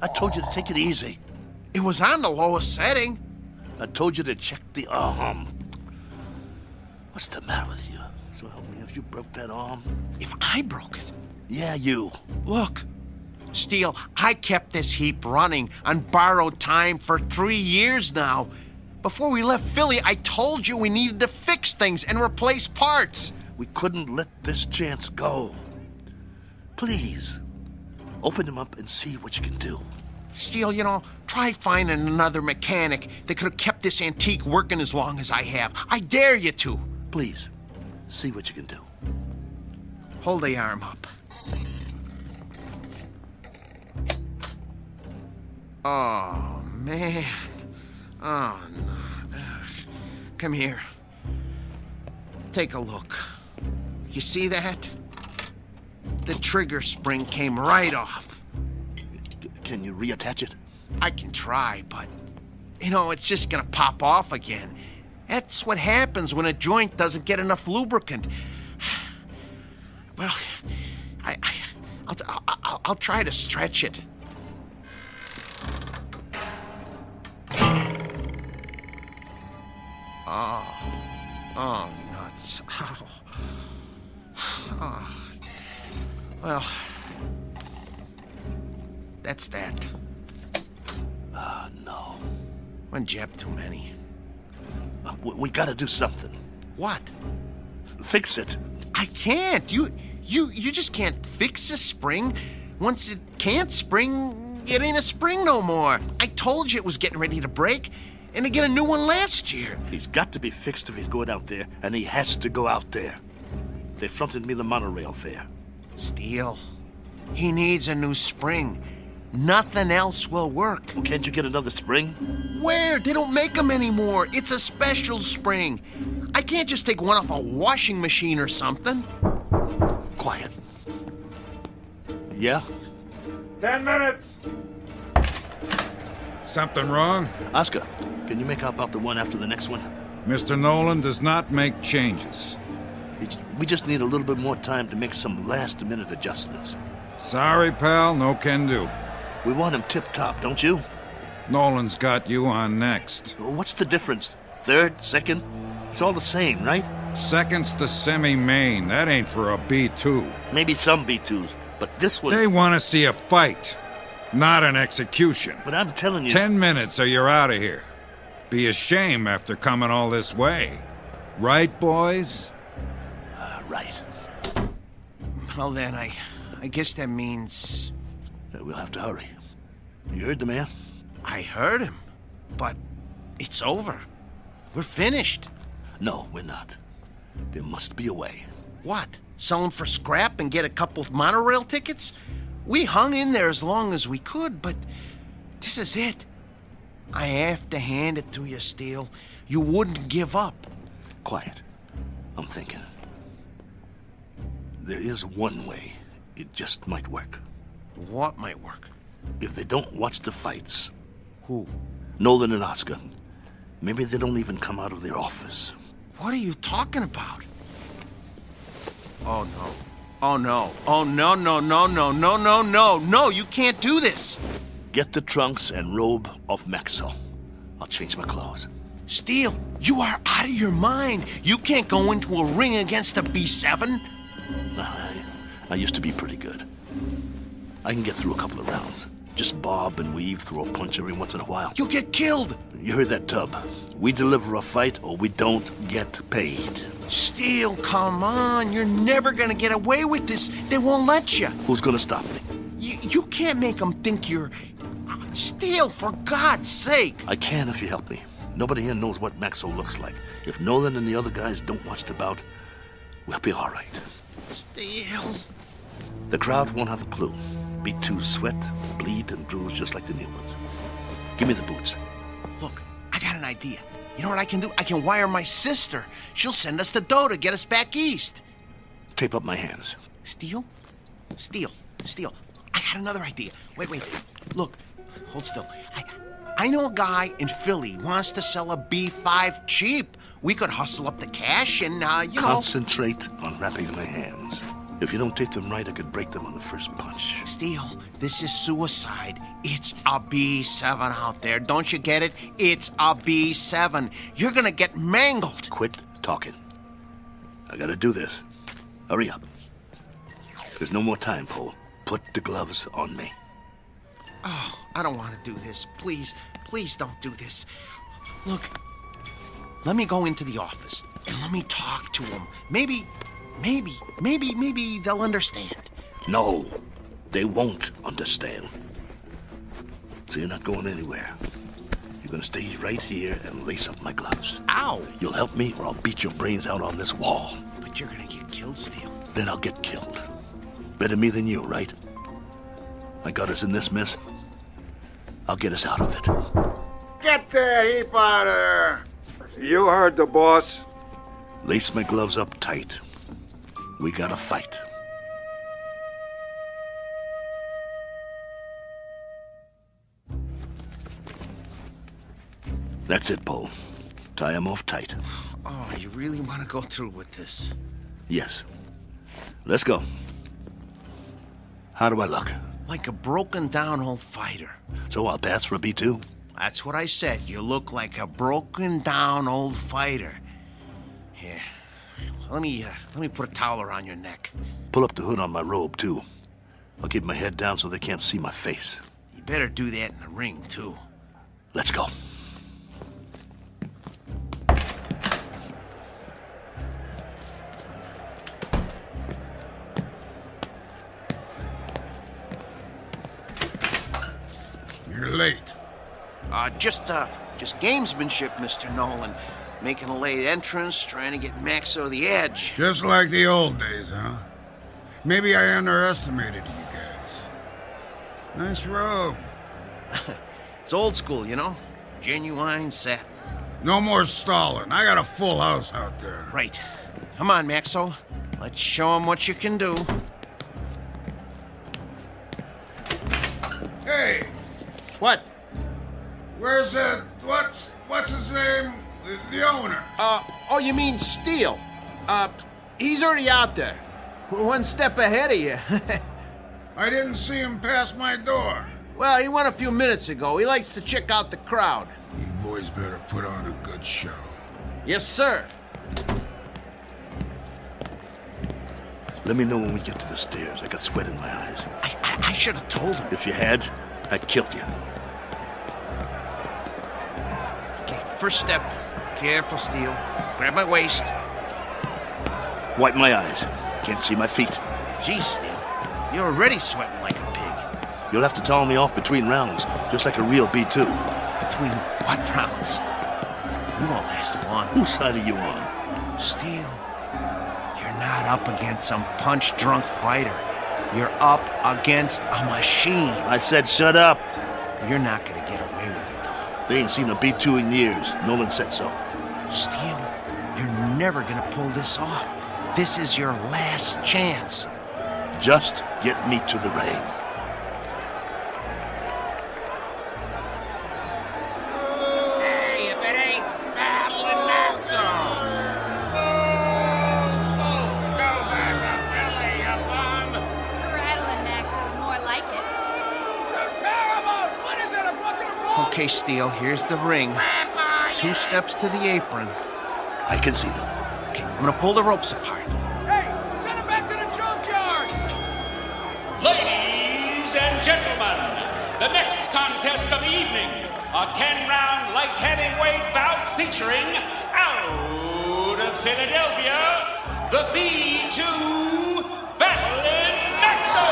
I told you to take it easy. It was on the lowest setting. I told you to check the arm. What's the matter with you? So help me if you broke that arm. If I broke it? Yeah, you. Look, Steele, I kept this heap running on borrowed time for 3 years now. Before we left Philly, I told you we needed to fix things and replace parts. We couldn't let this chance go. Please, open them up and see what you can do. Steele, you know, try finding another mechanic that could have kept this antique working as long as I have. I dare you to. Please, see what you can do. Hold the arm up. Oh, man. Oh, no. Come here. Take a look. You see that? The trigger spring came right off. Can you reattach it? I can try, but, you know, it's just gonna pop off again. That's what happens when a joint doesn't get enough lubricant. Well, I'll try to stretch it. Oh, nuts. Oh. Well, that's that. No. One jab too many. We gotta do something. What? Fix it. I can't. You just can't fix a spring. Once it can't spring, it ain't a spring no more. I told you it was getting ready to break, and to get a new one last year. He's got to be fixed if he's going out there, and he has to go out there. They fronted me the monorail fare. Steele, he needs a new spring. Nothing else will work. Well, can't you get another spring? Where? They don't make them anymore. It's a special spring. I can't just take one off a washing machine or something. Quiet. Yeah? 10 minutes. Something wrong? Oscar, can you make out about the one after the next one? Mr. Nolan does not make changes. We just need a little bit more time to make some last-minute adjustments. Sorry, pal, no can do. We want him tip-top, don't you? Nolan's got you on next. What's the difference? third, second. It's all the same, right? Second's the semi-main. That ain't for a B2. Maybe some B2s, but this one... They want to see a fight, not an execution. But I'm telling you... 10 minutes or you're out of here. Be a shame after coming all this way. Right, boys? Right. Well then, I guess that means... We'll have to hurry. You heard the man? I heard him, but it's over. We're finished. No, we're not. There must be a way. What? Sell them for scrap and get a couple of monorail tickets? We hung in there as long as we could, but this is it. I have to hand it to you, Steele. You wouldn't give up. Quiet. I'm thinking. There is one way. It just might work. What might work? If they don't watch the fights. Who? Nolan and Oscar. Maybe they don't even come out of their office. What are you talking about? Oh, no. Oh, no. Oh, no, no, no, no, no, no, no. No, you can't do this. Get the trunks and robe off Maxwell. I'll change my clothes. Steele, you are out of your mind. You can't go into a ring against a B7. I used to be pretty good. I can get through a couple of rounds. Just bob and weave, throw a punch every once in a while. You'll get killed. You heard that, Tub. We deliver a fight or we don't get paid. Steele, come on. You're never gonna get away with this. They won't let you. Who's gonna stop me? You can't make them think you're... Steele, for God's sake. I can if you help me. Nobody here knows what Maxwell looks like. If Nolan and the other guys don't watch the bout, we'll be all right. Steele. The crowd won't have a clue. B2s sweat, bleed, and bruise just like the new ones. Give me the boots. Look, I got an idea. You know what I can do? I can wire my sister. She'll send us the dough to get us back east. Tape up my hands. Steele? Steele. I got another idea. Wait. Look, hold still. I know a guy in Philly who wants to sell a B5 cheap. We could hustle up the cash and, Concentrate on wrapping my hands. If you don't take them right, I could break them on the first punch. Steele, this is suicide. It's a B7 out there. Don't you get it? It's a B7. You're gonna get mangled. Quit talking. I gotta do this. Hurry up. There's no more time, Paul. Put the gloves on me. Oh, I don't want to do this. Please don't do this. Look, let me go into the office and let me talk to them. Maybe they'll understand. No, they won't understand. So you're not going anywhere. You're gonna stay right here and lace up my gloves. Ow! You'll help me or I'll beat your brains out on this wall. But you're gonna get killed, Steele. Then I'll get killed. Better me than you, right? I got us in this mess. I'll get us out of it. Get the heap out of there! You heard the boss. Lace my gloves up tight. We gotta fight. That's it, Paul. Tie him off tight. Oh, you really want to go through with this? Yes. Let's go. How do I look? Like a broken down old fighter. So I'll pass for a B2? That's what I said. You look like a broken down old fighter. Here. Let me put a towel around your neck. Pull up the hood on my robe, too. I'll keep my head down so they can't see my face. You better do that in the ring, too. Let's go. You're late. Just gamesmanship, Mr. Nolan. Making a late entrance, trying to get Max over the edge. Just like the old days, huh? Maybe I underestimated you guys. Nice robe. It's old school, you know? Genuine satin. No more stalling. I got a full house out there. Right. Come on, Maxo. Let's show him what you can do. Hey! What? Where's that... What's his name? The owner. Oh, you mean Steele? He's already out there. We're one step ahead of you. I didn't see him pass my door. Well, he went a few minutes ago. He likes to check out the crowd. You boys better put on a good show. Yes, sir. Let me know when we get to the stairs. I got sweat in my eyes. I should have told him. If you had, I'd killed you. Okay, first step. Careful, Steele. Grab my waist. Wipe my eyes. Can't see my feet. Geez, Steele. You're already sweating like a pig. You'll have to towel me off between rounds, just like a real B2. Between what rounds? You won't last long. Whose side are you on? Steele, you're not up against some punch-drunk fighter. You're up against a machine. I said shut up. You're not gonna get away with it, though. They ain't seen a B2 in years. Nolan said so. Steele, you're never gonna pull this off. This is your last chance. Just get me to the ring. Hey, if it ain't battling that zone. Go back up, Billy, you bum. Rattling Maxo's more like it. Terrible! What is it, a bucket of balls? Okay, Steele, here's the ring. 2 steps to the apron. I can see them. Okay, I'm gonna pull the ropes apart. Hey, send him back to the junkyard! Ladies and gentlemen, the next contest of the evening, a 10-round light heavyweight bout featuring out of Philadelphia, the B2 Battling Maxo.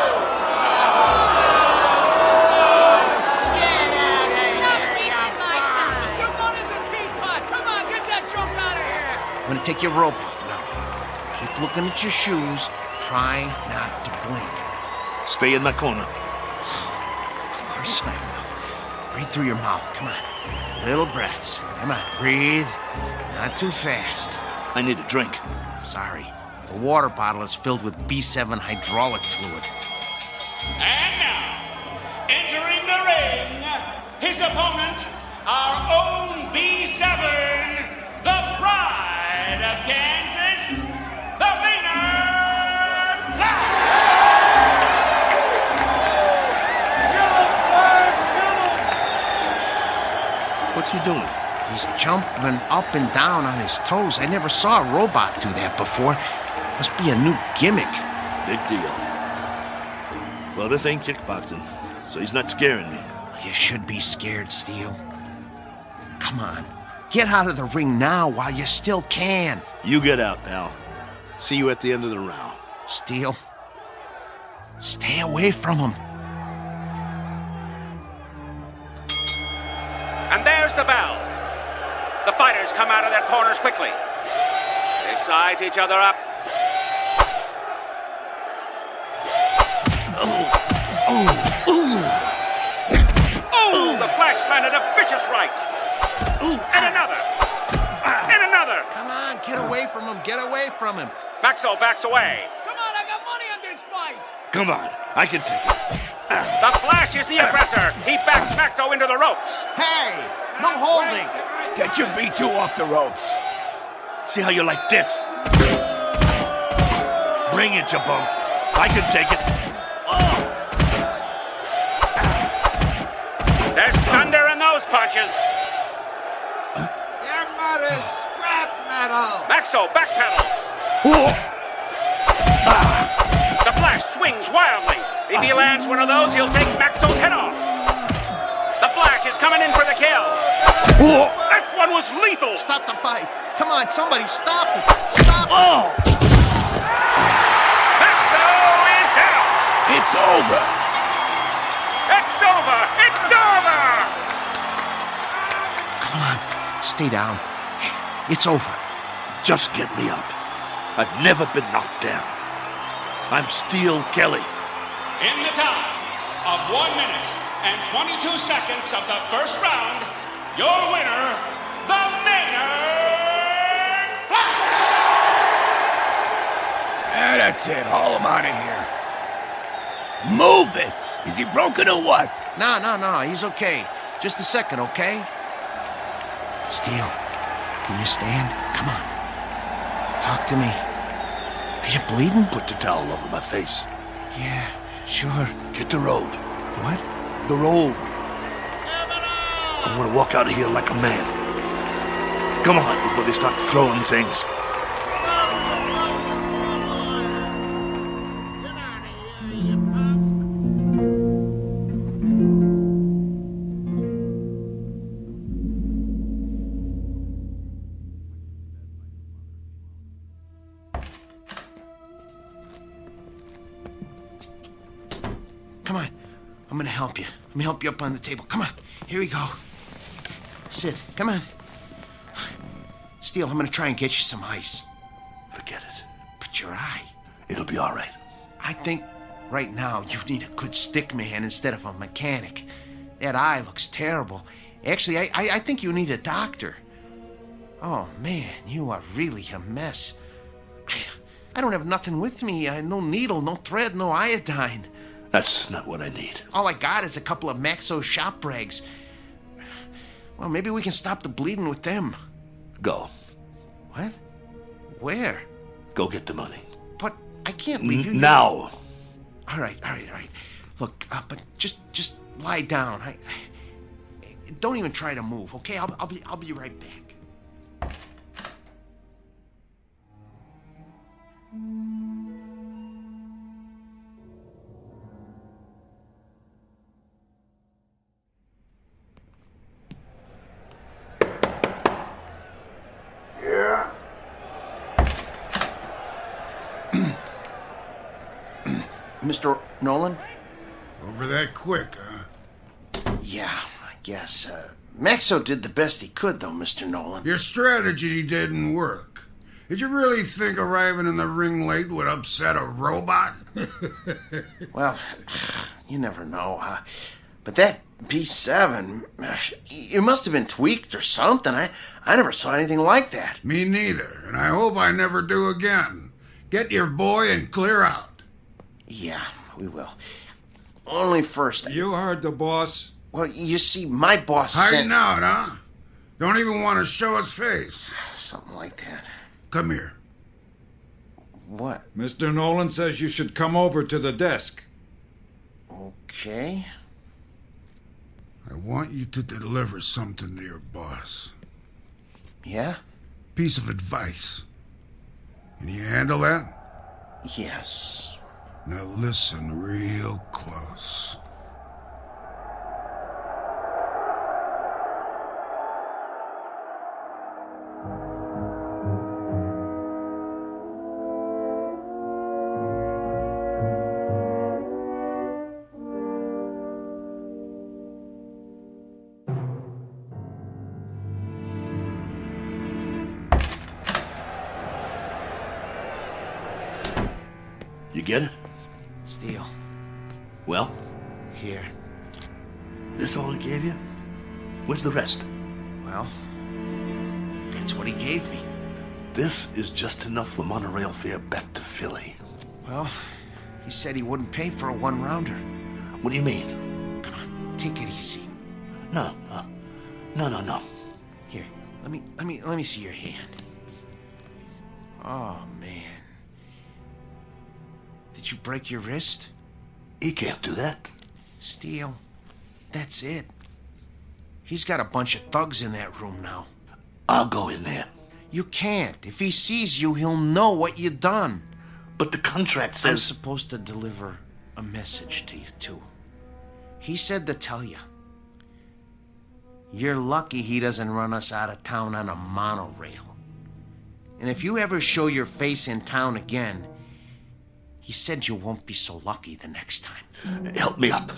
I'm gonna take your rope off now. Keep looking at your shoes. Try not to blink. Stay in my corner. Of course I will. Breathe through your mouth. Come on. Little breaths. Come on. Breathe. Not too fast. I need a drink. Sorry. The water bottle is filled with B7 hydraulic fluid. And now, entering the ring, his opponent, our own B7, the pride of Kansas, the Maynard Flash! What's he doing? He's jumping up and down on his toes. I never saw a robot do that before. Must be a new gimmick. Big deal. Well, this ain't kickboxing, so he's not scaring me. You should be scared, Steele. Come on. Get out of the ring now while you still can. You get out, pal. See you at the end of the round. Steele, stay away from him. And there's the bell. The fighters come out of their corners quickly. They size each other up. Oh, the Flash landed a vicious right. And another. And another. Come on, get away from him. Get away from him. Maxo backs away. Come on, I got money on this fight. Come on, I can take it. The Flash is the aggressor. He backs Maxo into the ropes. Hey, no holding. Get your B2 off the ropes. See how you like this? Bring it, you bum. I can take it. There's thunder in those punches. Your mother's scrap metal. Maxo backpedals. The Flash swings wildly. If he lands one of those, he'll take Maxo's head off. The Flash is coming in for the kill. That one was lethal. Stop the fight. Come on, somebody stop it. Stop it. Maxo is down. It's over. It's over. It's over. Come on, stay down. It's over. Just get me up. I've never been knocked down. I'm Steele Kelly. In the time of 1 minute and 22 seconds of the first round, your winner, the Maynard Flash! That's it. Haul him out of here. Move it. Is he broken or what? No. He's okay. Just a second, okay? Steele, can you stand? Come on. Talk to me. Are you bleeding? Put the towel over my face. Yeah, sure. Get the robe. What? The robe. I want to walk out of here like a man. Come on, before they start throwing things. Come on. I'm gonna help you. Let me help you up on the table. Come on. Here we go. Sit. Come on. Steele, I'm gonna try and get you some ice. Forget it. But your eye. It'll be all right. I think right now you need a good stick man instead of a mechanic. That eye looks terrible. Actually, I think you need a doctor. Oh, man, you are really a mess. I don't have nothing with me. No needle, no thread, no iodine. That's not what I need. All I got is a couple of Maxo shop rags. Well, maybe we can stop the bleeding with them. Go. What? Where? Go get the money. But I can't leave you now. All right. Look, but just lie down. I don't even try to move, okay? I'll be right back. Yeah? Mr. Nolan? Over that quick, huh? Yeah, I guess. Maxo did the best he could, though, Mr. Nolan. Your strategy didn't work. Did you really think arriving in the ring late would upset a robot? Well, you never know. But that B7, it must have been tweaked or something. I never saw anything like that. Me neither, and I hope I never do again. Get your boy and clear out. Yeah, we will. Only first. You heard the boss. Well, you see, my boss Hiding out, huh? Don't even want to show his face. Something like that. Come here. What? Mr. Nolan says you should come over to the desk. Okay. I want you to deliver something to your boss. Yeah? Piece of advice. Can you handle that? Yes. Now listen real close. You get it? Steele. Well? Here. This all he gave you? Where's the rest? Well, that's what he gave me. This is just enough for monorail fare back to Philly. Well, he said he wouldn't pay for a one-rounder. What do you mean? Come on, take it easy. No. Here, let me see your hand. Oh, man. Did you break your wrist? He can't do that. Steele, that's it. He's got a bunch of thugs in that room now. I'll go in there. You can't. If he sees you, he'll know what you done. But the contract says... I'm supposed to deliver a message to you, too. He said to tell you. You're lucky he doesn't run us out of town on a monorail. And if you ever show your face in town again, he said you won't be so lucky the next time. Help me up.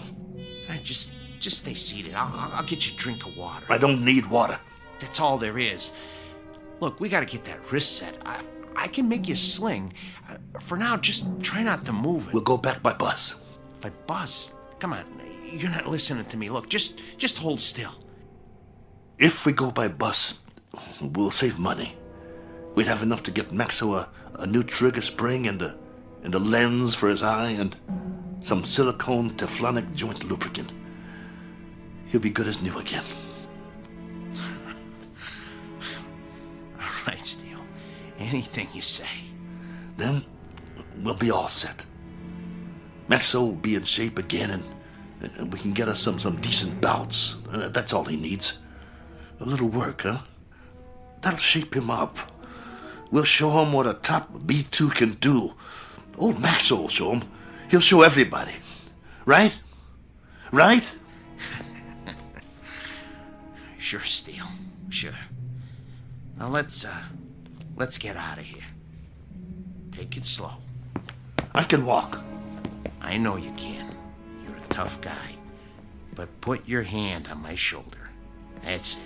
Just stay seated. I'll get you a drink of water. I don't need water. That's all there is. Look, we gotta get that wrist set. I can make you a sling. For now, just try not to move it. We'll go back by bus. By bus? Come on, you're not listening to me. Look, just hold still. If we go by bus, we'll save money. We'd have enough to get Maxo a new trigger spring and a lens for his eye and some silicone Teflonic joint lubricant. He'll be good as new again. All right, Steele. Anything you say. Then we'll be all set. Maxo will be in shape again, And we can get us some decent bouts. That's all he needs. A little work, huh? That'll shape him up. We'll show him what a top B2 can do. Old Max will show him. He'll show everybody. Right? Right? Sure, Steele. Sure. Now let's get out of here. Take it slow. I can walk. I know you can. You're a tough guy. But put your hand on my shoulder. That's it.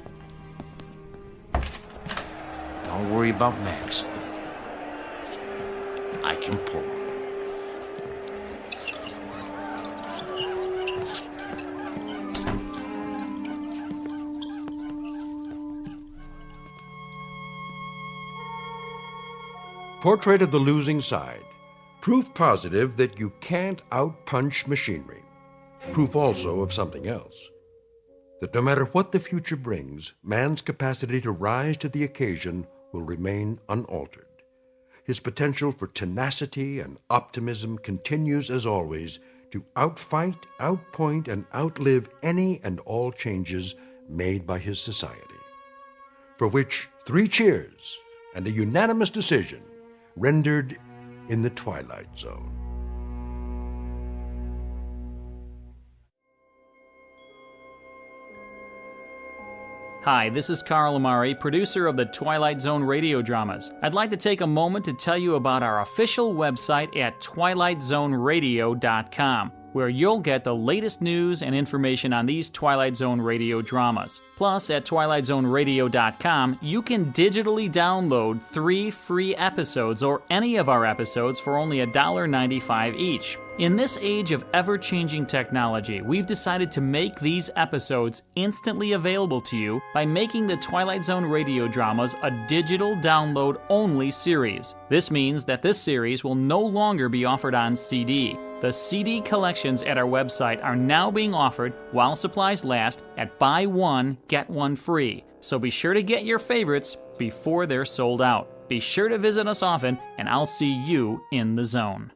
Don't worry about Max. I can pull. Portrait of the Losing Side. Proof positive that you can't outpunch machinery. Proof also of something else. That no matter what the future brings, man's capacity to rise to the occasion will remain unaltered. His potential for tenacity and optimism continues, as always, to outfight, outpoint, and outlive any and all changes made by his society. For which 3 cheers and a unanimous decision rendered in the Twilight Zone. Hi, this is Carl Amari, producer of the Twilight Zone radio dramas. I'd like to take a moment to tell you about our official website at twilightzoneradio.com, where you'll get the latest news and information on these Twilight Zone radio dramas. Plus, at twilightzoneradio.com, you can digitally download 3 free episodes or any of our episodes for only $1.95 each. In this age of ever-changing technology, we've decided to make these episodes instantly available to you by making the Twilight Zone radio dramas a digital download-only series. This means that this series will no longer be offered on CD. The CD collections at our website are now being offered while supplies last at buy one, get one free. So be sure to get your favorites before they're sold out. Be sure to visit us often, and I'll see you in the zone.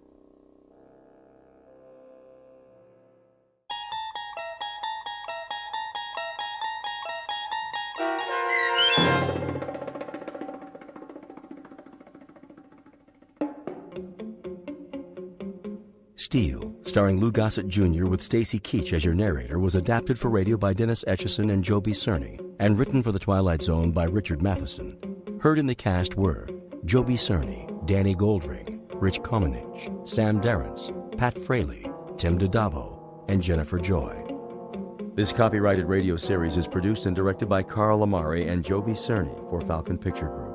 Steel, starring Lou Gossett Jr. with Stacy Keach as your narrator, was adapted for radio by Dennis Etchison and Joby Cerny, and written for The Twilight Zone by Richard Matheson. Heard in the cast were Joby Cerny, Danny Goldring, Rich Komenich, Sam Darrence, Pat Fraley, Tim DiDavo, and Jennifer Joy. This copyrighted radio series is produced and directed by Carl Amari and Joby Cerny for Falcon Picture Group.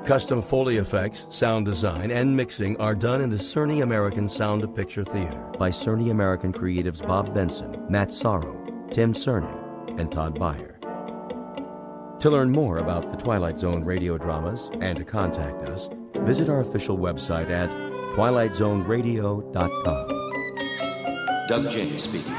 Custom Foley effects, sound design, and mixing are done in the Cerny American Sound of Picture Theater by Cerny American creatives Bob Benson, Matt Sorrow, Tim Cerny, and Todd Beyer. To learn more about the Twilight Zone radio dramas and to contact us, visit our official website at twilightzoneradio.com. Doug James speaking.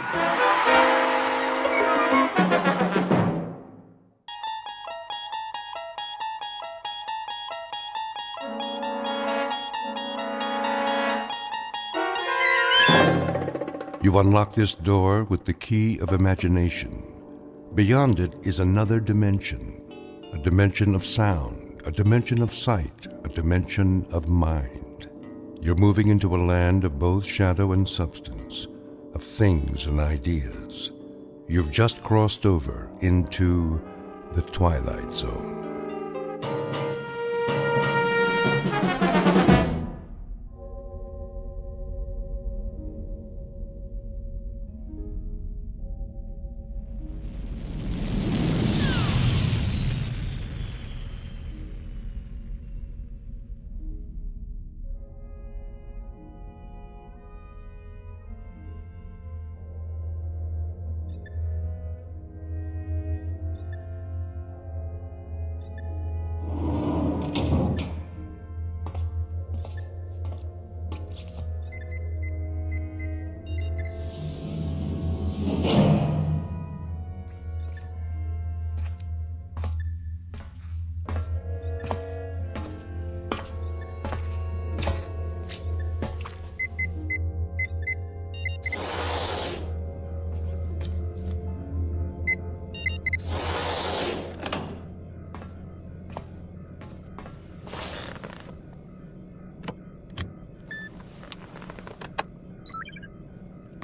You unlock this door with the key of imagination. Beyond it is another dimension, a dimension of sound, a dimension of sight, a dimension of mind. You're moving into a land of both shadow and substance, of things and ideas. You've just crossed over into the Twilight Zone.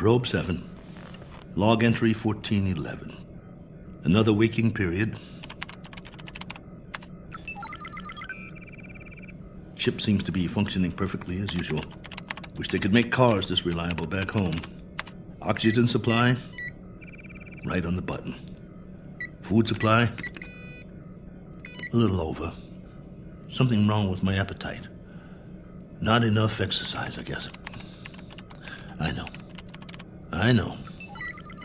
Probe 7. Log entry 1411. Another waking period. Ship seems to be functioning perfectly as usual. Wish they could make cars this reliable back home. Oxygen supply, right on the button. Food supply, a little over. Something wrong with my appetite. Not enough exercise, I guess. I know.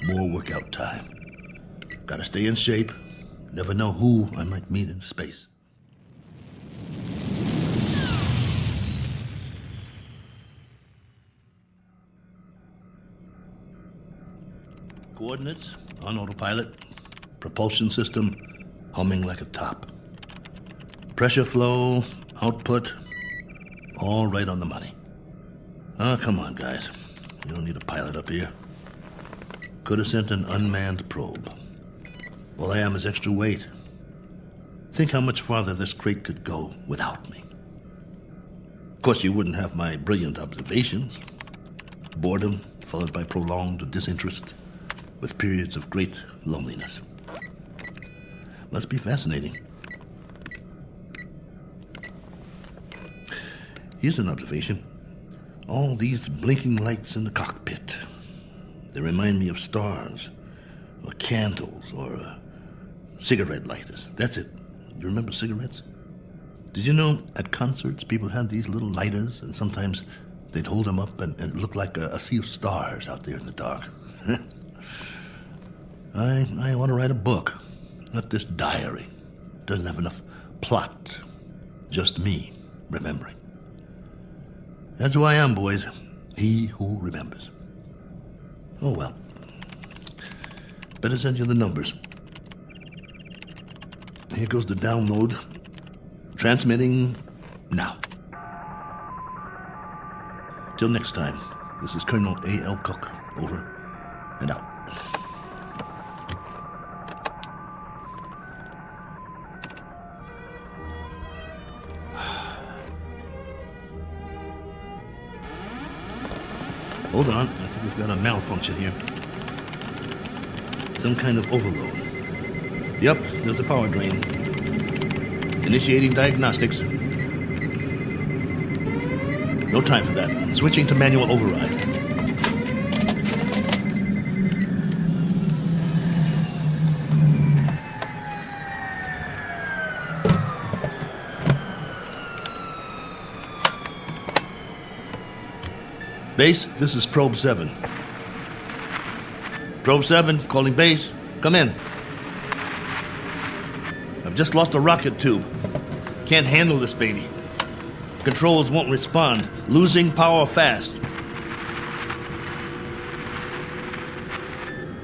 More workout time. Gotta stay in shape. Never know who I might meet in space. Coordinates on autopilot. Propulsion system humming like a top. Pressure flow, output, all right on the money. Oh, come on, guys. You don't need a pilot up here. Could have sent an unmanned probe. All I am is extra weight. Think how much farther this crate could go without me. Of course, you wouldn't have my brilliant observations. Boredom followed by prolonged disinterest, with periods of great loneliness. Must be fascinating. Here's an observation. All these blinking lights in the cockpit. They remind me of stars, or candles, or cigarette lighters. That's it. Do you remember cigarettes? Did you know at concerts people had these little lighters, and sometimes they'd hold them up and it looked like a sea of stars out there in the dark? I want to write a book, not this diary. Doesn't have enough plot. Just me remembering. That's who I am, boys. He who remembers. Oh, well. Better send you the numbers. Here goes the download. Transmitting now. Till next time, this is Colonel A.L. Cook. Over and out. Hold on, I think we've got a malfunction here. Some kind of overload. Yep, there's a power drain. Initiating diagnostics. No time for that. Switching to manual override. Base, this is Probe 7. Probe 7, calling base. Come in. I've just lost a rocket tube. Can't handle this baby. Controls won't respond. Losing power fast.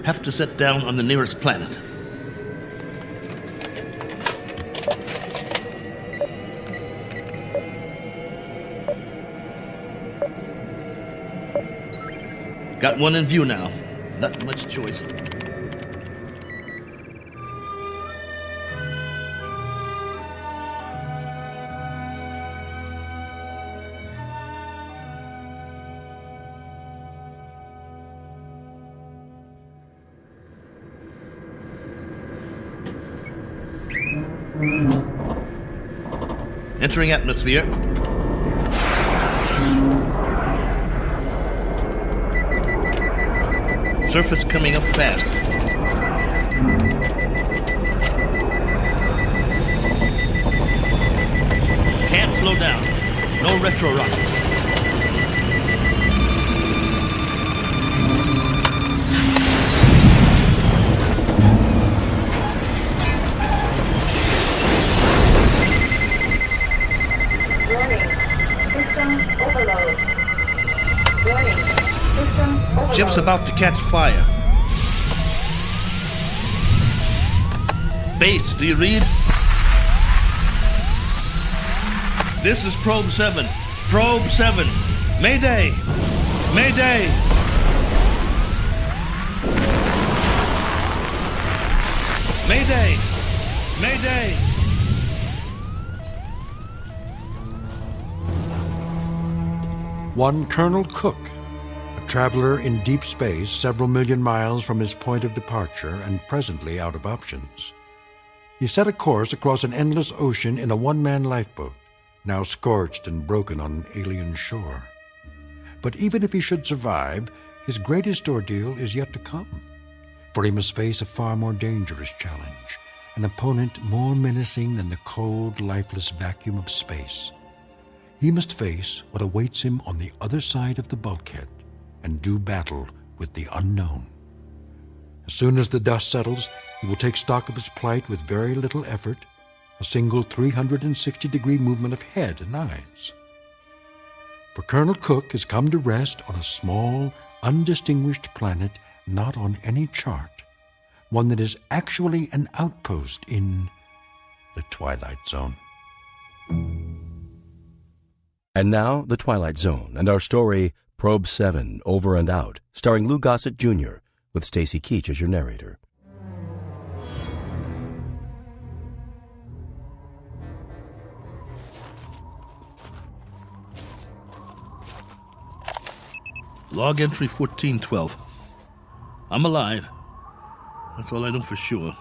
Have to set down on the nearest planet. Got one in view now. Not much choice. Entering atmosphere. Surface coming up fast. Can't slow down. No retro rockets. Warning. System overload. Warning. System overload. Ship's about to catch fire. Base, do you read? This is Probe 7. Probe 7. Mayday! Mayday! Mayday! Mayday! One Colonel Cook, a traveler in deep space several million miles from his point of departure and presently out of options. He set a course across an endless ocean in a one-man lifeboat, now scorched and broken on an alien shore. But even if he should survive, his greatest ordeal is yet to come, for he must face a far more dangerous challenge, an opponent more menacing than the cold, lifeless vacuum of space. He must face what awaits him on the other side of the bulkhead and do battle with the unknown. As soon as the dust settles, he will take stock of his plight with very little effort, a single 360-degree movement of head and eyes. For Colonel Cook has come to rest on a small, undistinguished planet not on any chart, one that is actually an outpost in the Twilight Zone. And now, The Twilight Zone and our story, Probe 7, Over and Out, starring Lou Gossett Jr., with Stacy Keach as your narrator. Log entry 1412. I'm alive. That's all I know for sure.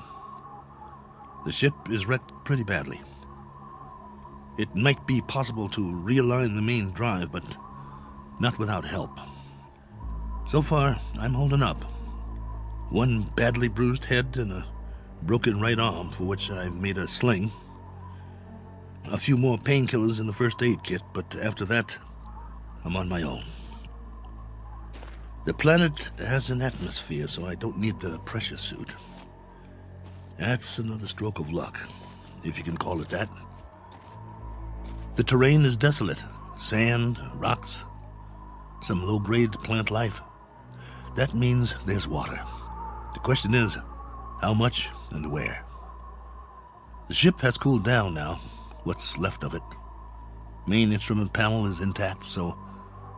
The ship is wrecked pretty badly. It might be possible to realign the main drive, but not without help. So far, I'm holding up. One badly bruised head and a broken right arm for which I've made a sling. A few more painkillers in the first aid kit, but after that, I'm on my own. The planet has an atmosphere, so I don't need the pressure suit. That's another stroke of luck, if you can call it that. The terrain is desolate. Sand, rocks, some low-grade plant life. That means there's water. The question is, how much and where? The ship has cooled down now, what's left of it. Main instrument panel is intact, so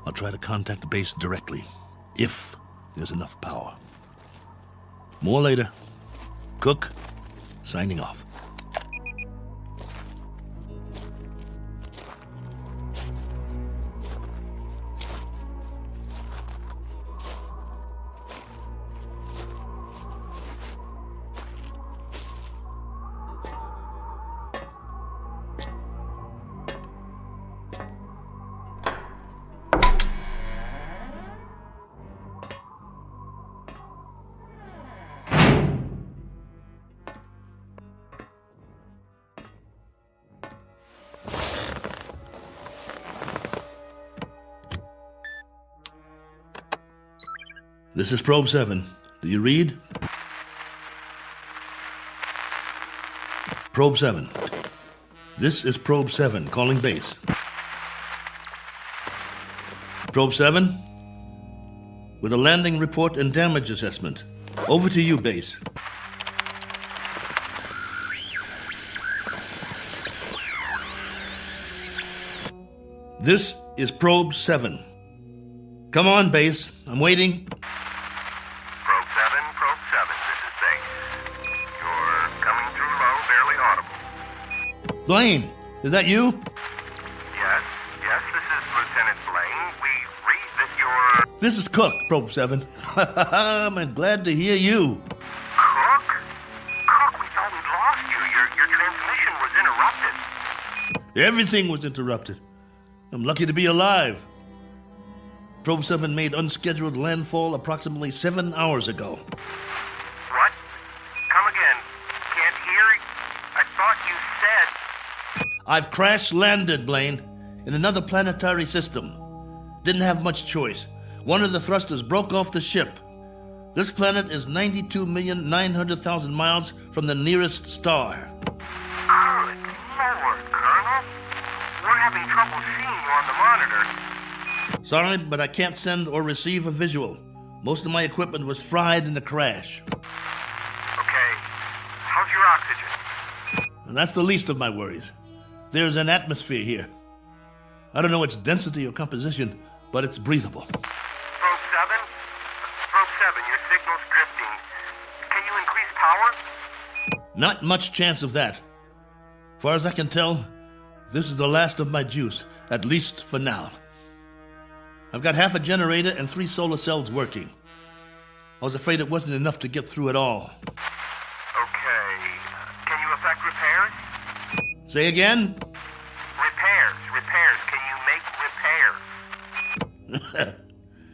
I'll try to contact the base directly, if there's enough power. More later. Cook, signing off. This is Probe 7. Do you read? Probe 7. This is Probe 7, calling base. Probe 7, with a landing report and damage assessment. Over to you, base. This is Probe 7. Come on, base. I'm waiting. Probe 7, this is base. You're coming through low, barely audible. Blaine, is that you? Yes, this is Lieutenant Blaine. We read that you're... This is Cook, Probe 7. I'm glad to hear you. Cook? Cook, we thought we'd lost you. Your transmission was interrupted. Everything was interrupted. I'm lucky to be alive. Probe 7 made unscheduled landfall approximately 7 hours ago. What? Come again. Can't hear. I thought you said... I've crash-landed, Blaine, in another planetary system. Didn't have much choice. One of the thrusters broke off the ship. This planet is 92,900,000 miles from the nearest star. Good Lord, Colonel. We're having trouble seeing you on the monitor. Sorry, but I can't send or receive a visual. Most of my equipment was fried in the crash. Okay. How's your oxygen? And that's the least of my worries. There's an atmosphere here. I don't know its density or composition, but it's breathable. Probe 7? Probe 7, your signal's drifting. Can you increase power? Not much chance of that. Far as I can tell, this is the last of my juice, at least for now. I've got half a generator and 3 solar cells working. I was afraid it wasn't enough to get through it all. Okay. Can you effect repairs? Say again? Repairs. Can you make repairs?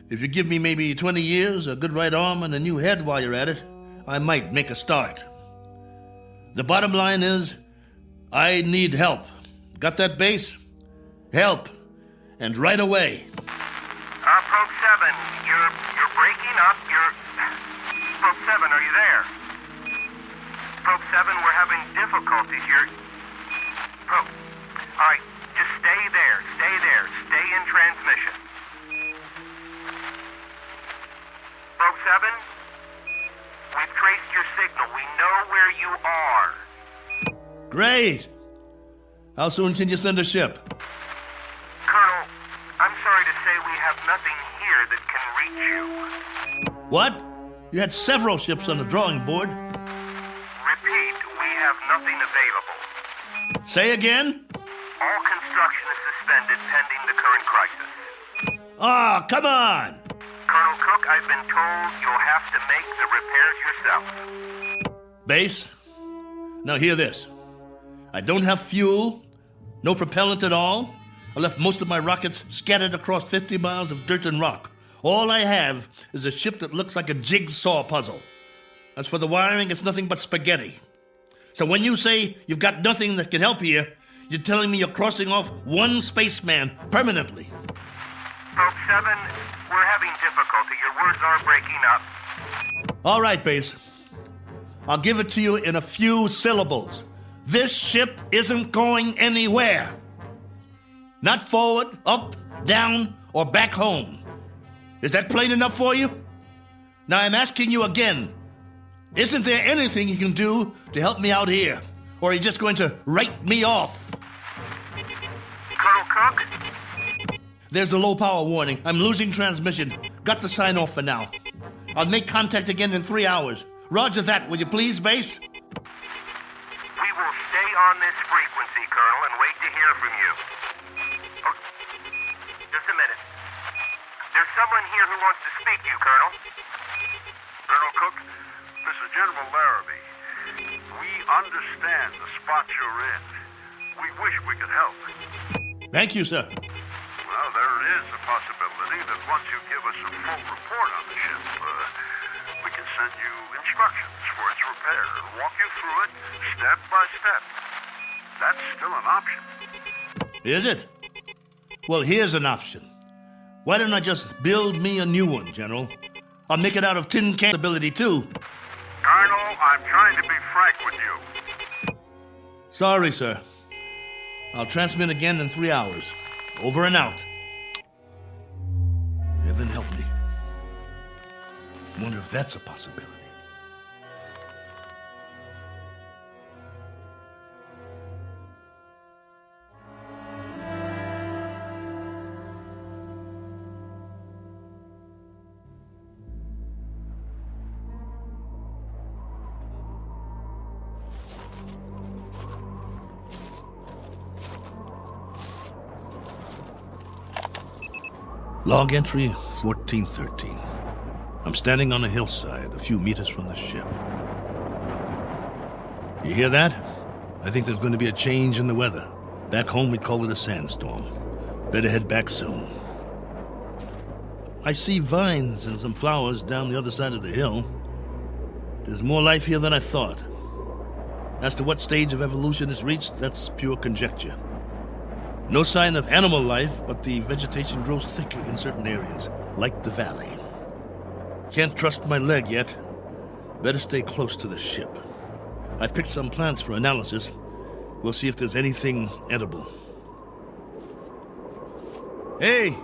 If you give me maybe 20 years, a good right arm, and a new head while you're at it, I might make a start. The bottom line is, I need help. Got that, Base? Help. And right away. Probe 7, you're breaking up. Probe 7, are you there? Probe 7, we're having difficulties. Probe. All right, just stay there. Stay in transmission. Probe 7, we've traced your signal. We know where you are. Great. How soon can you send a ship? Colonel, I'm sorry to say we have nothing here that can reach you. What? You had several ships on the drawing board. Repeat, we have nothing available. Say again? All construction is suspended pending the current crisis. Ah, come on! Colonel Cook, I've been told you'll have to make the repairs yourself. Base, now hear this. I don't have fuel, no propellant at all. I left most of my rockets scattered across 50 miles of dirt and rock. All I have is a ship that looks like a jigsaw puzzle. As for the wiring, it's nothing but spaghetti. So when you say you've got nothing that can help here, you're telling me you're crossing off one spaceman permanently. Probe 7, we're having difficulty. Your words are breaking up. All right, Base. I'll give it to you in a few syllables. This ship isn't going anywhere. Not forward, up, down, or back home. Is that plain enough for you? Now I'm asking you again. Isn't there anything you can do to help me out here? Or are you just going to write me off? Colonel Cook? There's the low power warning. I'm losing transmission. Got to sign off for now. I'll make contact again in 3 hours. Roger that, will you please, Base? We will stay on this frequency, Colonel, and wait to hear from you. Oh, just a minute. There's someone here who wants to speak to you, Colonel. Colonel Cook, this is General Larrabee. We understand the spot you're in. We wish we could help. Thank you, sir. Well, there is a possibility that once you give us a full report on the ship, we can send you instructions for its repair and walk you through it step by step. That's still an option. Is it? Well, here's an option. Why don't I just build me a new one, General? I'll make it out of tin can ability, too. Colonel, I'm trying to be frank with you. Sorry, sir. I'll transmit again in 3 hours. Over and out. Heaven help me. Wonder if that's a possibility. Log entry 1413. I'm standing on a hillside a few meters from the ship. You hear that? I think there's going to be a change in the weather. Back home we'd call it a sandstorm. Better head back soon. I see vines and some flowers down the other side of the hill. There's more life here than I thought. As to what stage of evolution is reached, that's pure conjecture. No sign of animal life, but the vegetation grows thicker in certain areas, like the valley. Can't trust my leg yet. Better stay close to the ship. I've picked some plants for analysis. We'll see if there's anything edible. Hey!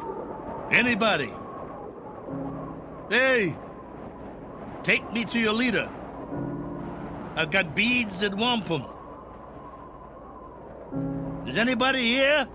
Anybody! Hey! Take me to your leader. I've got beads and wampum. Is anybody here?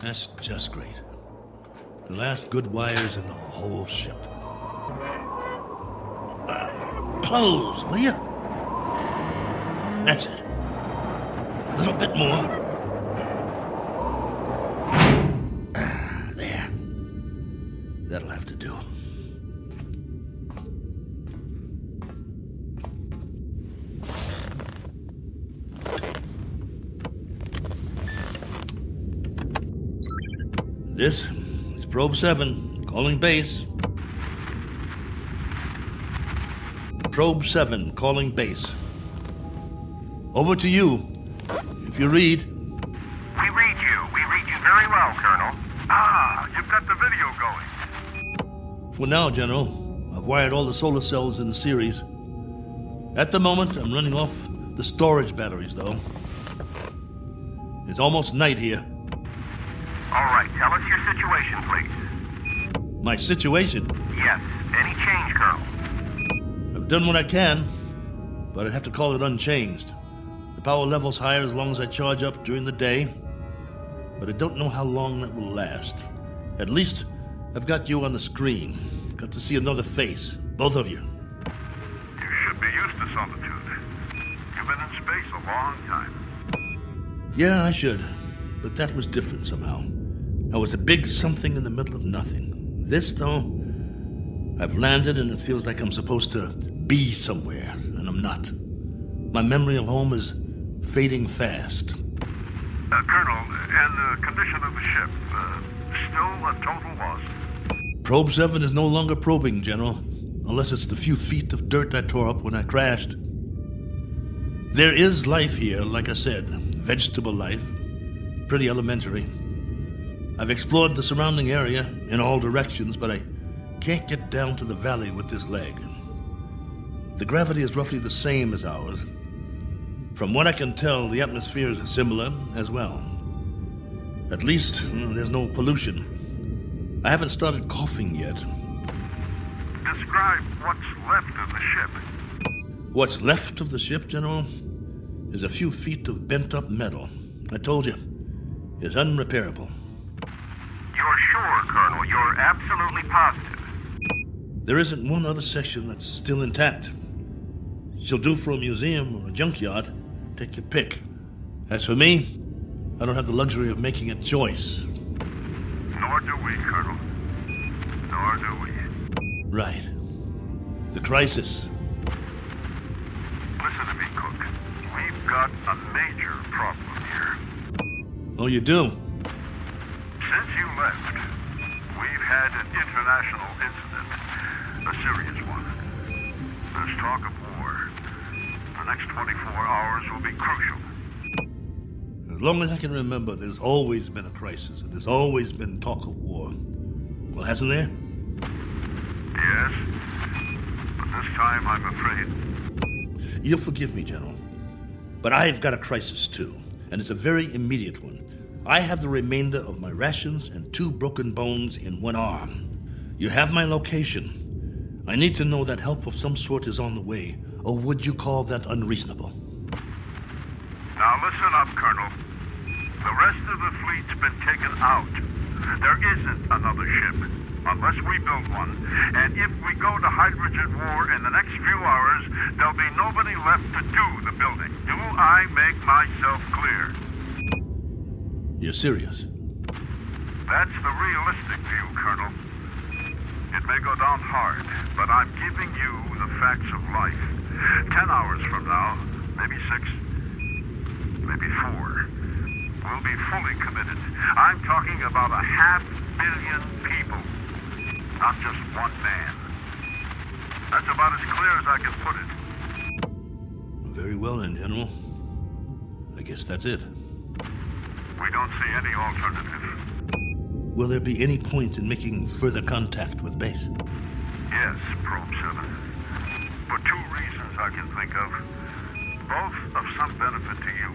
That's just great. The last good wires in the whole ship. Close, will you? That's it. A little bit more. There. That'll have to do. This is Probe 7, calling base. Probe 7, calling base. Over to you. If you read. We read you. We read you very well, Colonel. Ah, you've got the video going. For now, General, I've wired all the solar cells in the series. At the moment, I'm running off the storage batteries, though. It's almost night here. All right, tell us your situation, please. My situation? Yes. Any change, Colonel? I've done what I can, but I'd have to call it unchanged. The power level's higher as long as I charge up during the day, but I don't know how long that will last. At least, I've got you on the screen. Got to see another face, both of you. You should be used to solitude. You've been in space a long time. Yeah, I should, but that was different somehow. I was a big something in the middle of nothing. This, though, I've landed and it feels like I'm supposed to be somewhere, and I'm not. My memory of home is fading fast. Colonel, and the condition of the ship, still a total loss? Probe 7 is no longer probing, General, unless it's the few feet of dirt I tore up when I crashed. There is life here, like I said, vegetable life, pretty elementary. I've explored the surrounding area in all directions, but I can't get down to the valley with this leg. The gravity is roughly the same as ours. From what I can tell, the atmosphere is similar as well. At least, there's no pollution. I haven't started coughing yet. Describe what's left of the ship. What's left of the ship, General, is a few feet of bent-up metal. I told you, it's unrepairable. You're sure, Colonel? You're absolutely positive? There isn't one other section that's still intact. She'll do for a museum or a junkyard. Take your pick. As for me, I don't have the luxury of making a choice. Nor do we, Colonel. Nor do we. Right. The crisis. Listen to me, Cook. We've got a major problem here. Oh, you do? Since you left, we've had an international incident. A serious one. There's talk of war. The next 24 hours will be crucial. As long as I can remember, there's always been a crisis, and there's always been talk of war. Well, hasn't there? Yes. But this time, I'm afraid. You'll forgive me, General. But I've got a crisis, too. And it's a very immediate one. I have the remainder of my rations and 2 broken bones in one arm. You have my location. I need to know that help of some sort is on the way, or would you call that unreasonable? Now listen up, Colonel. The rest of the fleet's been taken out. There isn't another ship, unless we build one. And if we go to hydrogen war in the next few hours, there'll be nobody left to do the building. Do I make myself clear? You're serious? That's the realistic view, Colonel. It may go down hard, but I'm giving you the facts of life. 10 hours from now, maybe 6, maybe 4, we'll be fully committed. I'm talking about 500 million people, not just one man. That's about as clear as I can put it. Very well then, General. I guess that's it. We don't see any alternative. Will there be any point in making further contact with base? Yes, Probe 7. For 2 reasons I can think of, both of some benefit to you.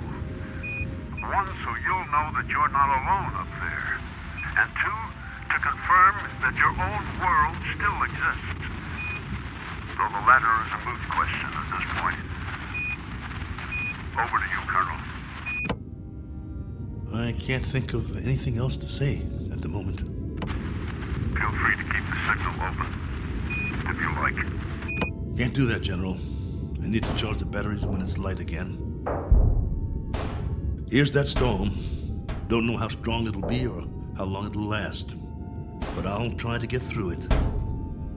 One, so you'll know that you're not alone up there. And 2, to confirm that your own world still exists. Though the latter is a moot question at this point. Over to you, Colonel. I can't think of anything else to say at the moment. Feel free to keep the signal open, if you like. Can't do that, General. I need to charge the batteries when it's light again. Here's that storm. Don't know how strong it'll be or how long it'll last. But I'll try to get through it.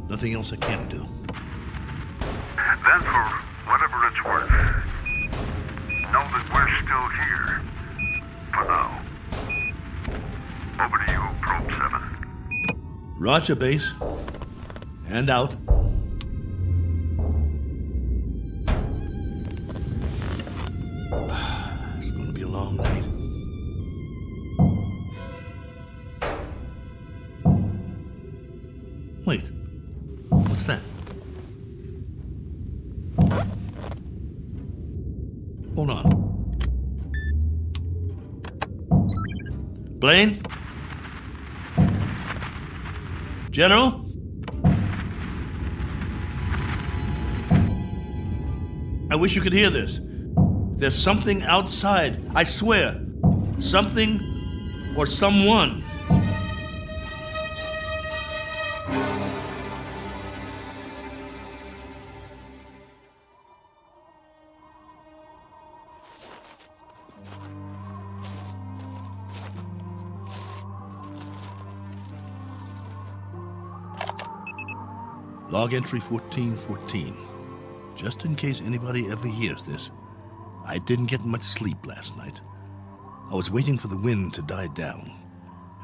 Nothing else I can do. Then, for whatever it's worth, know that we're still here. For now. Over to you, Probe 7. Roger, base. And out. It's going to be a long night. Wait. What's that? Hold on. Blaine? General? I wish you could hear this. There's something outside. I swear. Something or someone. Log entry 1414. Just in case anybody ever hears this, I didn't get much sleep last night. I was waiting for the wind to die down.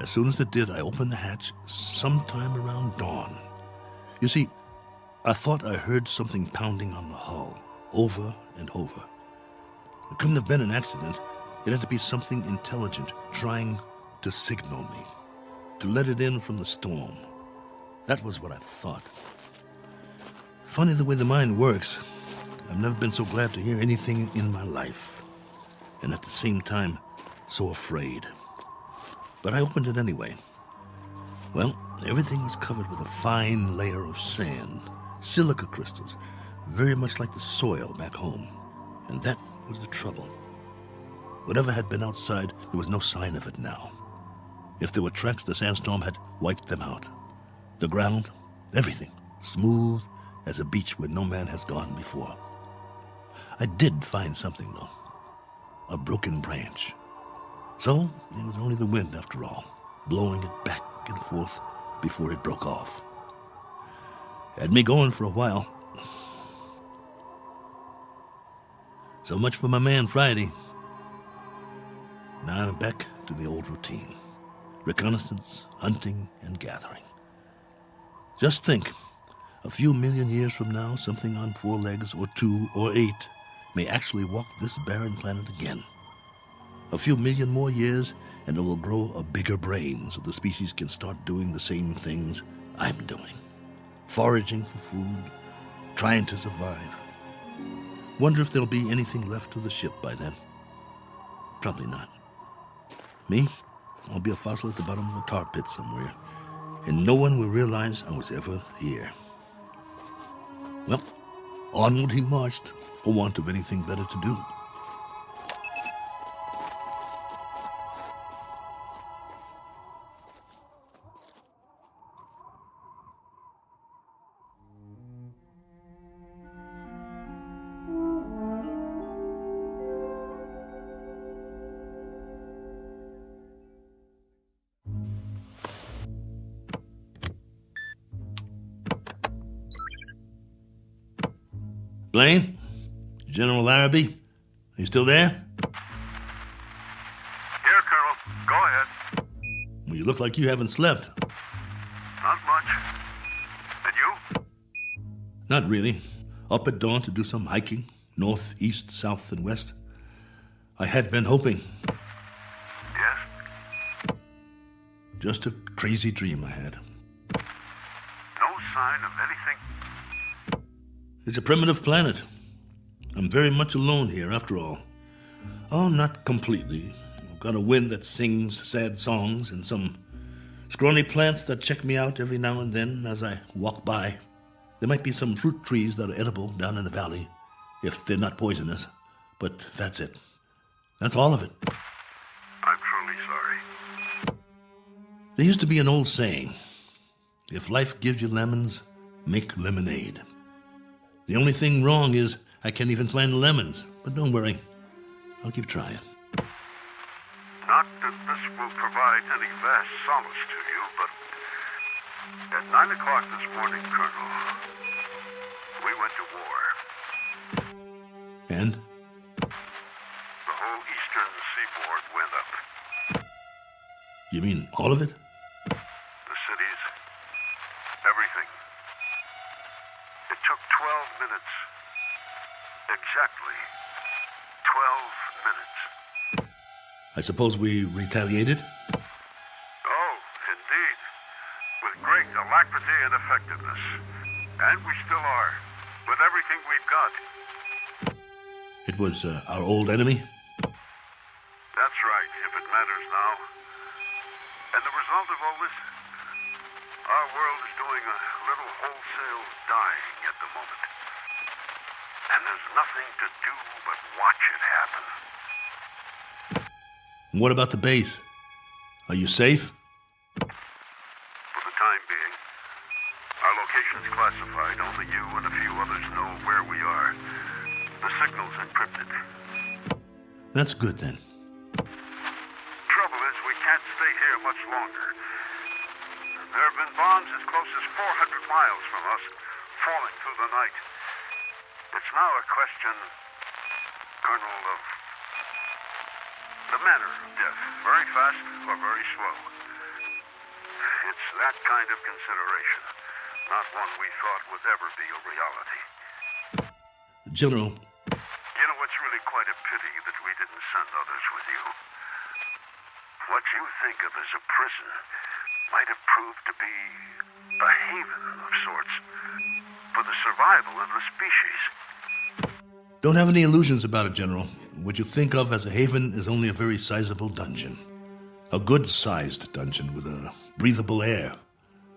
As soon as it did, I opened the hatch sometime around dawn. You see, I thought I heard something pounding on the hull, over and over. It couldn't have been an accident. It had to be something intelligent trying to signal me, to let it in from the storm. That was what I thought. Funny the way the mind works. I've never been so glad to hear anything in my life. And at the same time, so afraid. But I opened it anyway. Well, everything was covered with a fine layer of sand, silica crystals, very much like the soil back home. And that was the trouble. Whatever had been outside, there was no sign of it now. If there were tracks, the sandstorm had wiped them out. The ground, everything, smooth as a beach where no man has gone before. I did find something, though. A broken branch. So, it was only the wind, after all, blowing it back and forth before it broke off. Had me going for a while. So much for my man Friday. Now I'm back to the old routine. Reconnaissance, hunting, and gathering. Just think, a few million years from now, something on 4 legs, or 2, or 8, may actually walk this barren planet again. A few million more years, and it will grow a bigger brain so the species can start doing the same things I'm doing. Foraging for food, trying to survive. Wonder if there'll be anything left of the ship by then. Probably not. Me? I'll be a fossil at the bottom of a tar pit somewhere, and no one will realize I was ever here. Well, onward he marched, for want of anything better to do. Blaine? General Larrabee? Are you still there? Here, Colonel. Go ahead. Well, you look like you haven't slept. Not much. And you? Not really. Up at dawn to do some hiking, north, east, south, and west. I had been hoping. Yes? Just a crazy dream I had. No sign of anything? It's a primitive planet. I'm very much alone here, after all. Oh, not completely. I've got a wind that sings sad songs and some scrawny plants that check me out every now and then as I walk by. There might be some fruit trees that are edible down in the valley, if they're not poisonous. But that's it. That's all of it. I'm truly sorry. There used to be an old saying, if life gives you lemons, make lemonade. The only thing wrong is I can't even find lemons, but don't worry, I'll keep trying. Not that this will provide any vast solace to you, but at 9 o'clock this morning, Colonel, we went to war. And? The whole eastern seaboard went up. You mean all of it? The cities, everything. It took 12 minutes. Exactly 12 minutes. I suppose we retaliated? Oh, indeed. With great alacrity and effectiveness. And we still are. With everything we've got. It was our old enemy? That's right, if it matters now. And the result of all this? Our world is doing a little wholesale dying at the moment. And there's nothing to do but watch it happen. What about the base? Are you safe? For the time being. Our location's classified. Only you and a few others know where we are. The signal's encrypted. That's good then. Trouble is, we can't stay here much longer. There have been bombs as close as 400 miles from us, falling through the night. It's now a question, Colonel, of the manner of death. Very fast or very slow. It's that kind of consideration, not one we thought would ever be a reality. General. You know, it's really quite a pity that we didn't send others with you. What you think of as a prison might have proved to be a haven of sorts for the survival of the species. Don't have any illusions about it, General. What you think of as a haven is only a very sizable dungeon. A good-sized dungeon with a breathable air.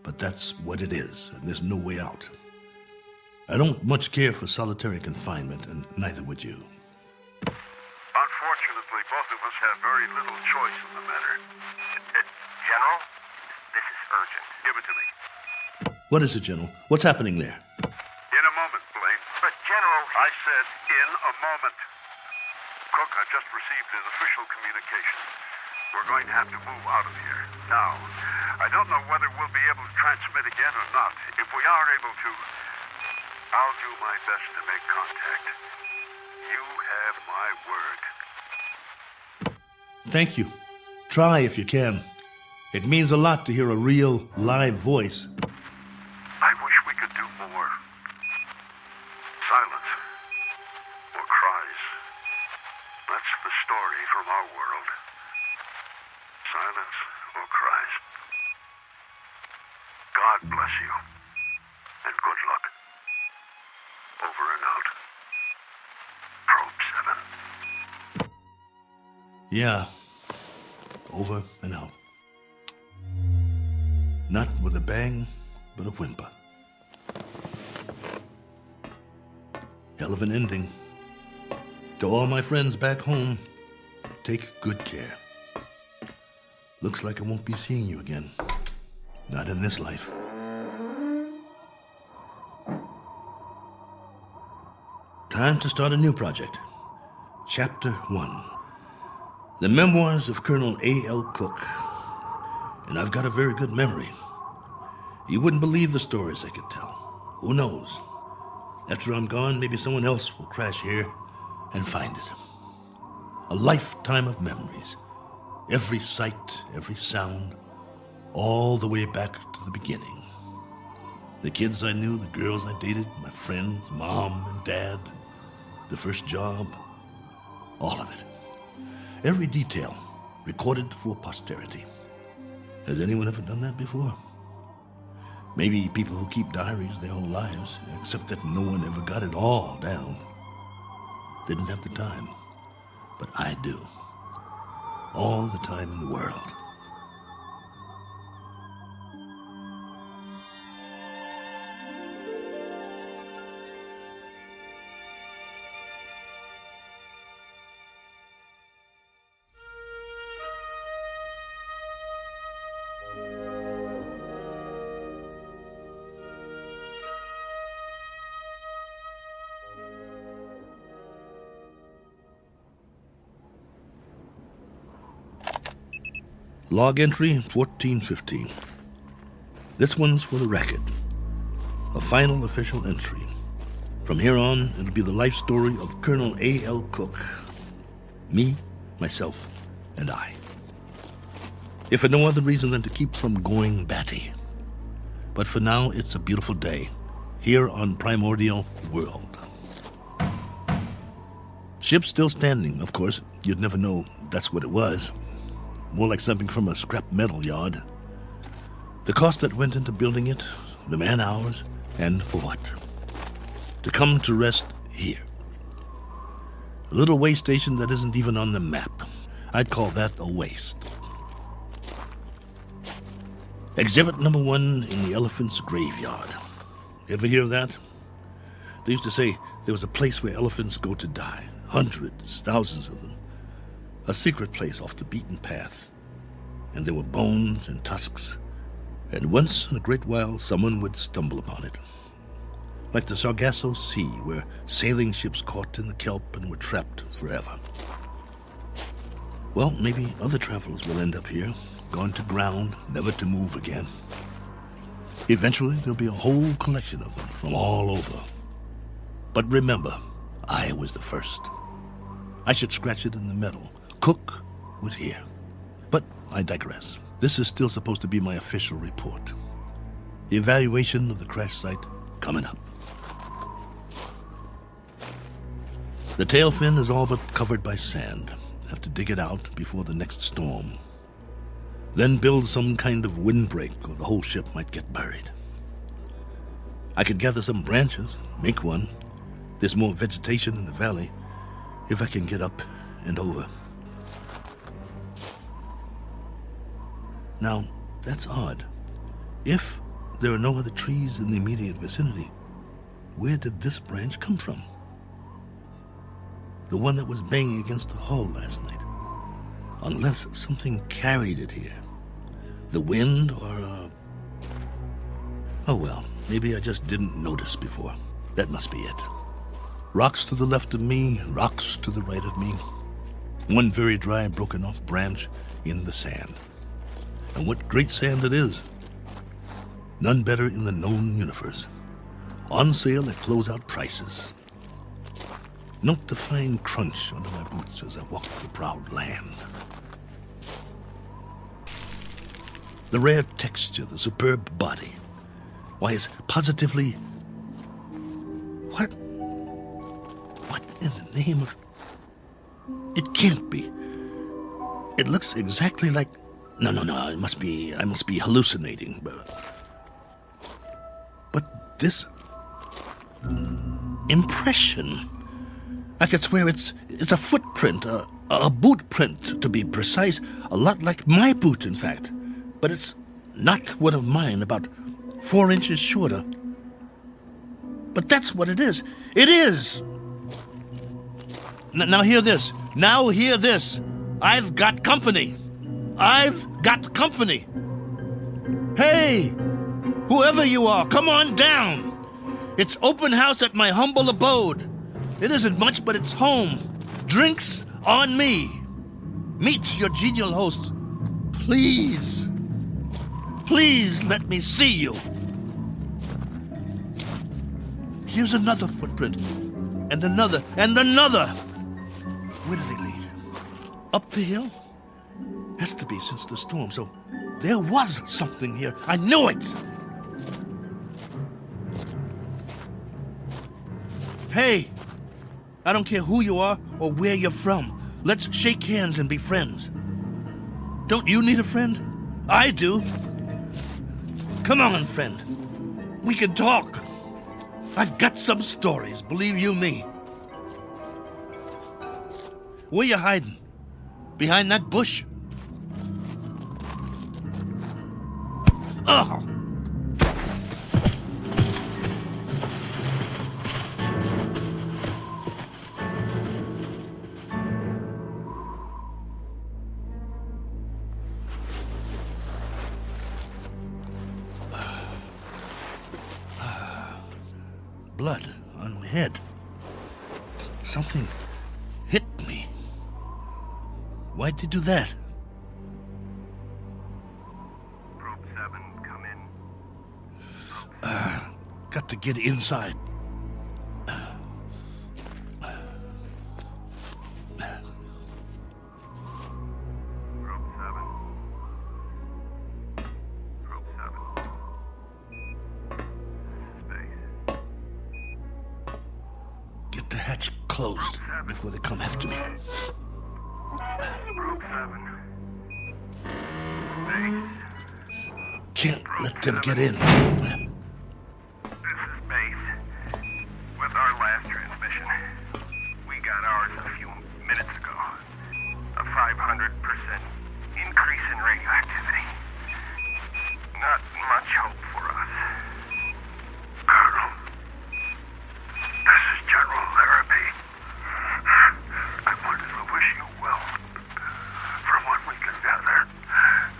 But that's what it is, and there's no way out. I don't much care for solitary confinement, and neither would you. Unfortunately, both of us have very little choice in the matter. General, this is urgent. Give it to me. What is it, General? What's happening there? In a moment, Blaine. But, General... I said in a moment. Cook, I've just received an official communication. We're going to have to move out of here. Now, I don't know whether we'll be able to transmit again or not. If we are able to, I'll do my best to make contact. You have my word. Thank you. Try if you can. It means a lot to hear a real, live voice. I wish we could do more. Silence. Or cries. That's the story from our world. Silence or cries. God bless you. And good luck. Over and out. Probe 7. Yeah. Over and out. Not with a bang, but a whimper. Hell of an ending. To all my friends back home, take good care. Looks like I won't be seeing you again. Not in this life. Time to start a new project. Chapter 1. The Memoirs of Colonel A.L. Cook. And I've got a very good memory. You wouldn't believe the stories I could tell. Who knows? After I'm gone, maybe someone else will crash here and find it. A lifetime of memories. Every sight, every sound, all the way back to the beginning. The kids I knew, the girls I dated, my friends, mom and dad, the first job, all of it. Every detail recorded for posterity. Has anyone ever done that before? Maybe people who keep diaries their whole lives, except that no one ever got it all down. Didn't have the time. But I do. All the time in the world. Log entry 1415. This one's for the record. A final official entry. From here on, it'll be the life story of Colonel A.L. Cook. Me, myself, and I. If for no other reason than to keep from going batty. But for now, it's a beautiful day, here on Primordial World. Ship still standing, of course. You'd never know that's what it was. More like something from a scrap metal yard. The cost that went into building it, the man-hours, and for what? To come to rest here. A little way station that isn't even on the map. I'd call that a waste. Exhibit number 1 in the elephant's graveyard. Ever hear of that? They used to say there was a place where elephants go to die. Hundreds, thousands of them. A secret place off the beaten path. And there were bones and tusks. And once in a great while, someone would stumble upon it. Like the Sargasso Sea, where sailing ships caught in the kelp and were trapped forever. Well, maybe other travelers will end up here, gone to ground, never to move again. Eventually, there'll be a whole collection of them from all over. But remember, I was the first. I should scratch it in the metal. Cook was here. But I digress. This is still supposed to be my official report. The evaluation of the crash site coming up. The tail fin is all but covered by sand. Have to dig it out before the next storm. Then build some kind of windbreak or the whole ship might get buried. I could gather some branches, make one. There's more vegetation in the valley if I can get up and over. Now, that's odd. If there are no other trees in the immediate vicinity, where did this branch come from? The one that was banging against the hull last night. Unless something carried it here. The wind or Oh well, maybe I just didn't notice before. That must be it. Rocks to the left of me, rocks to the right of me. One very dry, broken off branch in the sand. And what great sand it is. None better in the known universe. On sale at closeout prices. Note the fine crunch under my boots as I walk the proud land. The rare texture, the superb body. Why, it's positively... What in the name of... It can't be. It looks exactly like... No, I must be hallucinating. But this... impression... I could swear it's a footprint, a boot print, to be precise. A lot like my boot, in fact. But it's not one of mine, about 4 inches shorter. But that's what it is. It is! Now hear this. Now hear this. I've got company. I've got company. Hey! Whoever you are, come on down. It's open house at my humble abode. It isn't much, but it's home. Drinks on me. Meet your genial host. Please. Please let me see you. Here's another footprint. And another. And another. Where do they lead? Up the hill? Has to be since the storm, so there was something here. I knew it. Hey. I don't care who you are or where you're from. Let's shake hands and be friends. Don't you need a friend? I do. Come on, friend. We can talk. I've got some stories, believe you me. Where you hiding? Behind that bush? Ugh! Blood on my head. Something hit me. Why'd you do that? get inside. Get the hatch closed before they come after me. Can't let them get in. This is Base. With our last transmission, we got ours a few minutes ago. A 500% increase in radioactivity. Not much hope for us. Colonel, this is General Larrabee. I wanted to wish you well. From what we can gather,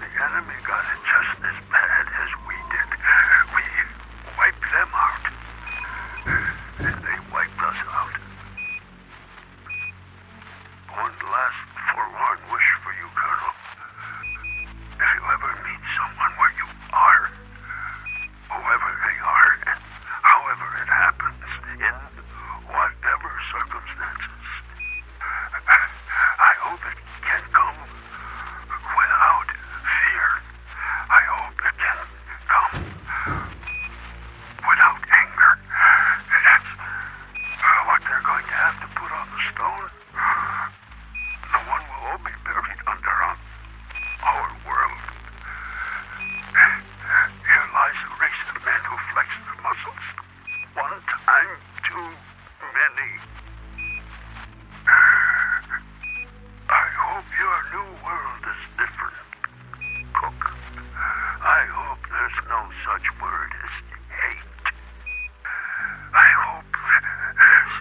the enemy got it just as bad as we did. We wiped them out. And they wiped us out. One last forlorn wish for you, Colonel. If you ever meet someone where you are, whoever they are, and however it happens, in whatever circumstances, I hope it can come without fear. I hope it can come without anger. That's what they're going to have to put on the stone. The one we'll all be buried under on our world. Here lies a race of men who flex their muscles one time too many. I hope your new world is different, Cook. I hope there's no such word as hate. I hope there's...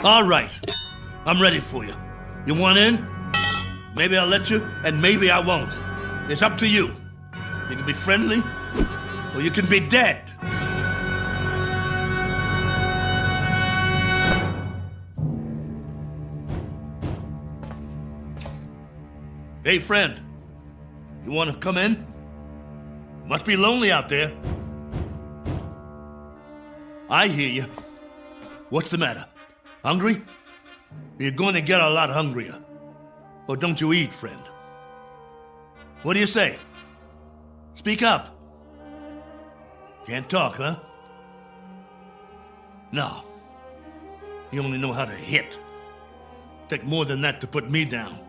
All right. I'm ready for you. You want in? Maybe I'll let you, and maybe I won't. It's up to you. You can be friendly, or you can be dead. Hey, friend. You want to come in? Must be lonely out there. I hear you. What's the matter? Hungry? You're going to get a lot hungrier. Or don't you eat, friend? What do you say? Speak up. Can't talk, huh? No. You only know how to hit. Take more than that to put me down.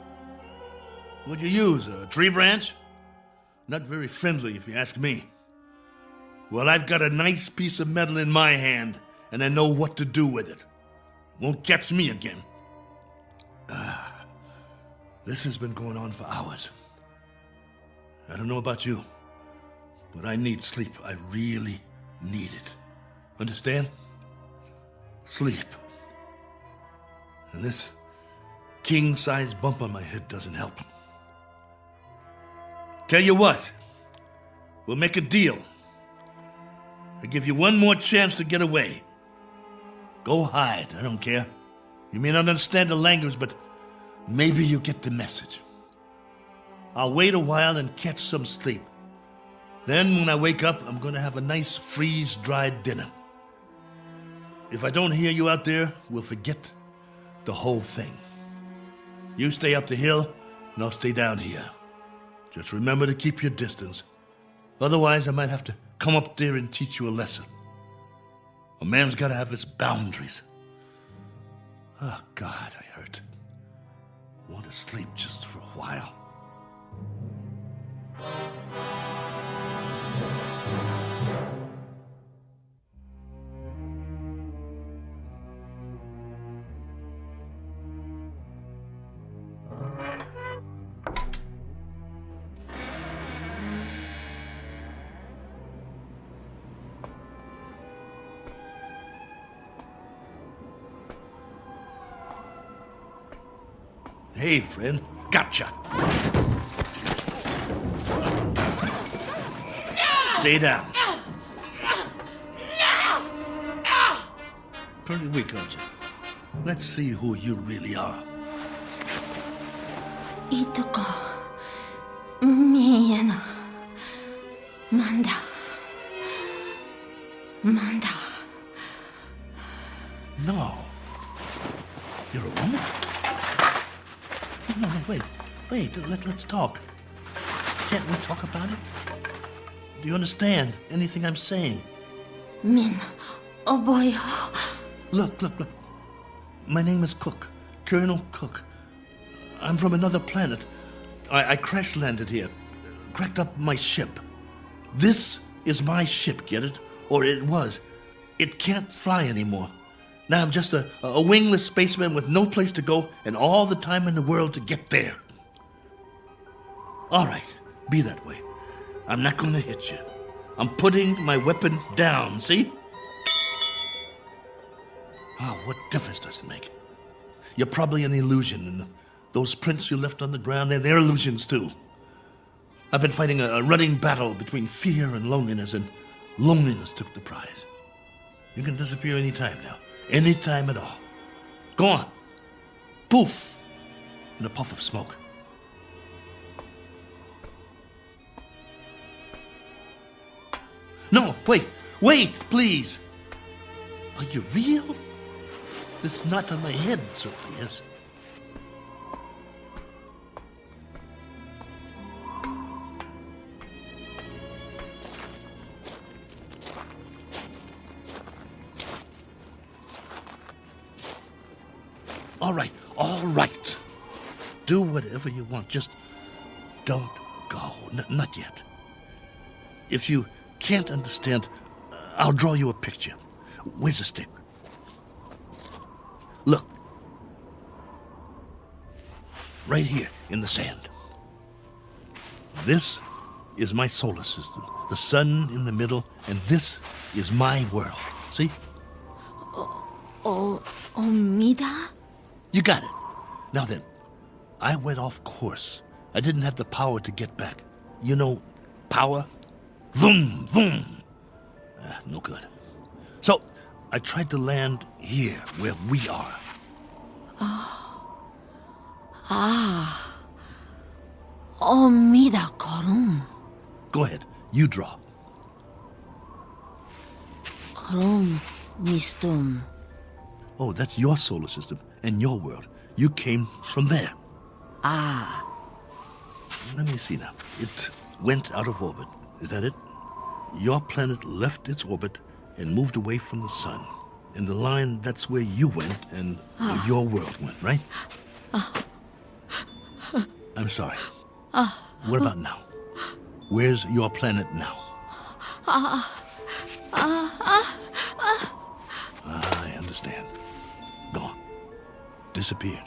What'd you use, a tree branch? Not very friendly, if you ask me. Well, I've got a nice piece of metal in my hand, and I know what to do with it. Won't catch me again. This has been going on for hours. I don't know about you, but I need sleep. I really need it. Understand? Sleep. And this king-size bump on my head doesn't help. Tell you what, we'll make a deal. I give you one more chance to get away. Go hide, I don't care. You may not understand the language, but maybe you get the message. I'll wait a while and catch some sleep. Then when I wake up, I'm going to have a nice freeze-dried dinner. If I don't hear you out there, we'll forget the whole thing. You stay up the hill, and I'll stay down here. Just remember to keep your distance. Otherwise, I might have to come up there and teach you a lesson. A man's got to have his boundaries. Oh, God, I hurt. Want to sleep just for a while. Hey, friend. Gotcha. Stay down. Pretty weak, aren't you? Let's see who you really are. Ito ko. Miyana. Manda. Manda. No. You're a woman? No, wait. Let's talk. Can't we talk about it? Do you understand anything I'm saying? Min. Oh boy. Look. My name is Cook. Colonel Cook. I'm from another planet. I crash landed here. Cracked up my ship. This is my ship, get it? Or it was. It can't fly anymore. Now I'm just a wingless spaceman with no place to go and all the time in the world to get there. All right, be that way. I'm not going to hit you. I'm putting my weapon down, see? Oh, what difference does it make? You're probably an illusion, and those prints you left on the ground, they're illusions too. I've been fighting a running battle between fear and loneliness took the prize. You can disappear any time now. Any time at all. Go on. Poof! In a puff of smoke. No, wait, please. Are you real? This knot on my head certainly is. All right. Do whatever you want. Just don't go. Not yet. If you can't understand, I'll draw you a picture. Where's the stick? Look. Right here in the sand. This is my solar system. The sun in the middle, and this is my world. See? Omida? You got it. Now then, I went off course. I didn't have the power to get back. You know, power? Vroom, vroom. No good. So, I tried to land here, where we are. Omida korum. Go ahead, you draw. Korum mistum. Oh, that's your solar system and your world. You came from there. Let me see now. It went out of orbit. Is that it? Your planet left its orbit and moved away from the sun. And the line, that's where you went and where your world went, right? I'm sorry. What about now? Where's your planet now? I understand. Gone. Disappeared.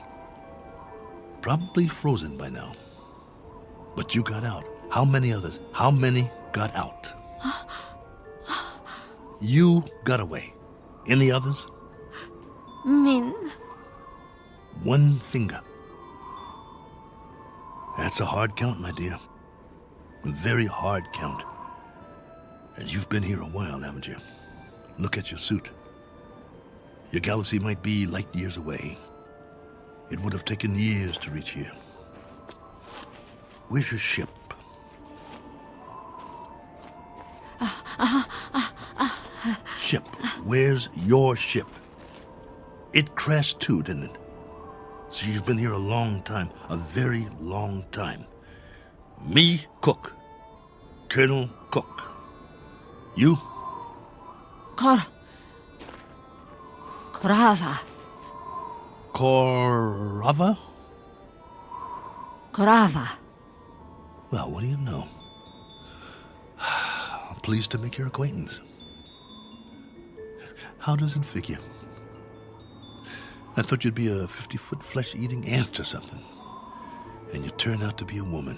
Probably frozen by now. But you got out. How many others? How many got out? You got away. Any others? Min. One finger. That's a hard count, my dear. A very hard count. And you've been here a while, haven't you? Look at your suit. Your galaxy might be light years away. It would have taken years to reach here. Where's your ship? Ship. Where's your ship? It crashed too, didn't it? So you've been here a long time. A very long time. Me, Cook. Colonel Cook. You? Korava. Korava? Korava. Well, what do you know? I'm pleased to make your acquaintance. How does it figure? I thought you'd be a 50-foot flesh-eating ant or something. And you turn out to be a woman.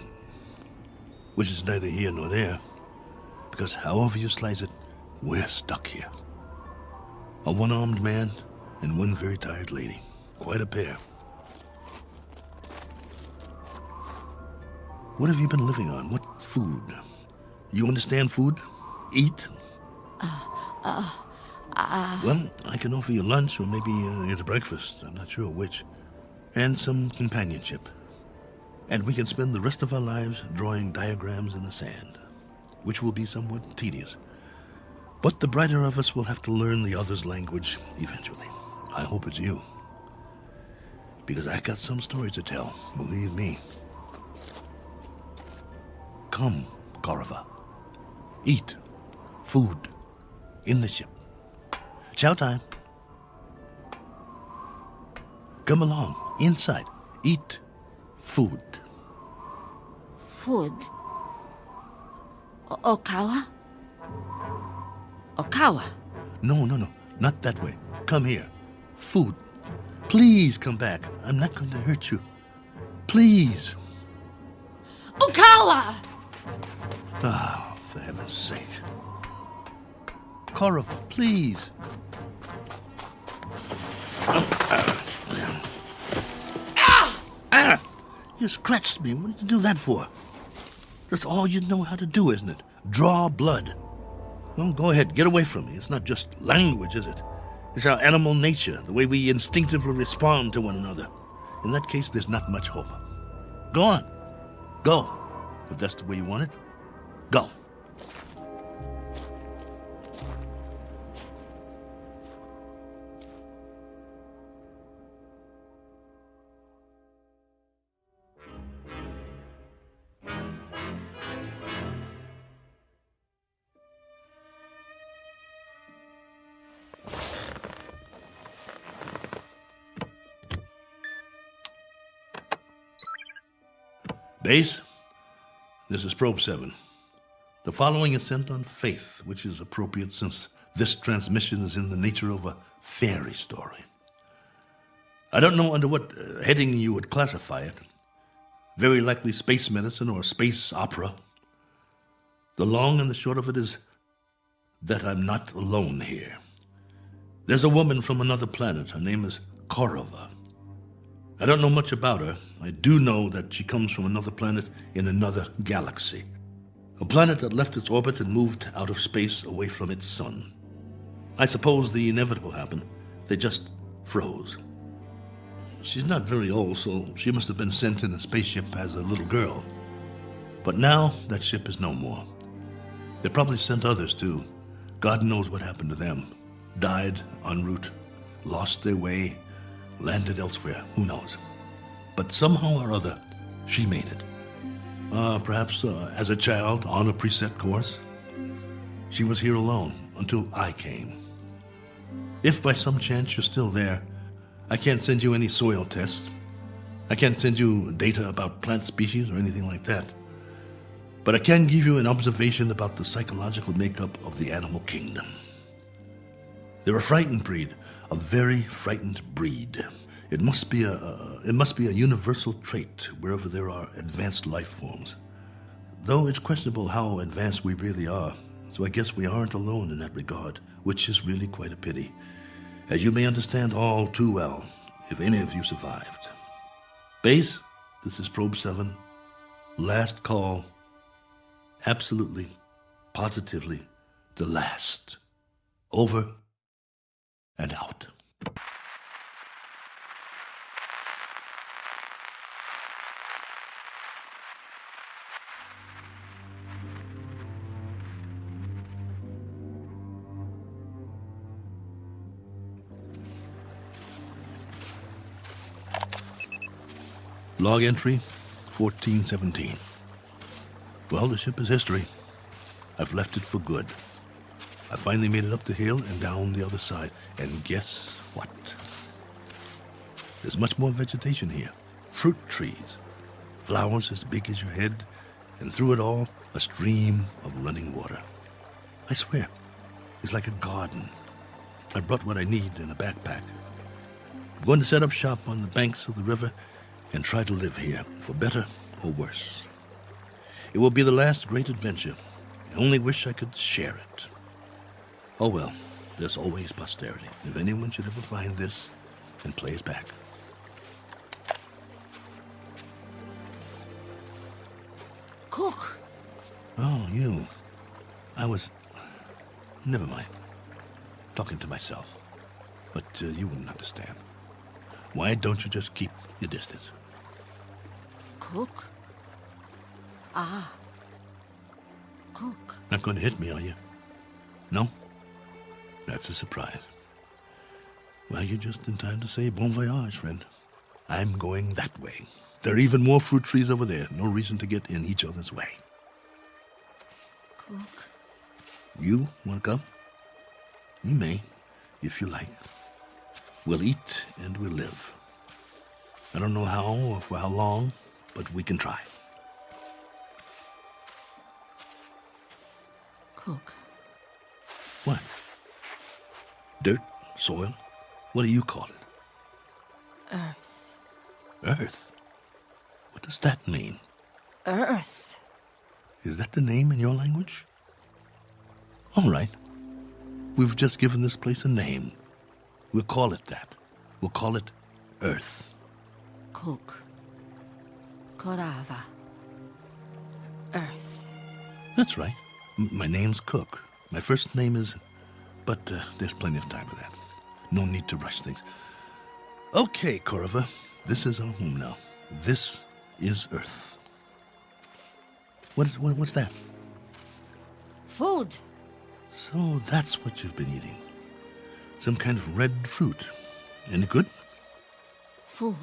Which is neither here nor there. Because however you slice it, we're stuck here. A one-armed man and one very tired lady. Quite a pair. What have you been living on? What food? You understand food? Eat? Well, I can offer you lunch or maybe it's breakfast. I'm not sure which. And some companionship. And we can spend the rest of our lives drawing diagrams in the sand, which will be somewhat tedious. But the brighter of us will have to learn the other's language eventually. I hope it's you. Because I got some stories to tell, believe me. Come, Korova. Eat. Food. In the ship. Chow time. Come along. Inside. Eat. Food. Food. Okawa? Okawa. No. Not that way. Come here. Food. Please come back. I'm not going to hurt you. Please. Okawa! Oh, for heaven's sake. Korova, please. You scratched me. What did you do that for? That's all you know how to do, isn't it? Draw blood. Well, go ahead. Get away from me. It's not just language, is it? It's our animal nature, the way we instinctively respond to one another. In that case, there's not much hope. Go on. Go. If that's the way you want it, go. Base, this is Probe 7. The following is sent on faith, which is appropriate since this transmission is in the nature of a fairy story. I don't know under what heading you would classify it. Very likely space medicine or space opera. The long and the short of it is that I'm not alone here. There's a woman from another planet. Her name is Korova. I don't know much about her. I do know that she comes from another planet in another galaxy. A planet that left its orbit and moved out of space away from its sun. I suppose the inevitable happened. They just froze. She's not very old, so she must have been sent in a spaceship as a little girl. But now that ship is no more. They probably sent others too. God knows what happened to them. Died en route, lost their way, landed elsewhere, who knows. But somehow or other, she made it. Perhaps as a child on a preset course. She was here alone until I came. If by some chance you're still there, I can't send you any soil tests. I can't send you data about plant species or anything like that. But I can give you an observation about the psychological makeup of the animal kingdom. They're a frightened breed, a very frightened breed. It must be a universal trait wherever there are advanced life forms. Though it's questionable how advanced we really are, so I guess we aren't alone in that regard, which is really quite a pity, as you may understand all too well, if any of you survived. Base, this is Probe 7. Last call. Absolutely, positively, the last. Over and out. Log entry 1417. Well, the ship is history. I've left it for good. I finally made it up the hill and down the other side. And guess what? There's much more vegetation here. Fruit trees. Flowers as big as your head. And through it all, a stream of running water. I swear, it's like a garden. I brought what I need in a backpack. I'm going to set up shop on the banks of the river and try to live here, for better or worse. It will be the last great adventure. I only wish I could share it. Oh well, there's always posterity. If anyone should ever find this and play it back. Cook. Oh, you. Never mind. Talking to myself. But you wouldn't understand. Why don't you just keep your distance? Cook? Ah. Cook. Not going to hit me, are you? No? That's a surprise. Well, you're just in time to say bon voyage, friend. I'm going that way. There are even more fruit trees over there. No reason to get in each other's way. Cook. You want to come? You may, if you like. We'll eat and we'll live. I don't know how or for how long, but we can try. Cook. What? Dirt? Soil? What do you call it? Earth. Earth? What does that mean? Earth. Is that the name in your language? All right. We've just given this place a name. We'll call it that. We'll call it Earth. Cook. Korava. Earth. That's right. My name's Cook. My first name is... But there's plenty of time for that. No need to rush things. Okay, Korova. This is our home now. This is Earth. What's that? Food. So that's what you've been eating. Some kind of red fruit. Any good? Food.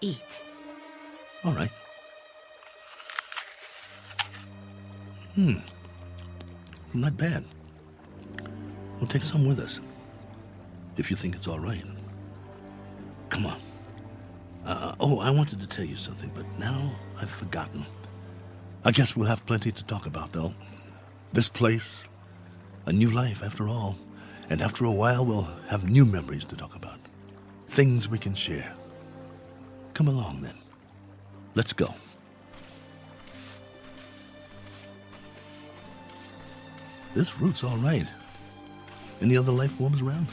Eat. All right. Not bad. We'll take some with us. If you think it's all right. Come on. I wanted to tell you something, but now I've forgotten. I guess we'll have plenty to talk about, though. This place, a new life after all. And after a while, we'll have new memories to talk about. Things we can share. Come along, then. Let's go. This fruit's all right. Any other life forms around?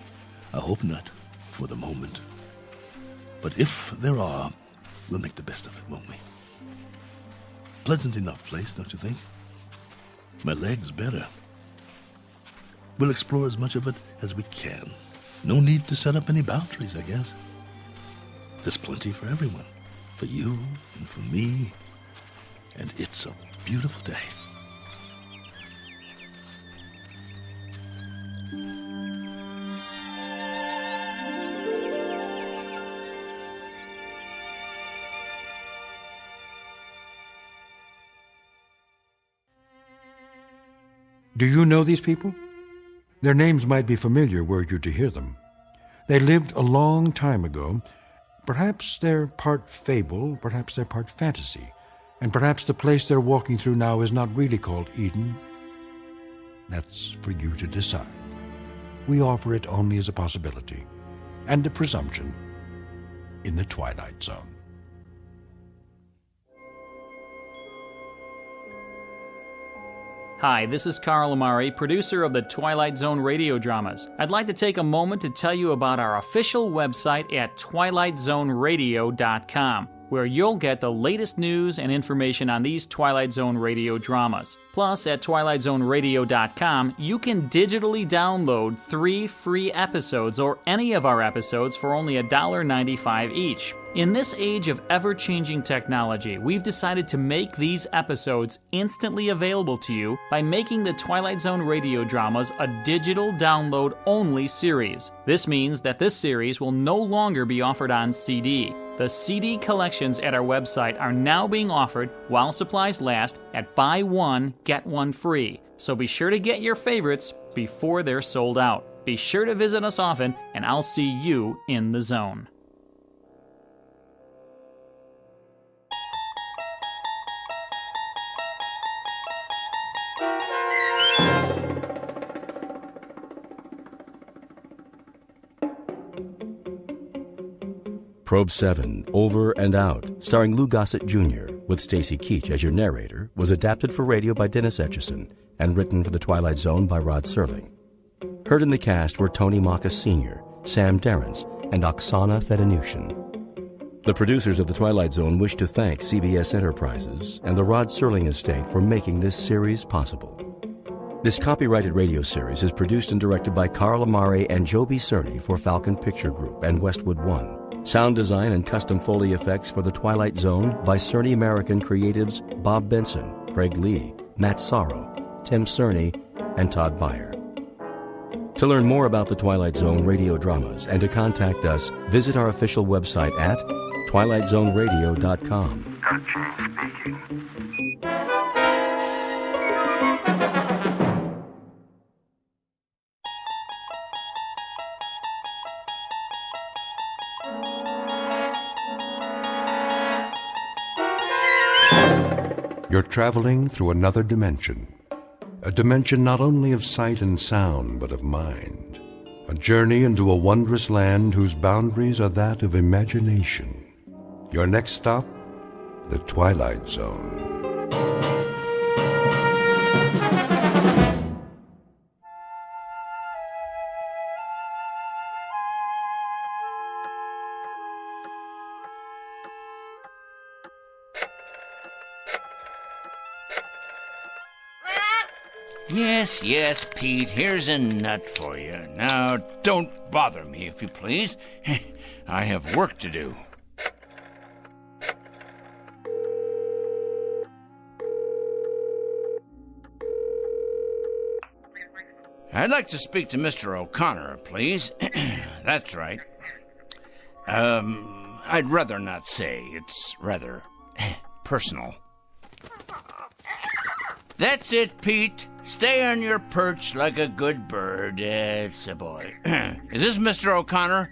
I hope not, for the moment. But if there are, we'll make the best of it, won't we? Pleasant enough place, don't you think? My leg's better. We'll explore as much of it as we can. No need to set up any boundaries, I guess. There's plenty for everyone. For you and for me. And it's a beautiful day. Do you know these people? Their names might be familiar were you to hear them. They lived a long time ago. Perhaps they're part fable, perhaps they're part fantasy, and perhaps the place they're walking through now is not really called Eden. That's for you to decide. We offer it only as a possibility and a presumption in the Twilight Zone. Hi, this is Carl Amari, producer of the Twilight Zone radio dramas. I'd like to take a moment to tell you about our official website at twilightzoneradio.com, where you'll get the latest news and information on these Twilight Zone radio dramas. Plus, at twilightzoneradio.com, you can digitally download 3 free episodes or any of our episodes for only $1.95 each. In this age of ever-changing technology, we've decided to make these episodes instantly available to you by making the Twilight Zone radio dramas a digital download-only series. This means that this series will no longer be offered on CD. The CD collections at our website are now being offered, while supplies last, at buy one, get one free. So be sure to get your favorites before they're sold out. Be sure to visit us often, and I'll see you in the zone. Probe 7, Over and Out, starring Lou Gossett Jr., with Stacy Keach as your narrator, was adapted for radio by Dennis Etchison and written for The Twilight Zone by Rod Serling. Heard in the cast were Tony Makis Sr., Sam Derrence, and Oksana Fedanushin. The producers of The Twilight Zone wish to thank CBS Enterprises and the Rod Serling estate for making this series possible. This copyrighted radio series is produced and directed by Carl Amari and Joe B. Cerny for Falcon Picture Group and Westwood One. Sound design and custom Foley effects for The Twilight Zone by Cerny American creatives Bob Benson, Craig Lee, Matt Sorrow, Tim Cerny, and Todd Beyer. To learn more about the Twilight Zone radio dramas and to contact us, visit our official website at twilightzoneradio.com. You're traveling through another dimension. A dimension not only of sight and sound, but of mind. A journey into a wondrous land whose boundaries are that of imagination. Your next stop, the Twilight Zone. Yes, Pete, here's a nut for you. Now, don't bother me, if you please. I have work to do. I'd like to speak to Mr. O'Connor, please. That's right. I'd rather not say. It's rather personal. That's it, Pete. Stay on your perch like a good bird. It's a boy. Is this Mr. O'Connor?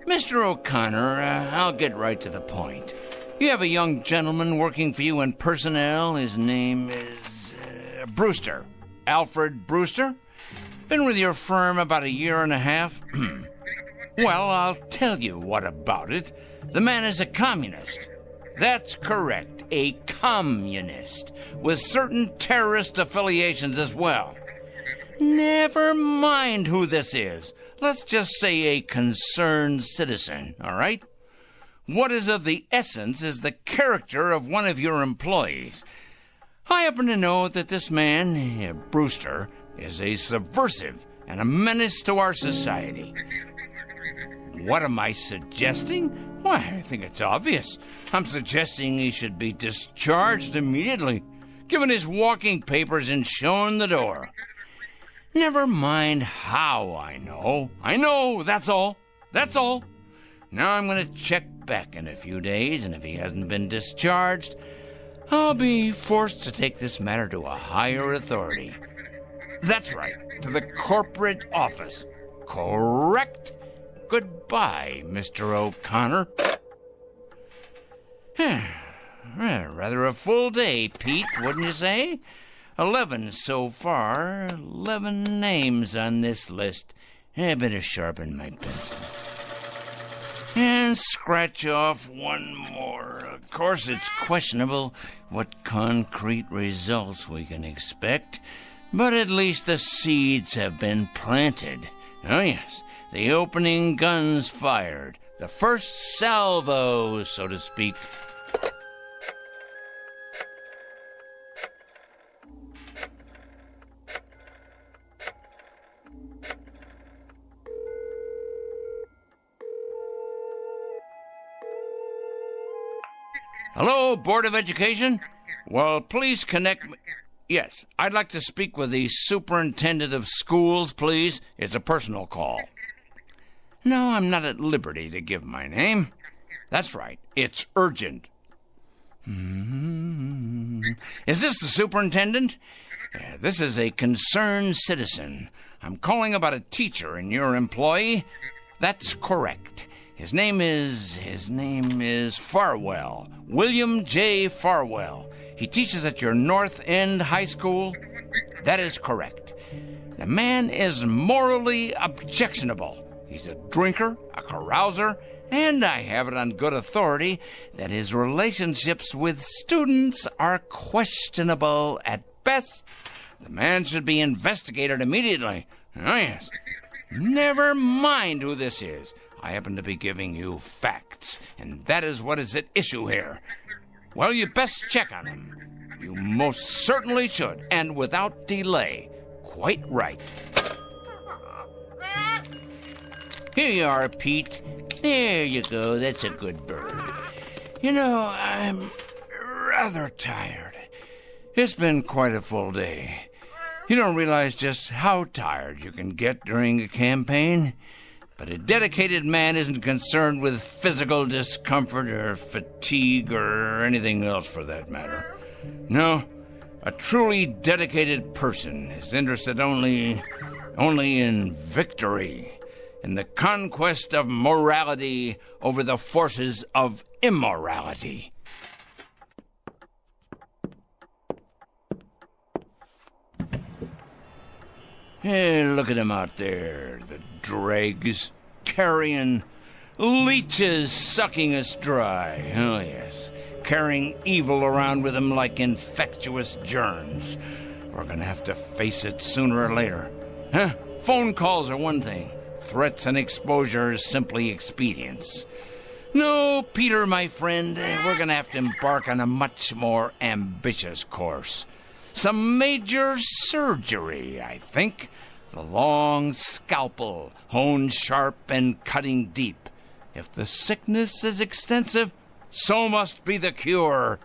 Mr. O'Connor, I'll get right to the point. You have a young gentleman working for you in personnel. His name is Brewster. Alfred Brewster. Been with your firm about a year and a half. Well, I'll tell you what about it. The man is a communist. That's correct, a communist, with certain terrorist affiliations as well. Never mind who this is. Let's just say a concerned citizen, all right? What is of the essence is the character of one of your employees. I happen to know that this man, Brewster, is a subversive and a menace to our society. What am I suggesting? Why, I think it's obvious. I'm suggesting he should be discharged immediately, given his walking papers and shown the door. Never mind how I know. I know, that's all. That's all. Now I'm going to check back in a few days, and if he hasn't been discharged, I'll be forced to take this matter to a higher authority. That's right, to the corporate office. Correct? Goodbye, Mr. O'Connor. Rather a full day, Pete, wouldn't you say? 11 so far. 11 names on this list. I better sharpen my pencil. And scratch off one more. Of course, it's questionable what concrete results we can expect, but at least the seeds have been planted. Oh, yes. The opening guns fired. The first salvo, so to speak. Hello, Board of Education? Well, please connect me. Yes, I'd like to speak with the Superintendent of Schools, please. It's a personal call. No, I'm not at liberty to give my name. That's right, it's urgent. Is this the superintendent? This is a concerned citizen. I'm calling about a teacher and your employee. That's correct. His name is Farwell. William J. Farwell. He teaches at your North End High School. That is correct. The man is morally objectionable. He's a drinker, a carouser, and I have it on good authority that his relationships with students are questionable at best. The man should be investigated immediately. Oh, yes. Never mind who this is. I happen to be giving you facts, and that is what is at issue here. Well, you best check on him. You most certainly should, and without delay. Quite right. Here you are, Pete. There you go. That's a good bird. You know, I'm rather tired. It's been quite a full day. You don't realize just how tired you can get during a campaign. But a dedicated man isn't concerned with physical discomfort or fatigue or anything else for that matter. No, a truly dedicated person is interested only in victory, in the conquest of morality over the forces of immorality. Hey, look at them out there, the dregs, carrion, leeches sucking us dry. Oh, yes, carrying evil around with them like infectious germs. We're gonna have to face it sooner or later. Huh? Phone calls are one thing. Threats and exposure is simply expedience. No, Peter, my friend, we're gonna have to embark on a much more ambitious course. Some major surgery, I think. The long scalpel, honed sharp and cutting deep. If the sickness is extensive, so must be the cure.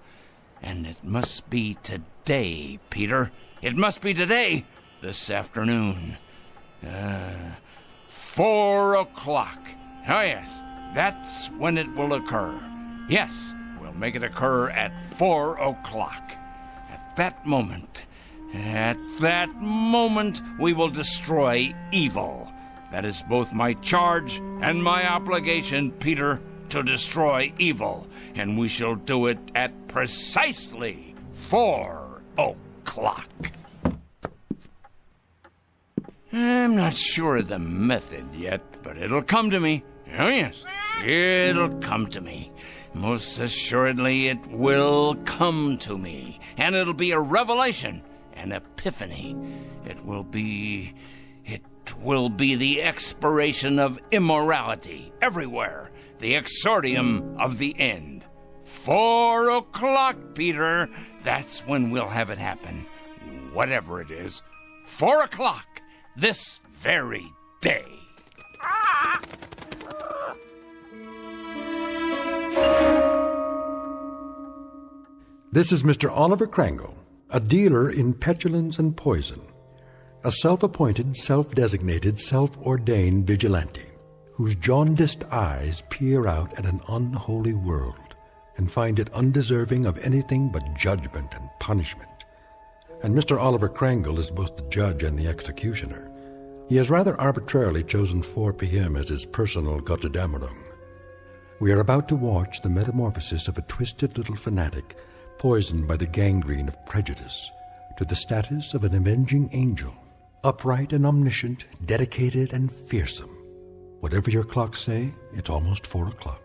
And it must be today, Peter. It must be today, this afternoon. 4 o'clock. Oh, yes, that's when it will occur. Yes, we'll make it occur at 4 o'clock. At that moment, we will destroy evil. That is both my charge and my obligation, Peter, to destroy evil. And we shall do it at precisely 4 o'clock. I'm not sure of the method yet, but it'll come to me. Oh, yes, it'll come to me. Most assuredly, it will come to me. And it'll be a revelation, an epiphany. It will be the expiration of immorality everywhere, the exordium of the end. 4 o'clock, Peter. That's when we'll have it happen. Whatever it is. 4 o'clock, this very day. This is Mr. Oliver Krangle, a dealer in petulance and poison, a self-appointed, self-designated, self-ordained vigilante whose jaundiced eyes peer out at an unholy world and find it undeserving of anything but judgment and punishment. And Mr. Oliver Krangle is both the judge and the executioner. He has rather arbitrarily chosen 4 p.m. as his personal Gotterdammerung. We are about to watch the metamorphosis of a twisted little fanatic poisoned by the gangrene of prejudice to the status of an avenging angel, upright and omniscient, dedicated and fearsome. Whatever your clocks say, it's almost 4 o'clock.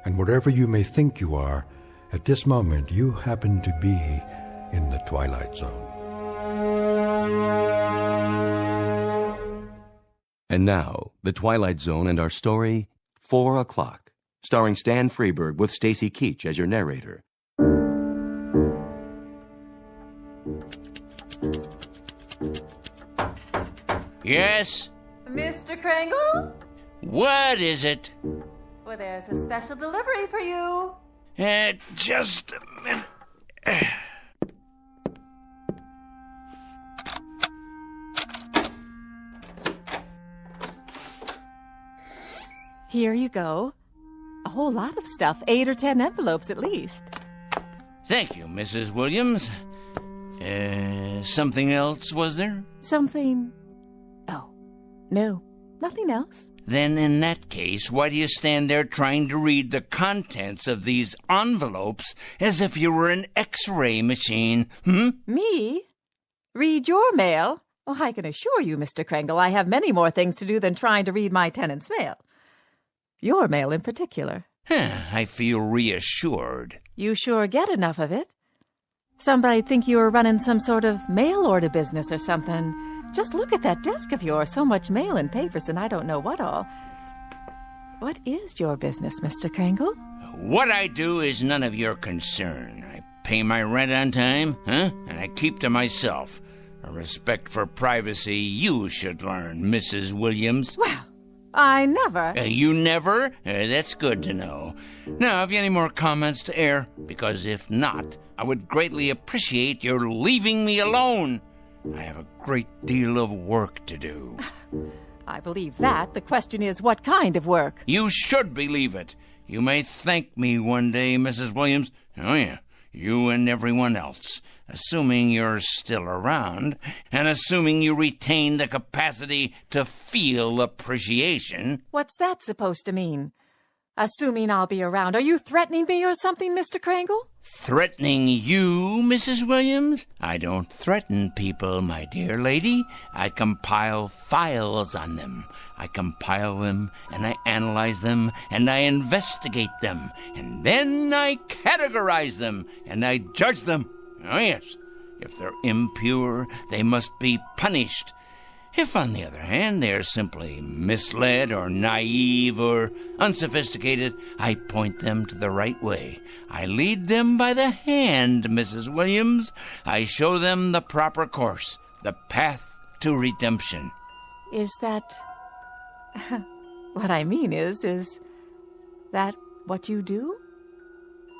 And wherever you may think you are, at this moment you happen to be in the Twilight Zone. And now, The Twilight Zone and our story, 4 o'clock, starring Stan Freberg with Stacy Keach as your narrator. Yes? Mr. Krangle? What is it? Well, there's a special delivery for you. Just a minute. Here you go. A whole lot of stuff, 8 or 10 envelopes at least. Thank you, Mrs. Williams. Something else, was there? Something... Oh, no, nothing else. Then in that case, why do you stand there trying to read the contents of these envelopes as if you were an X-ray machine, Me? Read your mail? Oh, I can assure you, Mr. Krangle, I have many more things to do than trying to read my tenant's mail. Your mail in particular. I feel reassured. You sure get enough of it. Somebody'd think you were running some sort of mail order business or something. Just look at that desk of yours. So much mail and papers and I don't know what all. What is your business, Mr. Krangle? What I do is none of your concern. I pay my rent on time, and I keep to myself. A respect for privacy you should learn, Mrs. Williams. Well, I never. You never? That's good to know. Now, have you any more comments to air? Because if not, I would greatly appreciate your leaving me alone. I have a great deal of work to do. I believe that. The question is, what kind of work? You should believe it. You may thank me one day, Mrs. Williams. Oh, yeah, you and everyone else. Assuming you're still around, and assuming you retain the capacity to feel appreciation. What's that supposed to mean? Assuming I'll be around. Are you threatening me or something, Mr. Krangle? Threatening you, Mrs. Williams? I don't threaten people, my dear lady. I compile files on them. I compile them, and I analyze them, and I investigate them, and then I categorize them, and I judge them. Oh, yes. If they're impure, they must be punished. If, on the other hand, they are simply misled or naive or unsophisticated, I point them to the right way. I lead them by the hand, Mrs. Williams. I show them the proper course, the path to redemption. Is that... what I mean is that what you do?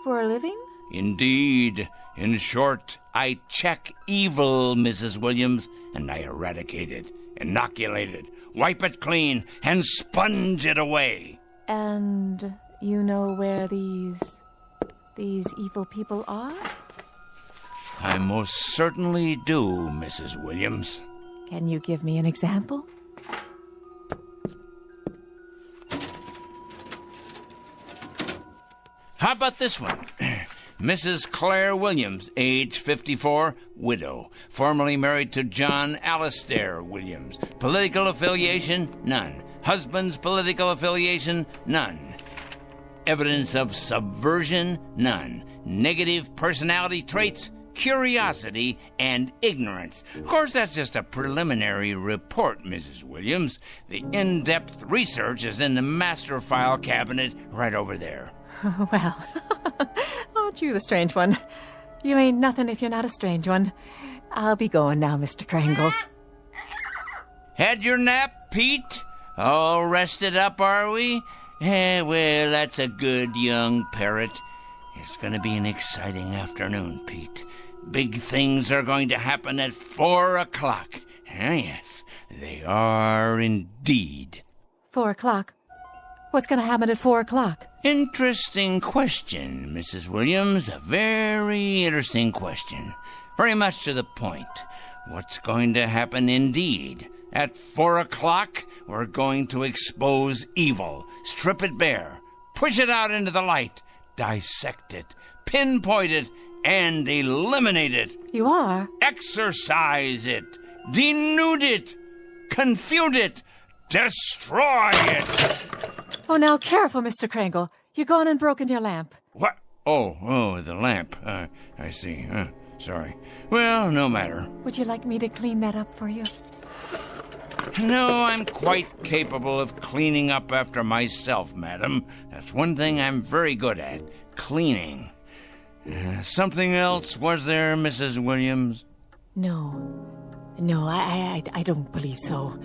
For a living? Indeed. In short, I check evil, Mrs. Williams, and I eradicate it, inoculate it, wipe it clean, and sponge it away. And you know where these evil people are? I most certainly do, Mrs. Williams. Can you give me an example? How about this one? Mrs. Claire Williams, age 54, widow, formerly married to John Alistair Williams. Political affiliation? None. Husband's political affiliation? None. Evidence of subversion? None. Negative personality traits? Curiosity and ignorance. Of course, that's just a preliminary report, Mrs. Williams. The in-depth research is in the master file cabinet right over there. Well, aren't you the strange one? You ain't nothing if you're not a strange one. I'll be going now, Mr. Krangle. Had your nap, Pete? All rested up, are we? Well, that's a good young parrot. It's going to be an exciting afternoon, Pete. Big things are going to happen at 4 o'clock. Yes, they are indeed. 4 o'clock? What's going to happen at 4 o'clock? Interesting question, Mrs. Williams. A very interesting question. Very much to the point. What's going to happen indeed? At 4 o'clock, we're going to expose evil, strip it bare, push it out into the light, dissect it, pinpoint it, and eliminate it. You are? Exorcise it, denude it, confute it, destroy it. Oh, now careful, Mr. Krangle. You're gone and broken your lamp. What? Oh, the lamp. I see. Sorry. Well, no matter. Would you like me to clean that up for you? No, I'm quite capable of cleaning up after myself, madam. That's one thing I'm very good at, cleaning. Something else, was there, Mrs. Williams? No, I don't believe so.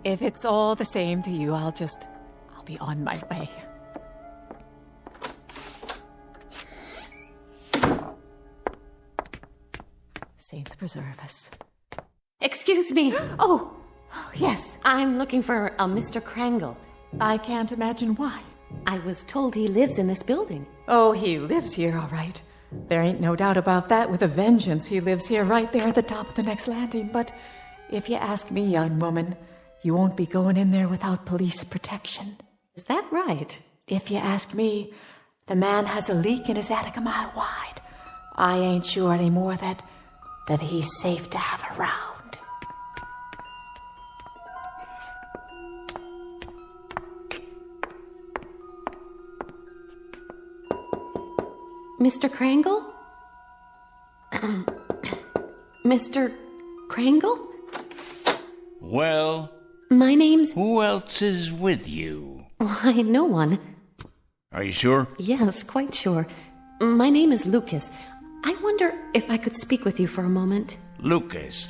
If it's all the same to you, I'll be on my way. Saints preserve us. Excuse me. Oh, yes. I'm looking for a Mr. Krangle. I can't imagine why. I was told he lives in this building. Oh, he lives here, all right. There ain't no doubt about that. With a vengeance, he lives here right there at the top of the next landing. But if you ask me, young woman, you won't be going in there without police protection. Is that right? If you ask me, the man has a leak in his attic a mile wide. I ain't sure anymore that he's safe to have around. Mr. Krangle? Mr. Krangle? Well? My name's... Who else is with you? Why, no one. Are you sure? Yes, quite sure. My name is Lucas. I wonder if I could speak with you for a moment. Lucas.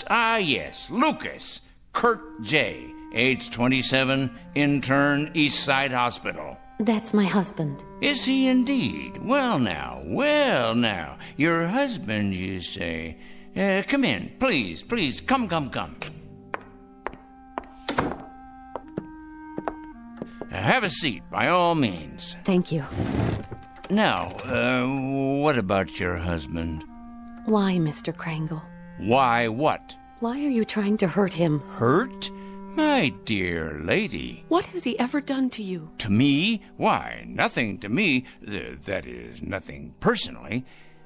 Ah, yes, Lucas. Kurt J. age 27, intern, East Side Hospital. That's my husband. Is he indeed? Well now. Your husband, you say? Come in, please, come. Have a seat, by all means. Thank you. Now, what about your husband? Why, Mr. Krangle? Why what? Why are you trying to hurt him? Hurt? My dear lady. What has he ever done to you? To me? Why, nothing to me. That is, nothing personally.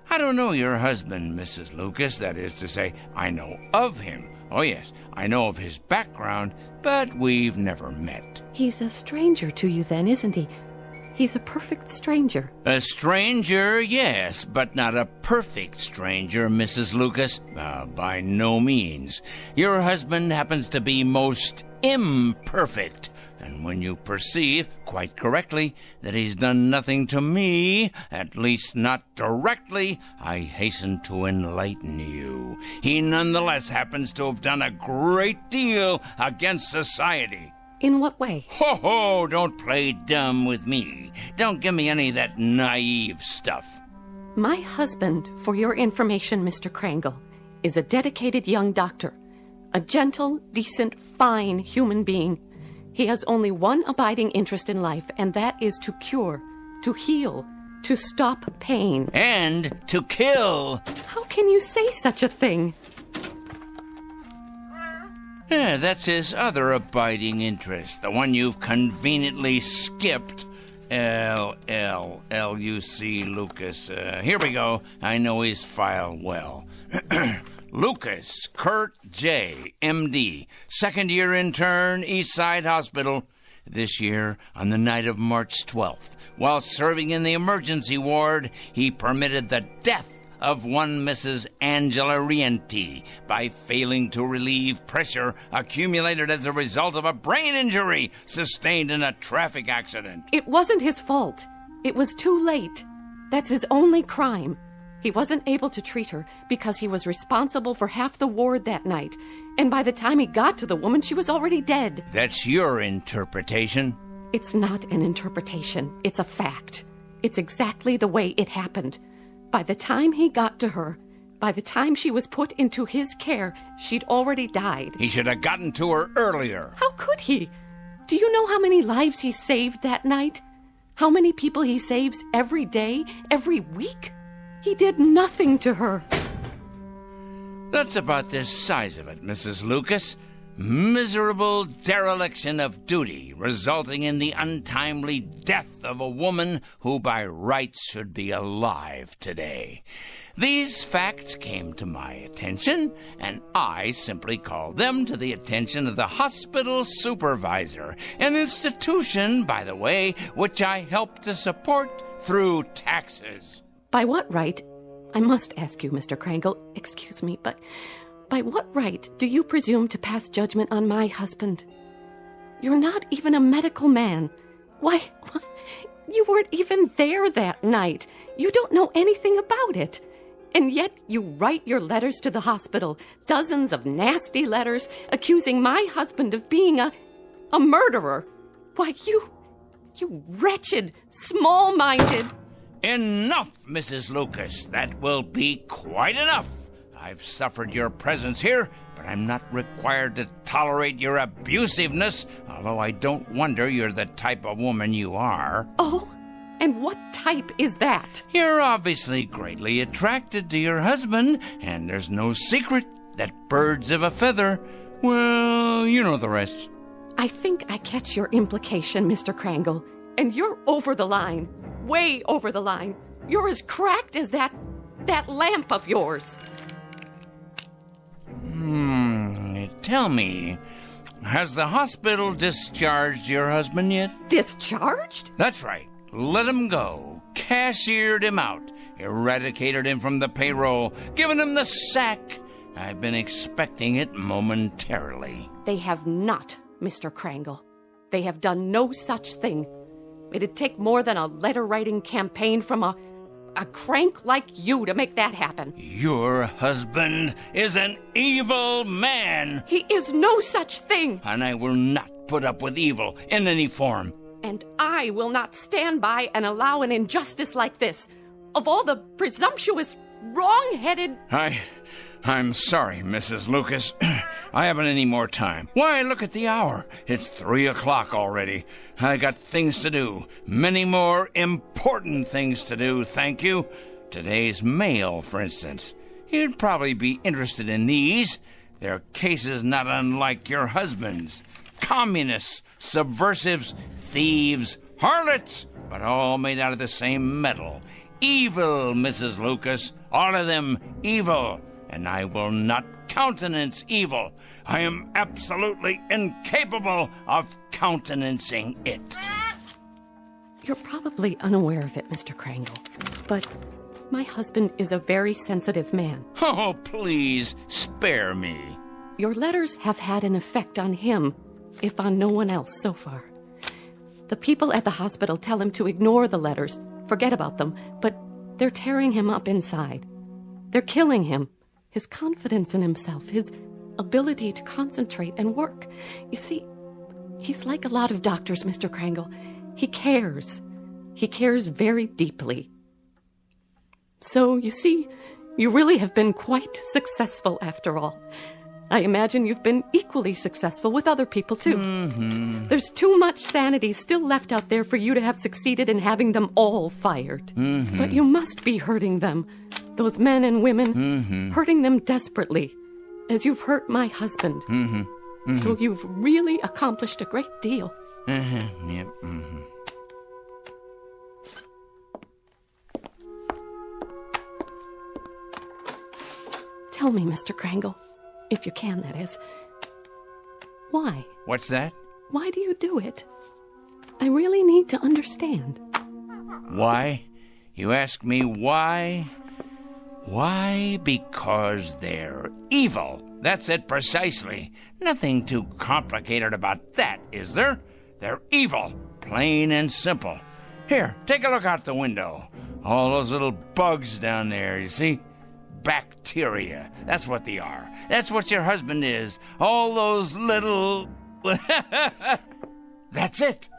I don't know your husband, Mrs. Lucas. That is to say, I know of him. Oh, yes, I know of his background, but we've never met. He's a stranger to you then, isn't he? He's a perfect stranger. A stranger, yes, but not a perfect stranger, Mrs. Lucas. By no means. Your husband happens to be most imperfect. And when you perceive, quite correctly, that he's done nothing to me, at least not directly, I hasten to enlighten you. He nonetheless happens to have done a great deal against society. In what way? Ho, don't play dumb with me. Don't give me any of that naive stuff. My husband, for your information, Mr. Krangle, is a dedicated young doctor. A gentle, decent, fine human being. He has only one abiding interest in life, and that is to cure, to heal, to stop pain. And to kill. How can you say such a thing? Yeah, that's his other abiding interest, the one you've conveniently skipped. L-L-L-U-C Lucas. Here we go. I know his file well. Lucas Kurt J., M.D., second-year intern, East Side Hospital. This year, on the night of March 12th, while serving in the emergency ward, he permitted the death of one Mrs. Angela Rienti by failing to relieve pressure accumulated as a result of a brain injury sustained in a traffic accident. It wasn't his fault. It was too late. That's his only crime. He wasn't able to treat her because he was responsible for half the ward that night. And by the time he got to the woman, she was already dead. That's your interpretation. It's not an interpretation. It's a fact. It's exactly the way it happened. By the time he got to her, by the time she was put into his care, she'd already died. He should have gotten to her earlier. How could he? Do you know how many lives he saved that night? How many people he saves every day, every week? He did nothing to her. That's about the size of it, Mrs. Lucas. Miserable dereliction of duty, resulting in the untimely death of a woman who by rights should be alive today. These facts came to my attention, and I simply called them to the attention of the hospital supervisor, an institution, by the way, which I help to support through taxes. By what right? I must ask you, Mr. Krangle, excuse me, but by what right do you presume to pass judgment on my husband? You're not even a medical man. Why, you weren't even there that night. You don't know anything about it. And yet you write your letters to the hospital, dozens of nasty letters accusing my husband of being a murderer. Why, you wretched, small-minded... Enough, Mrs. Lucas. That will be quite enough. I've suffered your presence here, but I'm not required to tolerate your abusiveness, although I don't wonder you're the type of woman you are. Oh, and what type is that? You're obviously greatly attracted to your husband, and there's no secret that birds of a feather, well, you know the rest. I think I catch your implication, Mr. Krangle, and you're over the line. Way over the line. You're as cracked as that lamp of yours. Tell me, has the hospital discharged your husband yet? Discharged? That's right. Let him go. Cashiered him out. Eradicated him from the payroll. Given him the sack. I've been expecting it momentarily. They have not, Mr. Krangle. They have done no such thing. It'd take more than a letter-writing campaign from a a crank like you to make that happen. Your husband is an evil man. He is no such thing. And I will not put up with evil in any form. And I will not stand by and allow an injustice like this. Of all the presumptuous, wrong-headed... I'm sorry, Mrs. Lucas. I haven't any more time. Why, look at the hour. It's 3 o'clock already. I got things to do. Many more important things to do, thank you. Today's mail, for instance. You'd probably be interested in these. They're cases not unlike your husband's. Communists, subversives, thieves, harlots, but all made out of the same metal. Evil, Mrs. Lucas. All of them evil. And I will not countenance evil. I am absolutely incapable of countenancing it. You're probably unaware of it, Mr. Krangle, but my husband is a very sensitive man. Oh, please, spare me. Your letters have had an effect on him, if on no one else so far. The people at the hospital tell him to ignore the letters, forget about them, but they're tearing him up inside. They're killing him. His confidence in himself, his ability to concentrate and work. You see, he's like a lot of doctors, Mr. Krangle. He cares. He cares very deeply. So, you see, you really have been quite successful after all. I imagine you've been equally successful with other people, too. Mm-hmm. There's too much sanity still left out there for you to have succeeded in having them all fired. Mm-hmm. But you must be hurting them. Those men and women, hurting them desperately, as you've hurt my husband. So you've really accomplished a great deal. Yep. Tell me, Mr. Krangle, if you can, that is. Why? What's that? Why do you do it? I really need to understand. Why? You ask me why? Why? Because they're evil. That's it precisely. Nothing too complicated about that, is there? They're evil, plain and simple. Here, take a look out the window. All those little bugs down there, you see? Bacteria. That's what they are. That's what your husband is. All those little... That's it.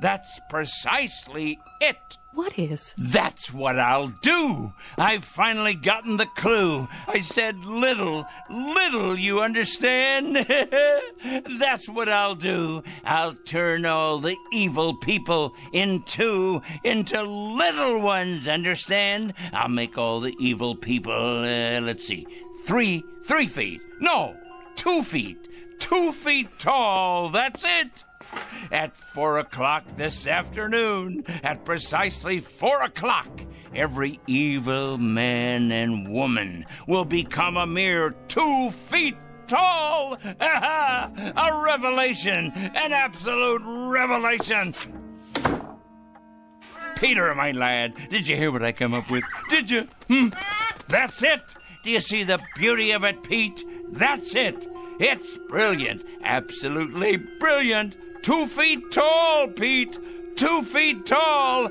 That's precisely it. What is? That's what I'll do. I've finally gotten the clue. I said little, you understand? That's what I'll do. I'll turn all the evil people into little ones, understand? I'll make all the evil people, let's see, 3 feet. No, 2 feet. 2 feet tall, that's it. At 4 o'clock this afternoon, at precisely 4 o'clock, every evil man and woman will become a mere 2 feet tall. A revelation, an absolute revelation. Peter, my lad, did you hear what I come up with? Did you? That's it. Do you see the beauty of it, Pete? That's it. It's brilliant, absolutely brilliant. 2 feet tall, Pete. 2 feet tall.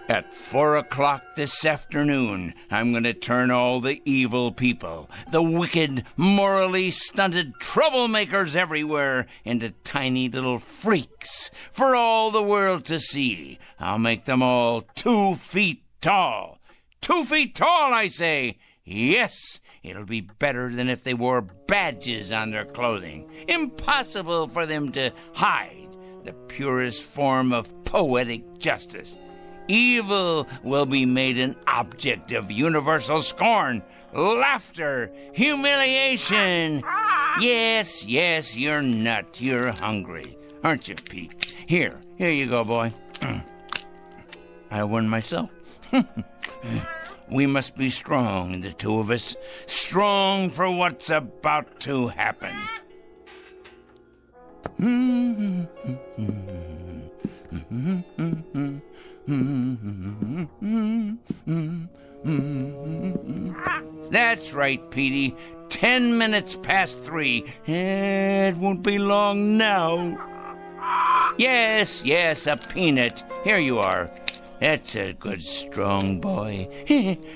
At 4 o'clock this afternoon, I'm going to turn all the evil people, the wicked, morally stunted troublemakers everywhere, into tiny little freaks for all the world to see. I'll make them all 2 feet tall. 2 feet tall, I say. Yes, it'll be better than if they wore badges on their clothing. Impossible for them to hide the purest form of poetic justice. Evil will be made an object of universal scorn, laughter, humiliation. Yes, you're not. You're hungry, aren't you, Pete? Here you go, boy. I won myself. We must be strong, the two of us. Strong for what's about to happen. That's That's right, Petey. 10 minutes past 3. It won't be long now. Yes, a peanut. Here you are. That's a good, strong boy.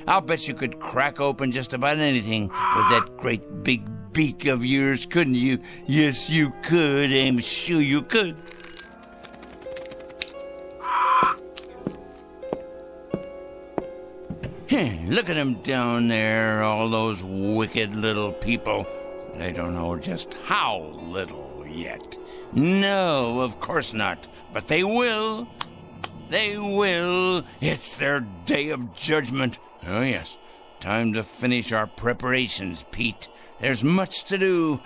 I'll bet you could crack open just about anything with that great big beak of yours, couldn't you? Yes, you could. I'm sure you could. Look at them down there, all those wicked little people. They don't know just how little yet. No, of course not. But they will. They will. It's their day of judgment. Oh, yes. Time to finish our preparations, Pete. There's much to do.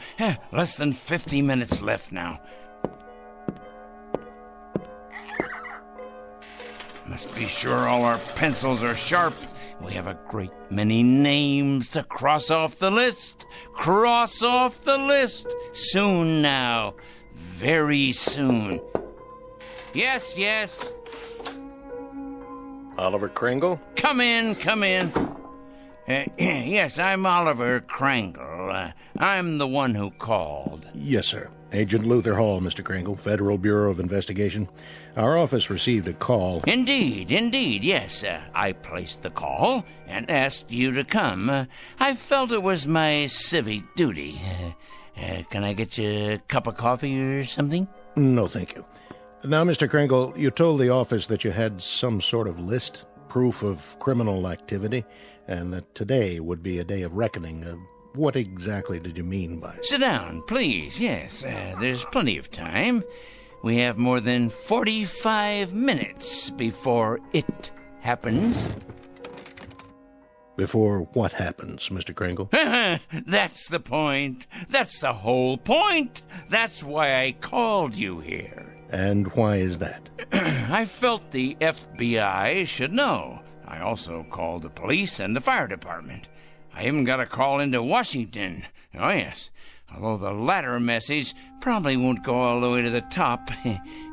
Less than 50 minutes left now. Must be sure all our pencils are sharp. We have a great many names to cross off the list. Cross off the list. Soon now. Very soon. Yes. Oliver Kringle? Come in. Yes, I'm Oliver Kringle. I'm the one who called. Yes, sir. Agent Luther Hall, Mr. Kringle, Federal Bureau of Investigation. Our office received a call. Indeed, yes. I placed the call and asked you to come. I felt it was my civic duty. Can I get you a cup of coffee or something? No, thank you. Now, Mr. Kringle, you told the office that you had some sort of list, proof of criminal activity, and that today would be a day of reckoning. What exactly did you mean by it? Sit down, please. Yes, there's plenty of time. We have more than 45 minutes before it happens. Before what happens, Mr. Kringle? That's the point. That's the whole point. That's why I called you here. And why is that? I felt the FBI should know. I also called the police and the fire department. I even got a call into Washington. Oh, yes. Although the latter message probably won't go all the way to the top.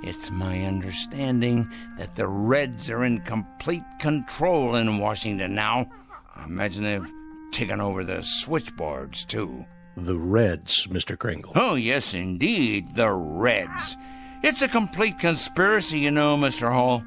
It's my understanding that the Reds are in complete control in Washington now. I imagine they've taken over the switchboards, too. The Reds, Mr. Kringle. Oh, yes, indeed, the Reds. It's a complete conspiracy, you know, Mr. Hall.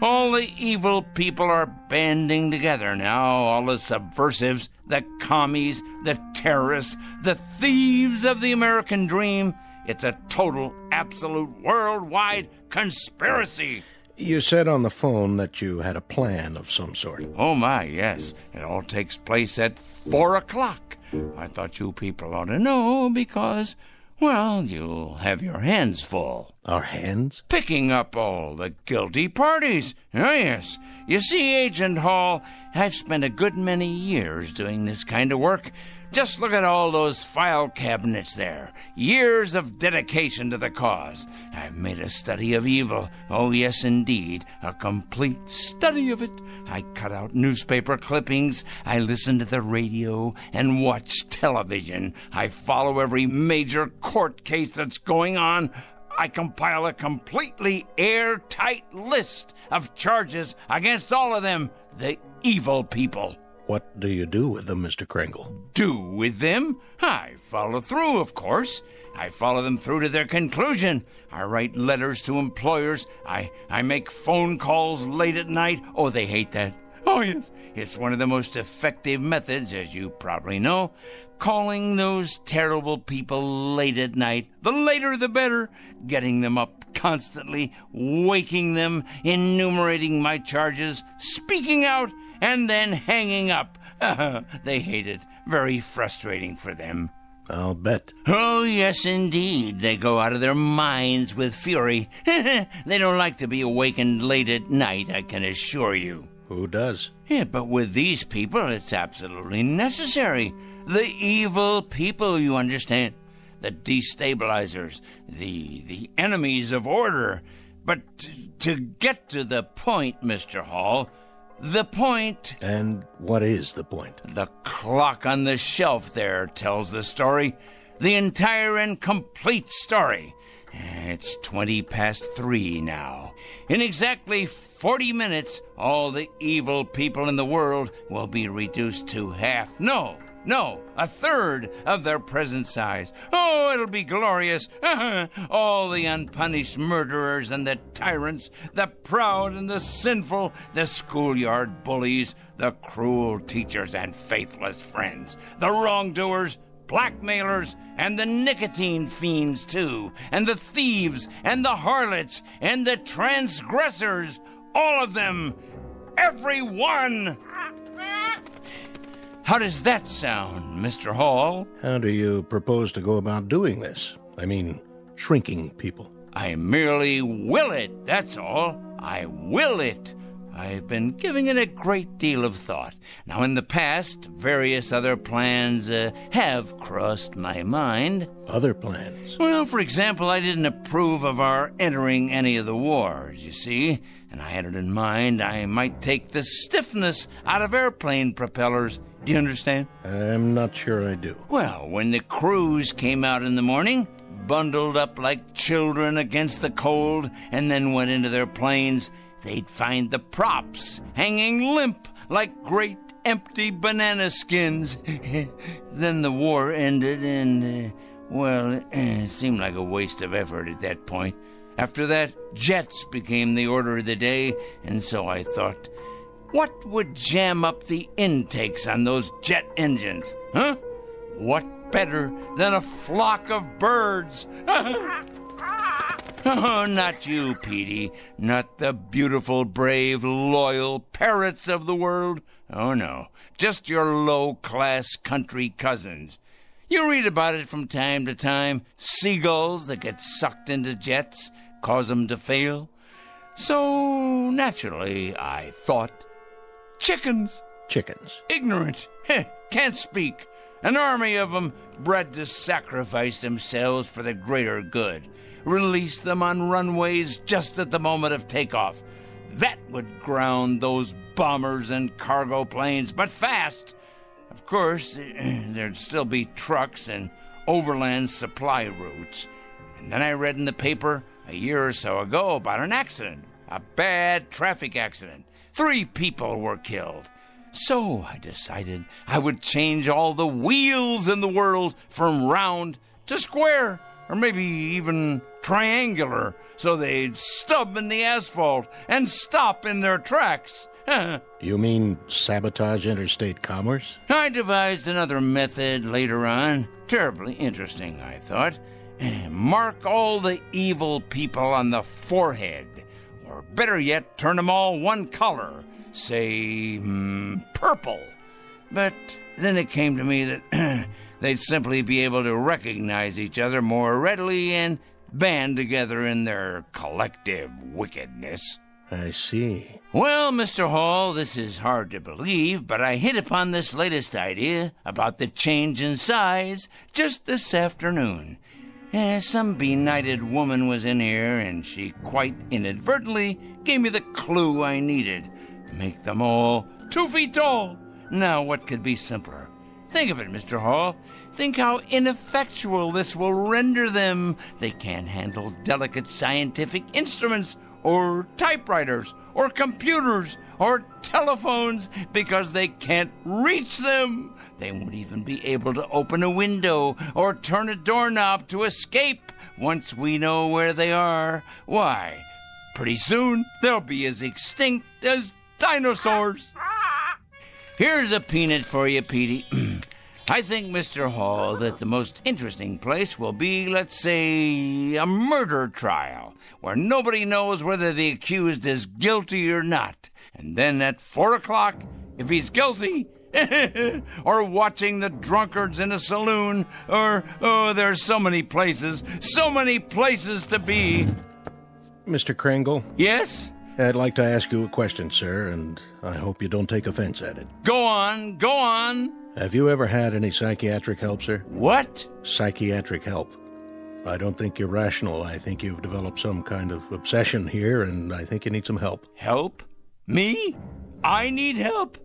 All the evil people are banding together now, all the subversives, the commies, the terrorists, the thieves of the American dream. It's a total, absolute, worldwide conspiracy. You said on the phone that you had a plan of some sort. Oh, my, yes. It all takes place at 4 o'clock. I thought you people ought to know because, well, you'll have your hands full. Our hands? Picking up all the guilty parties. Oh, yes. You see, Agent Hall, I've spent a good many years doing this kind of work. Just look at all those file cabinets there. Years of dedication to the cause. I've made a study of evil. Oh, yes, indeed. A complete study of it. I cut out newspaper clippings. I listen to the radio and watch television. I follow every major court case that's going on. I compile a completely airtight list of charges against all of them, the evil people. What do you do with them, Mr. Kringle? Do with them? I follow through, of course. I follow them through to their conclusion. I write letters to employers. I make phone calls late at night. Oh, they hate that. Oh, yes. It's one of the most effective methods, as you probably know. Calling those terrible people late at night. The later, the better. Getting them up constantly, waking them, enumerating my charges, speaking out, and then hanging up. They hate it. Very frustrating for them. I'll bet. Oh, yes, indeed. They go out of their minds with fury. They don't like to be awakened late at night, I can assure you. Who does? Yeah, but with these people, it's absolutely necessary. The evil people, you understand. The destabilizers. The enemies of order. But to get to the point, Mr. Hall... The point... And what is the point? The clock on the shelf there tells the story. The entire and complete story. It's 3:20 now. In exactly 40 minutes, all the evil people in the world will be reduced to half. No, No, a third of their present size. Oh, it'll be glorious. All the unpunished murderers and the tyrants, the proud and the sinful, the schoolyard bullies, the cruel teachers and faithless friends, the wrongdoers, blackmailers, and the nicotine fiends, too, and the thieves, and the harlots, and the transgressors. All of them. Every one. How does that sound, Mr. Hall? How do you propose to go about doing this? I mean, shrinking people. I merely will it, that's all. I will it. I've been giving it a great deal of thought. Now, in the past, various other plans have crossed my mind. Other plans? Well, for example, I didn't approve of our entering any of the wars, you see, and I had it in mind I might take the stiffness out of airplane propellers. Do you understand? I'm not sure I do. Well, when the crews came out in the morning, bundled up like children against the cold, and then went into their planes, they'd find the props hanging limp like great empty banana skins. Then the war ended and, it seemed like a waste of effort at that point. After that, jets became the order of the day, and so I thought, what would jam up the intakes on those jet engines? Huh? What better than a flock of birds? Oh, not you, Petey. Not the beautiful, brave, loyal parrots of the world. Oh, no. Just your low-class country cousins. You read about it from time to time. Seagulls that get sucked into jets, cause them to fail. So, naturally, I thought, chickens. Chickens. Ignorant. Can't speak. An army of them bred to sacrifice themselves for the greater good. Release them on runways just at the moment of takeoff. That would ground those bombers and cargo planes, but fast. Of course, there'd still be trucks and overland supply routes. And then I read in the paper a year or so ago about an accident, a bad traffic accident. 3 people were killed. So I decided I would change all the wheels in the world from round to square, or maybe even triangular, so they'd stub in the asphalt and stop in their tracks. You mean sabotage interstate commerce? I devised another method later on. Terribly interesting, I thought. Mark all the evil people on the forehead, or better yet, turn them all one color. Say, purple. But then it came to me that they'd simply be able to recognize each other more readily and band together in their collective wickedness. I see. Well, Mr. Hall, this is hard to believe, but I hit upon this latest idea about the change in size just this afternoon. Some benighted woman was in here, and she quite inadvertently gave me the clue I needed. Make them all 2 feet tall. Now, what could be simpler? Think of it, Mr. Hall. Think how ineffectual this will render them. They can't handle delicate scientific instruments, or typewriters, or computers, or telephones, because they can't reach them. They won't even be able to open a window or turn a doorknob to escape once we know where they are. Why, pretty soon they'll be as extinct as dinosaurs. Here's a peanut for you, Petey. I think, Mr. Hall, that the most interesting place will be, let's say, a murder trial, where nobody knows whether the accused is guilty or not. And then at 4 o'clock, if he's guilty, or watching the drunkards in a saloon, or, there's so many places to be. Mr. Kringle? Yes? I'd like to ask you a question, sir, and I hope you don't take offense at it. Go on. Have you ever had any psychiatric help, sir? What? Psychiatric help. I don't think you're rational. I think you've developed some kind of obsession here, and I think you need some help. Help? Me? I need help?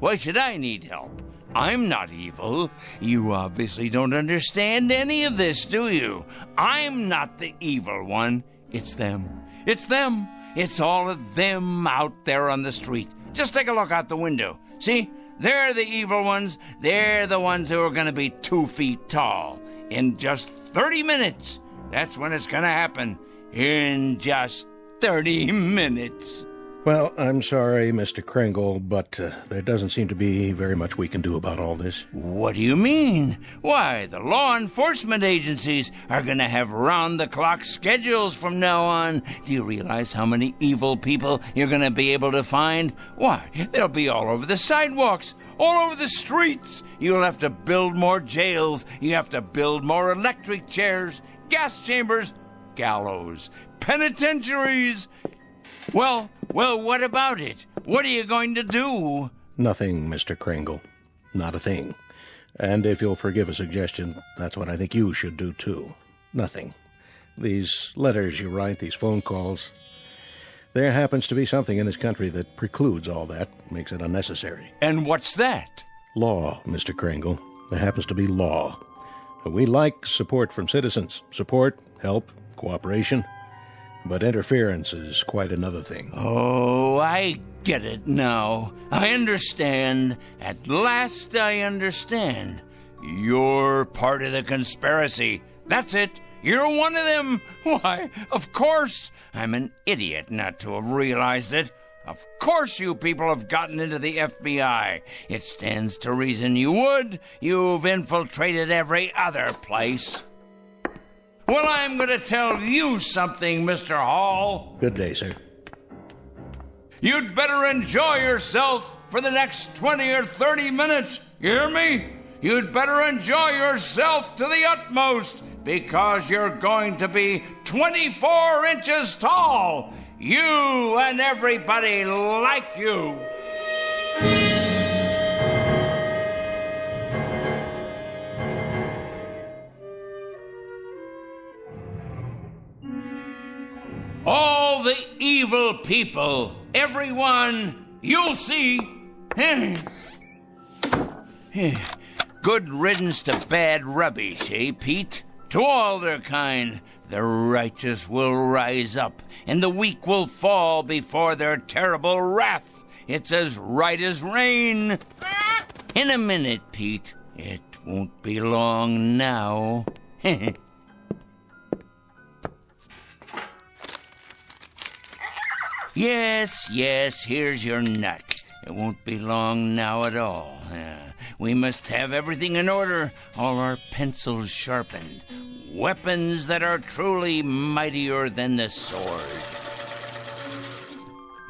Why should I need help? I'm not evil. You obviously don't understand any of this, do you? I'm not the evil one. It's them. It's all of them out there on the street. Just take a look out the window. See? They're the evil ones. They're the ones who are going to be 2 feet tall in just 30 minutes. That's when it's going to happen. In just 30 minutes. Well, I'm sorry, Mr. Kringle, but there doesn't seem to be very much we can do about all this. What do you mean? Why, the law enforcement agencies are going to have round-the-clock schedules from now on. Do you realize how many evil people you're going to be able to find? Why, they'll be all over the sidewalks, all over the streets. You'll have to build more jails. You have to build more electric chairs, gas chambers, gallows, penitentiaries. Well, what about it? What are you going to do? Nothing, Mr. Kringle. Not a thing. And if you'll forgive a suggestion, that's what I think you should do, too. Nothing. These letters you write, these phone calls, there happens to be something in this country that precludes all that, makes it unnecessary. And what's that? Law, Mr. Kringle. There happens to be law. We like support from citizens. Support, help, cooperation. But interference is quite another thing. Oh, I get it now. I understand. At last I understand. You're part of the conspiracy. That's it. You're one of them. Why, of course. I'm an idiot not to have realized it. Of course you people have gotten into the FBI. It stands to reason you would. You've infiltrated every other place. Well, I'm going to tell you something, Mr. Hall. Good day, sir. You'd better enjoy yourself for the next 20 or 30 minutes. You hear me? You'd better enjoy yourself to the utmost, because you're going to be 24 inches tall. You and everybody like you. All the evil people, everyone, you'll see. Good riddance to bad rubbish, eh, Pete? To all their kind, the righteous will rise up, and the weak will fall before their terrible wrath. It's as right as rain. In a minute, Pete. It won't be long now. Yes, here's your nut. It won't be long now at all. We must have everything in order, all our pencils sharpened, weapons that are truly mightier than the sword.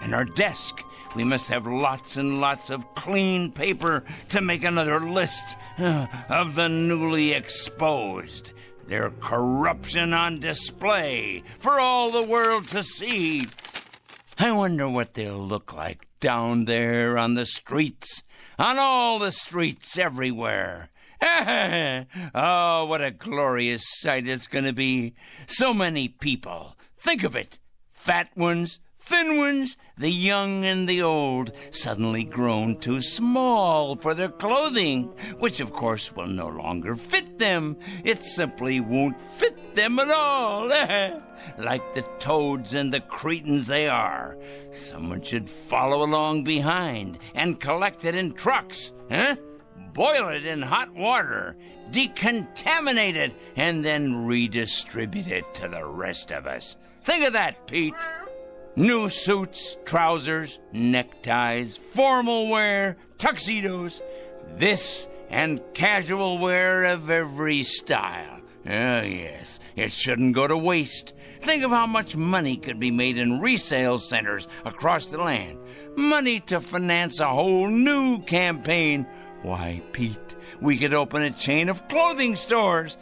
And our desk, we must have lots and lots of clean paper to make another list of the newly exposed. Their corruption on display for all the world to see. I wonder what they'll look like down there on the streets, on all the streets everywhere. Oh, what a glorious sight it's going to be. So many people. Think of it. Fat ones, thin ones, the young and the old, suddenly grown too small for their clothing, which of course will no longer fit them. It simply won't fit them at all. Like the toads and the cretins they are. Someone should follow along behind and collect it in trucks, boil it in hot water, decontaminate it, and then redistribute it to the rest of us. Think of that, Pete. New suits, trousers, neckties, formal wear, tuxedos, this and casual wear of every style. Oh, yes, it shouldn't go to waste. Think of how much money could be made in resale centers across the land. Money to finance a whole new campaign. Why, Pete, we could open a chain of clothing stores.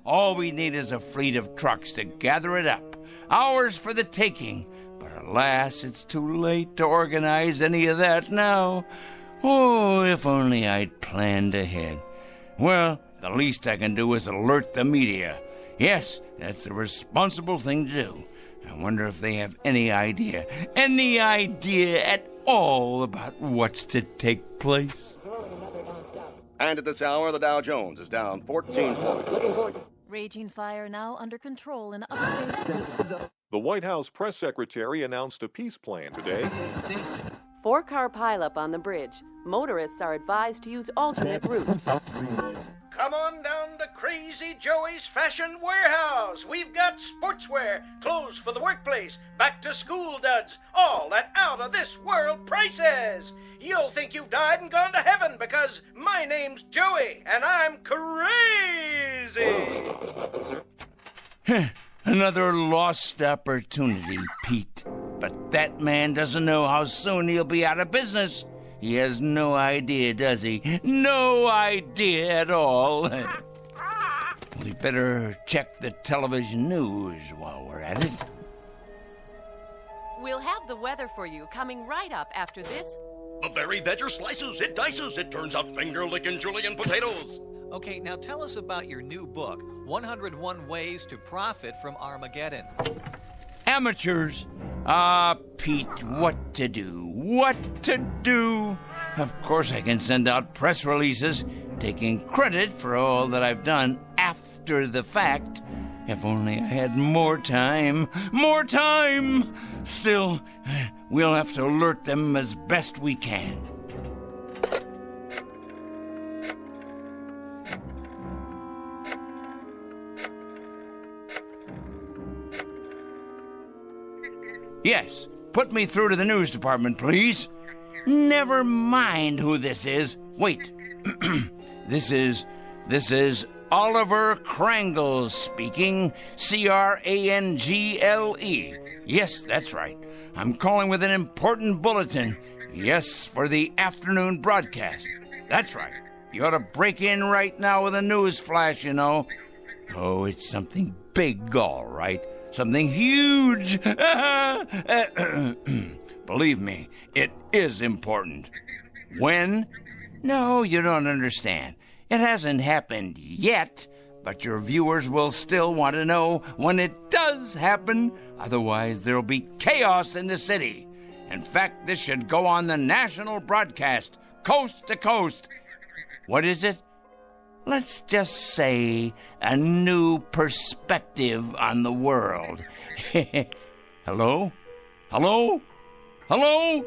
All we need is a fleet of trucks to gather it up. Ours for the taking. But alas, it's too late to organize any of that now. Oh, if only I'd planned ahead. Well, the least I can do is alert the media. Yes, that's the responsible thing to do. I wonder if they have any idea at all about what's to take place. And at this hour, the Dow Jones is down 14 points. Raging fire now under control in upstate. The White House press secretary announced a peace plan today. 4-car pileup on the bridge. Motorists are advised to use alternate routes. Come on down to Crazy Joey's Fashion Warehouse. We've got sportswear, clothes for the workplace, back-to-school duds, all at out-of-this-world prices. You'll think you've died and gone to heaven because my name's Joey, and I'm crazy. Another lost opportunity, Pete. But that man doesn't know how soon he'll be out of business. He has no idea, does he? No idea at all. We better check the television news while we're at it. We'll have the weather for you coming right up after this. The very vegger slices, it dices, it turns out finger-licking julienne potatoes. Okay, now tell us about your new book, 101 Ways to Profit from Armageddon. Amateurs. Pete, what to do? What to do? Of course I can send out press releases taking credit for all that I've done after the fact. If only I had more time. More time! Still, we'll have to alert them as best we can. Yes, put me through to the news department, please. Never mind who this is. Wait. This is Oliver Krangle speaking. Crangle. Yes, that's right. I'm calling with an important bulletin. Yes, for the afternoon broadcast. That's right. You ought to break in right now with a news flash, you know. Oh, it's something big, all right. Something huge. Believe me, it is important. When? No, you don't understand. It hasn't happened yet, but your viewers will still want to know when it does happen. Otherwise, there'll be chaos in the city. In fact, this should go on the national broadcast, coast to coast. What is it? Let's just say a new perspective on the world. Hello? Hello? Hello?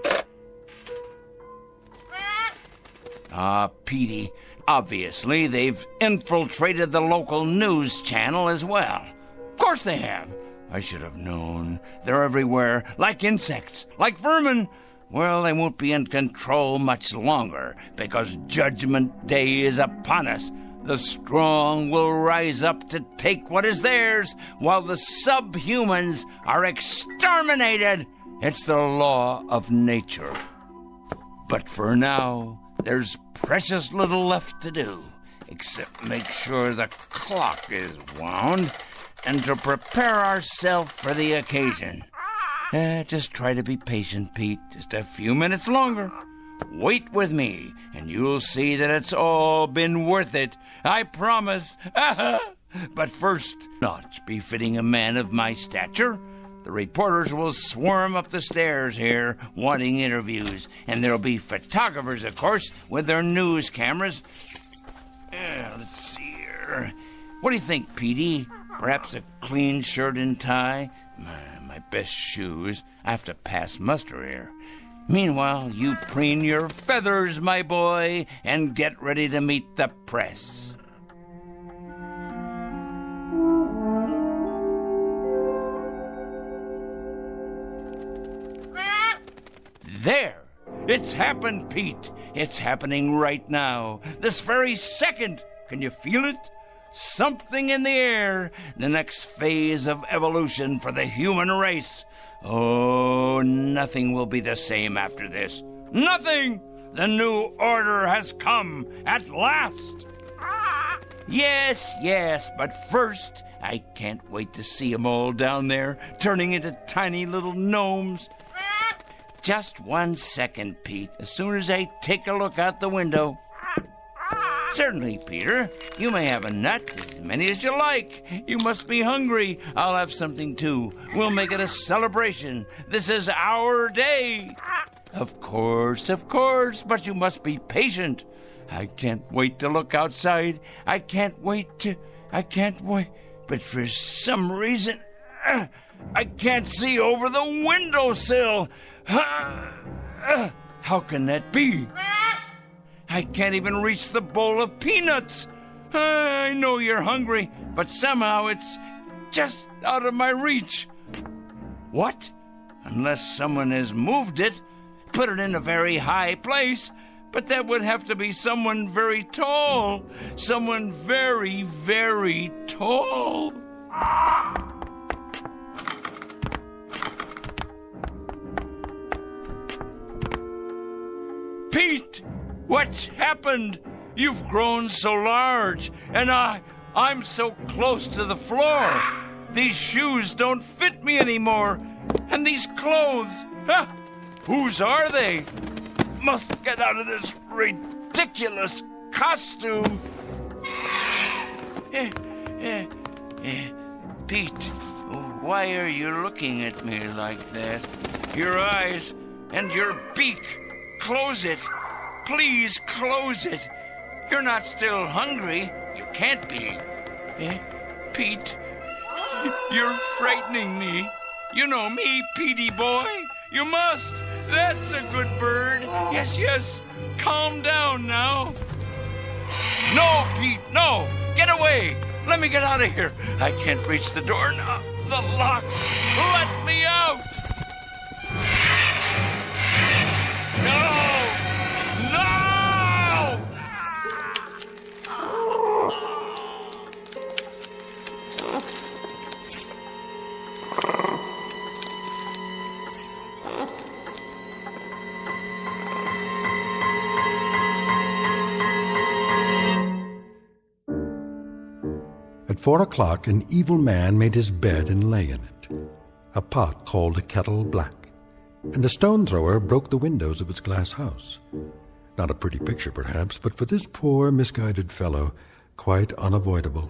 Petey, obviously they've infiltrated the local news channel as well. Of course they have. I should have known. They're everywhere, like insects, like vermin. Well, they won't be in control much longer, because Judgment Day is upon us. The strong will rise up to take what is theirs, while the subhumans are exterminated. It's the law of nature. But for now, there's precious little left to do, except make sure the clock is wound and to prepare ourselves for the occasion. Just try to be patient, Pete. Just a few minutes longer. Wait with me, and you'll see that it's all been worth it. I promise. But first, not befitting a man of my stature, the reporters will swarm up the stairs here, wanting interviews. And there'll be photographers, of course, with their news cameras. Let's see here. What do you think, Petey? Perhaps a clean shirt and tie? My best shoes. I have to pass muster here. Meanwhile, you preen your feathers, my boy, and get ready to meet the press. There! It's happened, Pete. It's happening right now. This very second. Can you feel it? Something in the air. The next phase of evolution for the human race. Oh, nothing will be the same after this. Nothing! The new order has come at last. Yes, but first, I can't wait to see them all down there, turning into tiny little gnomes. Just 1 second, Pete, as soon as I take a look out the window. Certainly, Peter. You may have a nut, as many as you like. You must be hungry. I'll have something, too. We'll make it a celebration. This is our day. Of course, but you must be patient. I can't wait to look outside. I can't wait. But for some reason, I can't see over the windowsill. How can that be? I can't even reach the bowl of peanuts. I know you're hungry, but somehow it's just out of my reach. What? Unless someone has moved it, put it in a very high place, but that would have to be someone very tall. Someone very, very tall. Pete, what's happened? You've grown so large, and I'm so close to the floor. These shoes don't fit me anymore, and these clothes, whose are they? Must get out of this ridiculous costume. Pete, why are you looking at me like that? Your eyes and your beak. Close it. Please close it. You're not still hungry. You can't be. Pete, you're frightening me. You know me, Petey boy. You must. That's a good bird. Yes, yes. Calm down now. No, Pete, no. Get away. Let me get out of here. I can't reach the door now. The locks. Let me out. No! At 4 o'clock, an evil man made his bed and lay in it. A pot called a kettle black, and a stone thrower broke the windows of its glass house. Not a pretty picture, perhaps, but for this poor, misguided fellow, quite unavoidable.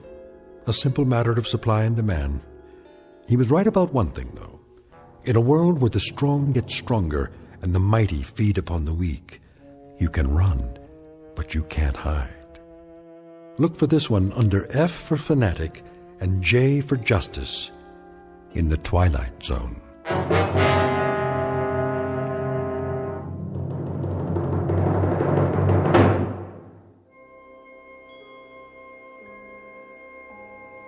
A simple matter of supply and demand. He was right about one thing, though. In a world where the strong get stronger and the mighty feed upon the weak, you can run, but you can't hide. Look for this one under F for Fanatic and J for Justice in the Twilight Zone.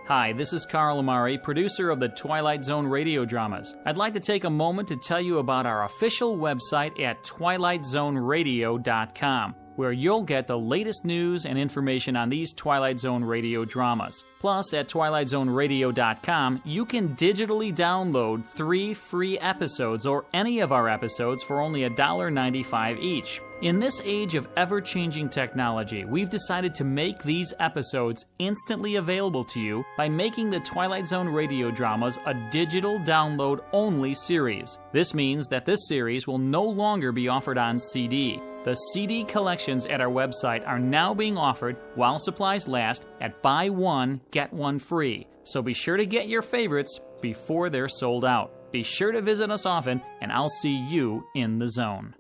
Hi, this is Carl Amari, producer of the Twilight Zone radio dramas. I'd like to take a moment to tell you about our official website at twilightzoneradio.com, where you'll get the latest news and information on these Twilight Zone radio dramas. Plus, at twilightzoneradio.com, you can digitally download 3 free episodes or any of our episodes for only $1.95 each. In this age of ever-changing technology, we've decided to make these episodes instantly available to you by making the Twilight Zone radio dramas a digital download-only series. This means that this series will no longer be offered on CD. The CD collections at our website are now being offered while supplies last at buy one, get one free. So be sure to get your favorites before they're sold out. Be sure to visit us often, and I'll see you in the zone.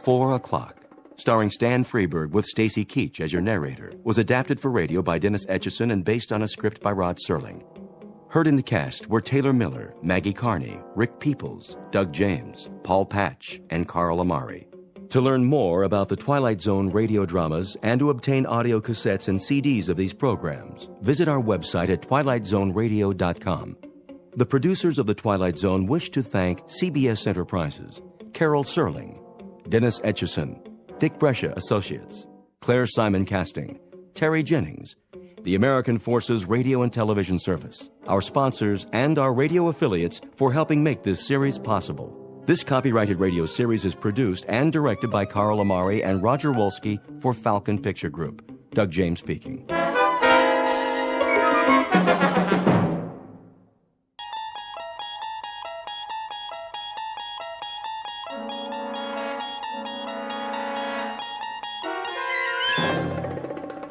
"4 O'Clock," starring Stan Freberg with Stacy Keach as your narrator, was adapted for radio by Dennis Etchison and based on a script by Rod Serling. Heard in the cast were Taylor Miller, Maggie Carney, Rick Peoples, Doug James, Paul Patch, and Carl Amari. To learn more about the Twilight Zone radio dramas and to obtain audio cassettes and CDs of these programs, visit our website at twilightzoneradio.com. The producers of The Twilight Zone wish to thank CBS Enterprises, Carol Serling, Dennis Etchison, Dick Brescia Associates, Claire Simon Casting, Terry Jennings, the American Forces Radio and Television Service, our sponsors, and our radio affiliates for helping make this series possible. This copyrighted radio series is produced and directed by Carl Amari and Roger Wolski for Falcon Picture Group. Doug James speaking.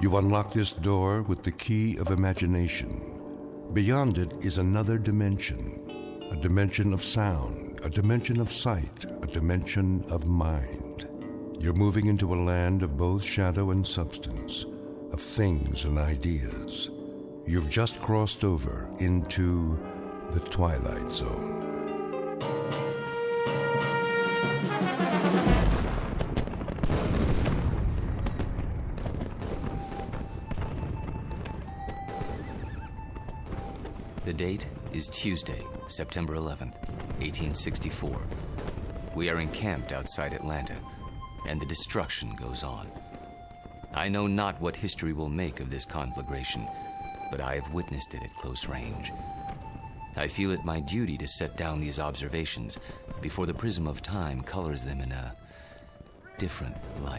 You unlock this door with the key of imagination. Beyond it is another dimension, a dimension of sound, a dimension of sight, a dimension of mind. You're moving into a land of both shadow and substance, of things and ideas. You've just crossed over into the Twilight Zone. The date is Tuesday, September 11th, 1864. We are encamped outside Atlanta, and the destruction goes on. I know not what history will make of this conflagration, but I have witnessed it at close range. I feel it my duty to set down these observations before the prism of time colors them in a different light.